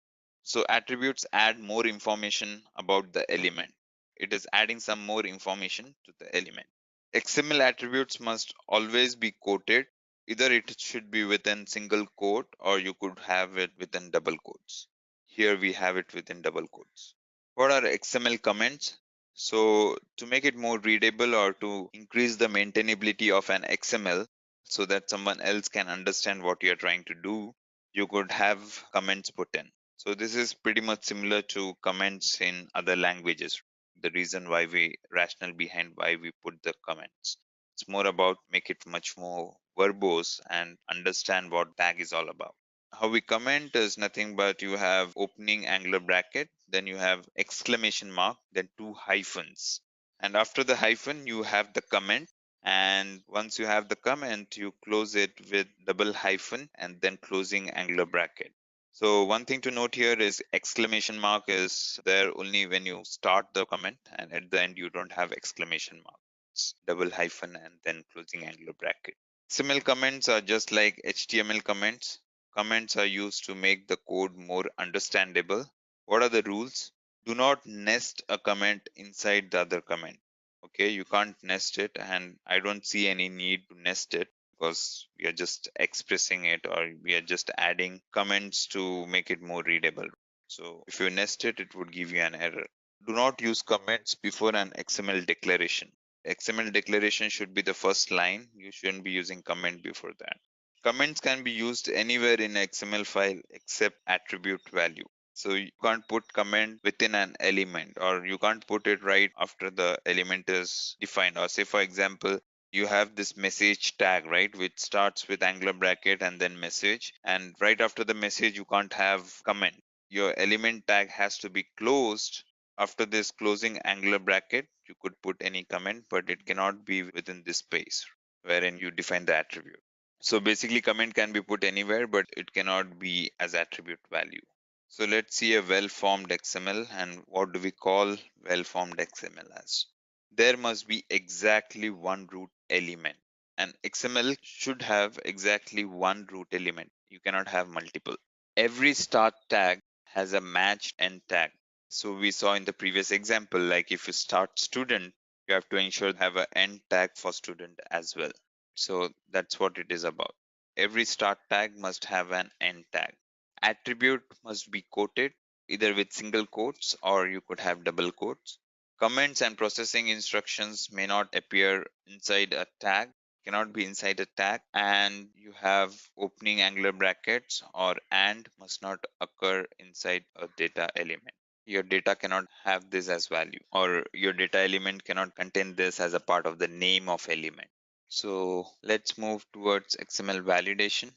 So attributes add more information about the element. It is adding some more information to the element. XML attributes must always be quoted. Either it should be within single quote, or you could have it within double quotes. Here we have it within double quotes. What are XML comments? So to make it more readable, or to increase the maintainability of an XML so that someone else can understand what you're trying to do, you could have comments put in. So this is pretty much similar to comments in other languages. the reason why we rationale behind why we put the comments. It's more about make it much more verbose and understand what tag is all about. How we comment is nothing but you have opening angular bracket, then you have exclamation mark, then two hyphens. And after the hyphen, you have the comment. And once you have the comment, you close it with double hyphen and then closing angular bracket. So one thing to note here is exclamation mark is there only when you start the comment, and at the end you don't have exclamation mark. It's double hyphen and then closing angular bracket. XML comments are just like HTML comments. Comments are used to make the code more understandable. What are the rules? Do not nest a comment inside the other comment. Okay, you can't nest it, and I don't see any need to nest it because we are just expressing it or we are just adding comments to make it more readable. So if you nest it, it would give you an error. Do not use comments before an XML declaration. XML declaration should be the first line. You shouldn't be using comment before that. Comments can be used anywhere in XML file except attribute value. So you can't put comment within an element, or you can't put it right after the element is defined. Or say for example, you have this message tag, right, which starts with angular bracket and then message, and right after the message you can't have comment. Your element tag has to be closed. After this closing angular bracket, you could put any comment, but it cannot be within this space wherein you define the attribute. So basically comment can be put anywhere, but it cannot be as attribute value. So let's see a well-formed XML, and what do we call well-formed XML as? There must be exactly one root element. An XML should have exactly one root element. You cannot have multiple. Every start tag has a matched end tag. So we saw in the previous example, like if you start student, you have to ensure have an end tag for student as well. So that's what it is about. Every start tag must have an end tag. Attribute must be quoted either with single quotes or you could have double quotes. Comments and processing instructions may not appear inside a tag, cannot be inside a tag, and you have opening angular brackets or and must not occur inside a data element. Your data cannot have this as value, or your data element cannot contain this as a part of the name of element. So let's move towards XML validation.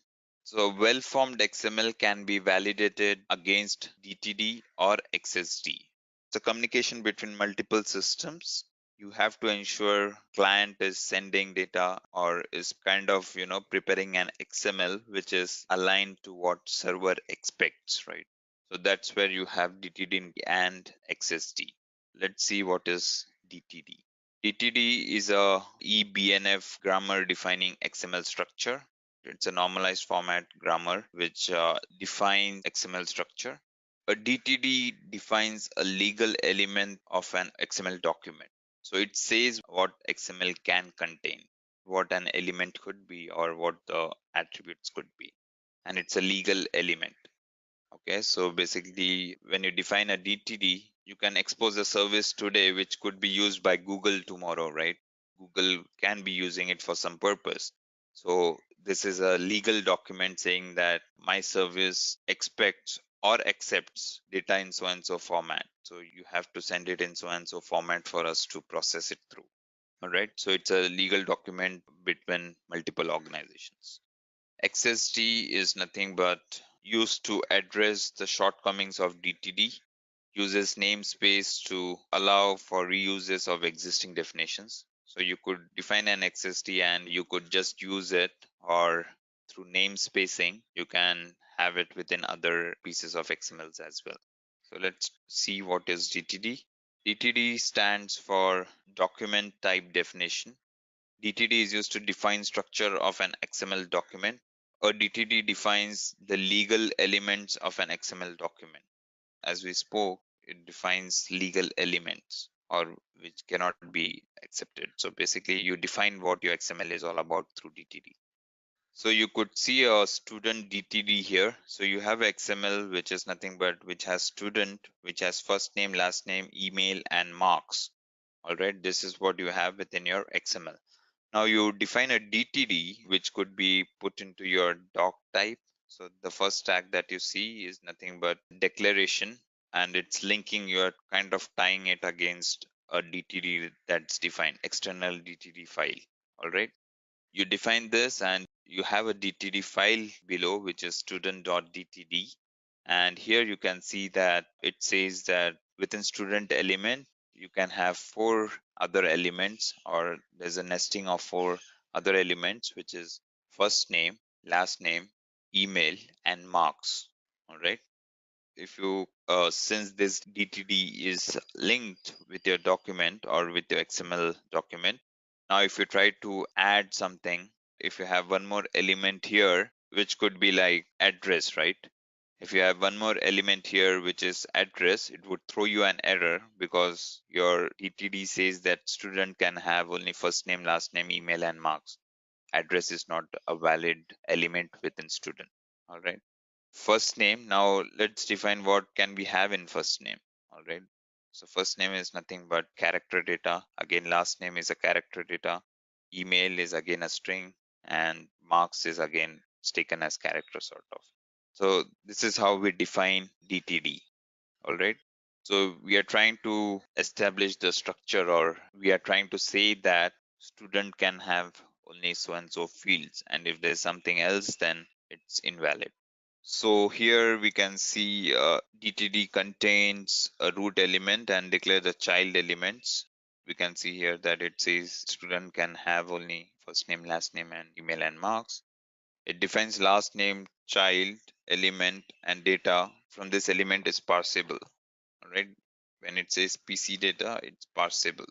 So well-formed XML can be validated against DTD or XSD. It's a communication between multiple systems. You have to ensure client is sending data or is kind of, preparing an XML which is aligned to what server expects, right? So that's where you have DTD and XSD. Let's see what is DTD. DTD is a eBNF grammar defining XML structure. It's a normalized format grammar which defines XML structure. A DTD defines a legal element of an XML document. So it says what XML can contain, what an element could be, or what the attributes could be. And it's a legal element. Okay, so basically, when you define a DTD, you can expose a service today which could be used by Google tomorrow, right? Google can be using it for some purpose. So, this is a legal document saying that my service expects or accepts data in so and so format. So, you have to send it in so and so format for us to process it through. All right, so it's a legal document between multiple organizations. XSD is nothing but used to address the shortcomings of DTD, uses namespace to allow for reuses of existing definitions. So you could define an XSD and you could just use it, or through namespacing, you can have it within other pieces of XMLs as well. So let's see what is DTD. DTD stands for document type definition. DTD is used to define structure of an XML document. A DTD defines the legal elements of an XML document. As we spoke, it defines legal elements or which cannot be accepted. So basically, you define what your XML is all about through DTD. So you could see a student DTD here. So you have XML, which is nothing but which has student, which has first name, last name, email, and marks. All right, this is what you have within your XML. Now you define a DTD, which could be put into your doc type. So the first tag that you see is nothing but declaration, and it's linking, you're kind of tying it against a DTD that's defined, external DTD file. All right. You define this and you have a DTD file below, which is student.dtd. And here you can see that it says that within student element, you can have four other elements, or there's a nesting of four other elements, which is first name, last name, email, and marks. All right. If you since this DTD is linked with your document or with your XML document, now if you try to add something, if you have one more element here, which could be like address, right? If you have one more element here, which is address, it would throw you an error because your DTD says that student can have only first name, last name, email, and marks. Address is not a valid element within student. All right. First name. Now let's define what can we have in first name. All right. So first name is nothing but character data. Again, last name is a character data. Email is again a string, and marks is again taken as character sort of. So this is how we define DTD. All right. So we are trying to establish the structure, or we are trying to say that student can have only so and so fields, and if there's something else, then it's invalid. So here we can see DTD contains a root element and declare the child elements. We can see here that it says student can have only first name, last name, and email and marks. It defines last name, child, element, and data from this element is parsable. All right. When it says PC data, it's parsable.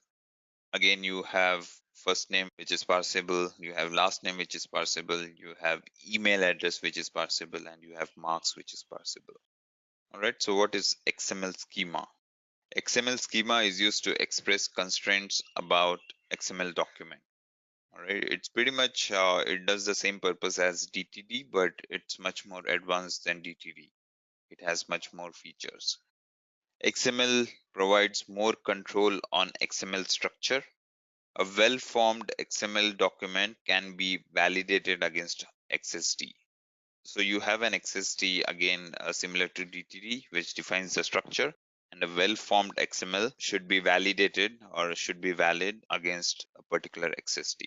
Again, you have first name, which is parsable, you have last name, which is parsable, you have email address, which is parsable, and you have marks, which is parsable. All right. So what is XML schema? XML schema is used to express constraints about XML document. All right. It's pretty much, it does the same purpose as DTD, but it's much more advanced than DTD. It has much more features. XML provides more control on XML structure. A well-formed XML document can be validated against XSD. So you have an XSD again similar to DTD, which defines the structure, and a well-formed XML should be validated or should be valid against a particular XSD.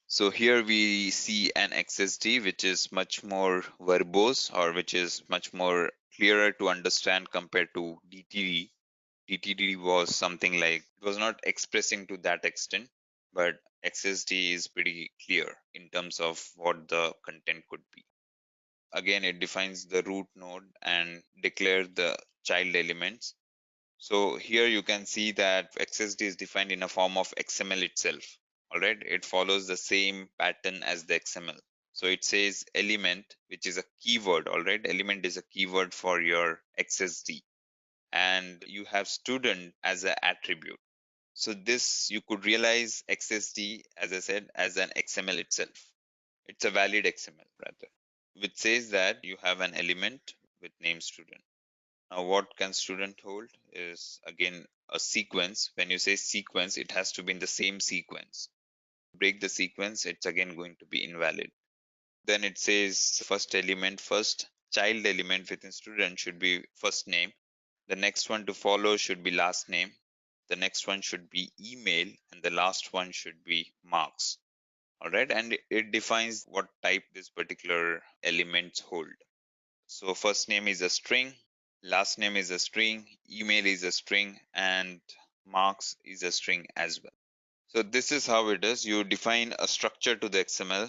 So here we see an XSD which is much more verbose, or which is much more clearer to understand compared to DTD. DTD was something like, it was not expressing to that extent, but XSD is pretty clear in terms of what the content could be. Again, it defines the root node and declares the child elements. So here you can see that XSD is defined in a form of XML itself. All right, it follows the same pattern as the XML. So it says element, which is a keyword. All right, element is a keyword for your XSD, and you have student as an attribute. So this, you could realize XSD, as I said, as an XML itself. It's a valid XML rather, which says that you have an element with name student. Now what can student hold is again a sequence. When you say sequence, it has to be in the same sequence. Break the sequence, it's again going to be invalid. Then it says first element first, child element within student should be first name. The next one to follow should be last name. The next one should be email, and the last one should be marks. All right, and it defines what type this particular elements hold. So first name is a string, last name is a string, email is a string, and marks is a string as well. So this is how it is. You define a structure to the XML,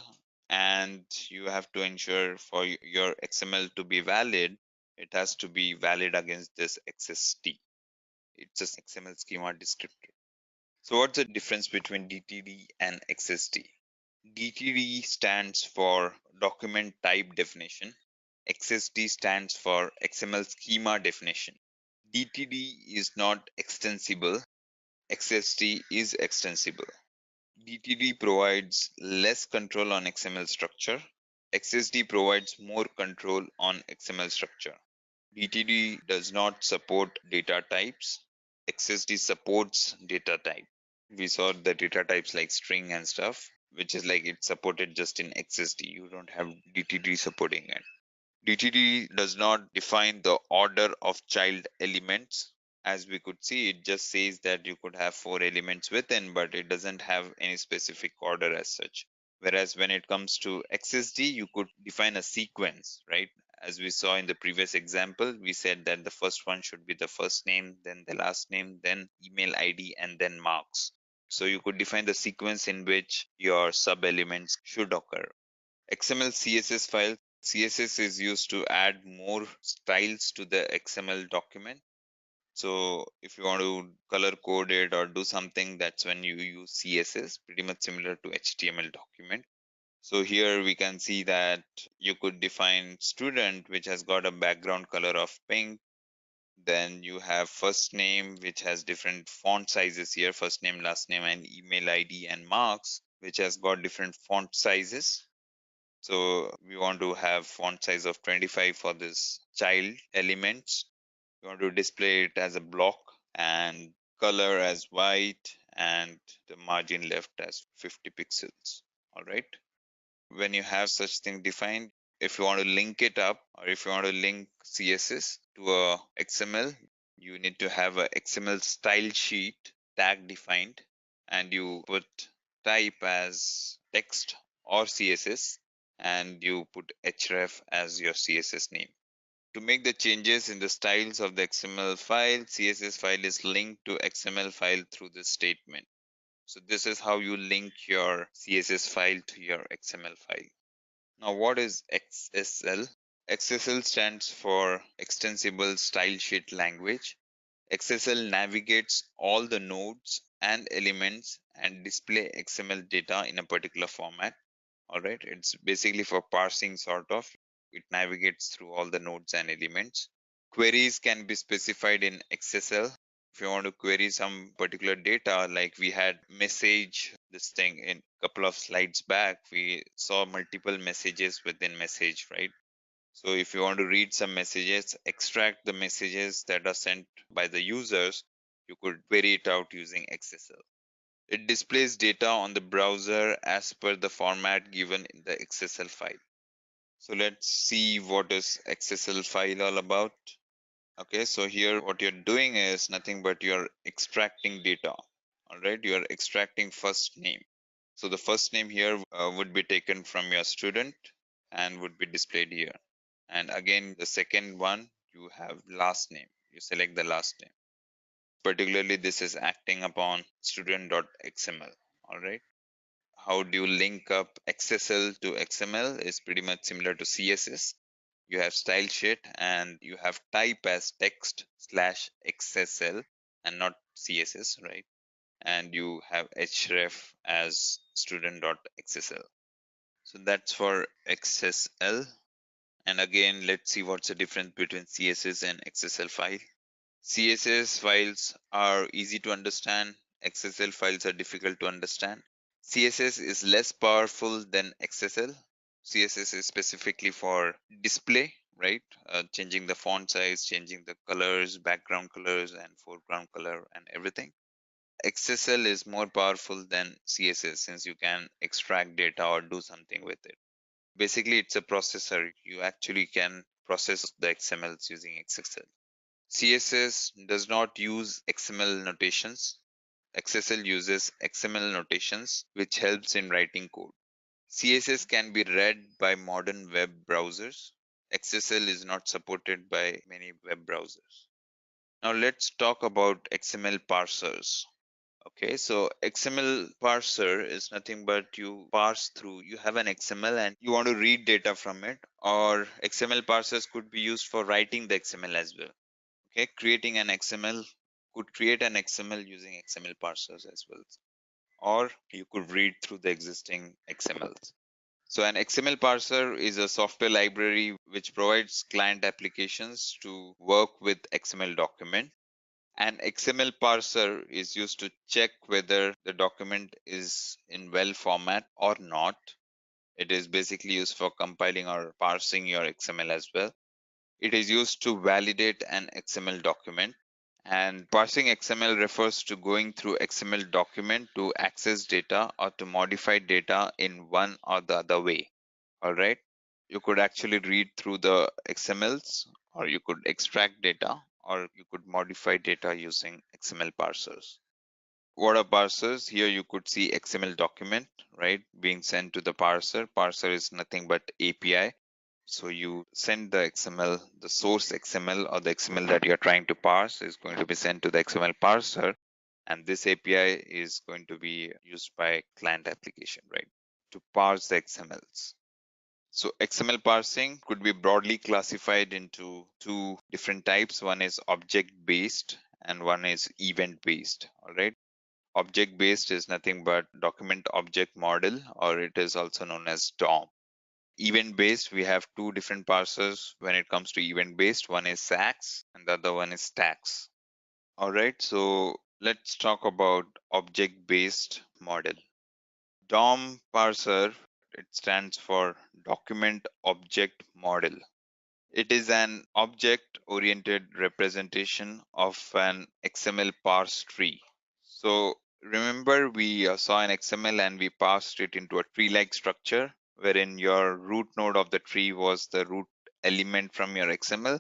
and you have to ensure for your XML to be valid, it has to be valid against this XSD. It's just XML schema descriptor. So what's the difference between DTD and XSD? DTD stands for document type definition. XSD stands for XML schema definition. DTD is not extensible. XSD is extensible. DTD provides less control on XML structure. XSD provides more control on XML structure. DTD does not support data types. XSD supports data type. We saw the data types like string and stuff, which is like it's supported just in XSD. You don't have DTD supporting it. DTD does not define the order of child elements, as we could see, it just says that you could have 4 elements within, but it doesn't have any specific order as such. Whereas when it comes to XSD, you could define a sequence, right? As we saw in the previous example, we said that the first one should be the first name, then the last name, then email ID, and then marks. So you could define the sequence in which your sub elements should occur. XML CSS file. CSS is used to add more styles to the XML document. So if you want to color code it or do something, that's when you use CSS, pretty much similar to HTML document. So here we can see that you could define student, which has got a background color of pink. Then you have first name, which has different font sizes here, first name, last name, and email ID, and marks, which has got different font sizes. So we want to have font size of 25 for this child elements. We want to display it as a block, and color as white, and the margin left as 50 pixels. All right. When you have such thing defined, if you want to link it up, or if you want to link CSS to a XML, you need to have a XML style sheet tag defined, and you put type as text or CSS, and you put href as your CSS name. To make the changes in the styles of the XML file, CSS file is linked to XML file through this statement. So this is how you link your CSS file to your XML file. Now, what is XSL? XSL stands for Extensible Style Sheet Language. XSL navigates all the nodes and elements and display XML data in a particular format. All right, it's basically for parsing sort of. It navigates through all the nodes and elements. Queries can be specified in XSL. If you want to query some particular data, like we had message, this thing in a couple of slides back, we saw multiple messages within message, right? So if you want to read some messages, extract the messages that are sent by the users, you could query it out using XSL. It displays data on the browser as per the format given in the XSL file. So let's see what is XSL file all about. Okay, so here what you're doing is nothing but you're extracting data. All right, you're extracting first name. So the first name here would be taken from your student and would be displayed here. And again, the second one, you have last name. You select the last name. Particularly, this is acting upon student.xml. All right. How do you link up XSL to XML is pretty much similar to CSS. You have style sheet and you have type as text slash XSL and not CSS, right? And you have href as student.xsl. So that's for XSL. And again, let's see what's the difference between CSS and XSL file. CSS files are easy to understand. XSL files are difficult to understand. CSS is less powerful than XSL. CSS is specifically for display, right? Changing the font size, changing the colors, background colors, and foreground color, and everything. XSL is more powerful than CSS since you can extract data or do something with it. Basically, it's a processor. You actually can process the XMLs using XSL. CSS does not use XML notations. XSL uses XML notations, which helps in writing code. CSS can be read by modern web browsers. XSL is not supported by many web browsers. Now let's talk about XML parsers. Okay, so XML parser is nothing but you parse through. You have an XML and you want to read data from it, or XML parsers could be used for writing the XML as well. Okay, creating an XML could create an XML using XML parsers as well, or you could read through the existing XMLs. So an XML parser is a software library which provides client applications to work with XML document. An XML parser is used to check whether the document is in well format or not. It is basically used for compiling or parsing your XML as well. It is used to validate an XML document. And parsing XML refers to going through XML document to access data or to modify data in one or the other way. All right. You could actually read through the XMLs, or you could extract data, or you could modify data using XML parsers. What are parsers? Here you could see XML document, right, being sent to the parser. Parser is nothing but API. So you send the XML, the source XML or the XML that you're trying to parse is going to be sent to the XML parser. And this API is going to be used by client application, right, to parse the XMLs. So XML parsing could be broadly classified into two different types. One is object-based and one is event-based, all right? Object-based is nothing but document object model, or it is also known as DOM. Event-based, we have two different parsers when it comes to event-based. One is SAX and the other one is STAX. All right, so let's talk about object-based model. DOM parser, it stands for Document Object Model. It is an object-oriented representation of an XML parse tree. So remember we saw an XML and we parsed it into a tree-like structure wherein your root node of the tree was the root element from your XML,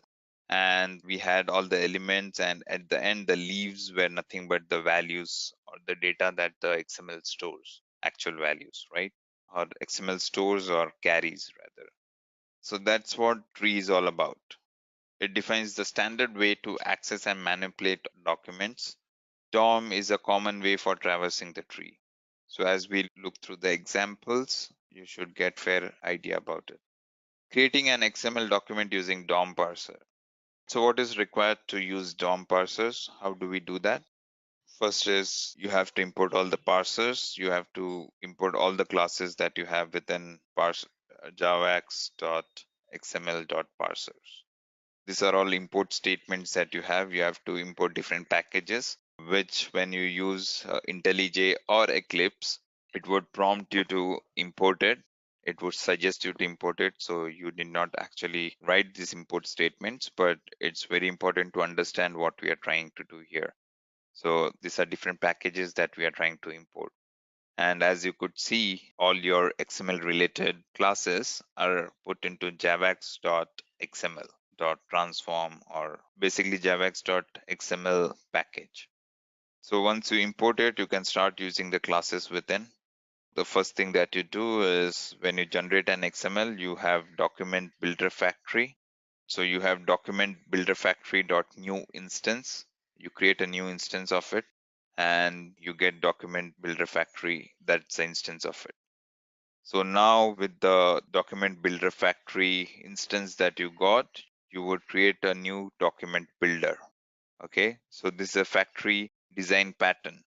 and we had all the elements, and at the end the leaves were nothing but the values or the data that the XML stores, actual values, right? Or XML stores or carries rather. So that's what tree is all about. It defines the standard way to access and manipulate documents. DOM is a common way for traversing the tree. So as we look through the examples, you should get fair idea about it. Creating an XML document using DOM parser. So what is required to use DOM parsers? How do we do that? First is you have to import all the parsers. You have to import all the classes that you have within javax.xml.parsers. These are all import statements that you have. You have to import different packages, which when you use IntelliJ or Eclipse, it would prompt you to import it. It would suggest you to import it. So you did not actually write these import statements, but it's very important to understand what we are trying to do here. So these are different packages that we are trying to import. And as you could see, all your XML related classes are put into javax.xml.transform, or basically javax.xml package. So once you import it, you can start using the classes within. The first thing that you do is when you generate an XML, you have document builder factory. So you have document builder factory.new instance. You create a new instance of it, and you get document builder factory, that's the instance of it. So now with the document builder factory instance that you got, you would create a new document builder. Okay, so this is a factory design pattern.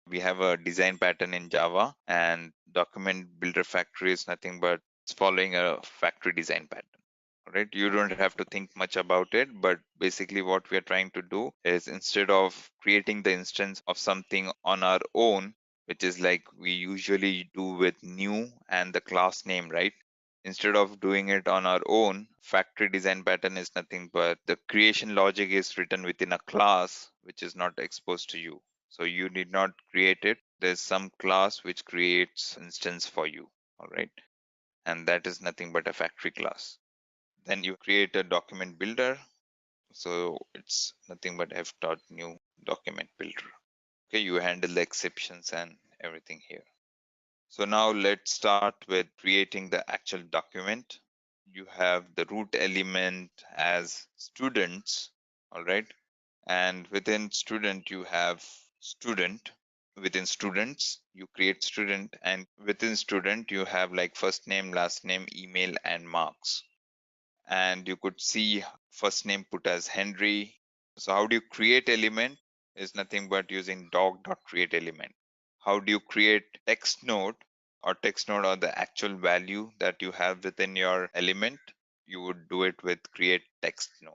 We have a design pattern in Java, and document builder factory is nothing but it's following a factory design pattern. Right, you don't have to think much about it, but basically what we are trying to do is instead of creating the instance of something on our own, which is like we usually do with new and the class name, right? Instead of doing it on our own, factory design pattern is nothing but the creation logic is written within a class which is not exposed to you. So you need not create it. There's some class which creates instance for you, all right? And that is nothing but a factory class. Then you create a document builder. So it's nothing but f.new document builder. Okay, you handle the exceptions and everything here. So now let's start with creating the actual document. You have the root element as students, all right? And within student, you have student. Within students, you create student, and within student, you have like first name, last name, email, and marks. And you could see first name put as Henry. So how do you create element is nothing but using dog.create element. How do you create text node or text node or the actual value that you have within your element? You would do it with create text node.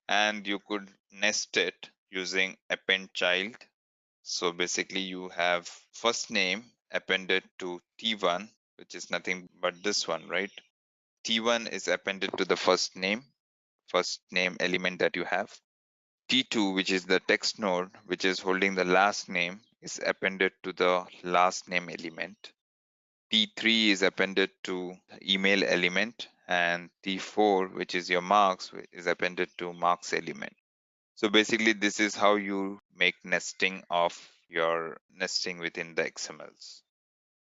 And you could nest it using append child. So basically you have first name appended to T1, which is nothing but this one, right? T1 is appended to the first name element that you have. T2, which is the text node, which is holding the last name, is appended to the last name element. T3 is appended to the email element, and T4, which is your marks, is appended to marks element. So basically, this is how you make nesting of your nesting within the XMLs.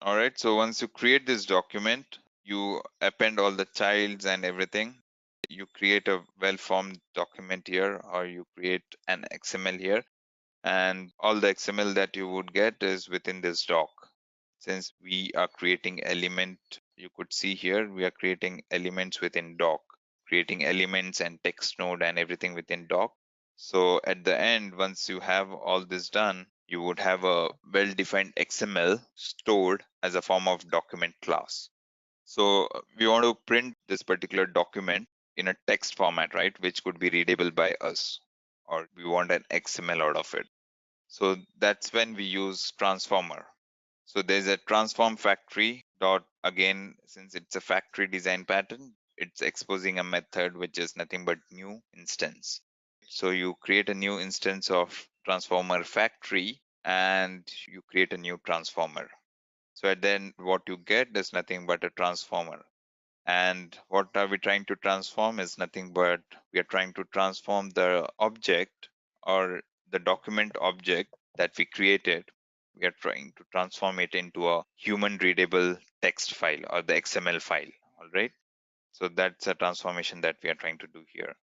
All right. So once you create this document, you append all the childs and everything. You create a well-formed document here, or you create an XML here, and all the XML that you would get is within this doc. Since we are creating element, you could see here, we are creating elements within doc, creating elements and text node and everything within doc. So at the end, once you have all this done, you would have a well-defined XML stored as a form of document class. So we want to print this particular document in a text format, right? Which could be readable by us, or we want an XML out of it. So that's when we use transformer. So there's a transform factory dot, again, since it's a factory design pattern, it's exposing a method which is nothing but new instance. So you create a new instance of transformer factory and you create a new transformer. So then what you get is nothing but a transformer. And what are we trying to transform is nothing but we are trying to transform the object or the document object that we created. We are trying to transform it into a human readable text file or the XML file. All right. So that's a transformation that we are trying to do here.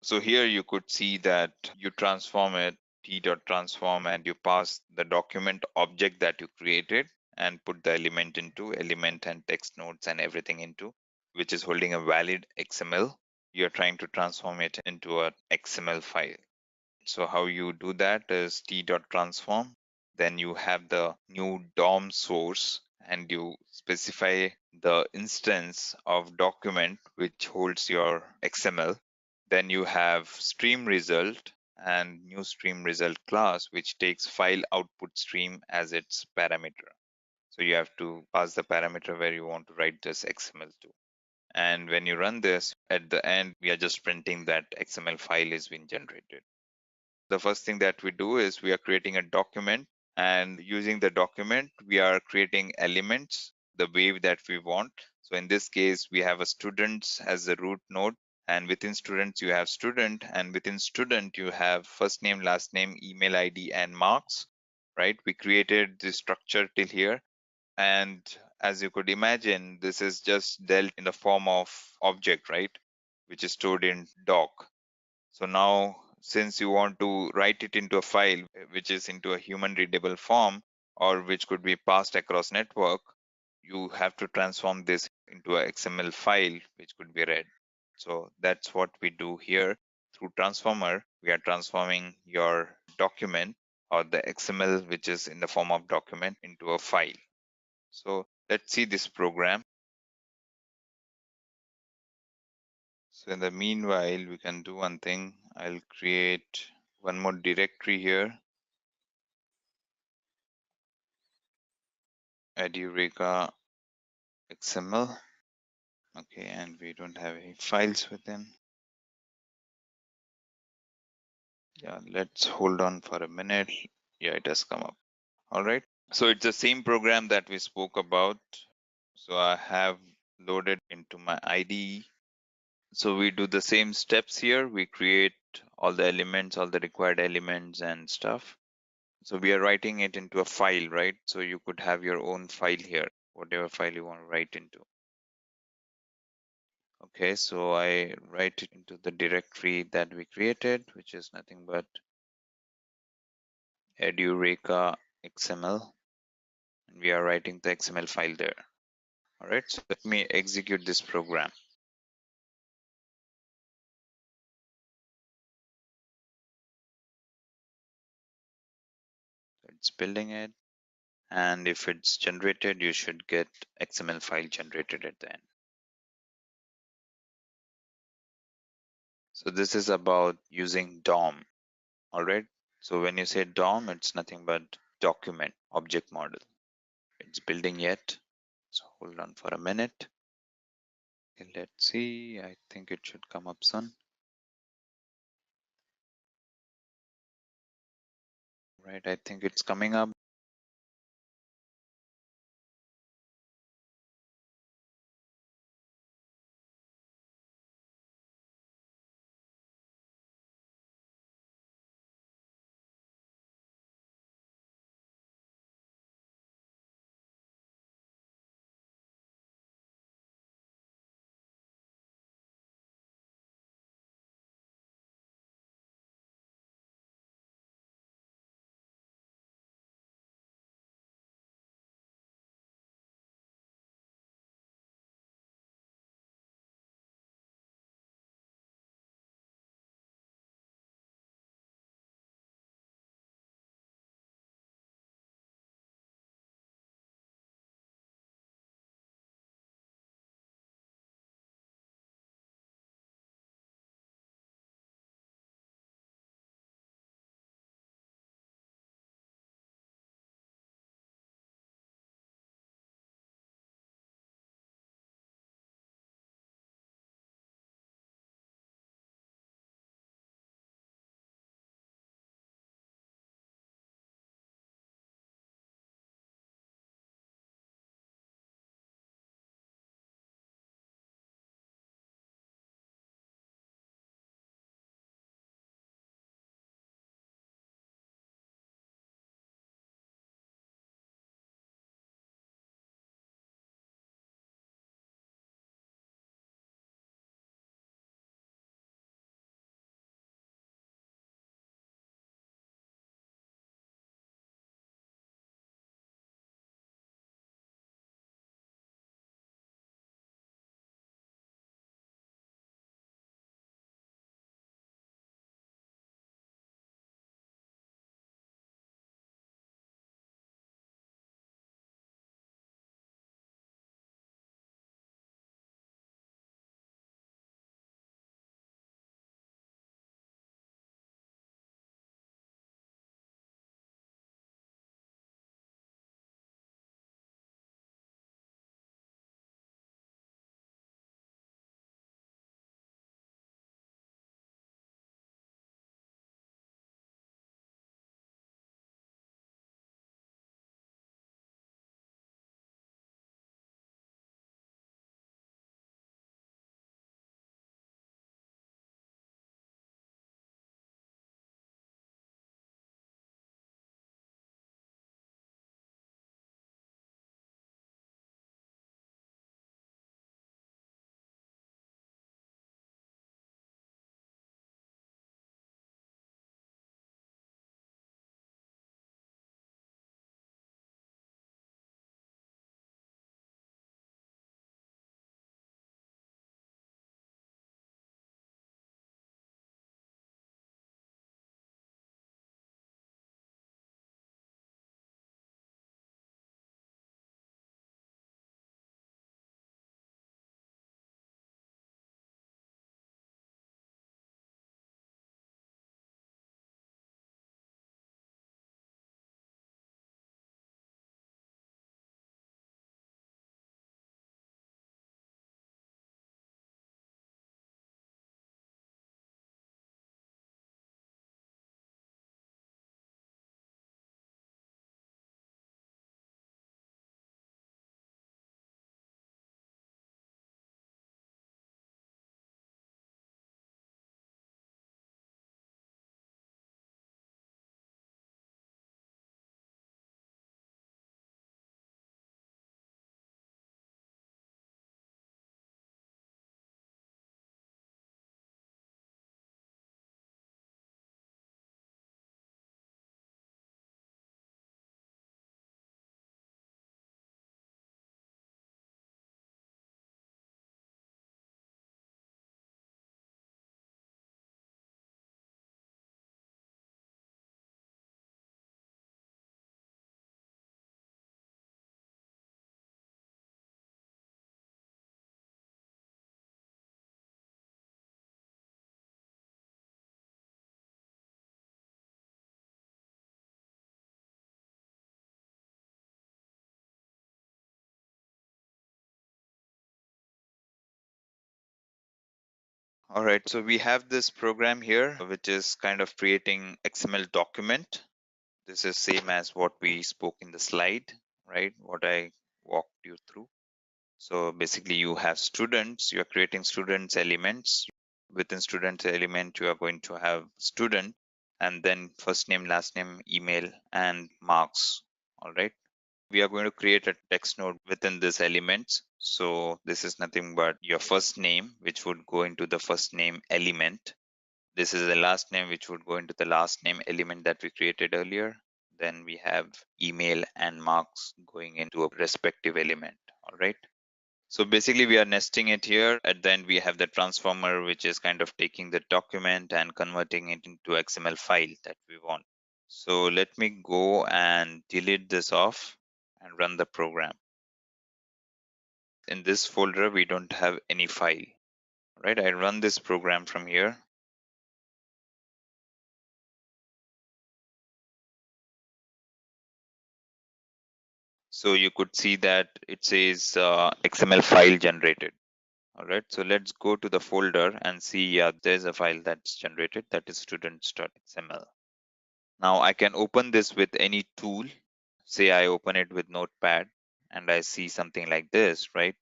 So here you could see that you transform it, t.transform, and you pass the document object that you created and put the element into element and text nodes and everything into, which is holding a valid XML. You're trying to transform it into an XML file. So how you do that is t.transform. Then you have the new DOM source and you specify the instance of document which holds your XML. Then you have stream result and new stream result class, which takes file output stream as its parameter. So you have to pass the parameter where you want to write this XML to. And when you run this, at the end, we are just printing that XML file is being generated. The first thing that we do is we are creating a document, and using the document, we are creating elements the way that we want. So in this case, we have a students as the root node, and within students, you have student, and within student, you have first name, last name, email ID, and marks, right? We created this structure till here. And as you could imagine, this is just dealt in the form of object, right? Which is stored in doc. So now, since you want to write it into a file, which is into a human readable form, or which could be passed across network, you have to transform this into a XML file, which could be read. So that's what we do here. Through transformer, we are transforming your document or the XML, which is in the form of document, into a file. So let's see this program. So in the meanwhile, we can do one thing. I'll create one more directory here, Edureka XML. Okay, and we don't have any files within. Yeah, let's hold on for a minute. Yeah, it has come up. All right. So it's the same program that we spoke about. So I have loaded into my IDE. So we do the same steps here. We create all the elements, all the required elements and stuff. So we are writing it into a file, right? So you could have your own file here, whatever file you want to write into. Okay, so I write it into the directory that we created, which is nothing but Edureka XML. And we are writing the XML file there. All right, so let me execute this program. It's building it. And if it's generated, you should get XML file generated at the end. So this is about using DOM. All right. So when you say DOM, it's nothing but document object model. It's building yet. So hold on for a minute. Okay, let's see. I think it should come up soon. Right. I think it's coming up. All right, so we have this program here, which is kind of creating XML document. This is same as what we spoke in the slide, right? What I walked you through. So basically you have students, you're creating students elements. Within students element, you are going to have student and then first name, last name, email, and marks. All right. We are going to create a text node within this elements. So this is nothing but your first name, which would go into the first name element. This is the last name, which would go into the last name element that we created earlier. Then we have email and marks going into a respective element. All right. So basically we are nesting it here. At the end, we have the transformer, which is kind of taking the document and converting it into XML file that we want. So let me go and delete this off and run the program. In this folder, we don't have any file, right? I run this program from here. So you could see that it says XML file generated. All right, so let's go to the folder and see, yeah, there's a file that's generated, that is students.xml. Now I can open this with any tool. Say I open it with Notepad and I see something like this, right?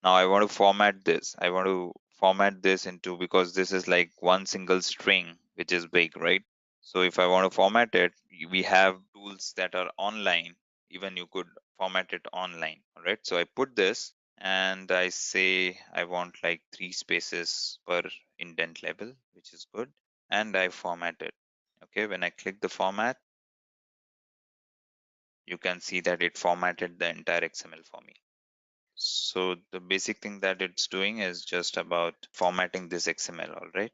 Now I want to format this. I want to format this into, because this is like one single string, which is big, right? So if I want to format it, we have tools that are online. Even you could format it online, all right? So I put this and I say I want like 3 spaces per indent level, which is good. And I format it. Okay, when I click the format, you can see that it formatted the entire XML for me. So the basic thing that it's doing is just about formatting this XML, all right?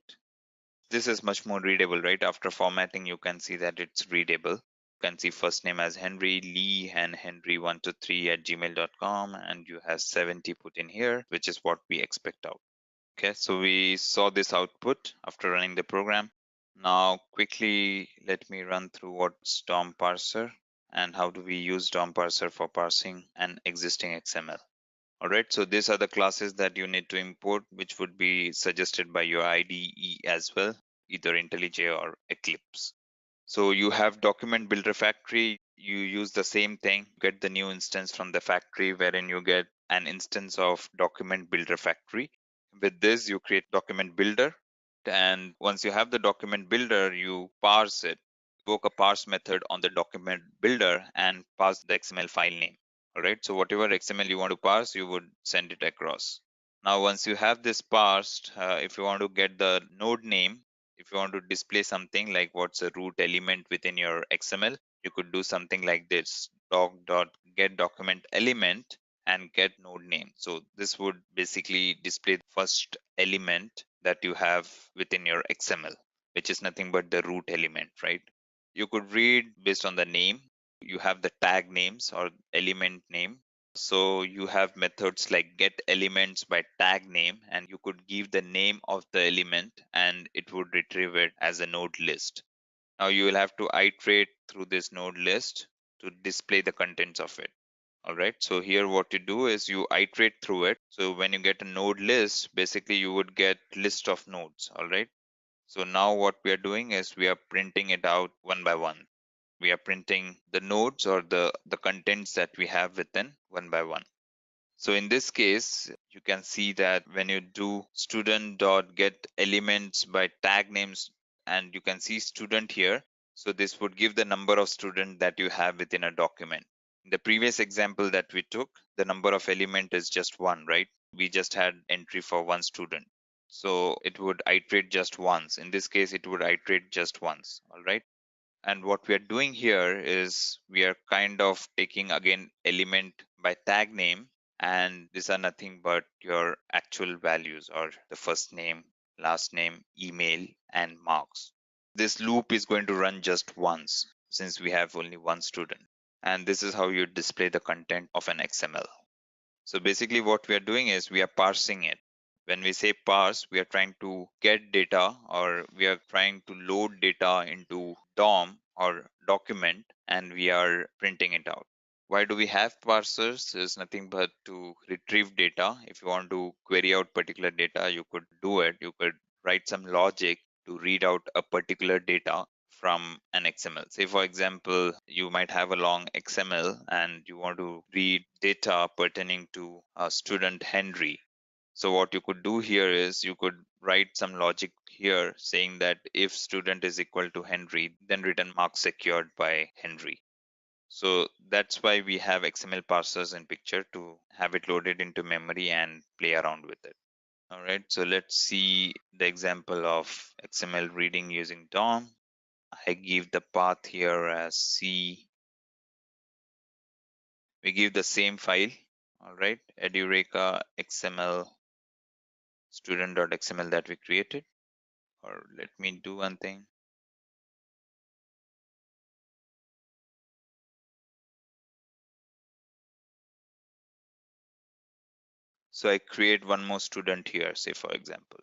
This is much more readable, right? After formatting, you can see that it's readable. You can see first name as Henry, Lee, and Henry123 at gmail.com, and you have 70 put in here, which is what we expect out. Okay, so we saw this output after running the program. Now quickly, let me run through what's DOM parser and how do we use DOM parser for parsing an existing XML. All right, so these are the classes that you need to import, which would be suggested by your IDE as well, either IntelliJ or Eclipse. So you have document builder factory, you use the same thing, get the new instance from the factory wherein you get an instance of document builder factory. With this, you create document builder. And once you have the document builder, you parse it, invoke a parse method on the document builder and pass the XML file name. All right, so whatever XML you want to parse, you would send it across. Now, once you have this parsed, if you want to get the node name, if you want to display something like what's a root element within your XML, you could do something like this: doc.get document element and get node name. So this would basically display the first element that you have within your XML, which is nothing but the root element, right? You could read based on the name. You have the tag names or element name. So you have methods like get elements by tag name, and you could give the name of the element and it would retrieve it as a node list. Now you will have to iterate through this node list to display the contents of it. All right. So here what you do is you iterate through it. So when you get a node list, basically you would get list of nodes. All right. So now what we are doing is we are printing it out one by one. We are printing the nodes or the contents that we have within one by one. So in this case, you can see that when you do student.get elements by tag names, and you can see student here. So this would give the number of students that you have within a document. In the previous example that we took, the number of element is just one, right? We just had entry for one student. So it would iterate just once. In this case, it would iterate just once, all right? And what we are doing here is we are kind of taking again element by tag name, and these are nothing but your actual values or the first name, last name, email, and marks. This loop is going to run just once since we have only one student. And this is how you display the content of an XML. So basically what we are doing is we are parsing it. When we say parse, we are trying to get data or we are trying to load data into DOM or document, and we are printing it out. Why do we have parsers? Is nothing but to retrieve data. If you want to query out particular data, you could do it. You could write some logic to read out a particular data from an XML. Say, for example, you might have a long XML and you want to read data pertaining to student Henry. So what you could do here is you could write some logic here saying that if student is equal to Henry, then return mark secured by Henry. So that's why we have XML parsers in picture to have it loaded into memory and play around with it. All right, so let's see the example of XML reading using DOM. I give the path here as C. We give the same file, all right, Edureka XML student.xml that we created. Or let me do one thing. So I create one more student here, say for example.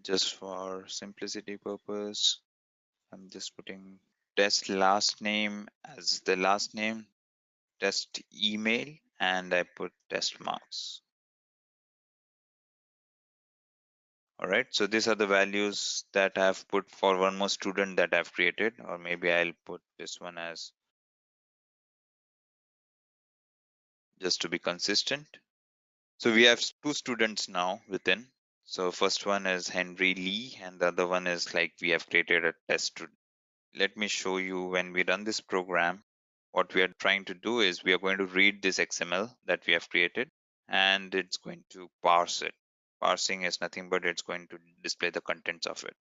Just for simplicity purpose, I'm just putting test last name as the last name, test email, and I put test marks. All right, so these are the values that I've put for one more student that I've created, or maybe I'll put this one as just to be consistent. So we have two students now within. So first one is Henry Lee, and the other one is like we have created a test student. Let me show you when we run this program. What we are trying to do is we are going to read this XML that we have created, and it's going to parse it. Parsing is nothing but it's going to display the contents of it.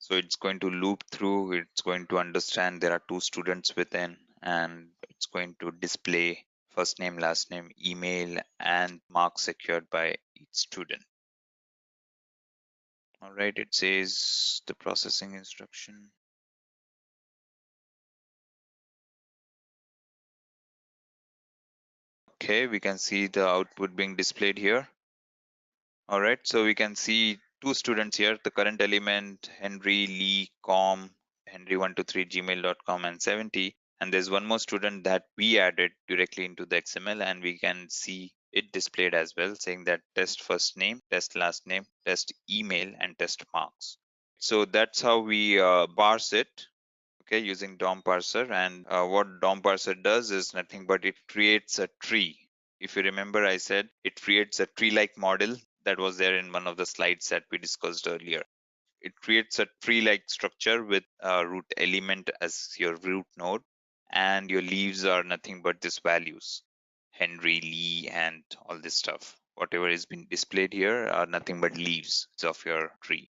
So it's going to loop through, it's going to understand there are two students within, and it's going to display first name, last name, email, and marks secured by each student. All right, it says the processing instruction. Okay, we can see the output being displayed here. All right, so we can see two students here, the current element, Henry Lee Com, henry123gmail.com and 70. And there's one more student that we added directly into the XML, and we can see it displayed as well, saying that test first name, test last name, test email, and test marks. So that's how we parse it, okay, using DOM parser. And what DOM parser does is nothing but it creates a tree. If you remember, I said it creates a tree-like model that was there in one of the slides that we discussed earlier. It creates a tree-like structure with a root element as your root node, and your leaves are nothing but these values, Henry, Lee, and all this stuff. Whatever is being displayed here are nothing but leaves of your tree.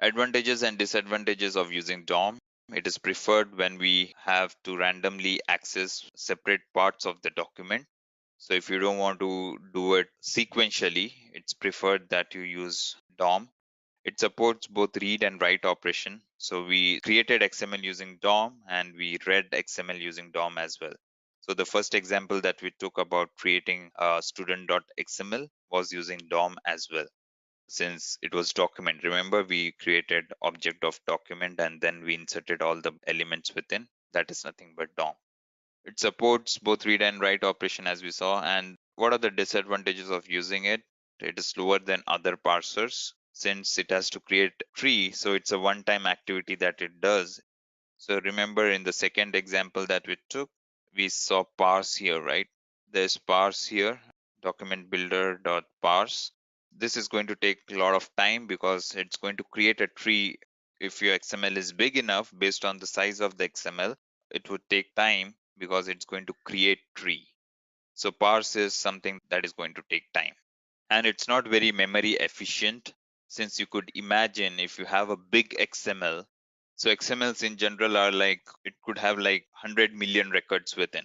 Advantages and disadvantages of using DOM. It is preferred when we have to randomly access separate parts of the document. So if you don't want to do it sequentially, it's preferred that you use DOM. It supports both read and write operation. So we created XML using DOM and we read XML using DOM as well. So the first example that we took about creating a student.xml was using DOM as well, since it was document. Remember, we created object of document and then we inserted all the elements within. That is nothing but DOM. It supports both read and write operation as we saw. And what are the disadvantages of using it? It is slower than other parsers since it has to create tree. So it's a one-time activity that it does. So remember in the second example that we took, we saw parse here, right? There's parse here, document builder dot parse. This is going to take a lot of time because it's going to create a tree. If your XML is big enough based on the size of the XML, it would take time because it's going to create tree. So parse is something that is going to take time. And it's not very memory efficient, since you could imagine if you have a big XML. So XMLs in general are like, it could have like 100 million records within.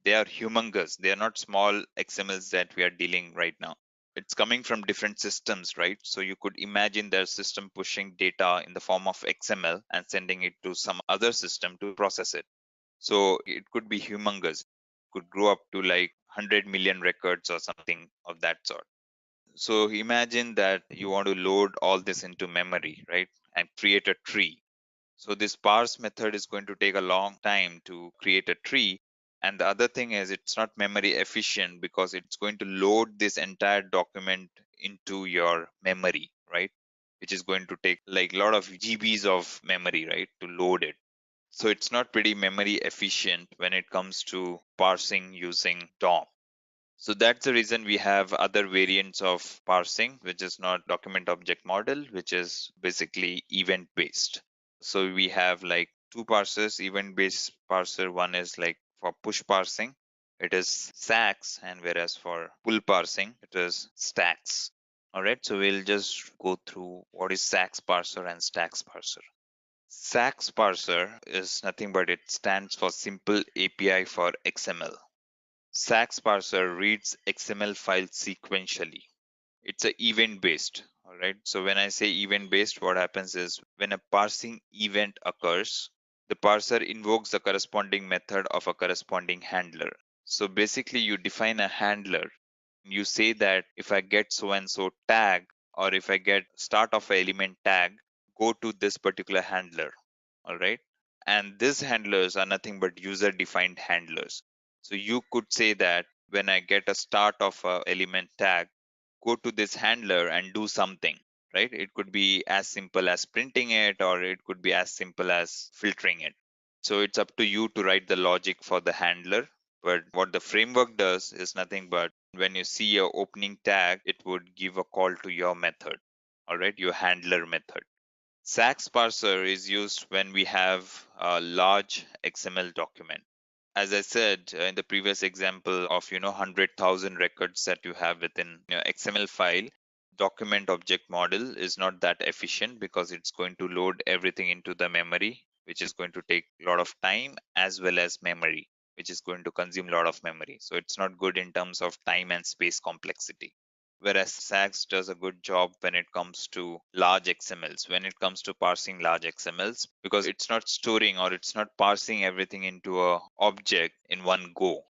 They are humongous. They are not small XMLs that we are dealing right now. It's coming from different systems, right? So you could imagine their system pushing data in the form of XML and sending it to some other system to process it. So it could be humongous, could grow up to like 100 million records or something of that sort. So imagine that you want to load all this into memory, right? And create a tree. So this parse method is going to take a long time to create a tree. And the other thing is it's not memory efficient because it's going to load this entire document into your memory, right? Which is going to take like a lot of GBs of memory, right? To load it. So it's not pretty memory efficient when it comes to parsing using DOM. So that's the reason we have other variants of parsing, which is not document object model, which is basically event based. So we have like two parsers, event based parser. One is like for push parsing, it is SACS, and whereas for pull parsing, it is stacks. All right, so we'll just go through what is SACS parser and stacks parser. SACS parser is nothing but it stands for Simple API for XML. SACS parser reads XML files sequentially. It's a event based. All right. So when I say event based, what happens is when a parsing event occurs, the parser invokes the corresponding method of a corresponding handler. So basically, you define a handler. You say that if I get so and so tag, or if I get start of a element tag, go to this particular handler. All right. And these handlers are nothing but user defined handlers. So you could say that when I get a start of a element tag, go to this handler and do something, right? It could be as simple as printing it, or it could be as simple as filtering it. So it's up to you to write the logic for the handler. But what the framework does is nothing but when you see your opening tag, it would give a call to your method, all right, your handler method. SACS parser is used when we have a large XML document. As I said in the previous example of 100,000 records that you have within your XML file, document object model is not that efficient because it's going to load everything into the memory, which is going to take a lot of time, as well as memory, which is going to consume a lot of memory. So it's not good in terms of time and space complexity. Whereas SACS does a good job when it comes to large XMLs, when it comes to parsing large XMLs, because it's not storing or it's not parsing everything into a object in one go.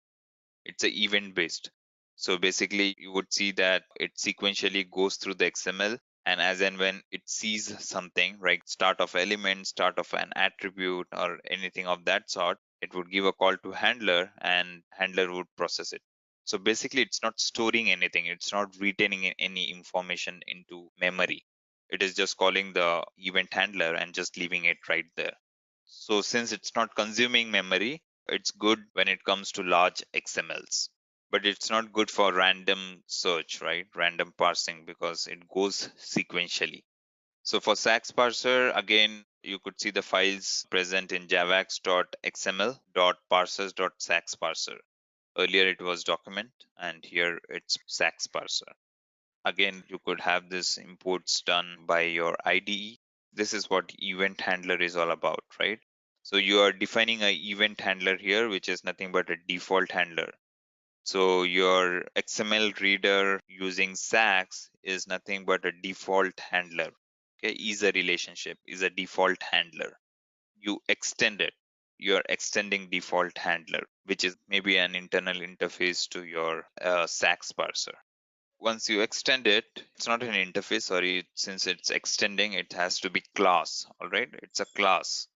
It's a event based. So basically you would see that it sequentially goes through the XML, and as and when it sees something, right, start of element, start of an attribute or anything of that sort, it would give a call to handler and handler would process it. So basically it's not storing anything, it's not retaining any information into memory. It is just calling the event handler and just leaving it right there. So since it's not consuming memory, it's good when it comes to large XMLs. But it's not good for random search, right? Random parsing because it goes sequentially. So for SACS parser, again, you could see the files present in javax.xml.parsers.sax parser. Earlier it was document, and here it's SACS parser. Again, you could have this imports done by your IDE. This is what event handler is all about, right? So you are defining an event handler here, which is nothing but a default handler. So your XML reader using SACS is nothing but a default handler. Okay, is a relationship, is a default handler. You extend it. You're extending default handler, which is maybe an internal interface to your SACS parser. Once you extend it, it's not an interface, sorry, since it's extending, it has to be class, all right? It's a class.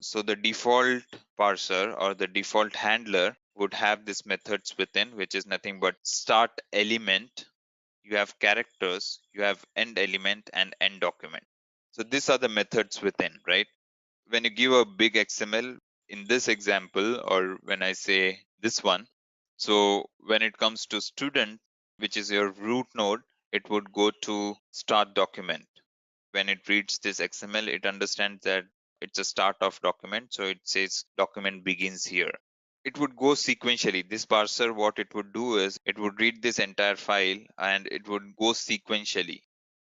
So the default parser or the default handler would have these methods within, which is nothing but start element, you have characters, you have end element and end document. So these are the methods within, right? When you give a big XML, in this example, or when I say this one, so when it comes to student, which is your root node, it would go to start document. When it reads this XML, it understands that it's a start of document. So it says document begins here. It would go sequentially. This parser, what it would do is it would read this entire file and it would go sequentially.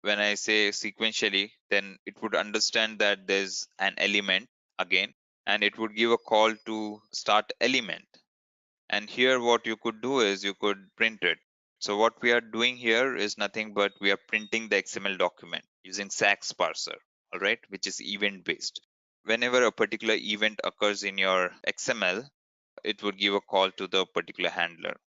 When I say sequentially, then it would understand that there's an element again, and it would give a call to start element. And here what you could do is you could print it. So what we are doing here is nothing but we are printing the XML document using SAX parser, all right, which is event based. Whenever a particular event occurs in your XML, it would give a call to the particular handler.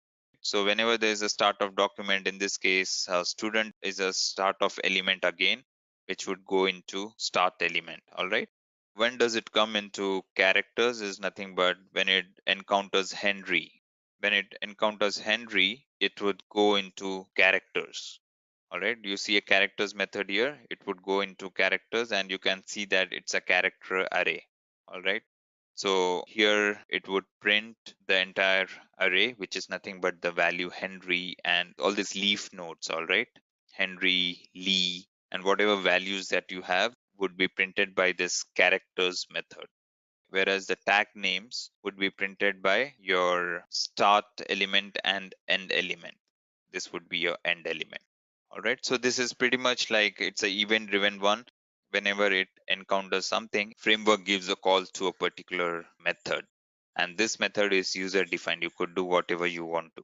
So whenever there is a start of document, in this case, student is a start of element again, which would go into start element, all right. When does it come into characters is nothing but when it encounters Henry. When it encounters Henry, it would go into characters. All right, you see a characters method here. It would go into characters and you can see that it's a character array. All right. So here it would print the entire array, which is nothing but the value Henry and all these leaf nodes, all right? Henry, Lee, and whatever values that you have would be printed by this characters method. Whereas the tag names would be printed by your start element and end element. This would be your end element. All right. So this is pretty much like it's a event driven one. Whenever it encounters something, framework gives a call to a particular method. And this method is user defined. You could do whatever you want to.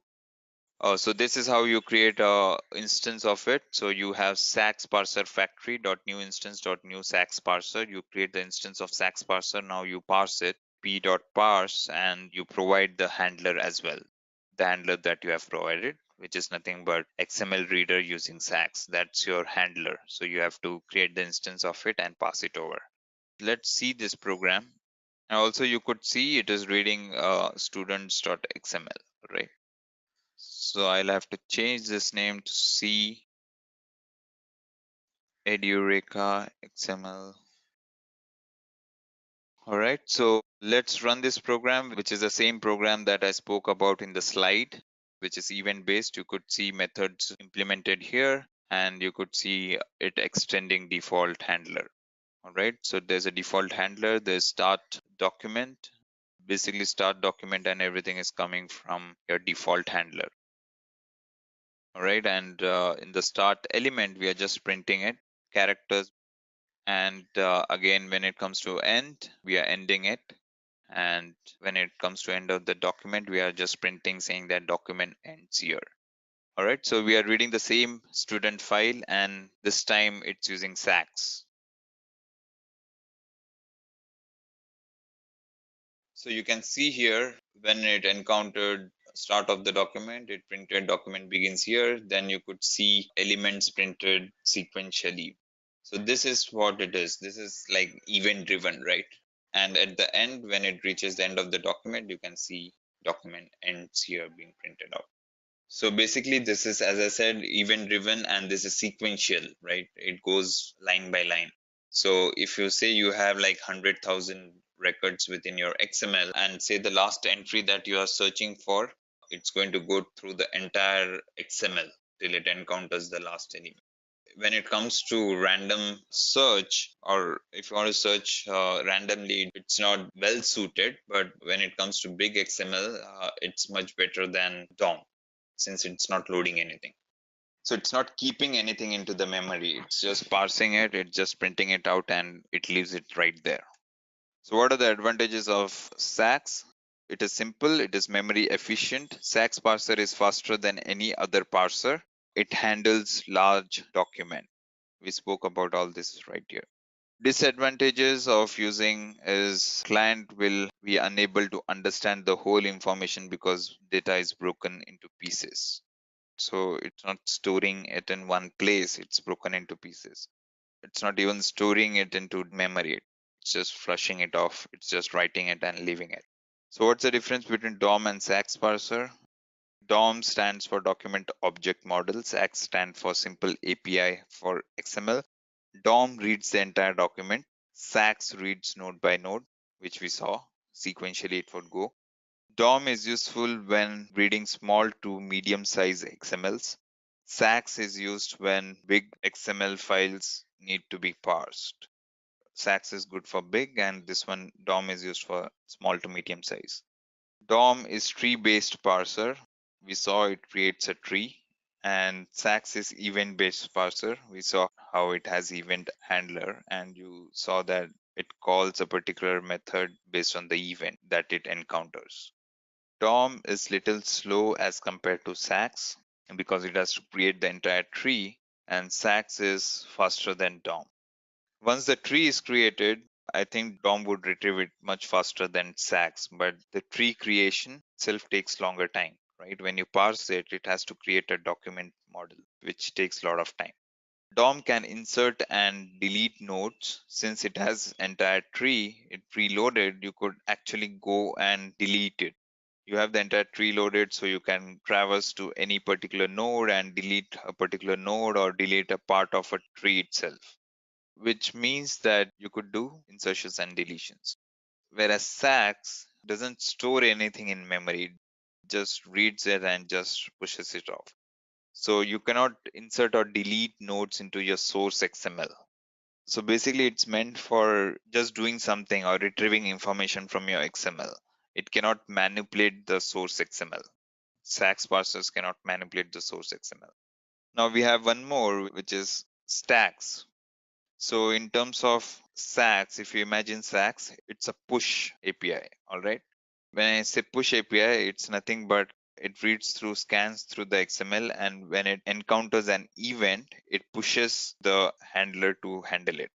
So this is how you create a instance of it. So you have sax parser factory dot new instance dot new sax parser. You create the instance of sax parser. Now you parse it p dot parse and you provide the handler as well. The handler that you have provided, which is nothing but XML reader using sax. That's your handler. So you have to create the instance of it and pass it over. Let's see this program. And also you could see it is reading students.xml, right? So I'll have to change this name to C Edureka XML. All right, so let's run this program, which is the same program that I spoke about in the slide, which is event based. You could see methods implemented here, and you could see it extending default handler. All right, so there's a default handler, there's start document, basically start document, and everything is coming from your default handler. All right, and in the start element, we are just printing it, characters. And again, when it comes to end, we are ending it. And when it comes to end of the document, we are just printing saying that document ends here. All right, so we are reading the same student file, and this time it's using sax. So you can see here when it encountered start of the document, it printed document begins here. Then you could see elements printed sequentially. So this is what it is. This is like event driven, right? And at the end, when it reaches the end of the document, you can see document ends here being printed out. So basically, this is, as I said, event driven and this is sequential, right? It goes line by line. So if you say you have like 100,000 records within your XML and say the last entry that you are searching for, it's going to go through the entire XML till it encounters the last element. When it comes to random search, or if you want to search randomly, it's not well suited. But when it comes to big XML, it's much better than DOM since it's not loading anything. So it's not keeping anything into the memory. It's just parsing it, it's just printing it out, and it leaves it right there. So what are the advantages of sax? It is simple, it is memory efficient. Sax parser is faster than any other parser. It handles large document. We spoke about all this right here. Disadvantages of using is client will be unable to understand the whole information because data is broken into pieces. So it's not storing it in one place, it's broken into pieces. It's not even storing it into memory. It's just flushing it off. It's just writing it and leaving it. So what's the difference between DOM and SAX parser? DOM stands for Document Object Model. SAX stands for Simple API for XML. DOM reads the entire document. SAX reads node by node, which we saw. Sequentially, it would go. DOM is useful when reading small to medium size XMLs. SAX is used when big XML files need to be parsed. SAX is good for big, and this one DOM is used for small to medium size. DOM is tree-based parser. We saw it creates a tree, and SAX is event-based parser. We saw how it has event handler, and you saw that it calls a particular method based on the event that it encounters. DOM is little slow as compared to SAX. because it has to create the entire tree, and sax is faster than DOM. Once the tree is created, I think DOM would retrieve it much faster than sax, but the tree creation itself takes longer time, right? When you parse it, it has to create a document model, which takes a lot of time. DOM can insert and delete nodes. Since it has entire tree, it preloaded, you could actually go and delete it. You have the entire tree loaded, so you can traverse to any particular node and delete a particular node or delete a part of a tree itself, which means that you could do insertions and deletions. Whereas sax doesn't store anything in memory, it just reads it and just pushes it off. So you cannot insert or delete nodes into your source XML. So basically, it's meant for just doing something or retrieving information from your XML. It cannot manipulate the source XML. Sax parsers cannot manipulate the source XML. Now we have one more, which is stacks. So in terms of Sax, if you imagine Sax, it's a push API, all right? When I say push API, it's nothing but it reads through, scans through the XML, and when it encounters an event, it pushes the handler to handle it.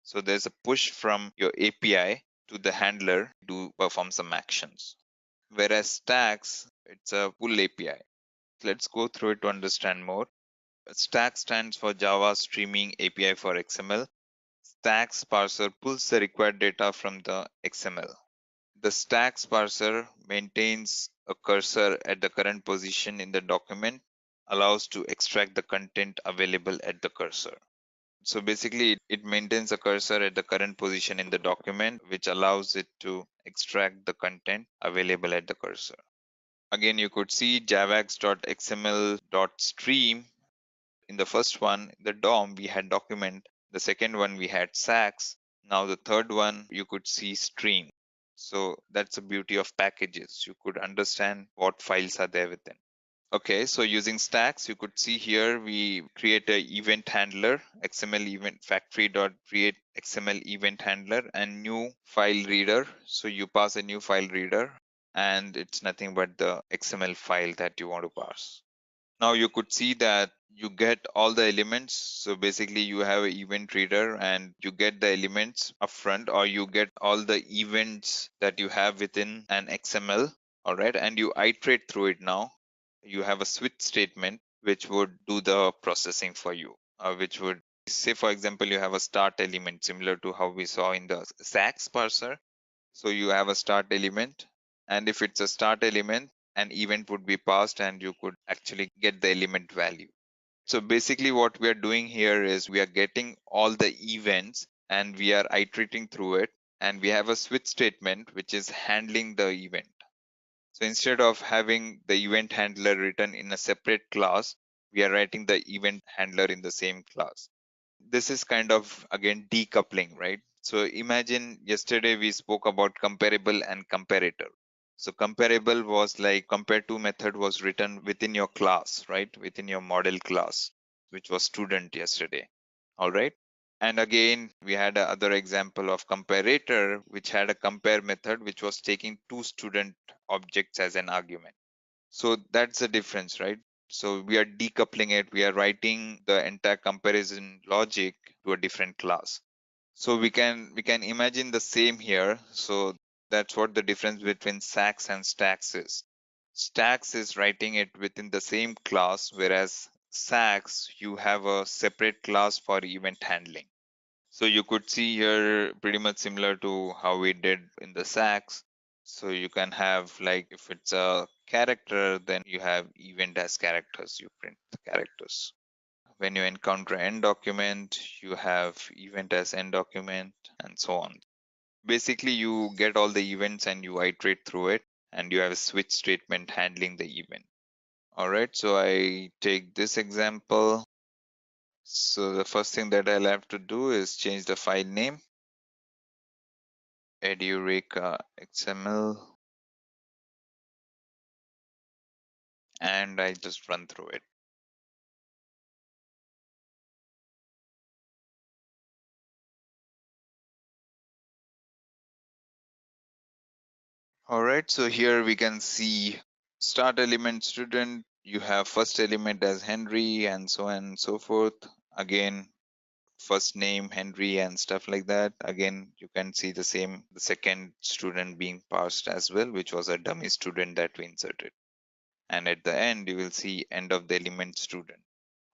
So there's a push from your API to the handler to perform some actions. Whereas Stacks, it's a pull API. Let's go through it to understand more. Stack stands for Java Streaming API for XML. Stacks parser pulls the required data from the XML. The stacks parser maintains a cursor at the current position in the document, allows to extract the content available at the cursor. So basically, it maintains a cursor at the current position in the document, which allows it to extract the content available at the cursor. Again, you could see javax.xml.stream. In the first one, the DOM, we had document. The second one, we had sax. Now the third one, you could see stream. So that's the beauty of packages. You could understand what files are there within. Okay, so using stacks, you could see here we create a event handler, XML event factory.create XML event handler and new file reader. So you pass a new file reader and it's nothing but the XML file that you want to parse. Now you could see that you get all the elements. So basically you have an event reader and you get the elements upfront, or you get all the events that you have within an XML. All right. And you iterate through it now. You have a switch statement which would do the processing for you, which would say, for example, you have a start element similar to how we saw in the sax parser. So you have a start element, and if it's a start element, an event would be passed and you could actually get the element value. So basically what we are doing here is we are getting all the events and we are iterating through it, and we have a switch statement which is handling the event. So instead of having the event handler written in a separate class, we are writing the event handler in the same class. This is kind of again decoupling, right? So imagine yesterday we spoke about comparable and comparator. So comparable was like compare to method was written within your class, right? Within your model class, which was student yesterday. All right. And again, we had another example of comparator, which had a compare method, which was taking two student objects as an argument. So that's the difference, right? So we are decoupling it. We are writing the entire comparison logic to a different class. So we can imagine the same here. So that's what the difference between Sax and Stacks is. Stacks is writing it within the same class, whereas Sax, you have a separate class for event handling. So you could see here pretty much similar to how we did in the Sax. So you can have, like, if it's a character, then you have event as characters, you print the characters. When you encounter end document, you have event as end document, and so on. Basically, you get all the events and you iterate through it, and you have a switch statement handling the event. All right, so I take this example. So the first thing that I'll have to do is change the file name, Edureka XML, and I just run through it. All right, so here we can see start element student, You have first element as Henry and so on and so forth. Again, first name Henry and stuff like that. Again, you can see the same, the second student being parsed as well, which was a dummy student that we inserted. And at the end, you will see end of the element student.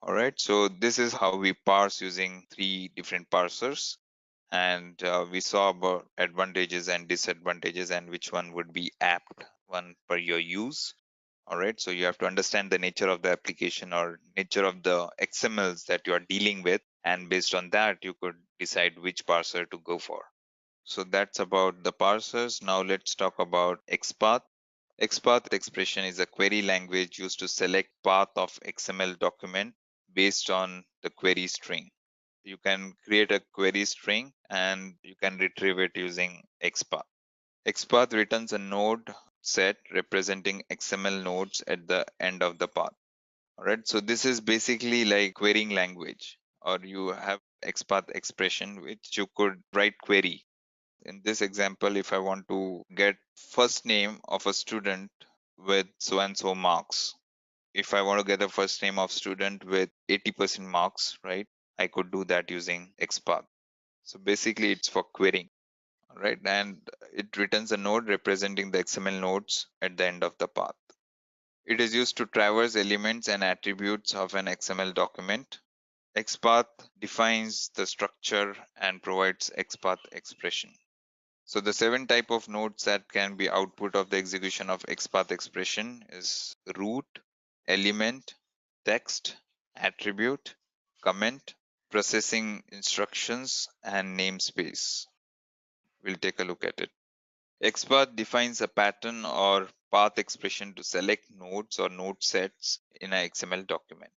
All right, so this is how we parse using three different parsers. And we saw about advantages and disadvantages and which one would be apt one per your use. All right, so you have to understand the nature of the application or nature of the XMLs that you are dealing with, and based on that you could decide which parser to go for. So that's about the parsers. Now let's talk about XPath. XPath expression is a query language used to select path of XML document based on the query string. You can create a query string and you can retrieve it using XPath. XPath returns a node set representing XML nodes at the end of the path. All right, so this is basically like querying language, or you have XPath expression which you could write query. In this example, if I want to get first name of a student with so and so marks, if I want to get the first name of student with 80% marks, right, I could do that using XPath. So basically it's for querying. All right, and it returns a node representing the XML nodes at the end of the path. It is used to traverse elements and attributes of an XML document. XPath defines the structure and provides XPath expression. So the 7 type of nodes that can be output of the execution of XPath expression is root, element, text, attribute, comment, processing instructions, and namespace. We'll take a look at it. XPath defines a pattern or path expression to select nodes or node sets in an XML document.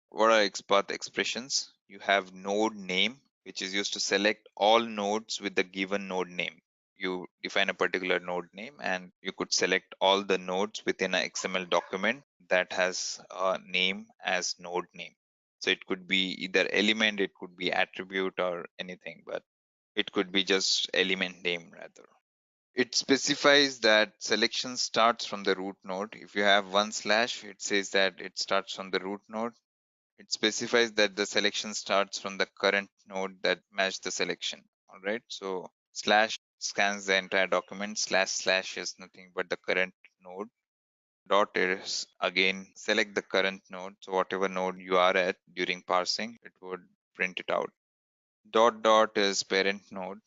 What are XPath expressions? You have node name, which is used to select all nodes with the given node name. You define a particular node name and you could select all the nodes within an XML document that has a name as node name. So it could be either element, it could be attribute or anything, but it could be just element name rather. It specifies that selection starts from the root node. If you have one slash, it says that it starts from the root node. It specifies that the selection starts from the current node that match the selection. All right. So slash scans the entire document. Slash slash is nothing but the current node. Dot is again select the current node. So whatever node you are at during parsing, it would print it out. Dot dot is parent node,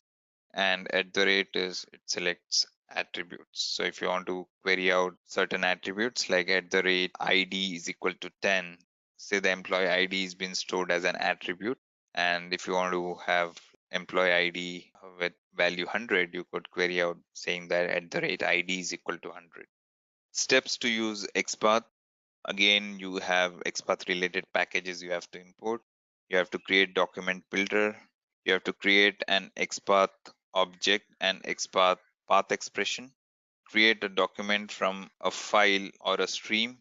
and at the rate is it selects attributes. So if you want to query out certain attributes like at the rate id is equal to 10, say the employee id is been stored as an attribute, and if you want to have employee id with value 100, you could query out saying that at the rate id is equal to 100. Steps to use XPath. Again, you have XPath related packages you have to import. You have to create document builder. You have to create an XPath object and XPath path expression. Create a document from a file or a stream.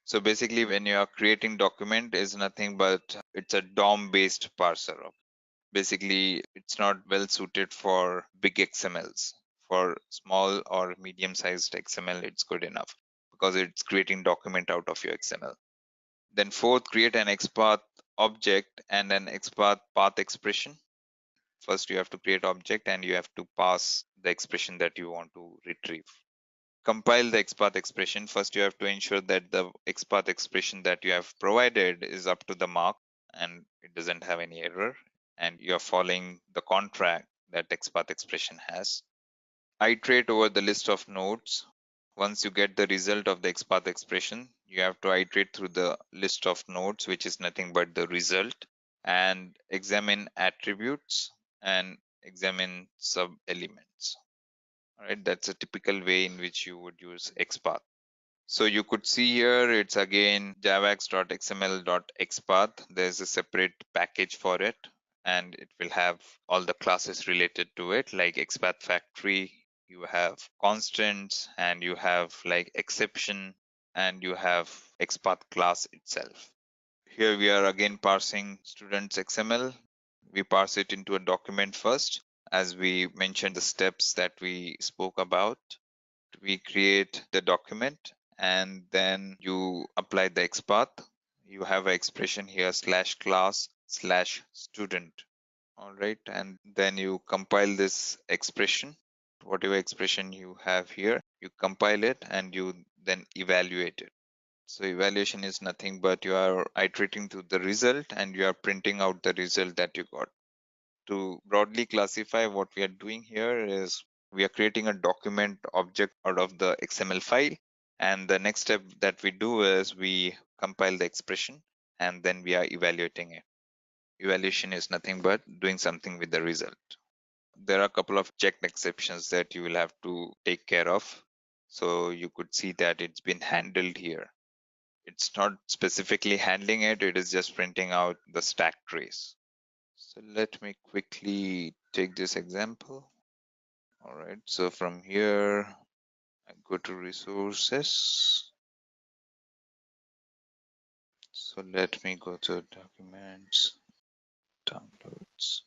So basically, when you are creating document is nothing but it's a DOM based parser. Basically, it's not well suited for big XMLs. For small or medium sized XML, it's good enough because it's creating document out of your XML. Then fourth, create an XPath object and an XPath path expression. First, you have to create object and you have to pass the expression that you want to retrieve. Compile the XPath expression. First, you have to ensure that the XPath expression that you have provided is up to the mark and it doesn't have any error, and you are following the contract that XPath expression has. Iterate over the list of nodes. Once you get the result of the XPath expression, you have to iterate through the list of nodes, which is nothing but the result, and examine attributes and examine sub elements. All right, that's a typical way in which you would use XPath. So you could see here, it's again javax.xml.xpath. There's a separate package for it, and it will have all the classes related to it, like XPath factory. You have constants, and you have like exception, and you have XPath class itself. Here we are again parsing students XML. We parse it into a document first, as we mentioned the steps that we spoke about. We create the document and then you apply the XPath. You have an expression here /class/student. All right, and then you compile this expression, whatever expression you have here, you compile it and you then evaluate it. So evaluation is nothing but you are iterating through the result and you are printing out the result that you got. To broadly classify, what we are doing here is we are creating a document object out of the XML file. And the next step that we do is we compile the expression and then we are evaluating it. Evaluation is nothing but doing something with the result. There are a couple of checked exceptions that you will have to take care of. So you could see that it's been handled here. It's not specifically handling it, it is just printing out the stack trace. So let me quickly take this example. All right, so from here, I go to resources. So let me go to documents, downloads.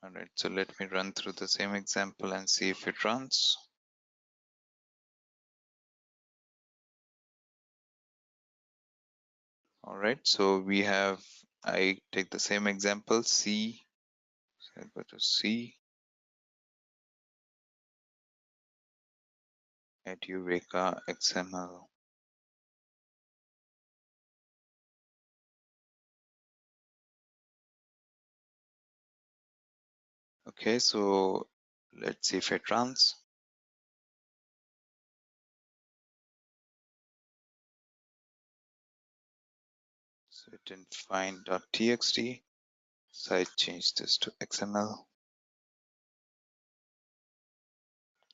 All right, so let me run through the same example and see if it runs. All right, so we have, I take the same example, C. So I go to C, Edureka XML. Okay, so let's see if it runs. So it didn't find .txt. So I change this to XML.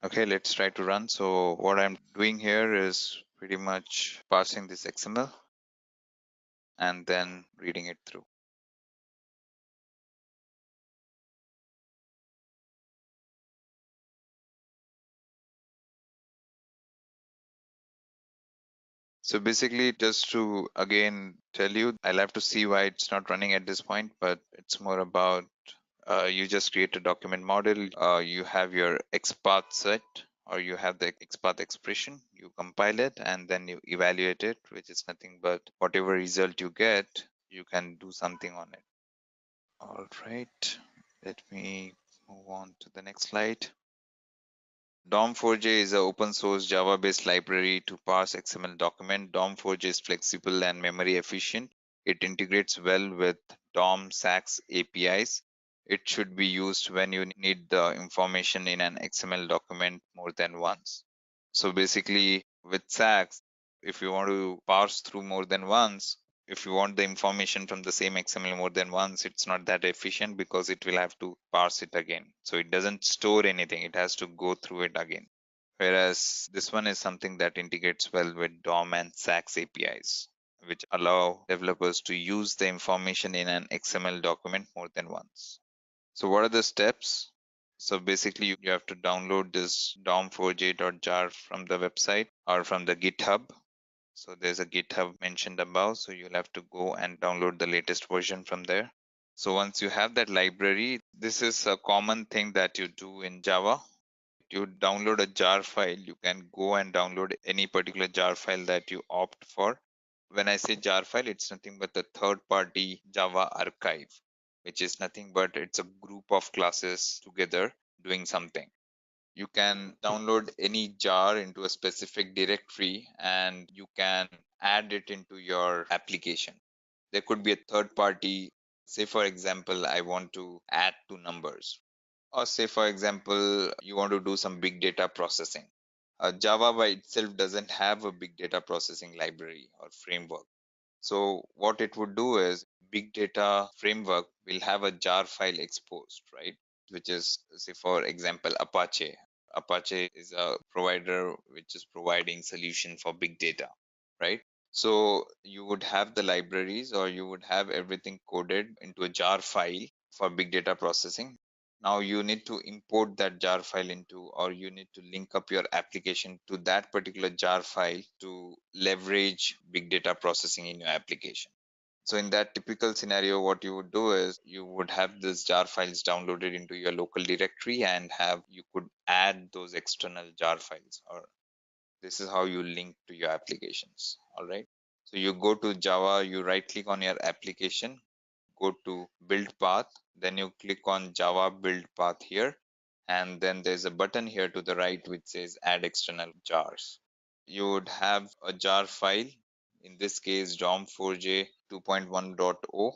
Okay, let's try to run. So what I'm doing here is pretty much parsing this XML and then reading it through. So basically, just to again tell you, I'll have to see why it's not running at this point, but it's more about you just create a document model, you have your XPath set, or you have the XPath expression, you compile it, and then you evaluate it, which is nothing but whatever result you get, you can do something on it. All right, let me move on to the next slide. DOM4j is an open source Java based library to parse XML document. DOM4j is flexible and memory efficient. It integrates well with DOM SAX APIs. It should be used when you need the information in an XML document more than once. So basically, with SAX, if you want to parse through more than once, if you want the information from the same XML more than once, it's not that efficient because it will have to parse it again. So it doesn't store anything, it has to go through it again. Whereas this one is something that integrates well with DOM and SAX APIs, which allow developers to use the information in an XML document more than once. So what are the steps? So basically you have to download this dom4j.jar from the website or from the GitHub. So there's a GitHub mentioned above. So you'll have to go and download the latest version from there. So once you have that library, this is a common thing that you do in Java. You download a jar file, you can go and download any particular jar file that you opt for. When I say jar file, it's nothing but the third party Java archive, which is nothing but it's a group of classes together doing something. You can download any jar into a specific directory and you can add it into your application. There could be a third party, say for example, I want to add two numbers. Or say for example, you want to do some big data processing. Java by itself doesn't have a big data processing library or framework. So what it would do is big data framework will have a jar file exposed, right? Which is, say for example, Apache. Apache is a provider which is providing solution for big data, right? So you would have the libraries or you would have everything coded into a jar file for big data processing. Now you need to import that jar file into, or you need to link up your application to that particular jar file to leverage big data processing in your application. So in that typical scenario, what you would do is you would have this jar files downloaded into your local directory and have you could add those external jar files, or this is how you link to your applications. All right. So you go to Java, you right click on your application, go to build path, then you click on Java build path here. And then there's a button here to the right which says add external jars. You would have a jar file, in this case DOM4j 2.1.0.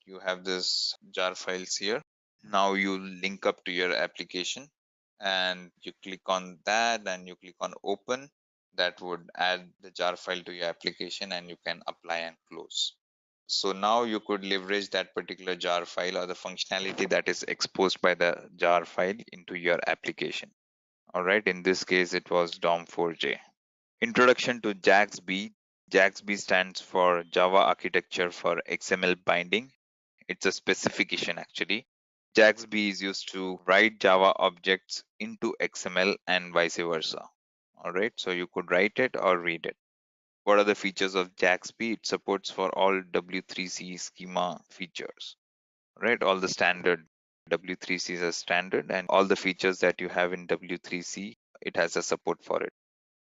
You have this jar files here. Now you link up to your application and you click on that and you click on open. That would add the jar file to your application and you can apply and close. So now you could leverage that particular jar file or the functionality that is exposed by the jar file into your application. All right, in this case it was DOM4j. Introduction to JAXB. JAXB stands for Java Architecture for XML Binding. It's a specification actually. JAXB is used to write Java objects into XML and vice versa. All right, so you could write it or read it. What are the features of JAXB? It supports for all W3C schema features, right? All the standard W3C is a standard, and all the features that you have in W3C, it has a support for it.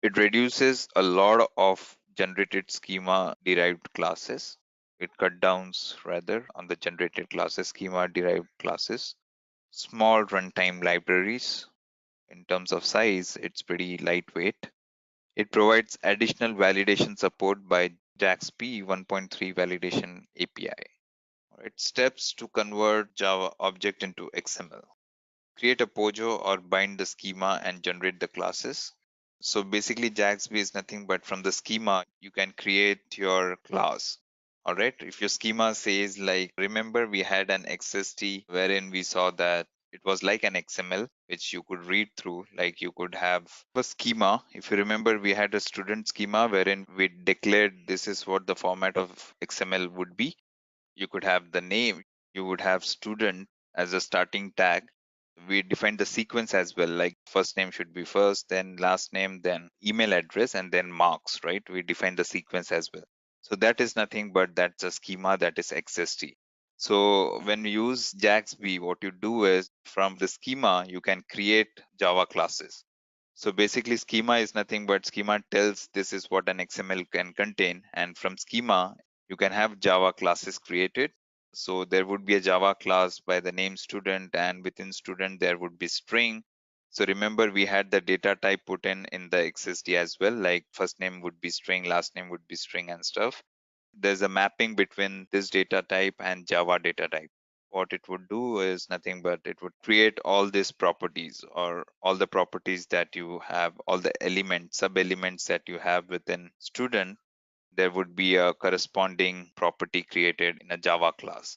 It reduces a lot of generated schema derived classes. It cut downs rather on the generated classes, schema derived classes. Small runtime libraries. In terms of size, it's pretty lightweight. It provides additional validation support by JAXP 1.3 validation API. Right? Steps to convert Java object into XML. Create a POJO or bind the schema and generate the classes. So basically JAXB is nothing but from the schema, you can create your class. All right. If your schema says like, remember we had an XST wherein we saw that it was like an XML, which you could read through, like you could have a schema. If you remember, we had a student schema wherein we declared this is what the format of XML would be. You could have the name, you would have student as a starting tag. We defined the sequence as well, like first name should be first, then last name, then email address, and then marks, right? We define the sequence as well. So that is nothing but that's a schema that is XST. So when we use JAXB, what you do is from the schema, you can create Java classes. So basically schema is nothing but schema tells this is what an XML can contain, and from schema, you can have Java classes created. So there would be a Java class by the name student, and within student there would be string. So remember we had the data type put in the XSD as well, like first name would be string, last name would be string and stuff. There's a mapping between this data type and Java data type. What it would do is nothing but it would create all these properties, or all the properties that you have, all the elements, sub elements that you have within student. There would be a corresponding property created in a Java class.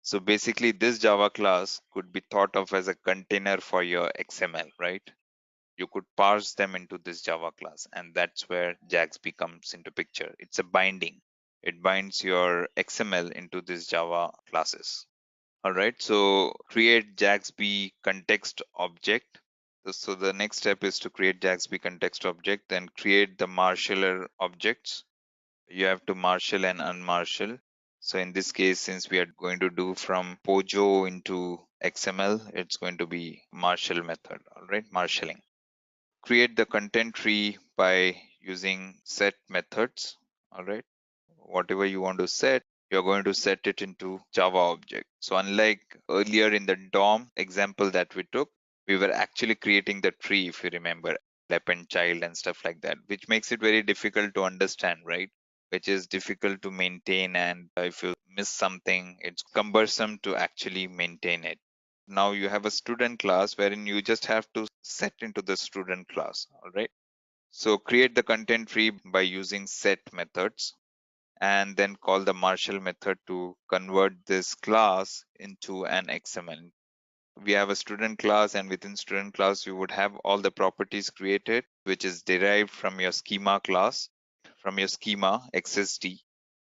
So basically this Java class could be thought of as a container for your XML, right? You could parse them into this Java class, and that's where JAXB comes into picture. It's a binding. It binds your XML into this Java classes. All right, so create JAXB context object. So the next step is to create JAXB context object, then create the marshaller objects. You have to marshal and unmarshal. So in this case, since we are going to do from POJO into XML, it's going to be marshal method. All right, marshalling. Create the content tree by using set methods. All right, whatever you want to set, you're going to set it into Java object. So unlike earlier in the DOM example that we took, we were actually creating the tree, if you remember, append child and stuff like that, which makes it very difficult to understand, right? Which is difficult to maintain, and if you miss something, it's cumbersome to actually maintain it. Now you have a student class wherein you just have to set into the student class. All right. So create the content tree by using set methods, and then call the marshal method to convert this class into an XML. We have a student class, and within student class, you would have all the properties created, which is derived from your schema class, from your schema XSD,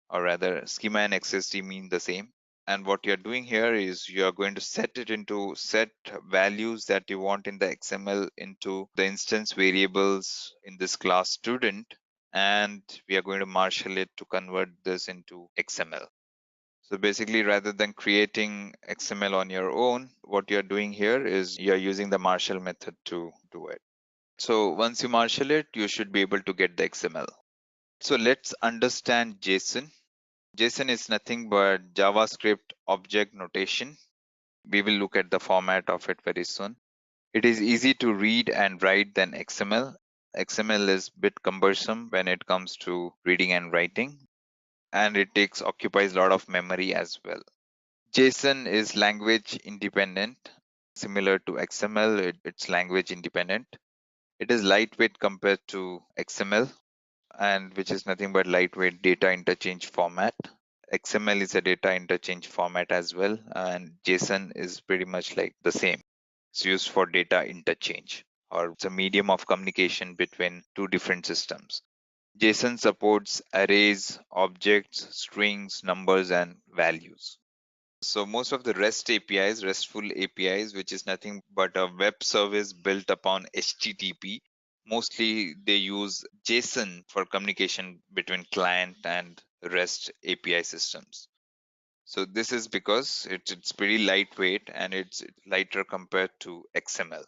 or rather schema and XSD mean the same. And what you're doing here is you're going to set it into set values that you want in the XML into the instance variables in this class student, and we are going to marshal it to convert this into XML. So basically, rather than creating XML on your own, what you're doing here is you're using the Marshall method to do it. So once you marshal it, you should be able to get the XML. So let's understand JSON. JSON is nothing but JavaScript object notation. We will look at the format of it very soon. It is easy to read and write than XML. XML is a bit cumbersome when it comes to reading and writing, and it occupies a lot of memory as well. JSON is language independent. Similar to XML, it's language independent. It is lightweight compared to XML, and which is nothing but lightweight data interchange format. XML is a data interchange format as well, and JSON is pretty much like the same. It's used for data interchange, or it's a medium of communication between two different systems. JSON supports arrays, objects, strings, numbers, and values. So most of the RESTful APIs, which is nothing but a web service built upon HTTP, mostly they use JSON for communication between client and REST API systems. So this is because it's pretty lightweight and it's lighter compared to XML.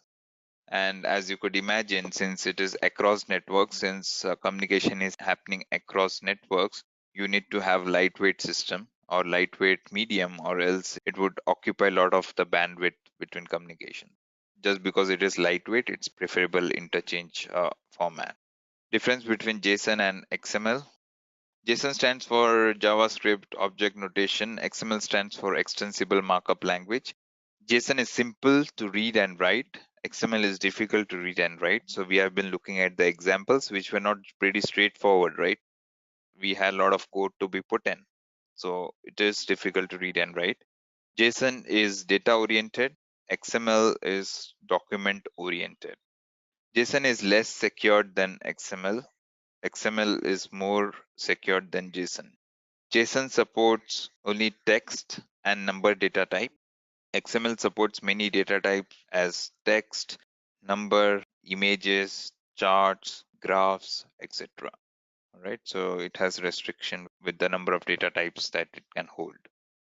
And as you could imagine, since it is across networks, since communication is happening across networks, you need to have lightweight system or lightweight medium, or else it would occupy a lot of the bandwidth between communication. Just because it is lightweight, it's preferable interchange format. Difference between JSON and XML. JSON stands for JavaScript Object Notation. XML stands for Extensible Markup Language. JSON is simple to read and write. XML is difficult to read and write. So we have been looking at the examples, which were not pretty straightforward, right? We had a lot of code to be put in. So it is difficult to read and write. JSON is data oriented. XML is document oriented. JSON is less secured than XML. XML is more secured than JSON. JSON supports only text and number data type. XML supports many data types as text, number, images, charts, graphs, etc. All right, so it has restriction with the number of data types that it can hold.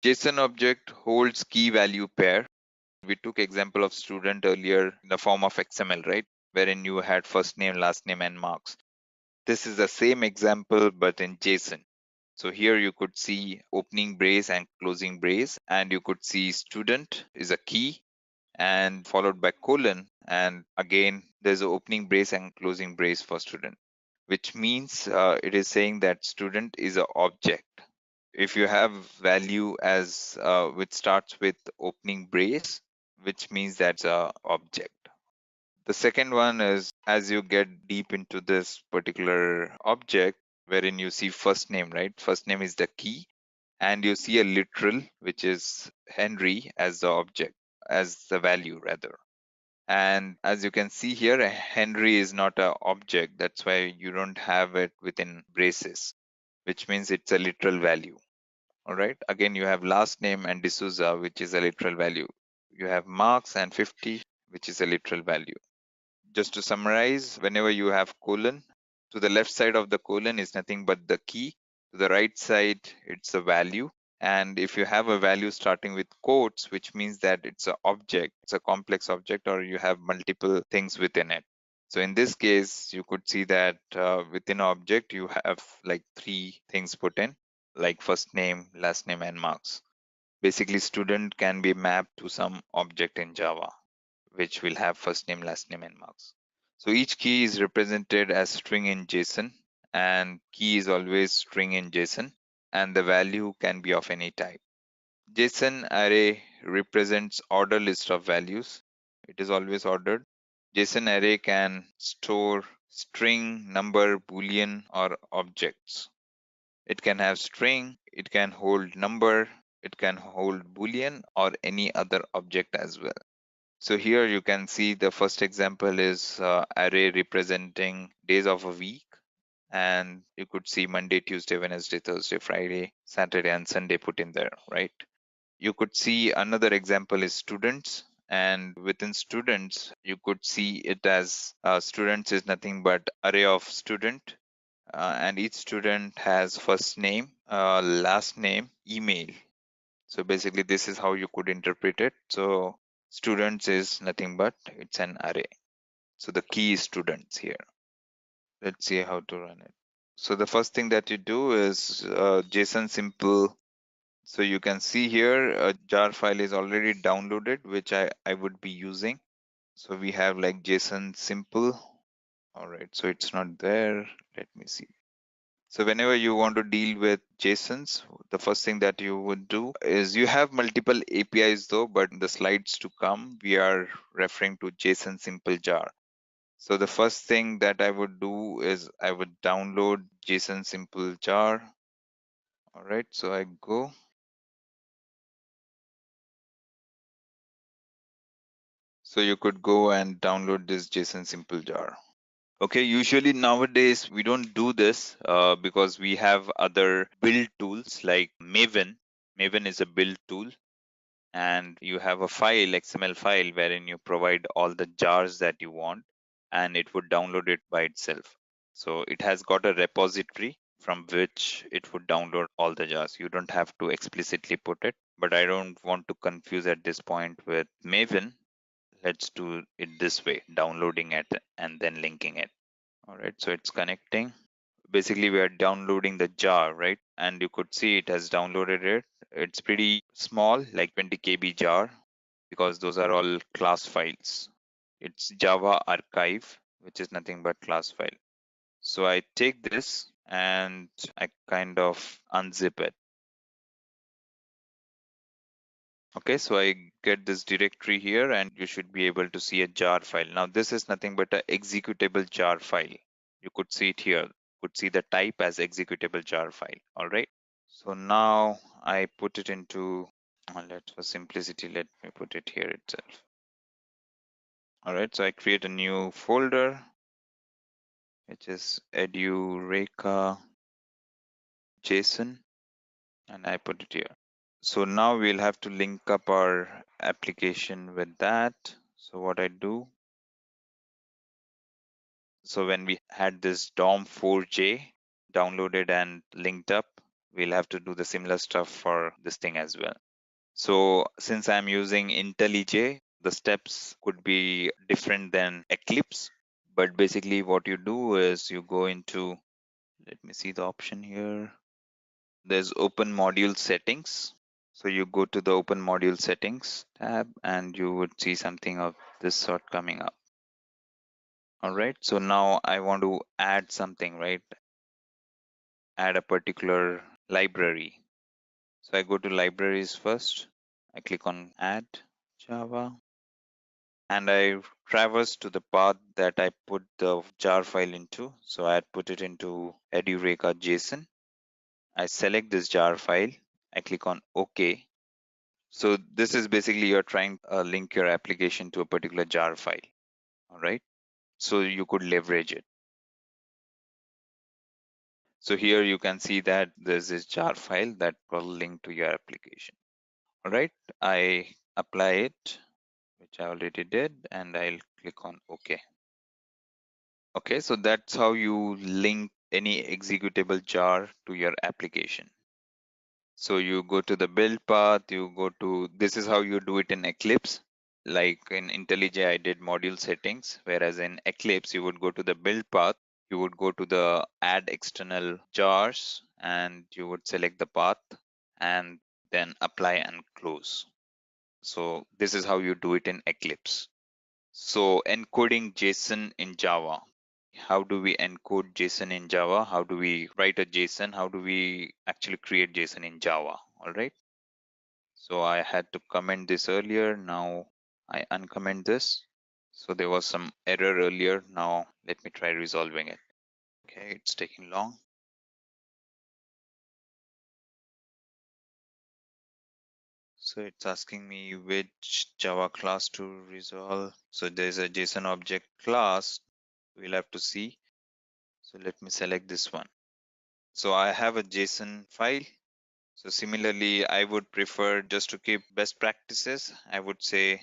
JSON object holds key value pair. We took example of student earlier in the form of XML, right? Wherein you had first name, last name, and marks. This is the same example, but in JSON. So here you could see opening brace and closing brace, and you could see student is a key and followed by colon. And again, there's an opening brace and closing brace for student, which means it is saying that student is an object. If you have value as which starts with opening brace, which means that's a object. The second one is as you get deep into this particular object, wherein you see first name, right? First name is the key, and you see a literal, which is Henry as the object, as the value rather. And as you can see here, a Henry is not an object. That's why you don't have it within braces, which means it's a literal value. All right. Again, you have last name and D'Souza, which is a literal value. You have Marx and 50, which is a literal value. Just to summarize, whenever you have colon, to the left side of the colon is nothing but the key. To the right side, it's a value. And if you have a value starting with quotes, which means that it's an object, it's a complex object, or you have multiple things within it. So in this case, you could see that within an object, you have like three things put in, like first name, last name, and marks. Basically, student can be mapped to some object in Java, which will have first name, last name, and marks. So each key is represented as string in JSON, and key is always string in JSON, and the value can be of any type. JSON array represents order list of values. It is always ordered. JSON array can store string, number, boolean, or objects. It can have string, it can hold number, it can hold boolean, or any other object as well. So here you can see the first example is array representing days of a week. And you could see Monday, Tuesday, Wednesday, Thursday, Friday, Saturday, and Sunday put in there, right? You could see another example is students. And within students, you could see it as students is nothing but array of student. And each student has first name, last name, email. So basically, this is how you could interpret it. So students is nothing but it's an array. So the key is students here. Let's see how to run it. So the first thing that you do is JSON simple. So you can see here a jar file is already downloaded, which I would be using. So we have like JSON simple. All right, so it's not there. Let me see. So whenever you want to deal with JSONs, the first thing that you would do is you have multiple APIs though, but in the slides to come, we are referring to JSON simple jar. So the first thing that I would do is I would download JSON simple jar. All right, so I go. So you could go and download this JSON simple jar. Okay, usually nowadays we don't do this because we have other build tools like Maven. Maven is a build tool, and you have a file, XML file, wherein you provide all the jars that you want, and it would download it by itself. So it has got a repository from which it would download all the jars. You don't have to explicitly put it, but I don't want to confuse at this point with Maven. Let's do it this way, downloading it and then linking it. All right, so it's connecting. Basically, we are downloading the jar, right? And you could see it has downloaded it. It's pretty small, like 20 KB jar, because those are all class files. It's Java archive, which is nothing but class file. So I take this and I kind of unzip it. Okay, so I get this directory here and you should be able to see a jar file. Now this is nothing but an executable jar file. You could see it here. You could see the type as executable jar file. All right. So now I put it into, for simplicity, let me put it here itself. All right, so I create a new folder, which is Edureka JSON, and I put it here. So now we'll have to link up our application with that. So what I do, so when we had this DOM4J downloaded and linked up, we'll have to do the similar stuff for this thing as well. So since I'm using IntelliJ, the steps could be different than Eclipse. But basically what you do is you go into, let me see the option here. There's open module settings. So you go to the open module settings tab and you would see something of this sort coming up. All right. So now I want to add something, right? Add a particular library. So I go to libraries first. I click on add Java and I traverse to the path that I put the jar file into. So I had put it into Edureka JSON. I select this jar file. I click on OK. So this is basically you're trying to link your application to a particular jar file. All right. So you could leverage it. So here you can see that there's this jar file that will link to your application. All right. I apply it, which I already did, and I'll click on OK. Okay, so that's how you link any executable jar to your application. So you go to the build path, you go to, this is how you do it in Eclipse. Like in IntelliJ, I did module settings, whereas in Eclipse, you would go to the build path, you would go to the add external jars, and you would select the path and then apply and close. So this is how you do it in Eclipse. So encoding JSON in Java. How do we encode JSON in Java? How do we write a JSON? How do we actually create JSON in Java? All right. So I had to comment this earlier. Now I uncomment this. So there was some error earlier. Now let me try resolving it. Okay, it's taking long. So it's asking me which Java class to resolve. So there's a JSON object class. We'll have to see. So let me select this one. So I have a JSON file. So similarly, I would prefer, just to keep best practices, I would say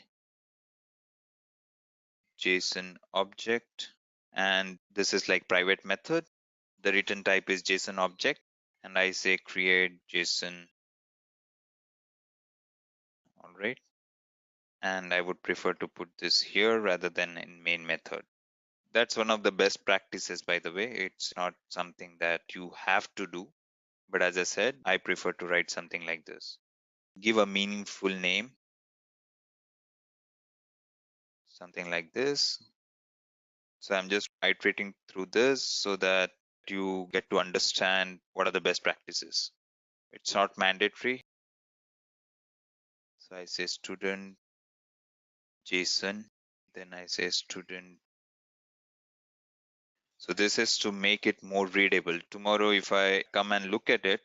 JSON object, and this is like private method. The return type is JSON object, and I say create JSON All right. And I would prefer to put this here rather than in main method. That's one of the best practices, by the way. It's not something that you have to do. But as I said, I prefer to write something like this. Give a meaningful name, something like this. So I'm just iterating through this so that you get to understand what are the best practices. It's not mandatory. So I say student JSON, then I say student. So this is to make it more readable. Tomorrow, if I come and look at it,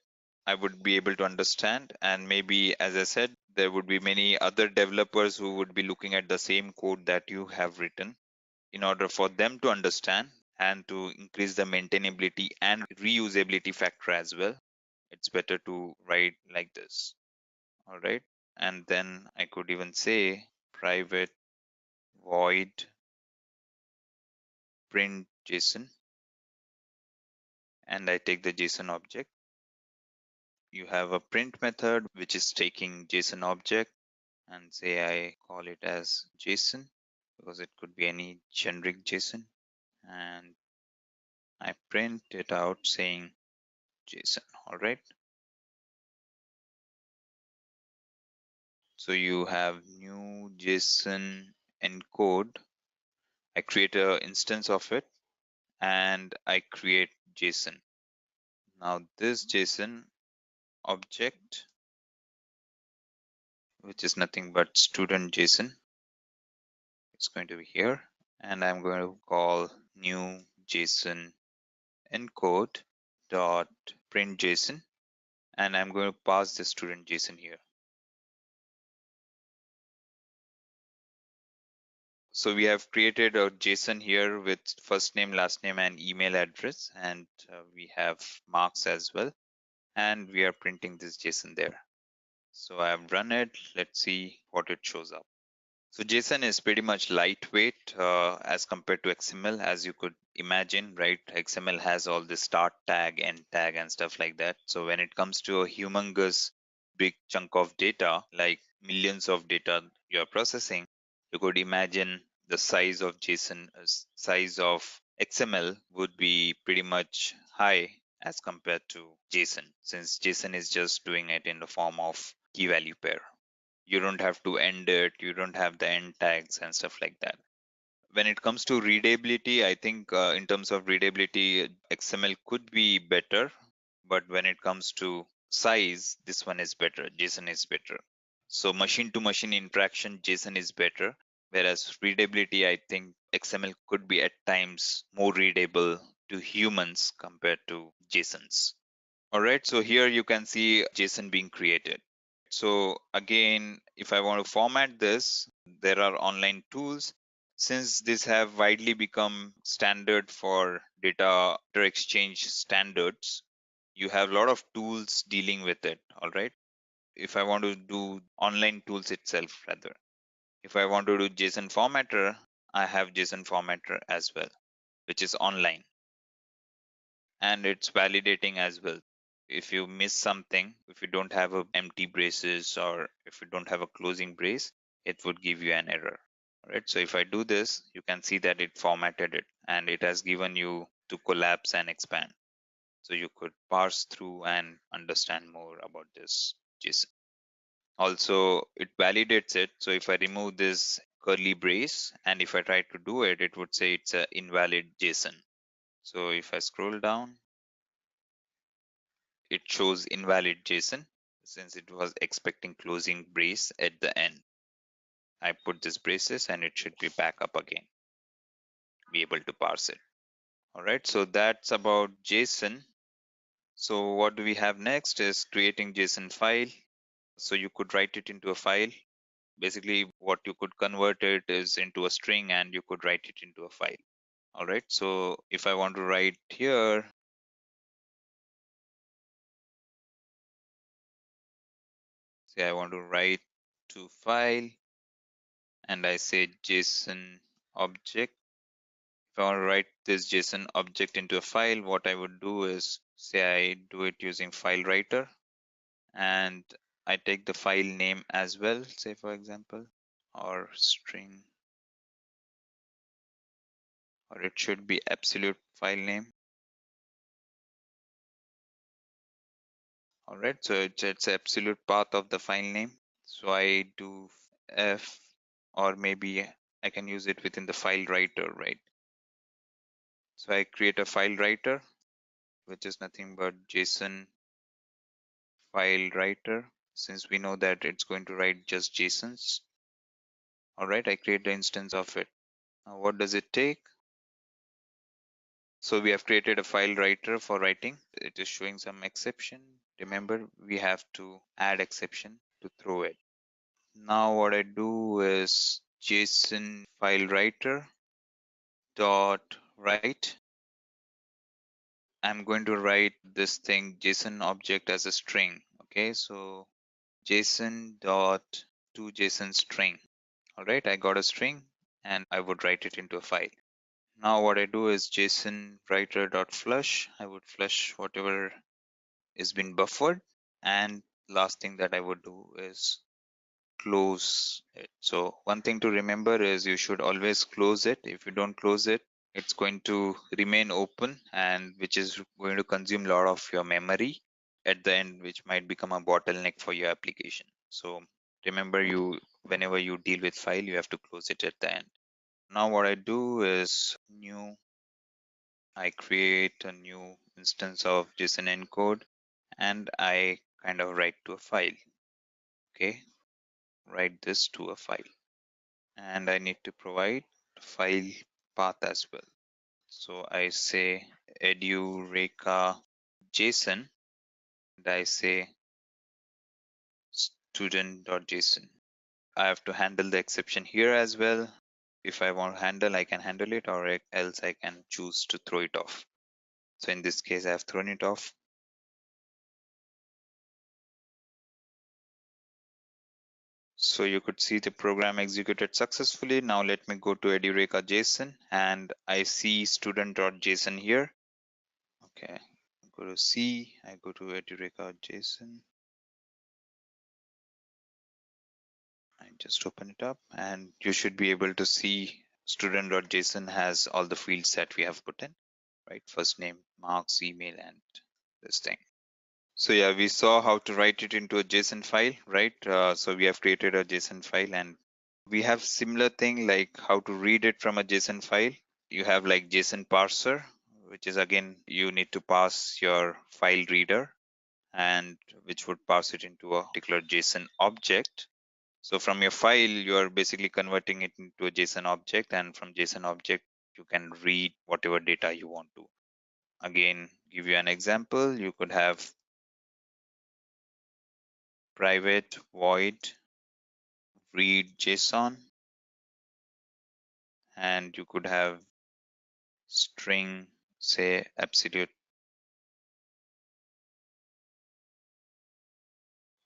I would be able to understand. And maybe, as I said, there would be many other developers who would be looking at the same code that you have written. In order for them to understand and to increase the maintainability and reusability factor as well, it's better to write like this. All right. And then I could even say private void print JSON, and I take the JSON object. You have a print method which is taking JSON object, and say I call it as JSON because it could be any generic JSON, and I print it out saying JSON. All right. So you have new JSON encode. I create an instance of it and I create JSON. Now this JSON object, which is nothing but student JSON, it's going to be here. And I'm going to call new JSON encode dot print JSON. And I'm going to pass the student JSON here. So we have created a JSON here with first name, last name, and email address. And we have marks as well. And we are printing this JSON there. So I have run it. Let's see what it shows up. So JSON is pretty much lightweight as compared to XML, as you could imagine, right? XML has all the start tag, end tag, and stuff like that. So when it comes to a humongous big chunk of data, like millions of data you're processing, you could imagine the size of JSON, size of XML would be pretty much high as compared to JSON, since JSON is just doing it in the form of key value pair. You don't have to end it, you don't have the end tags and stuff like that. When it comes to readability, I think in terms of readability, XML could be better, but when it comes to size, this one is better, JSON is better. So machine to machine interaction, JSON is better, whereas readability, I think XML could be at times more readable to humans compared to JSONs. All right, so here you can see JSON being created. So again, if I want to format this, there are online tools. Since these have widely become standard for data exchange standards, you have a lot of tools dealing with it. All right. If I want to do online tools itself, rather, if I want to do JSON formatter, I have JSON formatter as well, which is online, and it's validating as well. If you miss something, if you don't have a empty braces or if you don't have a closing brace, it would give you an error. All right. So if I do this, you can see that it formatted it and it has given you to collapse and expand. So you could parse through and understand more about this JSON. Also, it validates it. So if I remove this curly brace and if I try to do it, it would say it's an invalid JSON. So if I scroll down, it shows invalid JSON since it was expecting closing brace at the end. I put this braces and it should be back up again, be able to parse it. All right, so that's about JSON. So what do we have next is creating JSON file. So you could write it into a file. Basically, what you could convert it is into a string and you could write it into a file. All right, so if I want to write here, say I want to write to file and I say JSON object. If I want to write this JSON object into a file, what I would do is say I do it using file writer and I take the file name as well, say for example, or string, or it should be absolute file name. All right, so it's absolute path of the file name. So I do f, or maybe I can use it within the file writer, right? So I create a file writer, which is nothing but JSON file writer, since we know that it's going to write just JSONs. All right, I create the instance of it. Now what does it take? So we have created a file writer for writing. It is showing some exception. Remember, we have to add exception to throw it. Now what I do is JSON file writer dot write. I'm going to write this thing JSON object as a string. Okay, so JSON dot to JSON string. All right, I got a string and I would write it into a file. Now what I do is JSON writer dot flush. I would flush whatever is been buffered, and last thing that I would do is close it. So one thing to remember is you should always close it. If you don't close it, it's going to remain open, and which is going to consume a lot of your memory at the end, which might become a bottleneck for your application. So remember, you whenever you deal with file, you have to close it at the end. Now what I do is I create a new instance of JSON encode, and I kind of write to a file. Okay, write this to a file, and I need to provide file path as well. So I say Edureka JSON, and I say student.json. I have to handle the exception here as well. If I want to handle, I can handle it, or else I can choose to throw it off. So in this case, I have thrown it off. So you could see the program executed successfully. Now let me go to Edureka JSON, and I see student.json here. Okay, go to C, I go to Edureka JSON. I just open it up, and you should be able to see student.json has all the fields that we have put in, right? First name, marks, email, and this thing. So yeah, we saw how to write it into a JSON file, right? So we have created a JSON file, and we have similar thing like how to read it from a JSON file. You have like JSON parser, which is again, you need to pass your file reader, and which would pass it into a particular JSON object. So from your file, you are basically converting it into a JSON object, and from JSON object, you can read whatever data you want to. Again, give you an example, you could have private void read JSON, and you could have string, say absolute.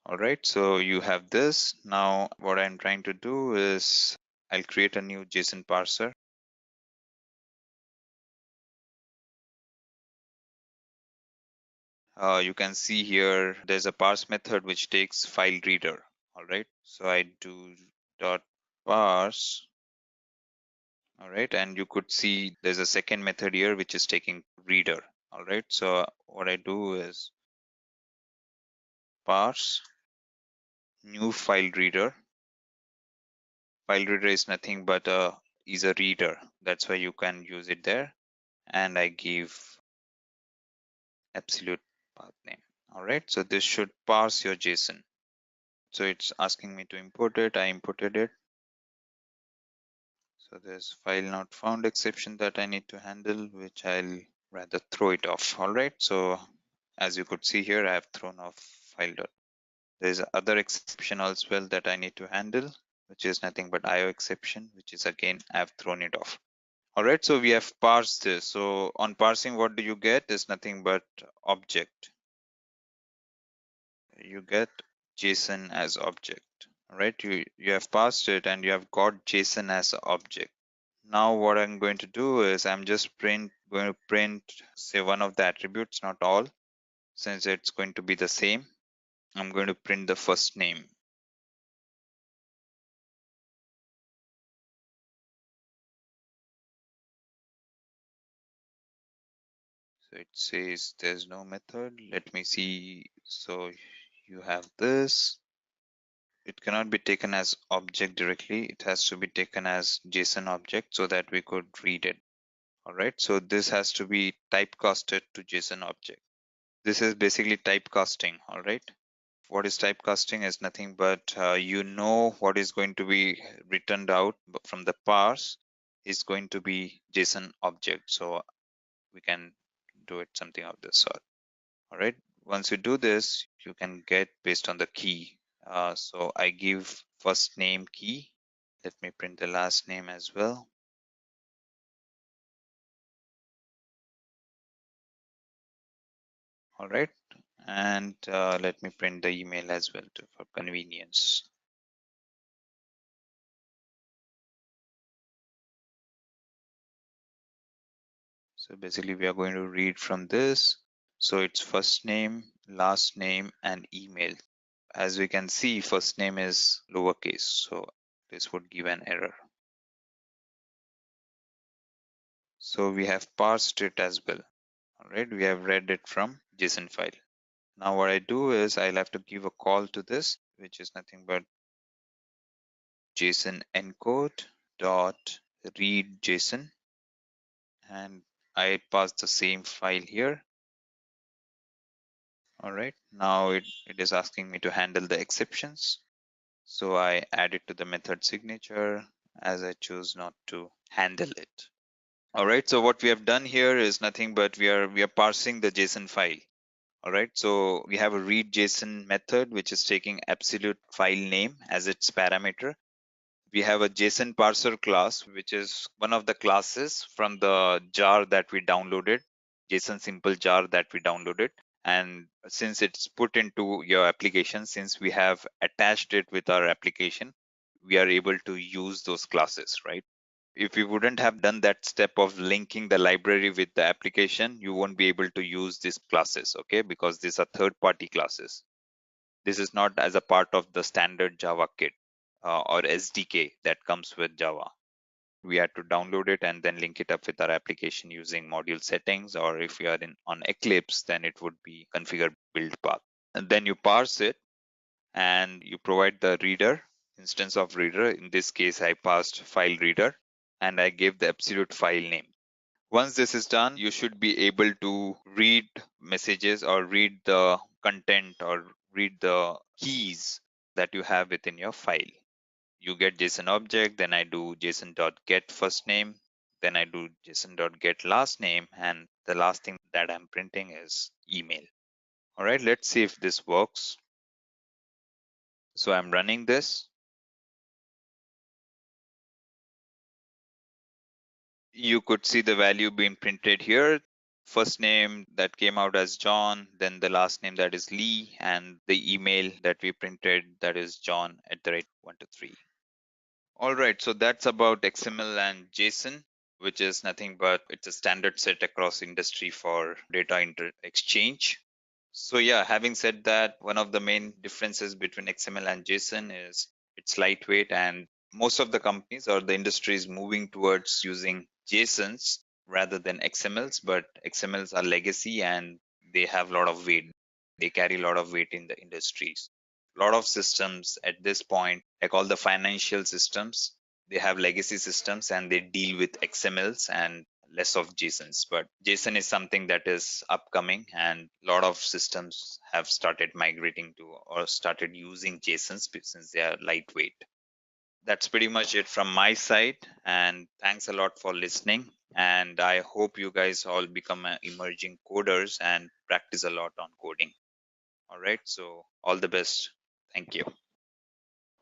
All right, so you have this. Now what I'm trying to do is I'll create a new JSON parser. You can see here there's a parse method which takes file reader. All right, so I do dot parse. All right, and you could see there's a second method here which is taking reader. All right, so what I do is parse new file reader. File reader is nothing but is a reader. That's why you can use it there. And I give absolute path name. All right, so this should parse your JSON. So it's asking me to import it. I imported it. So there's file not found exception that I need to handle, which I'll rather throw it off. All right, so as you could see here, I have thrown off file dot. There's other exception as well that I need to handle, which is nothing but IO exception, which is again, I've thrown it off. All right, so we have parsed this. So on parsing, what do you get? Is nothing but object. You get JSON as object. All right, you have parsed it and you have got JSON as object. Now what I'm going to do is I'm just going to print say one of the attributes, not all, since it's going to be the same. I'm going to print the first name. So it says there's no method. Let me see. So you have this. It cannot be taken as object directly. It has to be taken as JSON object so that we could read it. All right. So this has to be typecasted to JSON object. This is basically typecasting. All right. What is typecasting is nothing but you know what is going to be returned out from the parse is going to be JSON object. So we can do it something of this sort. All right. Once you do this, you can get based on the key. So I give first name key. Let me print the last name as well. All right. And let me print the email as well for convenience. So basically we are going to read from this. So it's first name, last name, and email. As we can see, first name is lowercase. So this would give an error. So we have parsed it as well. All right, we have read it from JSON file. Now what I do is I'll have to give a call to this, which is nothing but JSON encode dot read JSON, and I pass the same file here. All right, now it is asking me to handle the exceptions. So I add it to the method signature as I choose not to handle it. All right, so what we have done here is nothing but we are parsing the JSON file. All right, so we have a read JSON method which is taking absolute file name as its parameter. We have a JSON parser class, which is one of the classes from the jar that we downloaded, JSON simple jar that we downloaded. And since it's put into your application, since we have attached it with our application, we are able to use those classes, right? If we wouldn't have done that step of linking the library with the application, you won't be able to use these classes, okay? Because these are third-party classes. This is not as a part of the standard Java kit or SDK that comes with Java. We had to download it and then link it up with our application using module settings, or if you are on Eclipse, then it would be configure build path. And then you parse it and you provide the reader, instance of reader. In this case, I passed file reader and I gave the absolute file name. Once this is done, you should be able to read messages or read the content or read the keys that you have within your file. You get JSON object, then I do JSON.get first name, then I do JSON.get last name, and the last thing that I'm printing is email. All right, let's see if this works. So I'm running this. You could see the value being printed here. First name that came out as John, then the last name that is Lee, and the email that we printed that is John@123. All right, so that's about XML and JSON, which is nothing but it's a standard set across industry for data exchange. So yeah, having said that, one of the main differences between XML and JSON is it's lightweight, and most of the companies or the industry is moving towards using JSONs rather than XMLs, but XMLs are legacy and they have a lot of weight. They carry a lot of weight in the industries. A lot of systems at this point, like all the financial systems, they have legacy systems and they deal with XMLs and less of JSONs. But JSON is something that is upcoming, and a lot of systems have started migrating to or started using JSONs since they are lightweight. That's pretty much it from my side. And thanks a lot for listening. And I hope you guys all become emerging coders and practice a lot on coding. All right. So all the best. Thank you.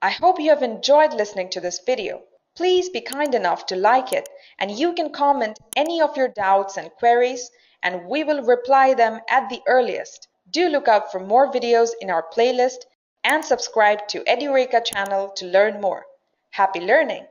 I hope you have enjoyed listening to this video. Please be kind enough to like it, and you can comment any of your doubts and queries, and we will reply them at the earliest. Do look out for more videos in our playlist and subscribe to Edureka channel to learn more. Happy learning!